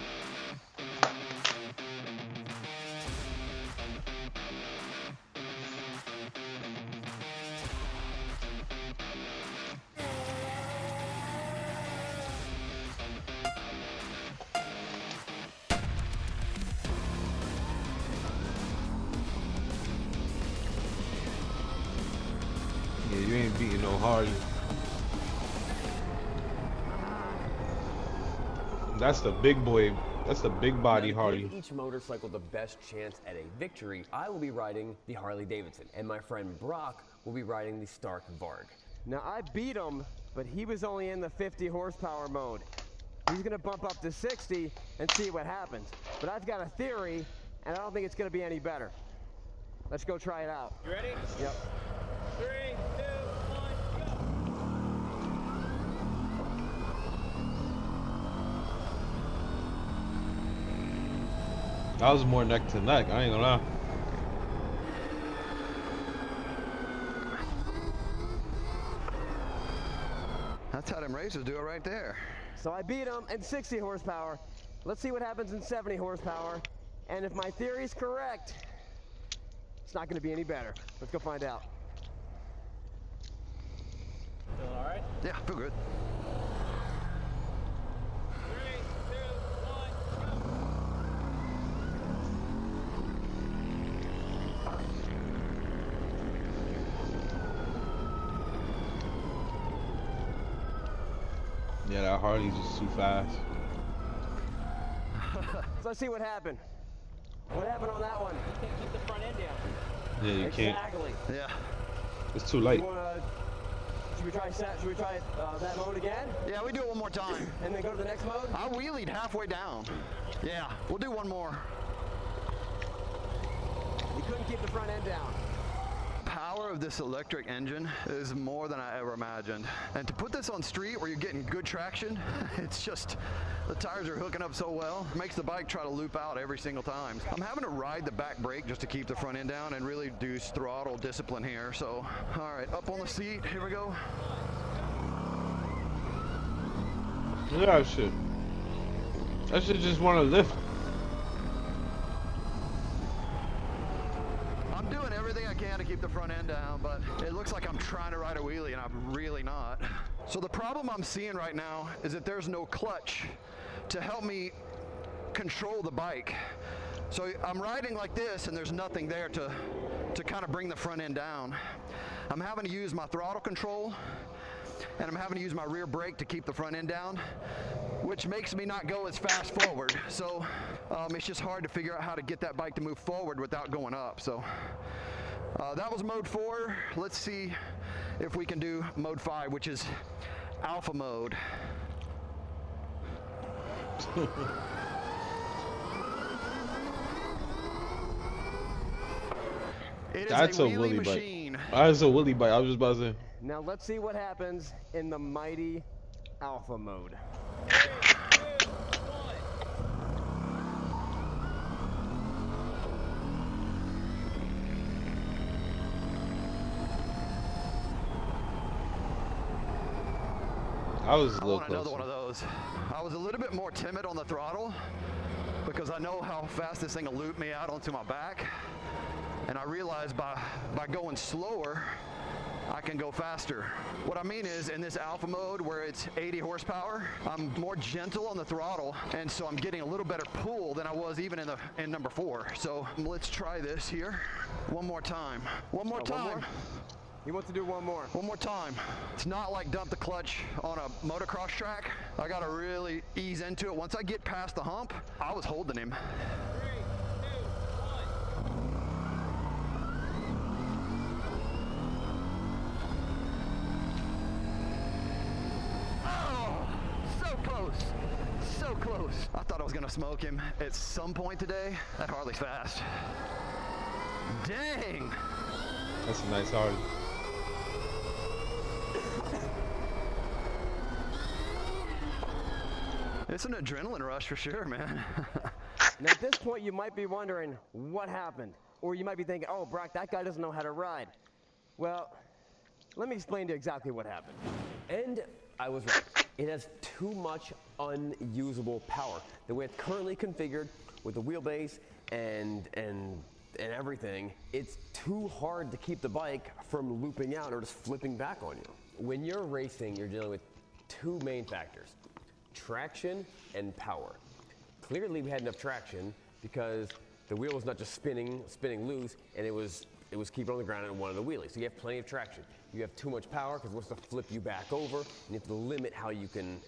Yeah, you ain't beating no Harley. That's the big boy. That's the big body Harley. To give each motorcycle the best chance at a victory, I will be riding the Harley Davidson, and my friend Brock will be riding the Stark Varg. Now I beat him, but he was only in the 50 horsepower mode. He's gonna bump up to 60 and see what happens. But I've got a theory, and I don't think it's gonna be any better. Let's go try it out. You ready? Yep. 3, 2, 1, go! That was more neck to neck, I ain't gonna lie. That's how them racers do it right there. So I beat him in 60 horsepower. Let's see what happens in 70 horsepower. And if my theory's correct, it's not gonna be any better. Let's go find out. Feeling all right? Yeah, I feel good. 3, 2, 1, go! Yeah, that Harley's just too fast. So let's see what happened. What happened on that one? You can't keep the front end down. Yeah, you can't. Exactly. Yeah. It's too late. Should we try that mode again? Yeah, we do it one more time. And then go to the next mode? I wheelied halfway down. Yeah, we'll do one more. You couldn't keep the front end down. Power of this electric engine is more than I ever imagined. And to put this on street where you're getting good traction, it's just, the tires are hooking up so well, it makes the bike try to loop out every single time. I'm having to ride the back brake just to keep the front end down and really do throttle discipline here. So, all right, up on the seat, here we go. Look at that shit. That shit just want to lift. I'm doing everything I can to keep the front end down, but it looks like I'm trying to ride a wheelie and I'm really not. So the problem I'm seeing right now is that there's no clutch to help me control the bike. So I'm riding like this and there's nothing there to kind of bring the front end down. I'm having to use my throttle control and I'm having to use my rear brake to keep the front end down, which makes me not go as fast forward. So it's just hard to figure out how to get that bike to move forward without going up. So that was mode 4. Let's see if we can do mode 5, which is alpha mode. It is That's a wheelie wheelie machine. bike. That's a wheelie bike. I was just about to say. Now let's see what happens in the mighty alpha mode. I was a I little want another closer. one of those. I was a little bit more timid on the throttle because I know how fast this thing will loop me out onto my back. And I realized by going slower, I can go faster. What I mean is in this alpha mode where it's 80 horsepower, I'm more gentle on the throttle, and so I'm getting a little better pull than I was even in number 4. So let's try this here. One more time. One more time. One more? He wants to do one more. One more time. It's not like dump the clutch on a motocross track. I gotta really ease into it. Once I get past the hump, I was holding him. 3, 2, close. So close. I thought I was gonna smoke him at some point today. That Harley's fast. Dang. That's a nice Harley. It's an adrenaline rush for sure, man. Now, at this point, you might be wondering what happened. Or you might be thinking, oh, Brock, that guy doesn't know how to ride. Well, let me explain to you exactly what happened. And I was right. It has too much unusable power. The way it's currently configured with the wheelbase and everything, it's too hard to keep the bike from looping out or just flipping back on you. When you're racing, you're dealing with two main factors: traction and power. Clearly we had enough traction because the wheel was not just spinning loose, and it was keeping on the ground and wanted the wheelie. So you have plenty of traction. You have too much power because it wants to flip you back over, and you have to limit how you can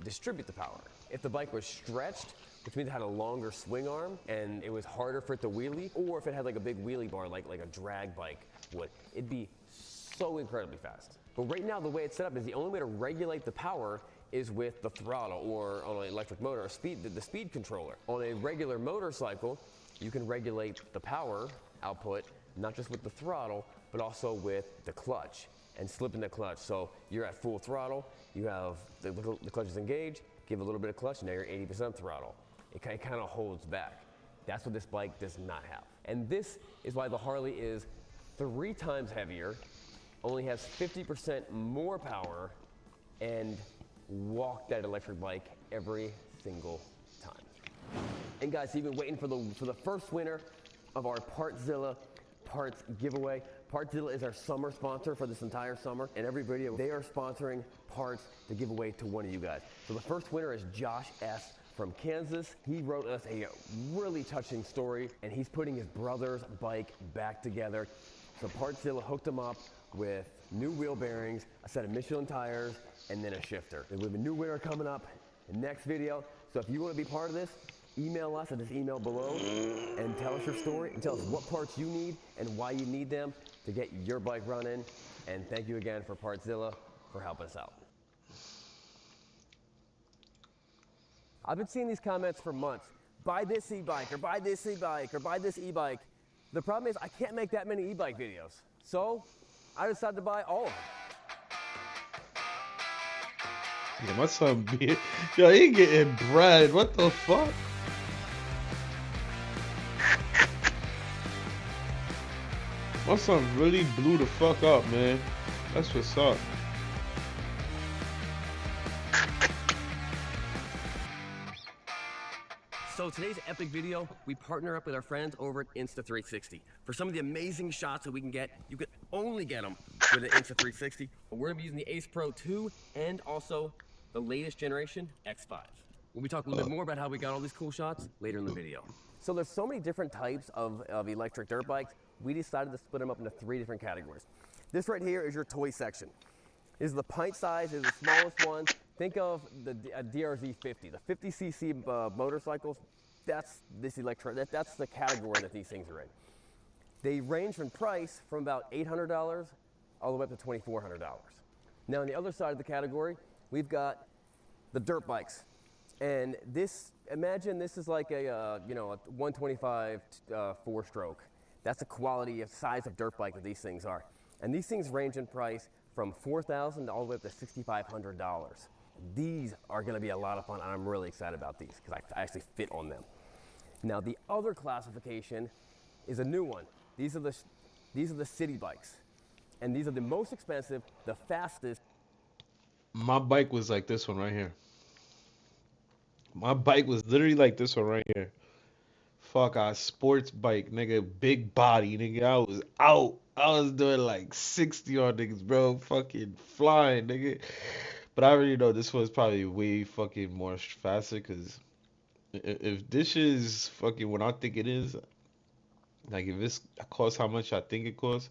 distribute the power. If the bike was stretched, which means it had a longer swing arm and it was harder for it to wheelie, or if it had like a big wheelie bar like a drag bike would, it'd be so incredibly fast. But right now the way it's set up is the only way to regulate the power is with the throttle, or on an electric motor, the speed controller. On a regular motorcycle, you can regulate the power output not just with the throttle, but also with the clutch and slipping the clutch. So you're at full throttle, you have the clutch is engaged, give a little bit of clutch, now you're 80% throttle. It kind of holds back. That's what this bike does not have. And this is why the Harley is 3 times heavier, only has 50% more power, and walk that electric bike every single time. And guys, you've been waiting for the first winner of our Partzilla parts giveaway. Partzilla is our summer sponsor for this entire summer, and every video they are sponsoring parts to give away to one of you guys. So the first winner is Josh S. from Kansas. He wrote us a really touching story, and he's putting his brother's bike back together. So Partzilla hooked him up with new wheel bearings, a set of Michelin tires, and then a shifter. And we have a new winner coming up in the next video. So if you want to be part of this, email us at this email below and tell us your story and tell us what parts you need and why you need them to get your bike running. And thank you again for Partzilla for helping us out. I've been seeing these comments for months. Buy this e-bike, or buy this e-bike, or buy this e-bike. The problem is I can't make that many e-bike videos. So I decided to buy all of them. Yeah, my son yo, he getting bread. What the fuck? My son really blew the fuck up, man. That's what's up. So today's epic video, we partner up with our friends over at Insta360. For some of the amazing shots that we can get, you can only get them with an Insta360. We're gonna be using the Ace Pro 2 and also the latest generation X5. We'll be talking a little bit more about how we got all these cool shots later in the video. So there's so many different types of electric dirt bikes, we decided to split them up into 3 different categories. This right here is your toy section. This is the pint size, is the smallest one. Think of the DRZ 50, the 50cc motorcycles. That's this that's the category that these things are in. They range in price from about $800 all the way up to $2,400. Now on the other side of the category, we've got the dirt bikes. And this, imagine this is like a 125 4-stroke. That's the quality of size of dirt bike that these things are. And these things range in price from $4,000 all the way up to $6,500. These are gonna be a lot of fun, and I'm really excited about these because I actually fit on them. Now the other classification is a new one. These are the city bikes. And these are the most expensive, the fastest. My bike was like this one right here. My bike was literally like this one right here. Fuck, a sports bike, nigga, big body, nigga. I was out. I was doing like 60 on niggas, bro. Fucking flying, nigga. But I already know this one's probably way fucking more faster, because if this is fucking what I think it is, like if this costs how much I think it costs,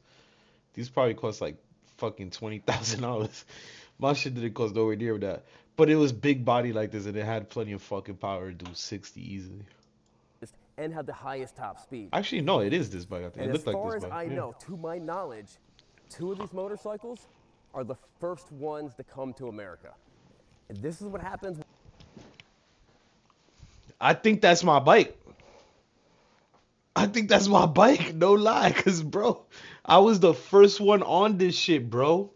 these probably cost like fucking $20,000. My shit didn't cost nowhere near that. But it was big body like this, and it had plenty of fucking power to do 60 easily. And had the highest top speed. Actually, no, it is this bike. I think And it looked as like far this as bike. I know, to my knowledge, 2 of these motorcycles are the first ones to come to America. And this is what happens. I think that's my bike. I think that's my bike. No lie, cause bro, I was the first one on this shit, bro.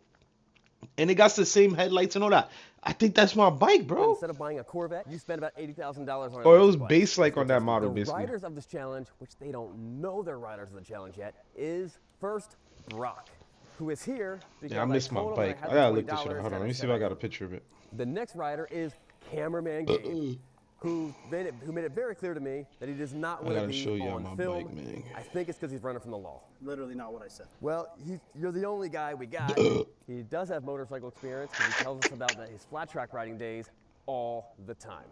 And it got the same headlights and all that. I think that's my bike, bro. Instead of buying a Corvette, you spend about $80,000 on Or it was bike. based like on that model, The basically. riders of this challenge, which they don't know they're riders of the challenge yet, is first Brock, who is here because Yeah, I missed my told him bike. had I the gotta look this $20 shit up. Hold on, and let I me see said if I got a picture of it. The next rider is Cameraman Gabe, who made it very clear to me that he does not want to gotta be show y'all on my film. bike, man. I think it's because he's running from the law. Literally not what I said. Well, you're the only guy we got. He does have motorcycle experience because he tells us about his flat track riding days all the time.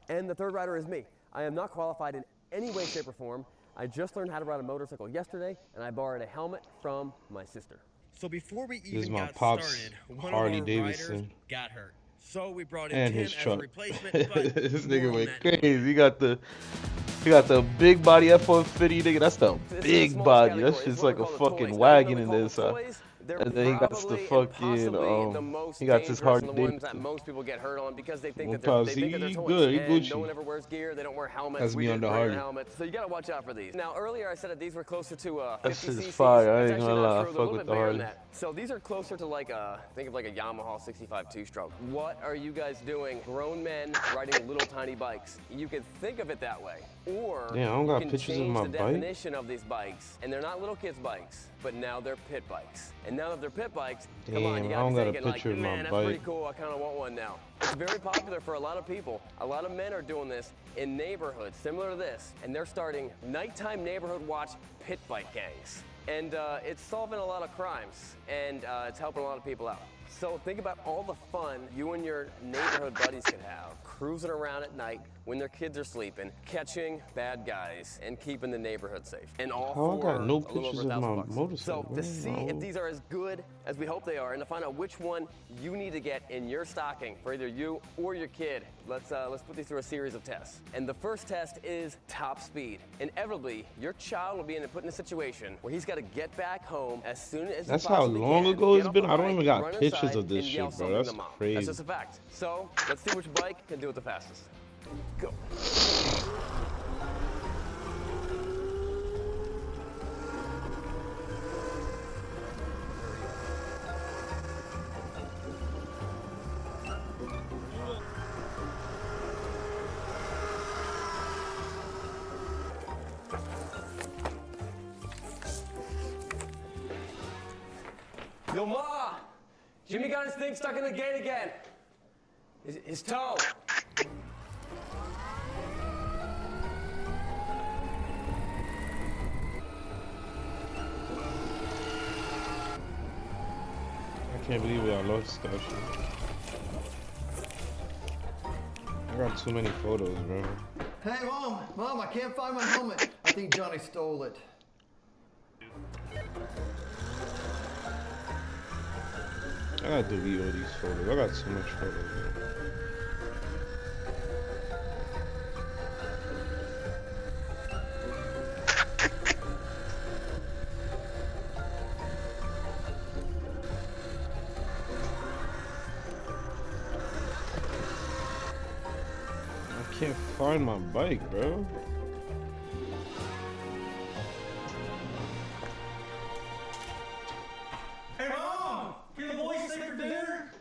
And the third rider is me. I am not qualified in any way, shape, or form. I just learned how to ride a motorcycle yesterday, and I borrowed a helmet from my sister. So before we This is even my got pops, started, one Harley of our Davidson. riders got hurt. So we brought in And Tim his as a truck. replacement, but This more nigga on went that. crazy. He got the big body F-150, nigga. That's the This is big small body. category. That This shit's is what like we a call the fucking toys. wagon Now, in we call this. the toys. They're And then he got the probably and fucking possibly the most he got this dangerous Harley and the ones that Davidson. most people get hurt on because they think Well, that they're, Pops, they think that they're he toys. good, he and Gucci. no one ever wears gear. They don't wear helmets. That's we me do on the wear Harley. helmets. So you gotta watch out for these. Now earlier I said that these were closer to That 50 shit is cc's. fire. I That's ain't actually gonna not lie. I true. They're a fuck little with bit the bigger Harley. than that. So these are closer to like think of like a Yamaha 65 two-stroke. What are you guys doing? Grown men riding little tiny bikes. You can think of it that way, or Damn, I don't got you can pictures of change my the bike? definition of these bikes, and they're not little kids' bikes, but now they're pit bikes. And now that they're pit bikes, come on, Damn, you I gotta don't be got a thinking picture like, of my man, that's pretty bike. cool. I kind of want one now. It's very popular for a lot of people. A lot of men are doing this in neighborhoods similar to this, and they're starting nighttime neighborhood watch pit bike gangs. And it's solving a lot of crimes, and it's helping a lot of people out. So think about all the fun you and your neighborhood buddies could have cruising around at night when their kids are sleeping, catching bad guys, and keeping the neighborhood safe. And all How I for got no a little pictures over of my $1,000. motorcycle, So to man? see if these are as good as we hope they are, and to find out which one you need to get in your stocking for either you or your kid, let's put these through a series of tests. And the first test is top speed. Inevitably, your child will be put in a situation where he's got to get back home as soon as That's he how possibly long can, ago get it's off been? the I don't bike, even got run pictures inside, of this and yell shit, bro. something That's to mom. crazy. That's just a fact. So let's see which bike can do it the fastest. Go. Yo, Ma! Jimmy got his thing stuck in the gate again. His toe. I can't believe I lost that shit. I got too many photos, bro. Hey, Mom, I can't find my helmet. I think Johnny stole it. I gotta delete all these photos. I got too much photos, man. I can't find my bike, bro. Hey, Mom! Can the boys stay for dinner?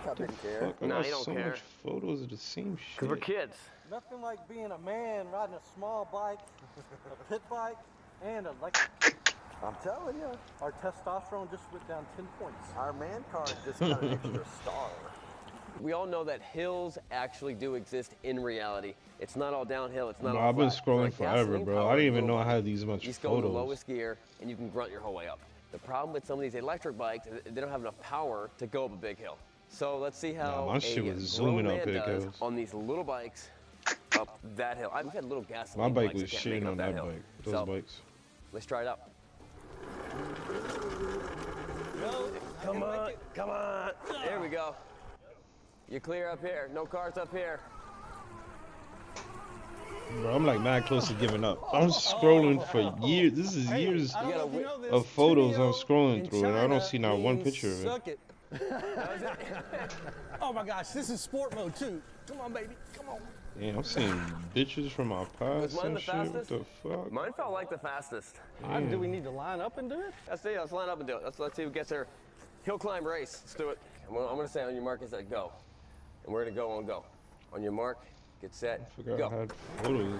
I didn't care. Fuck, I No, got you don't so care. much photos of the same shit. Because we're kids. Nothing like being a man riding a small bike, a pit bike, and electric. I'm telling you, our testosterone just went down 10 points. Our man card just got an extra star. We all know that hills actually do exist in reality. It's not all downhill. It's not Bro, all I've been flat. scrolling For a forever, bro. I gasoline-powered didn't even little know I had bike, these much you just go in the photos. lowest gear and you can grunt your whole way up. The problem with some of these electric bikes, they don't have enough power to go up a big hill. So let's see how my shit a was grown zooming up man big does hills. on these little bikes up that hill. I've had little gasoline My bike bikes was that can't make shitting it on up that hill. bike. Those So, bikes. let's try it out. Come on, come on. There we go. You're clear up here. No cars up here. Bro, I'm like mad close to giving up. I'm scrolling for years. This is years of photos I'm scrolling through, and I don't see not one picture of it. Suck it. Oh my gosh, this is sport mode too. Come on, baby. Come on. Yeah, I'm seeing bitches from my Was past mine and the shit. What fastest? the fuck? Mine felt like the fastest. Damn. Do we need to line up and do it? Let's see. Let's line up and do it. Let's see who gets there. Hill climb race. Let's do it. I'm gonna say on your mark is that go, and we're gonna go on go. On your mark, get set, I forgot go. I had photos.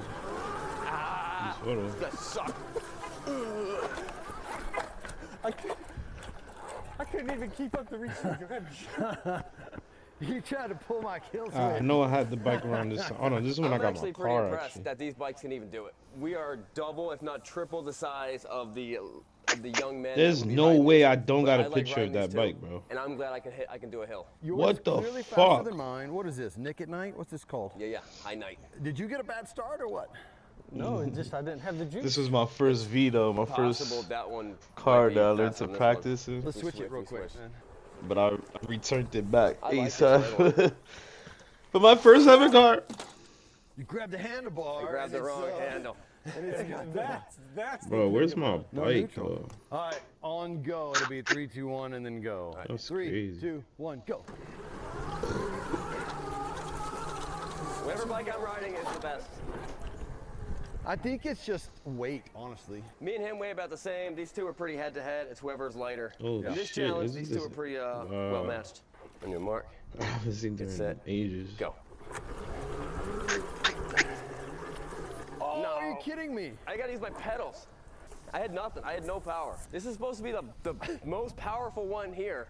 These photos. That sucked. I couldn't even keep up the reach of your head. You tried to pull my kills I know I had the bike around this. Oh no, this is when I'm I got actually my pretty car. impressed Actually, that these bikes can even do it. We are double, if not triple, the size of the young men. there's that would be no riding way these, I don't but got I a like picture of riding these that too, bike, bro. And I'm glad I can do a hill. Yours What is the clearly fuck? faster than mine. What is this? Nick at Night? What's this called? Yeah, high night. Did you get a bad start or what? No, it just I didn't have the juice. This was my first V though, my Possible first that one car might be that I learned faster to than this practice in. Let's We switch switch, it real we quick, switch. man. But I returned it back I like this little ASAP. For my first ever car. You grabbed the handlebar. You grabbed the and wrong it's, handle. And it's got That's the Bro, where's my No bike neutral. though? All right, on go. It'll be 3, 2, 1, and then go. That's 3, crazy. 2, 1, go. Whatever bike I'm riding is the best. I think it's just weight, honestly. Me and him weigh about the same. These two are pretty head to head. It's whoever's lighter. Oh, In this shit, challenge, isn't these two this- are pretty well matched. On your mark, I haven't seen them get in set, ages. go. Oh, No. are you kidding me? I gotta use my pedals. I had nothing. I had no power. This is supposed to be the most powerful one here,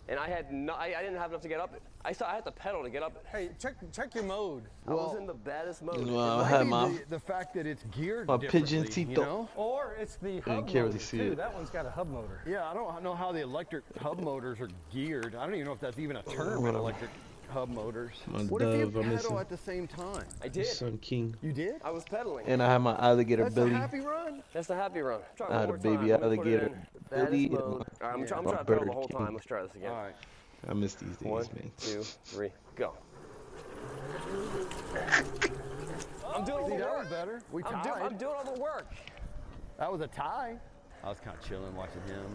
and I had no. I didn't have enough to get up it. I had to pedal to get up it. Hey, check your mode. I was in the baddest mode. Well, I Might had be my the fact that it's geared my differently, pigeoncito. you know? Or it's the hub can't really motor see too. it. That one's got a hub motor. Yeah, I don't know how the electric hub motors are geared. I don't even know if that's even a term in Whatever. electric hub motors. My What if you dove, I'm missing. pedal at the same time? I did. Sun King. You did? I was pedaling. And I had my alligator That's belly. a happy run. That's the happy run. Try I had one a more baby time. Let me put it alligator in belly baddest and mode. my- All right, I'm my trying to pedal bird the whole king. time. Let's try this again. All right. I miss these days, 1, man. 2, 3, go. I'm doing all See, the that was work. better. We I'm tied. doing all the work. That was a tie. I was kind of chilling watching him.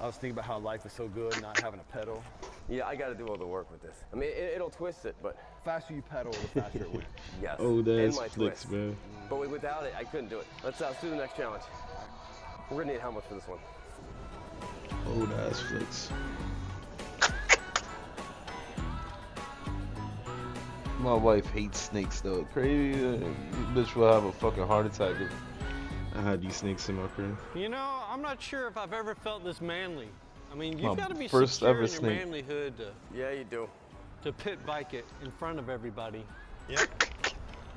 I was thinking about how life is so good not having a pedal. Yeah, I got to do all the work with this. I mean, it'll twist it, but The faster you pedal, the faster it went. yes. Oh, and that's my flicks, twist. man. But without it, I couldn't do it. Let's do the next challenge. We're gonna need helmets for this one. Oh, that's flicks. My wife hates snakes though. Crazy. Bitch will have a fucking heart attack if I had these snakes in my crib. You know, I'm not sure if I've ever felt this manly. I mean, My you've got to be first secure ever in your snake. manlyhood Yeah, you do. to pit bike it in front of everybody. Yep.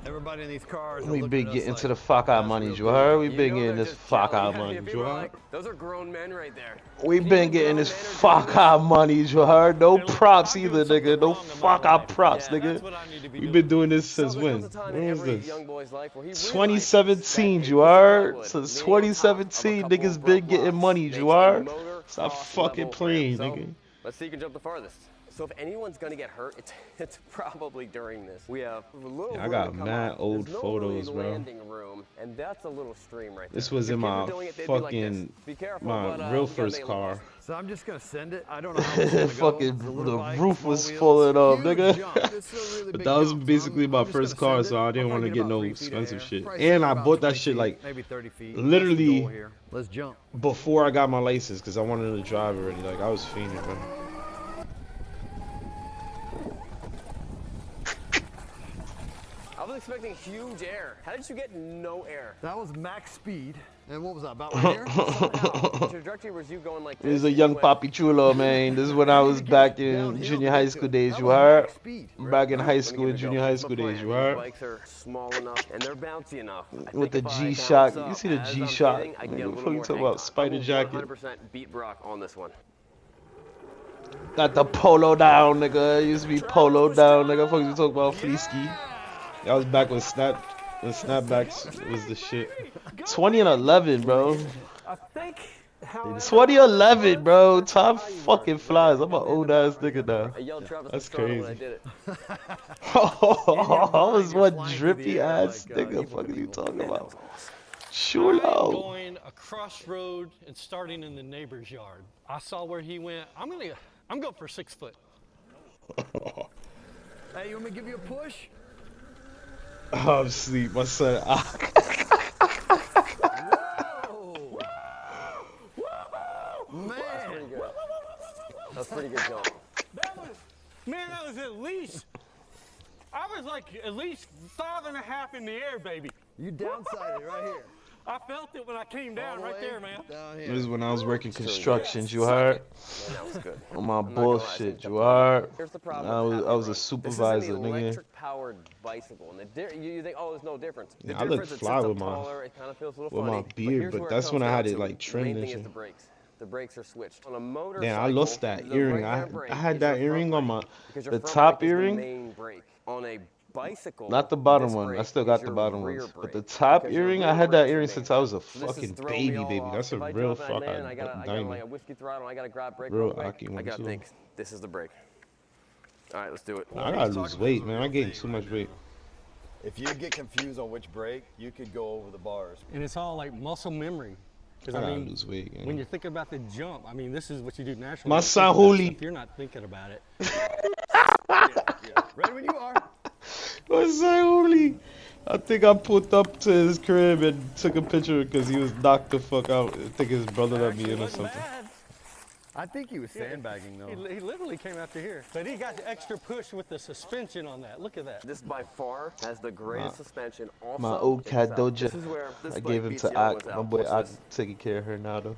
Everybody in these cars. We been getting to the fuck out money, you heard? We been getting this fuck out money, If you you were heard? like, those are grown men right there. We been getting this fuck out money, you heard? No props either, nigga. No fuck out props, nigga. We been doing this since when? When was this? 2017, you heard? Since 2017, niggas been getting money, you heard? Stop fucking playing, nigga. Let's see who can jump the farthest. So if anyone's gonna get hurt, it's probably during this. We have a little Yeah, I room got to come mad up. old There's no photos, really bro. landing room, and that's a little stream right there. This was If in kids my were doing it, they'd be like this. fucking, Be careful, my but, real we gotta first make it look car. awesome. So I'm just gonna send it. I don't know how it's gonna go. Fucking, It's a little the bike, roof small was wheels. falling off, Huge nigga. jump. It's a really But big that was jump, so basically my I'm just first gonna car, send so it. I I'm didn't want to talking get about no 3 feet expensive air. shit. Probably And I about bought that 20 shit feet, like maybe 30 feet. literally Let's go here. Let's jump. before I got my license because I wanted to drive already. Like I was fiending, bro. I was expecting huge air. How did you get no air? That was max speed. And what was that, about right here? The trajectory was you going like This is this. a young Papi Chulo, man. This is when I was back in junior high school days, you heard? Back in high school and junior high school days, you These heard? bikes are small enough and they're bouncy enough. I With the think if I G-Shock. balance You up see the as I'm G-Shock. hitting, I can get a What the little fuck you more talking hang about? on. Spider I will jacket. 100% beat Brock on this one. Got the polo down, nigga. It used to be polo down, nigga. Fuck you talking about fleeski. That was back when snapbacks was the shit. 2011, bro. I think 2011, bro. Time fucking flies. I'm an old ass nigga now. I yelled Travis That's Pastrana when I crazy. did it. I was one drippy ass nigga. Fuck are you talking about? I'm Chulo. going across road and starting in the neighbor's yard. I saw where he went. I'm going for 6 foot. Hey, you want me to give you a push? I'm asleep, my son. Man. That's pretty good jump. That was at least, I was like at least 5.5 in the air, baby. You downsided right here. I felt it when I came down right there, man. Down This here. is when I was working constructions, you heard? Man, that was good. On my I'm not gonna lie, I think bullshit, the you heard? Here's the problem. I with was having a This supervisor, is an nigga. electric-powered bicycle, and you think, oh, there's no difference. The Yeah, I look difference, it fly sits up with my- taller, it kind of feels a little with my funny, beard, here's but where it that's comes when I down had it, to like, The trimmed main and thing is shit. the brakes. The brakes are switched. On a motorcycle, Damn, I lost that the earring. right-hand brake I had is that your front earring on brake, my because your the front top brake is the earring. main brake. On a bicycle, Not the bottom this one. I brake still is got the your bottom rear ones. But brake, the top because your earring, rear I had that brake's earring the since main I was a brake. So this is fucking throwing me baby, all baby. off. That's a If I real jump and I fuck land, I got like diamond. a whiskey throttle, I got to grab brake Real real quick. Aki one I got to too. think, this is the brake. All right, let's do it. I gotta lose weight, man. I gained too much weight. If you get confused on which brake, you could go over the bars. And it's all like muscle memory. Because I I gotta mean, lose weight, when man. you're thinking about the jump, I mean, this is what you do naturally. My You son think about Holy. stuff, You're not thinking about it. Ready when you are. My son Holy. I think I pulled up to his crib and took a picture because he was knocked the fuck out. I think his brother let me in or something. I think he was sandbagging though. He literally came out to here. But he got the extra push with the suspension on that. Look at that. This by far has the greatest suspension. Also, My old check this cat out. This Doja. is where this I bike gave him beats to the other Ak. ones My out. boy Watch Ak this. taking care of her now though.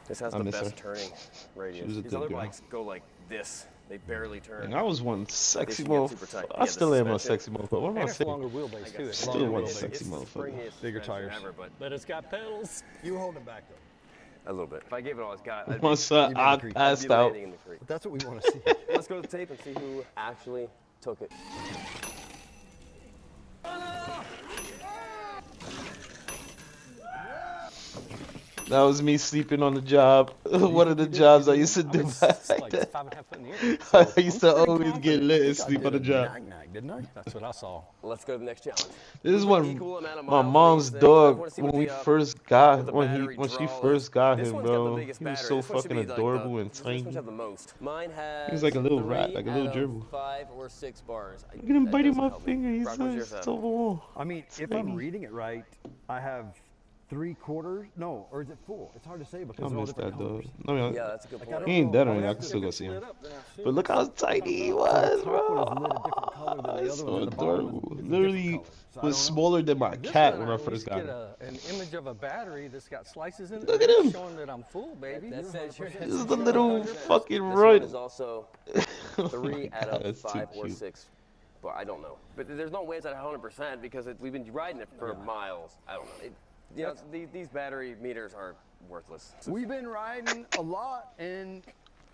This has I the miss best her. turning radius. was a These good other girl. bikes go like this. They barely turn. And I was one sexy This can get super tight. motherfucker. Yeah, I the still am a suspension. sexy motherfucker. What am I And it's saying? longer wheelbase too. It's Still longer one wheelbase. sexy It's the motherfucker. springiest Bigger suspension tires. ever, But it's got pedals. You hold him back though. a little bit. If I gave it all it's got, I'd My son you'd be in the Ak creek. passed You'd be out. landing in the creek. But that's what we want to see. Let's go to the tape and see who actually took it. That was me sleeping on the job. One of the jobs I used to do back Like then. 5.5 foot in the air. I used to always get lit and sleep on the job. Didn't I? That's what I saw. Let's go to the next challenge. This is Equal when amount of my miles mom's for these things. I dog, wanna see when what we the, first got, what the when battery she draw first is. got This him, one's got the bro, biggest he was battery. so This one should fucking be like adorable and this one should tiny. have the most. Mine has He was like a little 3 rat, like a little out gerbil. of 5 or 6 bars. Look at him That biting doesn't my help me. finger. He's Brock, what's yours so at? so I mean, if I'm reading it right, I have 3/4. No, or is it full? It's hard to say because I they're all miss different that colors. dog. I mean, Yeah, that's a good Like, I point. don't he ain't know. dead I or would anything. I have can to still look go at see it. him. See? But look how tiny he So was, the top one is lit a bro. different color than the That's other so one. And the bottom adorable. is a different Literally color. So I was don't know. smaller than my This cat one, when I first got get him. an image of a battery that's got slices in it. Look at him. Showing that I'm full, baby. That says you're This is the little fucking This run. one is also Oh 3 my out God, of that's too 5 or cute. 6. But I don't know. But there's no way it's at 100% because we've been riding it for miles. I don't know. You know, these battery meters are worthless. We've been riding a lot and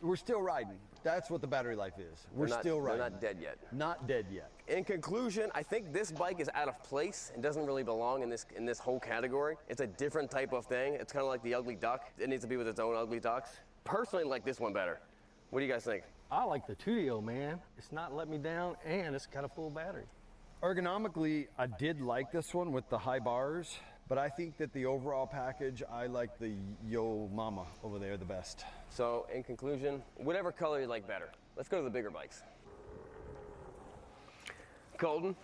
we're still riding. That's what the battery life is. We're still riding. They're not dead yet. Not dead yet. In conclusion, I think this bike is out of place and doesn't really belong in this whole category. It's a different type of thing. It's kind of like the ugly duck. It needs to be with its own ugly ducks. Personally, I like this one better. What do you guys think? I like the Tudio, man. It's not let me down, and it's got a full battery. Ergonomically, I did like this one with the high bars, but I think that the overall package, I like the Yo Mama over there the best. So, in conclusion, whatever color you like better. Let's go to the bigger bikes. Colton,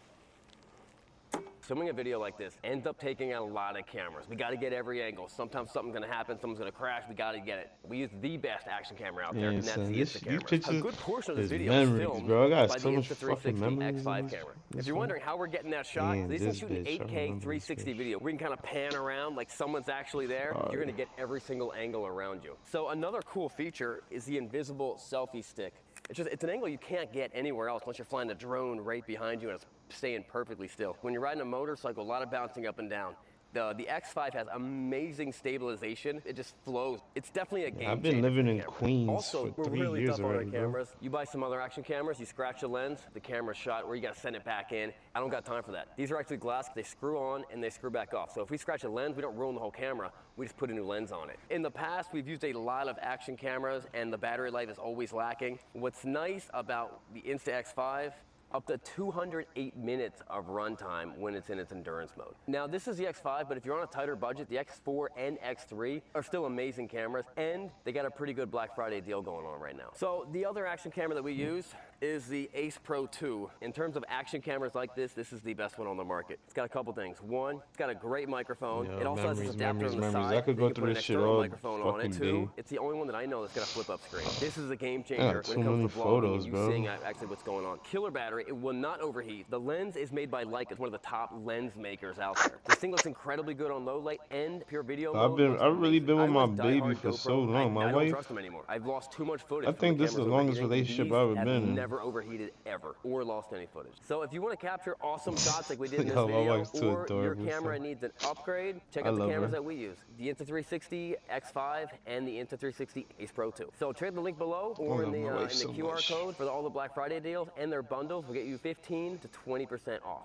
filming a video like this ends up taking a lot of cameras. We got to get every angle. Sometimes something's going to happen, someone's going to crash. We got to get it. We use the best action camera out there, Yeah, and that's son, the these Instacamera. A pictures good portion of this is video memories, is filmed bro. I got by so the much Insta360 fucking memories in X5 this- camera. this If you're one. wondering how we're getting that shot, Damn, these things this shoot an bitch, I 8K remember this 360 video. We can kind of pan around like someone's actually there. You're going to get every single angle around you. So another cool feature is the invisible selfie stick. It's an angle you can't get anywhere else unless you're flying a drone right behind you and it's staying perfectly still. When you're riding a motorcycle, a lot of bouncing up and down. The X5 has amazing stabilization. It just flows. It's definitely a game I've been changer living for in cameras. Queens Also, for we're 3 really years tough already, on bro. our cameras. You buy some other action cameras, you scratch the lens, the camera's shot, or you gotta send it back in. I don't got time for that. These are actually glass. They screw on and they screw back off. So if we scratch a lens, we don't ruin the whole camera. We just put a new lens on it. In the past, we've used a lot of action cameras and the battery life is always lacking. What's nice about the Insta-X5, up to 208 minutes of runtime when it's in its endurance mode. Now, this is the X5, but if you're on a tighter budget, the X4 and X3 are still amazing cameras, and they got a pretty good Black Friday deal going on right now. So the other action camera that we use is the Ace Pro 2. In terms of action cameras like this is the best one on the market. It's got a couple things. One, it's got a great microphone. Yo, It also has this adapter on the memories. side. I could that go you can through put an this shit external all microphone on it. fucking Two, day. it's the only one that I know that's got a flip-up screen. This is a game I changer got when too it comes many to vlogging photos, and you bro. seeing actually what's going on. Killer battery, it will not overheat. The lens is made by Leica. It's one of the top lens makers out there. This thing looks incredibly good on low light and pure video mode. I've really been with my I was baby diehard for GoPro. so long. My I don't wife, trust them anymore. I've lost too much footage. I from think the this is the cameras longest overheating. relationship These I've ever have been in. never overheated ever or lost any footage. So if you want to capture awesome shots like we did in this Yo, my video, wife's too or your adorable, camera so. needs an upgrade, check I out the love cameras her. that we use. The Insta360 X5 and the Insta360 Ace Pro 2. So trade the link below or in love the, my in wife the so QR much. code for all the Black Friday deals, and their bundles will get you 15 to 20% off.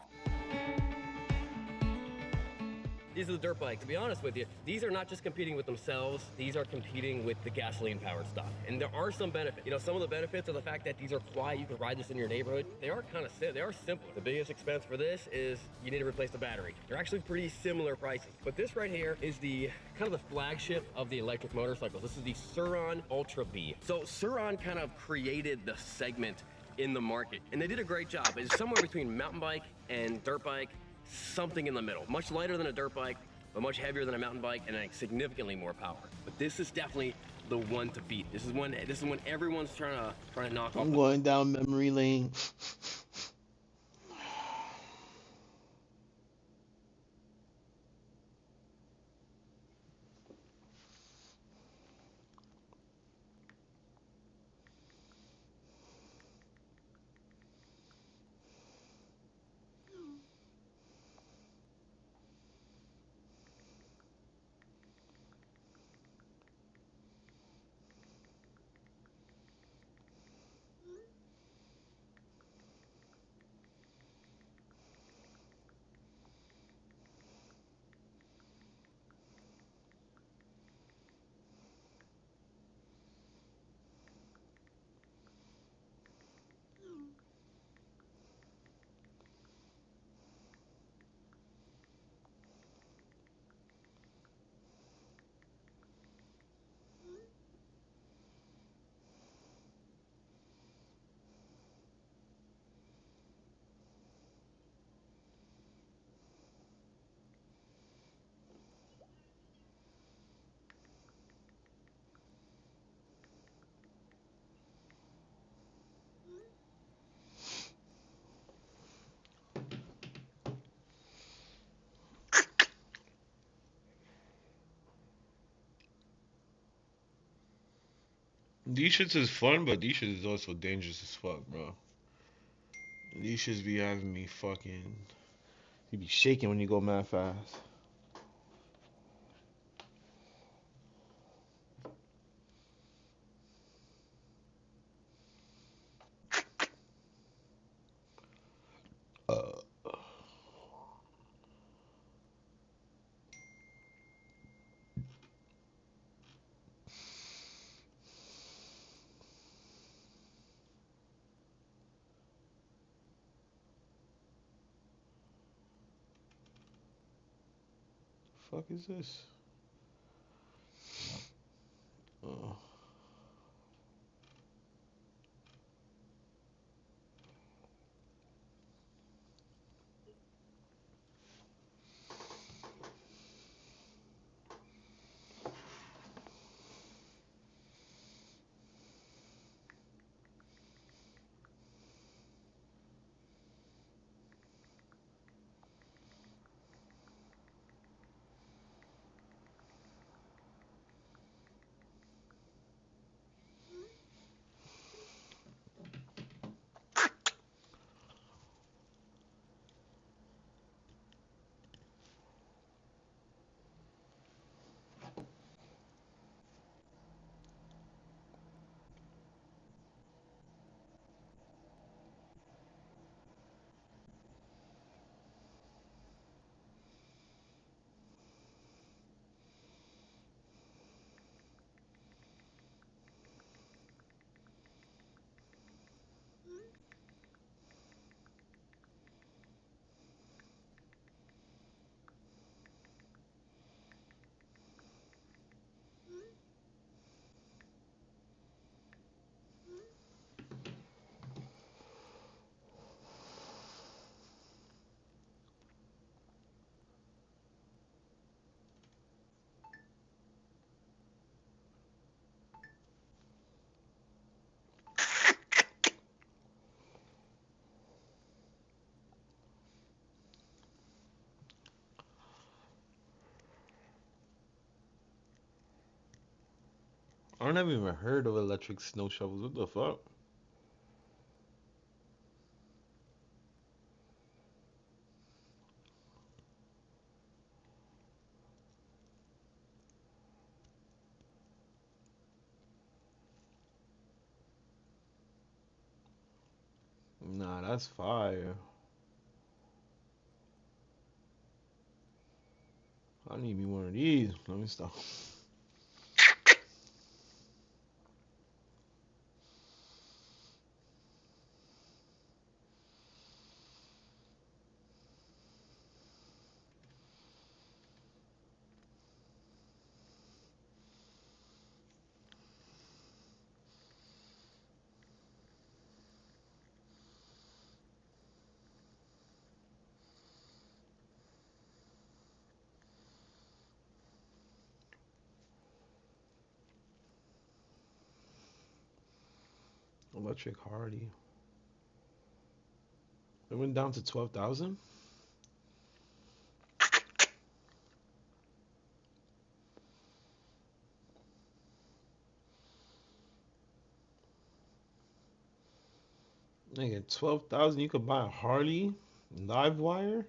These are the dirt bikes. To be honest with you, these are not just competing with themselves, these are competing with the gasoline-powered stuff. And there are some benefits. You know, some of the benefits are the fact that these are quiet, you can ride this in your neighborhood. They are kind of they are simple. The biggest expense for this is you need to replace the battery. They're actually pretty similar prices. But this right here is the kind of the flagship of the electric motorcycles. This is the Sur-Ron Ultra B. So Sur-Ron kind of created the segment in the market, and they did a great job. It's somewhere between mountain bike and dirt bike, something in the middle. Much lighter than a dirt bike, but much heavier than a mountain bike, and significantly more power. But this is definitely the one to beat. This is when everyone's trying to knock off. I'm going down memory lane. These shits is fun, but these shits is also dangerous as fuck, bro. These shits be having me fucking... You be shaking when you go mad fast. Fuck is this? Oh. I never even heard of electric snow shovels. What the fuck? Nah, that's fire. I need me one of these. Let me stop. Electric Hardy. It went down to 12,000. Nigga, 12,000. You could buy a Harley live wire.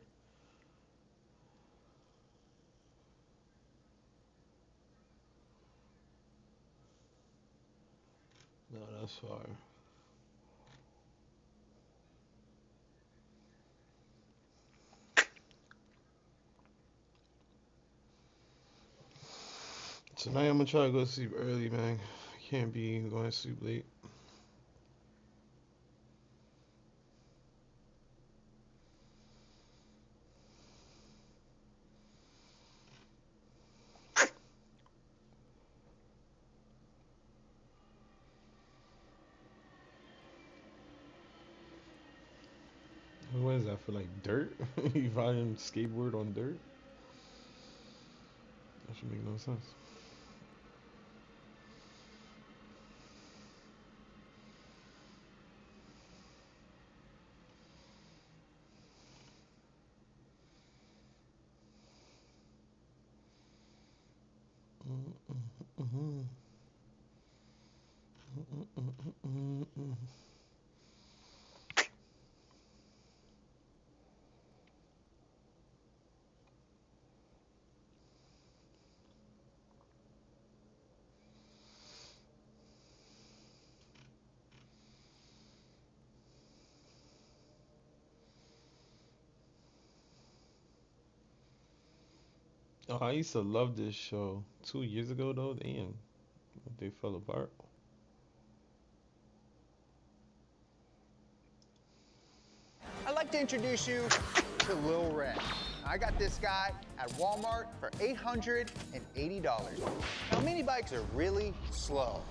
No, that's fire. Tonight I'm gonna try to go to sleep early, man. I can't be going to sleep late. What is that for, like dirt? You riding skateboard on dirt? That should make no sense. Oh, I used to love this show 2 years ago though. Damn, they fell apart. I'd like to introduce you to Lil Red. I got this guy at Walmart for $880. Now, mini bikes are really slow.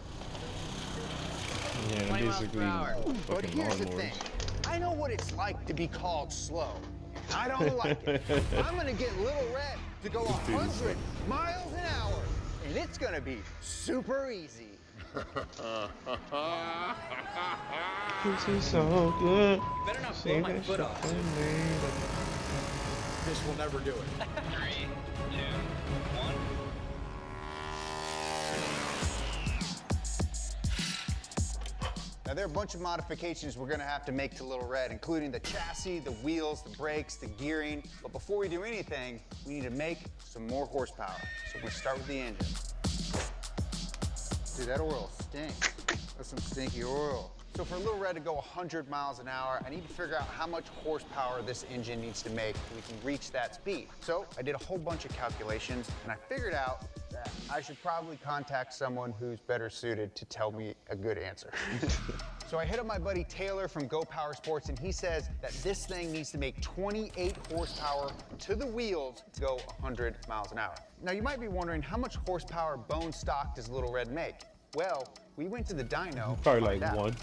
Yeah, 20 miles per basically. hour. But Fucking here's the lawnmowers. thing. I know what it's like to be called slow. I don't like it. I'm gonna get Lil Red to go 100 miles an hour, and it's gonna be super easy. This is so good. You better not See blow my that foot shit off. in me. This will never do it. 3, 2, 1. Now, there are a bunch of modifications we're gonna have to make to Little Red, including the chassis, the wheels, the brakes, the gearing. But before we do anything, we need to make some more horsepower. So we're gonna start with the engine. Dude, that oil stinks. That's some stinky oil. So for Little Red to go 100 miles an hour, I need to figure out how much horsepower this engine needs to make so we can reach that speed. So I did a whole bunch of calculations, and I figured out that I should probably contact someone who's better suited to tell me a good answer. So I hit up my buddy Taylor from Go Power Sports, and he says that this thing needs to make 28 horsepower to the wheels to go 100 miles an hour. Now you might be wondering, how much horsepower bone stock does Little Red make? Well, we went to the dyno. to Probably find like out. one.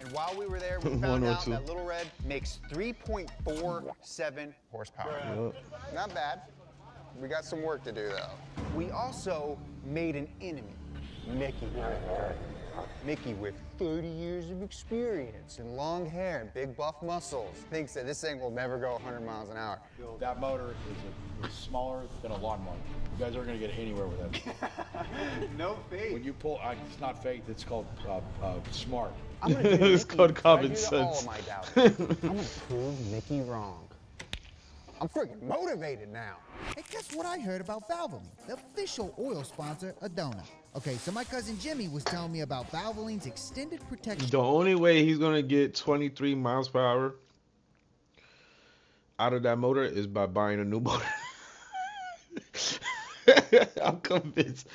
And while we were there, we One found or out two. that Little Red makes 3.47 horsepower. Yep. Not bad. We got some work to do, though. We also made an enemy, Mickey. Mickey, with 30 years of experience and long hair and big buff muscles, thinks that this thing will never go 100 miles an hour. That motor is smaller than a lawnmower. You guys aren't gonna get anywhere with it. No faith. When you pull, it's not faith, it's called smart. I'm gonna do It's Mickey called what I common do to sense. all of my doubters. I'm gonna prove Mickey wrong. I'm freaking motivated now. Hey, guess what I heard about Valvoline, the official oil sponsor of Dona. Okay, so my cousin Jimmy was telling me about Valvoline's extended protection. The only way he's gonna get 23 miles per hour out of that motor is by buying a new motor. I'm convinced.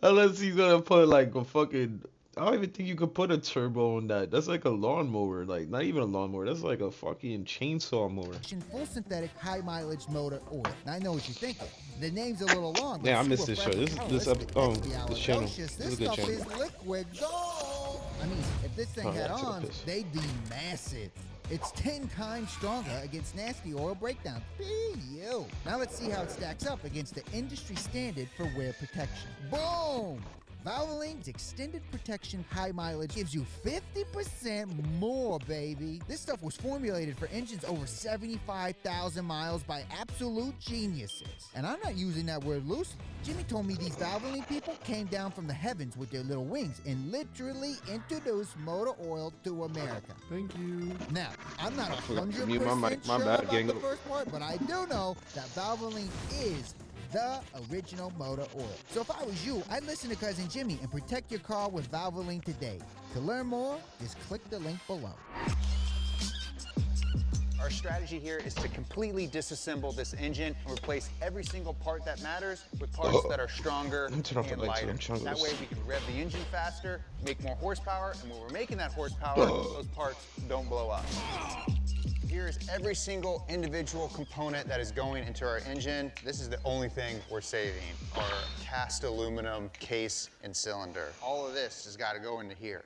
Unless he's gonna put like a fucking, I don't even think you could put a turbo on that. That's like a lawnmower, like not even a lawnmower. That's like a fucking chainsaw mower. Full synthetic, high mileage motor oil. Now I know what you're thinking. The name's a little long. but Yeah, I it's missed super this show. fresh This and this coloristic. oh, That's this channel. This This is a good stuff channel. is liquid gold. I mean, if this thing Oh, had yeah, I took a arms, piss. they'd be massive. It's 10 times stronger against nasty oil breakdown. Ew. Now let's see how it stacks up against the industry standard for wear protection. Boom! Valvoline's extended protection high mileage gives you 50% more, baby. This stuff was formulated for engines over 75,000 miles by absolute geniuses. And I'm not using that word loosely. Jimmy told me these Valvoline people came down from the heavens with their little wings and literally introduced motor oil to America. Thank you. Now, I'm not I forgot to 100% mute my mic. My sure bad, about gang. the first part, but I do know that Valvoline is the original motor oil. So if I was you, I'd listen to Cousin Jimmy and protect your car with Valvoline today. To learn more, just click the link below. Our strategy here is to completely disassemble this engine and replace every single part that matters with parts that are stronger Let me turn off the and lights, lighter. I'm trying to That go way to we can rev the engine faster, make more horsepower, and when we're making that horsepower, those parts don't blow up. Here's every single individual component that is going into our engine. This is the only thing we're saving, our cast aluminum case and cylinder. All of this has got to go into here.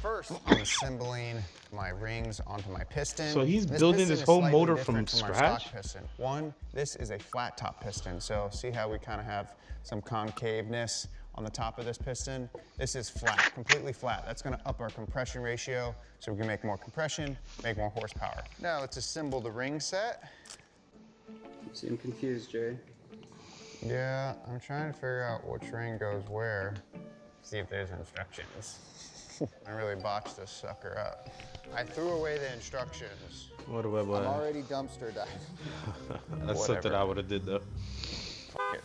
First, I'm assembling my rings onto my piston. So he's This building piston this is whole slightly motor different from our scratch? stock piston. One, this is a flat top piston. So see how we kind of have some concaveness on the top of this piston? This is flat, completely flat. That's gonna up our compression ratio so we can make more compression, make more horsepower. Now let's assemble the ring set. You seem confused, Jay. Yeah, I'm trying to figure out which ring goes where. See if there's instructions. I really botched this sucker up. I threw away the instructions. What a web. I'm already dumpster diving. That's something I would have did though. Fuck it.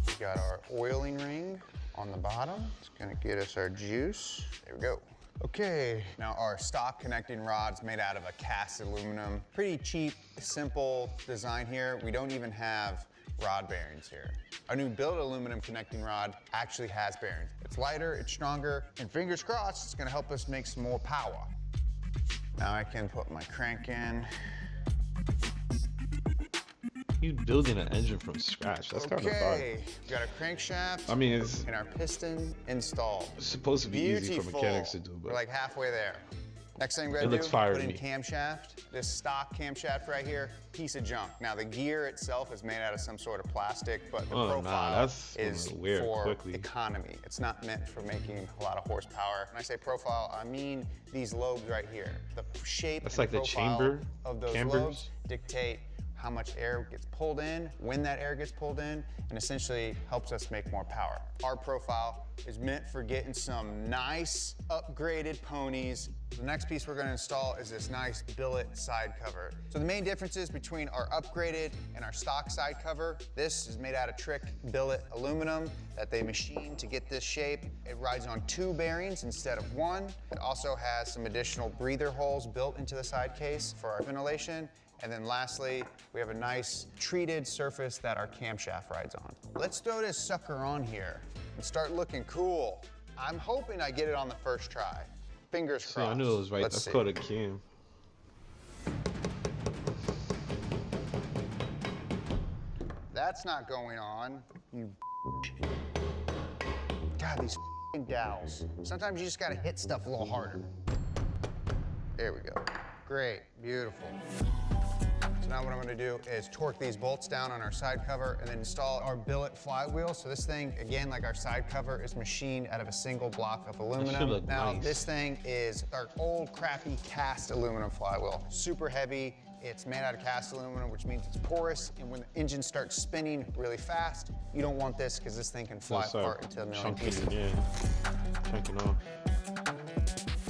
We got our oiling ring on the bottom. It's gonna get us our juice. There we go. Okay, now our stock connecting rod's made out of a cast aluminum. Pretty cheap, simple design here. We don't even have rod bearings here. Our new built aluminum connecting rod actually has bearings. It's lighter, it's stronger, and fingers crossed, it's gonna help us make some more power. Now I can put my crank in. He's building an engine from scratch. That's kind of fun. Okay, we got our crankshaft I mean, it's and our piston installed. It's supposed to be easy for Beautiful. mechanics to do, We're but like halfway there. Next thing we're It gonna looks do, fire put to in me. camshaft. This stock camshaft right here, piece of junk. Now the gear itself is made out of some sort of plastic, but the Oh, nah, profile that's is gonna wear for quickly. economy. It's not meant for making a lot of horsepower. When I say profile, I mean these lobes right here. The shape That's and like the profile chamber, of those cambers? lobes dictate how much air gets pulled in, when that air gets pulled in, and essentially helps us make more power. Our profile is meant for getting some nice upgraded ponies. The next piece we're gonna install is this nice billet side cover. So the main differences between our upgraded and our stock side cover, this is made out of trick billet aluminum that they machine to get this shape. It rides on 2 bearings instead of 1. It also has some additional breather holes built into the side case for our ventilation. And then lastly, we have a nice treated surface that our camshaft rides on. Let's throw this sucker on here and start looking cool. I'm hoping I get it on the first try. Fingers See, crossed. I knew it was right. Let's That's see. called a cam. That's not going on, you God, these f***ing dowels. Sometimes you just gotta hit stuff a little harder. There we go. Great, beautiful. So now what I'm gonna do is torque these bolts down on our side cover and then install our billet flywheel. So this thing, again, like our side cover, is machined out of a single block of aluminum. Now this thing is our old crappy cast aluminum flywheel. Super heavy. It's made out of cast aluminum, which means it's porous, and when the engine starts spinning really fast, you don't want this because this thing can fly apart into a million pieces. Chunking off.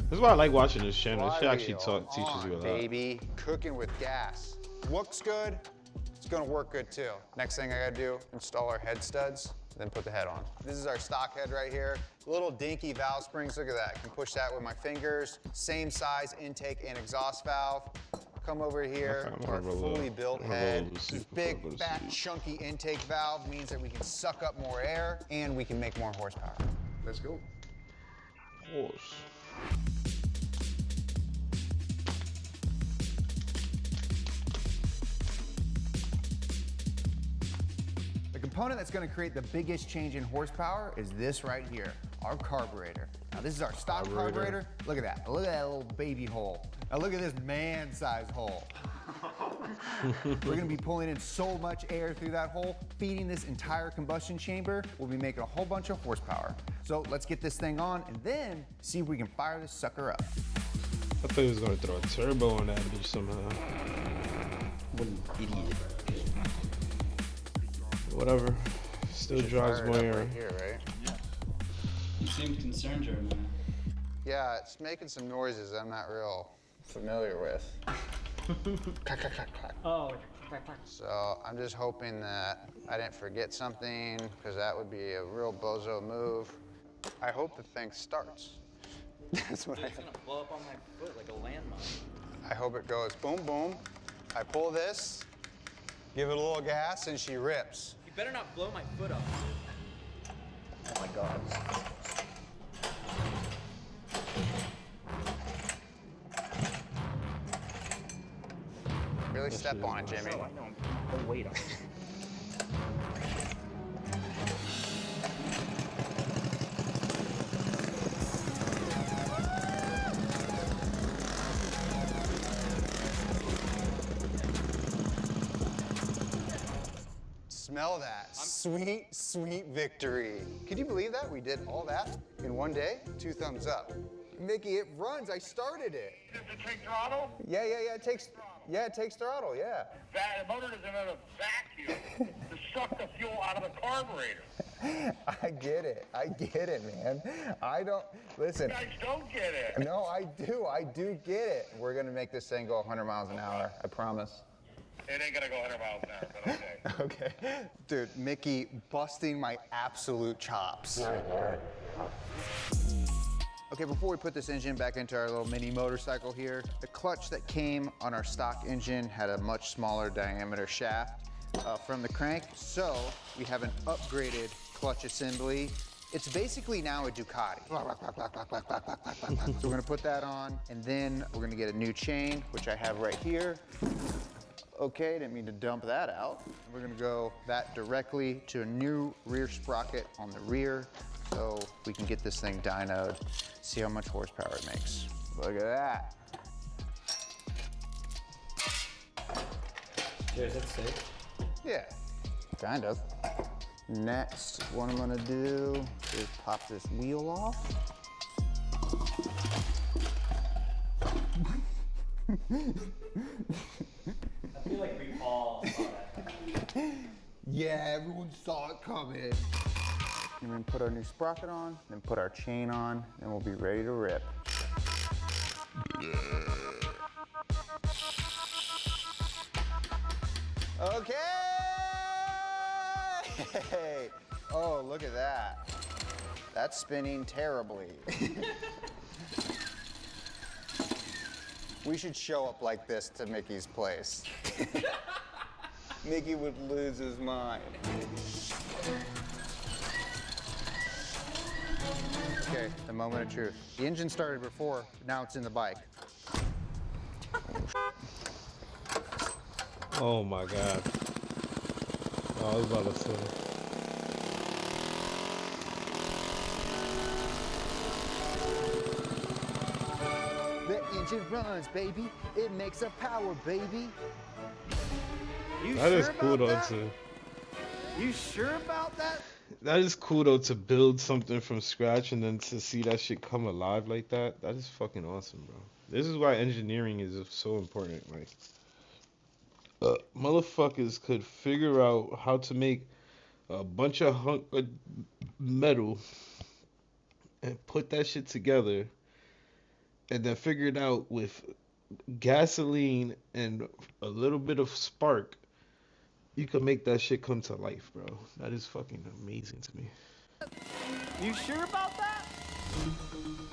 This is why I like watching this channel. She actually teaches you a lot. Baby, cooking with gas. Looks good, it's gonna work good too. Next thing I gotta do, install our head studs, then put the head on. This is our stock head right here. Little dinky valve springs, look at that. I can push that with my fingers. Same size intake and exhaust valve. Come over here to our fully built head. This big, fat, chunky intake valve means that we can suck up more air and we can make more horsepower. Let's go. Horse. The component that's going to create the biggest change in horsepower is this right here, our carburetor. Now this is our stock carburetor. Look at that. Look at that little baby hole. Now look at this man-sized hole. We're going to be pulling in so much air through that hole, feeding this entire combustion chamber. We'll be making a whole bunch of horsepower. So let's get this thing on and then see if we can fire this sucker up. I thought he was going to throw a turbo on that bitch somehow. What an idiot. Whatever. Still drives more air. Right here, right? Yeah. You seem concerned, Jeremiah. Yeah, it's making some noises I'm not real familiar with. Clack, clack, clack, clack. Oh. So I'm just hoping that I didn't forget something, because that would be a real bozo move. I hope the thing starts. That's what It's gonna blow up on my foot like a landmine. I hope it goes boom, boom. I pull this, give it a little gas, and she rips. You better not blow my foot up. Oh my God. Really step on it, Jimmy. Don't wait on it. Smell that. Sweet, sweet victory. Could you believe that? We did all that in one day? 2 thumbs up. Mickey, it runs. I started it. Does it take throttle? Yeah. It takes throttle, yeah. The motor doesn't have a vacuum to suck the fuel out of the carburetor. I get it, man. I don't, listen. You guys don't get it. No, I do get it. We're gonna make this thing go 100 miles an hour, I promise. It ain't gonna go 100 miles an hour, but okay. Okay. Dude, Mickey busting my absolute chops. Okay, before we put this engine back into our little mini motorcycle here, the clutch that came on our stock engine had a much smaller diameter shaft from the crank, so we have an upgraded clutch assembly. It's basically now a Ducati. So we're gonna put that on, and then we're gonna get a new chain, which I have right here. Okay, didn't mean to dump that out. We're gonna go that directly to a new rear sprocket on the rear, so we can get this thing dynoed, see how much horsepower it makes. Look at that. Is that safe? Yeah, kind of. Next, what I'm gonna do is pop this wheel off. I feel like we all saw that. Yeah, everyone saw it coming. And then put our new sprocket on, then put our chain on, and we'll be ready to rip. Okay! Oh, look at that. That's spinning terribly. We should show up like this to Mickey's place. Mickey would lose his mind. Okay, the moment of truth. The engine started before, now it's in the bike. Oh my God. Oh, I was about to say. The engine runs, baby. It makes a power, baby. You That is sure cool about though that? to. You sure about that? That is cool though to build something from scratch and then to see that shit come alive like that. That is fucking awesome, bro. This is why engineering is so important. Like, motherfuckers could figure out how to make a bunch of hunk of metal and put that shit together, and then figure it out with gasoline and a little bit of spark. You could make that shit come to life, bro. That is fucking amazing to me. You sure about that?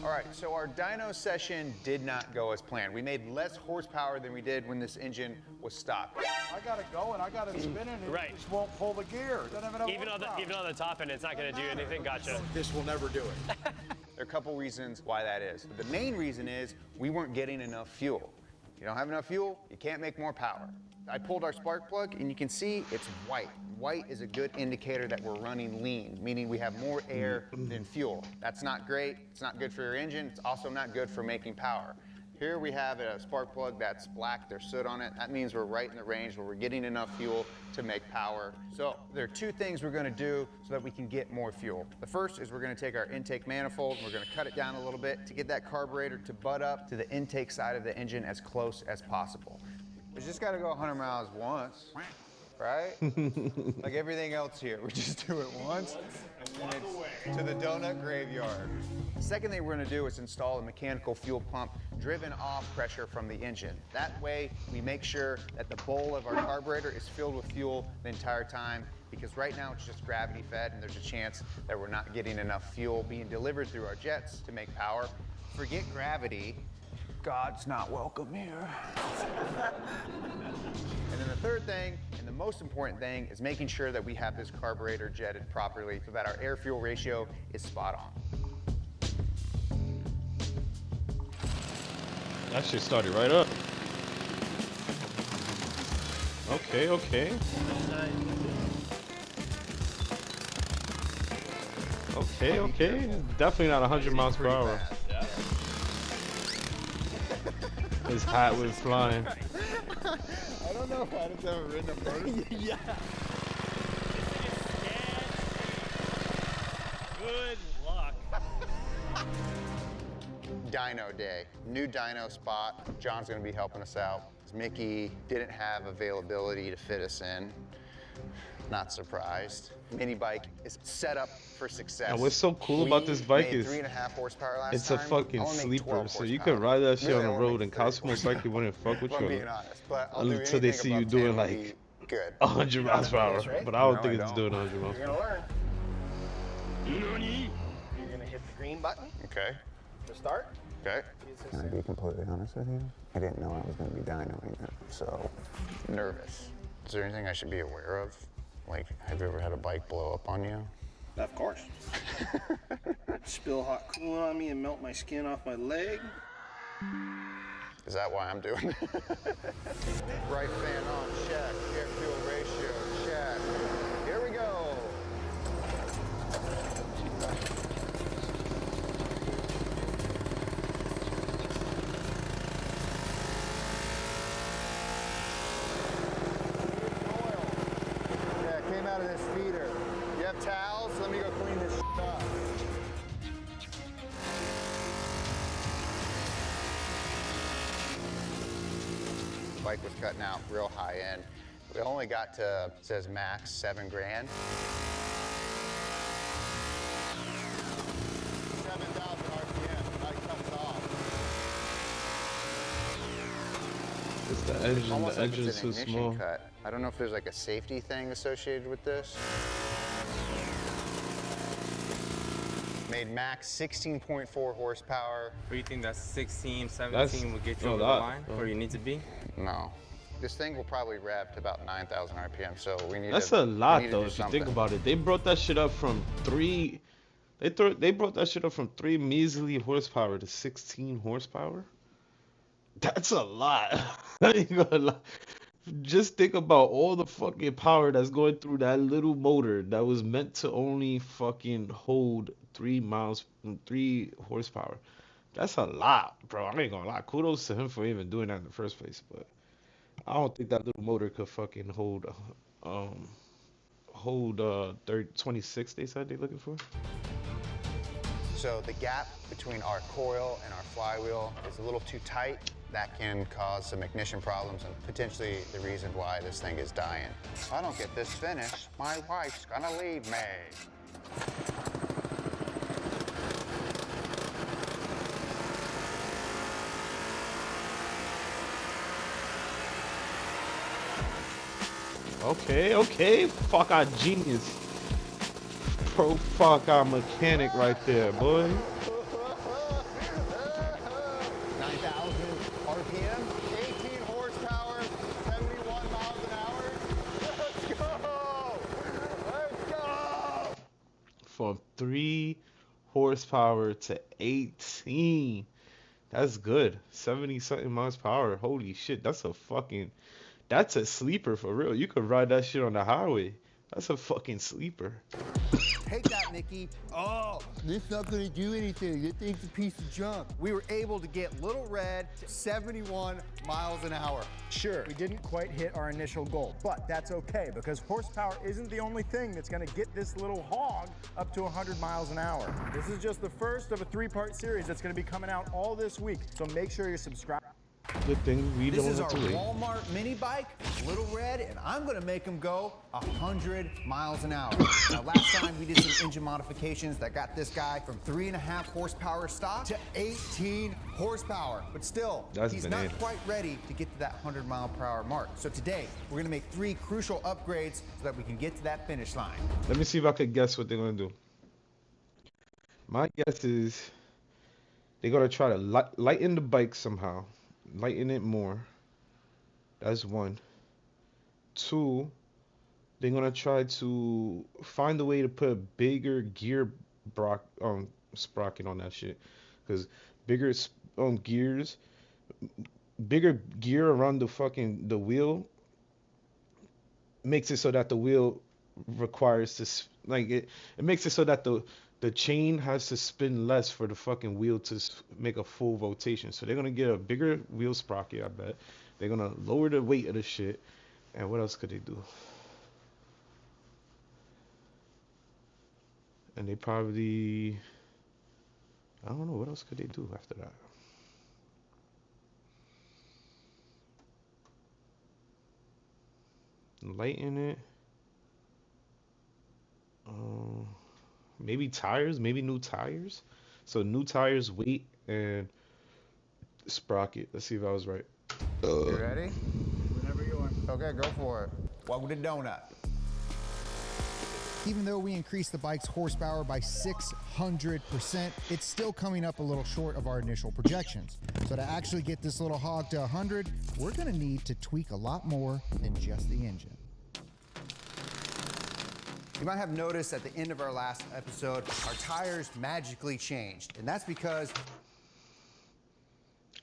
All right, so our dyno session did not go as planned. We made less horsepower than we did when this engine was stock. I got it going, I got it spinning, and Right. it just won't pull the gear. It doesn't have enough Even on the top end, it's not going to do anything. Gotcha. This will never do it. There are a couple reasons why that is. The main reason is we weren't getting enough fuel. You don't have enough fuel, you can't make more power. I pulled our spark plug and you can see it's white. White is a good indicator that we're running lean, meaning we have more air than fuel. That's not great, it's not good for your engine, it's also not good for making power. Here we have a spark plug that's black, there's soot on it. That means we're right in the range where we're getting enough fuel to make power. So there are two things we're gonna do so that we can get more fuel. The first is we're gonna take our intake manifold and we're gonna cut it down a little bit to get that carburetor to butt up to the intake side of the engine as close as possible. We just gotta go 100 miles once, right? Like everything else here, we just do it once and it's to the donut graveyard. The second thing we're gonna do is install a mechanical fuel pump driven off pressure from the engine. That way, we make sure that the bowl of our carburetor is filled with fuel the entire time, because right now it's just gravity fed and there's a chance that we're not getting enough fuel being delivered through our jets to make power. Forget gravity, God's not welcome here. And then the third thing, and the most important thing, is making sure that we have this carburetor jetted properly so that our air-fuel ratio is spot on. That shit started right up. Okay, okay. Okay, okay. Definitely not 100 miles per hour. His hat was flying. I don't know if I've ever ridden a motor. Yeah. Good luck. Dyno day, new dyno spot. John's gonna be helping us out. Mickey didn't have availability to fit us in. Not surprised. Mini bike is set up for success. And what's so cool about this bike made is 3.5 horsepower last it's a time. fucking I wanna make sleeper, 12 so you horsepower. could ride that shit Really, on I the wanna road make and cops 30 most likely wouldn't fuck with If I'm you being honest, but I'll do until they anything see you above doing 10 would like be good. 100 miles per hour. But I don't No, think I it's don't. doing 100 miles per You're hour. gonna learn. You're gonna hit the green button Okay. to start. Okay. Can I be completely honest with you? I didn't know I was going to be dynoing it, so. Nervous. Is there anything I should be aware of? Like, have you ever had a bike blow up on you? Of course. Spill hot coolant on me and melt my skin off my leg. Is that why I'm doing it? Right fan on, check. Air fuel ratio, check. Here we go. Yeah, it came out of this feeder. You have towels? Let me go clean this up. The bike was cutting out real high end. We only got to, it says max, 7 grand. 7,000 RPM, the bike cuts off. It's the engine. Almost The like engine is it's so an ignition small. cut. I don't know if there's like a safety thing associated with this. Made max 16.4 horsepower. Do you think that 16, 17 That's will get you a over the lot. line where you need to be? No. This thing will probably rev to about 9,000 RPM, so we need That's to a lot we need to though, do if you something. think about it. They brought that shit up from 3. They brought that shit up from 3 measly horsepower to 16 horsepower. That's a lot. I ain't gonna lie. Just think about all the fucking power that's going through that little motor that was meant to only fucking hold 3 horsepower. That's a lot, bro. I ain't gonna lie. Kudos to him for even doing that in the first place, but I don't think that little motor could fucking hold 26. They said they're looking for. So the gap between our coil and our flywheel is a little too tight. That can cause some ignition problems and potentially the reason why this thing is dying. If I don't get this finished, my wife's gonna leave me. Okay. Fuck, I genius. Pro fuck, I mechanic right there, boy. 9,000 RPM, 18 horsepower, 71 miles an hour. Let's go! Let's go! From 3 horsepower to 18. That's good. 70 something miles per hour. Holy shit, that's a sleeper for real. You could ride that shit on the highway. That's a fucking sleeper. Take that, Nikki. Oh, this is not gonna do anything. This thing's a piece of junk. We were able to get Little Red to 71 miles an hour. Sure, we didn't quite hit our initial goal, but that's okay because horsepower isn't the only thing that's gonna get this little hog up to 100 miles an hour. This is just the first of a 3-part series that's gonna be coming out all this week, so make sure you're subscribed. Good thing we This don't is have our to wait. Walmart mini bike, Little Red, and I'm gonna make them go 100 miles an hour. Now, last time we did some engine modifications that got this guy from 3.5 horsepower stock to 18 horsepower. But still, That's he's banana. not quite ready to get to that 100 mile per hour mark. So today, we're gonna make 3 crucial upgrades so that we can get to that finish line. Let me see if I could guess what they're gonna do. My guess is they're gonna try to lighten the bike somehow. Lighten it more. That's 1. 2, they're gonna try to find a way to put a bigger gear sprocket on that shit, because bigger gears, bigger gear around the wheel makes it so that the wheel requires this, like it makes it so that the chain has to spin less for the fucking wheel to make a full rotation. So they're gonna get a bigger wheel sprocket, I bet. They're gonna lower the weight of the shit. And what else could they do? And they probably, I don't know, what else could they do after that? Lighten it. Maybe tires, maybe new tires. So new tires, weight, and sprocket. Let's see if I was right. You ready? Whenever you are. Okay, go for it. Welcome to Donut. Even though we increased the bike's horsepower by 600%, it's still coming up a little short of our initial projections. So to actually get this little hog to 100, we're gonna need to tweak a lot more than just the engine. You might have noticed at the end of our last episode, our tires magically changed. And that's because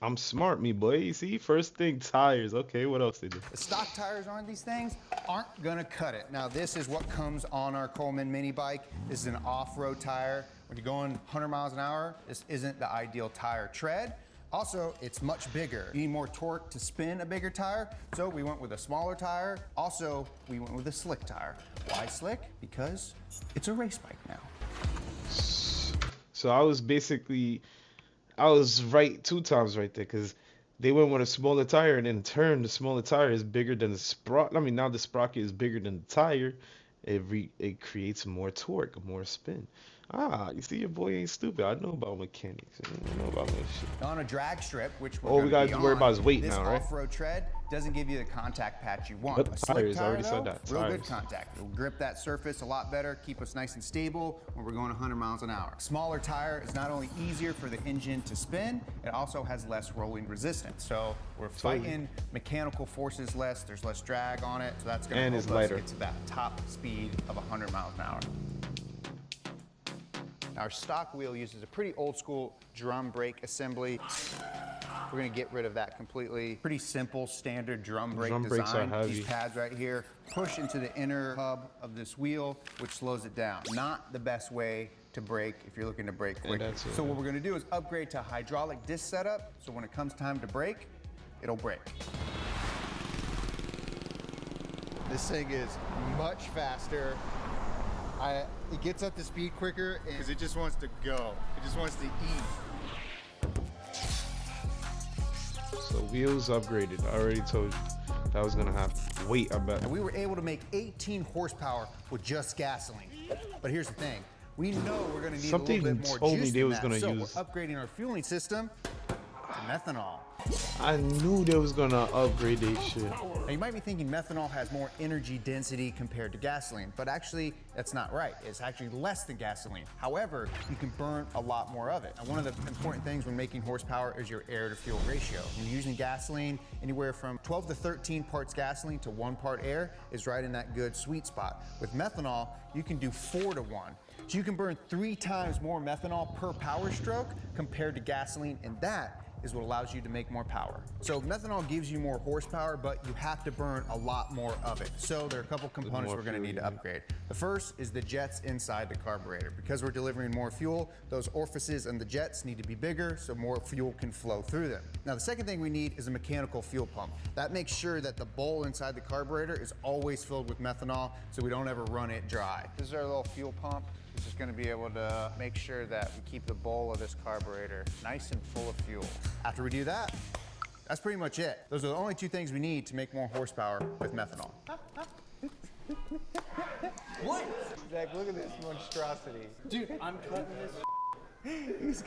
I'm smart, me boy. You see, first thing, tires. Okay, what else they do? the stock tires on these things aren't gonna cut it. Now, this is what comes on our Coleman mini bike. This is an off-road tire. When you're going 100 miles an hour, this isn't the ideal tire tread. Also, it's much bigger. You need more torque to spin a bigger tire, so we went with a smaller tire. Also, we went with a slick tire. Why slick? Because it's a race bike now. So I was right 2 times right there, because they went with a smaller tire, and in turn, the smaller tire is bigger than the sprocket. I mean, now the sprocket is bigger than the tire. It creates more torque, more spin. You see, your boy ain't stupid. I know about mechanics. I know about that shit. On a drag strip, which All we gotta worry about is weight this now, right? off-road tread doesn't give you the contact patch you want. But A slick tires, I tire, already said though, that. real good Tires. contact. It'll grip that surface a lot better, keep us nice and stable when we're going 100 miles an hour. Smaller tire is not only easier for the engine to spin, it also has less rolling resistance. So we're fighting mechanical forces less. There's less drag on it, so that's going to And help it's us lighter. get to that top speed of 100 miles an hour. Our stock wheel uses a pretty old school drum brake assembly. We're gonna get rid of that completely. Pretty simple, standard drum brake Drum brakes are design. heavy. These pads right here push into the inner hub of this wheel, which slows it down. Not the best way to brake if you're looking to brake quickly. that's it. So what we're gonna do is upgrade to hydraulic disc setup, so when it comes time to brake, it'll brake. This thing is much faster. It gets up to speed quicker because it just wants to go. It just wants to eat. So wheels upgraded. I already told you that was gonna happen. Wait, I bet. And we were able to make 18 horsepower with just gasoline. But here's the thing. We know we're gonna need a little bit more told me juice they than was that, gonna so use- we're upgrading our fueling system to methanol. I knew they was gonna upgrade this shit. Now you might be thinking methanol has more energy density compared to gasoline, but actually that's not right. It's actually less than gasoline. However, you can burn a lot more of it. Now, one of the important things when making horsepower is your air to fuel ratio. When you're using gasoline, anywhere from 12 to 13 parts gasoline to 1 part air is right in that good sweet spot. With methanol, you can do 4 to 1. So you can burn 3 times more methanol per power stroke compared to gasoline, and that is what allows you to make more power. So methanol gives you more horsepower, but you have to burn a lot more of it. So there are a couple components we're gonna need to upgrade. The first is the jets inside the carburetor. Because we're delivering more fuel, those orifices in the jets need to be bigger so more fuel can flow through them. Now the second thing we need is a mechanical fuel pump. That makes sure that the bowl inside the carburetor is always filled with methanol so we don't ever run it dry. This is our little fuel pump. This is going to be able to make sure that we keep the bowl of this carburetor nice and full of fuel. After we do that, that's pretty much it. Those are the only 2 things we need to make more horsepower with methanol. What? Zach, look at this monstrosity. Dude, I'm cutting this.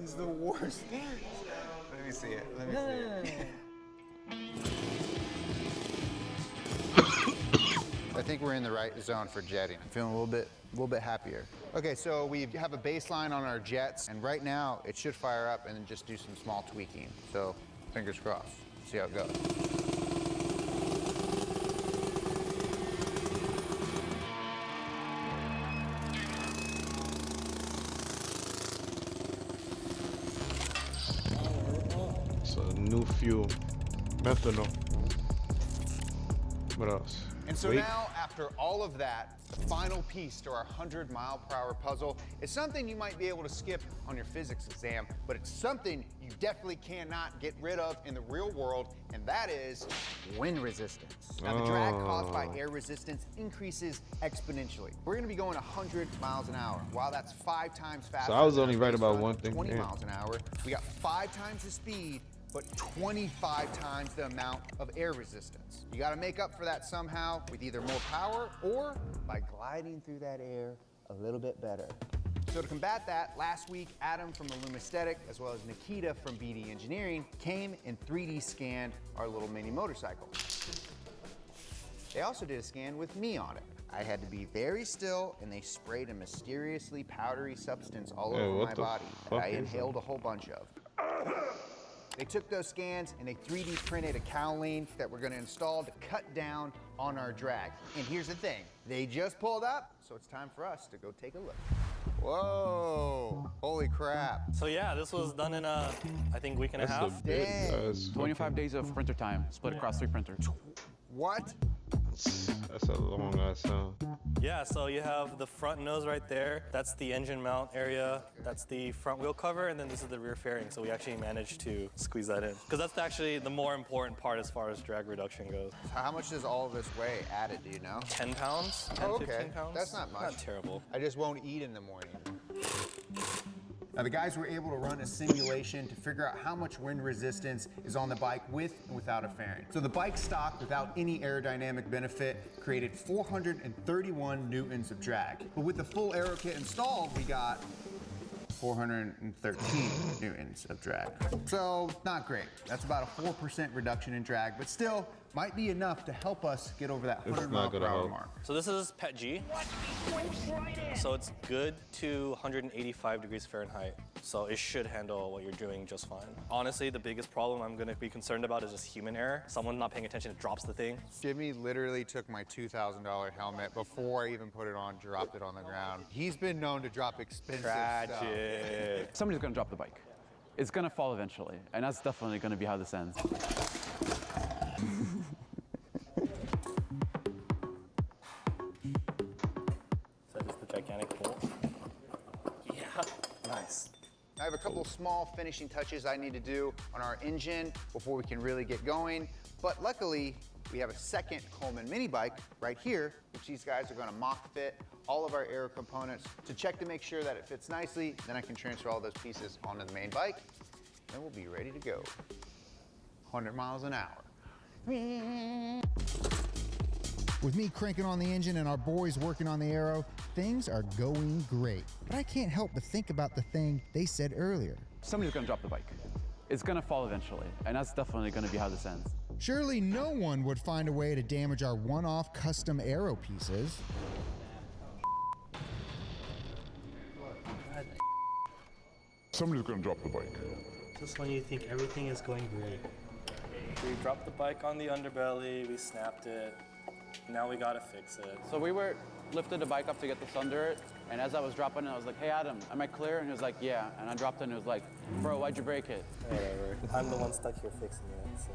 He's the worst. Let me see it. Let me see it. I think we're in the right zone for jetting. I'm feeling a little bit happier. Okay, so we have a baseline on our jets, and right now it should fire up and then just do some small tweaking. So fingers crossed. See how it goes. So new fuel, methanol. What else? And so Wait. now, after all of that, the final piece to our 100-mile-per-hour puzzle is something you might be able to skip on your physics exam, but it's something you definitely cannot get rid of in the real world, and that is wind resistance. Now, the drag caused by air resistance increases exponentially. We're gonna be going 100 miles an hour. While that's 5 times faster So I was than only our right about baseline, one thing. 20 Damn. miles an hour, we got 5 times the speed, but 25 times the amount of air resistance. You gotta make up for that somehow with either more power or by gliding through that air a little bit better. So to combat that, last week, Adam from Illumisthetic, as well as Nikita from BD Engineering, came and 3D scanned our little mini motorcycle. They also did a scan with me on it. I had to be very still, and they sprayed a mysteriously powdery substance all over what my the body that fuck I is inhaled a whole bunch of. They took those scans and they 3D printed a cowling that we're gonna install to cut down on our drag. And here's the thing, they just pulled up, so it's time for us to go take a look. Whoa, holy crap. So yeah, this was done in I think week and a half. 25 days of printer time, split across 3 printers. What? That's a long ass sound. Yeah, so you have the front nose right there. That's the engine mount area. That's the front wheel cover, and then this is the rear fairing. So we actually managed to squeeze that in. Because that's actually the more important part as far as drag reduction goes. How much does all of this weigh added, do you know? 10 pounds, 10, Oh, okay. 15 pounds. That's not much. Not terrible. I just won't eat in the morning. Now the guys were able to run a simulation to figure out how much wind resistance is on the bike with and without a fairing. So the bike stock without any aerodynamic benefit created 431 newtons of drag. But with the full aero kit installed, we got 413 newtons of drag. So not great. That's about a 4% reduction in drag, but still might be enough to help us get over that 100 mile per hour mark. So this is PET G. So it's good to 185 degrees Fahrenheit. So it should handle what you're doing just fine. Honestly, the biggest problem I'm gonna be concerned about is just human error. Someone not paying attention, it drops the thing. Jimmy literally took my $2,000 helmet before I even put it on, dropped it on the ground. He's been known to drop expensive stuff. Somebody's gonna drop the bike. It's gonna fall eventually, and that's definitely gonna be how this ends. So just the gigantic bolt. Yeah, nice. I have a couple small finishing touches I need to do on our engine before we can really get going. But luckily, we have a second Coleman mini bike right here, which these guys are gonna mock fit all of our aero components to check to make sure that it fits nicely. Then I can transfer all those pieces onto the main bike, and we'll be ready to go. 100 miles an hour. With me cranking on the engine and our boys working on the aero, things are going great. But I can't help but think about the thing they said earlier. Somebody's gonna drop the bike. It's gonna fall eventually, and that's definitely gonna be how this ends. Surely no one would find a way to damage our one-off custom aero pieces. Somebody's gonna drop the bike. Just when you think everything is going great. We dropped the bike on the underbelly, we snapped it. Now we gotta fix it. So we lifted the bike up to get this under it, and as I was dropping it, I was like, hey Adam, am I clear? And he was like, yeah. And I dropped it and he was like, bro, why'd you break it? Whatever. I'm the one stuck here fixing it, so.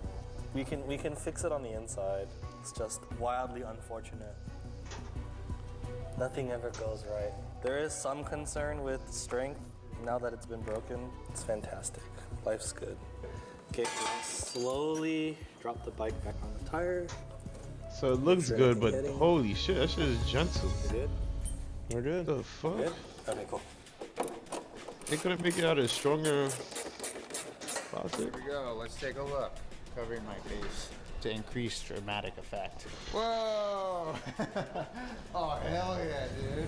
We can fix it on the inside. It's just wildly unfortunate. Nothing ever goes right. There is some concern with strength. Now that it's been broken, it's fantastic. Life's good. Okay, we'll slowly drop the bike back on the tire. So it looks good, but holy shit, that shit is gentle. You good? We're good. The fuck? Good? Okay, cool. They couldn't make it out of stronger plastic. Here we go, let's take a look. Covering my face to increase dramatic effect. Whoa! Oh, hell yeah, dude.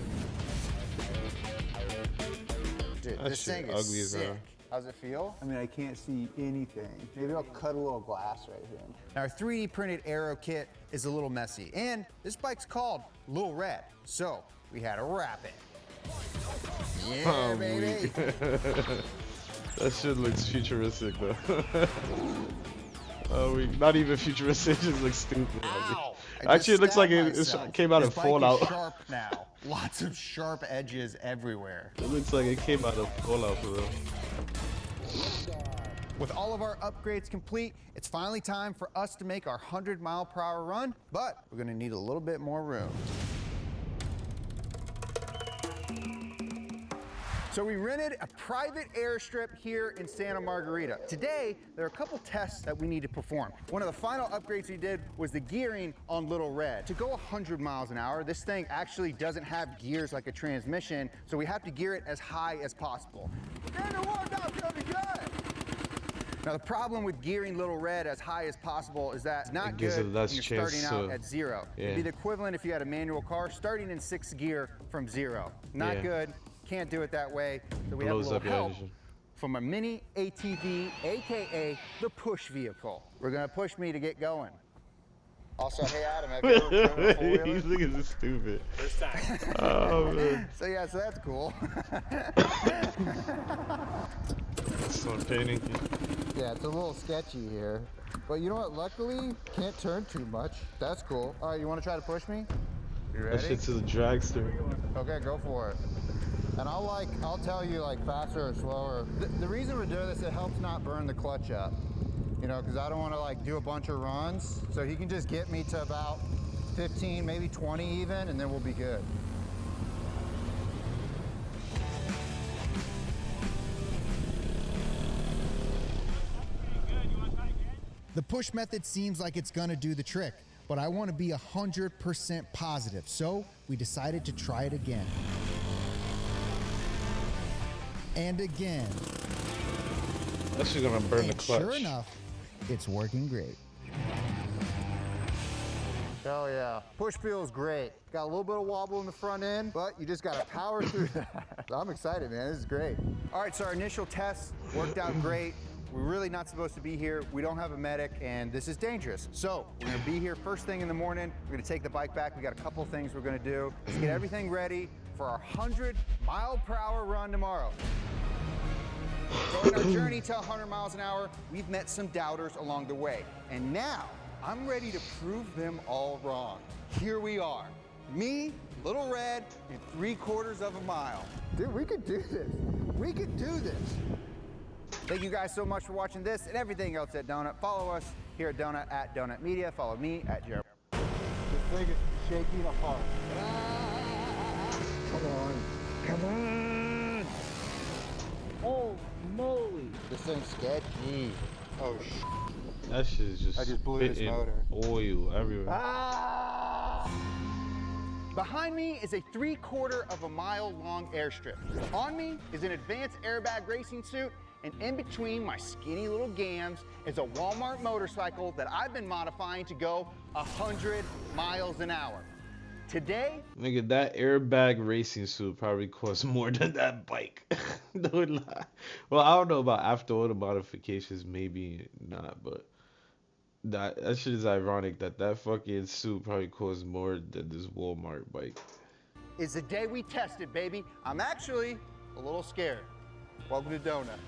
Dude, That this shit thing is ugly as sick. hell. How's it feel? I mean, I can't see anything. Maybe I'll cut a little glass right here. Now, our 3D printed aero kit is a little messy, and this bike's called Little Red, so we had to wrap it. Yeah, Oh, baby. That shit looks futuristic though. Not even futuristic, it just looks stupid. Ow! Actually, it looks like it myself. came out This of bike Fallout. is sharp now. Lots of sharp edges everywhere. It looks like it came out of Fallout for real. With all of our upgrades complete, it's finally time for us to make our 100-mile-per-hour run, but we're gonna need a little bit more room. So we rented a private airstrip here in Santa Margarita. Today, there are a couple tests that we need to perform. One of the final upgrades we did was the gearing on Little Red. To go 100 miles an hour, this thing actually doesn't have gears like a transmission, so we have to gear it as high as possible. Now the problem with gearing Little Red as high as possible is that it's not gives good it less when you're chance starting out to- at zero. Yeah. It'd be the equivalent if you had a manual car starting in 6th gear from 0. Not Yeah. good, can't do it that way. So we Blows have a up little your help engine. from a mini ATV, AKA the push vehicle. We're gonna push me to get going. Also, hey Adam, have you ever driven a four-wheeler? These niggas is stupid. First time. Oh man. So yeah, so that's cool. So painting. Yeah, it's a little sketchy here. But you know what? Luckily, can't turn too much. That's cool. All right, you want to try to push me? You ready? That shit's a dragster. Okay, go for it. And I'll tell you like faster or slower. The reason we're doing this, it helps not burn the clutch up. You know, because I don't want to like do a bunch of runs. So he can just get me to about 15, maybe 20 even, and then we'll be good. The push method seems like it's gonna do the trick, but I wanna be 100% positive, so we decided to try it again. And again. That shit's gonna burn the And clutch. sure enough, it's working great. Hell yeah. Push feels great. Got a little bit of wobble in the front end, but you just gotta power through that. I'm excited, man. This is great. All right, so our initial test worked out great. We're really not supposed to be here. We don't have a medic, and this is dangerous. So we're gonna be here first thing in the morning. We're gonna take the bike back. We got a couple things we're gonna do. Let's get everything ready for our 100-mile-per-hour run tomorrow. So in our journey to 100 miles an hour, we've met some doubters along the way. And now, I'm ready to prove them all wrong. Here we are. Me, Little Red, in 3/4 of a mile. Dude, we could do this. We could do this. Thank you guys so much for watching this and everything else at Donut. Follow us here at Donut at Donut Media. Follow me at Jeremy. This thing is shaking apart. Come on. Come on. Oh, moly. This thing's sketchy. Oh, That shit is just I just blew his spitting motor. oil everywhere. Behind me is a 3/4 of a mile long airstrip. On me is an advanced airbag racing suit, and in between my skinny little gams is a Walmart motorcycle that I've been modifying to go 100 miles an hour. Today, Nigga, that airbag racing suit probably costs more than that bike. No lie. Well, I don't know about after all the modifications, maybe not, but that shit is ironic that fucking suit probably costs more than this Walmart bike. is the day we test it, baby. I'm actually a little scared. Welcome to Donut.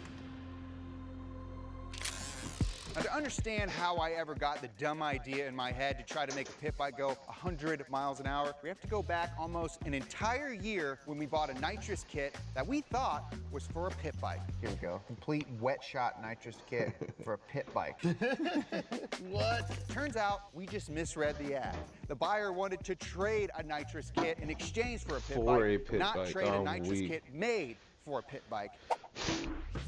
Now, to understand how I ever got the dumb idea in my head to try to make a pit bike go 100 miles an hour, we have to go back almost an entire year when we bought a nitrous kit that we thought was for a pit bike. Here we go. Complete wet shot nitrous kit for a pit bike. What? Turns out we just misread the ad. The buyer wanted to trade a nitrous kit in exchange for a pit bike, not trade a nitrous kit made for a pit bike.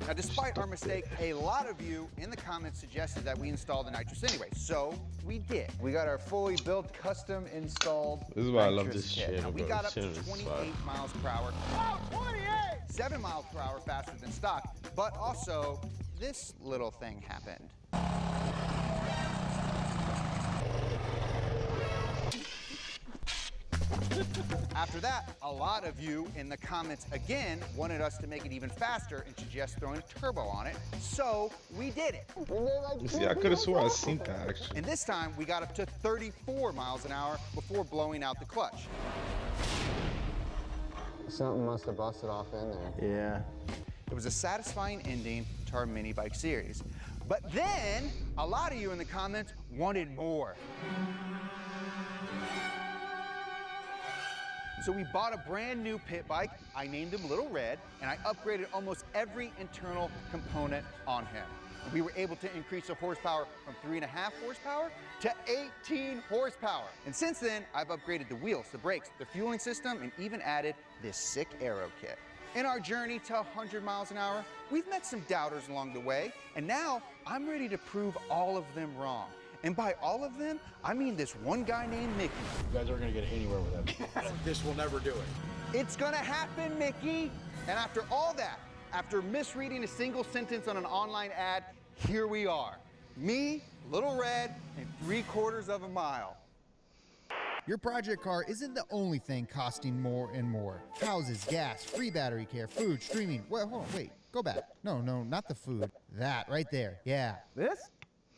Now, despite our mistake, a lot of you in the comments suggested that we install the nitrous anyway, so we did. We got our fully built, custom installed This is why I love nitrous this kit. channel, Now, we bro. got This up to channel is 28 fire. miles per hour. Oh, 28! 7 miles per hour faster than stock, but also this little thing happened. After that, a lot of you in the comments again wanted us to make it even faster and suggest throwing a turbo on it, so we did it. You see, I could have swore I seen that actually. And this time we got up to 34 miles an hour before blowing out the clutch. Something must have busted off in there. Yeah. It was a satisfying ending to our mini bike series. But then, a lot of you in the comments wanted more. So we bought a brand new pit bike. I named him Little Red, and I upgraded almost every internal component on him. We were able to increase the horsepower from 3.5 horsepower to 18 horsepower. And since then, I've upgraded the wheels, the brakes, the fueling system, and even added this sick aero kit. In our journey to 100 miles an hour, we've met some doubters along the way, and now I'm ready to prove all of them wrong. And by all of them, I mean this one guy named Mickey. You guys aren't gonna get anywhere with that. This will never do it. It's gonna happen, Mickey. And after all that, after misreading a single sentence on an online ad, here we are. Me, Little Red, and 3/4 of a mile. Your project car isn't the only thing costing more and more. Houses, gas, free battery care, food, streaming. Well, hold on, wait, go back. No, not the food. That right there, yeah. This?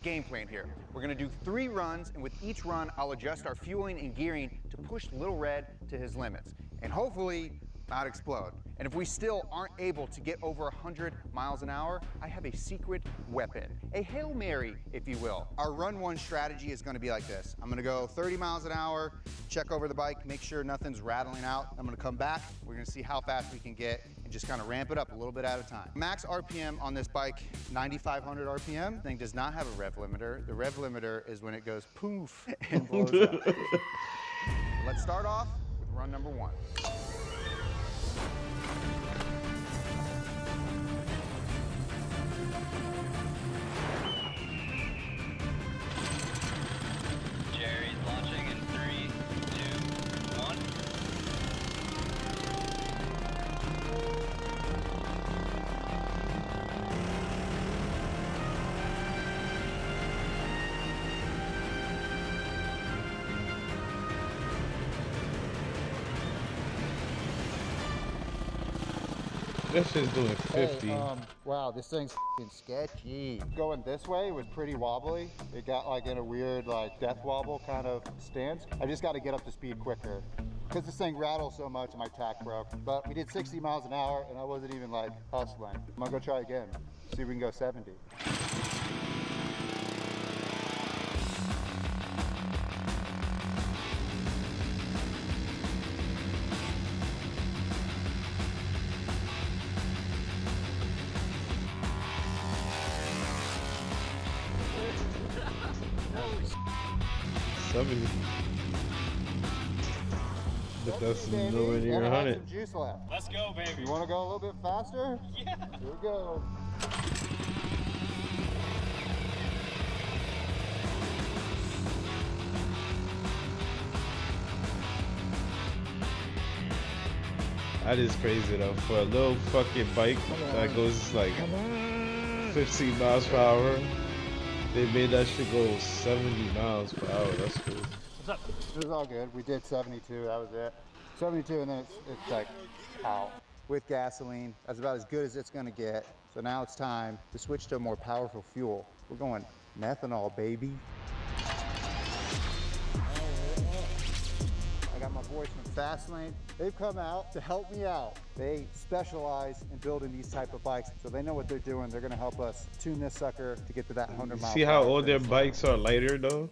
Game plan here. We're gonna do 3 runs, and with each run, I'll adjust our fueling and gearing to push Little Red to his limits, and hopefully not explode. And if we still aren't able to get over 100 miles an hour, I have a secret weapon, a Hail Mary, if you will. Our run 1 strategy is gonna be like this. I'm gonna go 30 miles an hour, check over the bike, make sure nothing's rattling out. I'm gonna come back, we're gonna see how fast we can get, and just kind of ramp it up a little bit at a time. Max RPM on this bike, 9,500 RPM. Thing does not have a rev limiter. The rev limiter is when it goes poof and blows up. Let's start off with run number 1. Jerry's launching in 3, 2, 1. That shit's doing 50. Wow, this thing's f***ing sketchy. Going this way was pretty wobbly. It got like in a weird like death wobble kind of stance. I just got to get up to speed quicker because this thing rattles so much and my tack broke. But we did 60 miles an hour and I wasn't even like hustling. I'm gonna go try again. See if we can go 70. But that's Baby, nowhere near and I have 100. some juice left. Let's go, baby. You want to go a little bit faster? Yeah. Here we go. That is crazy though. For a little fucking bike that goes like 15 miles per hour, they made that shit go 70 miles per hour. That's crazy. What's up? It was all good. We did 72, that was it. 72 and then it's like out. With gasoline, that's about as good as it's gonna get. So now it's time to switch to a more powerful fuel. We're going methanol, baby. I got my boys from Fastlane. They've come out to help me out. They specialize in building these type of bikes, so they know what they're doing. They're gonna help us tune this sucker to get to that 100 miles. See how all their bikes are lighter though?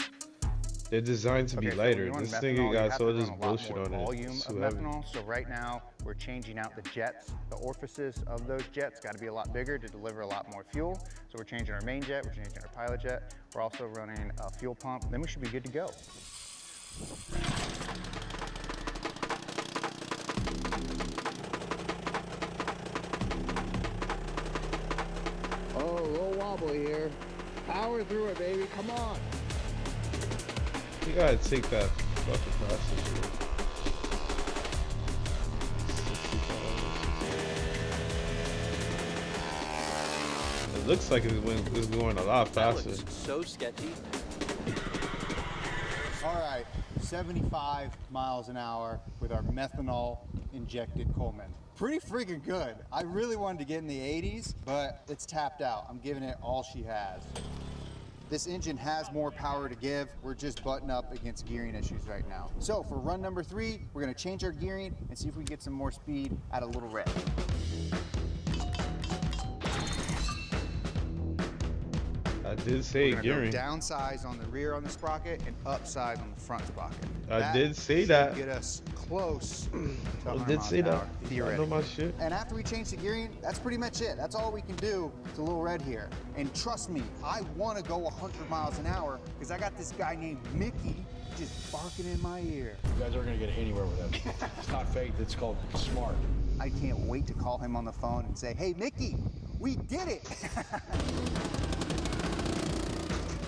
They're designed to be lighter. This nigga got all this bullshit on it. Volume It's of too heavy. methanol. So right now we're changing out the jets. The orifices of those jets got to be a lot bigger to deliver a lot more fuel. So we're changing our main jet. We're changing our pilot jet. We're also running a fuel pump. Then we should be good to go. Oh, a little wobbly here. Power through it, baby. Come on. You gotta take that fucking process. It looks like it's going a lot faster. That looks so sketchy. All right, 75 miles an hour with our methanol injected Coleman. Pretty freaking good. I really wanted to get in the 80s, but it's tapped out. I'm giving it all she has. This engine has more power to give. We're just butting up against gearing issues right now. So for run number 3, we're gonna change our gearing and see if we can get some more speed at a Little Red. I did say We're gonna gearing. go downsize on the rear on the sprocket and upsize on the front sprocket. I did say should that. Get us close to 100 I did miles say an that. hour, I know theoretically. my shit. And after we change the gearing, that's pretty much it. That's all we can do to Little Red here. And trust me, I want to go 100 miles an hour because I got this guy named Mickey just barking in my ear. You guys aren't gonna get anywhere with it. It's not faith, it's called smart. I can't wait to call him on the phone and say, hey, Mickey, we did it.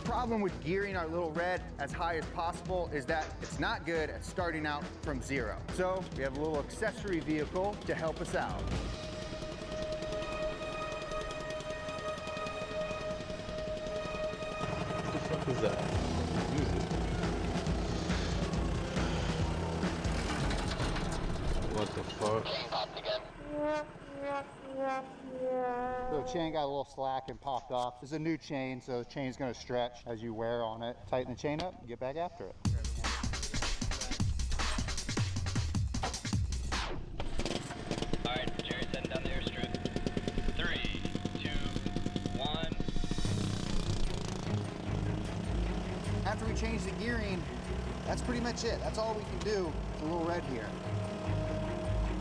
Problem with gearing our Little Red as high as possible is that it's not good at starting out from 0. So we have a little accessory vehicle to help us out. What the fuck is that? What the fuck? So the chain got a little slack and popped off. There's a new chain, so the chain's gonna stretch as you wear on it. Tighten the chain up and get back after it. Alright, Jerry's heading down the airstrip. 3, 2, 1. After we change the gearing, that's pretty much it. That's all we can do to Little Red here.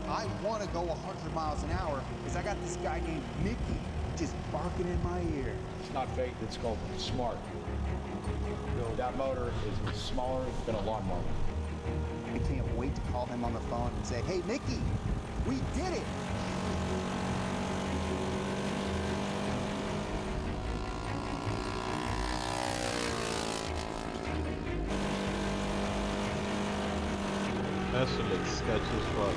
I want to go 100 miles an hour because I got this guy named Mickey just barking in my ear. It's not faith, it's called smart. That motor is smaller than a lawnmower. I can't wait to call him on the phone and say, hey, Mickey, we did it. That shit looks sketchy as fuck.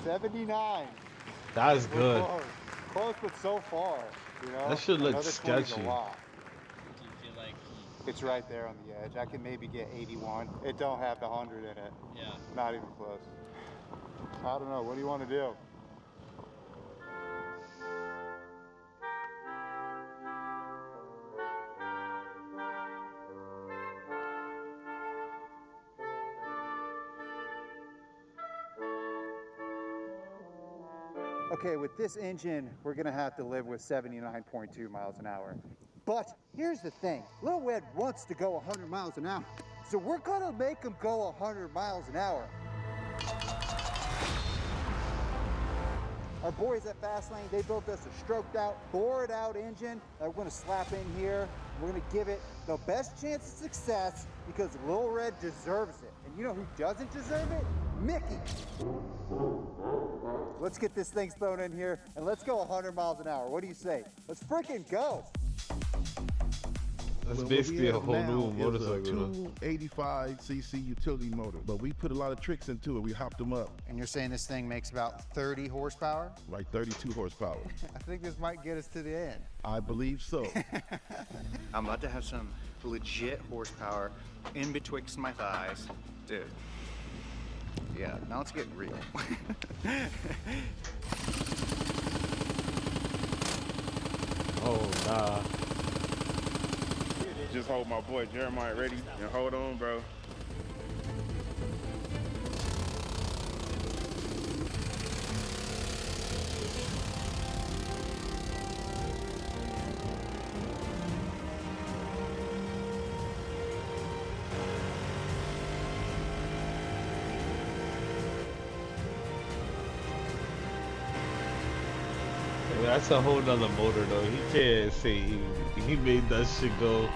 $79. That's good. Close. Close, but so far. You know? That should look Another 20 is a sketchy. lot. It's right there on the edge. I can maybe get 81. It don't have the 100 in it. Yeah. Not even close. I don't know. What do you want to do? Okay, with this engine, we're gonna have to live with 79.2 miles an hour. But here's the thing, Little Red wants to go 100 miles an hour. So we're gonna make him go 100 miles an hour. Our boys at Fastlane, they built us a stroked out, bored out engine that we're gonna slap in here. We're gonna give it the best chance of success because Little Red deserves it. And you know who doesn't deserve it? Mickey. Let's get this thing thrown in here and let's go 100 miles an hour. What do you say? Let's freaking go. That's Well, basically a what we whole have new now is motorcycle. a 285cc utility motor, but we put a lot of tricks into it. We hopped them up, And you're saying this thing makes about 30 horsepower? like 32 horsepower. I think this might get us to the end. I believe so. I'm about to have some legit horsepower in betwixt my thighs. Dude. Yeah, now let's get real. Oh, nah. Just hold my boy Jeremiah ready and hold on, bro. That's a whole nother motor though. He can't say he made that shit go.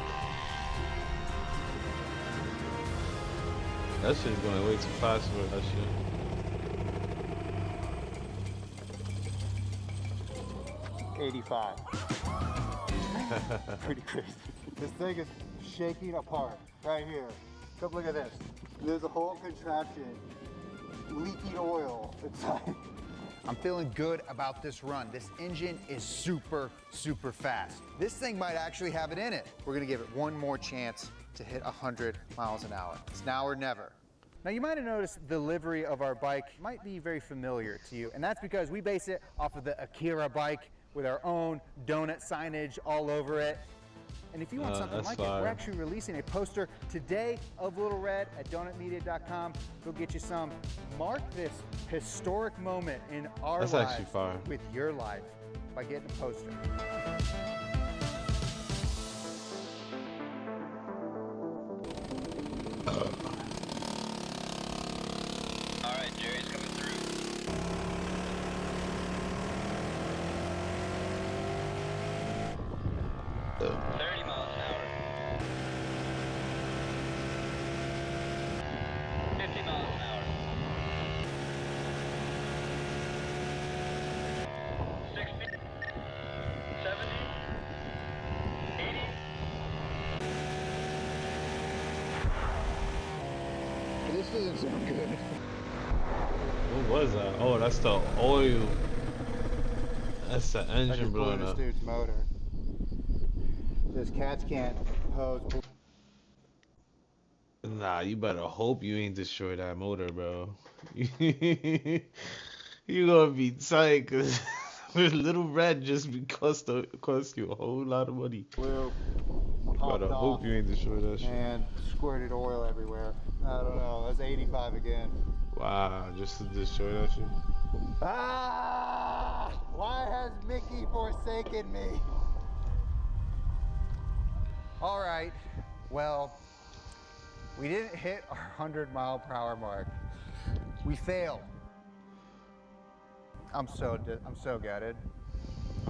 That shit's going way too fast for that shit. 85. Pretty crazy. This thing is shaking apart right here. Come look at this. There's a whole contraption leaking oil inside. I'm feeling good about this run. This engine is super, super fast. This thing might actually have it in it. We're gonna give it one more chance to hit 100 miles an hour. It's now or never. Now you might have noticed the livery of our bike might be very familiar to you, and that's because we base it off of the Akira bike with our own donut signage all over it. And if you want something like it, we're actually releasing a poster today of Little Red at donutmedia.com. Go get you some. Mark this historic moment in our That's lives actually fire. with your life by getting a poster. All right, Jerry's coming through. 30 miles an hour. 50 miles an hour. 60, 70, 80. This doesn't sound good. What was that? Oh, that's the oil. That's the I engine just blew blowing this up. dude's motor. This cats can't hose. Nah, you better hope you ain't destroy that motor, bro. You gonna be tight, cause Little Red just cost you a whole lot of money. Blue. You better hope you ain't destroy that shit. And squirted oil everywhere. I don't know. That's 85 again. Wow, just to destroy that shit. Ah! Why has Mickey forsaken me? All right, well, we didn't hit our 100-mile-per-hour mark. We failed. I'm so gutted. I'm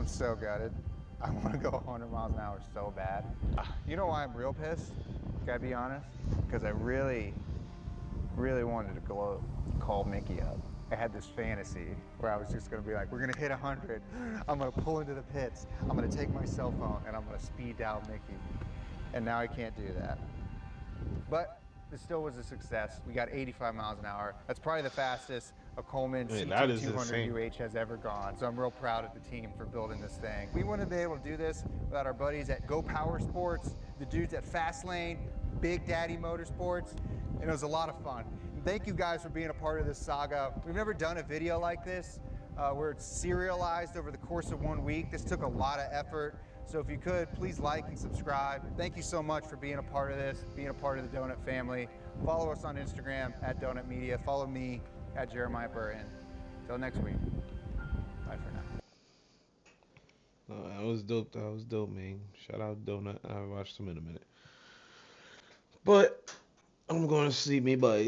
so gutted. I want to go 100 miles an hour so bad. You know why I'm real pissed? Gotta be honest. Because I really wanted to call Mickey up. I had this fantasy where I was just gonna be like, we're gonna hit 100. I'm gonna pull into the pits. I'm gonna take my cell phone and I'm gonna speed down Mickey. And now I can't do that. But it still was a success. We got 85 miles an hour. That's probably the fastest a Coleman CT200 UH has ever gone. So I'm real proud of the team for building this thing. We wouldn't have been able to do this without our buddies at Go Power Sports, the dudes at Fastlane, Big Daddy Motorsports, and it was a lot of fun. And thank you guys for being a part of this saga. We've never done a video like this where it's serialized over the course of 1 week. This took a lot of effort. So if you could, please like and subscribe. Thank you so much for being a part of this, being a part of the Donut family. Follow us on Instagram at Donut Media. Follow me at Jeremiah Burton. Till next week. Bye for now. No, that was dope. That was dope, man. Shout out Donut. I haven't watched him in a minute. But I'm going to sleep, me, bye.